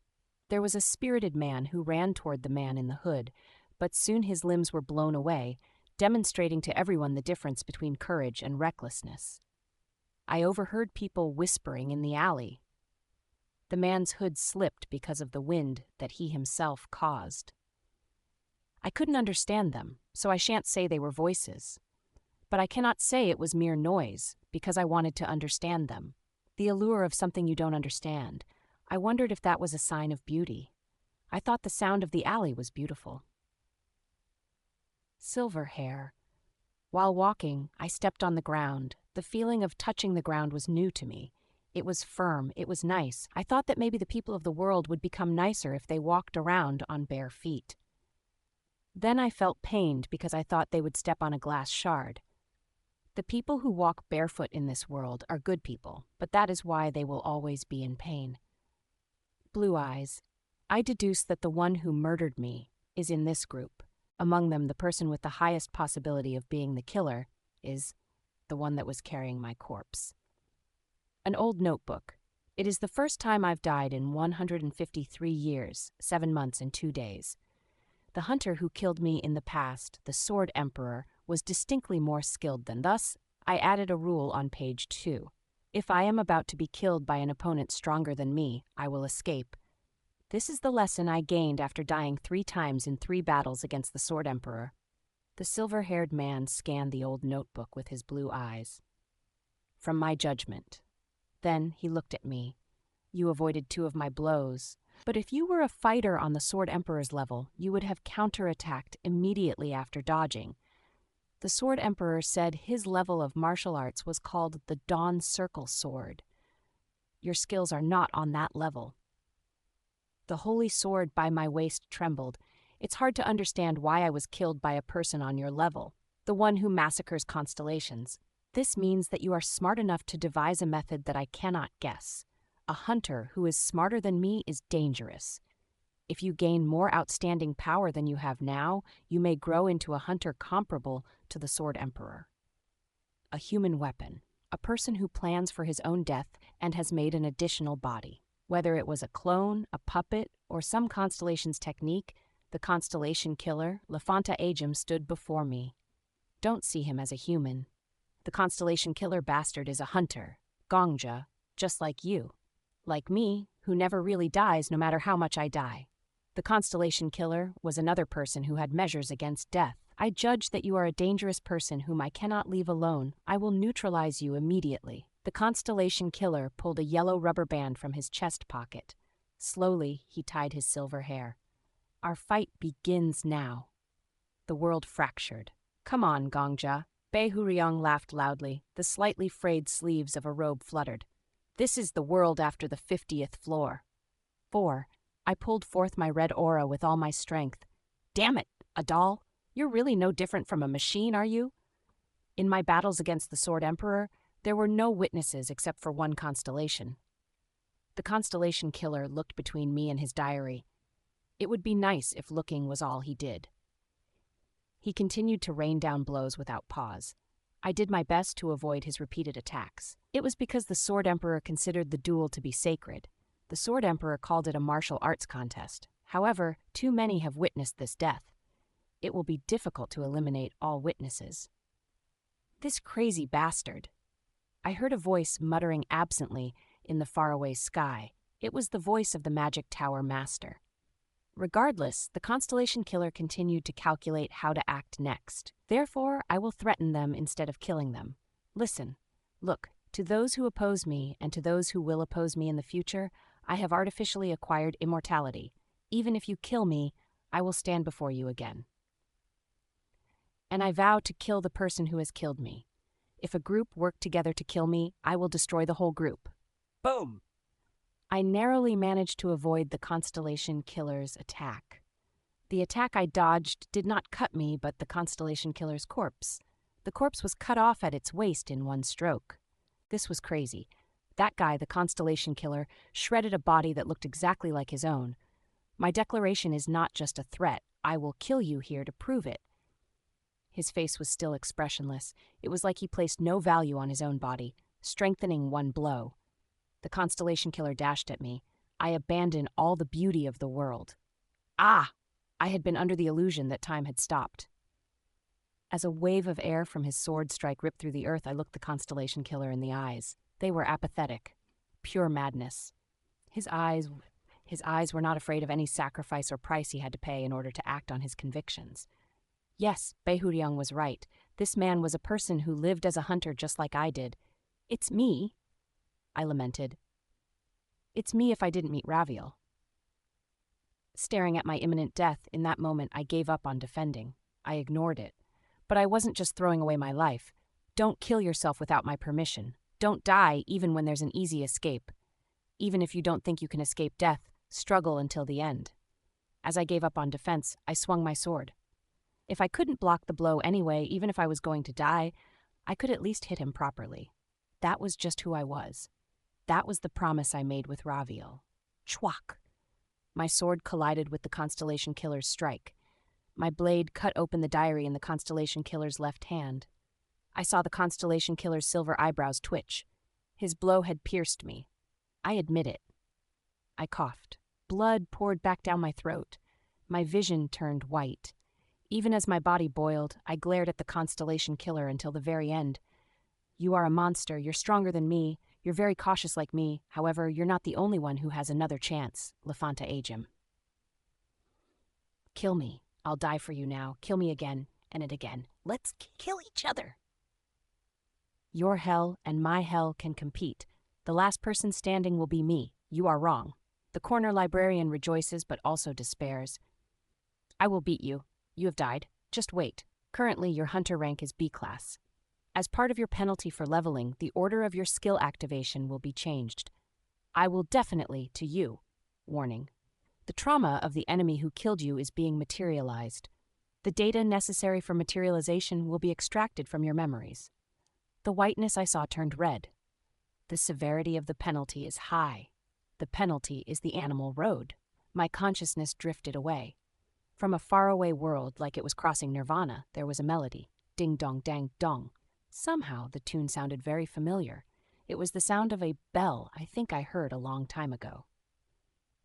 There was a spirited man who ran toward the man in the hood, but soon his limbs were blown away, demonstrating to everyone the difference between courage and recklessness. I overheard people whispering in the alley. The man's hood slipped because of the wind that he himself caused. I couldn't understand them, so I shan't say they were voices. But I cannot say it was mere noise, because I wanted to understand them. The allure of something you don't understand. I wondered if that was a sign of beauty. I thought the sound of the alley was beautiful. Silver hair. While walking, I stepped on the ground. The feeling of touching the ground was new to me. It was firm, it was nice. I thought that maybe the people of the world would become nicer if they walked around on bare feet. Then I felt pained because I thought they would step on a glass shard. The people who walk barefoot in this world are good people, but that is why they will always be in pain. Blue eyes. I deduce that the one who murdered me is in this group. Among them, the person with the highest possibility of being the killer is the one that was carrying my corpse. An old notebook. It is the first time I've died in 153 years, 7 months and 2 days. The hunter who killed me in the past, the Sword Emperor, was distinctly more skilled than thus. I added a rule on page 2. If I am about to be killed by an opponent stronger than me, I will escape. This is the lesson I gained after dying 3 times in 3 battles against the Sword Emperor. The silver-haired man scanned the old notebook with his blue eyes. From my judgment. Then he looked at me. You avoided 2 of my blows. But if you were a fighter on the Sword Emperor's level, you would have counterattacked immediately after dodging. The Sword Emperor said his level of martial arts was called the Dawn Circle Sword. Your skills are not on that level. The holy sword by my waist trembled. It's hard to understand why I was killed by a person on your level, the one who massacres constellations. This means that you are smart enough to devise a method that I cannot guess. A hunter who is smarter than me is dangerous. If you gain more outstanding power than you have now, you may grow into a hunter comparable to the Sword Emperor. A human weapon, a person who plans for his own death and has made an additional body. Whether it was a clone, a puppet, or some constellation's technique, the constellation killer, Lafanta Agem, stood before me. Don't see him as a human. The constellation killer bastard is a hunter, Gongja, just like you. Like me, who never really dies no matter how much I die. The constellation killer was another person who had measures against death. I judge that you are a dangerous person whom I cannot leave alone. I will neutralize you immediately. The constellation killer pulled a yellow rubber band from his chest pocket. Slowly, he tied his silver hair. Our fight begins now. The world fractured. Come on, Gongja. Bei Huryong laughed loudly. The slightly frayed sleeves of a robe fluttered. This is the world after the 50th floor. 4. I pulled forth my red aura with all my strength. Damn it, a doll. You're really no different from a machine, are you? In my battles against the Sword Emperor, there were no witnesses except for one constellation. The constellation killer looked between me and his diary. It would be nice if looking was all he did. He continued to rain down blows without pause. I did my best to avoid his repeated attacks. It was because the Sword Emperor considered the duel to be sacred. The Sword Emperor called it a martial arts contest. However, too many have witnessed this death. It will be difficult to eliminate all witnesses. This crazy bastard. I heard a voice muttering absently in the faraway sky. It was the voice of the Magic Tower Master. Regardless, the Constellation Killer continued to calculate how to act next. Therefore, I will threaten them instead of killing them. Listen, look, to those who oppose me and to those who will oppose me in the future, I have artificially acquired immortality. Even if you kill me, I will stand before you again. And I vow to kill the person who has killed me. If a group work together to kill me, I will destroy the whole group. Boom! I narrowly managed to avoid the Constellation Killer's attack. The attack I dodged did not cut me, but the Constellation Killer's corpse. The corpse was cut off at its waist in one stroke. This was crazy. That guy, the Constellation Killer, shredded a body that looked exactly like his own. My declaration is not just a threat. I will kill you here to prove it. His face was still expressionless. It was like he placed no value on his own body, strengthening one blow. The Constellation Killer dashed at me. I abandoned all the beauty of the world. Ah! I had been under the illusion that time had stopped. As a wave of air from his sword strike ripped through the earth, I looked the Constellation Killer in the eyes. They were apathetic, pure madness. His eyes were not afraid of any sacrifice or price he had to pay in order to act on his convictions. Yes, Behuryang was right. This man was a person who lived as a hunter just like I did. It's me, I lamented. It's me if I didn't meet Raviel. Staring at my imminent death, in that moment I gave up on defending. I ignored it. But I wasn't just throwing away my life. Don't kill yourself without my permission. Don't die even when there's an easy escape. Even if you don't think you can escape death, struggle until the end. As I gave up on defense, I swung my sword. If I couldn't block the blow anyway, even if I was going to die, I could at least hit him properly. That was just who I was. That was the promise I made with Raviel. Chwak! My sword collided with the Constellation Killer's strike. My blade cut open the diary in the Constellation Killer's left hand. I saw the Constellation Killer's silver eyebrows twitch. His blow had pierced me. I admit it. I coughed. Blood poured back down my throat. My vision turned white. Even as my body boiled, I glared at the Constellation Killer until the very end. You are a monster. You're stronger than me. You're very cautious like me. However, you're not the only one who has another chance, Lefanta Ajim. Kill me. I'll die for you now. Kill me again, and again. Let's kill each other. Your hell and my hell can compete. The last person standing will be me. You are wrong. The corner librarian rejoices but also despairs. I will beat you. You have died. Just wait. Currently, your hunter rank is B-class. As part of your penalty for leveling, the order of your skill activation will be changed. I will definitely to you. Warning. The trauma of the enemy who killed you is being materialized. The data necessary for materialization will be extracted from your memories. The whiteness I saw turned red. The severity of the penalty is high. The penalty is the animal road. My consciousness drifted away. From a faraway world, like it was crossing nirvana, there was a melody. Ding dong dang dong. Somehow the tune sounded very familiar. It was the sound of a bell I think I heard a long time ago.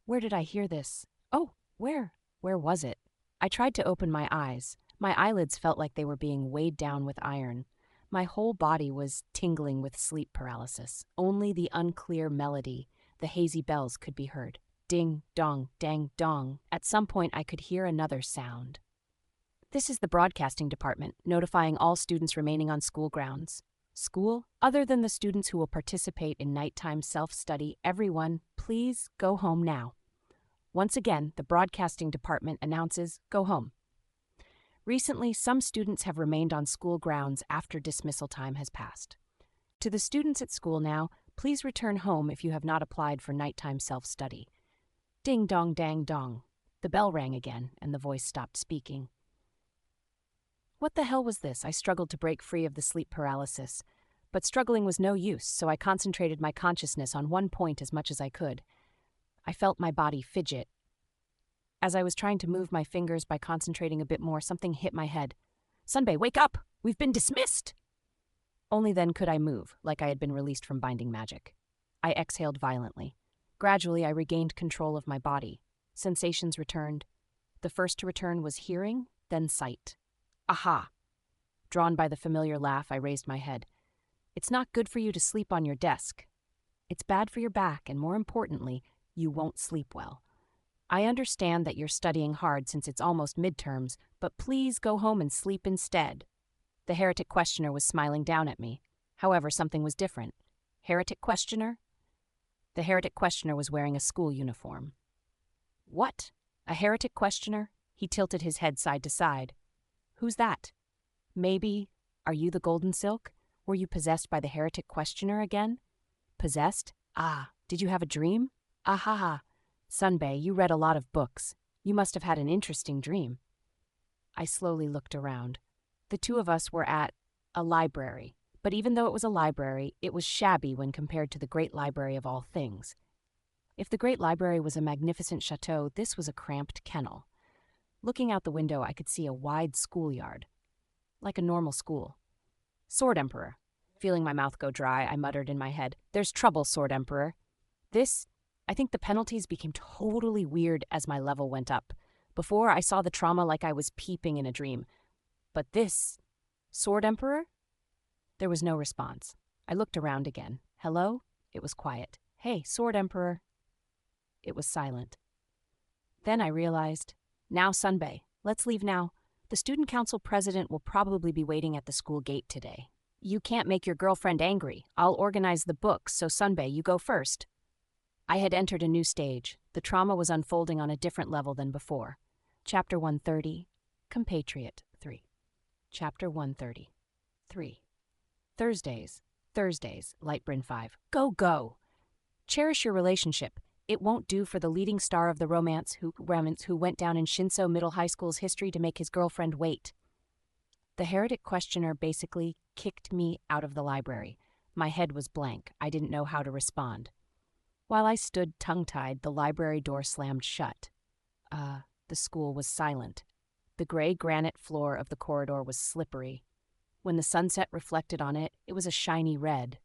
Where did I hear this? Oh, where? Where was it? I tried to open my eyes. My eyelids felt like they were being weighed down with iron. My whole body was tingling with sleep paralysis. Only the unclear melody, the hazy bells could be heard. Ding, dong, dang, dong. At some point I could hear another sound. This is the broadcasting department, notifying all students remaining on school grounds. School? Other than the students who will participate in nighttime self-study, everyone, please go home now. Once again, the broadcasting department announces, go home. Recently, some students have remained on school grounds after dismissal time has passed. To the students at school now, please return home if you have not applied for nighttime self-study. Ding dong dang dong. The bell rang again, and the voice stopped speaking. What the hell was this? I struggled to break free of the sleep paralysis. But struggling was no use, so I concentrated my consciousness on one point as much as I could. I felt my body fidget. As I was trying to move my fingers by concentrating a bit more, something hit my head. Sunbei, wake up! We've been dismissed! Only then could I move, like I had been released from binding magic. I exhaled violently. Gradually, I regained control of my body. Sensations returned. The first to return was hearing, then sight. Aha! Drawn by the familiar laugh, I raised my head. It's not good for you to sleep on your desk. It's bad for your back, and more importantly, you won't sleep well. I understand that you're studying hard since it's almost midterms, but please go home and sleep instead. The heretic questioner was smiling down at me. However, something was different. Heretic questioner? The heretic questioner was wearing a school uniform. What? A heretic questioner? He tilted his head side to side. Who's that? Maybe, are you the golden silk? Were you possessed by the heretic questioner again? Possessed? Ah, did you have a dream? Ahaha. Sunbay, you read a lot of books. You must have had an interesting dream. I slowly looked around. The two of us were at a library, but even though it was a library, it was shabby when compared to the great library of all things. If the great library was a magnificent chateau, this was a cramped kennel. Looking out the window, I could see a wide schoolyard, like a normal school. Sword Emperor. Feeling my mouth go dry, I muttered in my head, "There's trouble, Sword Emperor." I think the penalties became totally weird as my level went up. Before, I saw the trauma like I was peeping in a dream. But this, Sword Emperor? There was no response. I looked around again. Hello? It was quiet. Hey, Sword Emperor. It was silent. Then I realized, now Sunbay, let's leave now. The student council president will probably be waiting at the school gate today. You can't make your girlfriend angry. I'll organize the books, so Sunbay, you go first. I had entered a new stage. The trauma was unfolding on a different level than before. Chapter 130, Compatriot 3. Chapter 130, 3. Thursdays, Lightbryn 5. Go, go! Cherish your relationship. It won't do for the leading star of the romance who went down in Shinso Middle High School's history to make his girlfriend wait. The heretic questioner basically kicked me out of the library. My head was blank. I didn't know how to respond. While I stood tongue-tied, the library door slammed shut. The school was silent. The gray granite floor of the corridor was slippery. When the sunset reflected on it, it was a shiny red.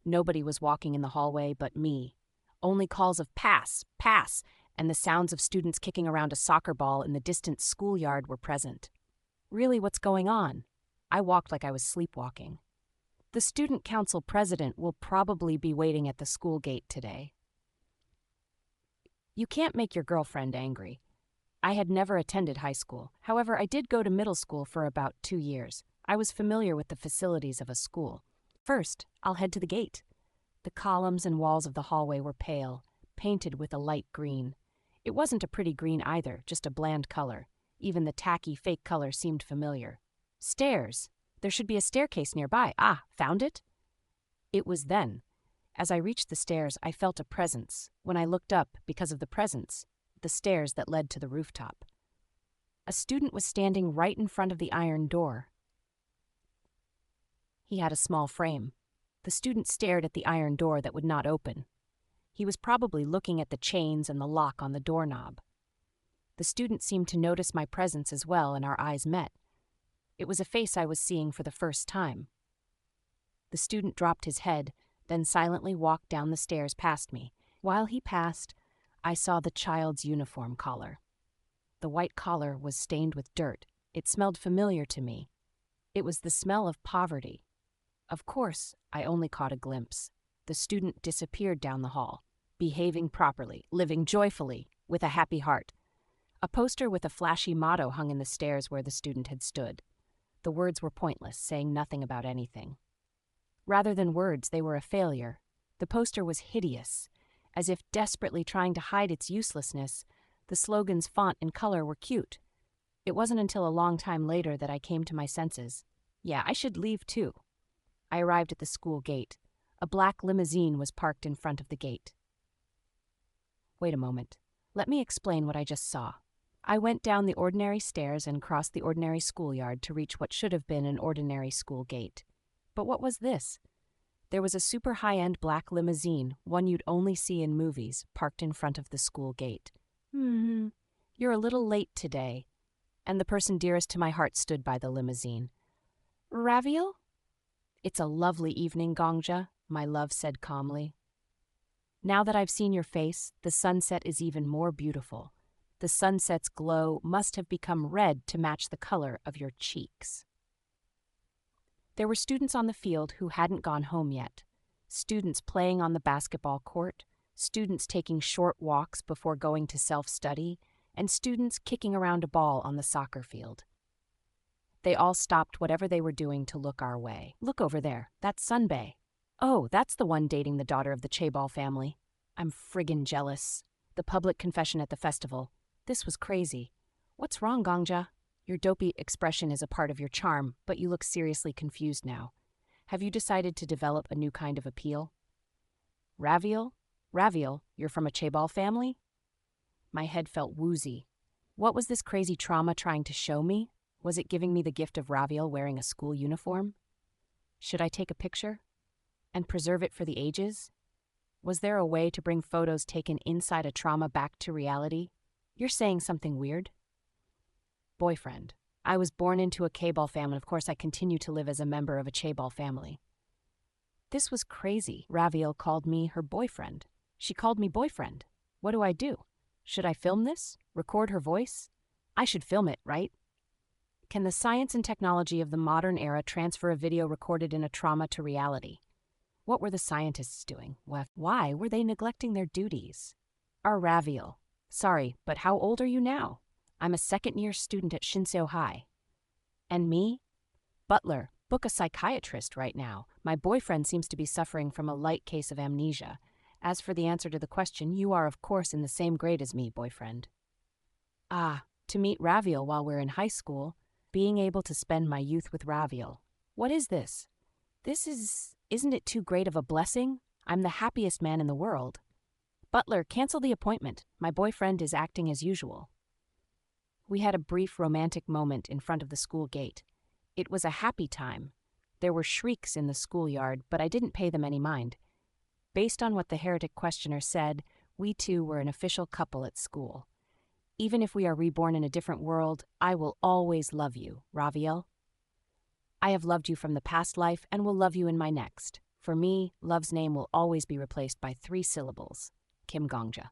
Nobody was walking in the hallway but me. Only calls of pass, pass, and the sounds of students kicking around a soccer ball in the distant schoolyard were present. Really, what's going on? I walked like I was sleepwalking. The student council president will probably be waiting at the school gate today. You can't make your girlfriend angry. I had never attended high school. However, I did go to middle school for about 2 years. I was familiar with the facilities of a school. First, I'll head to the gate. The columns and walls of the hallway were pale, painted with a light green. It wasn't a pretty green either, just a bland color. Even the tacky fake color seemed familiar. Stairs. There should be a staircase nearby. Ah, found it? It was then. As I reached the stairs, I felt a presence. When I looked up, because of the presence, the stairs that led to the rooftop. A student was standing right in front of the iron door. He had a small frame. The student stared at the iron door that would not open. He was probably looking at the chains and the lock on the doorknob. The student seemed to notice my presence as well, and our eyes met. It was a face I was seeing for the first time. The student dropped his head, then silently walked down the stairs past me. While he passed, I saw the child's uniform collar. The white collar was stained with dirt. It smelled familiar to me. It was the smell of poverty. Of course, I only caught a glimpse. The student disappeared down the hall, behaving properly, living joyfully, with a happy heart. A poster with a flashy motto hung in the stairs where the student had stood. The words were pointless, saying nothing about anything. Rather than words, they were a failure. The poster was hideous. As if desperately trying to hide its uselessness, the slogan's font and color were cute. It wasn't until a long time later that I came to my senses. Yeah, I should leave too. I arrived at the school gate. A black limousine was parked in front of the gate. Wait a moment. Let me explain what I just saw. I went down the ordinary stairs and crossed the ordinary schoolyard to reach what should have been an ordinary school gate. But what was this? There was a super high-end black limousine, one you'd only see in movies, parked in front of the school gate. You're a little late today. And the person dearest to my heart stood by the limousine. Raviel? It's a lovely evening, Gongja, my love said calmly. Now that I've seen your face, the sunset is even more beautiful. The sunset's glow must have become red to match the color of your cheeks. There were students on the field who hadn't gone home yet. Students playing on the basketball court, students taking short walks before going to self-study, and students kicking around a ball on the soccer field. They all stopped whatever they were doing to look our way. Look over there, that's Sunbae. Oh, that's the one dating the daughter of the Chaebol family. I'm friggin' jealous. The public confession at the festival. This was crazy. What's wrong, Gongja? Your dopey expression is a part of your charm, but you look seriously confused now. Have you decided to develop a new kind of appeal? Raviel? Raviel, you're from a Chaebol family? My head felt woozy. What was this crazy trauma trying to show me? Was it giving me the gift of Raviel wearing a school uniform? Should I take a picture? And preserve it for the ages? Was there a way to bring photos taken inside a trauma back to reality? You're saying something weird? Boyfriend. I was born into a Chaebol family, and of course I continue to live as a member of a Chaebol family. This was crazy. Raviel called me her boyfriend. She called me boyfriend. What do I do? Should I film this? Record her voice? I should film it, right? Can the science and technology of the modern era transfer a video recorded in a trauma to reality? What were the scientists doing? Why were they neglecting their duties? Raviel. Sorry, but how old are you now? I'm a second-year student at Shinseo High. And me? Butler, book a psychiatrist right now. My boyfriend seems to be suffering from a light case of amnesia. As for the answer to the question, you are of course in the same grade as me, boyfriend. To meet Raviel while we're in high school, being able to spend my youth with Raviel. What is this? Isn't it too great of a blessing? I'm the happiest man in the world. Butler, cancel the appointment. My boyfriend is acting as usual. We had a brief romantic moment in front of the school gate. It was a happy time. There were shrieks in the schoolyard, but I didn't pay them any mind. Based on what the heretic questioner said, we two were an official couple at school. Even if we are reborn in a different world, I will always love you, Raviel. I have loved you from the past life and will love you in my next. For me, love's name will always be replaced by 3 syllables, Kim Gongja.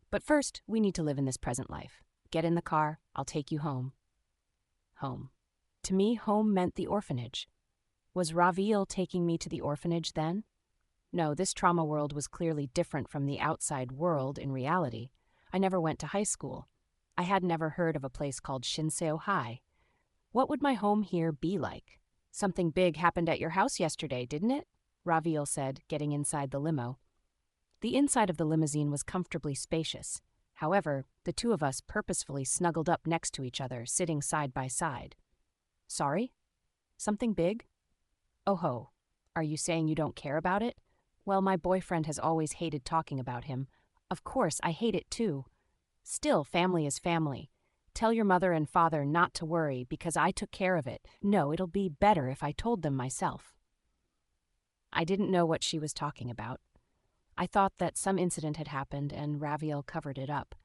But first, we need to live in this present life. Get in the car, I'll take you home. Home. To me, home meant the orphanage. Was Raviel taking me to the orphanage then? No, this trauma world was clearly different from the outside world in reality. I never went to high school. I had never heard of a place called Shinseo High. What would my home here be like? Something big happened at your house yesterday, didn't it? Raviel said, getting inside the limo. The inside of the limousine was comfortably spacious. However, the two of us purposefully snuggled up next to each other, sitting side by side. Sorry? Something big? Oh ho, are you saying you don't care about it? Well, my boyfriend has always hated talking about him. Of course, I hate it too. Still, family is family. Tell your mother and father not to worry because I took care of it. No, it'll be better if I told them myself. I didn't know what she was talking about. I thought that some incident had happened and Raviel covered it up.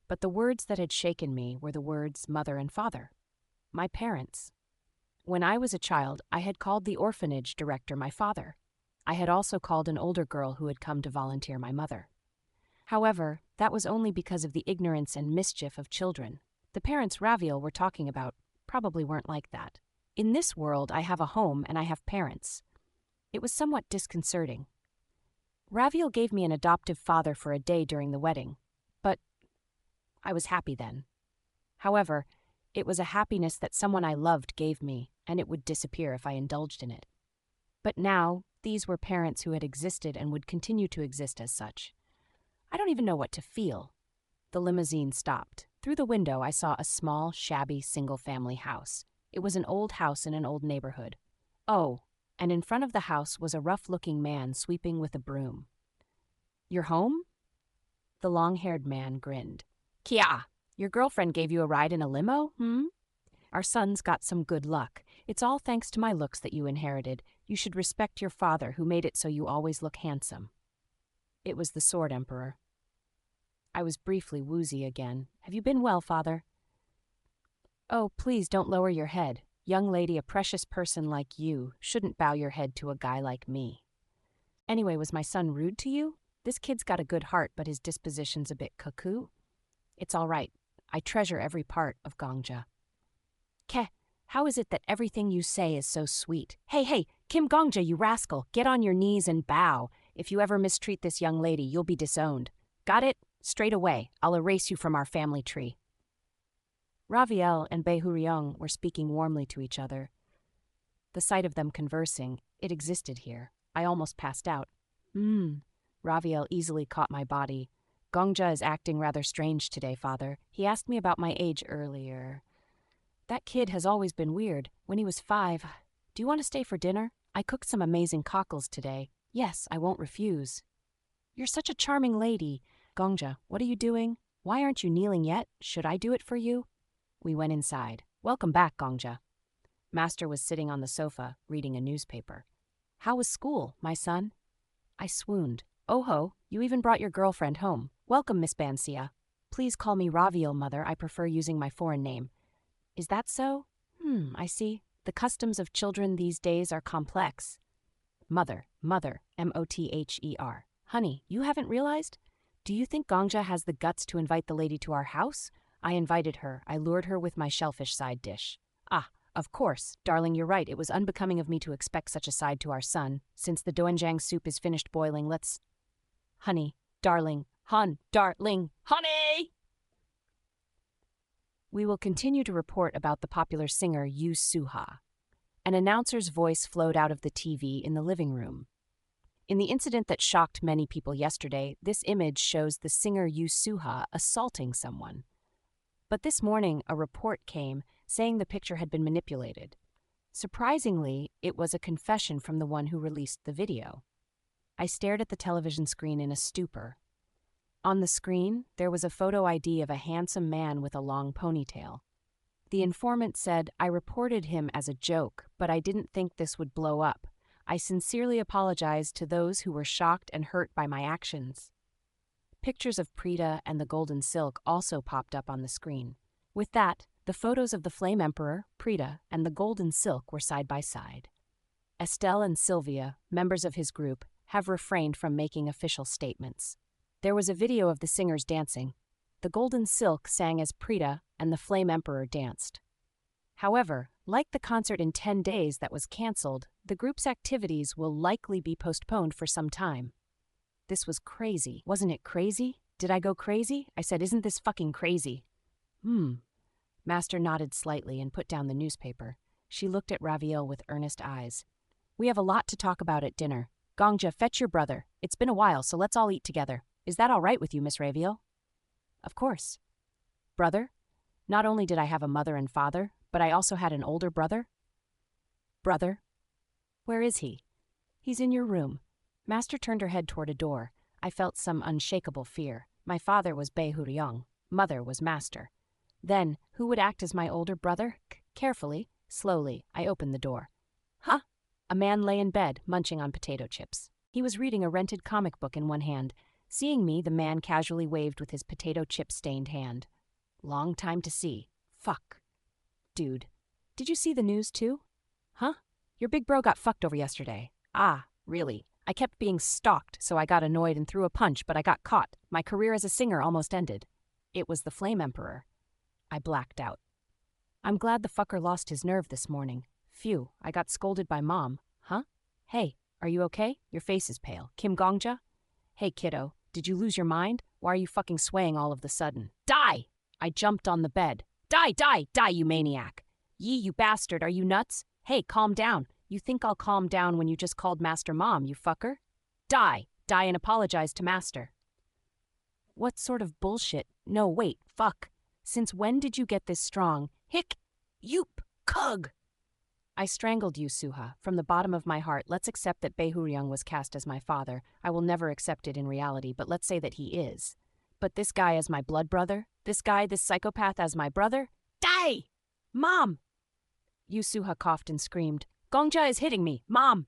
But the words that had shaken me were the words mother and father. My parents. When I was a child, I had called the orphanage director my father. I had also called an older girl who had come to volunteer my mother. However, that was only because of the ignorance and mischief of children. The parents Raviel were talking about probably weren't like that. In this world, I have a home and I have parents. It was somewhat disconcerting. Raviel gave me an adoptive father for a day during the wedding, but I was happy then. However, it was a happiness that someone I loved gave me, and it would disappear if I indulged in it. But now, these were parents who had existed and would continue to exist as such. I don't even know what to feel. The limousine stopped. Through the window, I saw a small, shabby, single-family house. It was an old house in an old neighborhood. Oh, and in front of the house was a rough-looking man sweeping with a broom. Your home? The long-haired man grinned. Kia, your girlfriend gave you a ride in a limo, Our son's got some good luck. It's all thanks to my looks that you inherited. You should respect your father, who made it so you always look handsome. It was the Sword Emperor. I was briefly woozy again. Have you been well, father? Oh, please don't lower your head. Young lady, a precious person like you shouldn't bow your head to a guy like me. Anyway, was my son rude to you? This kid's got a good heart, but his disposition's a bit cuckoo. It's all right. I treasure every part of Gongja. Keh, how is it that everything you say is so sweet? Hey, Kim Gongja, you rascal, get on your knees and bow. If you ever mistreat this young lady, you'll be disowned. Got it? Straight away. I'll erase you from our family tree." Raviel and Behuriong were speaking warmly to each other. The sight of them conversing, it existed here. I almost passed out. Raviel easily caught my body. "Gongja is acting rather strange today, father. He asked me about my age earlier. That kid has always been weird. When he was 5, do you want to stay for dinner? I cooked some amazing cockles today. Yes, I won't refuse." "You're such a charming lady. Gongja, what are you doing? Why aren't you kneeling yet? Should I do it for you?" We went inside. "Welcome back, Gongja." Master was sitting on the sofa, reading a newspaper. "How was school, my son?" I swooned. "Oh ho, you even brought your girlfriend home. Welcome, Miss Bansia. Please call me Raviel, mother. I prefer using my foreign name." "Is that so? I see. The customs of children these days are complex." Mother, Mother. "Honey, you haven't realized? Do you think Gongja has the guts to invite the lady to our house? I invited her. I lured her with my shellfish side dish." "Ah, of course. Darling, you're right. It was unbecoming of me to expect such a side to our son. Since the doenjang soup is finished boiling, let's..." "Honey, darling, darling, honey!" We will continue to report about the popular singer Yu Suha. An announcer's voice flowed out of the TV in the living room. In the incident that shocked many people yesterday, this image shows the singer Yu Suha assaulting someone. But this morning, a report came saying the picture had been manipulated. Surprisingly, it was a confession from the one who released the video. I stared at the television screen in a stupor. On the screen, there was a photo ID of a handsome man with a long ponytail. The informant said, "I reported him as a joke, but I didn't think this would blow up. I sincerely apologize to those who were shocked and hurt by my actions." Pictures of Prita and the Golden Silk also popped up on the screen. With that, the photos of the Flame Emperor, Prita, and the Golden Silk were side by side. Estelle and Sylvia, members of his group, have refrained from making official statements. There was a video of the singers dancing. The Golden Silk sang as Prita and the Flame Emperor danced. However, like the concert in 10 days that was cancelled, the group's activities will likely be postponed for some time. This was crazy. Wasn't it crazy? Did I go crazy? I said, "Isn't this fucking crazy?" Master nodded slightly and put down the newspaper. She looked at Raviel with earnest eyes. "We have a lot to talk about at dinner. Gongja, fetch your brother. It's been a while, so let's all eat together. Is that all right with you, Miss Raviel?" "Of course." "Brother? Not only did I have a mother and father, but I also had an older brother." "Brother? Where is he?" "He's in your room." Master turned her head toward a door. I felt some unshakable fear. My father was Behuriong. Mother was Master. Then, who would act as my older brother? Carefully, slowly, I opened the door. "Huh?" A man lay in bed, munching on potato chips. He was reading a rented comic book in one hand. Seeing me, the man casually waved with his potato chip-stained hand. "Long time to see. Fuck. Dude, did you see the news too?" "Huh? Your big bro got fucked over yesterday." "Ah, really? I kept being stalked, so I got annoyed and threw a punch, but I got caught. My career as a singer almost ended." It was the Flame Emperor. I blacked out. "I'm glad the fucker lost his nerve this morning. Phew, I got scolded by Mom." "Huh? Hey, are you okay? Your face is pale. Kim Gongja?" "Hey, kiddo, did you lose your mind? Why are you fucking swaying all of the sudden?" "Die!" I jumped on the bed. "Die, die, die, you maniac!" "Yee, you bastard, are you nuts? Hey, calm down. You think I'll calm down when you just called Master Mom, you fucker? Die! Die and apologize to Master." "What sort of bullshit? No, wait, fuck. Since when did you get this strong? Hick! Yoop! Cug!" "I strangled you, Suha. From the bottom of my heart, let's accept that Behuriong was cast as my father. I will never accept it in reality, but let's say that he is. But this guy as my blood brother? This guy, this psychopath as my brother? Die! Mom!" Yusuha coughed and screamed, "Gongja is hitting me! Mom!"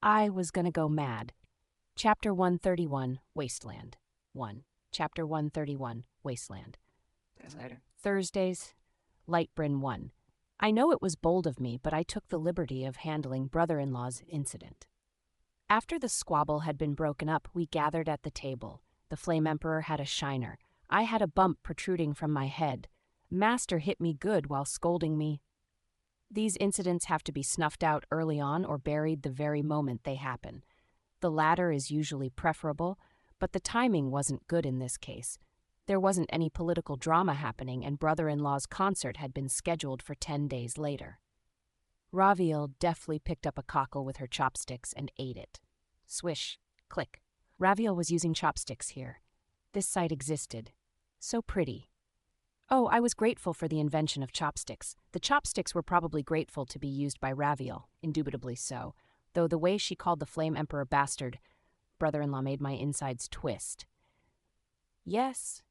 I was gonna go mad. Chapter 131, Wasteland. 1. Chapter 131, Wasteland. Later. Thursdays, Lightbryn 1. I know it was bold of me, but I took the liberty of handling brother-in-law's incident. After the squabble had been broken up, we gathered at the table. The Flame Emperor had a shiner. I had a bump protruding from my head. Master hit me good while scolding me. These incidents have to be snuffed out early on or buried the very moment they happen. The The latter is usually preferable, but the timing wasn't good in this case. There wasn't any political drama happening, and brother-in-law's concert had been scheduled for 10 days later. Raviel deftly picked up a cockle with her chopsticks and ate it. Swish, click. Raviel was using chopsticks here. This sight existed. So pretty. Oh, I was grateful for the invention of chopsticks. The chopsticks were probably grateful to be used by Raviel, indubitably so, though the way she called the Flame Emperor bastard, brother-in-law made my insides twist. Yes.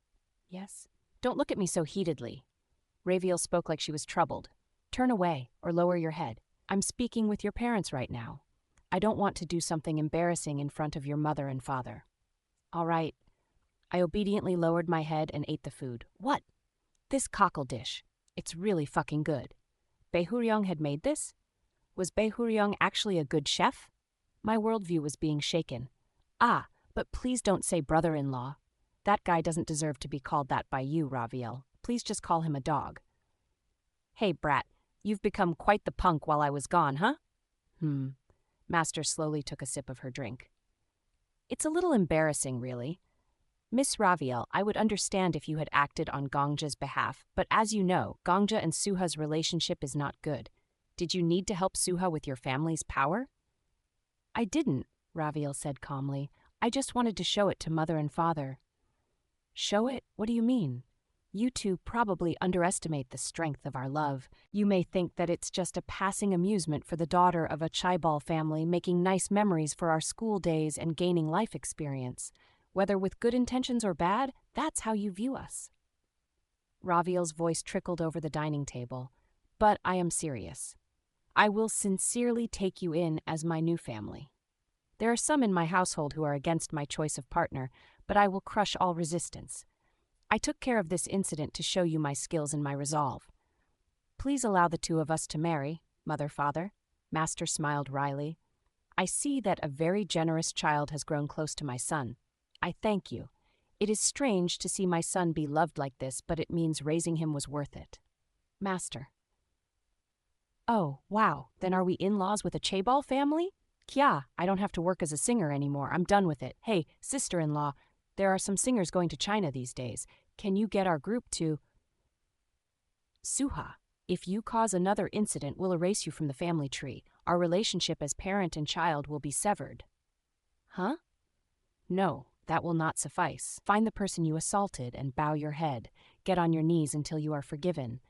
Don't look at me so heatedly. Raviel spoke like she was troubled. Turn away, or lower your head. I'm speaking with your parents right now. I don't want to do something embarrassing in front of your mother and father. All right. I obediently lowered my head and ate the food. What? This cockle dish. It's really fucking good. Baehuryong had made this? Was Baehuryong actually a good chef? My worldview was being shaken. Ah, but please don't say brother-in-law. That guy doesn't deserve to be called that by you, Raviel. Please just call him a dog. Hey, brat, you've become quite the punk while I was gone, huh? Master slowly took a sip of her drink. It's a little embarrassing, really. Miss Raviel, I would understand if you had acted on Gongja's behalf, but as you know, Gongja and Suha's relationship is not good. Did you need to help Suha with your family's power? I didn't, Raviel said calmly. I just wanted to show it to mother and father. Show it? What do you mean? You two probably underestimate the strength of our love. You may think that it's just a passing amusement for the daughter of a Chaibal family making nice memories for our school days and gaining life experience. Whether with good intentions or bad, that's how you view us. Raviel's voice trickled over the dining table. But I am serious. I will sincerely take you in as my new family. There are some in my household who are against my choice of partner, but I will crush all resistance. I took care of this incident to show you my skills and my resolve. Please allow the two of us to marry, mother, father. Master smiled wryly. I see that a very generous child has grown close to my son. I thank you. It is strange to see my son be loved like this, but it means raising him was worth it. Master. Oh, wow. Then are we in-laws with a Chaebol family? Kya, I don't have to work as a singer anymore. I'm done with it. Hey, sister-in-law, there are some singers going to China these days. Can you get our group to... Suha, if you cause another incident, we'll erase you from the family tree. Our relationship as parent and child will be severed. Huh? No, that will not suffice. Find the person you assaulted and bow your head. Get on your knees until you are forgiven.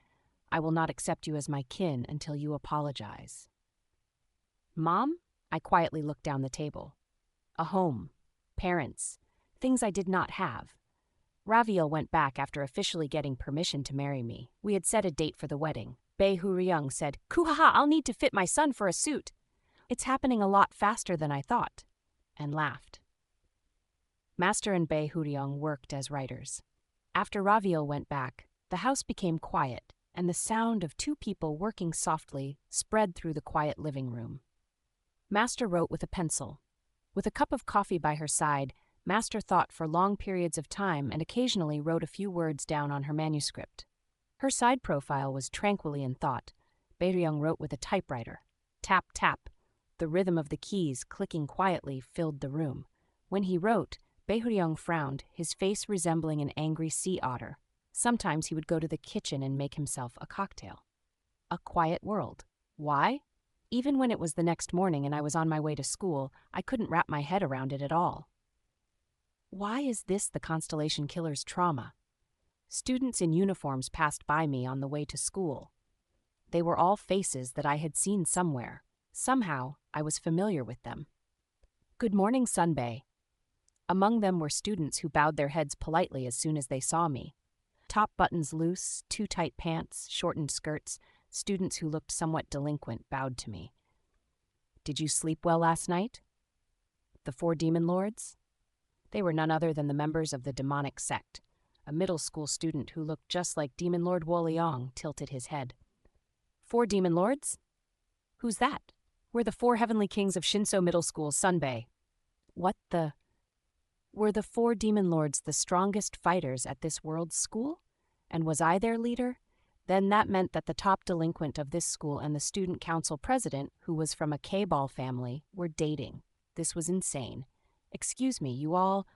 I will not accept you as my kin until you apologize. Mom? I quietly looked down the table. A home. Parents. Things I did not have. Raviel went back after officially getting permission to marry me. We had set a date for the wedding. Baehuryong said, Kuhaha, I'll need to fit my son for a suit. It's happening a lot faster than I thought. And laughed. Master and Baehuryong worked as writers. After Raviel went back, the house became quiet, and the sound of two people working softly spread through the quiet living room. Master wrote with a pencil. With a cup of coffee by her side, Master thought for long periods of time and occasionally wrote a few words down on her manuscript. Her side profile was tranquilly in thought. Baehuryong wrote with a typewriter. Tap, tap. The rhythm of the keys clicking quietly filled the room. When he wrote, Baehuryong frowned, his face resembling an angry sea otter. Sometimes he would go to the kitchen and make himself a cocktail. A quiet world. Why? Even when it was the next morning and I was on my way to school, I couldn't wrap my head around it at all. Why is this the Constellation Killer's trauma? Students in uniforms passed by me on the way to school. They were all faces that I had seen somewhere. Somehow, I was familiar with them. Good morning, Sunbae. Among them were students who bowed their heads politely as soon as they saw me. Top buttons loose, too tight pants, shortened skirts, students who looked somewhat delinquent bowed to me. Did you sleep well last night? The 4 demon lords? They were none other than the members of the demonic sect. A middle school student who looked just like Demon Lord Woliong tilted his head. 4 demon lords? Who's that? We're the 4 heavenly kings of Shinso Middle School, Sunbae. What the... Were the 4 demon lords the strongest fighters at this world's school? And was I their leader? Then that meant that the top delinquent of this school and the student council president, who was from a K-ball family, were dating. This was insane. Excuse me, you all.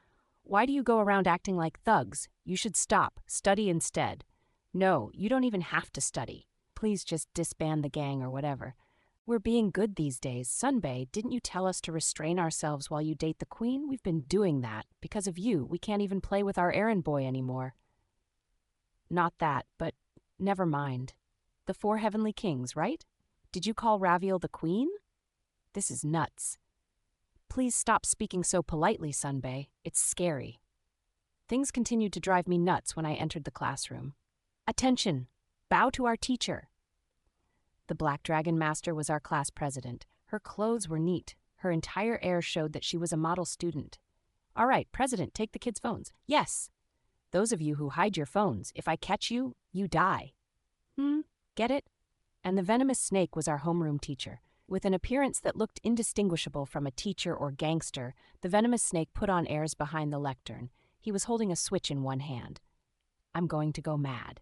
Why do you go around acting like thugs? You should stop. Study instead. No, you don't even have to study. Please just disband the gang or whatever. We're being good these days. Sunbae, didn't you tell us to restrain ourselves while you date the queen? We've been doing that. Because of you, we can't even play with our errand boy anymore. Not that, but never mind. The 4 heavenly kings, right? Did you call Raviel the queen? This is nuts. Please stop speaking so politely, Sunbae. It's scary. Things continued to drive me nuts when I entered the classroom. Attention! Bow to our teacher. The Black Dragon Master was our class president. Her clothes were neat. Her entire air showed that she was a model student. All right, President, take the kids' phones. Yes. Those of you who hide your phones, if I catch you, you die. Get it? And the venomous snake was our homeroom teacher. With an appearance that looked indistinguishable from a teacher or gangster, the venomous snake put on airs behind the lectern. He was holding a switch in one hand. I'm going to go mad.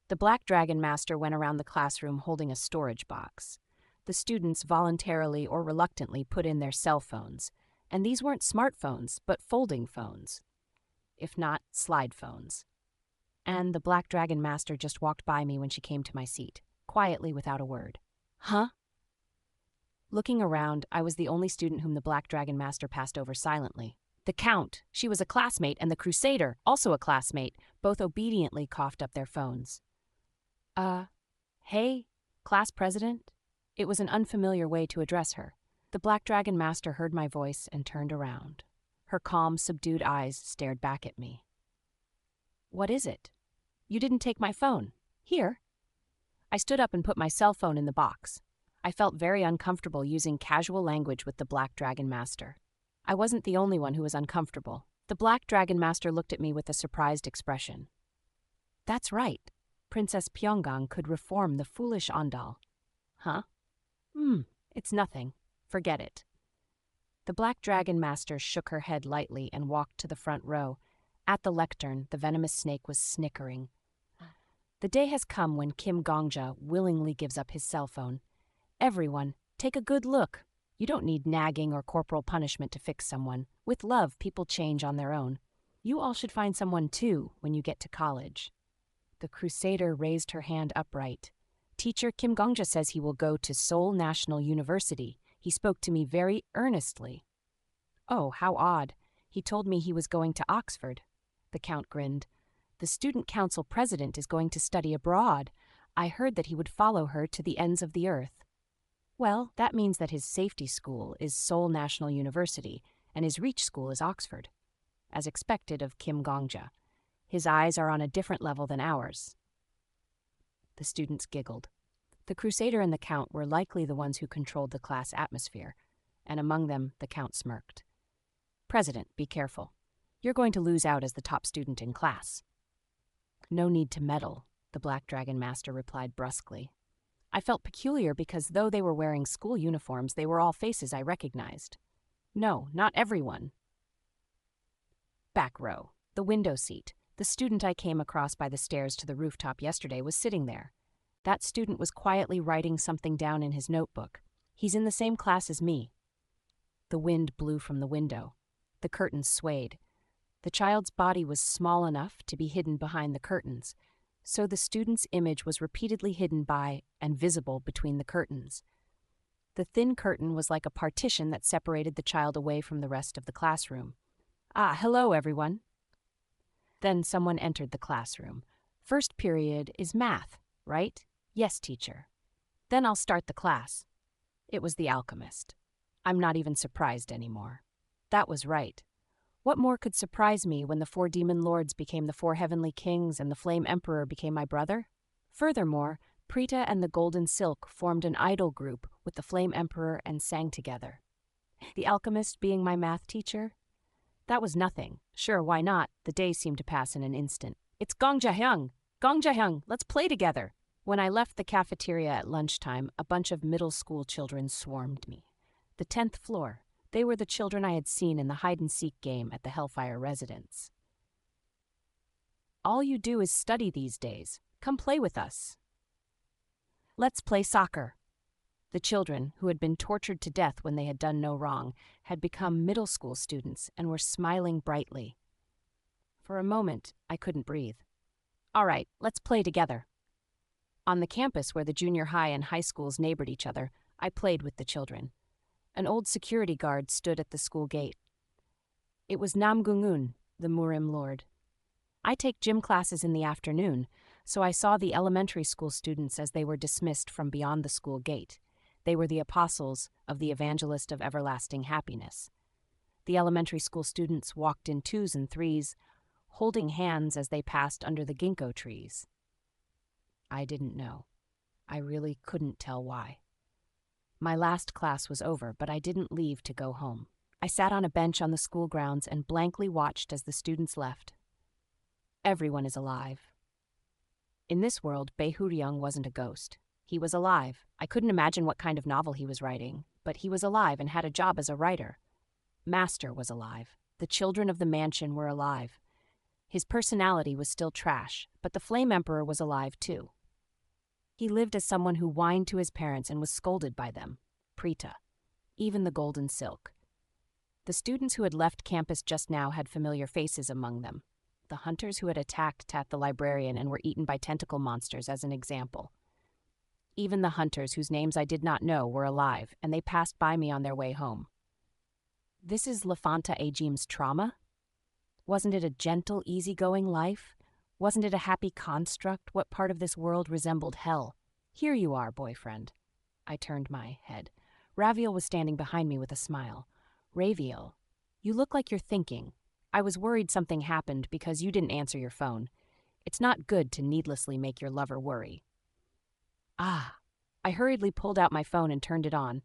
The Black Dragon Master went around the classroom holding a storage box. The students voluntarily or reluctantly put in their cell phones. And these weren't smartphones, but folding phones. If not, slide phones. And the Black Dragon Master just walked by me when she came to my seat, quietly without a word. Huh? Looking around, I was the only student whom the Black Dragon Master passed over silently. The Count, she was a classmate, and the Crusader, also a classmate, both obediently coughed up their phones. Hey, class president? It was an unfamiliar way to address her. The Black Dragon Master heard my voice and turned around. Her calm, subdued eyes stared back at me. What is it? You didn't take my phone. Here. I stood up and put my cell phone in the box. I felt very uncomfortable using casual language with the Black Dragon Master. I wasn't the only one who was uncomfortable. The Black Dragon Master looked at me with a surprised expression. That's right. Princess Pyongyang could reform the foolish Ondal. Huh? It's nothing. Forget it. The Black Dragon Master shook her head lightly and walked to the front row. At the lectern, the venomous snake was snickering. The day has come when Kim Gongja willingly gives up his cell phone. Everyone, take a good look. You don't need nagging or corporal punishment to fix someone. With love, people change on their own. You all should find someone too when you get to college. The Crusader raised her hand upright. Teacher Kim Gongja says he will go to Seoul National University. He spoke to me very earnestly. Oh, how odd. He told me he was going to Oxford. The Count grinned. The student council president is going to study abroad. I heard that he would follow her to the ends of the earth. Well, that means that his safety school is Seoul National University, and his reach school is Oxford. As expected of Kim Gongja. His eyes are on a different level than ours. The students giggled. The Crusader and the Count were likely the ones who controlled the class atmosphere, and among them the Count smirked. President, be careful. You're going to lose out as the top student in class. No need to meddle, the Black Dragon Master replied brusquely. I felt peculiar because though they were wearing school uniforms, they were all faces I recognized. No, not everyone. Back row, the window seat. The student I came across by the stairs to the rooftop yesterday was sitting there. That student was quietly writing something down in his notebook. He's in the same class as me. The wind blew from the window. The curtains swayed. The child's body was small enough to be hidden behind the curtains, so the student's image was repeatedly hidden by and visible between the curtains. The thin curtain was like a partition that separated the child away from the rest of the classroom. Hello, everyone. Then someone entered the classroom. First period is math, right? Yes, teacher. Then I'll start the class. It was the alchemist. I'm not even surprised anymore. That was right. What more could surprise me when the 4 demon lords became the 4 heavenly kings and the flame emperor became my brother? Furthermore, Prita and the Golden Silk formed an idol group with the flame emperor and sang together. The alchemist being my math teacher? That was nothing. Sure, why not? The days seemed to pass in an instant. It's Gongja-hyung! Gongja-hyung, let's play together! When I left the cafeteria at lunchtime, a bunch of middle school children swarmed me. The 10th floor. They were the children I had seen in the hide-and-seek game at the Hellfire residence. All you do is study these days. Come play with us. Let's play soccer. The children, who had been tortured to death when they had done no wrong, had become middle school students and were smiling brightly. For a moment, I couldn't breathe. All right, let's play together. On the campus where the junior high and high schools neighbored each other, I played with the children. An old security guard stood at the school gate. It was Namgungun, the Murim Lord. I take gym classes in the afternoon, so I saw the elementary school students as they were dismissed from beyond the school gate. They were the apostles of the evangelist of everlasting happiness. The elementary school students walked in twos and threes, holding hands as they passed under the ginkgo trees. I didn't know. I really couldn't tell why. My last class was over, but I didn't leave to go home. I sat on a bench on the school grounds and blankly watched as the students left. Everyone is alive. In this world, Bae-Hoo-ryung wasn't a ghost. He was alive. I couldn't imagine what kind of novel he was writing, but he was alive and had a job as a writer. Master was alive. The children of the mansion were alive. His personality was still trash, but the Flame Emperor was alive too. He lived as someone who whined to his parents and was scolded by them. Prita. Even the Golden Silk. The students who had left campus just now had familiar faces among them. The hunters who had attacked Tat the librarian and were eaten by tentacle monsters as an example. Even the hunters whose names I did not know were alive, and they passed by me on their way home. This is Lafanta Ajim's trauma? Wasn't it a gentle, easygoing life? Wasn't it a happy construct? What part of this world resembled hell? Here you are, boyfriend. I turned my head. Raviel was standing behind me with a smile. Raviel, you look like you're thinking. I was worried something happened because you didn't answer your phone. It's not good to needlessly make your lover worry. Ah, I hurriedly pulled out my phone and turned it on.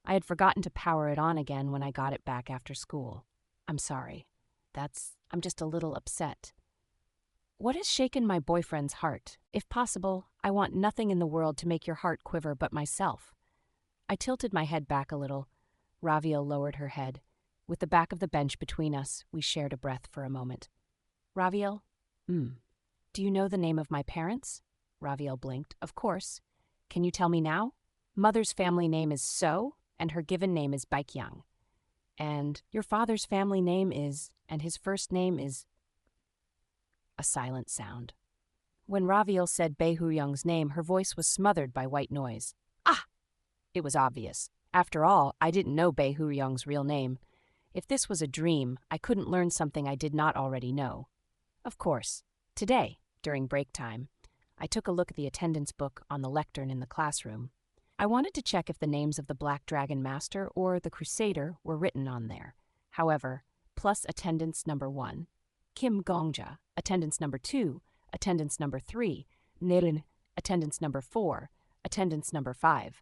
I had forgotten to power it on again when I got it back after school. I'm sorry. I'm just a little upset. What has shaken my boyfriend's heart? If possible, I want nothing in the world to make your heart quiver but myself. I tilted my head back a little. Raviel lowered her head. With the back of the bench between us, we shared a breath for a moment. Raviel? Do you know the name of my parents? Raviel blinked. Of course. Can you tell me now? Mother's family name is So, and her given name is Baikyang. And your father's family name is, and his first name is... A silent sound. When Raviel said Bae-Hoo-ryung's name, her voice was smothered by white noise. Ah! It was obvious. After all, I didn't know Bae-Hoo-ryung's real name. If this was a dream, I couldn't learn something I did not already know. Of course, today, during break time, I took a look at the attendance book on the lectern in the classroom. I wanted to check if the names of the Black Dragon Master or the Crusader were written on there. However, plus attendance number 1, Kim Gongja, attendance number 2, attendance number 3, Nerin, attendance number 4, attendance number 5.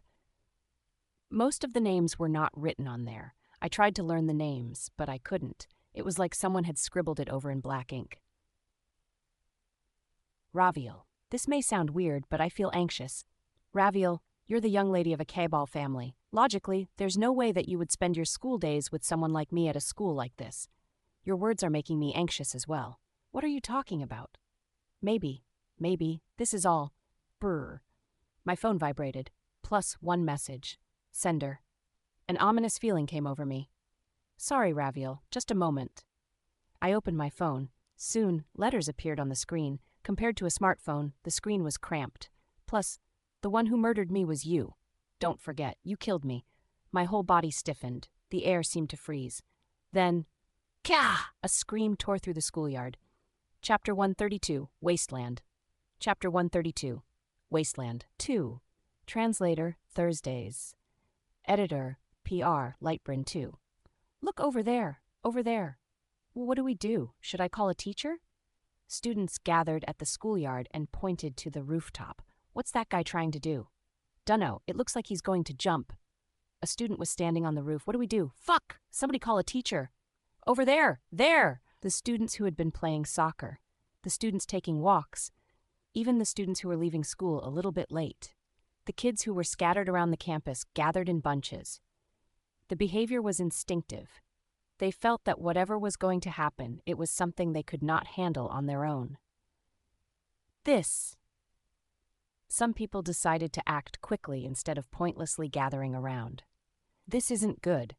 Most of the names were not written on there. I tried to learn the names, but I couldn't. It was like someone had scribbled it over in black ink. Raviel. This may sound weird, but I feel anxious. Raviel, you're the young lady of a Cabal family. Logically, there's no way that you would spend your school days with someone like me at a school like this. Your words are making me anxious as well. What are you talking about? Maybe, this is all. Brr. My phone vibrated. Plus 1 message. Sender. An ominous feeling came over me. Sorry, Raviel, just a moment. I opened my phone. Soon, letters appeared on the screen. Compared to a smartphone, the screen was cramped. Plus, the one who murdered me was you. Don't forget, you killed me. My whole body stiffened. The air seemed to freeze. Then, Kah! A scream tore through the schoolyard. Chapter 132, Wasteland. Chapter 132, Wasteland 2. Translator, Thursdays. Editor, PR, Lightburn 2. Look over there, over there. Well, what do we do? Should I call a teacher? Students gathered at the schoolyard and pointed to the rooftop. What's that guy trying to do? Dunno, it looks like he's going to jump. A student was standing on the roof. What do we do? Fuck! Somebody call a teacher. Over there! There! The students who had been playing soccer. The students taking walks. Even the students who were leaving school a little bit late. The kids who were scattered around the campus gathered in bunches. The behavior was instinctive. They felt that whatever was going to happen, it was something they could not handle on their own. This Some people decided to act quickly instead of pointlessly gathering around. This isn't good.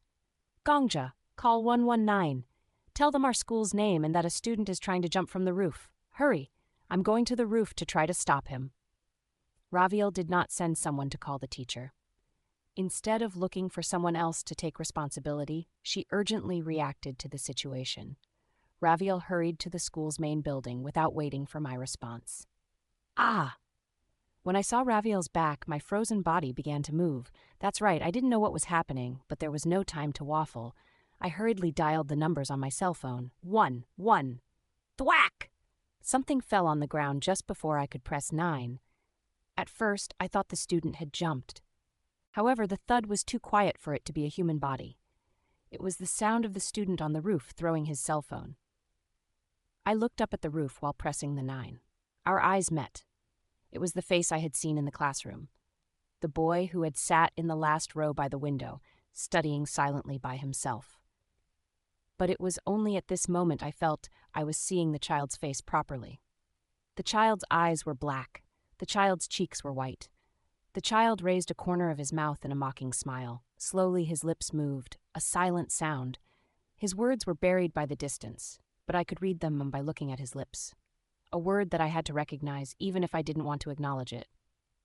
Gongja, call 119. Tell them our school's name and that a student is trying to jump from the roof. Hurry, I'm going to the roof to try to stop him. Raviel did not send someone to call the teacher. Instead of looking for someone else to take responsibility, she urgently reacted to the situation. Raviel hurried to the school's main building without waiting for my response. Ah! When I saw Raviel's back, my frozen body began to move. That's right, I didn't know what was happening, but there was no time to waffle. I hurriedly dialed the numbers on my cell phone. 1. Thwack! Something fell on the ground just before I could press 9. At first, I thought the student had jumped. However, the thud was too quiet for it to be a human body. It was the sound of the student on the roof throwing his cell phone. I looked up at the roof while pressing the 9. Our eyes met. It was the face I had seen in the classroom. The boy who had sat in the last row by the window, studying silently by himself. But it was only at this moment I felt I was seeing the child's face properly. The child's eyes were black. The child's cheeks were white. The child raised a corner of his mouth in a mocking smile. Slowly his lips moved, a silent sound. His words were buried by the distance, but I could read them by looking at his lips. A word that I had to recognize even if I didn't want to acknowledge it.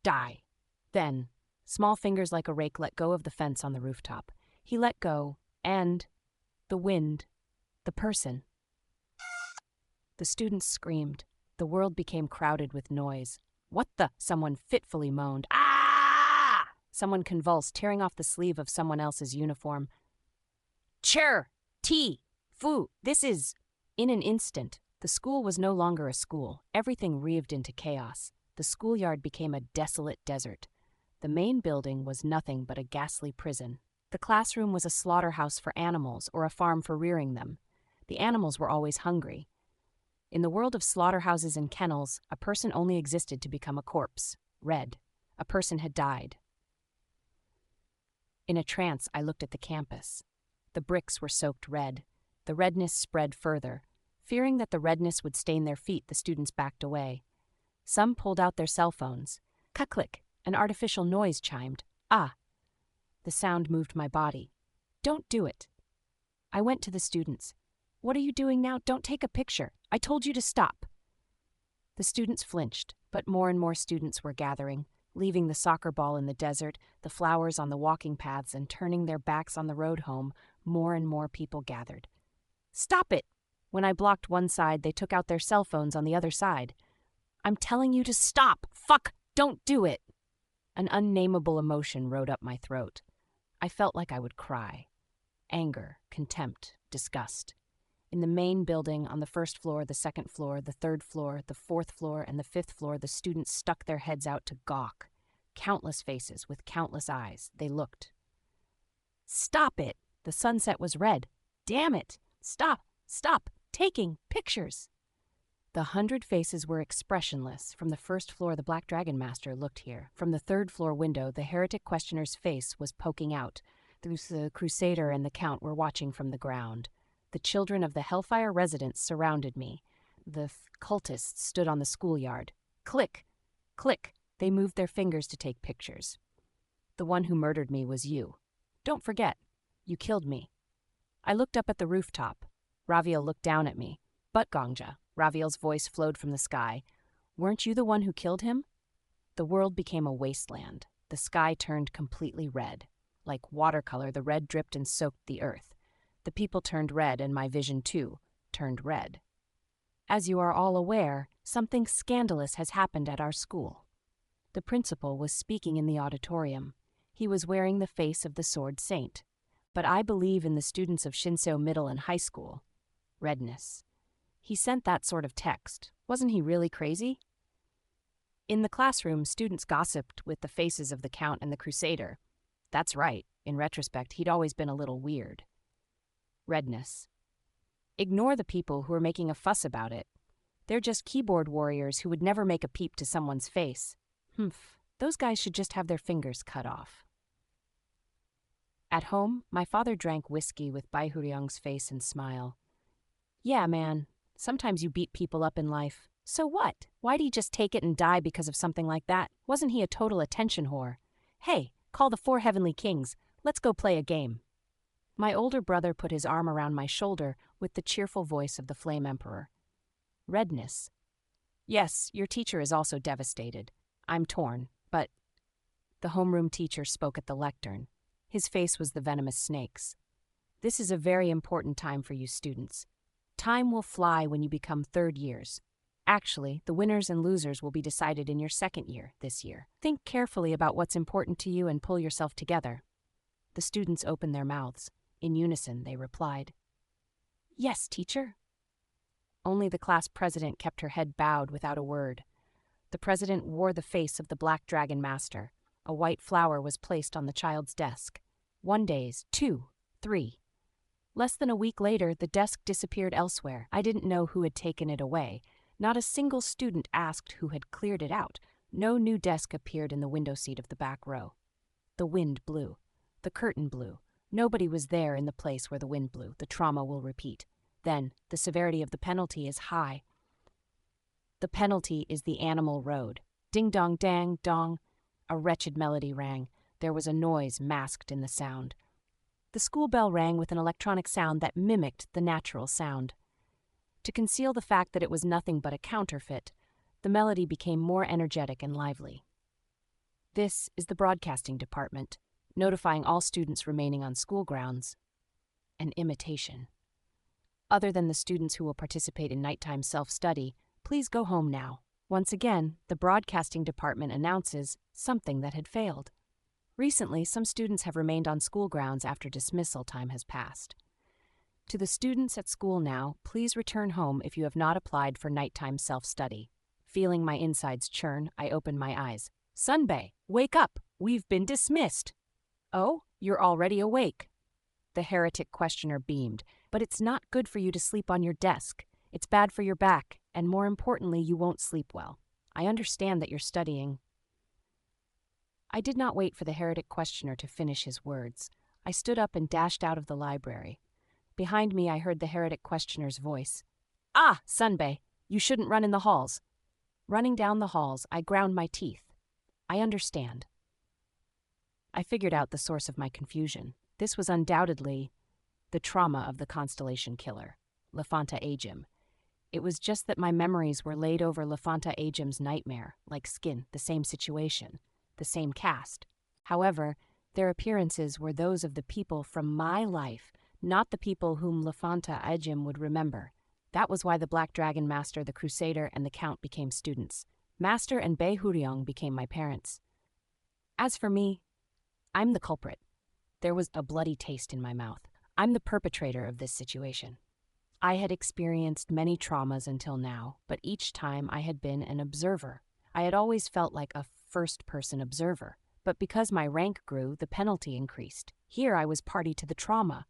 Die. Then, small fingers like a rake let go of the fence on the rooftop. He let go, and the wind, the person. The students screamed. The world became crowded with noise. What the? Someone fitfully moaned. Ah! Someone convulsed, tearing off the sleeve of someone else's uniform. Chair! Tea! Fu! This is... In an instant, the school was no longer a school. Everything reaved into chaos. The schoolyard became a desolate desert. The main building was nothing but a ghastly prison. The classroom was a slaughterhouse for animals or a farm for rearing them. The animals were always hungry. In the world of slaughterhouses and kennels, a person only existed to become a corpse. Red. A person had died. In a trance, I looked at the campus. The bricks were soaked red. The redness spread further. Fearing that the redness would stain their feet, the students backed away. Some pulled out their cell phones. Click! An artificial noise chimed. Ah! The sound moved my body. Don't do it. I went to the students. What are you doing now? Don't take a picture. I told you to stop. The students flinched, but more and more students were gathering, leaving the soccer ball in the desert, the flowers on the walking paths, and turning their backs on the road home. More and more people gathered. Stop it! When I blocked one side, they took out their cell phones on the other side. I'm telling you to stop! Fuck! Don't do it! An unnameable emotion rode up my throat. I felt like I would cry. Anger, contempt, disgust. In the main building, on the first floor, the second floor, the third floor, the fourth floor, and the fifth floor, the students stuck their heads out to gawk. Countless faces with countless eyes. They looked. Stop it! The sunset was red. Damn it! Stop! Stop! Taking pictures! The 100 faces were expressionless. From the first floor, the Black Dragon Master looked here. From the third floor window, the heretic questioner's face was poking out. The Crusader and the Count were watching from the ground. The children of the Hellfire residents surrounded me. The cultists stood on the schoolyard. Click! Click! They moved their fingers to take pictures. The one who murdered me was you. Don't forget, you killed me. I looked up at the rooftop. Raviel looked down at me. But Gongja, Raviel's voice flowed from the sky. Weren't you the one who killed him? The world became a wasteland. The sky turned completely red. Like watercolor, the red dripped and soaked the earth. The people turned red, and my vision, too, turned red. As you are all aware, something scandalous has happened at our school. The principal was speaking in the auditorium. He was wearing the face of the Sword Saint. But I believe in the students of Shinseo Middle and High School. Redness. He sent that sort of text. Wasn't he really crazy? In the classroom, students gossiped with the faces of the Count and the Crusader. That's right. In retrospect, he'd always been a little weird. Redness. Ignore the people who are making a fuss about it. They're just keyboard warriors who would never make a peep to someone's face. Humph. Those guys should just have their fingers cut off. At home, my father drank whiskey with Bai Huryong's face and smile. Yeah, man. Sometimes you beat people up in life. So what? Why'd he just take it and die because of something like that? Wasn't he a total attention whore? Hey, call the 4 heavenly kings. Let's go play a game. My older brother put his arm around my shoulder with the cheerful voice of the Flame Emperor. Redness. Yes, your teacher is also devastated. I'm torn, but... The homeroom teacher spoke at the lectern. His face was the venomous snake's. This is a very important time for you students. Time will fly when you become third years. Actually, the winners and losers will be decided in your second year this year. Think carefully about what's important to you and pull yourself together. The students opened their mouths. In unison, they replied, "Yes, teacher." Only the class president kept her head bowed without a word. The president wore the face of the Black Dragon Master. A white flower was placed on the child's desk. 1 days, 2, 3. Less than a week later, the desk disappeared elsewhere. I didn't know who had taken it away. Not a single student asked who had cleared it out. No new desk appeared in the window seat of the back row. The wind blew. The curtain blew. Nobody was there in the place where the wind blew. The trauma will repeat. Then, the severity of the penalty is high. The penalty is the animal road. Ding dong dang dong. A wretched melody rang. There was a noise masked in the sound. The school bell rang with an electronic sound that mimicked the natural sound. To conceal the fact that it was nothing but a counterfeit, the melody became more energetic and lively. This is the broadcasting department, notifying all students remaining on school grounds. An imitation. Other than the students who will participate in nighttime self-study, please go home now. Once again, the broadcasting department announces something that had failed. Recently, some students have remained on school grounds after dismissal time has passed. To the students at school now, please return home if you have not applied for nighttime self-study. Feeling my insides churn, I open my eyes. Sunbae, wake up! We've been dismissed! Oh, you're already awake. The heretic questioner beamed. But it's not good for you to sleep on your desk. It's bad for your back, and more importantly, you won't sleep well. I understand that you're studying. I did not wait for the heretic questioner to finish his words. I stood up and dashed out of the library. Behind me, I heard the heretic questioner's voice. Ah, Sunbae, you shouldn't run in the halls. Running down the halls, I ground my teeth. I understand. I figured out the source of my confusion. This was undoubtedly the trauma of the Constellation Killer, Lafanta Ajim. It was just that my memories were laid over Lafanta Ajim's nightmare, like skin, the same situation, the same cast. However, their appearances were those of the people from my life, not the people whom Lafanta Ajim would remember. That was why the Black Dragon Master, the Crusader, and the Count became students. Master and Bei Huryong became my parents. As for me, I'm the culprit. There was a bloody taste in my mouth. I'm the perpetrator of this situation. I had experienced many traumas until now, but each time I had been an observer. I had always felt like a first-person observer, but because my rank grew, the penalty increased. Here I was party to the trauma.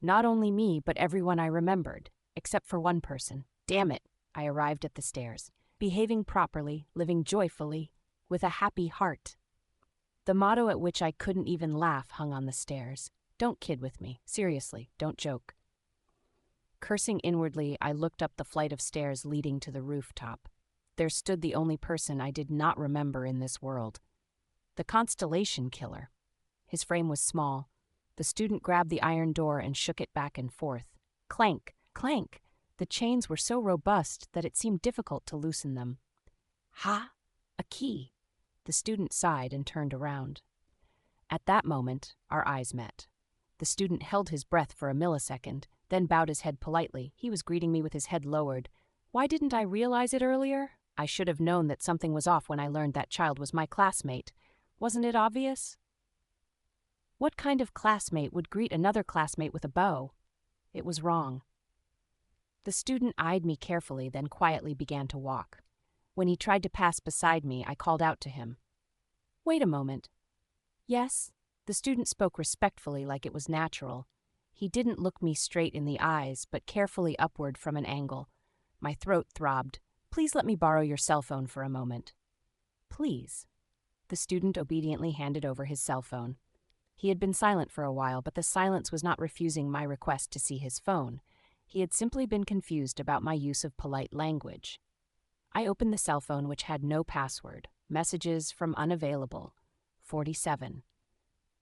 Not only me, but everyone I remembered, except for one person. Damn it, I arrived at the stairs, behaving properly, living joyfully, with a happy heart. The motto at which I couldn't even laugh hung on the stairs. Don't kid with me. Seriously, don't joke. Cursing inwardly, I looked up the flight of stairs leading to the rooftop. There stood the only person I did not remember in this world. The Constellation Killer. His frame was small. The student grabbed the iron door and shook it back and forth. Clank, clank. The chains were so robust that it seemed difficult to loosen them. Ha! A key. The student sighed and turned around. At that moment, our eyes met. The student held his breath for a millisecond, then bowed his head politely. He was greeting me with his head lowered. Why didn't I realize it earlier? I should have known that something was off when I learned that child was my classmate. Wasn't it obvious? What kind of classmate would greet another classmate with a bow? It was wrong. The student eyed me carefully, then quietly began to walk. When he tried to pass beside me, I called out to him. Wait a moment. Yes? The student spoke respectfully, like it was natural. He didn't look me straight in the eyes, but carefully upward from an angle. My throat throbbed. Please let me borrow your cell phone for a moment. Please. The student obediently handed over his cell phone. He had been silent for a while, but the silence was not refusing my request to see his phone. He had simply been confused about my use of polite language. I opened the cell phone, which had no password. Messages from unavailable. 47.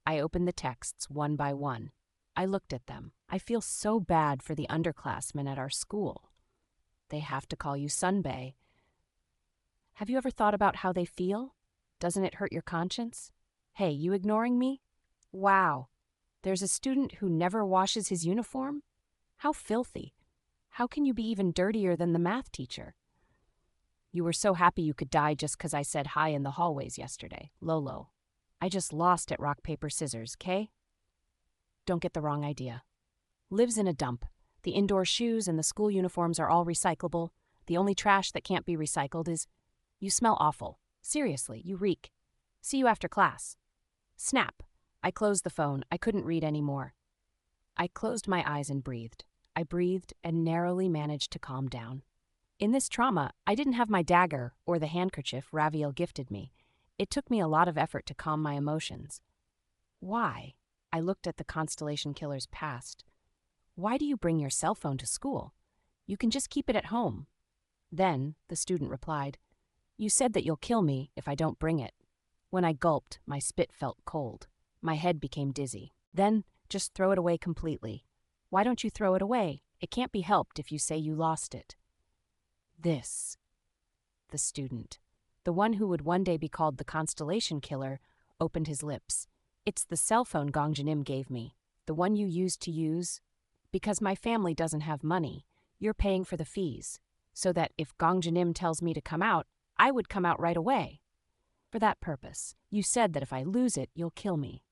I opened the texts one by one. I looked at them. I feel so bad for the underclassmen at our school. They have to call you Sunbae. Have you ever thought about how they feel? Doesn't it hurt your conscience? Hey, you ignoring me? Wow. There's a student who never washes his uniform? How filthy. How can you be even dirtier than the math teacher? You were so happy you could die just 'cause I said hi in the hallways yesterday. Lolo. I just lost at rock, paper, scissors, Kay? Don't get the wrong idea. Lives in a dump. The indoor shoes and the school uniforms are all recyclable. The only trash that can't be recycled is... You smell awful. Seriously, you reek. See you after class. Snap. I closed the phone. I couldn't read anymore. I closed my eyes and breathed. I breathed and narrowly managed to calm down. In this trauma, I didn't have my dagger or the handkerchief Raviel gifted me. It took me a lot of effort to calm my emotions. Why? I looked at the Constellation Killer's past. Why do you bring your cell phone to school? You can just keep it at home. Then, the student replied, You said that you'll kill me if I don't bring it. When I gulped, my spit felt cold. My head became dizzy. Then, just throw it away completely. Why don't you throw it away? It can't be helped if you say you lost it. This, the student, the one who would one day be called the Constellation Killer, opened his lips. It's the cell phone Gong Jinim gave me, the one you used to use. Because my family doesn't have money, you're paying for the fees, so that if Gong Jinim tells me to come out, I would come out right away. For that purpose, you said that if I lose it, you'll kill me.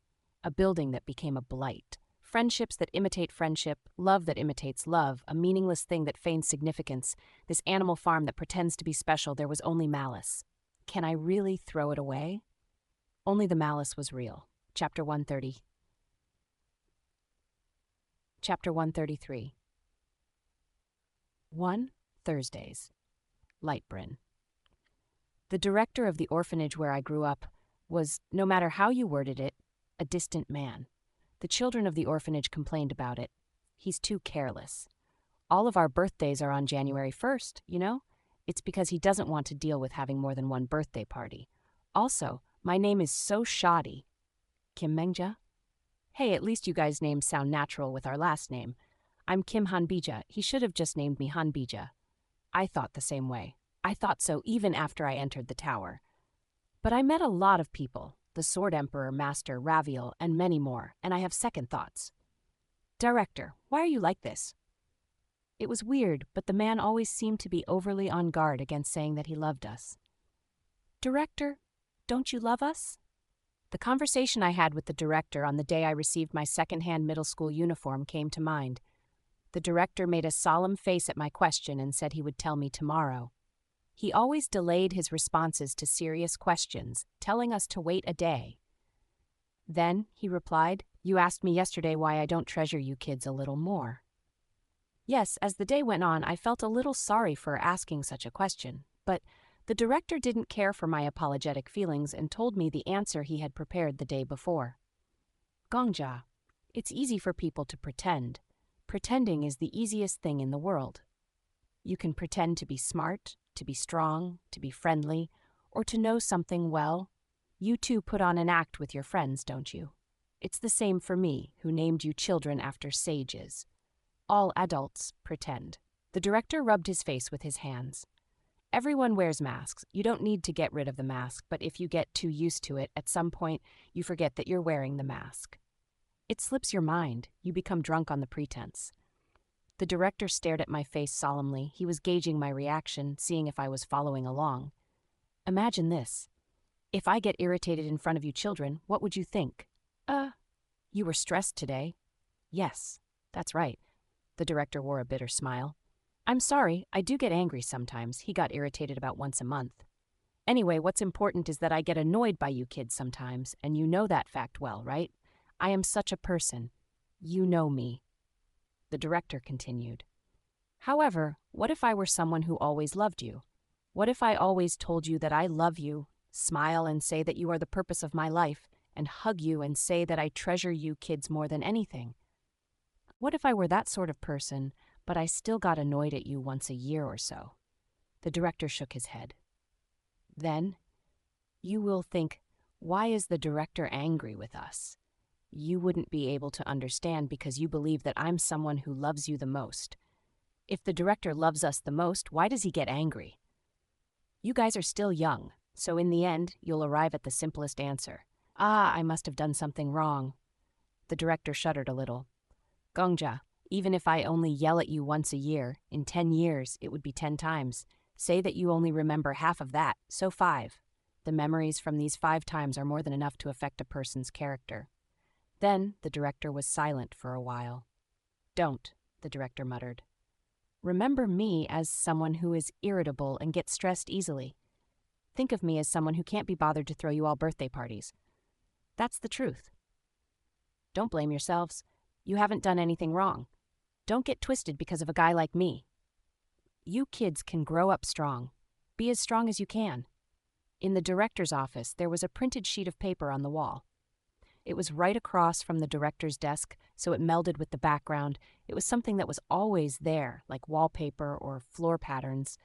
A building that became a blight. Friendships that imitate friendship, love that imitates love, a meaningless thing that feigns significance, this animal farm that pretends to be special, there was only malice. Can I really throw it away? Only the malice was real. Chapter 130. Chapter 133. 1. Thursdays. Lightbryn. The director of the orphanage where I grew up was, no matter how you worded it, a distant man. The children of the orphanage complained about it. He's too careless. All of our birthdays are on January 1st, you know? It's because he doesn't want to deal with having more than one birthday party. Also, my name is so shoddy. Kim Mengja? Hey, at least you guys' names sound natural with our last name. I'm Kim Hanbija. He should have just named me Hanbija. I thought the same way. I thought so even after I entered the tower. But I met a lot of people, the Sword Emperor, Master Raviel, and many more, and I have second thoughts. Director, why are you like this? It was weird, but the man always seemed to be overly on guard against saying that he loved us. Director, don't you love us? The conversation I had with the director on the day I received my second-hand middle school uniform came to mind. The director made a solemn face at my question and said he would tell me tomorrow. He always delayed his responses to serious questions, telling us to wait a day. Then, he replied, You asked me yesterday why I don't treasure you kids a little more. Yes, as the day went on, I felt a little sorry for asking such a question, but the director didn't care for my apologetic feelings and told me the answer he had prepared the day before. Gongja, it's easy for people to pretend. Pretending is the easiest thing in the world. You can pretend to be smart, to be strong, to be friendly, or to know something well. You too put on an act with your friends, don't you? It's the same for me, who named you children after sages. All adults pretend. The director rubbed his face with his hands. Everyone wears masks. You don't need to get rid of the mask, but if you get too used to it, at some point, you forget that you're wearing the mask. It slips your mind. You become drunk on the pretense. The director stared at my face solemnly. He was gauging my reaction, seeing if I was following along. Imagine this. If I get irritated in front of you children, what would you think? You were stressed today. Yes, that's right. The director wore a bitter smile. I'm sorry, I do get angry sometimes. He got irritated about once a month. Anyway, what's important is that I get annoyed by you kids sometimes, and you know that fact well, right? I am such a person. You know me. The director continued. However, what if I were someone who always loved you? What if I always told you that I love you, smile and say that you are the purpose of my life, and hug you and say that I treasure you kids more than anything? What if I were that sort of person, but I still got annoyed at you once a year or so? The director shook his head. Then, you will think, why is the director angry with us? You wouldn't be able to understand because you believe that I'm someone who loves you the most. If the director loves us the most, why does he get angry? You guys are still young, so in the end, you'll arrive at the simplest answer. I must have done something wrong. The director shuddered a little. Gongja, even if I only yell at you once a year, in 10 years, it would be 10 times. Say that you only remember half of that, so 5. The memories from these 5 times are more than enough to affect a person's character. Then the director was silent for a while. Don't, the director muttered. Remember me as someone who is irritable and gets stressed easily. Think of me as someone who can't be bothered to throw you all birthday parties. That's the truth. Don't blame yourselves. You haven't done anything wrong. Don't get twisted because of a guy like me. You kids can grow up strong. Be as strong as you can. In the director's office, there was a printed sheet of paper on the wall. It was right across from the director's desk, so it melded with the background. It was something that was always there, like wallpaper or floor patterns.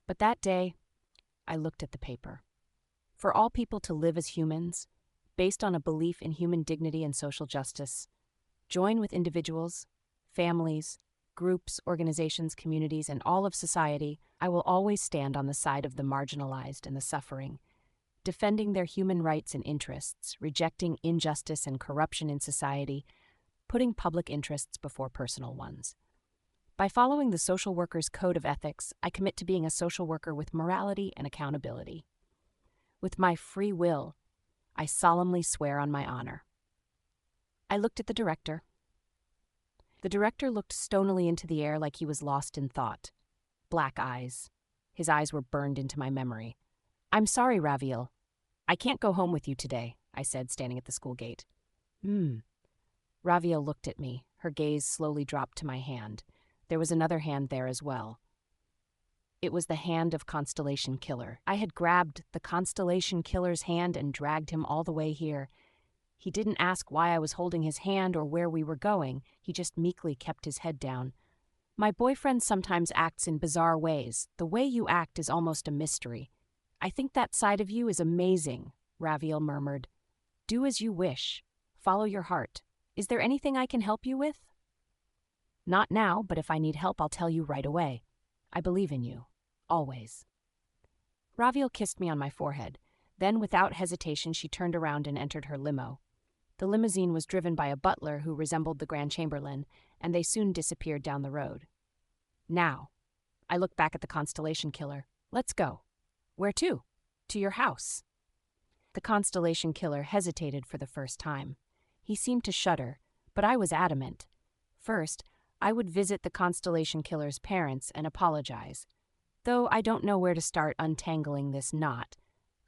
But that day, I looked at the paper. For all people to live as humans, based on a belief in human dignity and social justice, join with individuals, families, groups, organizations, communities, and all of society, I will always stand on the side of the marginalized and the suffering, defending their human rights and interests, rejecting injustice and corruption in society, putting public interests before personal ones. By following the social worker's code of ethics, I commit to being a social worker with morality and accountability. With my free will, I solemnly swear on my honor. I looked at the director. The director looked stonily into the air like he was lost in thought. Black eyes. His eyes were burned into my memory. I'm sorry, Raviel. I can't go home with you today, I said, standing at the school gate. Raviel looked at me. Her gaze slowly dropped to my hand. There was another hand there as well. It was the hand of Constellation Killer. I had grabbed the Constellation Killer's hand and dragged him all the way here. He didn't ask why I was holding his hand or where we were going. He just meekly kept his head down. My boyfriend sometimes acts in bizarre ways. The way you act is almost a mystery. I think that side of you is amazing, Raviel murmured. Do as you wish. Follow your heart. Is there anything I can help you with? Not now, but if I need help, I'll tell you right away. I believe in you. Always. Raviel kissed me on my forehead. Then, without hesitation, she turned around and entered her limo. The limousine was driven by a butler who resembled the Grand Chamberlain, and they soon disappeared down the road. Now, I looked back at the Constellation Killer. Let's go. Where to? To your house. The Constellation Killer hesitated for the first time. He seemed to shudder, but I was adamant. First, I would visit the Constellation Killer's parents and apologize. Though I don't know where to start untangling this knot.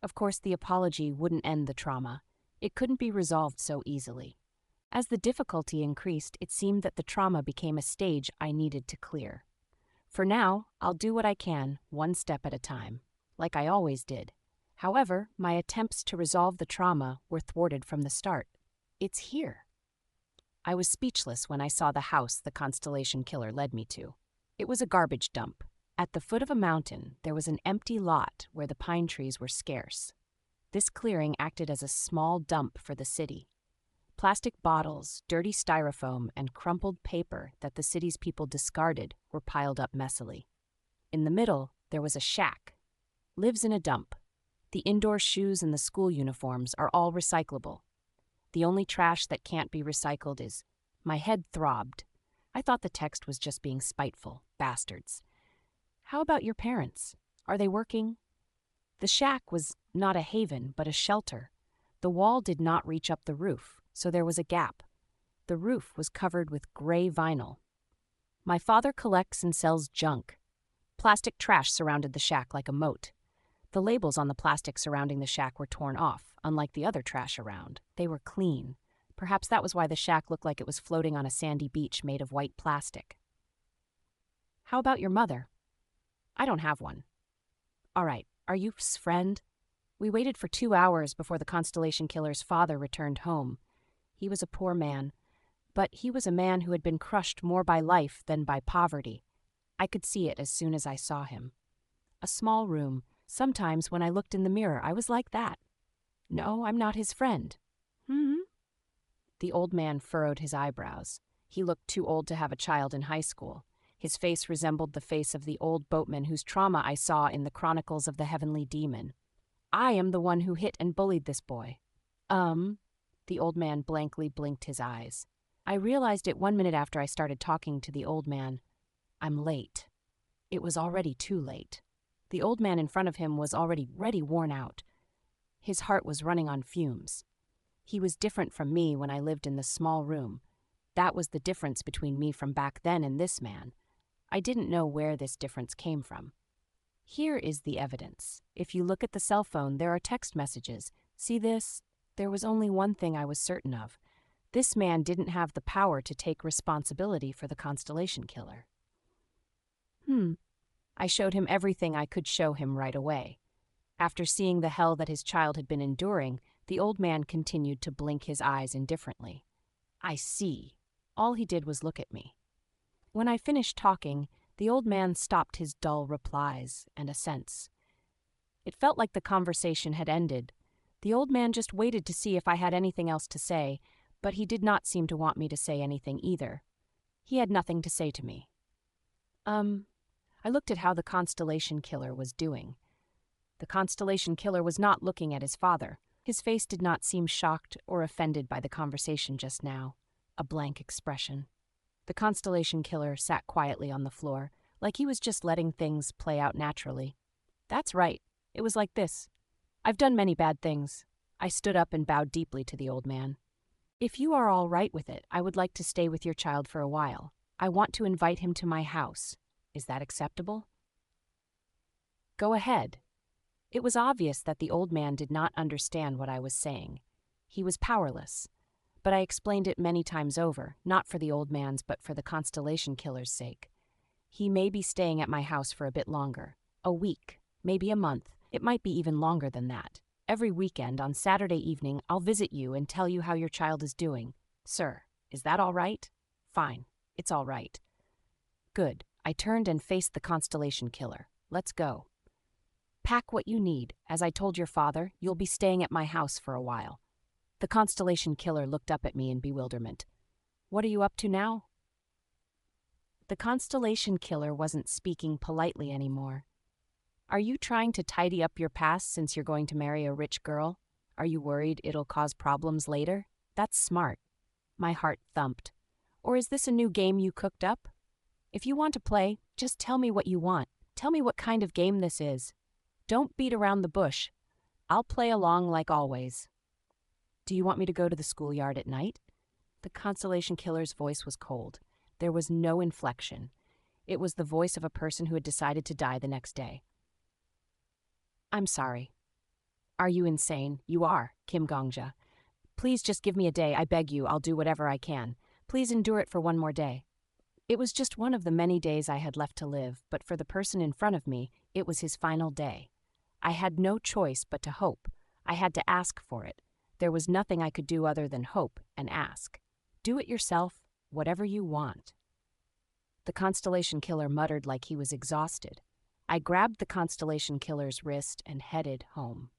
Of course, the apology wouldn't end the trauma. It couldn't be resolved so easily. As the difficulty increased, it seemed that the trauma became a stage I needed to clear. For now, I'll do what I can, one step at a time, like I always did. However, my attempts to resolve the trauma were thwarted from the start. It's here. I was speechless when I saw the house the Constellation Killer led me to. It was a garbage dump. At the foot of a mountain, there was an empty lot where the pine trees were scarce. This clearing acted as a small dump for the city. Plastic bottles, dirty styrofoam, and crumpled paper that the city's people discarded were piled up messily. In the middle, there was a shack. Lives in a dump. The indoor shoes and the school uniforms are all recyclable. The only trash that can't be recycled is... My head throbbed. I thought the text was just being spiteful. Bastards. How about your parents? Are they working? The shack was not a haven, but a shelter. The wall did not reach up the roof, so there was a gap. The roof was covered with gray vinyl. My father collects and sells junk. Plastic trash surrounded the shack like a moat. The labels on the plastic surrounding the shack were torn off, unlike the other trash around. They were clean. Perhaps that was why the shack looked like it was floating on a sandy beach made of white plastic. How about your mother? I don't have one. All right, are you friend? We waited for 2 hours before the Constellation Killer's father returned home. He was a poor man, but he was a man who had been crushed more by life than by poverty. I could see it as soon as I saw him. A small room. Sometimes when I looked in the mirror, I was like that. No, I'm not his friend. The old man furrowed his eyebrows. He looked too old to have a child in high school. His face resembled the face of the old boatman whose trauma I saw in the Chronicles of the Heavenly Demon. I am the one who hit and bullied this boy. The old man blankly blinked his eyes. I realized it 1 minute after I started talking to the old man. I'm late. It was already too late. The old man in front of him was already worn out. His heart was running on fumes. He was different from me when I lived in the small room. That was the difference between me from back then and this man. I didn't know where this difference came from. Here is the evidence. If you look at the cell phone, there are text messages. See this? There was only one thing I was certain of. This man didn't have the power to take responsibility for the Constellation Killer. I showed him everything I could show him right away. After seeing the hell that his child had been enduring, the old man continued to blink his eyes indifferently. I see. All he did was look at me. When I finished talking, the old man stopped his dull replies and assents. It felt like the conversation had ended. The old man just waited to see if I had anything else to say, but he did not seem to want me to say anything either. He had nothing to say to me. I looked at how the Constellation Killer was doing. The Constellation Killer was not looking at his father. His face did not seem shocked or offended by the conversation just now. A blank expression. The Constellation Killer sat quietly on the floor, like he was just letting things play out naturally. That's right. It was like this. I've done many bad things. I stood up and bowed deeply to the old man. If you are all right with it, I would like to stay with your child for a while. I want to invite him to my house. Is that acceptable? Go ahead. It was obvious that the old man did not understand what I was saying. He was powerless. But I explained it many times over, not for the old man's but for the Constellation Killer's sake. He may be staying at my house for a bit longer. A week, maybe a month. It might be even longer than that. Every weekend, on Saturday evening, I'll visit you and tell you how your child is doing. Sir, is that all right? Fine, it's all right. Good. I turned and faced the Constellation Killer. Let's go. Pack what you need. As I told your father, you'll be staying at my house for a while. The Constellation Killer looked up at me in bewilderment. What are you up to now? The Constellation Killer wasn't speaking politely anymore. Are you trying to tidy up your past since you're going to marry a rich girl? Are you worried it'll cause problems later? That's smart. My heart thumped. Or is this a new game you cooked up? If you want to play, just tell me what you want. Tell me what kind of game this is. Don't beat around the bush. I'll play along like always. Do you want me to go to the schoolyard at night? The Constellation Killer's voice was cold. There was no inflection. It was the voice of a person who had decided to die the next day. I'm sorry. Are you insane? You are, Kim Gongja. Please just give me a day, I beg you. I'll do whatever I can. Please endure it for one more day. It was just one of the many days I had left to live, but for the person in front of me, it was his final day. I had no choice but to hope. I had to ask for it. There was nothing I could do other than hope and ask. Do it yourself, whatever you want. The Constellation Killer muttered like he was exhausted. I grabbed the Constellation Killer's wrist and headed home.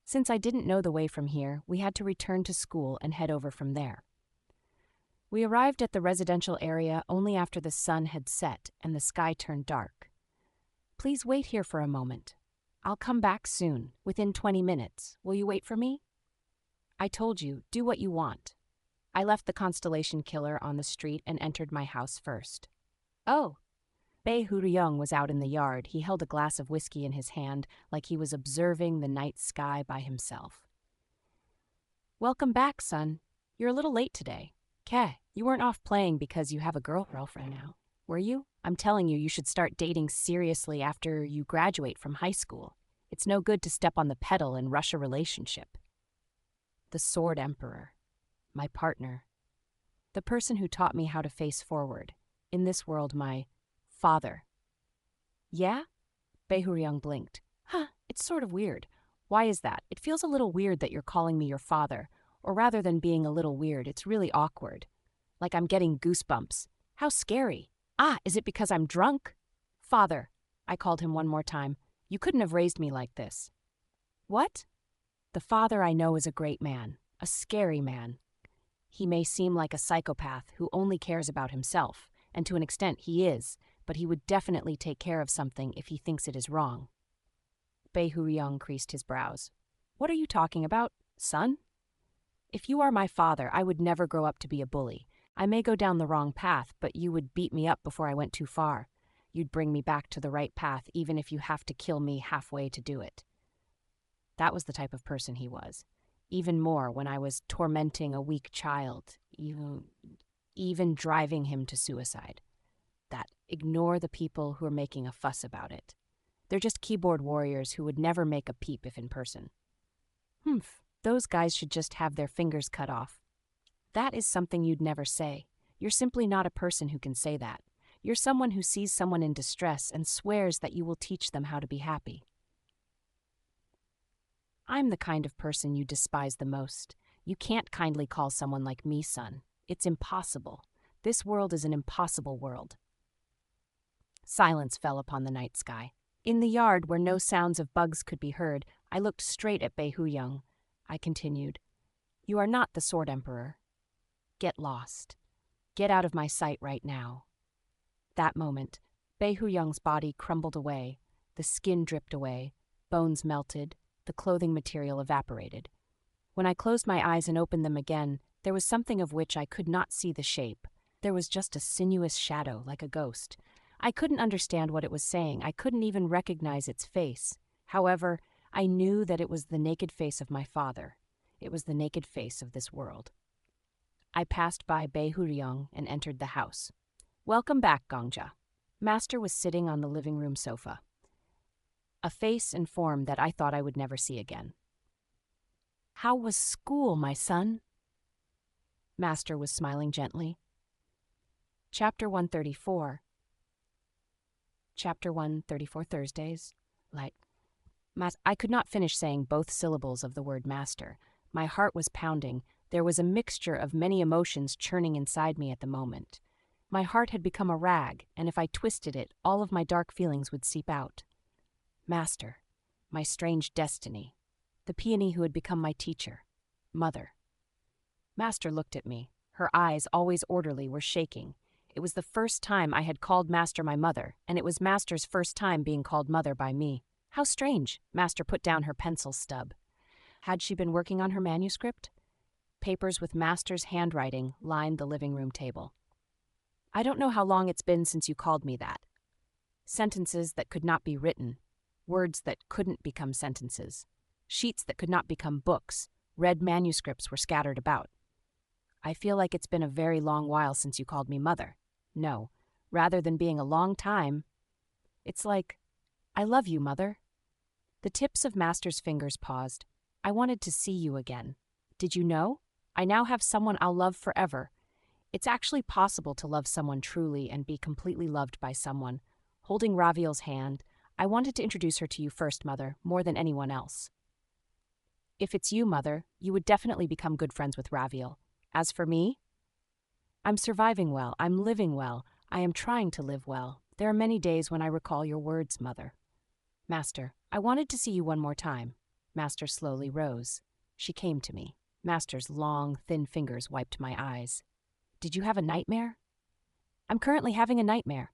Since I didn't know the way from here, we had to return to school and head over from there. We arrived at the residential area only after the sun had set and the sky turned dark. Please wait here for a moment. I'll come back soon, within 20 minutes. Will you wait for me? I told you, do what you want. I left the Constellation Killer on the street and entered my house first. Oh. Bae Hoo-ryung was out in the yard. He held a glass of whiskey in his hand like he was observing the night sky by himself. Welcome back, son. You're a little late today. Keh, you weren't off playing because you have a girlfriend now, were you? I'm telling you, you should start dating seriously after you graduate from high school. It's no good to step on the pedal and rush a relationship. The Sword Emperor. My partner. The person who taught me how to face forward. In this world, my father. Yeah? Bae Hoo-ryung blinked. Huh, it's sort of weird. Why is that? It feels a little weird that you're calling me your father. Or rather than being a little weird, it's really awkward. Like I'm getting goosebumps. How scary. Ah, is it because I'm drunk? Father. I called him one more time. You couldn't have raised me like this. What? The father I know is a great man, a scary man. He may seem like a psychopath who only cares about himself, and to an extent he is, but he would definitely take care of something if he thinks it is wrong. Hu creased his brows. What are you talking about, son? If you are my father, I would never grow up to be a bully. I may go down the wrong path, but you would beat me up before I went too far. You'd bring me back to the right path, even if you have to kill me halfway to do it. That was the type of person he was. Even more when I was tormenting a weak child, even driving him to suicide. That ignore the people who are making a fuss about it. They're just keyboard warriors who would never make a peep if in person. Those guys should just have their fingers cut off. That is something you'd never say. You're simply not a person who can say that. You're someone who sees someone in distress and swears that you will teach them how to be happy. I'm the kind of person you despise the most. You can't kindly call someone like me son. It's impossible. This world is an impossible world. Silence fell upon the night sky. In the yard, where no sounds of bugs could be heard, I looked straight at Hu. I continued, You are not the Sword Emperor. Get lost. Get out of my sight right now. That moment, Hu-young's body crumbled away, the skin dripped away, bones melted, the clothing material evaporated. When I closed my eyes and opened them again, there was something of which I could not see the shape. There was just a sinuous shadow, like a ghost. I couldn't understand what it was saying. I couldn't even recognize its face. However, I knew that it was the naked face of my father. It was the naked face of this world. I passed by Hu-ryong and entered the house. Welcome back, Gongja. Master was sitting on the living room sofa. A face and form that I thought I would never see again. How was school, my son? Master was smiling gently. Chapter 134. Chapter 134 Thursdays. I could not finish saying both syllables of the word master. My heart was pounding. There was a mixture of many emotions churning inside me at the moment. My heart had become a rag, and if I twisted it, all of my dark feelings would seep out. Master, my strange destiny, the peony who had become my teacher, mother. Master looked at me. Her eyes, always orderly, were shaking. It was the first time I had called Master my mother, and it was Master's first time being called mother by me. How strange! Master put down her pencil stub. Had she been working on her manuscript? Papers with Master's handwriting lined the living room table. I don't know how long it's been since you called me that. Sentences that could not be written. Words that couldn't become sentences. Sheets that could not become books. Red manuscripts were scattered about. I feel like it's been a very long while since you called me mother. No, rather than being a long time, it's like, I love you, mother. The tips of Master's fingers paused. I wanted to see you again. Did you know? I now have someone I'll love forever. It's actually possible to love someone truly and be completely loved by someone. Holding Raviel's hand, I wanted to introduce her to you first, mother, more than anyone else. If it's you, mother, you would definitely become good friends with Raviel. As for me, I'm surviving well, I'm living well, I am trying to live well. There are many days when I recall your words, mother. Master, I wanted to see you one more time. Master slowly rose. She came to me. Master's long, thin fingers wiped my eyes. Did you have a nightmare? I'm currently having a nightmare.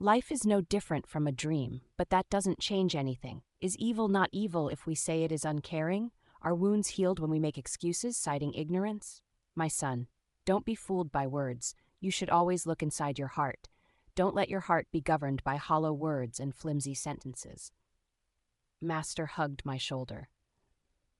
Life is no different from a dream, but that doesn't change anything. Is evil not evil if we say it is uncaring? Are wounds healed when we make excuses, citing ignorance? My son, don't be fooled by words. You should always look inside your heart. Don't let your heart be governed by hollow words and flimsy sentences. Master hugged my shoulder.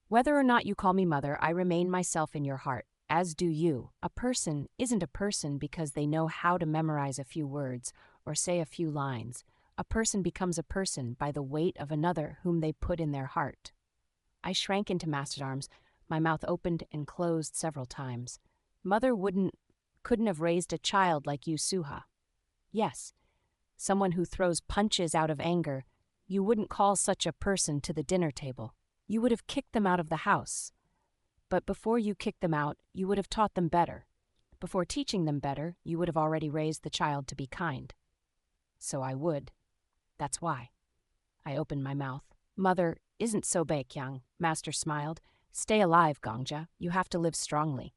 Whether or not you call me mother, I remain myself in your heart, as do you. A person isn't a person because they know how to memorize a few words or say a few lines. A person becomes a person by the weight of another whom they put in their heart. I shrank into Master's arms, my mouth opened and closed several times. Mother couldn't have raised a child like you, Suha. Yes, someone who throws punches out of anger. You wouldn't call such a person to the dinner table. You would have kicked them out of the house. But before you kicked them out, you would have taught them better. Before teaching them better, you would have already raised the child to be kind. So I would. That's why. I opened my mouth. Mother isn't so Baekyang, Master smiled. Stay alive, Gongja. You have to live strongly.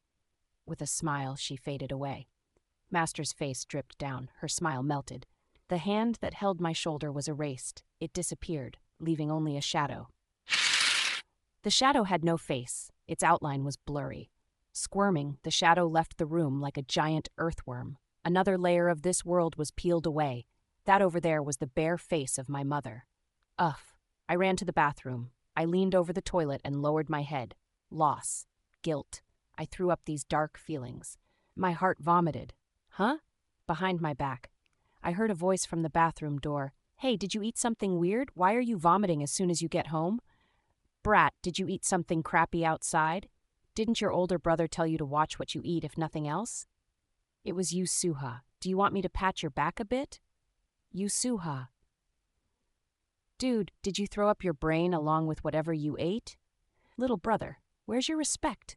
With a smile, she faded away. Master's face dripped down. Her smile melted. The hand that held my shoulder was erased. It disappeared, leaving only a shadow. The shadow had no face. Its outline was blurry. Squirming, the shadow left the room like a giant earthworm. Another layer of this world was peeled away. That over there was the bare face of my mother. Ugh. I ran to the bathroom. I leaned over the toilet and lowered my head. Loss. Guilt. I threw up these dark feelings. My heart vomited. Huh? Behind my back. I heard a voice from the bathroom door. Hey, did you eat something weird? Why are you vomiting as soon as you get home? Brat, did you eat something crappy outside? Didn't your older brother tell you to watch what you eat if nothing else? It was you, Suha. Do you want me to pat your back a bit? You, Suha. Dude, did you throw up your brain along with whatever you ate? Little brother, where's your respect?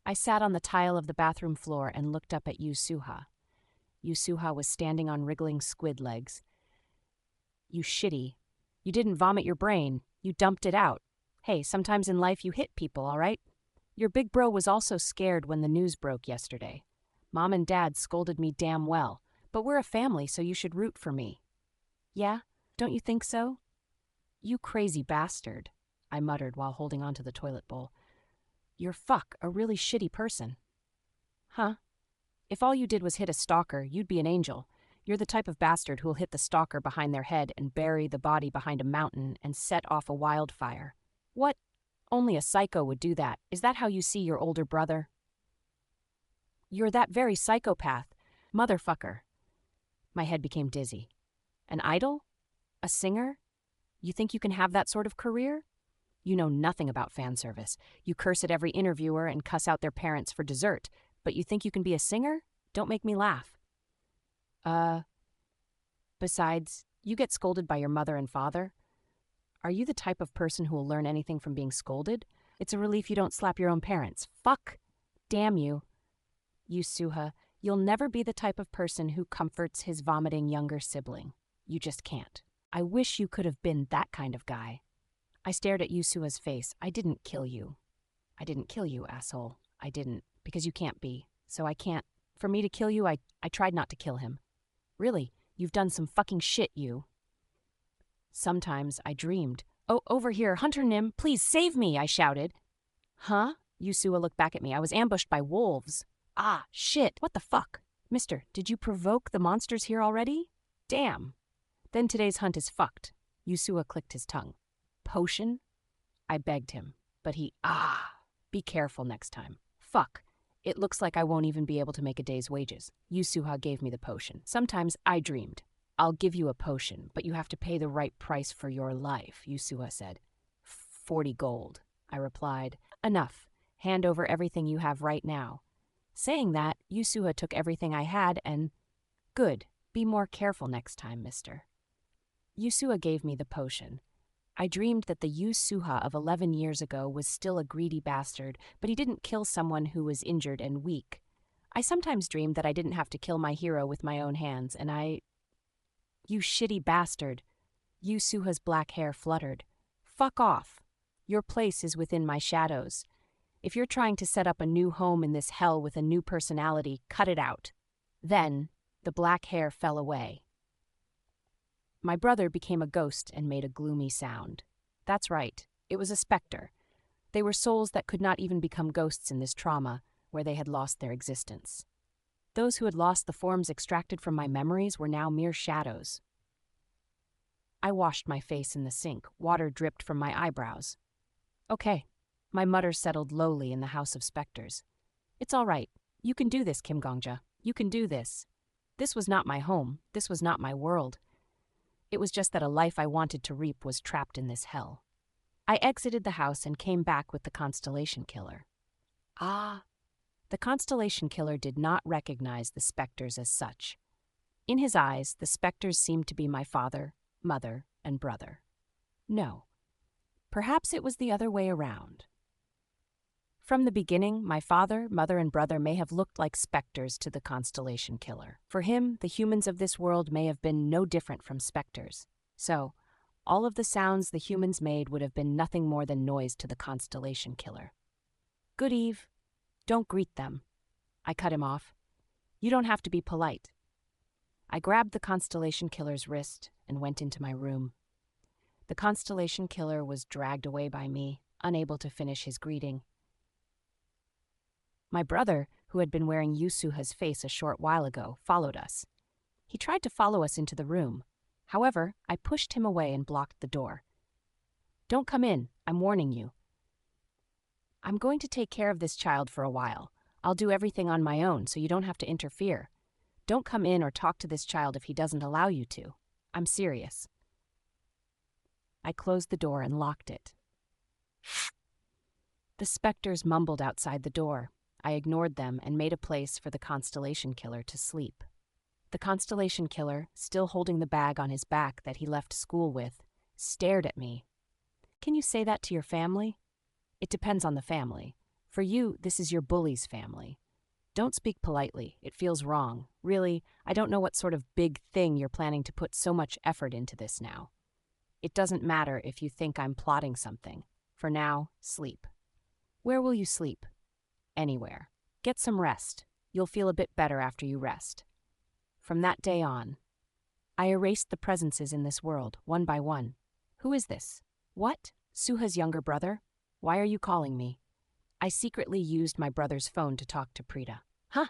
I sat on the tile of the bathroom floor and looked up at Yu Suha. Yu Suha was standing on wriggling squid legs. You shitty. You didn't vomit your brain. You dumped it out. Hey, sometimes in life you hit people, all right? Your big bro was also scared when the news broke yesterday. Mom and Dad scolded me damn well, but we're a family, so you should root for me. Yeah? Don't you think so? You crazy bastard, I muttered while holding onto the toilet bowl. You're a really shitty person. Huh? If all you did was hit a stalker, you'd be an angel. You're the type of bastard who'll hit the stalker behind their head and bury the body behind a mountain and set off a wildfire. What? Only a psycho would do that. Is that how you see your older brother? You're that very psychopath. Motherfucker. My head became dizzy. An idol? A singer? You think you can have that sort of career? You know nothing about fan service. You curse at every interviewer and cuss out their parents for dessert. But you think you can be a singer? Don't make me laugh. Besides, you get scolded by your mother and father. Are you the type of person who will learn anything from being scolded? It's a relief you don't slap your own parents. Fuck! Damn you. You, Suha, you'll never be the type of person who comforts his vomiting younger sibling. You just can't. I wish you could have been that kind of guy. I stared at Yusua's face. I didn't kill you. I didn't kill you, asshole. I didn't. Because you can't be. So I can't. For me to kill you, I tried not to kill him. Really, you've done some fucking shit, you. Sometimes I dreamed. Oh, over here, Hunter Nim, please save me, I shouted. Huh? Yusua looked back at me. I was ambushed by wolves. Ah, shit, what the fuck? Mister, did you provoke the monsters here already? Damn. Then today's hunt is fucked. Yusua clicked his tongue. Potion? I begged him, but be careful next time. Fuck. It looks like I won't even be able to make a day's wages. Yusuha gave me the potion. Sometimes I dreamed. I'll give you a potion, but you have to pay the right price for your life, Yusuha said. 40 gold, I replied. Enough. Hand over everything you have right now. Saying that, Yusuha took everything I had and... Good. Be more careful next time, mister. Yusuha gave me the potion. I dreamed that the Yusuha of 11 years ago was still a greedy bastard, but he didn't kill someone who was injured and weak. I sometimes dreamed that I didn't have to kill my hero with my own hands, and You shitty bastard. Yusuha's black hair fluttered. Fuck off. Your place is within my shadows. If you're trying to set up a new home in this hell with a new personality, cut it out. Then, the black hair fell away. My brother became a ghost and made a gloomy sound. That's right, it was a specter. They were souls that could not even become ghosts in this trauma, where they had lost their existence. Those who had lost the forms extracted from my memories were now mere shadows. I washed my face in the sink. Water dripped from my eyebrows. Okay, my mutter settled lowly in the house of specters. It's all right. You can do this, Kim Gongja. You can do this. This was not my home. This was not my world. It was just that a life I wanted to reap was trapped in this hell. I exited the house and came back with the Constellation Killer. The Constellation Killer did not recognize the specters as such. In his eyes, the specters seemed to be my father, mother, and brother. No. Perhaps it was the other way around. From the beginning, my father, mother, and brother may have looked like specters to the Constellation Killer. For him, the humans of this world may have been no different from specters. So, All of the sounds the humans made would have been nothing more than noise to the Constellation Killer. Good eve. Don't greet them. I cut him off. You don't have to be polite. I grabbed the Constellation Killer's wrist and went into my room. The Constellation Killer was dragged away by me, unable to finish his greeting. My brother, who had been wearing Yusuha's face a short while ago, followed us. He tried to follow us into the room. However, I pushed him away and blocked the door. Don't come in, I'm warning you. I'm going to take care of this child for a while. I'll do everything on my own so you don't have to interfere. Don't come in or talk to this child if he doesn't allow you to. I'm serious. I closed the door and locked it. The specters mumbled outside the door. I ignored them and made a place for the Constellation Killer to sleep. The Constellation Killer, still holding the bag on his back that he left school with, stared at me. Can you say that to your family? It depends on the family. For you, this is your bully's family. Don't speak politely. It feels wrong. Really, I don't know what sort of big thing you're planning to put so much effort into this now. It doesn't matter if you think I'm plotting something. For now, sleep. Where will you sleep? Anywhere. Get some rest. You'll feel a bit better after you rest. From that day on, I erased the presences in this world, one by one. Who is this? What? Suha's younger brother? Why are you calling me? I secretly used my brother's phone to talk to Preeta. Huh?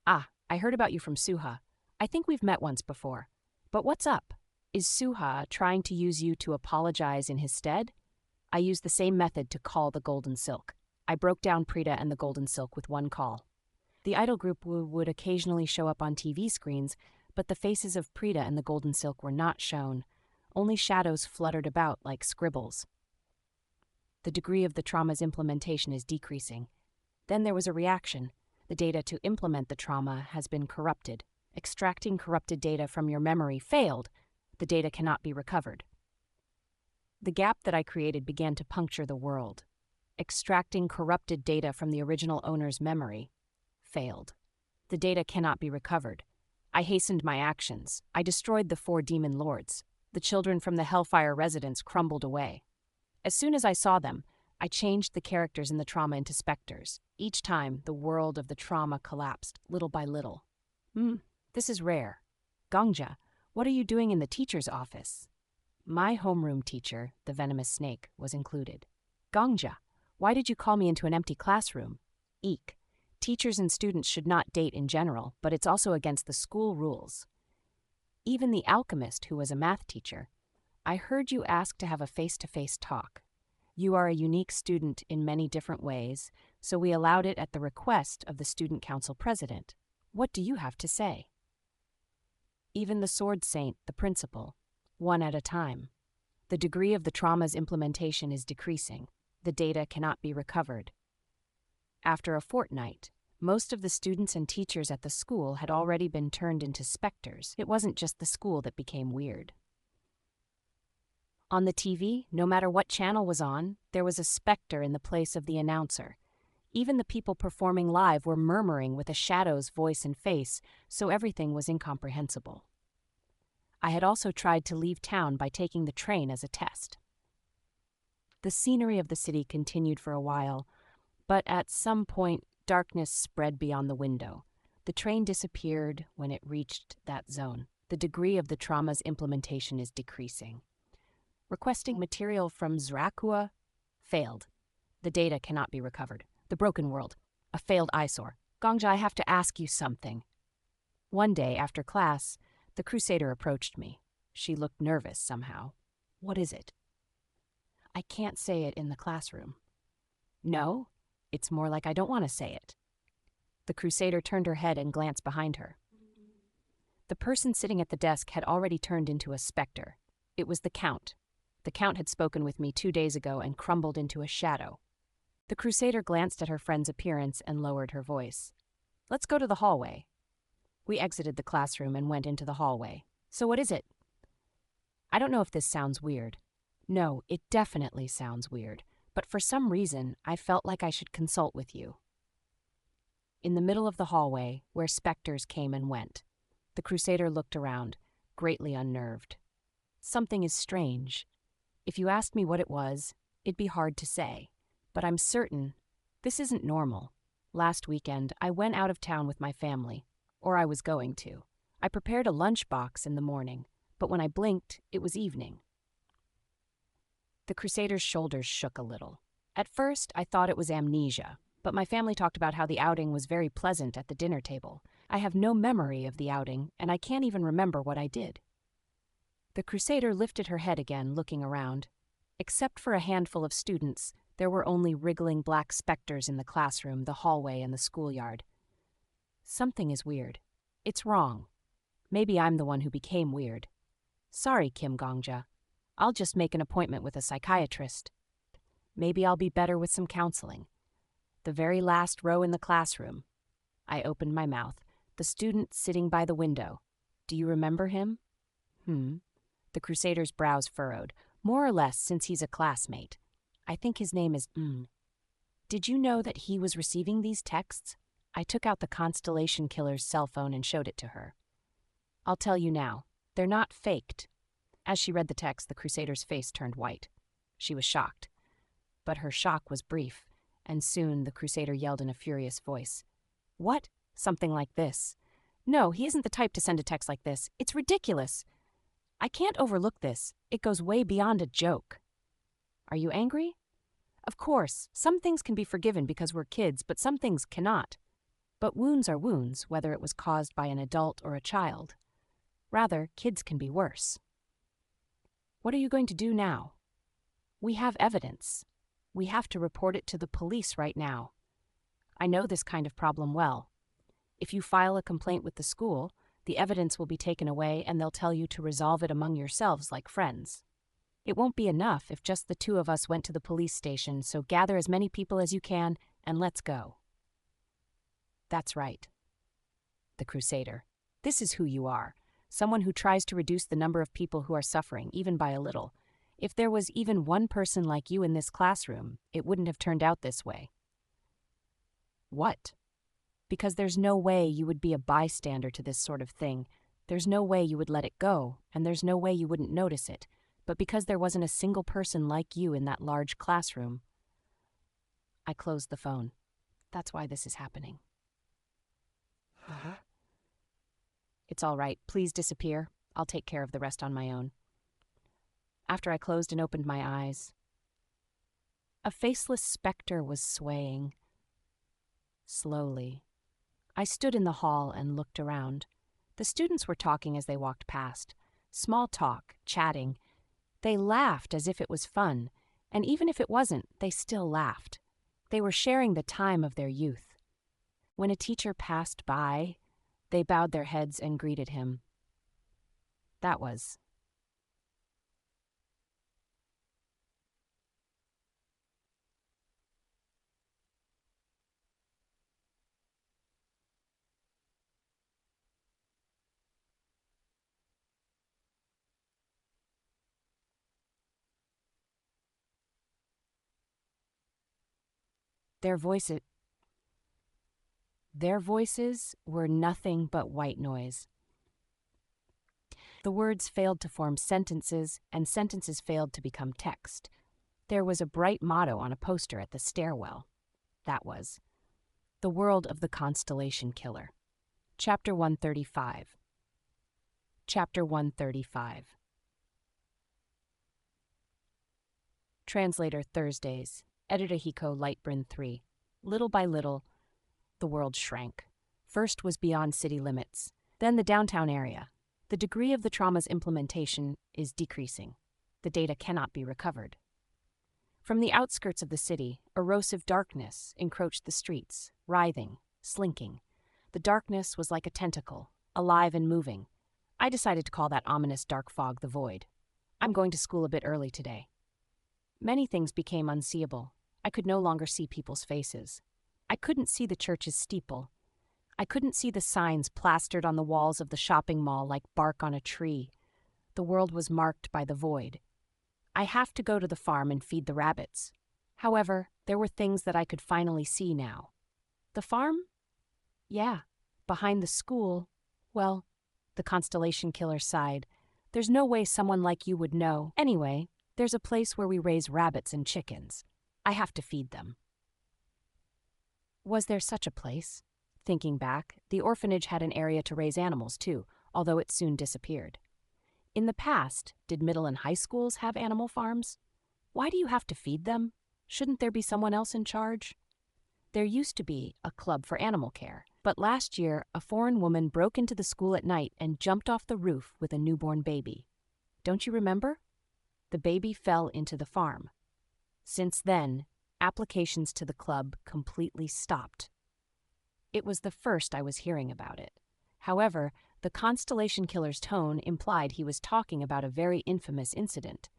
Ah, I heard about you from Suha. I think we've met once before. But what's up? Is Suha trying to use you to apologize in his stead? I used the same method to call the Golden Silk. I broke down Preeta and the Golden Silk with one call. The idol group would occasionally show up on TV screens, but the faces of Preeta and the Golden Silk were not shown. Only shadows fluttered about like scribbles. The degree of the trauma's implementation is decreasing. Then there was a reaction. The data to implement the trauma has been corrupted. Extracting corrupted data from your memory failed. The data cannot be recovered. The gap that I created began to puncture the world. Extracting corrupted data from the original owner's memory failed. The data cannot be recovered. I hastened my actions. I destroyed the 4 demon lords. The children from the Hellfire residence crumbled away. As soon as I saw them, I changed the characters in the trauma into specters. Each time, the world of the trauma collapsed, little by little. This is rare. Gongja, what are you doing in the teacher's office? My homeroom teacher, the venomous snake, was included. Gongja, why did you call me into an empty classroom? Eek. Teachers and students should not date in general, but it's also against the school rules. Even the alchemist, who was a math teacher, I heard you ask to have a face-to-face talk. You are a unique student in many different ways, so we allowed it at the request of the student council president. What do you have to say? Even the sword saint, the principal, one at a time. The degree of the trauma's implementation is decreasing. The data cannot be recovered. After a fortnight, most of the students and teachers at the school had already been turned into specters. It wasn't just the school that became weird. On the TV, no matter what channel was on, there was a specter in the place of the announcer. Even the people performing live were murmuring with a shadow's voice and face, so everything was incomprehensible. I had also tried to leave town by taking the train as a test. The scenery of the city continued for a while, but at some point, darkness spread beyond the window. The train disappeared when it reached that zone. The degree of the trauma's implementation is decreasing. Requesting material from Zrakua failed. The data cannot be recovered. The broken world, a failed eyesore. Gongja, I have to ask you something. One day after class, the Crusader approached me. She looked nervous somehow. What is it? I can't say it in the classroom. No? It's more like I don't want to say it. The Crusader turned her head and glanced behind her. The person sitting at the desk had already turned into a specter. It was the Count. The Count had spoken with me 2 days ago and crumbled into a shadow. The Crusader glanced at her friend's appearance and lowered her voice. Let's go to the hallway. We exited the classroom and went into the hallway. So what is it? I don't know if this sounds weird. No, it definitely sounds weird. But for some reason, I felt like I should consult with you. In the middle of the hallway, where specters came and went, the Crusader looked around, greatly unnerved. Something is strange. If you asked me what it was, it'd be hard to say. But I'm certain this isn't normal. Last weekend, I went out of town with my family, or I was going to. I prepared a lunchbox in the morning, but when I blinked, it was evening. The Crusader's shoulders shook a little. At first, I thought it was amnesia, but my family talked about how the outing was very pleasant at the dinner table. I have no memory of the outing, and I can't even remember what I did. The Crusader lifted her head again, looking around. Except for a handful of students, there were only wriggling black specters in the classroom, the hallway, and the schoolyard. Something is weird. It's wrong. Maybe I'm the one who became weird. Sorry, Kim Gongja. I'll just make an appointment with a psychiatrist. Maybe I'll be better with some counseling. The very last row in the classroom. I opened my mouth. The student sitting by the window. Do you remember him? The Crusader's brows furrowed, more or less since he's a classmate. I think his name is Did you know that he was receiving these texts? I took out the Constellation Killer's cell phone and showed it to her. I'll tell you now, they're not faked. As she read the text, the Crusader's face turned white. She was shocked. But her shock was brief, and soon the Crusader yelled in a furious voice. What? Something like this. No, he isn't the type to send a text like this. It's ridiculous. I can't overlook this. It goes way beyond a joke. Are you angry? Of course, some things can be forgiven because we're kids, but some things cannot. But wounds are wounds, whether it was caused by an adult or a child. Rather, kids can be worse. What are you going to do now? We have evidence. We have to report it to the police right now. I know this kind of problem well. If you file a complaint with the school, the evidence will be taken away and they'll tell you to resolve it among yourselves like friends. It won't be enough if just the two of us went to the police station, so gather as many people as you can and let's go. That's right. The Crusader. This is who you are. Someone who tries to reduce the number of people who are suffering, even by a little. If there was even one person like you in this classroom, it wouldn't have turned out this way. What? Because there's no way you would be a bystander to this sort of thing. There's no way you would let it go, and there's no way you wouldn't notice it. But because there wasn't a single person like you in that large classroom. I closed the phone. That's why this is happening. It's all right. Please disappear. I'll take care of the rest on my own. After I closed and opened my eyes, a faceless specter was swaying. Slowly. I stood in the hall and looked around. The students were talking as they walked past. Small talk, chatting. They laughed as if it was fun, and even if it wasn't, they still laughed. They were sharing the time of their youth. When a teacher passed by, they bowed their heads and greeted him. That was. Their voices were nothing but white noise. The words failed to form sentences, and sentences failed to become text. There was a bright motto on a poster at the stairwell. That was, "The World of the Constellation Killer." Chapter 135. Chapter 135. Translator Thursdays. Editor Hiko Lightbrin 3. Little by little, the world shrank. First was beyond city limits, then the downtown area. The degree of the trauma's implementation is decreasing. The data cannot be recovered. From the outskirts of the city, erosive darkness encroached the streets, writhing, slinking. The darkness was like a tentacle, alive and moving. I decided to call that ominous dark fog the void. I'm going to school a bit early today. Many things became unseeable. I could no longer see people's faces. I couldn't see the church's steeple. I couldn't see the signs plastered on the walls of the shopping mall like bark on a tree. The world was marked by the void. I have to go to the farm and feed the rabbits. However, there were things that I could finally see now. The farm? Yeah. Behind the school, well, the Constellation Killer sighed. There's no way someone like you would know. Anyway, There's a place where we raise rabbits and chickens. I have to feed them." Was there such a place? Thinking back, the orphanage had an area to raise animals too, although it soon disappeared. In the past, did middle and high schools have animal farms? Why do you have to feed them? Shouldn't there be someone else in charge? There used to be a club for animal care, but last year a foreign woman broke into the school at night and jumped off the roof with a newborn baby. Don't you remember? The baby fell into the farm. Since then, applications to the club completely stopped. It was the first I was hearing about it. However, the Constellation Killer's tone implied he was talking about a very infamous incident.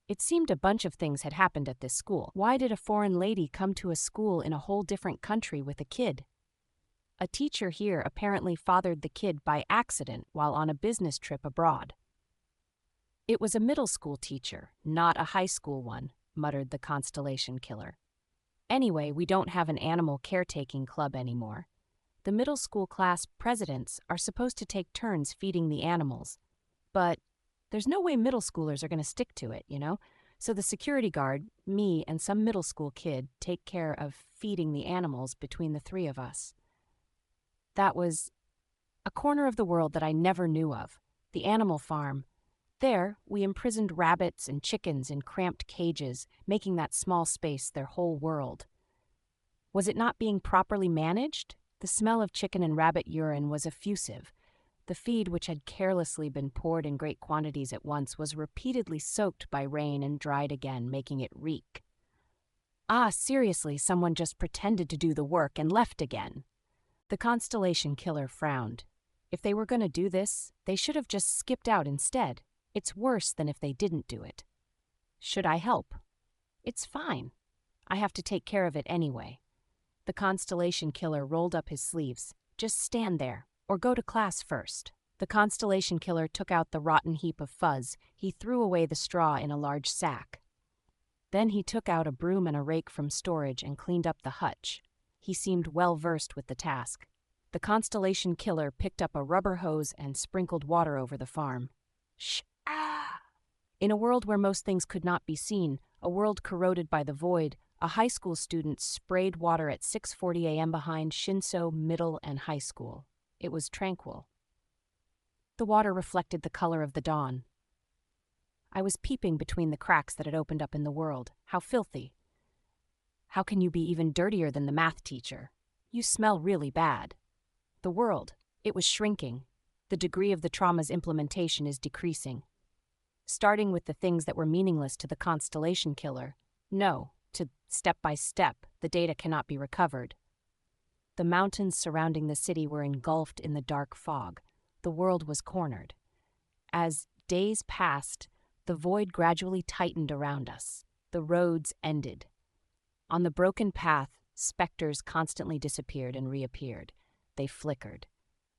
It seemed a bunch of things had happened at this school. Why did a foreign lady come to a school in a whole different country with a kid? A teacher here apparently fathered the kid by accident while on a business trip abroad. "It was a middle school teacher, not a high school one," muttered the Constellation Killer. "Anyway, we don't have an animal caretaking club anymore. The middle school class presidents are supposed to take turns feeding the animals, but there's no way middle schoolers are going to stick to it, you know? So the security guard, me, and some middle school kid take care of feeding the animals between the three of us." That was a corner of the world that I never knew of, the animal farm. There, we imprisoned rabbits and chickens in cramped cages, making that small space their whole world. Was it not being properly managed? The smell of chicken and rabbit urine was effusive. The feed, which had carelessly been poured in great quantities at once, was repeatedly soaked by rain and dried again, making it reek. Seriously, someone just pretended to do the work and left again. The Constellation Killer frowned. If they were going to do this, they should have just skipped out instead. It's worse than if they didn't do it. Should I help? It's fine. I have to take care of it anyway. The Constellation Killer rolled up his sleeves. Just stand there, or go to class first. The Constellation Killer took out the rotten heap of fuzz. He threw away the straw in a large sack. Then he took out a broom and a rake from storage and cleaned up the hutch. He seemed well versed with the task. The Constellation Killer picked up a rubber hose and sprinkled water over the farm. Shh! Ah! In a world where most things could not be seen, a world corroded by the void, a high school student sprayed water at 6:40 a.m. behind Shinso Middle and High School. It was tranquil. The water reflected the color of the dawn. I was peeping between the cracks that had opened up in the world. How filthy. How can you be even dirtier than the math teacher? You smell really bad. The world, it was shrinking. The degree of the trauma's implementation is decreasing. Starting with the things that were meaningless to the Constellation Killer. No, to step by step, the data cannot be recovered. The mountains surrounding the city were engulfed in the dark fog. The world was cornered. As days passed, the void gradually tightened around us. The roads ended. On the broken path, specters constantly disappeared and reappeared. They flickered.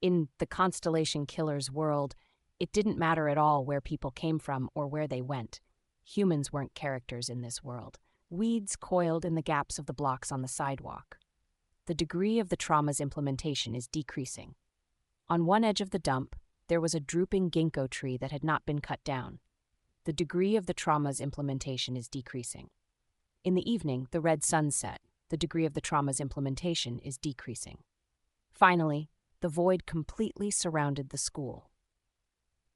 In the Constellation Killer's world, it didn't matter at all where people came from or where they went. Humans weren't characters in this world. Weeds coiled in the gaps of the blocks on the sidewalk. The degree of the trauma's implementation is decreasing. On one edge of the dump, there was a drooping ginkgo tree that had not been cut down. The degree of the trauma's implementation is decreasing. In the evening, the red sun set. The degree of the trauma's implementation is decreasing. Finally, the void completely surrounded the school.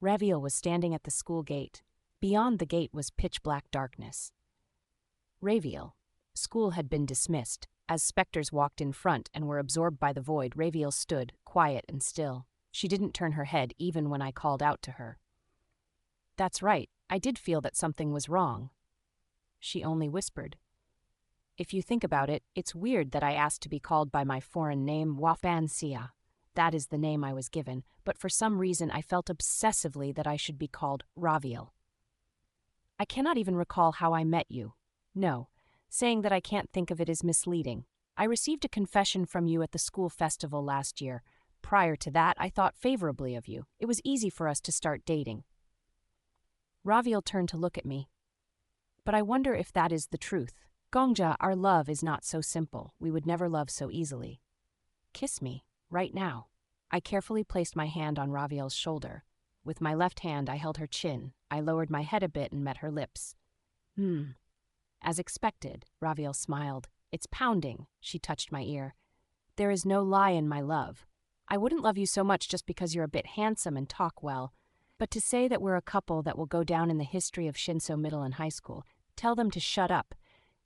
Raviel was standing at the school gate. Beyond the gate was pitch-black darkness. Raviel. School had been dismissed. As specters walked in front and were absorbed by the void, Raviel stood, quiet and still. She didn't turn her head even when I called out to her. That's right, I did feel that something was wrong. She only whispered. If you think about it, it's weird that I asked to be called by my foreign name, Wafan Sia. That is the name I was given, but for some reason I felt obsessively that I should be called Raviel. I cannot even recall how I met you. No, saying that I can't think of it is misleading. I received a confession from you at the school festival last year. Prior to that, I thought favorably of you. It was easy for us to start dating. Raviel turned to look at me. But I wonder if that is the truth. Gongja, our love is not so simple. We would never love so easily. Kiss me, right now. I carefully placed my hand on Raviel's shoulder. With my left hand, I held her chin. I lowered my head a bit and met her lips. As expected, Raviel smiled. It's pounding, she touched my ear. There is no lie in my love. I wouldn't love you so much just because you're a bit handsome and talk well. But to say that we're a couple that will go down in the history of Shinso Middle and High School, tell them to shut up.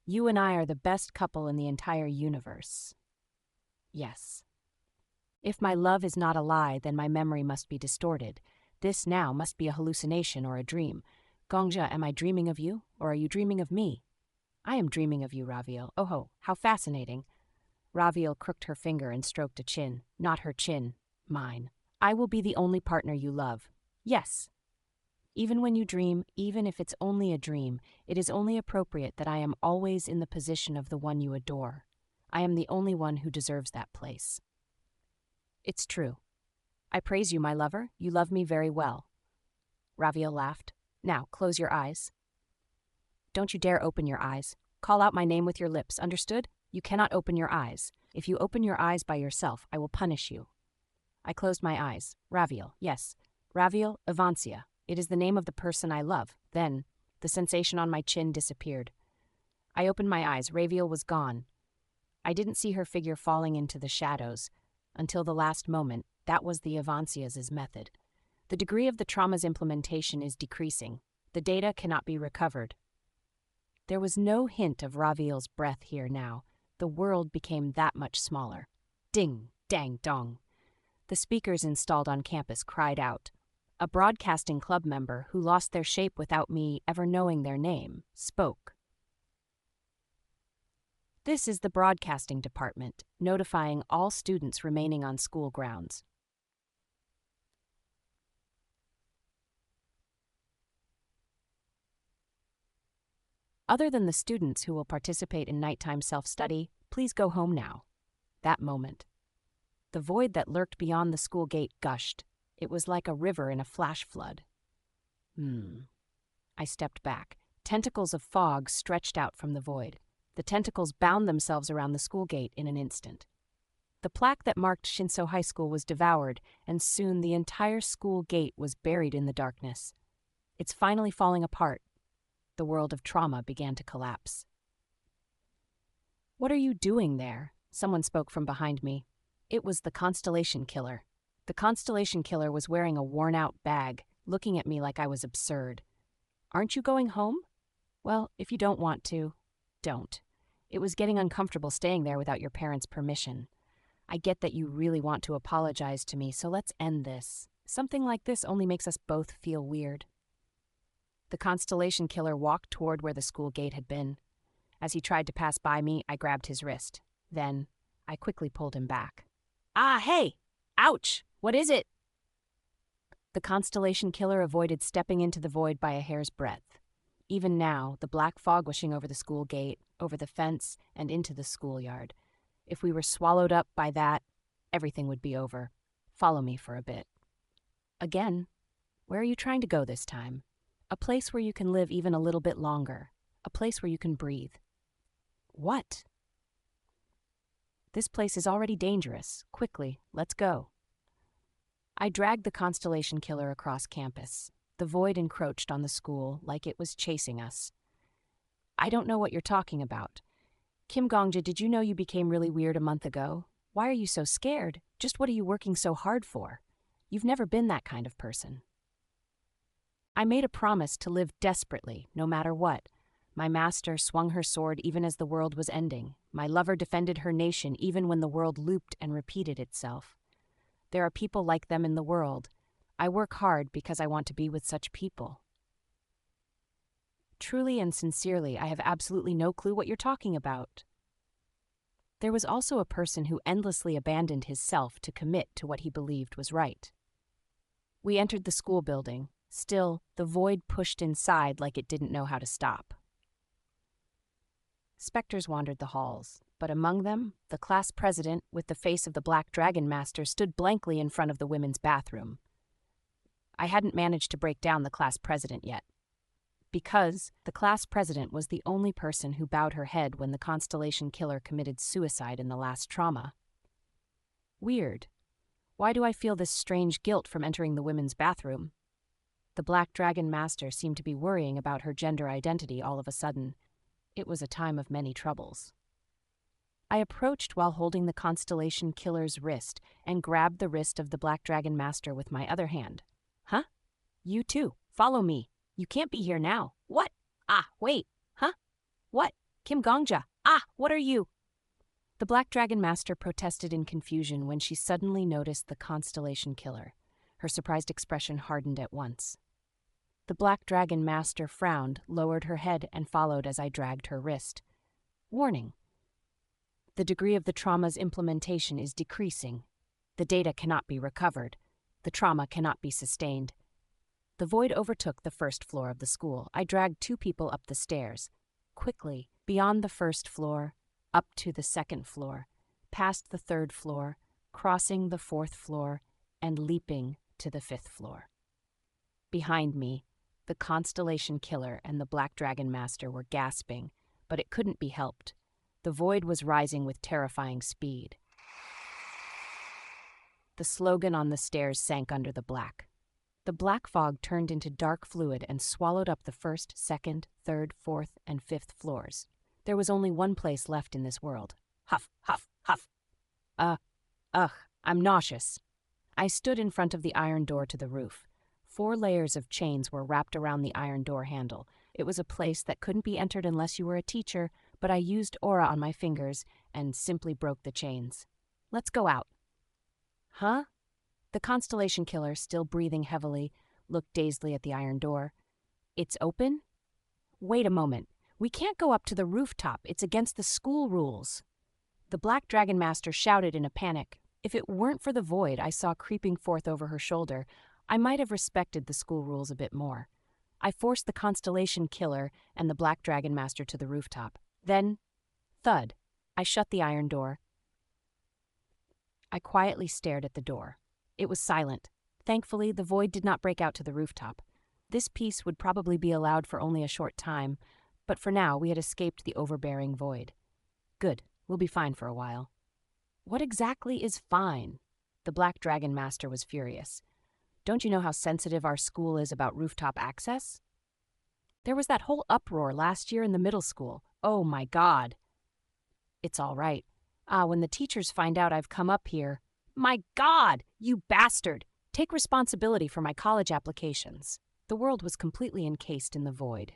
You and I are the best couple in the entire universe. Yes. If my love is not a lie, then my memory must be distorted. This now must be a hallucination or a dream. Gongja, am I dreaming of you, or are you dreaming of me? I am dreaming of you, Raviel. Oh ho, how fascinating. Raviel crooked her finger and stroked a chin. Not her chin, mine. I will be the only partner you love. Yes. Even when you dream, even if it's only a dream, it is only appropriate that I am always in the position of the one you adore. I am the only one who deserves that place. It's true. I praise you, my lover. You love me very well. Raviel laughed. Now, close your eyes. Don't you dare open your eyes. Call out my name with your lips, understood? You cannot open your eyes. If you open your eyes by yourself, I will punish you. I closed my eyes. Raviel, yes. Raviel Avancia. It is the name of the person I love. Then, the sensation on my chin disappeared. I opened my eyes. Raviel was gone. I didn't see her figure falling into the shadows. Until the last moment, that was the Avancia's method. The degree of the trauma's implementation is decreasing. The data cannot be recovered. There was no hint of Raviel's breath here now. The world became that much smaller. Ding, dang, dong. The speakers installed on campus cried out. A broadcasting club member, who lost their shape without me ever knowing their name, spoke. This is the broadcasting department, notifying all students remaining on school grounds. Other than the students who will participate in nighttime self-study, please go home now. That moment. The void that lurked beyond the school gate gushed. It was like a river in a flash flood. I stepped back. Tentacles of fog stretched out from the void. The tentacles bound themselves around the school gate in an instant. The plaque that marked Shinso High School was devoured, and soon the entire school gate was buried in the darkness. It's finally falling apart. The world of trauma began to collapse. What are you doing there? Someone spoke from behind me. It was the Constellation Killer. The Constellation Killer was wearing a worn-out bag, looking at me like I was absurd. Aren't you going home? Well, if you don't want to, don't. It was getting uncomfortable staying there without your parents' permission. I get that you really want to apologize to me, so let's end this. Something like this only makes us both feel weird. The Constellation Killer walked toward where the school gate had been. As he tried to pass by me, I grabbed his wrist. Then, I quickly pulled him back. Ah, hey! Ouch! What is it? The Constellation Killer avoided stepping into the void by a hair's breadth. Even now, the black fog wishing over the school gate, over the fence, and into the schoolyard. If we were swallowed up by that, everything would be over. Follow me for a bit. Again, where are you trying to go this time? A place where you can live even a little bit longer. A place where you can breathe. What? This place is already dangerous. Quickly, let's go. I dragged the Constellation Killer across campus. The void encroached on the school like it was chasing us. I don't know what you're talking about. Kim Gongja, did you know you became really weird a month ago? Why are you so scared? Just what are you working so hard for? You've never been that kind of person. I made a promise to live desperately, no matter what. My master swung her sword even as the world was ending. My lover defended her nation even when the world looped and repeated itself. There are people like them in the world. I work hard because I want to be with such people. Truly and sincerely, I have absolutely no clue what you're talking about. There was also a person who endlessly abandoned his self to commit to what he believed was right. We entered the school building. Still, the void pushed inside like it didn't know how to stop. Specters wandered the halls, but among them, the class president, with the face of the Black Dragon Master, stood blankly in front of the women's bathroom. I hadn't managed to break down the class president yet. Because the class president was the only person who bowed her head when the Constellation Killer committed suicide in the last trauma. Weird. Why do I feel this strange guilt from entering the women's bathroom? The Black Dragon Master seemed to be worrying about her gender identity all of a sudden. It was a time of many troubles. I approached while holding the Constellation Killer's wrist and grabbed the wrist of the Black Dragon Master with my other hand. Huh? You too. Follow me. You can't be here now. What? Ah, wait. Huh? What? Kim Gongja. Ah, what are you? The Black Dragon Master protested in confusion when she suddenly noticed the Constellation Killer. Her surprised expression hardened at once. The Black Dragon Master frowned, lowered her head, and followed as I dragged her wrist. Warning. The degree of the trauma's implementation is decreasing. The data cannot be recovered. The trauma cannot be sustained. The void overtook the first floor of the school. I dragged 2 people up the stairs. Quickly, beyond the first floor, up to the second floor, past the 3rd floor, crossing the 4th floor, and leaping to the 5th floor. Behind me, the Constellation Killer and the Black Dragon Master were gasping, but it couldn't be helped. The void was rising with terrifying speed. The slogan on the stairs sank under the black. The black fog turned into dark fluid and swallowed up the 1st, 2nd, 3rd, 4th, and 5th floors. There was only one place left in this world. Huff, huff, huff. I'm nauseous. I stood in front of the iron door to the roof. 4 layers of chains were wrapped around the iron door handle. It was a place that couldn't be entered unless you were a teacher, but I used aura on my fingers and simply broke the chains. Let's go out. Huh? The Constellation Killer, still breathing heavily, looked dazedly at the iron door. It's open? Wait a moment. We can't go up to the rooftop. It's against the school rules. The Black Dragon Master shouted in a panic. If it weren't for the void I saw creeping forth over her shoulder, I might have respected the school rules a bit more. I forced the Constellation Killer and the Black Dragon Master to the rooftop. Then, thud, I shut the iron door. I quietly stared at the door. It was silent. Thankfully, the void did not break out to the rooftop. This peace would probably be allowed for only a short time, but for now we had escaped the overbearing void. Good, we'll be fine for a while. What exactly is fine? The Black Dragon Master was furious. Don't you know how sensitive our school is about rooftop access? There was that whole uproar last year in the middle school. Oh my God. It's all right. When the teachers find out I've come up here. My God, you bastard! Take responsibility for my college applications. The world was completely encased in the void.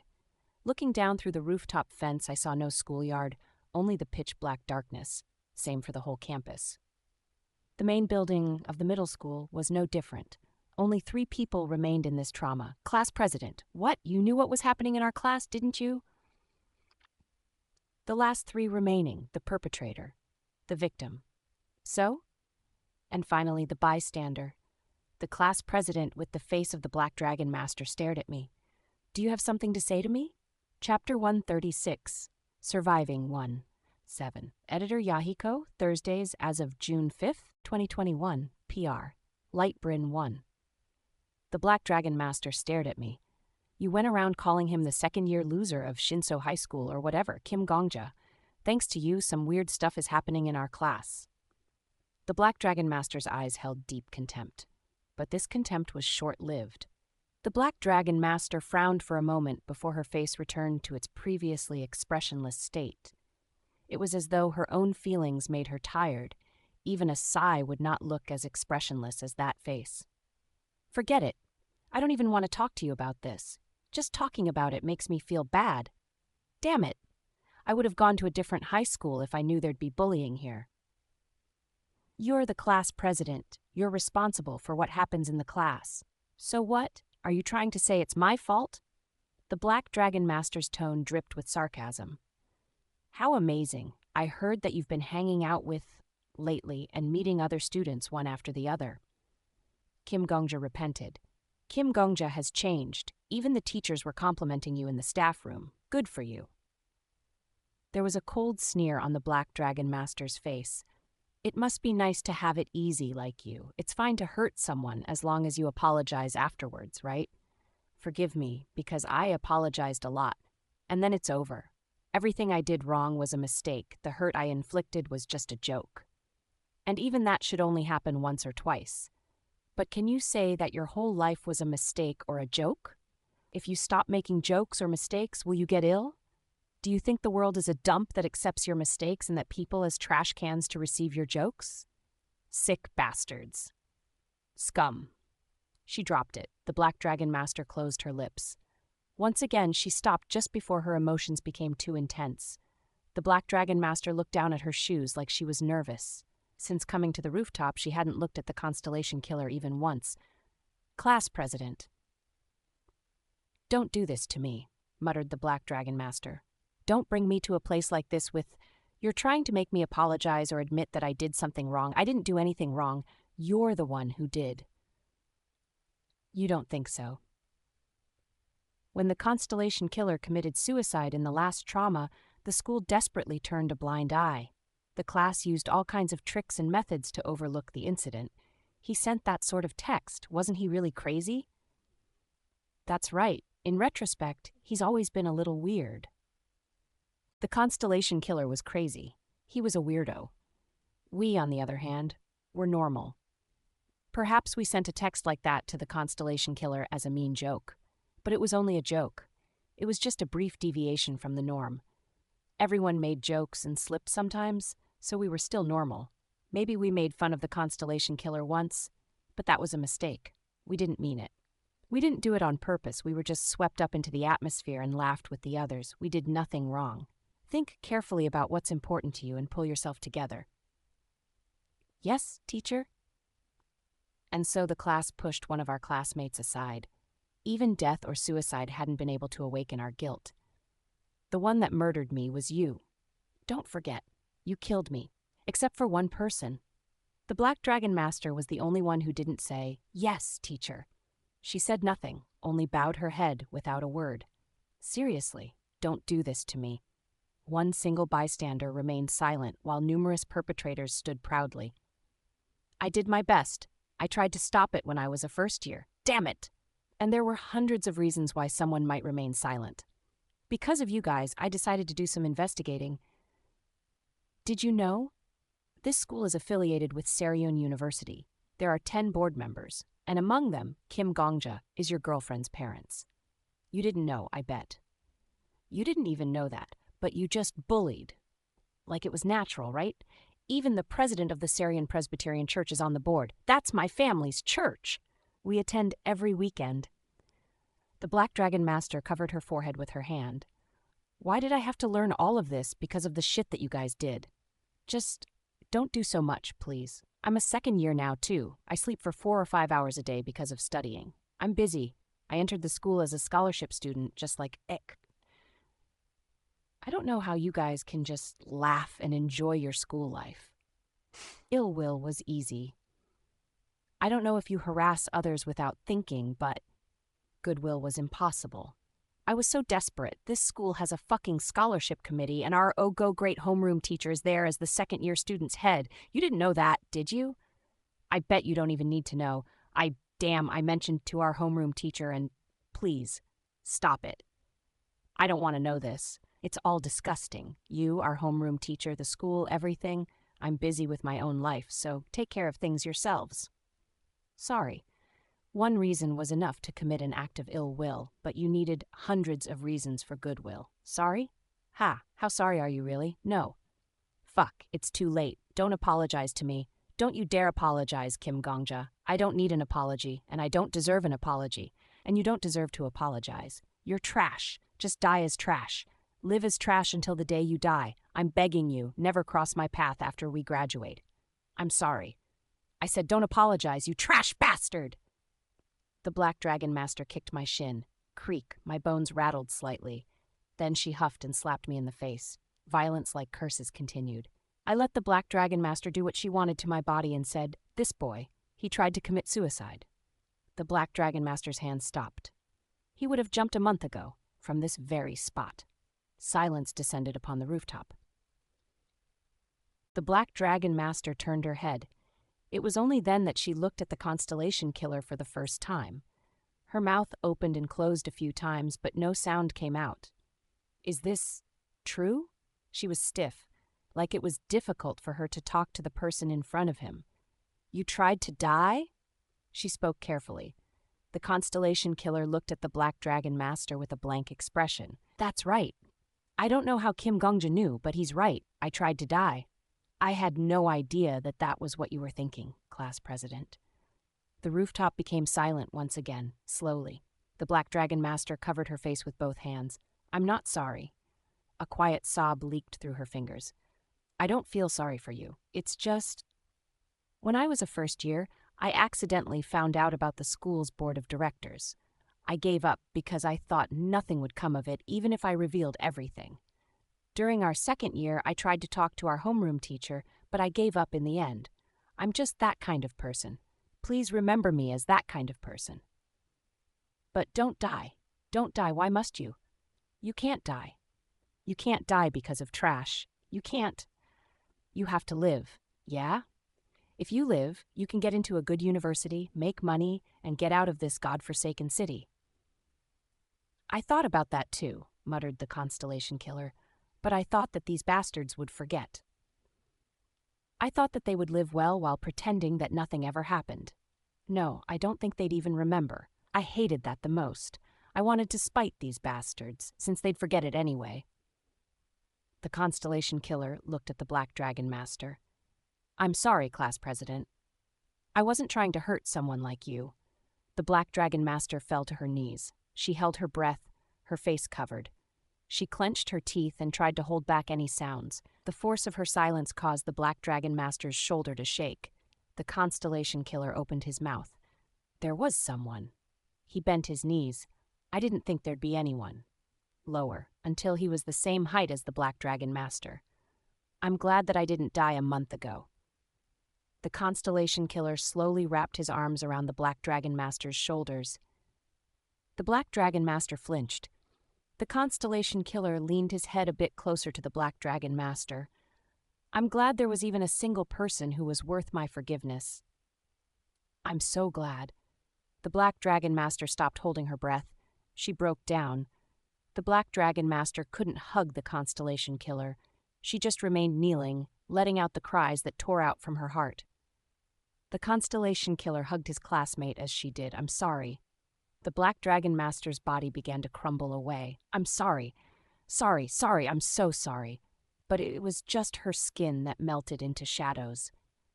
Looking down through the rooftop fence, I saw no schoolyard, only the pitch-black darkness. Same for the whole campus. The main building of the middle school was no different. Only 3 people remained in this trauma. Class president. What? You knew what was happening in our class, didn't you? The last 3 remaining, the perpetrator, the victim. So? And finally, the bystander. The class president with the face of the Black Dragon Master stared at me. Do you have something to say to me? Chapter 136, Surviving 1-7. Editor Yahiko, Thursdays as of June 5th, 2021, PR. Lightbrin 1. The Black Dragon Master stared at me. You went around calling him the second-year loser of Shinso High School or whatever, Kim Gongja. Thanks to you, some weird stuff is happening in our class. The Black Dragon Master's eyes held deep contempt. But this contempt was short-lived. The Black Dragon Master frowned for a moment before her face returned to its previously expressionless state. It was as though her own feelings made her tired. Even a sigh would not look as expressionless as that face. Forget it. I don't even want to talk to you about this. Just talking about it makes me feel bad. Damn it. I would have gone to a different high school if I knew there'd be bullying here. You're the class president. You're responsible for what happens in the class. So what? Are you trying to say it's my fault? The Black Dragon Master's tone dripped with sarcasm. How amazing. I heard that you've been hanging out with lately and meeting other students one after the other. Kim Gongja repented. Kim Gongja has changed. Even the teachers were complimenting you in the staff room. Good for you. There was a cold sneer on the Black Dragon Master's face. It must be nice to have it easy like you. It's fine to hurt someone as long as you apologize afterwards, right? Forgive me, because I apologized a lot. And then it's over. Everything I did wrong was a mistake. The hurt I inflicted was just a joke. And even that should only happen once or twice. But can you say that your whole life was a mistake or a joke? If you stop making jokes or mistakes, will you get ill? Do you think the world is a dump that accepts your mistakes and that people as trash cans to receive your jokes? Sick bastards. Scum. She dropped it. The Black Dragon Master closed her lips. Once again, she stopped just before her emotions became too intense. The Black Dragon Master looked down at her shoes like she was nervous. Since coming to the rooftop, she hadn't looked at the Constellation Killer even once. Class President. Don't do this to me, muttered the Black Dragon Master. Don't bring me to a place like this with, you're trying to make me apologize or admit that I did something wrong. I didn't do anything wrong. You're the one who did. You don't think so. When the Constellation Killer committed suicide in the last trauma, the school desperately turned a blind eye. The class used all kinds of tricks and methods to overlook the incident. He sent that sort of text. Wasn't he really crazy? That's right. In retrospect, he's always been a little weird. The Constellation Killer was crazy. He was a weirdo. We, on the other hand, were normal. Perhaps we sent a text like that to the Constellation Killer as a mean joke. But it was only a joke. It was just a brief deviation from the norm. Everyone made jokes and slipped sometimes, so we were still normal. Maybe we made fun of the Constellation Killer once, but that was a mistake. We didn't mean it. We didn't do it on purpose. We were just swept up into the atmosphere and laughed with the others. We did nothing wrong. Think carefully about what's important to you and pull yourself together. Yes, teacher? And so the class pushed one of our classmates aside. Even death or suicide hadn't been able to awaken our guilt. The one that murdered me was you. Don't forget, you killed me, except for one person. The Black Dragon Master was the only one who didn't say, "Yes, teacher." She said nothing, only bowed her head without a word. Seriously, don't do this to me. One single bystander remained silent while numerous perpetrators stood proudly. I did my best. I tried to stop it when I was a first year. Damn it! And there were hundreds of reasons why someone might remain silent. Because of you guys, I decided to do some investigating. Did you know? This school is affiliated with Seryun University. There are 10 board members, and among them, Kim Gongja is your girlfriend's parents. You didn't know, I bet. You didn't even know that, but you just bullied. Like it was natural, right? Even the president of the Seryun Presbyterian Church is on the board. That's my family's church. We attend every weekend. The Black Dragon Master covered her forehead with her hand. Why did I have to learn all of this because of the shit that you guys did? Just don't do so much, please. I'm a second year now, too. I sleep for 4 or 5 hours a day because of studying. I'm busy. I entered the school as a scholarship student, just like Ek. I don't know how you guys can just laugh and enjoy your school life. Ill will was easy. I don't know if you harass others without thinking, but goodwill was impossible. I was so desperate. This school has a fucking scholarship committee, and our oh-go-great homeroom teacher is there as the second-year student's head. You didn't know that, did you? I bet you don't even need to know. I mentioned to our homeroom teacher, and please, stop it. I don't want to know this. It's all disgusting. You, our homeroom teacher, the school, everything. I'm busy with my own life, so take care of things yourselves. Sorry. One reason was enough to commit an act of ill will, but you needed hundreds of reasons for goodwill. Sorry? Ha, how sorry are you really? No. Fuck, it's too late. Don't apologize to me. Don't you dare apologize, Kim Gongja. I don't need an apology, and I don't deserve an apology, and you don't deserve to apologize. You're trash. Just die as trash. Live as trash until the day you die. I'm begging you, never cross my path after we graduate. I'm sorry. I said don't apologize, you trash bastard! The Black Dragon Master kicked my shin. Creak, my bones rattled slightly. Then she huffed and slapped me in the face. Violence like curses continued. I let the Black Dragon Master do what she wanted to my body and said, "This boy, he tried to commit suicide." The Black Dragon Master's hand stopped. He would have jumped a month ago, from this very spot. Silence descended upon the rooftop. The Black Dragon Master turned her head. It was only then that she looked at the Constellation Killer for the first time. Her mouth opened and closed a few times, but no sound came out. Is this true? She was stiff, like it was difficult for her to talk to the person in front of him. You tried to die? She spoke carefully. The constellation killer looked at the Black Dragon Master with a blank expression. That's right. I don't know how Kim Gongja knew, but he's right. I tried to die. I had no idea that that was what you were thinking, class president. The rooftop became silent once again, slowly. The Black Dragon Master covered her face with both hands. I'm not sorry. A quiet sob leaked through her fingers. I don't feel sorry for you. It's just... When I was a first year, I accidentally found out about the school's board of directors. I gave up because I thought nothing would come of it, even if I revealed everything. During our second year, I tried to talk to our homeroom teacher, but I gave up in the end. I'm just that kind of person. Please remember me as that kind of person. But don't die. Don't die. Why must you? You can't die. You can't die because of trash. You can't. You have to live. Yeah? If you live, you can get into a good university, make money, and get out of this godforsaken city. I thought about that too, muttered the constellation killer, but I thought that these bastards would forget. I thought that they would live well while pretending that nothing ever happened. No, I don't think they'd even remember. I hated that the most. I wanted to spite these bastards, since they'd forget it anyway. The constellation killer looked at the Black Dragon Master. I'm sorry, class president. I wasn't trying to hurt someone like you. The Black Dragon Master fell to her knees. She held her breath, her face covered. She clenched her teeth and tried to hold back any sounds. The force of her silence caused the Black Dragon Master's shoulder to shake. The constellation killer opened his mouth. There was someone. He bent his knees. I didn't think there'd be anyone. Lower, until he was the same height as the Black Dragon Master. I'm glad that I didn't die a month ago. The constellation killer slowly wrapped his arms around the Black Dragon Master's shoulders. The Black Dragon Master flinched. The constellation killer leaned his head a bit closer to the Black Dragon Master. I'm glad there was even a single person who was worth my forgiveness. I'm so glad. The Black Dragon Master stopped holding her breath. She broke down. The Black Dragon Master couldn't hug the constellation killer. She just remained kneeling, letting out the cries that tore out from her heart. The constellation killer hugged his classmate as she did. I'm sorry. The Black Dragon Master's body began to crumble away. I'm sorry. Sorry, I'm so sorry. But it was just her skin that melted into shadows.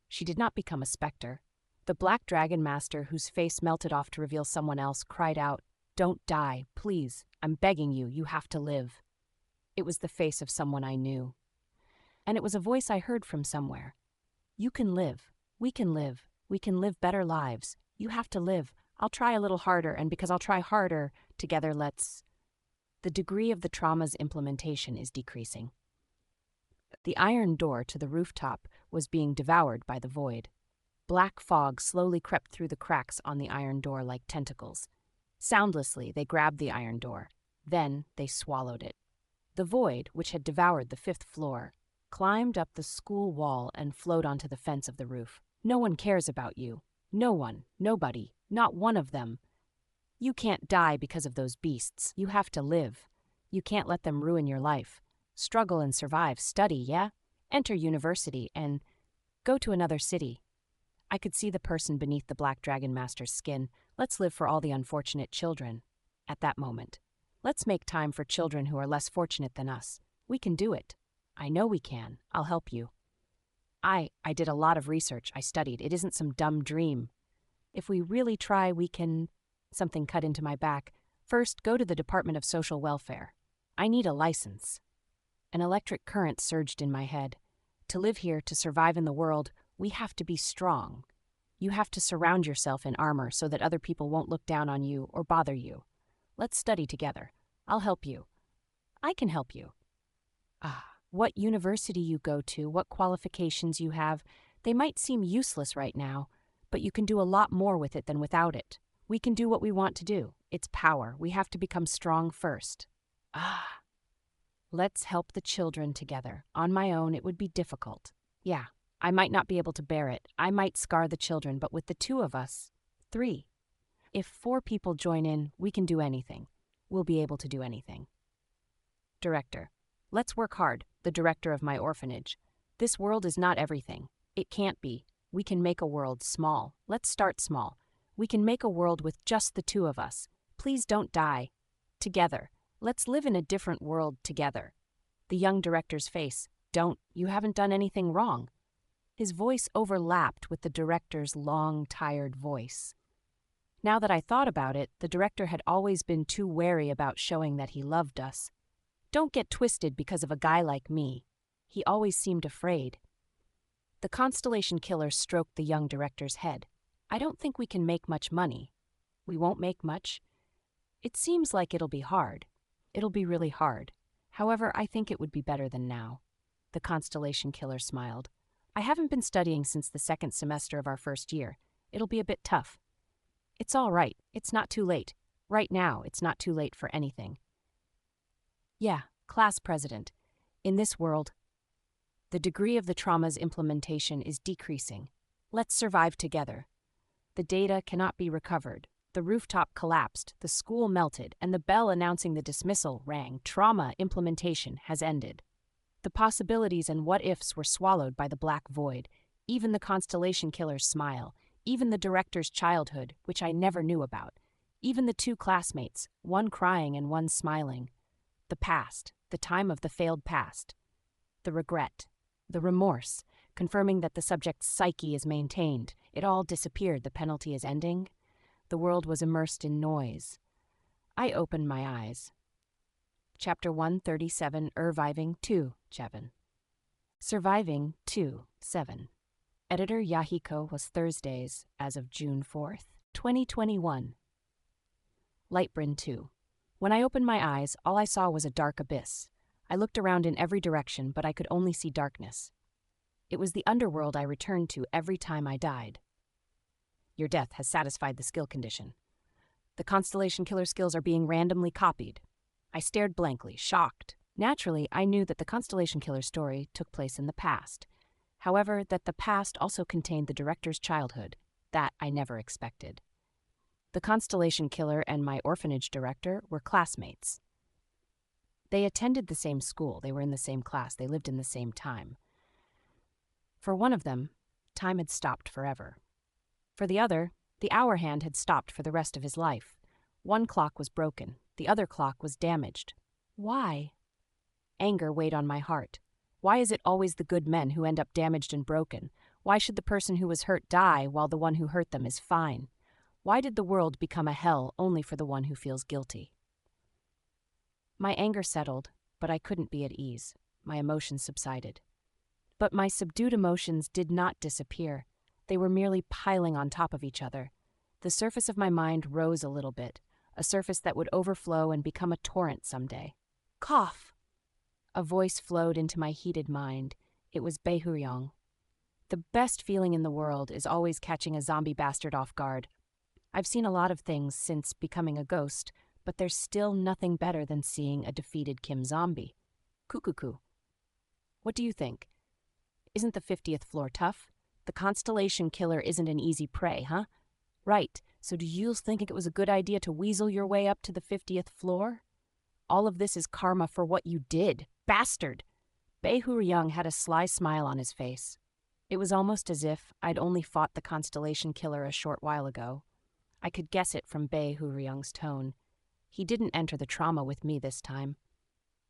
She did not become a specter. The Black Dragon Master, whose face melted off to reveal someone else, cried out, Don't die, please. I'm begging you, you have to live. It was the face of someone I knew. And it was a voice I heard from somewhere. You can live. We can live. We can live better lives. You have to live. I'll try a little harder, and because I'll try harder, together let's... The degree of the trauma's implementation is decreasing. The iron door to the rooftop was being devoured by the void. Black fog slowly crept through the cracks on the iron door like tentacles. Soundlessly, they grabbed the iron door. Then they swallowed it. The void, which had devoured the 5th floor, climbed up the school wall and flowed onto the fence of the roof. No one cares about you. No one. Nobody. Not one of them. You can't die because of those beasts. You have to live. You can't let them ruin your life. Struggle and survive. Study, yeah? Enter university and go to another city. I could see the person beneath the Black Dragon Master's skin. Let's live for all the unfortunate children. At that moment. Let's make time for children who are less fortunate than us. We can do it. I know we can. I'll help you. I did a lot of research. I studied. It isn't some dumb dream. If we really try, we can... Something cut into my back. First, go to the Department of Social Welfare. I need a license. An electric current surged in my head. To live here, to survive in the world, we have to be strong. You have to surround yourself in armor so that other people won't look down on you or bother you. Let's study together. I'll help you. I can help you. What university you go to, what qualifications you have, they might seem useless right now, but you can do a lot more with it than without it. We can do what we want to do. It's power. We have to become strong first. Let's help the children together. On my own, it would be difficult. Yeah, I might not be able to bear it. I might scar the children, but with the 2 of us, 3. If 4 people join in, we can do anything. We'll be able to do anything. Director. Let's work hard, the director of my orphanage. This world is not everything. It can't be. We can make a world small. Let's start small. We can make a world with just the two of us. Please don't die. Together. Let's live in a different world together. The young director's face. Don't. You haven't done anything wrong. His voice overlapped with the director's long, tired voice. Now that I thought about it, the director had always been too wary about showing that he loved us. Don't get twisted because of a guy like me. He always seemed afraid. The Constellation Killer stroked the young director's head. I don't think we can make much money. We won't make much. It seems like it'll be hard. It'll be really hard. However, I think it would be better than now. The Constellation Killer smiled. I haven't been studying since the second semester of our first year. It'll be a bit tough. It's all right. It's not too late. Right now, it's not too late for anything. Yeah, class president. In this world, the degree of the trauma's implementation is decreasing. Let's survive together. The data cannot be recovered. The rooftop collapsed, the school melted, and the bell announcing the dismissal rang. Trauma implementation has ended. The possibilities and what-ifs were swallowed by the black void, even the Constellation Killer's smile, even the director's childhood, which I never knew about, even the two classmates, one crying and one smiling. The past, the time of the failed past. The regret, the remorse, confirming that the subject's psyche is maintained. It all disappeared. The penalty is ending. The world was immersed in noise. I opened my eyes. Chapter 137, Surviving 2, 7. Surviving 2, 7. Editor Yahiko was Thursdays as of June 4th, 2021. Lightbrin 2. When I opened my eyes, all I saw was a dark abyss. I looked around in every direction, but I could only see darkness. It was the underworld I returned to every time I died. Your death has satisfied the skill condition. The Constellation Killer skills are being randomly copied. I stared blankly, shocked. Naturally, I knew that the Constellation Killer story took place in the past. However, that the past also contained the director's childhood. That I never expected. The Constellation Killer and my orphanage director were classmates. They attended the same school, they were in the same class, they lived in the same time. For one of them, time had stopped forever. For the other, the hour hand had stopped for the rest of his life. One clock was broken, the other clock was damaged. Why? Anger weighed on my heart. Why is it always the good men who end up damaged and broken? Why should the person who was hurt die while the one who hurt them is fine? Why did the world become a hell only for the one who feels guilty? My anger settled, but I couldn't be at ease. My emotions subsided. But my subdued emotions did not disappear. They were merely piling on top of each other. The surface of my mind rose a little bit, a surface that would overflow and become a torrent someday. Cough! A voice flowed into my heated mind. It was Bae-Hoo-ryong. The best feeling in the world is always catching a zombie bastard off guard. I've seen a lot of things since becoming a ghost, but there's still nothing better than seeing a defeated Kim zombie. Cuckoo. What do you think? Isn't the 50th floor tough? The Constellation Killer isn't an easy prey, huh? Right, so do you think it was a good idea to weasel your way up to the 50th floor? All of this is karma for what you did. Bastard! Bae-Hoo-ryong had a sly smile on his face. It was almost as if I'd only fought the Constellation Killer a short while ago. I could guess it from Bae-Hoo-ryong's tone. He didn't enter the trauma with me this time.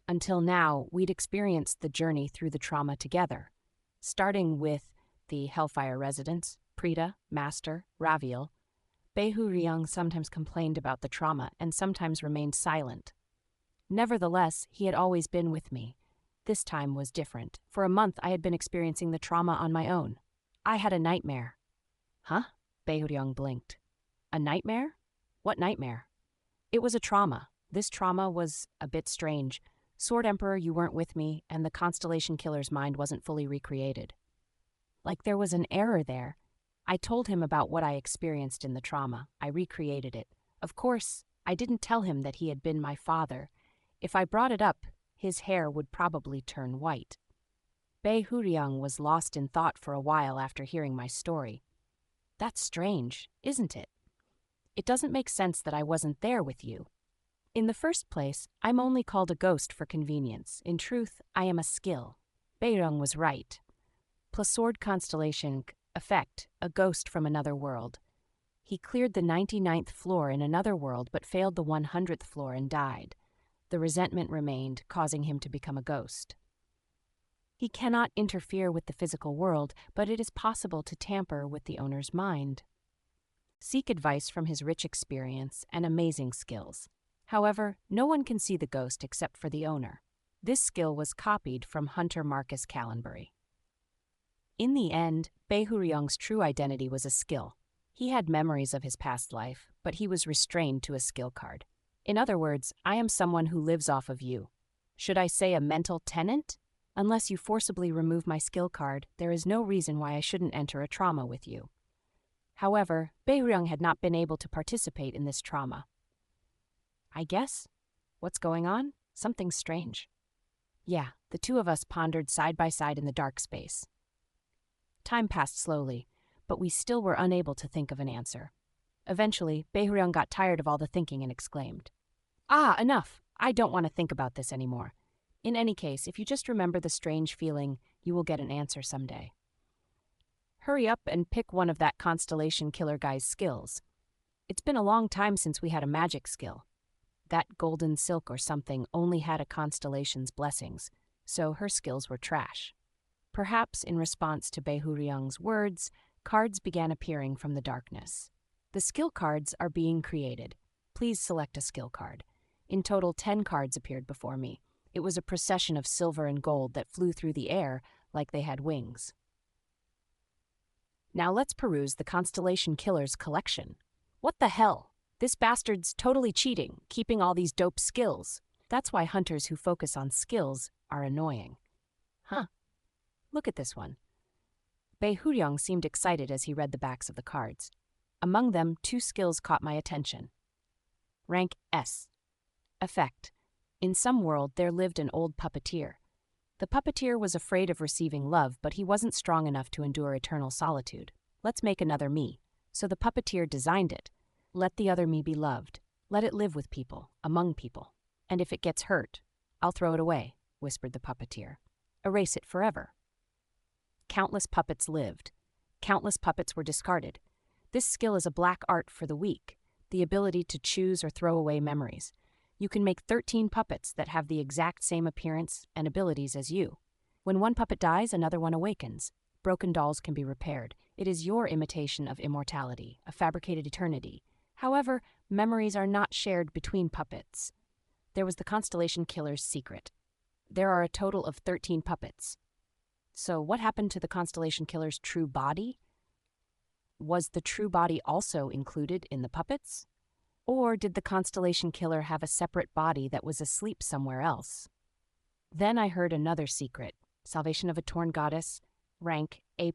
Until now, we'd experienced the journey through the trauma together, starting with the Hellfire residents, Prita, Master, Raviel. Bae-Hoo-ryong sometimes complained about the trauma and sometimes remained silent. Nevertheless, he had always been with me. This time was different. For a month, I had been experiencing the trauma on my own. I had a nightmare. Huh? Bae-Hoo-ryong blinked. A nightmare? What nightmare? It was a trauma. This trauma was a bit strange. Sword Emperor, you weren't with me, and the Constellation Killer's mind wasn't fully recreated. Like there was an error there. I told him about what I experienced in the trauma. I recreated it. Of course, I didn't tell him that he had been my father. If I brought it up, his hair would probably turn white. Bae-Hoo-ryong was lost in thought for a while after hearing my story. That's strange, isn't it? It doesn't make sense that I wasn't there with you. In the first place, I'm only called a ghost for convenience. In truth, I am a skill. Bae-ryong was right. Plus Sword Constellation effect, a ghost from another world. He cleared the 99th floor in another world but failed the 100th floor and died. The resentment remained, causing him to become a ghost. He cannot interfere with the physical world, but it is possible to tamper with the owner's mind. Seek advice from his rich experience and amazing skills. However, no one can see the ghost except for the owner. This skill was copied from Hunter Marcus Callenbury. In the end, Bae-Hoo-ryung's true identity was a skill. He had memories of his past life, but he was restrained to a skill card. In other words, I am someone who lives off of you. Should I say a mental tenant? Unless you forcibly remove my skill card, there is no reason why I shouldn't enter a trauma with you. However, Bae-Hoo-ryung had not been able to participate in this trauma. I guess? What's going on? Something strange. Yeah, the two of us pondered side by side in the dark space. Time passed slowly, but we still were unable to think of an answer. Eventually, Bae-Hoo-ryung got tired of all the thinking and exclaimed, "Ah, enough! I don't want to think about this anymore. In any case, if you just remember the strange feeling, you will get an answer someday. Hurry up and pick one of that Constellation Killer guy's skills. It's been a long time since we had a magic skill. That golden silk or something only had a constellation's blessings, so her skills were trash." Perhaps in response to Bae-Hoo-ryung's words, cards began appearing from the darkness. The skill cards are being created. Please select a skill card. In total, 10 cards appeared before me. It was a procession of silver and gold that flew through the air like they had wings. Now let's peruse the Constellation Killer's collection. What the hell? This bastard's totally cheating, keeping all these dope skills. That's why hunters who focus on skills are annoying. Huh. Look at this one. Bae-Hoo-ryung seemed excited as he read the backs of the cards. Among them, 2 skills caught my attention. Rank S. Effect. In some world, there lived an old puppeteer. The puppeteer was afraid of receiving love, but he wasn't strong enough to endure eternal solitude. Let's make another me. So the puppeteer designed it. Let the other me be loved. Let it live with people, among people. And if it gets hurt, I'll throw it away, whispered the puppeteer. Erase it forever. Countless puppets lived. Countless puppets were discarded. This skill is a black art for the weak, the ability to choose or throw away memories. You can make 13 puppets that have the exact same appearance and abilities as you. When one puppet dies, another one awakens. Broken dolls can be repaired. It is your imitation of immortality, a fabricated eternity. However, memories are not shared between puppets. There was the Constellation Killer's secret. There are a total of 13 puppets. So what happened to the Constellation Killer's true body? Was the true body also included in the puppets? Or did the Constellation Killer have a separate body that was asleep somewhere else? Then I heard another secret. Salvation of a Torn Goddess, rank A+.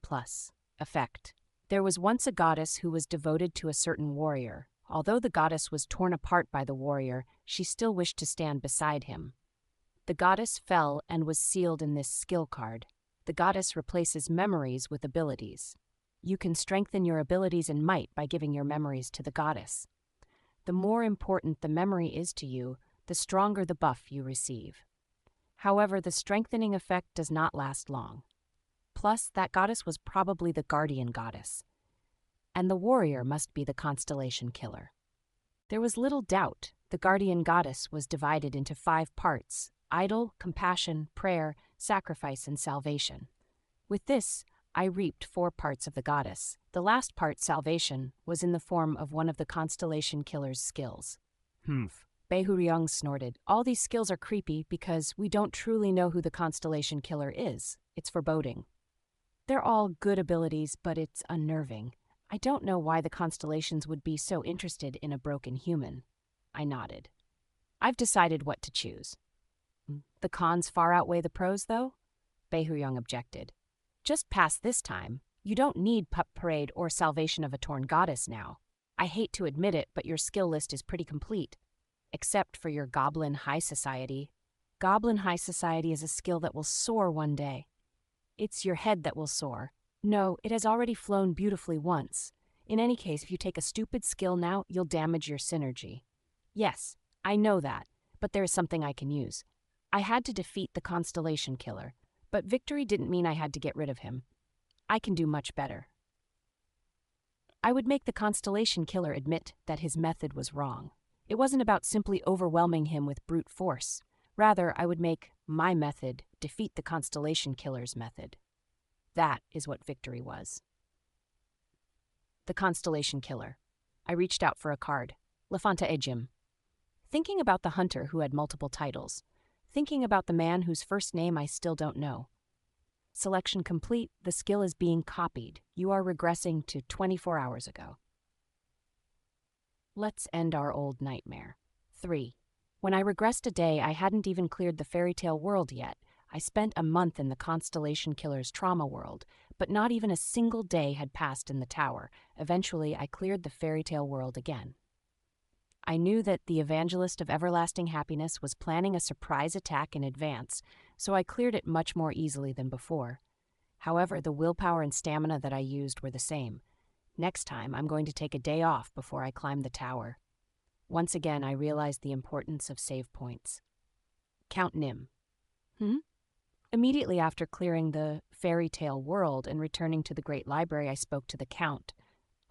Effect. There was once a goddess who was devoted to a certain warrior. Although the goddess was torn apart by the warrior, she still wished to stand beside him. The goddess fell and was sealed in this skill card. The goddess replaces memories with abilities. You can strengthen your abilities and might by giving your memories to the goddess. The more important the memory is to you, the stronger the buff you receive. However, the strengthening effect does not last long. Plus, that goddess was probably the guardian goddess. And the warrior must be the Constellation Killer. There was little doubt the guardian goddess was divided into 5 parts: idol, compassion, prayer, sacrifice, and salvation. With this, I reaped 4 parts of the goddess. The last part, salvation, was in the form of one of the Constellation Killer's skills. Humph. Bae-Hoo-ryung snorted. All these skills are creepy because we don't truly know who the Constellation Killer is. It's foreboding. They're all good abilities, but it's unnerving. I don't know why the constellations would be so interested in a broken human. I nodded. I've decided what to choose. The cons far outweigh the pros, though? Bae-Hoo-ryung objected. Just past this time, you don't need Pup Parade or Salvation of a Torn Goddess now. I hate to admit it, but your skill list is pretty complete. Except for your Goblin High Society. Goblin High Society is a skill that will soar one day. It's your head that will soar. No, it has already flown beautifully once. In any case, if you take a stupid skill now, you'll damage your synergy. Yes, I know that, but there is something I can use. I had to defeat the Constellation Killer, but victory didn't mean I had to get rid of him. I can do much better. I would make the Constellation Killer admit that his method was wrong. It wasn't about simply overwhelming him with brute force. Rather, I would make my method defeat the Constellation Killer's method. That is what victory was. The Constellation Killer. I reached out for a card. Lefanta Ejim. Thinking about the hunter who had multiple titles. Thinking about the man whose first name I still don't know. Selection complete. The skill is being copied. You are regressing to 24 hours ago. Let's end our old nightmare. 3. When I regressed a day, I hadn't even cleared the fairy tale world yet. I spent a month in the Constellation Killer's trauma world, but not even a single day had passed in the tower. Eventually, I cleared the fairy tale world again. I knew that the Evangelist of Everlasting Happiness was planning a surprise attack in advance, so I cleared it much more easily than before. However, the willpower and stamina that I used were the same. Next time, I'm going to take a day off before I climb the tower. Once again, I realized the importance of save points. Count Nim. Immediately after clearing the fairy tale world and returning to the Great Library, I spoke to the Count.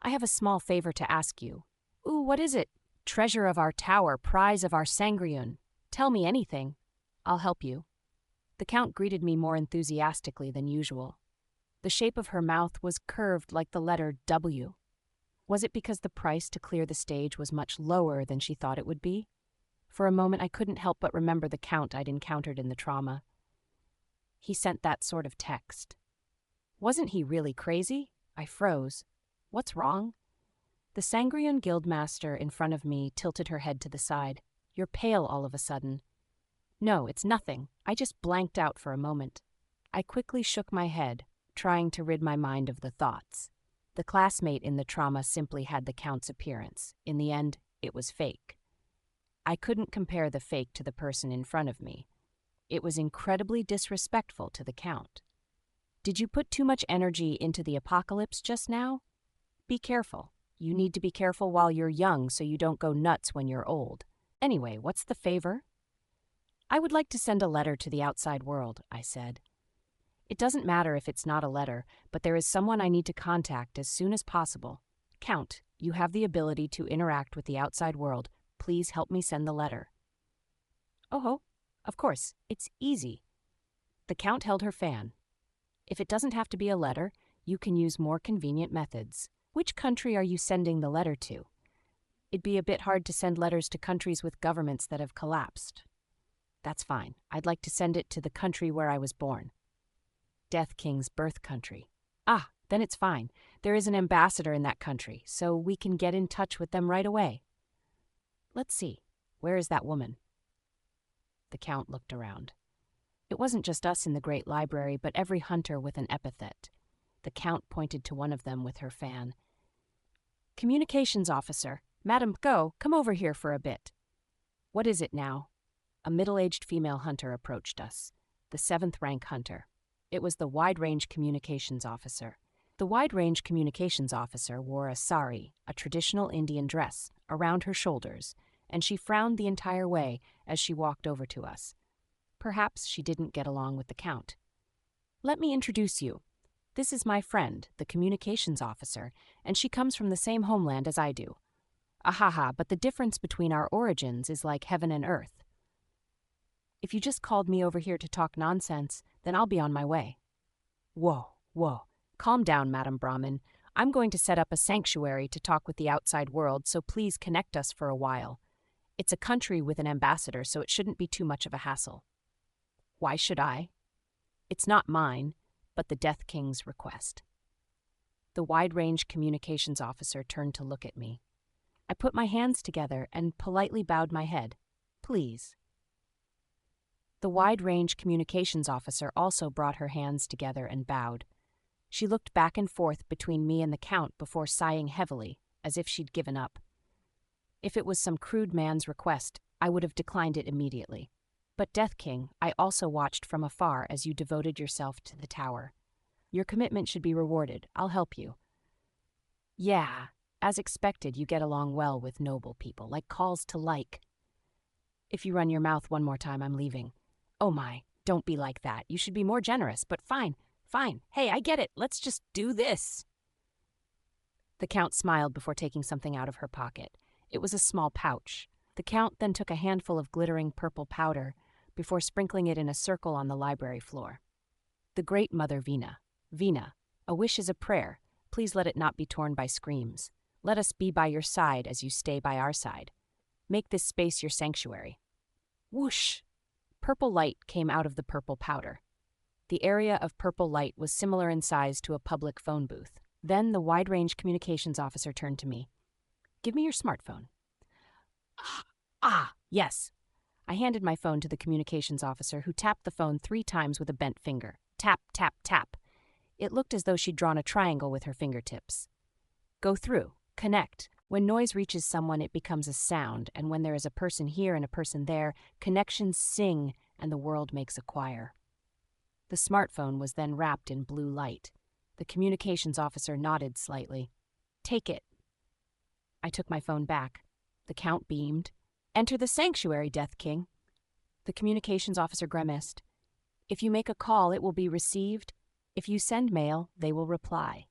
I have a small favor to ask you. Ooh, what is it? Treasure of our tower, prize of our Sangryun. Tell me anything. I'll help you. The Count greeted me more enthusiastically than usual. The shape of her mouth was curved like the letter W. Was it because the price to clear the stage was much lower than she thought it would be? For a moment I couldn't help but remember the Count I'd encountered in the trauma. He sent that sort of text. Wasn't he really crazy? I froze. What's wrong? The Sangryun guildmaster in front of me tilted her head to the side. You're pale all of a sudden. No, it's nothing. I just blanked out for a moment. I quickly shook my head, trying to rid my mind of the thoughts. The classmate in the trauma simply had the Count's appearance. In the end, it was fake. I couldn't compare the fake to the person in front of me. It was incredibly disrespectful to the Count. Did you put too much energy into the apocalypse just now? Be careful. You need to be careful while you're young so you don't go nuts when you're old. Anyway, what's the favor? I would like to send a letter to the outside world, I said. It doesn't matter if it's not a letter, but there is someone I need to contact as soon as possible. Count, you have the ability to interact with the outside world. Please help me send the letter. Oh, of course, it's easy. The Count held her fan. If it doesn't have to be a letter, you can use more convenient methods. Which country are you sending the letter to? It'd be a bit hard to send letters to countries with governments that have collapsed. That's fine. I'd like to send it to the country where I was born. Death King's birth country. Ah, then it's fine. There is an ambassador in that country, so we can get in touch with them right away. Let's see. Where is that woman? The Count looked around. It wasn't just us in the Great Library, but every hunter with an epithet. The Count pointed to one of them with her fan. Communications officer. Madam Go, come over here for a bit. What is it now? A middle-aged female hunter approached us. The 7th rank hunter. It was the wide-range communications officer. The wide-range communications officer wore a sari, a traditional Indian dress, around her shoulders, and she frowned the entire way as she walked over to us. Perhaps she didn't get along with the Count. Let me introduce you. This is my friend, the communications officer, and she comes from the same homeland as I do. Ahaha, but the difference between our origins is like heaven and earth. If you just called me over here to talk nonsense, then I'll be on my way. Whoa. Calm down, Madam Brahmin. I'm going to set up a sanctuary to talk with the outside world, so please connect us for a while. It's a country with an ambassador, so it shouldn't be too much of a hassle. Why should I? It's not mine, but the Death King's request. The wide-range communications officer turned to look at me. I put my hands together and politely bowed my head. Please. The wide-range communications officer also brought her hands together and bowed. She looked back and forth between me and the Count before sighing heavily, as if she'd given up. If it was some crude man's request, I would have declined it immediately. But Death King, I also watched from afar as you devoted yourself to the tower. Your commitment should be rewarded. I'll help you. Yeah, as expected, you get along well with noble people, like calls to like. If you run your mouth one more time, I'm leaving. Oh my, don't be like that. You should be more generous, but fine. Hey, I get it. Let's just do this. The Count smiled before taking something out of her pocket. It was a small pouch. The Count then took a handful of glittering purple powder before sprinkling it in a circle on the library floor. The Great Mother Vina. Vina, a wish is a prayer. Please let it not be torn by screams. Let us be by your side as you stay by our side. Make this space your sanctuary. Whoosh! Purple light came out of the purple powder. The area of purple light was similar in size to a public phone booth. Then the wide-range communications officer turned to me. Give me your smartphone. Yes. I handed my phone to the communications officer, who tapped the phone 3 times with a bent finger. Tap, tap, tap. It looked as though she'd drawn a triangle with her fingertips. Go through. Connect. When noise reaches someone, it becomes a sound, and when there is a person here and a person there, connections sing and the world makes a choir. The smartphone was then wrapped in blue light. The communications officer nodded slightly. Take it. I took my phone back. The Count beamed. Enter the sanctuary, Death King. The communications officer grimaced. If you make a call, it will be received. If you send mail, they will reply.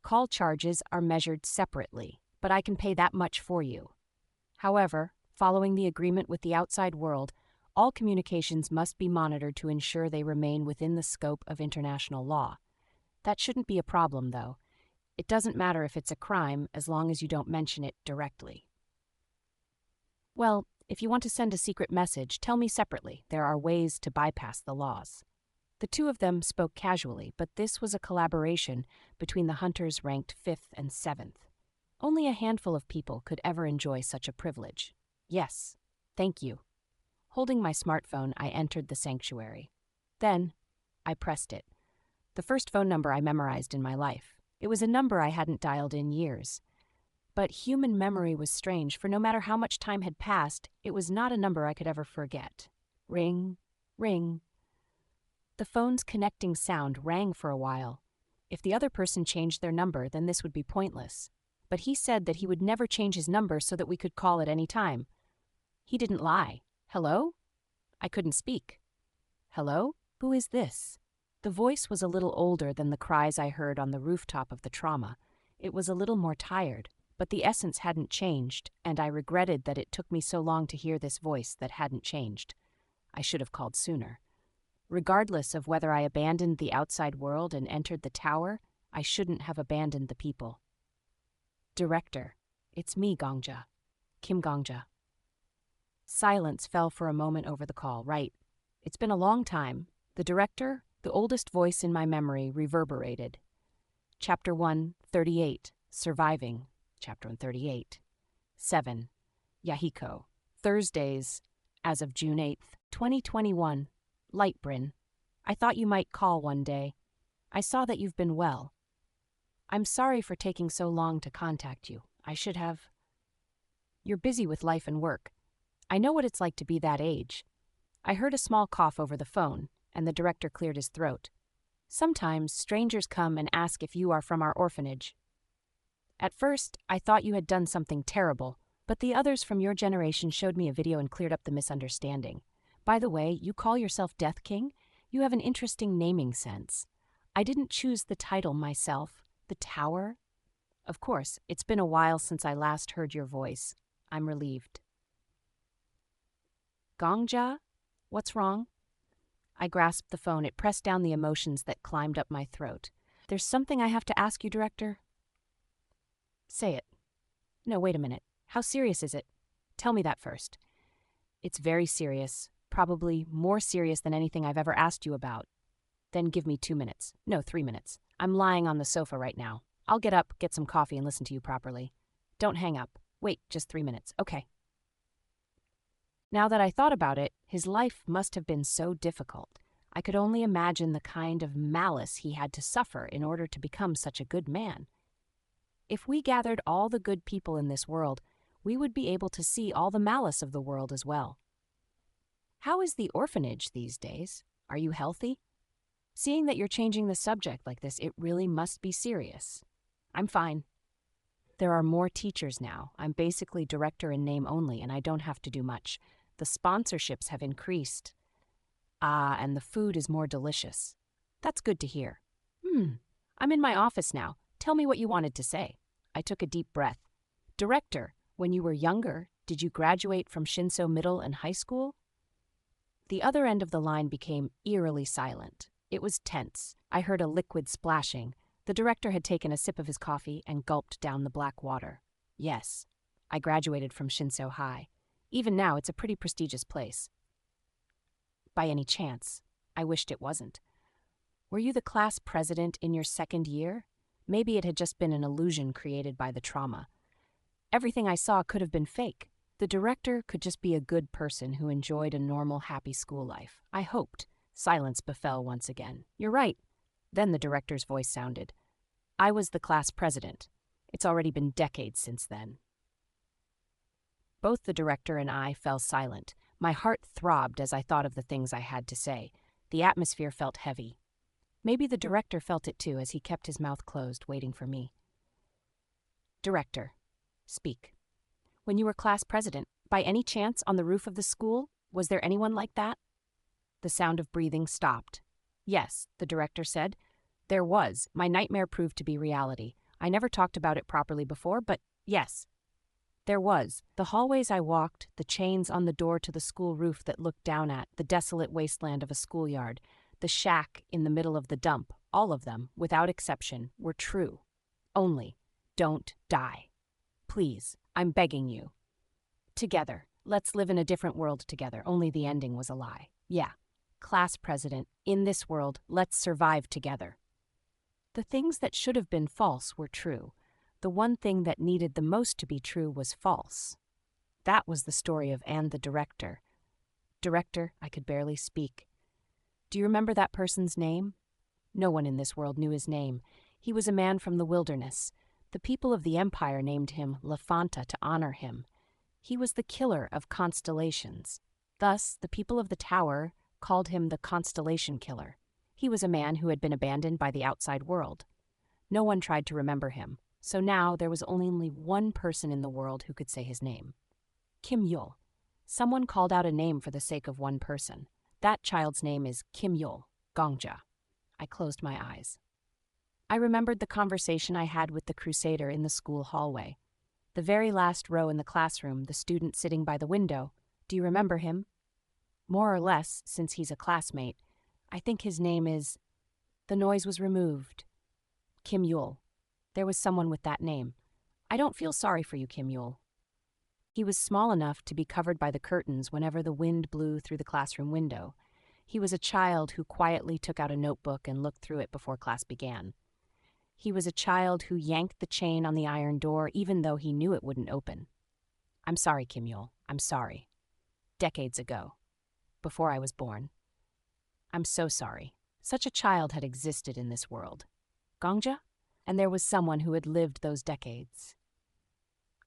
Call charges are measured separately, but I can pay that much for you. However, following the agreement with the outside world, all communications must be monitored to ensure they remain within the scope of international law. That shouldn't be a problem, though. It doesn't matter if it's a crime as long as you don't mention it directly. Well, if you want to send a secret message, tell me separately. There are ways to bypass the laws. The two of them spoke casually, but this was a collaboration between the hunters ranked 5th and 7th. Only a handful of people could ever enjoy such a privilege. Yes, thank you. Holding my smartphone, I entered the sanctuary. Then, I pressed it. The first phone number I memorized in my life. It was a number I hadn't dialed in years. But human memory was strange, for no matter how much time had passed, it was not a number I could ever forget. Ring, ring. The phone's connecting sound rang for a while. If the other person changed their number, then this would be pointless. But he said that he would never change his number so that we could call at any time. He didn't lie. Hello? I couldn't speak. Hello? Who is this? The voice was a little older than the cries I heard on the rooftop of the trauma. It was a little more tired, but the essence hadn't changed, and I regretted that it took me so long to hear this voice that hadn't changed. I should have called sooner. Regardless of whether I abandoned the outside world and entered the tower, I shouldn't have abandoned the people. Director, it's me, Gongja. Kim Gongja. Silence fell for a moment over the call. Right. It's been a long time. The director, the oldest voice in my memory, reverberated. Chapter 1, 38, Surviving. Chapter 138. 7. Yahiko. Thursdays, as of June 8th, 2021. Lightbrin. I thought you might call one day. I saw that you've been well. I'm sorry for taking so long to contact you. I should have. You're busy with life and work. I know what it's like to be that age. I heard a small cough over the phone, and the director cleared his throat. Sometimes strangers come and ask if you are from our orphanage. At first, I thought you had done something terrible, but the others from your generation showed me a video and cleared up the misunderstanding. By the way, you call yourself Death King? You have an interesting naming sense. I didn't choose the title myself. The Tower? Of course, it's been a while since I last heard your voice. I'm relieved. Gongja? What's wrong? I grasped the phone. It pressed down the emotions that climbed up my throat. There's something I have to ask you, Director. Say it. No, wait a minute. How serious is it? Tell me that first. It's very serious. Probably more serious than anything I've ever asked you about. Then give me 2 minutes. No, 3 minutes. I'm lying on the sofa right now. I'll get up, get some coffee, and listen to you properly. Don't hang up. Wait, just 3 minutes. Okay. Now that I thought about it, his life must have been so difficult. I could only imagine the kind of malice he had to suffer in order to become such a good man. If we gathered all the good people in this world, we would be able to see all the malice of the world as well. How is the orphanage these days? Are you healthy? Seeing that you're changing the subject like this, it really must be serious. I'm fine. There are more teachers now. I'm basically director in name only, and I don't have to do much. The sponsorships have increased. And the food is more delicious. That's good to hear. I'm in my office now. Tell me what you wanted to say. I took a deep breath. Director, when you were younger, did you graduate from Shinso Middle and High School? The other end of the line became eerily silent. It was tense. I heard a liquid splashing. The director had taken a sip of his coffee and gulped down the black water. Yes, I graduated from Shinso High. Even now, it's a pretty prestigious place. By any chance, I wished it wasn't. Were you the class president in your second year? Maybe it had just been an illusion created by the trauma. Everything I saw could have been fake. The director could just be a good person who enjoyed a normal, happy school life. I hoped. Silence befell once again. You're right. Then the director's voice sounded. I was the class president. It's already been decades since then. Both the director and I fell silent. My heart throbbed as I thought of the things I had to say. The atmosphere felt heavy. Maybe the director felt it too as he kept his mouth closed, waiting for me. Director, speak. When you were class president, by any chance on the roof of the school, was there anyone like that? The sound of breathing stopped. Yes, the director said. There was. My nightmare proved to be reality. I never talked about it properly before, but yes. There was. The hallways I walked, the chains on the door to the school roof that looked down at, the desolate wasteland of a schoolyard, the shack in the middle of the dump, all of them, without exception, were true. Only, don't die. Please, I'm begging you. Together, let's live in a different world together, only the ending was a lie. Yeah, class president, in this world, let's survive together. The things that should have been false were true. The one thing that needed the most to be true was false. That was the story of Anne the director. Director, I could barely speak. Do you remember that person's name? No one in this world knew his name. He was a man from the wilderness. The people of the empire named him Lafanta to honor him. He was the killer of constellations. Thus, the people of the tower called him the Constellation Killer. He was a man who had been abandoned by the outside world. No one tried to remember him, so now there was only one person in the world who could say his name. Kim Yul. Someone called out a name for the sake of one person. That child's name is Kim Yul, Gongja. I closed my eyes. I remembered the conversation I had with the crusader in the school hallway. The very last row in the classroom, the student sitting by the window. Do you remember him? More or less, since he's a classmate. I think his name is... The noise was removed. Kim Yul. There was someone with that name. I don't feel sorry for you, Kim Yul. He was small enough to be covered by the curtains whenever the wind blew through the classroom window. He was a child who quietly took out a notebook and looked through it before class began. He was a child who yanked the chain on the iron door even though he knew it wouldn't open. I'm sorry, Kim Yul. I'm sorry. Decades ago. Before I was born. I'm so sorry. Such a child had existed in this world. Gongja? And there was someone who had lived those decades.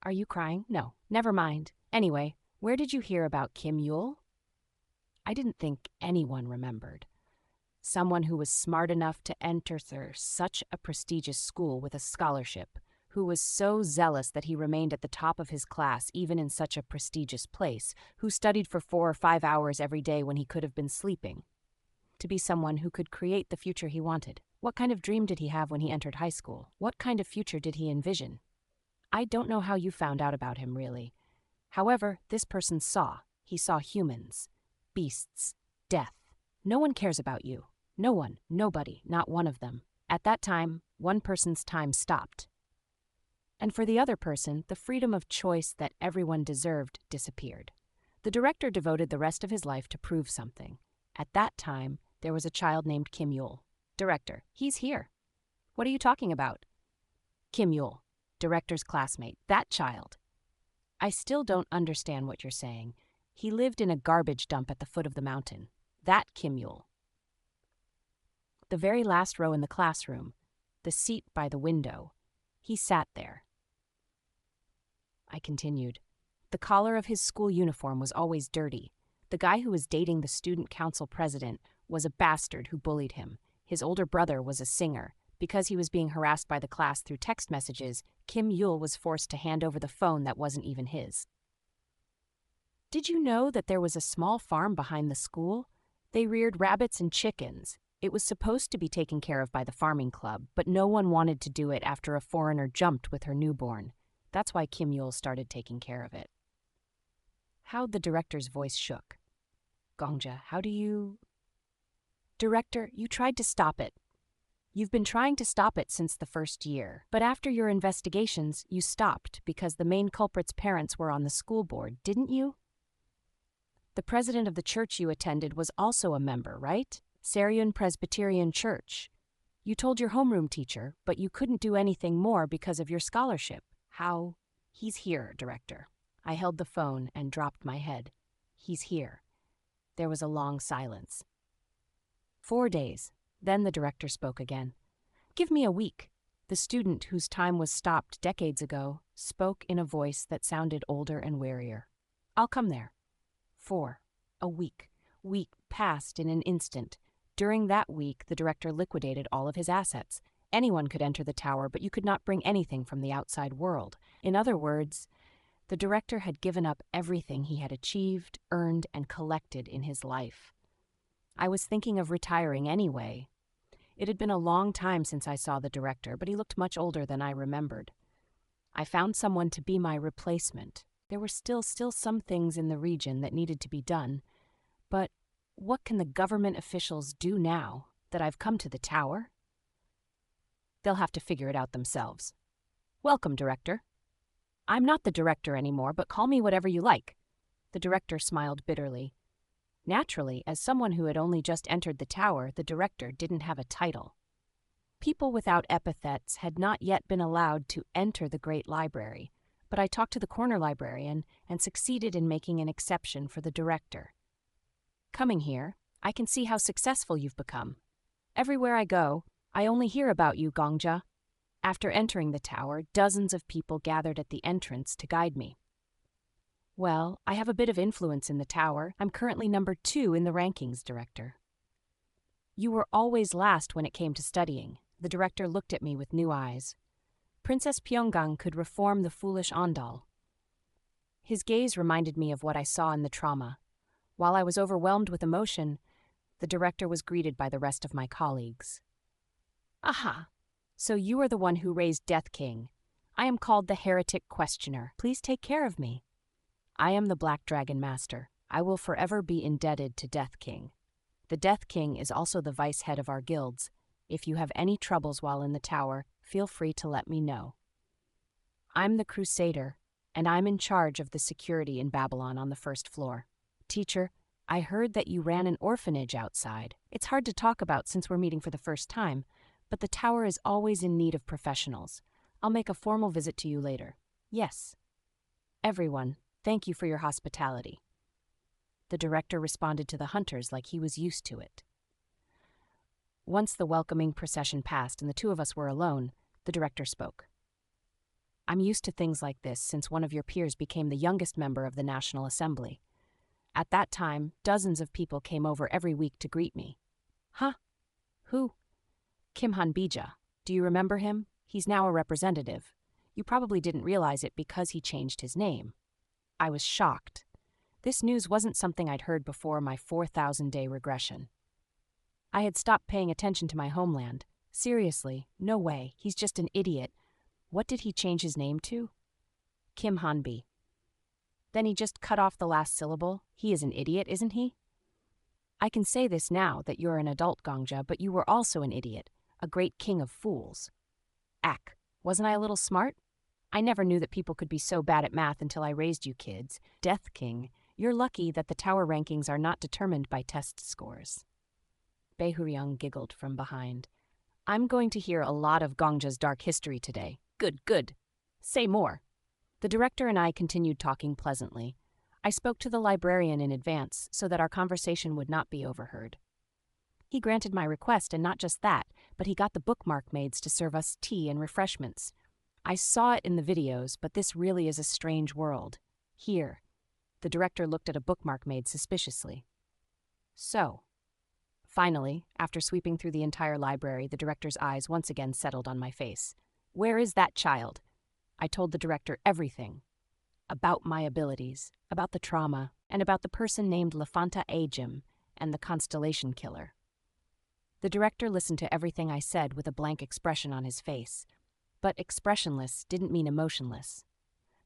Are you crying? No, never mind. Anyway, where did you hear about Kim Yul? I didn't think anyone remembered. Someone who was smart enough to enter such a prestigious school with a scholarship, who was so zealous that he remained at the top of his class even in such a prestigious place, who studied for 4 or 5 hours every day when he could have been sleeping. To be someone who could create the future he wanted. What kind of dream did he have when he entered high school? What kind of future did he envision? I don't know how you found out about him, really. However, this person saw. He saw humans, beasts, death. No one cares about you. No one, nobody, not one of them. At that time, one person's time stopped. And for the other person, the freedom of choice that everyone deserved disappeared. The director devoted the rest of his life to prove something. At that time, there was a child named Kim Yul. Director, he's here. What are you talking about? Kim Yul, director's classmate, that child. I still don't understand what you're saying. He lived in a garbage dump at the foot of the mountain. That Kim Yul. The very last row in the classroom, the seat by the window. He sat there. I continued. The collar of his school uniform was always dirty. The guy who was dating the student council president was a bastard who bullied him. His older brother was a singer. Because he was being harassed by the class through text messages, Kim Yul was forced to hand over the phone that wasn't even his. Did you know that there was a small farm behind the school? They reared rabbits and chickens. It was supposed to be taken care of by the farming club, but no one wanted to do it after a foreigner jumped with her newborn. That's why Kim Yul started taking care of it. How the director's voice shook. Gongja, how do you... Director, you tried to stop it. You've been trying to stop it since the first year, but after your investigations, you stopped because the main culprit's parents were on the school board, didn't you? The president of the church you attended was also a member, right? Saryun Presbyterian Church. You told your homeroom teacher, but you couldn't do anything more because of your scholarship. How? He's here, Director. I held the phone and dropped my head. He's here. There was a long silence. 4 days. Then the director spoke again. Give me a week. The student whose time was stopped decades ago spoke in a voice that sounded older and wearier. I'll come there. 4. A week. Week passed in an instant. During that week, the director liquidated all of his assets. Anyone could enter the tower, but you could not bring anything from the outside world. In other words, the director had given up everything he had achieved, earned, and collected in his life. I was thinking of retiring anyway. It had been a long time since I saw the director, but he looked much older than I remembered. I found someone to be my replacement. There were still some things in the region that needed to be done, but what can the government officials do now that I've come to the tower? They'll have to figure it out themselves. Welcome, Director. I'm not the director anymore, but call me whatever you like. The director smiled bitterly. Naturally, as someone who had only just entered the tower, the director didn't have a title. People without epithets had not yet been allowed to enter the great library, but I talked to the corner librarian and succeeded in making an exception for the director. Coming here, I can see how successful you've become. Everywhere I go, I only hear about you, Gongja. After entering the tower, dozens of people gathered at the entrance to guide me. Well, I have a bit of influence in the tower. I'm currently number 2 in the rankings, Director. You were always last when it came to studying. The director looked at me with new eyes. Princess Pyongang could reform the foolish Ondal. His gaze reminded me of what I saw in the trauma. While I was overwhelmed with emotion, the director was greeted by the rest of my colleagues. Aha! So you are the one who raised Death King. I am called the Heretic Questioner. Please take care of me. I am the Black Dragon Master. I will forever be indebted to Death King. The Death King is also the vice head of our guilds. If you have any troubles while in the tower, feel free to let me know. I'm the Crusader, and I'm in charge of the security in Babylon on the first floor. Teacher, I heard that you ran an orphanage outside. It's hard to talk about since we're meeting for the first time, but the tower is always in need of professionals. I'll make a formal visit to you later. Yes. Everyone, thank you for your hospitality. The director responded to the hunters like he was used to it. Once the welcoming procession passed and the two of us were alone, the director spoke. I'm used to things like this since one of your peers became the youngest member of the National Assembly. At that time, dozens of people came over every week to greet me. Huh? Who? Kim Han-bija. Do you remember him? He's now a representative. You probably didn't realize it because he changed his name. I was shocked. This news wasn't something I'd heard before my 4,000-day regression. I had stopped paying attention to my homeland. Seriously, no way. He's just an idiot. What did he change his name to? Kim Han-bi. Then he just cut off the last syllable. He is an idiot, isn't he? I can say this now that you're an adult, Gongja, but you were also an idiot, a great king of fools. Ack, wasn't I a little smart? I never knew that people could be so bad at math until I raised you kids. Death King, you're lucky that the tower rankings are not determined by test scores. Baehuryung giggled from behind. I'm going to hear a lot of Gongja's dark history today. Good, good. Say more. The director and I continued talking pleasantly. I spoke to the librarian in advance so that our conversation would not be overheard. He granted my request, and not just that, but he got the bookmark maids to serve us tea and refreshments. I saw it in the videos, but this really is a strange world. Here. The director looked at a bookmark maid suspiciously. So. Finally, after sweeping through the entire library, the director's eyes once again settled on my face. Where is that child? I told the director everything. About my abilities, about the trauma, and about the person named Lafanta Ajim and the Constellation Killer. The director listened to everything I said with a blank expression on his face. But expressionless didn't mean emotionless.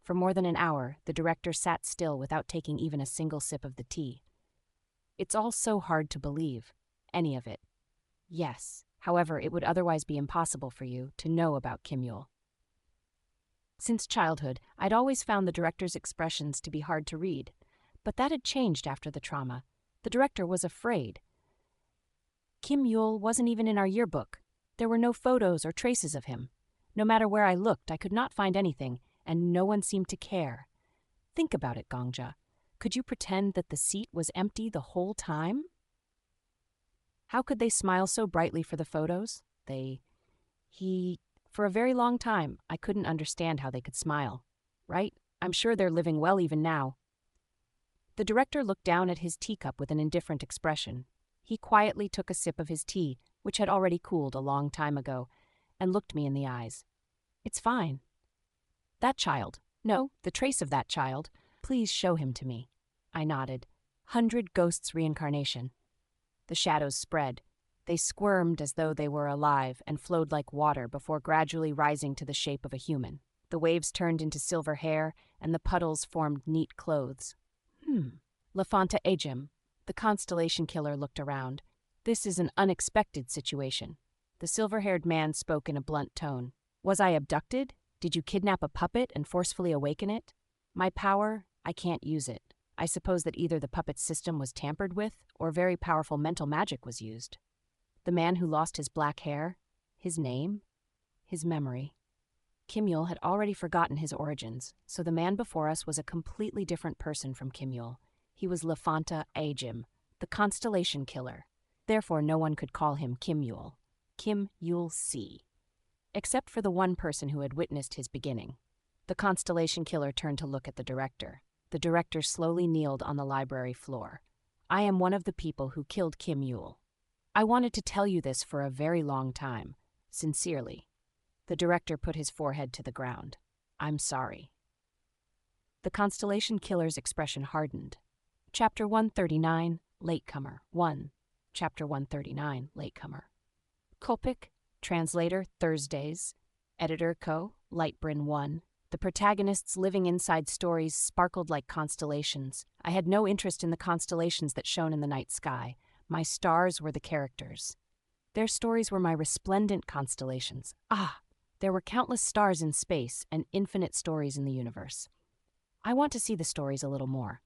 For more than an hour, the director sat still without taking even a single sip of the tea. It's all so hard to believe, any of it. Yes, however, it would otherwise be impossible for you to know about Kim Yul. Since childhood, I'd always found the director's expressions to be hard to read. But that had changed after the trauma. The director was afraid. Kim Yul wasn't even in our yearbook. There were no photos or traces of him. No matter where I looked, I could not find anything, and no one seemed to care. Think about it, Gongja. Could you pretend that the seat was empty the whole time? How could they smile so brightly for the photos? For a very long time, I couldn't understand how they could smile. Right? I'm sure they're living well even now. The director looked down at his teacup with an indifferent expression. He quietly took a sip of his tea, which had already cooled a long time ago, and looked me in the eyes. It's fine. That child. No, the trace of that child. Please show him to me. I nodded. 100 Ghosts reincarnation. The shadows spread. They squirmed as though they were alive and flowed like water before gradually rising to the shape of a human. The waves turned into silver hair, and the puddles formed neat clothes. Lafanta Ajim. The constellation killer looked around. This is an unexpected situation. The silver-haired man spoke in a blunt tone. Was I abducted? Did you kidnap a puppet and forcefully awaken it? My power, I can't use it. I suppose that either the puppet's system was tampered with or very powerful mental magic was used. The man who lost his black hair, his name, his memory. Kim Yul had already forgotten his origins, so the man before us was a completely different person from Kim Yul. He was Lafanta Ajim, the constellation killer. Therefore, no one could call him Kim Yul. Kim Yul C. Except for the one person who had witnessed his beginning. The constellation killer turned to look at the director. The director slowly kneeled on the library floor. I am one of the people who killed Kim Yul. I wanted to tell you this for a very long time. Sincerely. The director put his forehead to the ground. I'm sorry. The constellation killer's expression hardened. Chapter 139, Latecomer 1. Chapter 139, Latecomer. Kopik, translator, Thursdays. Editor Co., Lightbrin 1. The protagonists living inside stories sparkled like constellations. I had no interest in the constellations that shone in the night sky. My stars were the characters. Their stories were my resplendent constellations. There were countless stars in space and infinite stories in the universe. I want to see the stories a little more.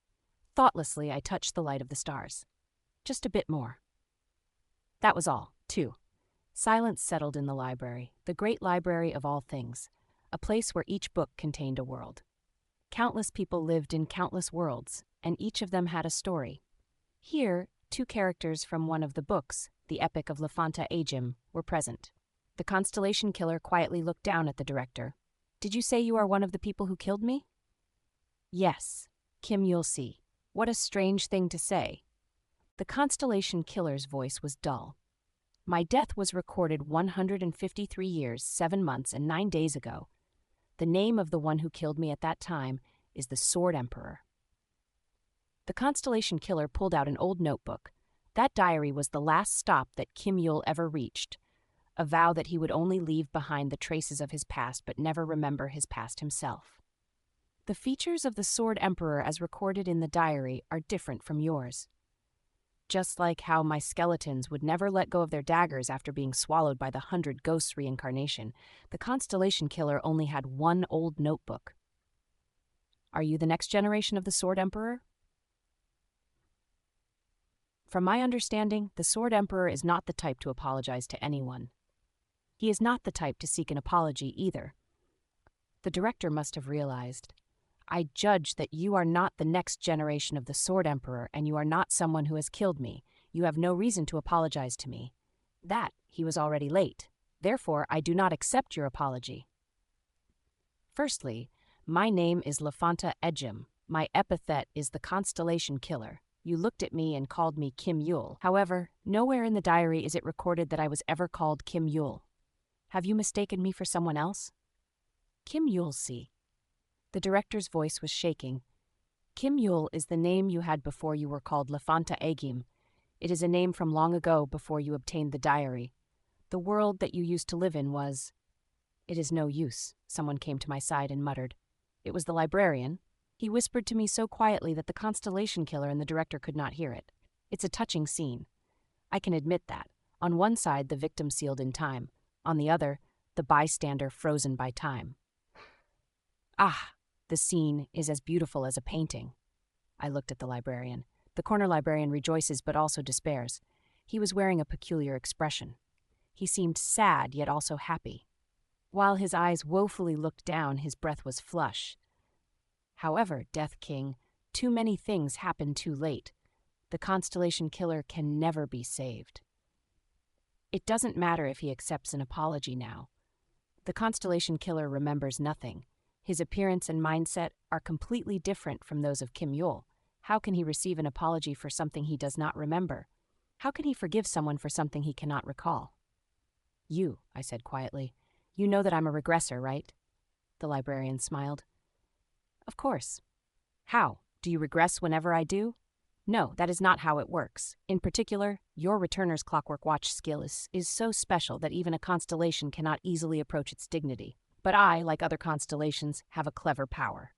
Thoughtlessly, I touched the light of the stars. Just a bit more. That was all, too. Silence settled in the library, the great library of all things, a place where each book contained a world. Countless people lived in countless worlds, and each of them had a story. Here, 2 characters from one of the books, the Epic of Lafanta Ajim, were present. The constellation killer quietly looked down at the director. Did you say you are one of the people who killed me? Yes, Kim Yul C. What a strange thing to say. The constellation killer's voice was dull. My death was recorded 153 years, 7 months, and 9 days ago. The name of the one who killed me at that time is the Sword Emperor. The constellation killer pulled out an old notebook. That diary was the last stop that Kim Yul ever reached, a vow that he would only leave behind the traces of his past but never remember his past himself. The features of the Sword Emperor as recorded in the diary are different from yours. Just like how my skeletons would never let go of their daggers after being swallowed by the 100 Ghosts reincarnation, the constellation killer only had one old notebook. Are you the next generation of the Sword Emperor? From my understanding, the Sword Emperor is not the type to apologize to anyone. He is not the type to seek an apology either. The director must have realized. I judge that you are not the next generation of the Sword Emperor, and you are not someone who has killed me. You have no reason to apologize to me. That, he was already late. Therefore, I do not accept your apology. Firstly, my name is Lafanta Ajim. My epithet is the Constellation Killer. You looked at me and called me Kim Yul. However, nowhere in the diary is it recorded that I was ever called Kim Yul. Have you mistaken me for someone else? Kim Yul C. The director's voice was shaking. Kim Yul is the name you had before you were called Lafanta Ajim. It is a name from long ago before you obtained the diary. The world that you used to live in was... It is no use, someone came to my side and muttered. It was the librarian. He whispered to me so quietly that the constellation killer and the director could not hear it. It's a touching scene. I can admit that. On one side, the victim sealed in time. On the other, the bystander frozen by time. Ah, the scene is as beautiful as a painting. I looked at the librarian. The corner librarian rejoices but also despairs. He was wearing a peculiar expression. He seemed sad yet also happy. While his eyes woefully looked down, his breath was flush. However, Death King, too many things happen too late. The constellation killer can never be saved. It doesn't matter if he accepts an apology now. The constellation killer remembers nothing. His appearance and mindset are completely different from those of Kim Yul. How can he receive an apology for something he does not remember? How can he forgive someone for something he cannot recall? You, I said quietly, you know that I'm a regressor, right? The librarian smiled. Of course. How? Do you regress whenever I do? No, that is not how it works. In particular, your returner's clockwork watch skill is so special that even a constellation cannot easily approach its dignity. But I, like other constellations, have a clever power.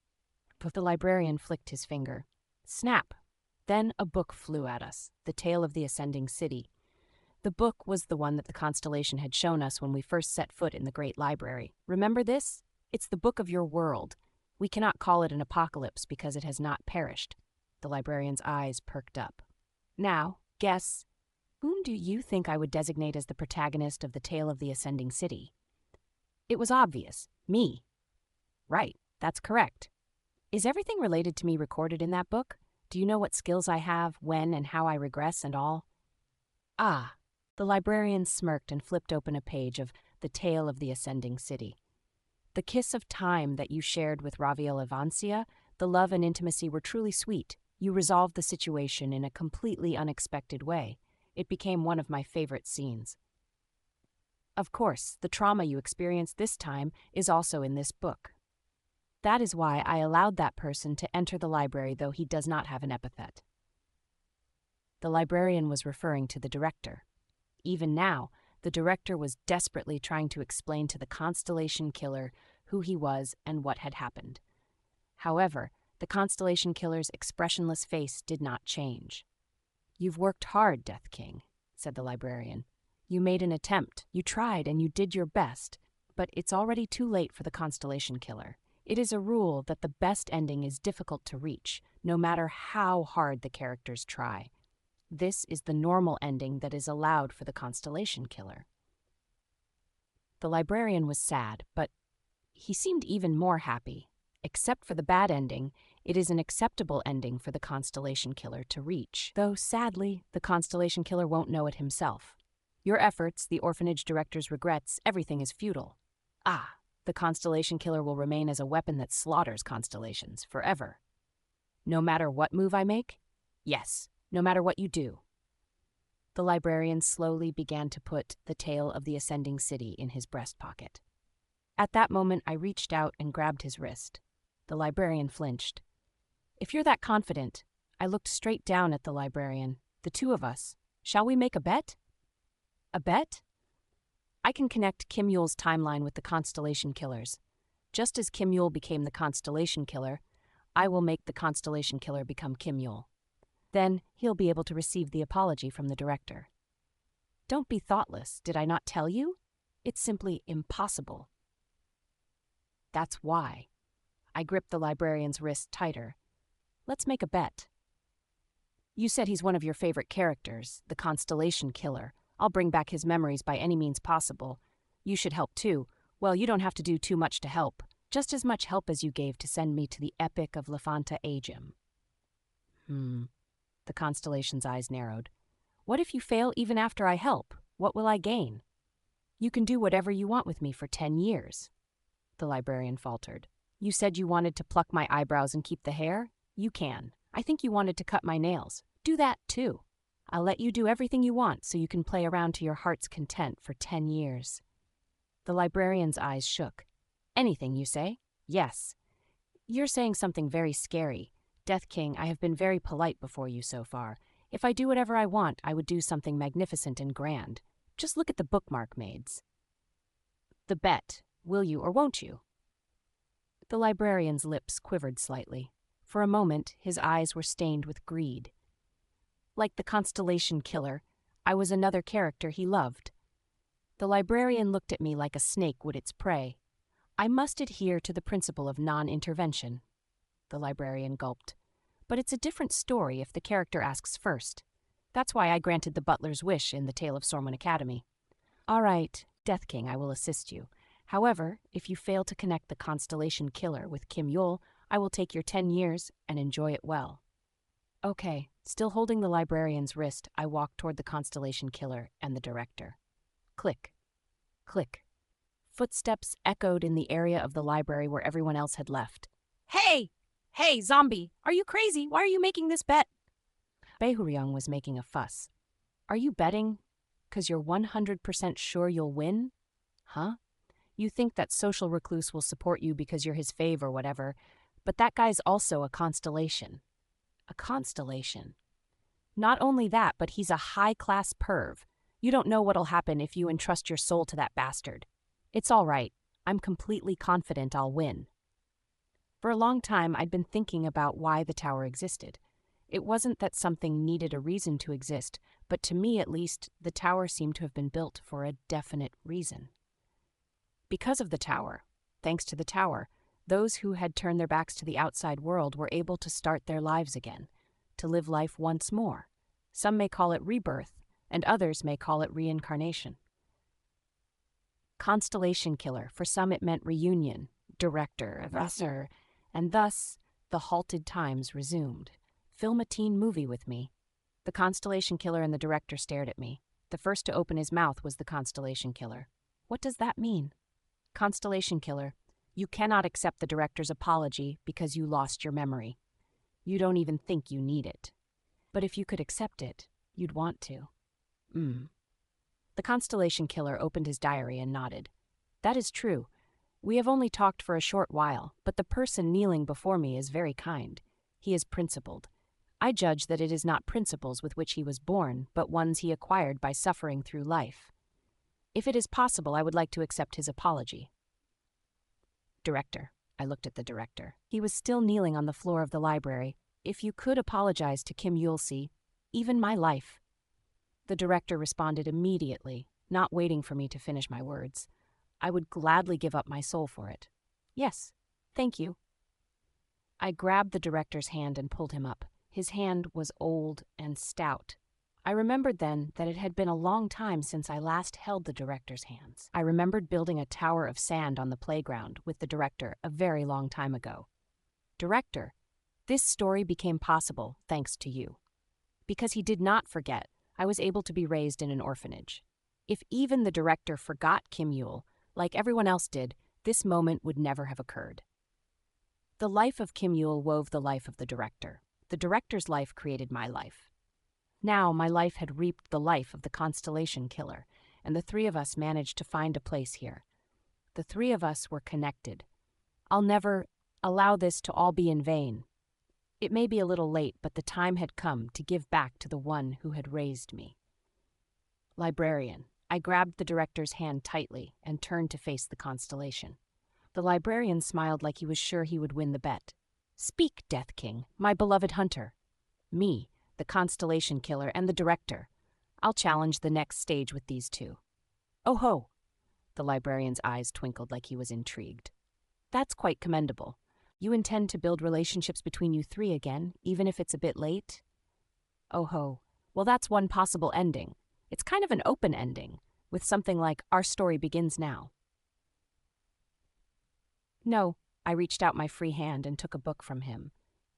But the librarian flicked his finger. Snap! Then a book flew at us, The Tale of the Ascending City. The book was the one that the constellation had shown us when we first set foot in the Great Library. Remember this? It's the book of your world. We cannot call it an apocalypse because it has not perished. The librarian's eyes perked up. Now, guess, whom do you think I would designate as the protagonist of The Tale of the Ascending City? It was obvious. Me. Right, that's correct. Is everything related to me recorded in that book? Do you know what skills I have, when and how I regress and all? Ah, the librarian smirked and flipped open a page of The Tale of the Ascending City. The kiss of time that you shared with Raviel Evancia, the love and intimacy were truly sweet. You resolved the situation in a completely unexpected way. It became one of my favorite scenes. Of course, the trauma you experienced this time is also in this book. That is why I allowed that person to enter the library, though he does not have an epithet. The librarian was referring to the director. Even now, the director was desperately trying to explain to the constellation killer who he was and what had happened. However, the constellation killer's expressionless face did not change. You've worked hard, Death King, said the librarian. You made an attempt, you tried, and you did your best, but it's already too late for the constellation killer. It is a rule that the best ending is difficult to reach, no matter how hard the characters try. This is the normal ending that is allowed for the constellation killer. The librarian was sad, but he seemed even more happy. Except for the bad ending, it is an acceptable ending for the constellation killer to reach, though sadly, the constellation killer won't know it himself. Your efforts, the orphanage director's regrets, everything is futile. Ah, the constellation killer will remain as a weapon that slaughters constellations forever. No matter what move I make? Yes, no matter what you do. The librarian slowly began to put The Tale of the Ascending City in his breast pocket. At that moment, I reached out and grabbed his wrist. The librarian flinched. If you're that confident, I looked straight down at the librarian. The two of us. Shall we make a bet? A bet? I can connect Kim Yul's timeline with the constellation killer's. Just as Kim Yul became the constellation killer, I will make the constellation killer become Kim Yul. Then he'll be able to receive the apology from the director. Don't be thoughtless, did I not tell you? It's simply impossible. That's why. I gripped the librarian's wrist tighter. Let's make a bet. You said he's one of your favorite characters, the constellation killer. I'll bring back his memories by any means possible. You should help too. Well, you don't have to do too much to help. Just as much help as you gave to send me to the Epic of Lefanta Agim. The constellation's eyes narrowed. What if you fail even after I help? What will I gain? You can do whatever you want with me for 10 years. The librarian faltered. You said you wanted to pluck my eyebrows and keep the hair? You can. I think you wanted to cut my nails. Do that too. I'll let you do everything you want so you can play around to your heart's content for 10 years. The librarian's eyes shook. Anything, you say? Yes. You're saying something very scary. Death King, I have been very polite before you so far. If I do whatever I want, I would do something magnificent and grand. Just look at the bookmark maids. The bet, will you or won't you? The librarian's lips quivered slightly. For a moment, his eyes were stained with greed. Like the constellation killer, I was another character he loved. The librarian looked at me like a snake would its prey. I must adhere to the principle of non-intervention. The librarian gulped. But it's a different story if the character asks first. That's why I granted the butler's wish in The Tale of Sormon Academy. All right, Death King, I will assist you. However, if you fail to connect the constellation killer with Kim Yul, I will take your 10 years and enjoy it well. Okay, still holding the librarian's wrist, I walked toward the constellation killer and the director. Click. Click. Footsteps echoed in the area of the library where everyone else had left. Hey! Hey, zombie! Are you crazy? Why are you making this bet? Baehuryong was making a fuss. Are you betting? 'Cause you're 100% sure you'll win? Huh? You think that social recluse will support you because you're his fave or whatever, but that guy's also a constellation. A constellation. Not only that, but he's a high-class perv. You don't know what'll happen if you entrust your soul to that bastard. It's all right. I'm completely confident I'll win. For a long time, I'd been thinking about why the tower existed. It wasn't that something needed a reason to exist, but to me at least, the tower seemed to have been built for a definite reason. Because of the tower, thanks to the tower, those who had turned their backs to the outside world were able to start their lives again, to live life once more. Some may call it rebirth, and others may call it reincarnation. Constellation killer, for some it meant reunion, director, Vassar, and thus the halted times resumed. Film a teen movie with me. The constellation killer and the director stared at me. The first to open his mouth was the constellation killer. What does that mean? Constellation killer, you cannot accept the director's apology because you lost your memory. You don't even think you need it. But if you could accept it, you'd want to. The constellation killer opened his diary and nodded. That is true. We have only talked for a short while, but the person kneeling before me is very kind. He is principled. I judge that it is not principles with which he was born, but ones he acquired by suffering through life. If it is possible, I would like to accept his apology. Director. I looked at the director. He was still kneeling on the floor of the library. If you could apologize to Kim Yul-si, even my life. The director responded immediately, not waiting for me to finish my words. I would gladly give up my soul for it. Yes, thank you. I grabbed the director's hand and pulled him up. His hand was old and stout. I remembered then that it had been a long time since I last held the director's hands. I remembered building a tower of sand on the playground with the director a very long time ago. Director, this story became possible thanks to you. Because he did not forget, I was able to be raised in an orphanage. If even the director forgot Kim Yul, like everyone else did, this moment would never have occurred. The life of Kim Yul wove the life of the director. The director's life created my life. Now my life had reaped the life of the constellation killer, and the three of us managed to find a place here. The three of us were connected. I'll never allow this to all be in vain. It may be a little late, but the time had come to give back to the one who had raised me. Librarian. I grabbed the director's hand tightly and turned to face the constellation. The librarian smiled like he was sure he would win the bet. Speak, Death King, my beloved hunter. Me, the constellation killer, and the director. I'll challenge the next stage with these two. Oh ho! The librarian's eyes twinkled like he was intrigued. That's quite commendable. You intend to build relationships between you three again, even if it's a bit late? Oh ho. Well, that's one possible ending. It's kind of an open ending, with something like, our story begins now. No, I reached out my free hand and took a book from him.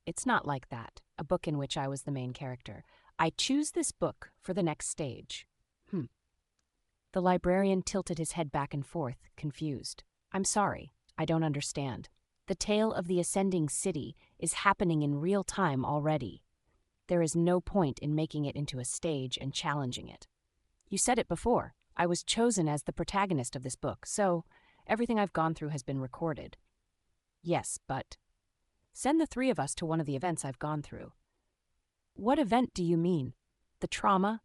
It's not like that, a book in which I was the main character. I choose this book for the next stage. The librarian tilted his head back and forth, confused. I'm sorry, I don't understand. The tale of the ascending city is happening in real time already. There is no point in making it into a stage and challenging it. You said it before. I was chosen as the protagonist of this book, so everything I've gone through has been recorded. Yes, but send the three of us to one of the events I've gone through. What event do you mean? The trauma?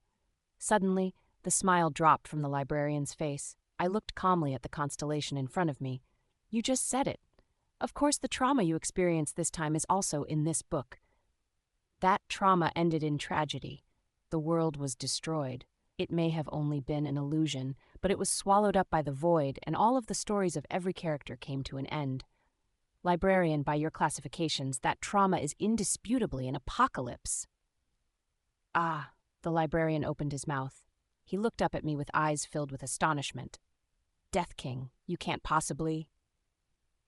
Suddenly, the smile dropped from the librarian's face. I looked calmly at the constellation in front of me. You just said it. Of course, the trauma you experienced this time is also in this book. That trauma ended in tragedy. The world was destroyed. It may have only been an illusion, but it was swallowed up by the void, and all of the stories of every character came to an end. Librarian, by your classifications, that trauma is indisputably an apocalypse. Ah, the librarian opened his mouth. He looked up at me with eyes filled with astonishment. Death King, you can't possibly...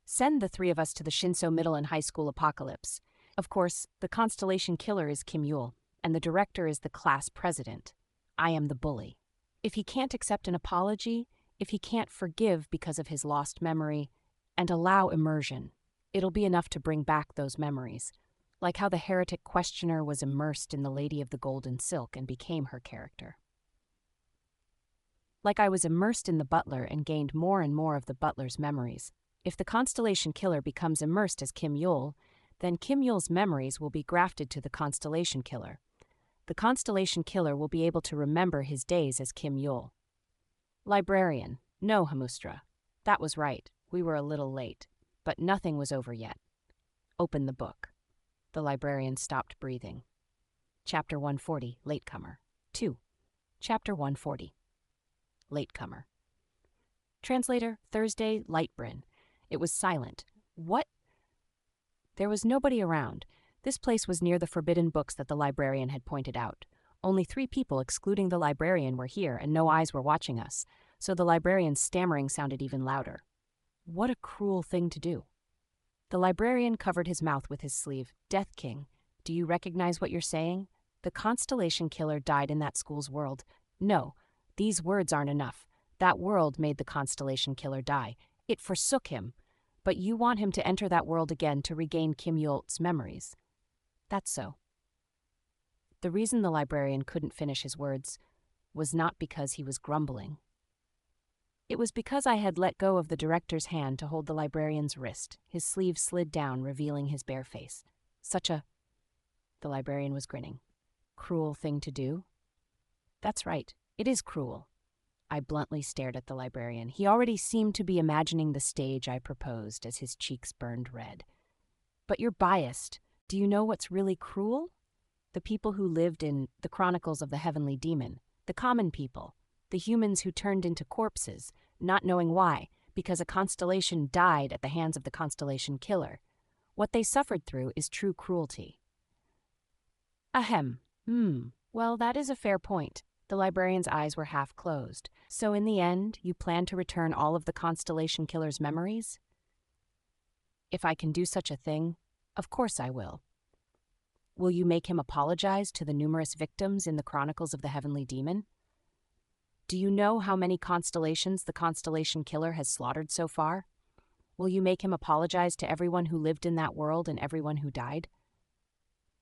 Send the three of us to the Shinso Middle and High School apocalypse. Of course, the constellation killer is Kim Yule, and the director is the class president. I am the bully. If he can't accept an apology, if he can't forgive because of his lost memory, and allow immersion, it'll be enough to bring back those memories, like how the heretic questioner was immersed in the Lady of the Golden Silk and became her character. Like I was immersed in the butler and gained more and more of the butler's memories. If the constellation killer becomes immersed as Kim Yule, then Kim Yule's memories will be grafted to the constellation killer. The constellation killer will be able to remember his days as Kim Yule. Librarian, no, Hamustra. That was right. We were a little late. But nothing was over yet. Open the book. The librarian stopped breathing. Chapter 140, Latecomer. 2. Chapter 140. Latecomer. Translator, Thursday, Lightbrin. It was silent. What? There was nobody around. This place was near the forbidden books that the librarian had pointed out. Only 3 people, excluding the librarian, were here, and no eyes were watching us, so the librarian's stammering sounded even louder. What a cruel thing to do. The librarian covered his mouth with his sleeve. Death King, do you recognize what you're saying? The constellation killer died in that school's world. No, these words aren't enough. That world made the constellation killer die. It forsook him. But you want him to enter that world again to regain Kim Yule's memories. That's so. The reason the librarian couldn't finish his words was not because he was grumbling. It was because I had let go of the director's hand to hold the librarian's wrist. His sleeve slid down, revealing his bare face. Such a... The librarian was grinning. Cruel thing to do? That's right, it is cruel. I bluntly stared at the librarian. He already seemed to be imagining the stage I proposed as his cheeks burned red. But you're biased. Do you know what's really cruel? The people who lived in the Chronicles of the Heavenly Demon. The common people. The humans who turned into corpses, not knowing why, because a constellation died at the hands of the constellation killer. What they suffered through is true cruelty. Ahem. Well, that is a fair point. The librarian's eyes were half closed. So in the end, you plan to return all of the constellation killer's memories? If I can do such a thing, of course I will. Will you make him apologize to the numerous victims in the Chronicles of the Heavenly Demon? Do you know how many constellations the constellation killer has slaughtered so far? Will you make him apologize to everyone who lived in that world and everyone who died?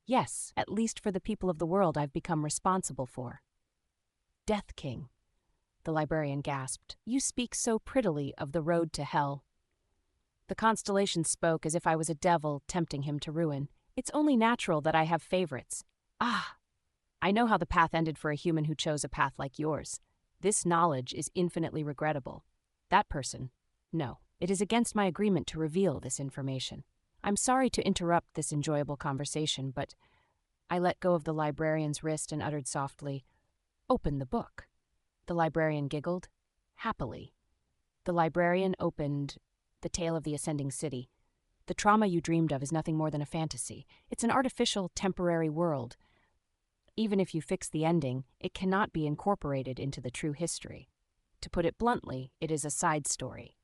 Yes, at least for the people of the world I've become responsible for. Death King, the librarian gasped. You speak so prettily of the road to hell. The constellation spoke as if I was a devil tempting him to ruin. It's only natural that I have favorites. Ah, I know how the path ended for a human who chose a path like yours. This knowledge is infinitely regrettable. That person, no, it is against my agreement to reveal this information. I'm sorry to interrupt this enjoyable conversation, but I let go of the librarian's wrist and uttered softly, Open the book. The librarian giggled, happily. The librarian opened The Tale of the Ascending City. The trauma you dreamed of is nothing more than a fantasy. It's an artificial, temporary world. Even if you fix the ending, it cannot be incorporated into the true history. To put it bluntly, it is a side story.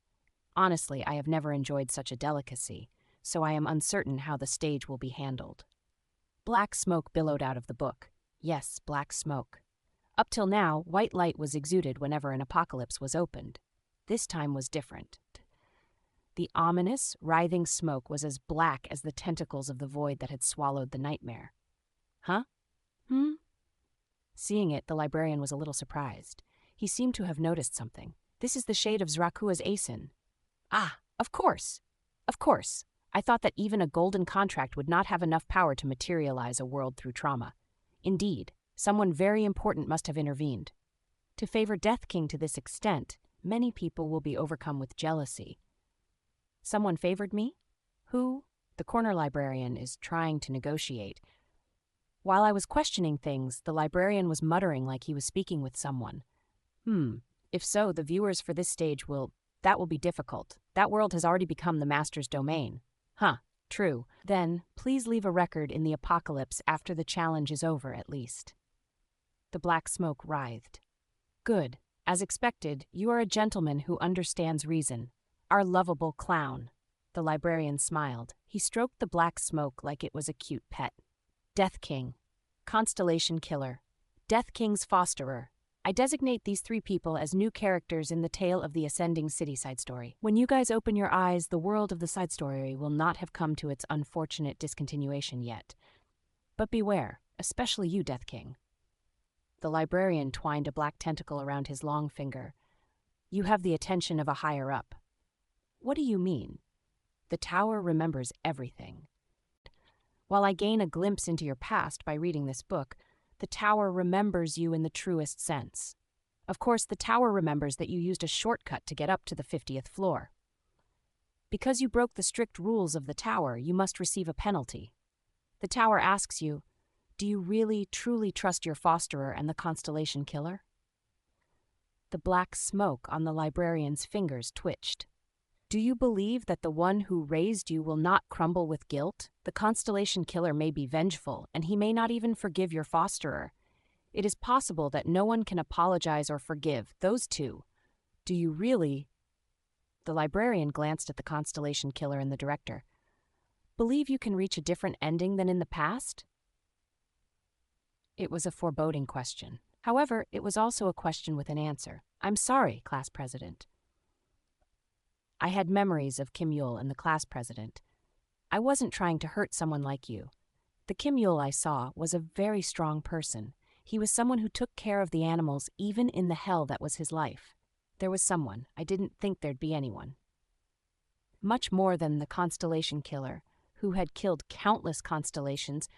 Honestly, I have never enjoyed such a delicacy, so I am uncertain how the stage will be handled. Black smoke billowed out of the book. Yes, black smoke. Up till now, white light was exuded whenever an apocalypse was opened. This time was different. The ominous, writhing smoke was as black as the tentacles of the void that had swallowed the nightmare. Huh? Seeing it, the librarian was a little surprised. He seemed to have noticed something. This is the shade of Zrakua's Asin. Ah, of course. Of course. I thought that even a golden contract would not have enough power to materialize a world through trauma. Indeed, Someone very important must have intervened. To favor Death King to this extent, many people will be overcome with jealousy. Someone favored me? Who? The corner librarian is trying to negotiate. While I was questioning things, the librarian was muttering like he was speaking with someone. If so, the viewers for this stage that will be difficult. That world has already become the master's domain. True. Then, please leave a record in the apocalypse after the challenge is over, at least. The black smoke writhed. Good. As expected, you are a gentleman who understands reason. Our lovable clown. The librarian smiled. He stroked the black smoke like it was a cute pet. Death King. Constellation Killer. Death King's fosterer. I designate these three people as new characters in the tale of the Ascending City side story. When you guys open your eyes, the world of the side story will not have come to its unfortunate discontinuation yet. But beware, especially you, Death King. The librarian twined a black tentacle around his long finger. You have the attention of a higher-up. What do you mean? The tower remembers everything. While I gain a glimpse into your past by reading this book, the tower remembers you in the truest sense. Of course, the tower remembers that you used a shortcut to get up to the 50th floor. Because you broke the strict rules of the tower, you must receive a penalty. The tower asks you, do you really, truly trust your fosterer and the Constellation Killer? The black smoke on the librarian's fingers twitched. Do you believe that the one who raised you will not crumble with guilt? The Constellation Killer may be vengeful, and he may not even forgive your fosterer. It is possible that no one can apologize or forgive those two. Do you really? The librarian glanced at the Constellation Killer and the director. Believe you can reach a different ending than in the past? It was a foreboding question. However, it was also a question with an answer. I'm sorry, class president. I had memories of Kim Yul and the class president. I wasn't trying to hurt someone like you. The Kim Yul I saw was a very strong person. He was someone who took care of the animals even in the hell that was his life. There was someone. I didn't think there'd be anyone. Much more than the Constellation Killer, who had killed countless constellations.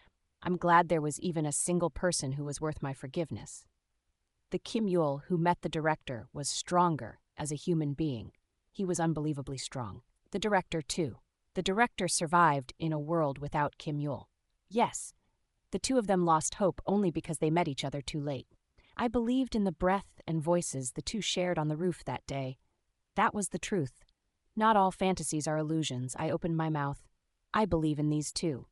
I'm glad there was even a single person who was worth my forgiveness. The Kim Yul who met the director was stronger as a human being. He was unbelievably strong. The director, too. The director survived in a world without Kim Yul. Yes, the two of them lost hope only because they met each other too late. I believed in the breath and voices the two shared on the roof that day. That was the truth. Not all fantasies are illusions. I opened my mouth. I believe in these too.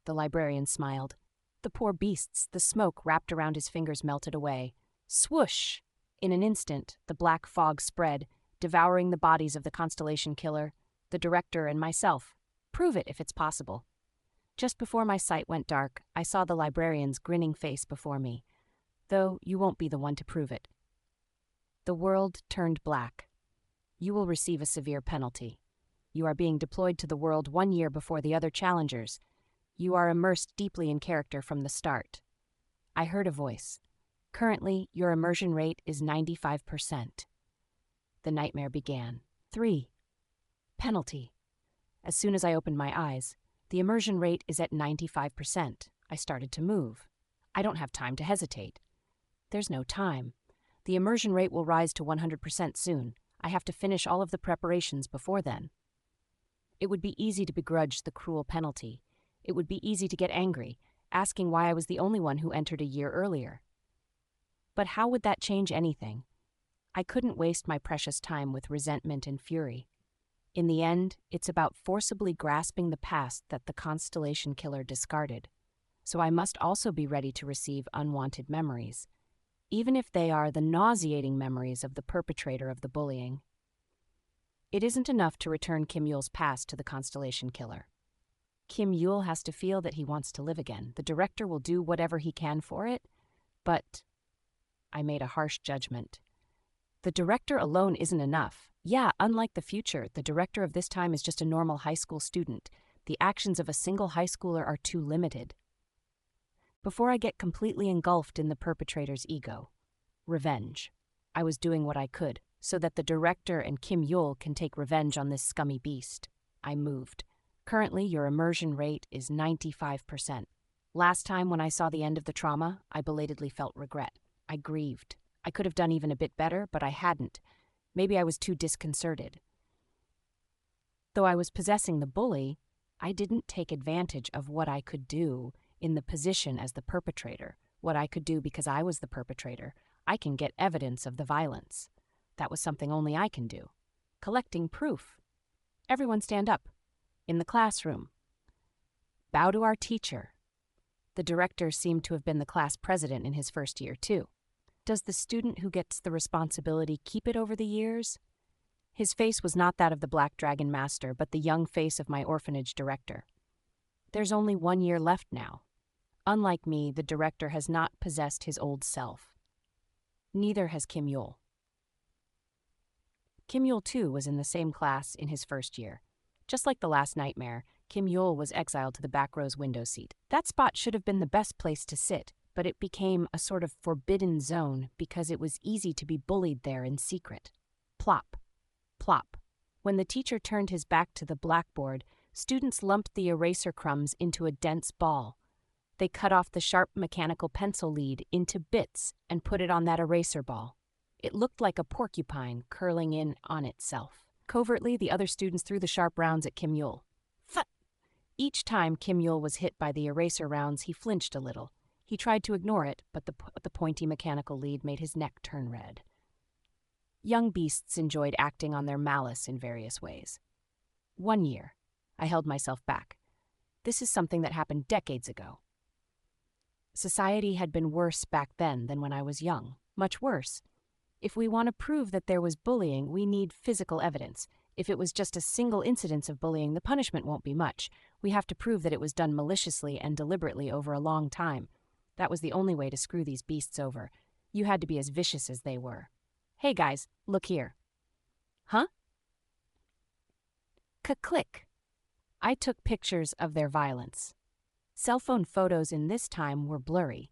The librarian smiled. The poor beasts, the smoke wrapped around his fingers melted away. Swoosh! In an instant, the black fog spread, devouring the bodies of the Constellation Killer, the director, and myself. Prove it if it's possible. Just before my sight went dark, I saw the librarian's grinning face before me, though you won't be the one to prove it. The world turned black. You will receive a severe penalty. You are being deployed to the world 1 year before the other challengers. You are immersed deeply in character from the start. I heard a voice. Currently, your immersion rate is 95%. The nightmare began. 3. Penalty. As soon as I opened my eyes, the immersion rate is at 95%. I started to move. I don't have time to hesitate. There's no time. The immersion rate will rise to 100% soon. I have to finish all of the preparations before then. It would be easy to begrudge the cruel penalty. It would be easy to get angry, asking why I was the only one who entered a year earlier. But how would that change anything? I couldn't waste my precious time with resentment and fury. In the end, it's about forcibly grasping the past that the Constellation Killer discarded. So I must also be ready to receive unwanted memories, even if they are the nauseating memories of the perpetrator of the bullying. It isn't enough to return Kim Yul's past to the Constellation Killer. Kim Yul has to feel that he wants to live again. The director will do whatever he can for it, but I made a harsh judgment. The director alone isn't enough. Yeah, unlike the future, the director of this time is just a normal high school student. The actions of a single high schooler are too limited. Before I get completely engulfed in the perpetrator's ego. Revenge. I was doing what I could, so that the director and Kim Yul can take revenge on this scummy beast. I moved. Currently, your immersion rate is 95%. Last time when I saw the end of the trauma, I belatedly felt regret. I grieved. I could have done even a bit better, but I hadn't. Maybe I was too disconcerted. Though I was possessing the bully, I didn't take advantage of what I could do in the position as the perpetrator, what I could do because I was the perpetrator. I can get evidence of the violence. That was something only I can do. Collecting proof. Everyone stand up. In the classroom. Bow to our teacher. The director seemed to have been the class president in his first year, too. Does the student who gets the responsibility keep it over the years? His face was not that of the Black Dragon Master, but the young face of my orphanage director. There's only 1 year left now. Unlike me, the director has not possessed his old self. Neither has Kim Yul. Kim Yul, too, was in the same class in his first year. Just like the last nightmare, Kim Yul was exiled to the back row's window seat. That spot should have been the best place to sit, but it became a sort of forbidden zone because it was easy to be bullied there in secret. Plop. Plop. When the teacher turned his back to the blackboard, students lumped the eraser crumbs into a dense ball. They cut off the sharp mechanical pencil lead into bits and put it on that eraser ball. It looked like a porcupine curling in on itself. Covertly, the other students threw the sharp rounds at Kim Yul. Thud! Each time Kim Yul was hit by the eraser rounds, he flinched a little. He tried to ignore it, but the pointy mechanical lead made his neck turn red. Young beasts enjoyed acting on their malice in various ways. 1 year. I held myself back. This is something that happened decades ago. Society had been worse back then than when I was young. Much worse. If we want to prove that there was bullying, we need physical evidence. If it was just a single incidence of bullying, the punishment won't be much. We have to prove that it was done maliciously and deliberately over a long time. That was the only way to screw these beasts over. You had to be as vicious as they were. Hey guys, look here. Huh? Click. I took pictures of their violence. Cell phone photos in this time were blurry.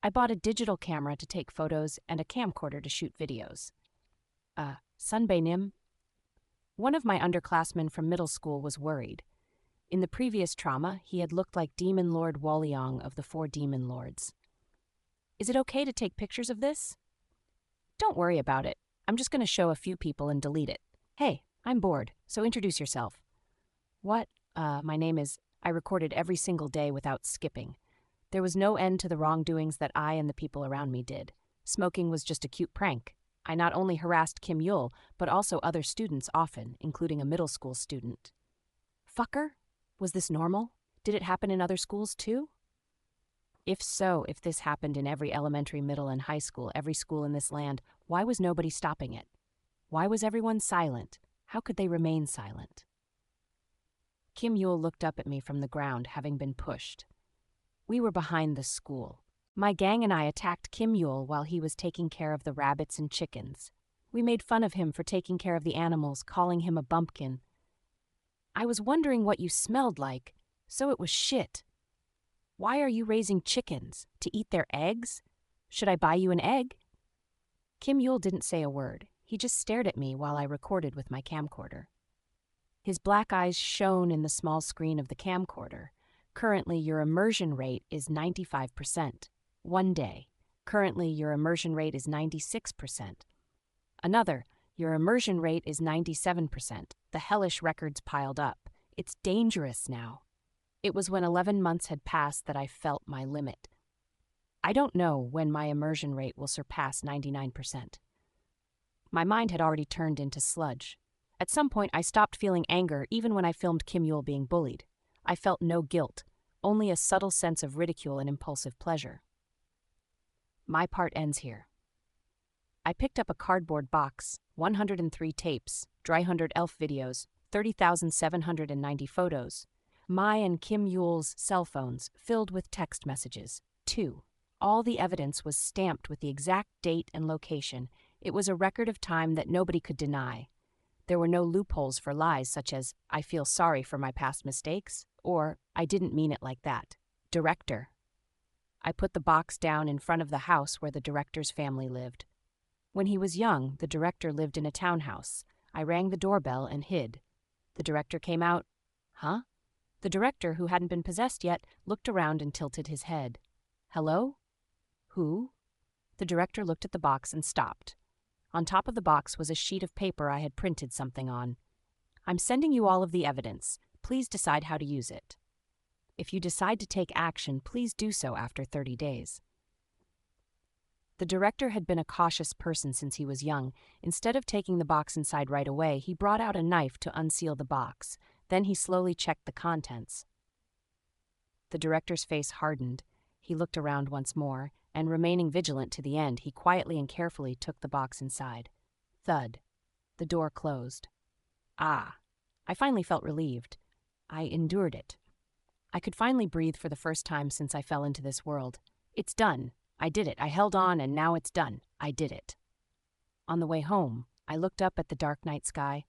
I bought a digital camera to take photos and a camcorder to shoot videos. Sunbae Nim. One of my underclassmen from middle school was worried. In the previous trauma, he had looked like Demon Lord Walliong of the 4 Demon Lords. Is it okay to take pictures of this? Don't worry about it. I'm just going to show a few people and delete it. Hey, I'm bored, so introduce yourself. What? My name is... I recorded every single day without skipping. There was no end to the wrongdoings that I and the people around me did. Smoking was just a cute prank. I not only harassed Kim Yul, but also other students often, including a middle school student. Fucker? Was this normal? Did it happen in other schools too? If so, if this happened in every elementary, middle, and high school, every school in this land, why was nobody stopping it? Why was everyone silent? How could they remain silent? Kim Yul looked up at me from the ground, having been pushed. We were behind the school. My gang and I attacked Kim Yul while he was taking care of the rabbits and chickens. We made fun of him for taking care of the animals, calling him a bumpkin. I was wondering what you smelled like, so it was shit. Why are you raising chickens? To eat their eggs? Should I buy you an egg? Kim Yul didn't say a word. He just stared at me while I recorded with my camcorder. His black eyes shone in the small screen of the camcorder. Currently, your immersion rate is 95%. 1 day. Currently, your immersion rate is 96%. Another, your immersion rate is 97%. The hellish records piled up. It's dangerous now. It was when 11 months had passed that I felt my limit. I don't know when my immersion rate will surpass 99%. My mind had already turned into sludge. At some point, I stopped feeling anger even when I filmed Kim Yul being bullied. I felt no guilt, only a subtle sense of ridicule and impulsive pleasure. My part ends here. I picked up a cardboard box, 103 tapes, 300 elf videos, 30,790 photos, my and Kim Yul's cell phones filled with text messages. 2. All the evidence was stamped with the exact date and location. It was a record of time that nobody could deny. There were no loopholes for lies such as, I feel sorry for my past mistakes, or I didn't mean it like that. Director. I put the box down in front of the house where the director's family lived. When he was young, the director lived in a townhouse. I rang the doorbell and hid. The director came out. Huh? The director, who hadn't been possessed yet, looked around and tilted his head. Hello? Who? The director looked at the box and stopped. On top of the box was a sheet of paper I had printed something on. I'm sending you all of the evidence. Please decide how to use it. If you decide to take action, please do so after 30 days. The director had been a cautious person since he was young. Instead of taking the box inside right away, he brought out a knife to unseal the box. Then he slowly checked the contents. The director's face hardened. He looked around once more, and remaining vigilant to the end, he quietly and carefully took the box inside. Thud. The door closed. Ah. I finally felt relieved. I endured it. I could finally breathe for the first time since I fell into this world. It's done. I did it. I held on, and now it's done. I did it. On the way home, I looked up at the dark night sky.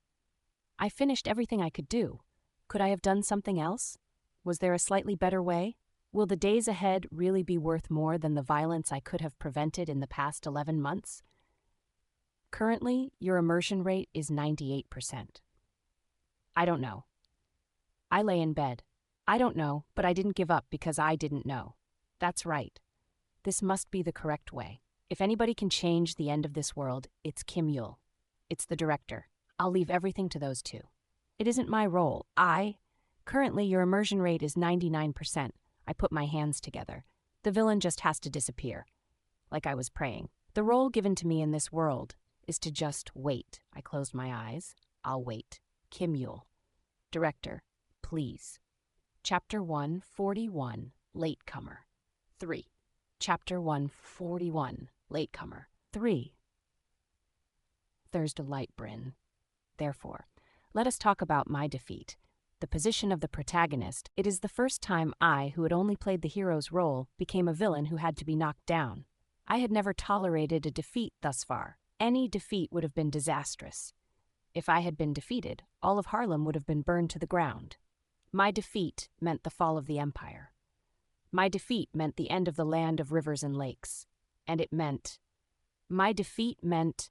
I finished everything I could do. Could I have done something else? Was there a slightly better way? Will the days ahead really be worth more than the violence I could have prevented in the past 11 months? Currently, your immersion rate is 98%. I don't know. I lay in bed. I don't know, but I didn't give up because I didn't know. That's right. This must be the correct way. If anybody can change the end of this world, it's Kim Yul. It's the director. I'll leave everything to those two. It isn't my role. Currently, your immersion rate is 99%. I put my hands together. The villain just has to disappear. Like I was praying. The role given to me in this world is to just wait. I closed my eyes. I'll wait. Kim Yul. Director, please. Chapter 141, Latecomer. 3. Chapter 141, Latecomer. 3. Thursday Lightbryn. Therefore, let us talk about my defeat. The position of the protagonist. It is the first time I, who had only played the hero's role, became a villain who had to be knocked down. I had never tolerated a defeat thus far. Any defeat would have been disastrous. If I had been defeated, all of Harlem would have been burned to the ground. My defeat meant the fall of the empire. My defeat meant the end of the land of rivers and lakes. And it meant... My defeat meant...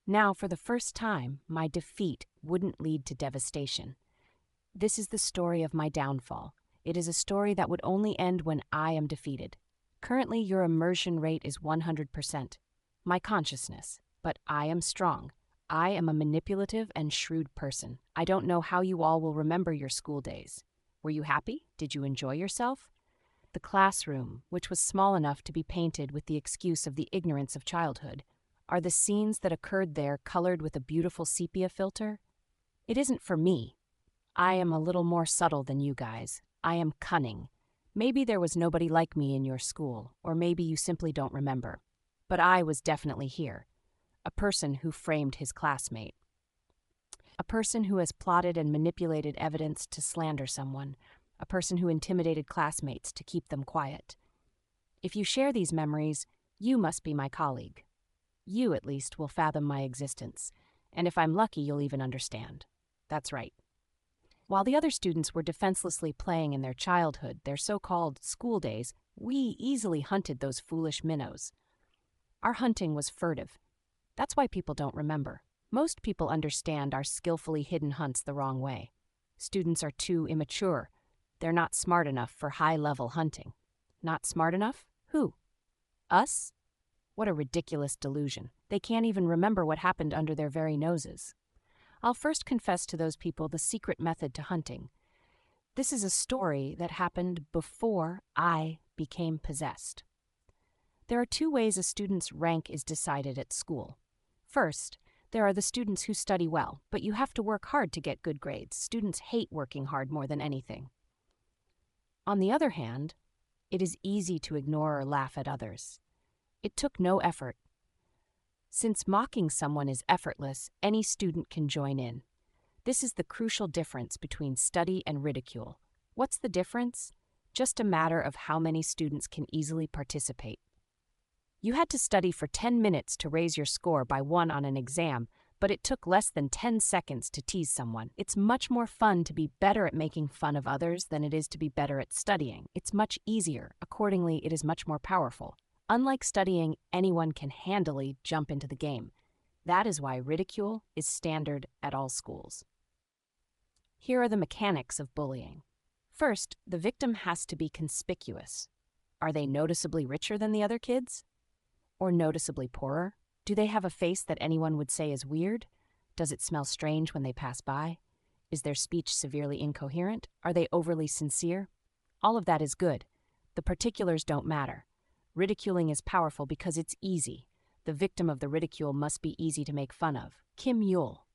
Now, for the first time, my defeat wouldn't lead to devastation. This is the story of my downfall. It is a story that would only end when I am defeated. Currently, your immersion rate is 100%. My consciousness. But I am strong. I am a manipulative and shrewd person. I don't know how you all will remember your school days. Were you happy? Did you enjoy yourself? The classroom, which was small enough to be painted with the excuse of the ignorance of childhood, are the scenes that occurred there colored with a beautiful sepia filter? It isn't for me. I am a little more subtle than you guys. I am cunning. Maybe there was nobody like me in your school, or maybe you simply don't remember. But I was definitely here. A person who framed his classmate. A person who has plotted and manipulated evidence to slander someone. A person who intimidated classmates to keep them quiet. If you share these memories, you must be my colleague. You, at least, will fathom my existence, and if I'm lucky, you'll even understand. That's right. While the other students were defenselessly playing in their childhood, their so-called school days, we easily hunted those foolish minnows. Our hunting was furtive. That's why people don't remember. Most people understand our skillfully hidden hunts the wrong way. Students are too immature. They're not smart enough for high-level hunting. Not smart enough? Who? Us? What a ridiculous delusion. They can't even remember what happened under their very noses. I'll first confess to those people the secret method to hunting. This is a story that happened before I became possessed. There are two ways a student's rank is decided at school. First, there are the students who study well, but you have to work hard to get good grades. Students hate working hard more than anything. On the other hand, it is easy to ignore or laugh at others. It took no effort. Since mocking someone is effortless, any student can join in. This is the crucial difference between study and ridicule. What's the difference? Just a matter of how many students can easily participate. You had to study for 10 minutes to raise your score by 1 on an exam, but it took less than 10 seconds to tease someone. It's much more fun to be better at making fun of others than it is to be better at studying. It's much easier. Accordingly, it is much more powerful. Unlike studying, anyone can handily jump into the game. That is why ridicule is standard at all schools. Here are the mechanics of bullying. First, the victim has to be conspicuous. Are they noticeably richer than the other kids? Or noticeably poorer? Do they have a face that anyone would say is weird? Does it smell strange when they pass by? Is their speech severely incoherent? Are they overly sincere? All of that is good. The particulars don't matter. Ridiculing is powerful because it's easy. The victim of the ridicule must be easy to make fun of. Kim Yule.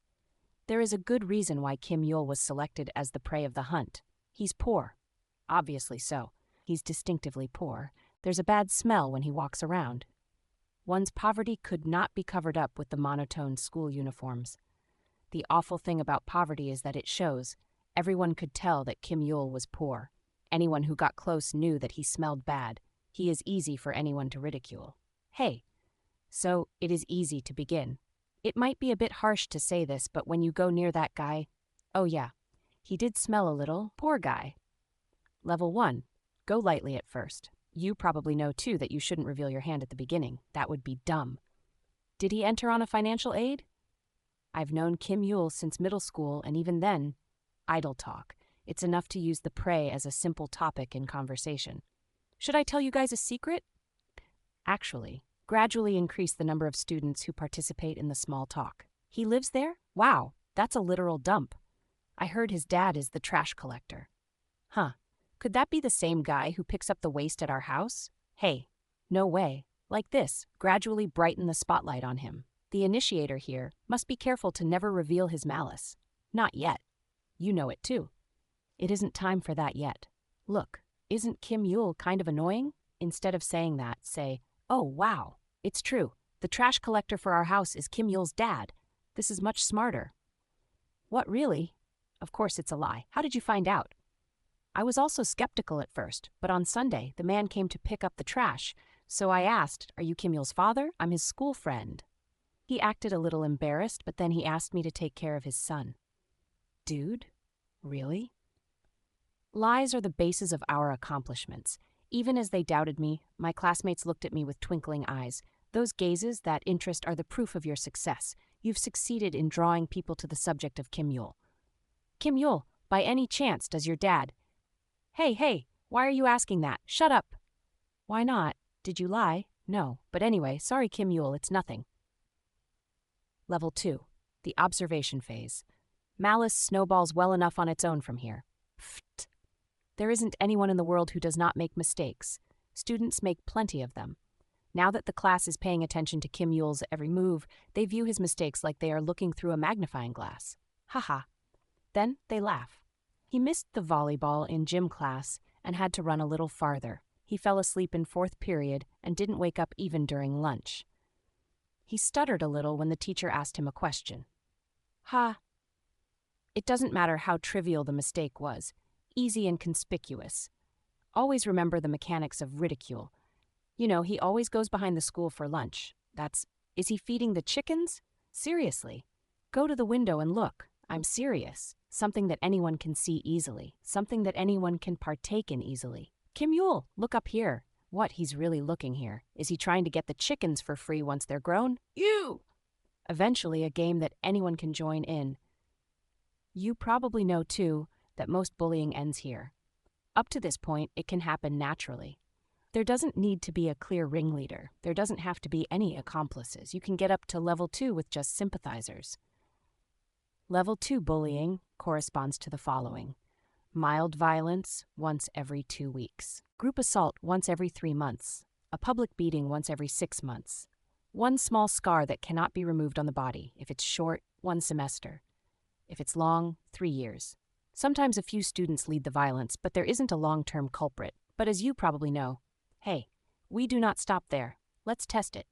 There is a good reason why Kim Yule was selected as the prey of the hunt. He's poor. Obviously so. He's distinctively poor. There's a bad smell when he walks around. One's poverty could not be covered up with the monotone school uniforms. The awful thing about poverty is that it shows. Everyone could tell that Kim Yule was poor. Anyone who got close knew that he smelled bad. He is easy for anyone to ridicule. Hey, so it is easy to begin. It might be a bit harsh to say this, but when you go near that guy, oh yeah, he did smell a little. Poor guy. Level 1. Go lightly at first. You probably know, too, that you shouldn't reveal your hand at the beginning. That would be dumb. Did he enter on a financial aid? I've known Kim Yule since middle school, and even then, idle talk. It's enough to use the prey as a simple topic in conversation. Should I tell you guys a secret? Actually, gradually increase the number of students who participate in the small talk. He lives there? Wow, that's a literal dump. I heard his dad is the trash collector. Huh. Could that be the same guy who picks up the waste at our house? Hey, no way. Like this, gradually brighten the spotlight on him. The initiator here must be careful to never reveal his malice. Not yet. You know it too. It isn't time for that yet. Look, isn't Kim Yule kind of annoying? Instead of saying that, say, oh wow, it's true. The trash collector for our house is Kim Yule's dad. This is much smarter. What, really? Of course it's a lie. How did you find out? I was also skeptical at first, but on Sunday, the man came to pick up the trash, so I asked, are you Kim Yule's father? I'm his school friend. He acted a little embarrassed, but then he asked me to take care of his son. Dude? Really? Lies are the basis of our accomplishments. Even as they doubted me, my classmates looked at me with twinkling eyes. Those gazes, that interest, are the proof of your success. You've succeeded in drawing people to the subject of Kim Yule. Kim Yule, by any chance, does your dad... Hey, why are you asking that? Shut up. Why not? Did you lie? No, but anyway, sorry Kim Yule, it's nothing. Level 2. The observation phase. Malice snowballs well enough on its own from here. Pfft. There isn't anyone in the world who does not make mistakes. Students make plenty of them. Now that the class is paying attention to Kim Yule's every move, they view his mistakes like they are looking through a magnifying glass. Haha. Then they laugh. He missed the volleyball in gym class and had to run a little farther. He fell asleep in 4th period and didn't wake up even during lunch. He stuttered a little when the teacher asked him a question. Ha. It doesn't matter how trivial the mistake was. Easy and conspicuous. Always remember the mechanics of ridicule. You know, he always goes behind the school for lunch. Is he feeding the chickens? Seriously. Go to the window and look. I'm serious. Something that anyone can see easily. Something that anyone can partake in easily. Kim Yule, look up here. What, he's really looking here. Is he trying to get the chickens for free once they're grown? You! Eventually, a game that anyone can join in. You probably know, too, that most bullying ends here. Up to this point, it can happen naturally. There doesn't need to be a clear ringleader. There doesn't have to be any accomplices. You can get up to level 2 with just sympathizers. Level 2 bullying corresponds to the following. Mild violence once every 2 weeks. Group assault once every 3 months. A public beating once every 6 months. One small scar that cannot be removed on the body. If it's short, 1 semester. If it's long, 3 years. Sometimes a few students lead the violence, but there isn't a long-term culprit. But as you probably know, hey, we do not stop there. Let's test it.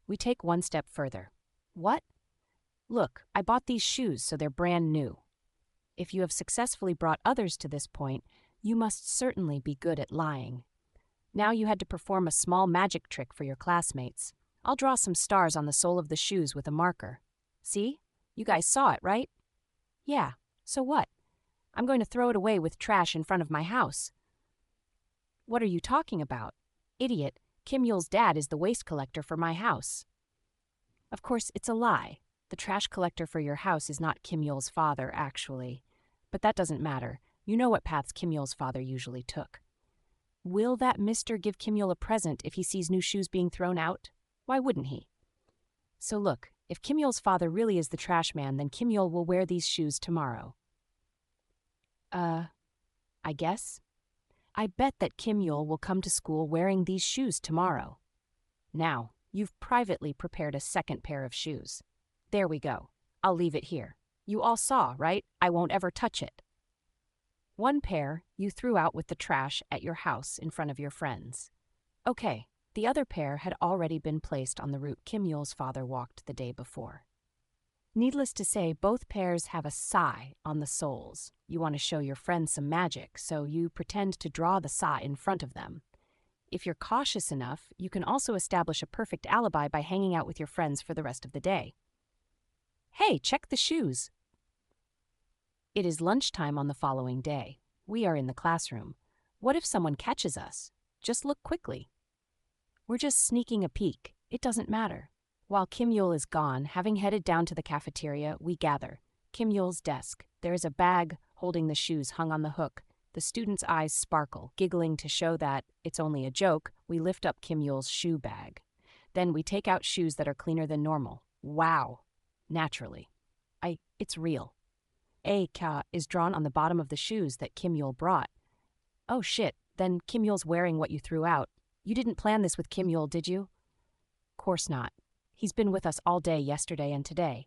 We take 1 step further. What? Look, I bought these shoes, so they're brand new. If you have successfully brought others to this point, you must certainly be good at lying. Now you had to perform a small magic trick for your classmates. I'll draw some stars on the sole of the shoes with a marker. See? You guys saw it, right? Yeah, so what? I'm going to throw it away with trash in front of my house. What are you talking about? Idiot, Kim Yule's dad is the waste collector for my house. Of course, it's a lie. The trash collector for your house is not Kim Yule's father, actually. But that doesn't matter. You know what paths Kim Yul's father usually took. Will that mister give Kim Yul a present if he sees new shoes being thrown out? Why wouldn't he? So look, if Kim Yul's father really is the trash man, then Kim Yul will wear these shoes tomorrow. I guess? I bet that Kim Yul will come to school wearing these shoes tomorrow. Now, you've privately prepared a second pair of shoes. There we go. I'll leave it here. You all saw, right? I won't ever touch it. One pair you threw out with the trash at your house in front of your friends. Okay, the other pair had already been placed on the route Kim Yul's father walked the day before. Needless to say, both pairs have a sigh on the soles. You want to show your friends some magic, so you pretend to draw the sigh in front of them. If you're cautious enough, you can also establish a perfect alibi by hanging out with your friends for the rest of the day. Hey, check the shoes! It is lunchtime on the following day. We are in the classroom. What if someone catches us? Just look quickly. We're just sneaking a peek. It doesn't matter. While Kim Yul is gone, having headed down to the cafeteria, we gather. Kim Yul's desk. There is a bag holding the shoes hung on the hook. The students' eyes sparkle, giggling to show that it's only a joke. We lift up Kim Yul's shoe bag. Then we take out shoes that are cleaner than normal. Wow. Naturally. It's real. A Ka is drawn on the bottom of the shoes that Kim Yul brought. Oh shit, then Kim Yul's wearing what you threw out. You didn't plan this with Kim Yul, did you? Course not. He's been with us all day yesterday and today.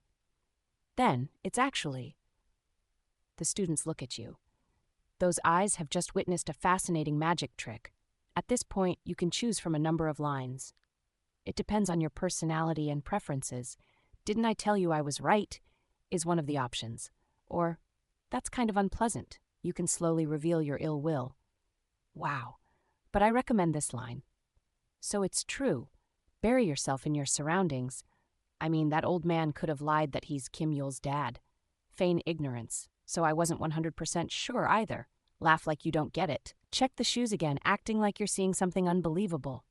Then, it's actually... The students look at you. Those eyes have just witnessed a fascinating magic trick. At this point, you can choose from a number of lines. It depends on your personality and preferences. Didn't I tell you I was right? Is one of the options. Or, that's kind of unpleasant. You can slowly reveal your ill will. Wow. But I recommend this line. So it's true. Bury yourself in your surroundings. I mean, that old man could have lied that he's Kim Yul's dad. Feign ignorance. So I wasn't 100% sure either. Laugh like you don't get it. Check the shoes again, acting like you're seeing something unbelievable.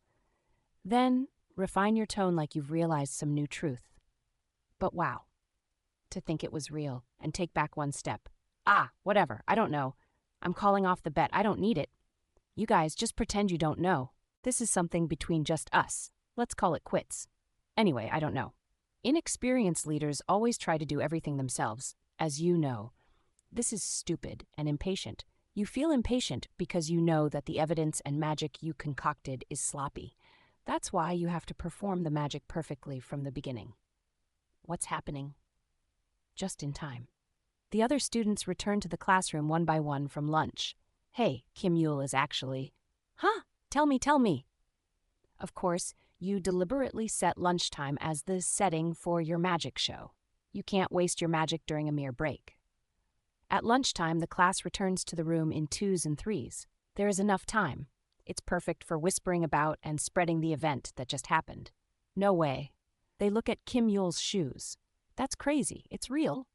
Then, refine your tone like you've realized some new truth. But wow. To think it was real, and take back one step. Whatever, I don't know. I'm calling off the bet, I don't need it. You guys, just pretend you don't know. This is something between just us. Let's call it quits. Anyway, I don't know. Inexperienced leaders always try to do everything themselves, as you know. This is stupid and impatient. You feel impatient because you know that the evidence and magic you concocted is sloppy. That's why you have to perform the magic perfectly from the beginning. What's happening? Just in time. The other students return to the classroom one by one from lunch. Hey, Kim Yul is actually... Huh? Tell me. Of course, you deliberately set lunchtime as the setting for your magic show. You can't waste your magic during a mere break. At lunchtime, the class returns to the room in 2s and 3s. There is enough time. It's perfect for whispering about and spreading the event that just happened. No way. They look at Kim Yul's shoes. That's crazy. It's real.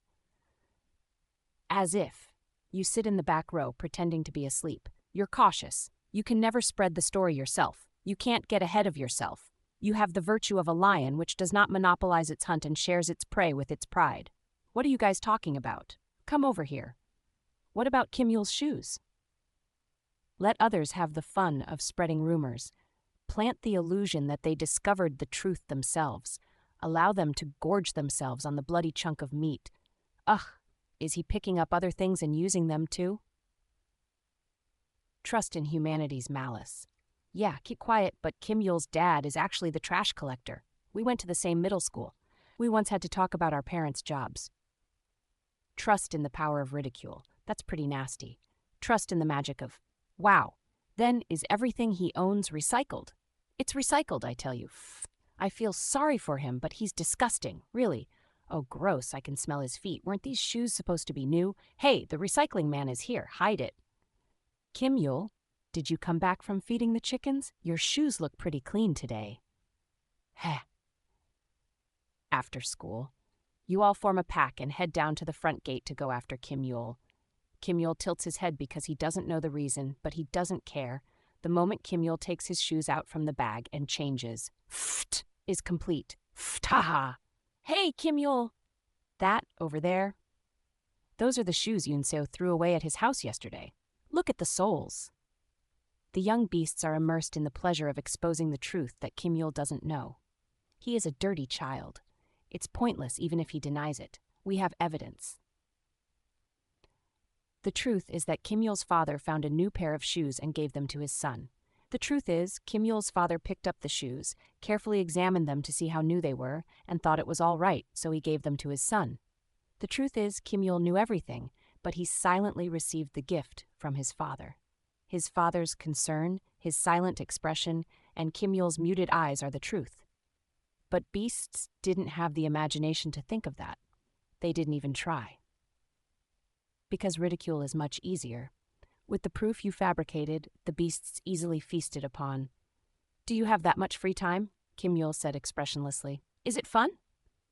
As if. You sit in the back row pretending to be asleep. You're cautious. You can never spread the story yourself. You can't get ahead of yourself. You have the virtue of a lion which does not monopolize its hunt and shares its prey with its pride. What are you guys talking about? Come over here. What about Kim Yul's shoes? Let others have the fun of spreading rumors. Plant the illusion that they discovered the truth themselves. Allow them to gorge themselves on the bloody chunk of meat. Ugh, is he picking up other things and using them too? Trust in humanity's malice. Yeah, keep quiet, but Kim Yul's dad is actually the trash collector. We went to the same middle school. We once had to talk about our parents' jobs. Trust in the power of ridicule. That's pretty nasty. Trust in the magic of, wow, then is everything he owns recycled? It's recycled, I tell you. I feel sorry for him, but he's disgusting, really. Oh, gross, I can smell his feet. Weren't these shoes supposed to be new? Hey, the recycling man is here. Hide it. Kim Yul, did you come back from feeding the chickens? Your shoes look pretty clean today. Heh. After school. You all form a pack and head down to the front gate to go after Kim Yul. Kim Yul tilts his head because he doesn't know the reason, but he doesn't care. The moment Kim Yul takes his shoes out from the bag and changes, Pft is complete. Pft, ha! Hey, Kim Yul! That over there. Those are the shoes Yunseo threw away at his house yesterday. Look at the soles. The young beasts are immersed in the pleasure of exposing the truth that Kim Yul doesn't know. He is a dirty child. It's pointless even if he denies it. We have evidence. The truth is that Kim Yul's father found a new pair of shoes and gave them to his son. The truth is, Kim Yul's father picked up the shoes, carefully examined them to see how new they were, and thought it was all right, so he gave them to his son. The truth is, Kim Yul knew everything, but he silently received the gift from his father. His father's concern, his silent expression, and Kim Yul's muted eyes are the truth. But beasts didn't have the imagination to think of that. They didn't even try. Because ridicule is much easier. With the proof you fabricated, the beasts easily feasted upon. Do you have that much free time? Kim Yul said expressionlessly. Is it fun?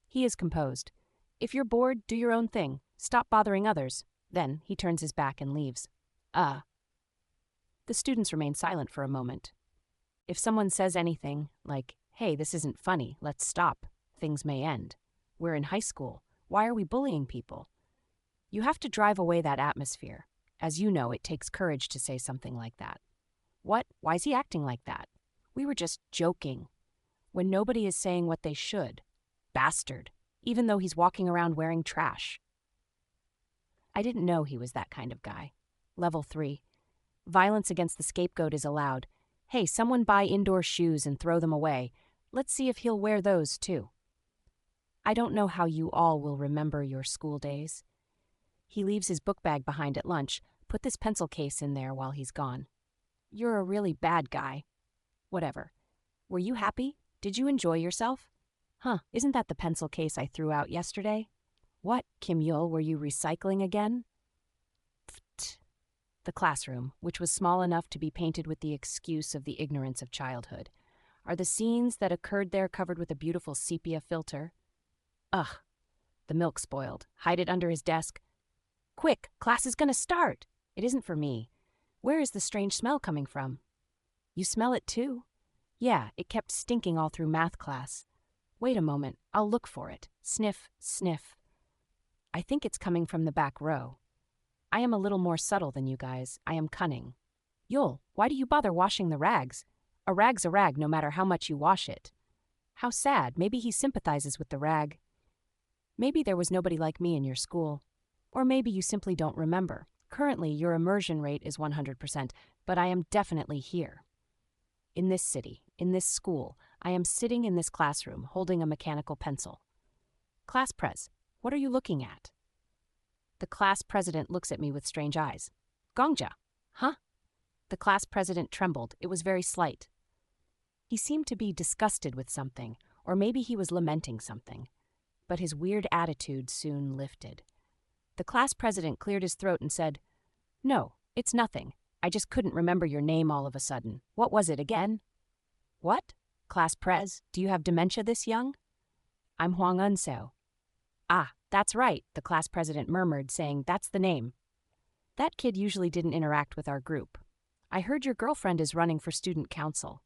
He is composed. If you're bored, do your own thing. Stop bothering others. Then he turns his back and leaves. The students remain silent for a moment. If someone says anything, like, hey, this isn't funny, let's stop, things may end. We're in high school. Why are we bullying people? You have to drive away that atmosphere. As you know, it takes courage to say something like that. What? Why is he acting like that? We were just joking. When nobody is saying what they should. Bastard. Even though he's walking around wearing trash. I didn't know he was that kind of guy. Level 3. Violence against the scapegoat is allowed. Hey, someone buy indoor shoes and throw them away. Let's see if he'll wear those too. I don't know how you all will remember your school days. He leaves his book bag behind at lunch. Put this pencil case in there while he's gone. You're a really bad guy. Whatever. Were you happy? Did you enjoy yourself? Isn't that the pencil case I threw out yesterday? What, Kim Yul, were you recycling again? Pfft. The classroom, which was small enough to be painted with the excuse of the ignorance of childhood. Are the scenes that occurred there covered with a beautiful sepia filter? Ugh. The milk spoiled. Hide it under his desk. Quick, class is gonna start. It isn't for me. Where is the strange smell coming from? You smell it too? Yeah, it kept stinking all through math class. Wait a moment, I'll look for it. Sniff, sniff. I think it's coming from the back row. I am a little more subtle than you guys. I am cunning. Yul, why do you bother washing the rags? A rag's a rag no matter how much you wash it. How sad. Maybe he sympathizes with the rag. Maybe there was nobody like me in your school. Or maybe you simply don't remember. Currently, your immersion rate is 100%, but I am definitely here. In this city, in this school, I am sitting in this classroom holding a mechanical pencil. Class Pres, what are you looking at? The class president looks at me with strange eyes. Gongja, huh? The class president trembled. It was very slight. He seemed to be disgusted with something, or maybe he was lamenting something. But his weird attitude soon lifted. The class president cleared his throat and said, No, it's nothing. I just couldn't remember your name all of a sudden. What was it again? What? Class Pres, do you have dementia this young? I'm Hwang Unseo. Ah, that's right, the class president murmured, saying, That's the name. That kid usually didn't interact with our group. I heard your girlfriend is running for student council.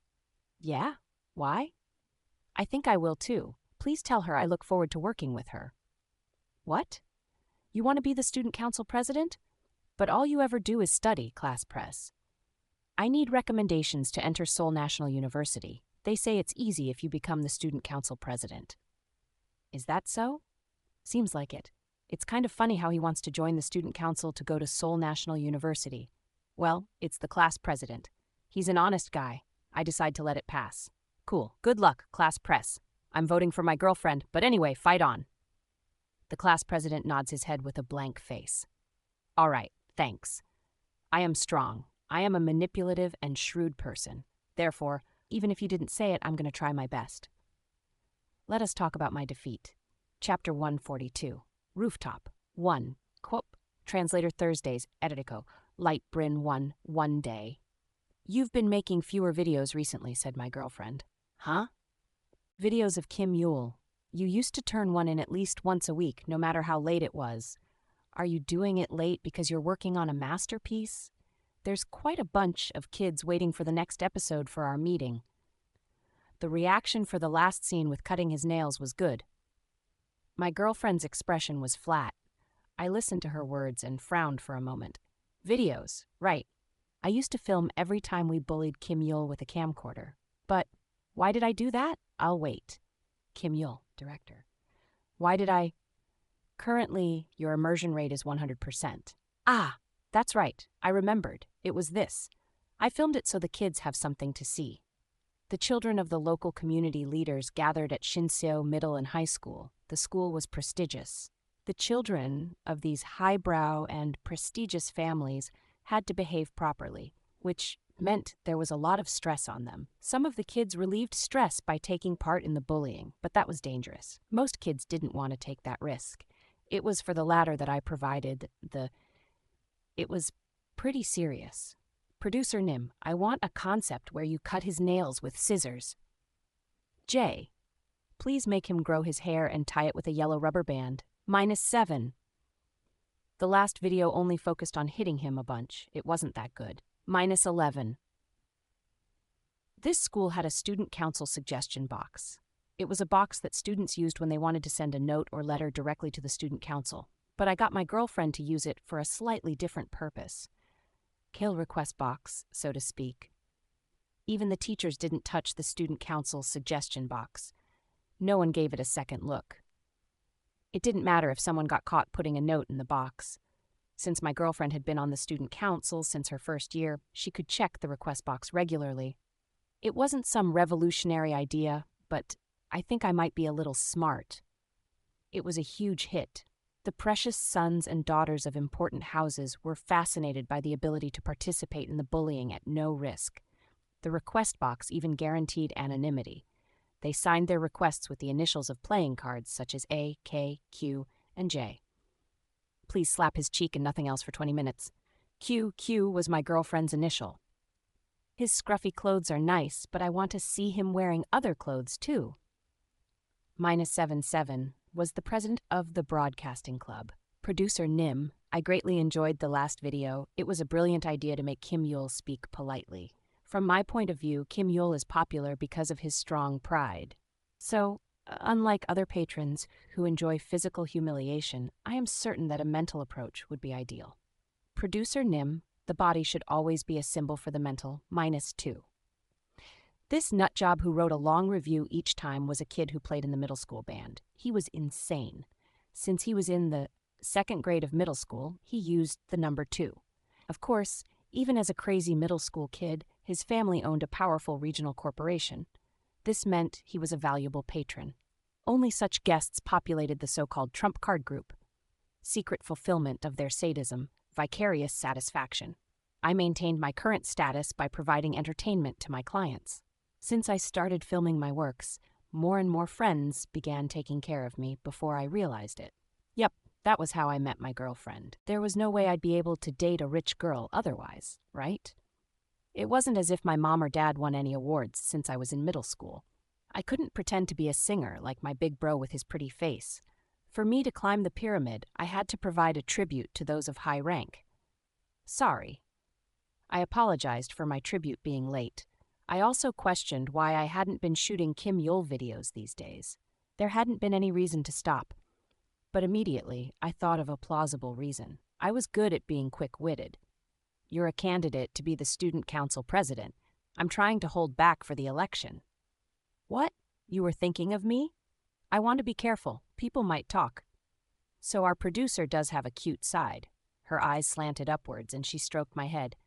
Yeah? Why? I think I will too. Please tell her I look forward to working with her. What? You want to be the student council president? But all you ever do is study, Class Press. I need recommendations to enter Seoul National University. They say it's easy if you become the student council president. Is that so? Seems like it. It's kind of funny how he wants to join the student council to go to Seoul National University. Well, it's the class president. He's an honest guy. I decide to let it pass. Cool. Good luck, Class Press. I'm voting for my girlfriend, but anyway, fight on. The class president nods his head with a blank face. All right, thanks. I am strong. I am a manipulative and shrewd person. Therefore, even if you didn't say it, I'm going to try my best. Let us talk about my defeat. Chapter 142. Rooftop. 1. Quote. Translator Thursdays. Editico. Light Bryn 1. One day. You've been making fewer videos recently, said my girlfriend. Huh? Videos of Kim Yul. You used to turn one in at least once a week, no matter how late it was. Are you doing it late because you're working on a masterpiece? There's quite a bunch of kids waiting for the next episode for our meeting. The reaction for the last scene with cutting his nails was good. My girlfriend's expression was flat. I listened to her words and frowned for a moment. Videos, right. I used to film every time we bullied Kim Yul with a camcorder. But why did I do that? I'll wait. Kim Yul, director. Why did I? Currently, your immersion rate is 100%. Ah, that's right. I remembered. It was this. I filmed it so the kids have something to see. The children of the local community leaders gathered at Shinseo Middle and High School. The school was prestigious. The children of these highbrow and prestigious families had to behave properly, which meant there was a lot of stress on them. Some of the kids relieved stress by taking part in the bullying, but that was dangerous. Most kids didn't want to take that risk. It was for the latter that I provided It was pretty serious. Producer Nim, I want a concept where you cut his nails with scissors. Jay, please make him grow his hair and tie it with a yellow rubber band. -7. The last video only focused on hitting him a bunch. It wasn't that good. -11. This school had a student council suggestion box. It was a box that students used when they wanted to send a note or letter directly to the student council. But I got my girlfriend to use it for a slightly different purpose. Kill request box, so to speak. Even the teachers didn't touch the student council's suggestion box. No one gave it a second look. It didn't matter if someone got caught putting a note in the box. Since my girlfriend had been on the student council since her first year, she could check the request box regularly. It wasn't some revolutionary idea, but I think I might be a little smart. It was a huge hit. The precious sons and daughters of important houses were fascinated by the ability to participate in the bullying at no risk. The request box even guaranteed anonymity. They signed their requests with the initials of playing cards such as A, K, Q, and J. Please slap his cheek and nothing else for 20 minutes. Q was my girlfriend's initial. His scruffy clothes are nice, but I want to see him wearing other clothes too. -77 was the president of the Broadcasting Club. Producer Nim, I greatly enjoyed the last video. It was a brilliant idea to make Kim Yul speak politely. From my point of view, Kim Yul is popular because of his strong pride. So, unlike other patrons who enjoy physical humiliation, I am certain that a mental approach would be ideal. Producer Nim, the body should always be a symbol for the mental, -2. This nutjob who wrote a long review each time was a kid who played in the middle school band. He was insane. Since he was in the second grade of middle school, he used the number 2. Of course, even as a crazy middle school kid, his family owned a powerful regional corporation. This meant he was a valuable patron. Only such guests populated the so-called trump card group. Secret fulfillment of their sadism, vicarious satisfaction. I maintained my current status by providing entertainment to my clients. Since I started filming my works, more and more friends began taking care of me before I realized it. Yep, that was how I met my girlfriend. There was no way I'd be able to date a rich girl otherwise, right? It wasn't as if my mom or dad won any awards since I was in middle school. I couldn't pretend to be a singer like my big bro with his pretty face. For me to climb the pyramid, I had to provide a tribute to those of high rank. Sorry. I apologized for my tribute being late. I also questioned why I hadn't been shooting Kim Yul videos these days. There hadn't been any reason to stop. But immediately, I thought of a plausible reason. I was good at being quick-witted. You're a candidate to be the student council president. I'm trying to hold back for the election. What? You were thinking of me? I want to be careful. People might talk. So our producer does have a cute side. Her eyes slanted upwards and she stroked my head.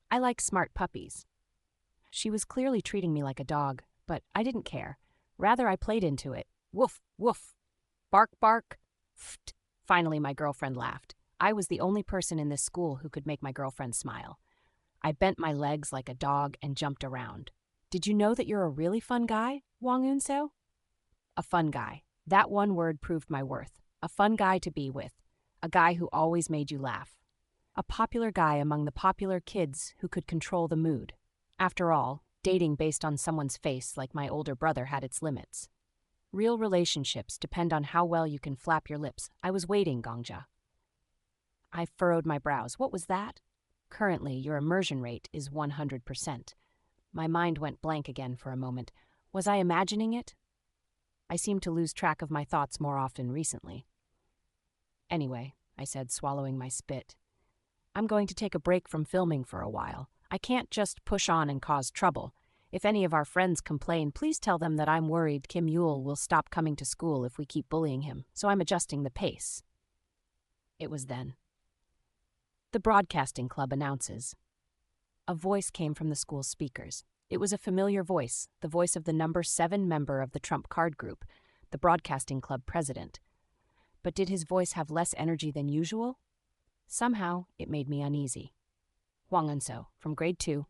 I like smart puppies. She was clearly treating me like a dog, but I didn't care. Rather, I played into it. Woof, woof. Bark, bark. Pfft. Finally, my girlfriend laughed. I was the only person in this school who could make my girlfriend smile. I bent my legs like a dog and jumped around. Did you know that you're a really fun guy, Wang Eun-seo? A fun guy. That one word proved my worth. A fun guy to be with. A guy who always made you laugh. A popular guy among the popular kids who could control the mood. After all, dating based on someone's face like my older brother had its limits. Real relationships depend on how well you can flap your lips. I was waiting, Gongja. I furrowed my brows. What was that? Currently, your immersion rate is 100%. My mind went blank again for a moment. Was I imagining it? I seemed to lose track of my thoughts more often recently. Anyway, I said, swallowing my spit. I'm going to take a break from filming for a while. I can't just push on and cause trouble. If any of our friends complain, please tell them that I'm worried Kim Yule will stop coming to school if we keep bullying him, so I'm adjusting the pace. It was then. The Broadcasting Club announces. A voice came from the school speakers. It was a familiar voice, the voice of the number 7 member of the Trump Card Group, the Broadcasting Club president. But did his voice have less energy than usual? Somehow, it made me uneasy. Hwang Eun-so, from Grade 2,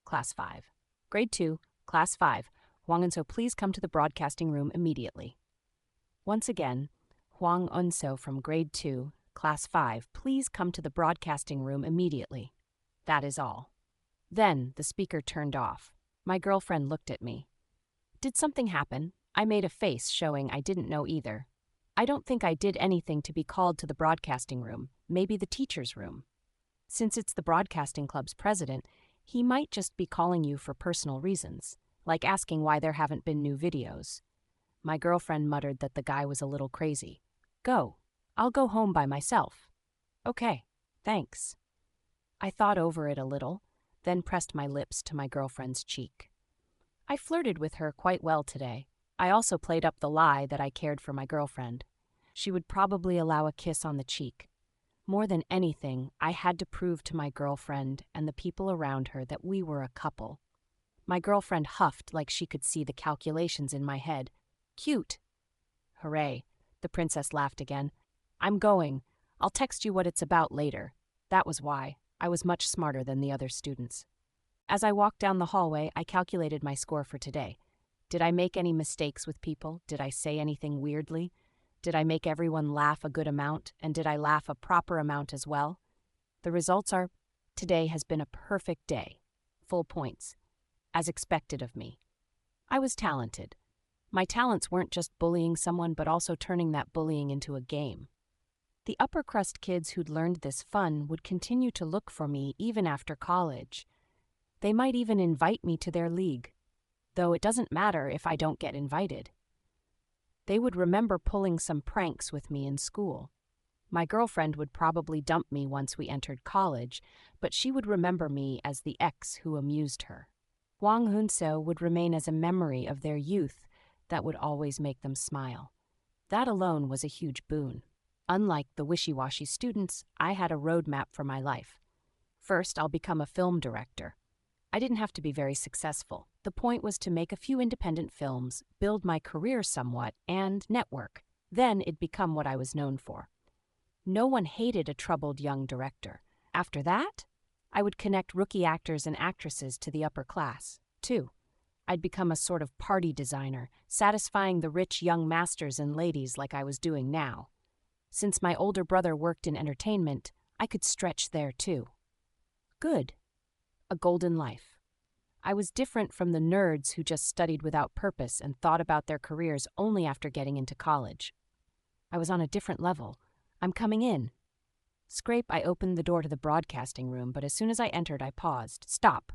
Class 5. Grade 2, Class 5. Hwang Eun-so, please come to the broadcasting room immediately. Once again, Hwang Eun-so from Grade 2, Class 5, please come to the broadcasting room immediately. That is all. Then the speaker turned off. My girlfriend looked at me. Did something happen? I made a face showing I didn't know either. I don't think I did anything to be called to the broadcasting room, maybe the teacher's room. Since it's the Broadcasting Club's president, he might just be calling you for personal reasons, like asking why there haven't been new videos. My girlfriend muttered that the guy was a little crazy. Go. I'll go home by myself. Okay, thanks. I thought over it a little, then pressed my lips to my girlfriend's cheek. I flirted with her quite well today. I also played up the lie that I cared for my girlfriend. She would probably allow a kiss on the cheek. More than anything, I had to prove to my girlfriend and the people around her that we were a couple. My girlfriend huffed like she could see the calculations in my head. Cute. Hooray. The princess laughed again. I'm going. I'll text you what it's about later. That was why. I was much smarter than the other students. As I walked down the hallway, I calculated my score for today. Did I make any mistakes with people? Did I say anything weirdly? Did I make everyone laugh a good amount? And did I laugh a proper amount as well? The results are, today has been a perfect day. Full points. As expected of me. I was talented. My talents weren't just bullying someone, but also turning that bullying into a game. The upper crust kids who'd learned this fun would continue to look for me even after college. They might even invite me to their league, though it doesn't matter if I don't get invited. They would remember pulling some pranks with me in school. My girlfriend would probably dump me once we entered college, but she would remember me as the ex who amused her. Hwang Eun-so would remain as a memory of their youth that would always make them smile. That alone was a huge boon. Unlike the wishy-washy students, I had a roadmap for my life. First, I'll become a film director. I didn't have to be very successful. The point was to make a few independent films, build my career somewhat, and network. Then it'd become what I was known for. No one hated a troubled young director. After that, I would connect rookie actors and actresses to the upper class, too. I'd become a sort of party designer, satisfying the rich young masters and ladies like I was doing now. Since my older brother worked in entertainment, I could stretch there too. Good. A golden life. I was different from the nerds who just studied without purpose and thought about their careers only after getting into college. I was on a different level. I'm coming in. Scrape, I opened the door to the broadcasting room, but as soon as I entered, I paused. Stop.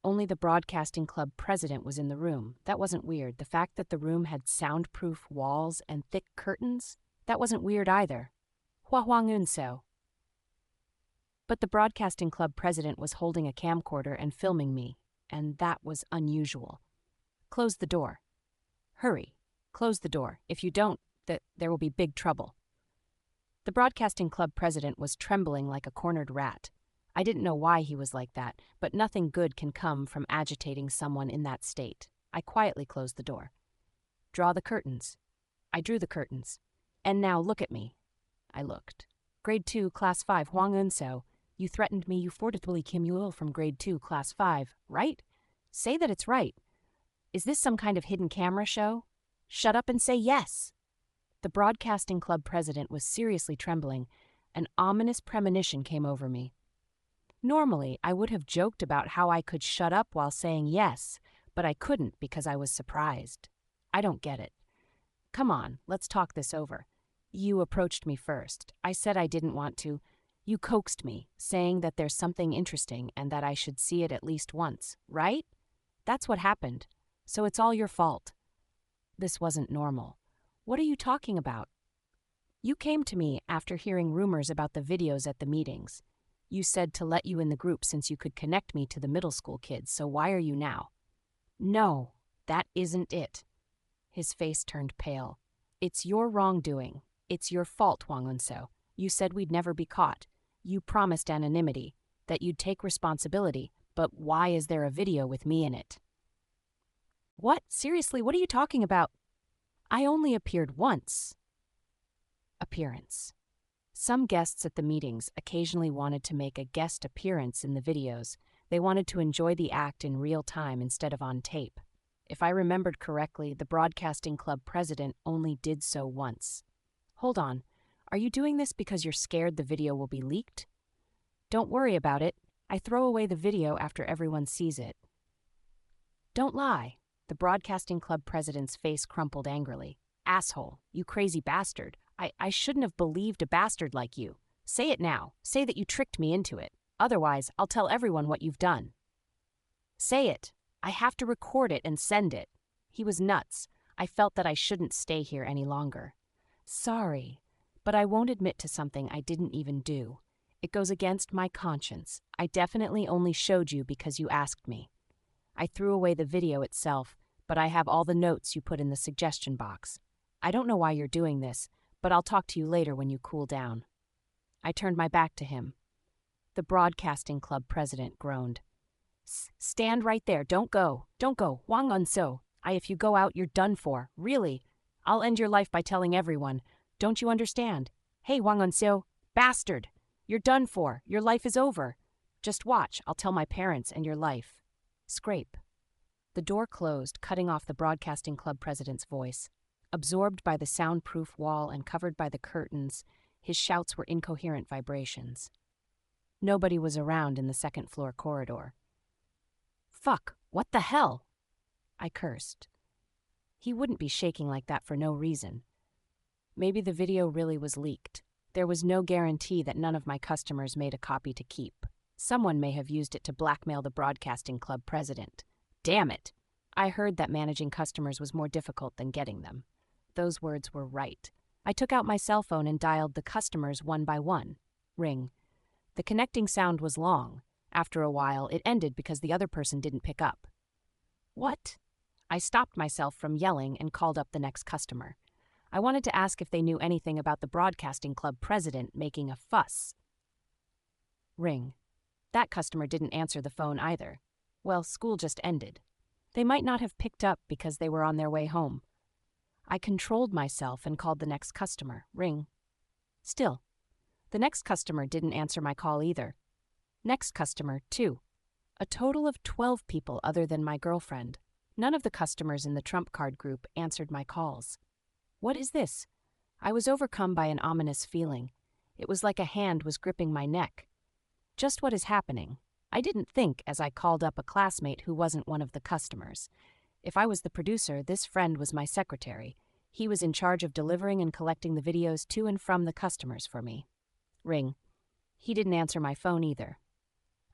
Only the Broadcasting Club president was in the room. That wasn't weird. The fact that the room had soundproof walls and thick curtains, that wasn't weird either. Hwang Eun-so. But the Broadcasting Club president was holding a camcorder and filming me, and that was unusual. Close the door. Hurry. Close the door. If you don't, there will be big trouble. The Broadcasting Club president was trembling like a cornered rat. I didn't know why he was like that, but nothing good can come from agitating someone in that state. I quietly closed the door. Draw the curtains. I drew the curtains. And now look at me. I looked. Grade 2, Class 5, Hwang Eun-so. You threatened me, you forcibly Kim Yul from Grade 2, Class 5, right? Say that it's right. Is this some kind of hidden camera show? Shut up and say yes. The Broadcasting Club president was seriously trembling. An ominous premonition came over me. Normally, I would have joked about how I could shut up while saying yes, but I couldn't because I was surprised. I don't get it. Come on, let's talk this over. You approached me first. I said I didn't want to. You coaxed me, saying that there's something interesting and that I should see it at least once, right? That's what happened. So it's all your fault. This wasn't normal. What are you talking about? You came to me after hearing rumors about the videos at the meetings. You said to let you in the group since you could connect me to the middle school kids, so why are you now? No, that isn't it. His face turned pale. It's your wrongdoing. It's your fault, Hwang Un-seo. You said we'd never be caught. You promised anonymity, that you'd take responsibility, but why is there a video with me in it? What? Seriously, what are you talking about? I only appeared once. Appearance. Some guests at the meetings occasionally wanted to make a guest appearance in the videos. They wanted to enjoy the act in real time instead of on tape. If I remembered correctly, the Broadcasting Club president only did so once. Hold on. Are you doing this because you're scared the video will be leaked? Don't worry about it. I throw away the video after everyone sees it. Don't lie. The Broadcasting Club president's face crumpled angrily. Asshole, you crazy bastard. I shouldn't have believed a bastard like you. Say it now. Say that you tricked me into it. Otherwise, I'll tell everyone what you've done. Say it. I have to record it and send it. He was nuts. I felt that I shouldn't stay here any longer. Sorry, but I won't admit to something I didn't even do. It goes against my conscience. I definitely only showed you because you asked me. I threw away the video itself, but I have all the notes you put in the suggestion box. I don't know why you're doing this, but I'll talk to you later when you cool down. I turned my back to him. The Broadcasting Club president groaned. Stand right there. Don't go. Don't go. Hwang Un-seo. If you go out, you're done for. Really. I'll end your life by telling everyone. Don't you understand? Hey, Hwang Un-seo. Bastard. You're done for. Your life is over. Just watch. I'll tell my parents and your life. Scrape. The door closed, cutting off the Broadcasting Club president's voice. Absorbed by the soundproof wall and covered by the curtains, his shouts were incoherent vibrations. Nobody was around in the second-floor corridor. Fuck, what the hell? I cursed. He wouldn't be shaking like that for no reason. Maybe the video really was leaked. There was no guarantee that none of my customers made a copy to keep. Someone may have used it to blackmail the Broadcasting Club president. Damn it! I heard that managing customers was more difficult than getting them. Those words were right. I took out my cell phone and dialed the customers one by one. Ring. The connecting sound was long. After a while, it ended because the other person didn't pick up. What? I stopped myself from yelling and called up the next customer. I wanted to ask if they knew anything about the Broadcasting Club president making a fuss. Ring. That customer didn't answer the phone either. Well, school just ended. They might not have picked up because they were on their way home. I controlled myself and called the next customer. Ring. Still. The next customer didn't answer my call either. Next customer, 2. A total of 12 people other than my girlfriend. None of the customers in the trump card group answered my calls. What is this? I was overcome by an ominous feeling. It was like a hand was gripping my neck. Just what is happening? I didn't think as I called up a classmate who wasn't one of the customers. If I was the producer, this friend was my secretary. He was in charge of delivering and collecting the videos to and from the customers for me. Ring. He didn't answer my phone either.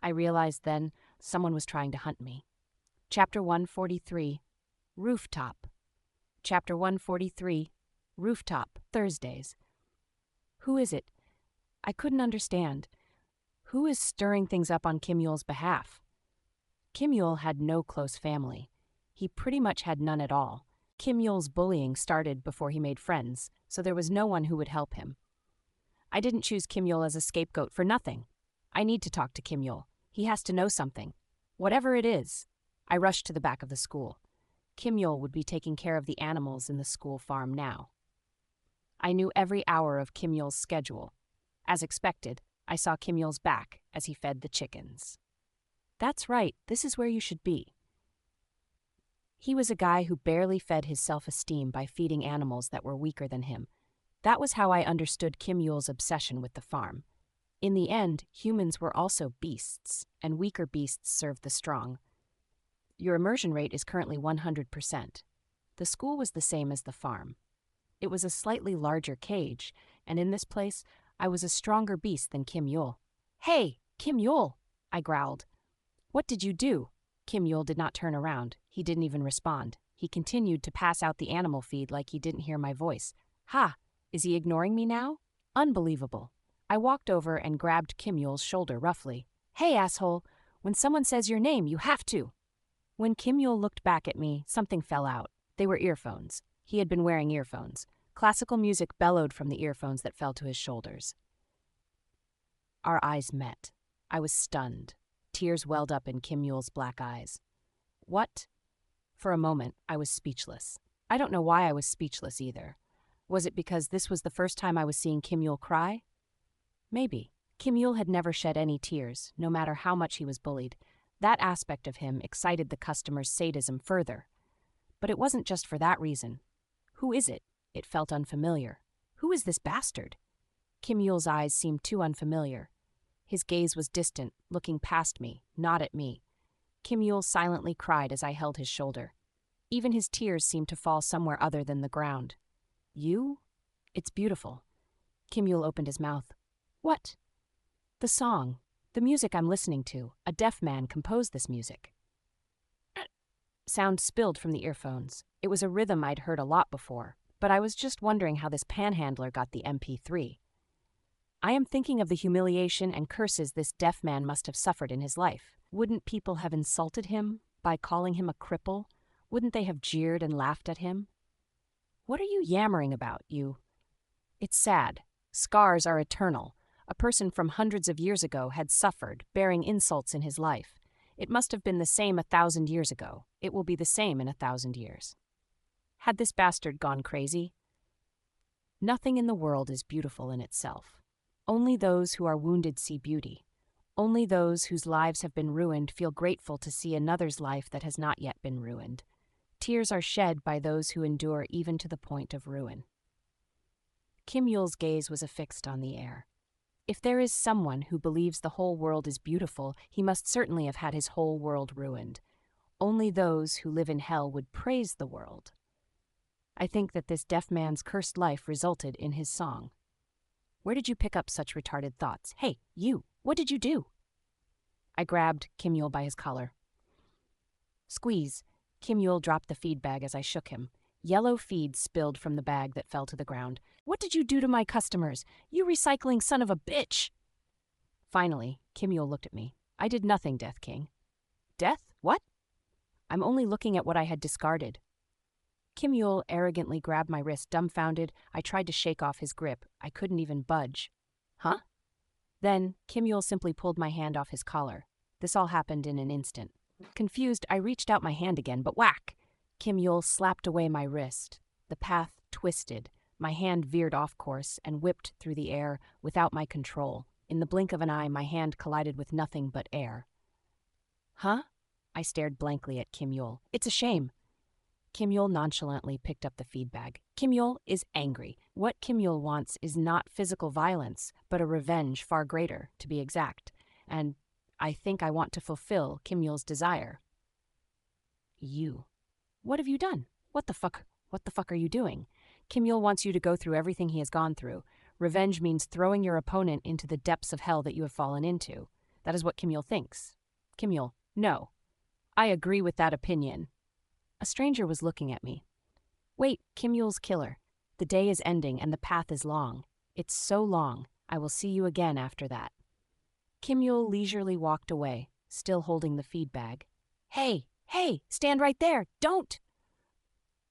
I realized then someone was trying to hunt me. Chapter 143. Rooftop. Chapter 143. Rooftop, Thursdays. Who is it? I couldn't understand. Who is stirring things up on Kim Yul's behalf? Kim Yul had no close family. He pretty much had none at all. Kim Yul's bullying started before he made friends, so there was no one who would help him. I didn't choose Kim Yul as a scapegoat for nothing. I need to talk to Kim Yul. He has to know something. Whatever it is. I rushed to the back of the school. Kim Yul would be taking care of the animals in the school farm now. I knew every hour of Kim Yul's schedule. As expected, I saw Kim Yul's back as he fed the chickens. That's right, this is where you should be. He was a guy who barely fed his self-esteem by feeding animals that were weaker than him. That was how I understood Kim Yul's obsession with the farm. In the end, humans were also beasts, and weaker beasts served the strong. Your immersion rate is currently 100%. The school was the same as the farm. It was a slightly larger cage, and in this place, I was a stronger beast than Kim Yul. Hey, Kim Yul, I growled. What did you do? Kim Yul did not turn around. He didn't even respond. He continued to pass out the animal feed like he didn't hear my voice. Ha! Is he ignoring me now? Unbelievable. I walked over and grabbed Kim Yul's shoulder roughly. Hey, asshole, when someone says your name, you have to. When Kim Yul looked back at me, something fell out. They were earphones. He had been wearing earphones. Classical music bellowed from the earphones that fell to his shoulders. Our eyes met. I was stunned. Tears welled up in Kim Yul's black eyes. What? For a moment, I was speechless. I don't know why I was speechless either. Was it because this was the first time I was seeing Kim Yul cry? Maybe. Kim Yul had never shed any tears, no matter how much he was bullied. That aspect of him excited the customer's sadism further. But it wasn't just for that reason. Who is it? It felt unfamiliar. Who is this bastard? Kim Yul's eyes seemed too unfamiliar. His gaze was distant, looking past me, not at me. Kim Yul silently cried as I held his shoulder. Even his tears seemed to fall somewhere other than the ground. You? It's beautiful. Kim Yul opened his mouth. What? The song. The music I'm listening to. A deaf man composed this music. Sound spilled from the earphones. It was a rhythm I'd heard a lot before, but I was just wondering how this panhandler got the MP3. I am thinking of the humiliation and curses this deaf man must have suffered in his life. Wouldn't people have insulted him by calling him a cripple? Wouldn't they have jeered and laughed at him? What are you yammering about, you? It's sad. Scars are eternal. A person from hundreds of years ago had suffered, bearing insults in his life. It must have been the same 1,000 years ago. It will be the same in 1,000 years. Had this bastard gone crazy? Nothing in the world is beautiful in itself. Only those who are wounded see beauty. Only those whose lives have been ruined feel grateful to see another's life that has not yet been ruined. Tears are shed by those who endure even to the point of ruin. Kim Yul's gaze was affixed on the air. If there is someone who believes the whole world is beautiful, he must certainly have had his whole world ruined. Only those who live in hell would praise the world. I think that this deaf man's cursed life resulted in his song. Where did you pick up such retarded thoughts? Hey, you, what did you do? I grabbed Kim Yul by his collar. Squeeze. Kim Yul dropped the feed bag as I shook him. Yellow feed spilled from the bag that fell to the ground. What did you do to my customers? You recycling son of a bitch! Finally, Kim Yul looked at me. I did nothing, Death King. Death? What? I'm only looking at what I had discarded. Kim Yul arrogantly grabbed my wrist, dumbfounded. I tried to shake off his grip. I couldn't even budge. Huh? Then, Kim Yul simply pulled my hand off his collar. This all happened in an instant. Confused, I reached out my hand again, but whack! Kim Yul slapped away my wrist. The path twisted. My hand veered off course and whipped through the air without my control. In the blink of an eye, my hand collided with nothing but air. Huh? I stared blankly at Kim Yul. It's a shame. Kim Yul nonchalantly picked up the feed bag. Kim Yul is angry. What Kim Yul wants is not physical violence, but a revenge far greater, to be exact. And I think I want to fulfill Kim Yul's desire. You. What have you done? What the fuck are you doing? Kim Yul wants you to go through everything he has gone through. Revenge means throwing your opponent into the depths of hell that you have fallen into. That is what Kim Yul thinks. Kim Yul, no. I agree with that opinion. A stranger was looking at me. Wait, Kim Yul's killer. The day is ending and the path is long. It's so long. I will see you again after that. Kim Yul leisurely walked away, still holding the feed bag. Hey, stand right there. Don't!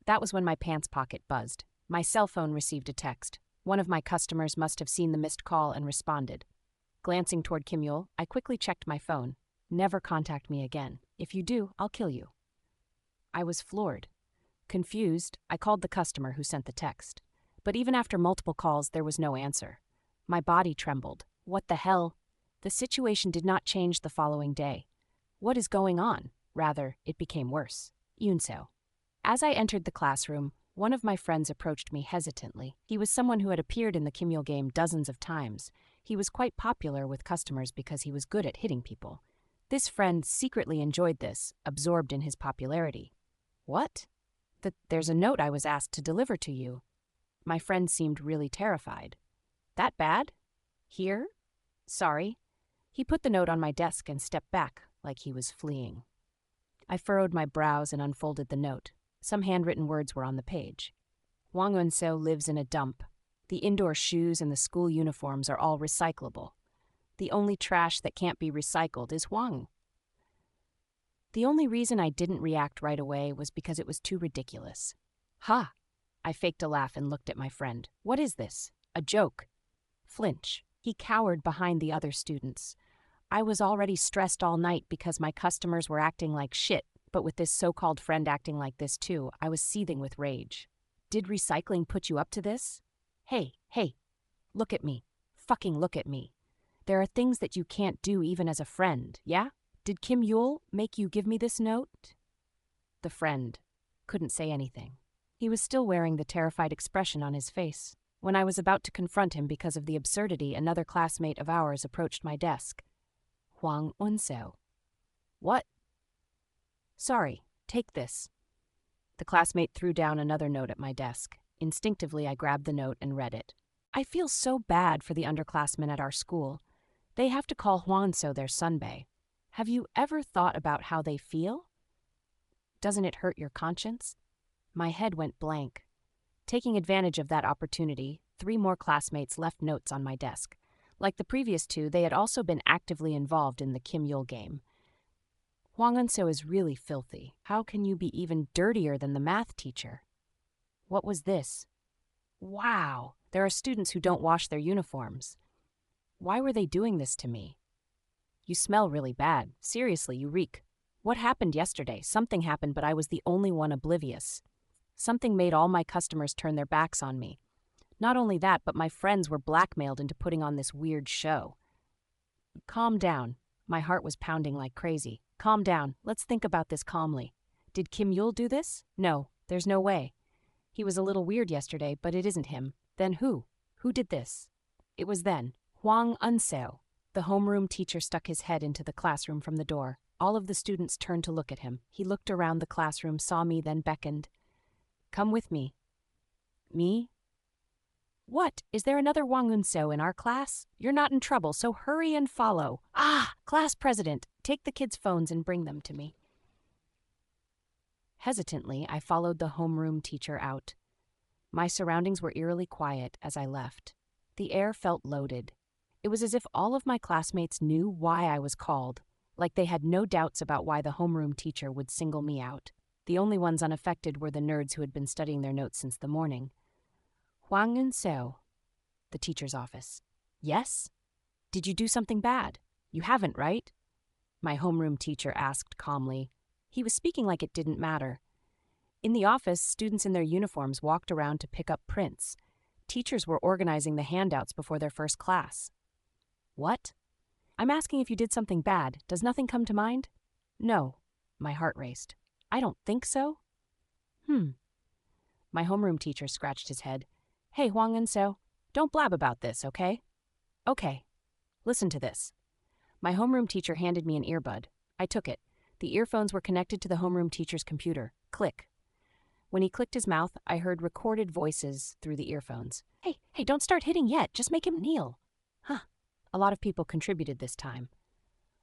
That was when my pants pocket buzzed. My cell phone received a text. One of my customers must have seen the missed call and responded. Glancing toward Kim Yul, I quickly checked my phone. Never contact me again. If you do, I'll kill you. I was floored. Confused, I called the customer who sent the text. But even after multiple calls, there was no answer. My body trembled. What the hell? The situation did not change the following day. What is going on? Rather, it became worse. Yunseo. As I entered the classroom, one of my friends approached me hesitantly. He was someone who had appeared in the Kim Yul game dozens of times. He was quite popular with customers because he was good at hitting people. This friend secretly enjoyed this, absorbed in his popularity. What? There's a note I was asked to deliver to you. My friend seemed really terrified. That bad? Here? Sorry. He put the note on my desk and stepped back like he was fleeing. I furrowed my brows and unfolded the note. Some handwritten words were on the page. Wang Yunseo lives in a dump. The indoor shoes and the school uniforms are all recyclable. The only trash that can't be recycled is Huang. The only reason I didn't react right away was because it was too ridiculous. Ha! I faked a laugh and looked at my friend. What is this? A joke. Flinch. He cowered behind the other students. I was already stressed all night because my customers were acting like shit, but with this so-called friend acting like this too, I was seething with rage. Did recycling put you up to this? Hey, look at me. Fucking look at me. There are things that you can't do even as a friend, yeah? Did Kim Yul make you give me this note? The friend couldn't say anything. He was still wearing the terrified expression on his face. When I was about to confront him because of the absurdity, another classmate of ours approached my desk. Huang Unseo. What? Sorry, take this. The classmate threw down another note at my desk. Instinctively, I grabbed the note and read it. I feel so bad for the underclassmen at our school. They have to call Hwanseo their sunbae. Have you ever thought about how they feel? Doesn't it hurt your conscience? My head went blank. Taking advantage of that opportunity, 3 more classmates left notes on my desk. Like the previous 2, they had also been actively involved in the Kim Yul game. Hwang Unseo is really filthy. How can you be even dirtier than the math teacher? What was this? Wow, there are students who don't wash their uniforms. Why were they doing this to me? You smell really bad. Seriously, you reek. What happened yesterday? Something happened, but I was the only one oblivious. Something made all my customers turn their backs on me. Not only that, but my friends were blackmailed into putting on this weird show. Calm down. My heart was pounding like crazy. Calm down. Let's think about this calmly. Did Kim Yul do this? No, there's no way. He was a little weird yesterday, but it isn't him. Then who? Who did this? It was then Hwang Unseo. The homeroom teacher stuck his head into the classroom from the door. All of the students turned to look at him. He looked around the classroom, saw me, then beckoned. Come with me. Me? What? Is there another Hwang Unseo in our class? You're not in trouble, so hurry and follow. Ah, class president, take the kids' phones and bring them to me. Hesitantly, I followed the homeroom teacher out. My surroundings were eerily quiet as I left. The air felt loaded. It was as if all of my classmates knew why I was called, like they had no doubts about why the homeroom teacher would single me out. The only ones unaffected were the nerds who had been studying their notes since the morning. Hwang Unseo, the teacher's office. Yes? Did you do something bad? You haven't, right? My homeroom teacher asked calmly. He was speaking like it didn't matter. In the office, students in their uniforms walked around to pick up prints. Teachers were organizing the handouts before their first class. What? I'm asking if you did something bad. Does nothing come to mind? No. My heart raced. I don't think so. My homeroom teacher scratched his head. Hey, Hwang Unseo, don't blab about this, okay? Okay. Listen to this. My homeroom teacher handed me an earbud. I took it. The earphones were connected to the homeroom teacher's computer. Click. When he clicked his mouth, I heard recorded voices through the earphones. Hey, don't start hitting yet. Just make him kneel. Huh. A lot of people contributed this time.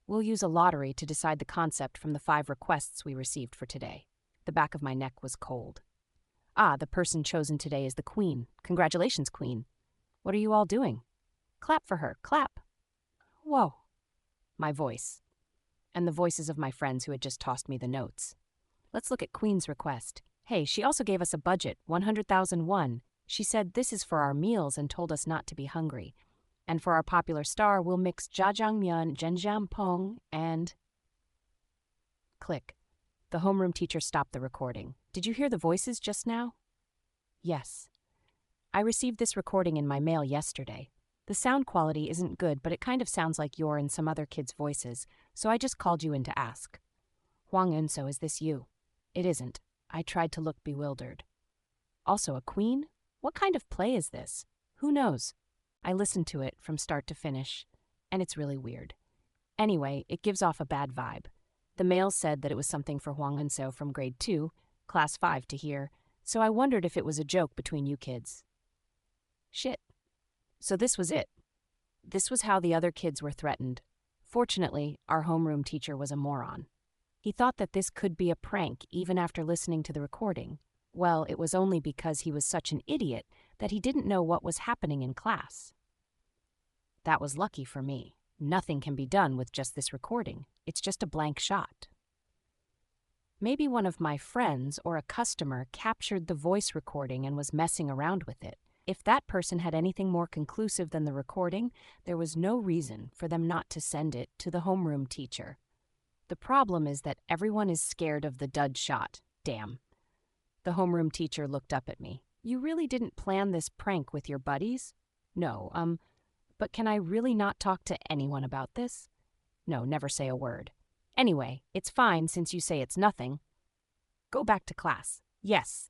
We'll use a lottery to decide the concept from the 5 requests we received for today. The back of my neck was cold. Ah, the person chosen today is the Queen. Congratulations, Queen. What are you all doing? Clap for her. Clap. Whoa. My voice. And the voices of my friends who had just tossed me the notes. Let's look at Queen's request. Hey, she also gave us a budget, 100,000 won. She said this is for our meals and told us not to be hungry. And for our popular star, we'll mix jjajangmyeon, jenjampong, and... Click. The homeroom teacher stopped the recording. Did you hear the voices just now? Yes. I received this recording in my mail yesterday. The sound quality isn't good, but it kind of sounds like your and some other kids' voices, so I just called you in to ask. Hwang Unseo, is this you? It isn't. I tried to look bewildered. Also a queen? What kind of play is this? Who knows? I listened to it from start to finish, and it's really weird. Anyway, it gives off a bad vibe. The mail said that it was something for Hwang Unseo from grade 2, class 5 to hear, so I wondered if it was a joke between you kids. Shit. So this was it. This was how the other kids were threatened. Fortunately, our homeroom teacher was a moron. He thought that this could be a prank even after listening to the recording. Well, it was only because he was such an idiot, that he didn't know what was happening in class. That was lucky for me. Nothing can be done with just this recording. It's just a blank shot. Maybe one of my friends or a customer captured the voice recording and was messing around with it. If that person had anything more conclusive than the recording, there was no reason for them not to send it to the homeroom teacher. The problem is that everyone is scared of the dud shot. Damn. The homeroom teacher looked up at me. You really didn't plan this prank with your buddies? No, but can I really not talk to anyone about this? No, never say a word. Anyway, it's fine since you say it's nothing. Go back to class. Yes.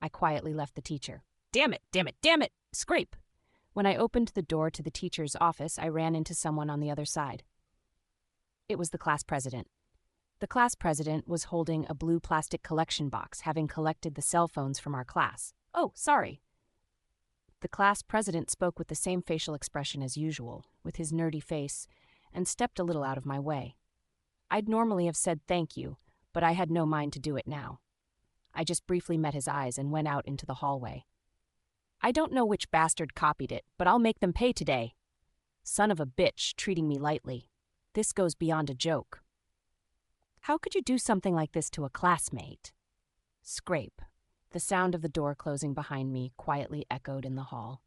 I quietly left the teacher. Damn it, damn it, damn it! Scrape! When I opened the door to the teacher's office, I ran into someone on the other side. It was the class president. The class president was holding a blue plastic collection box, having collected the cell phones from our class. Oh, sorry. The class president spoke with the same facial expression as usual, with his nerdy face, and stepped a little out of my way. I'd normally have said thank you, but I had no mind to do it now. I just briefly met his eyes and went out into the hallway. I don't know which bastard copied it, but I'll make them pay today. Son of a bitch, treating me lightly. This goes beyond a joke. How could you do something like this to a classmate? Scrape. The sound of the door closing behind me quietly echoed in the hall.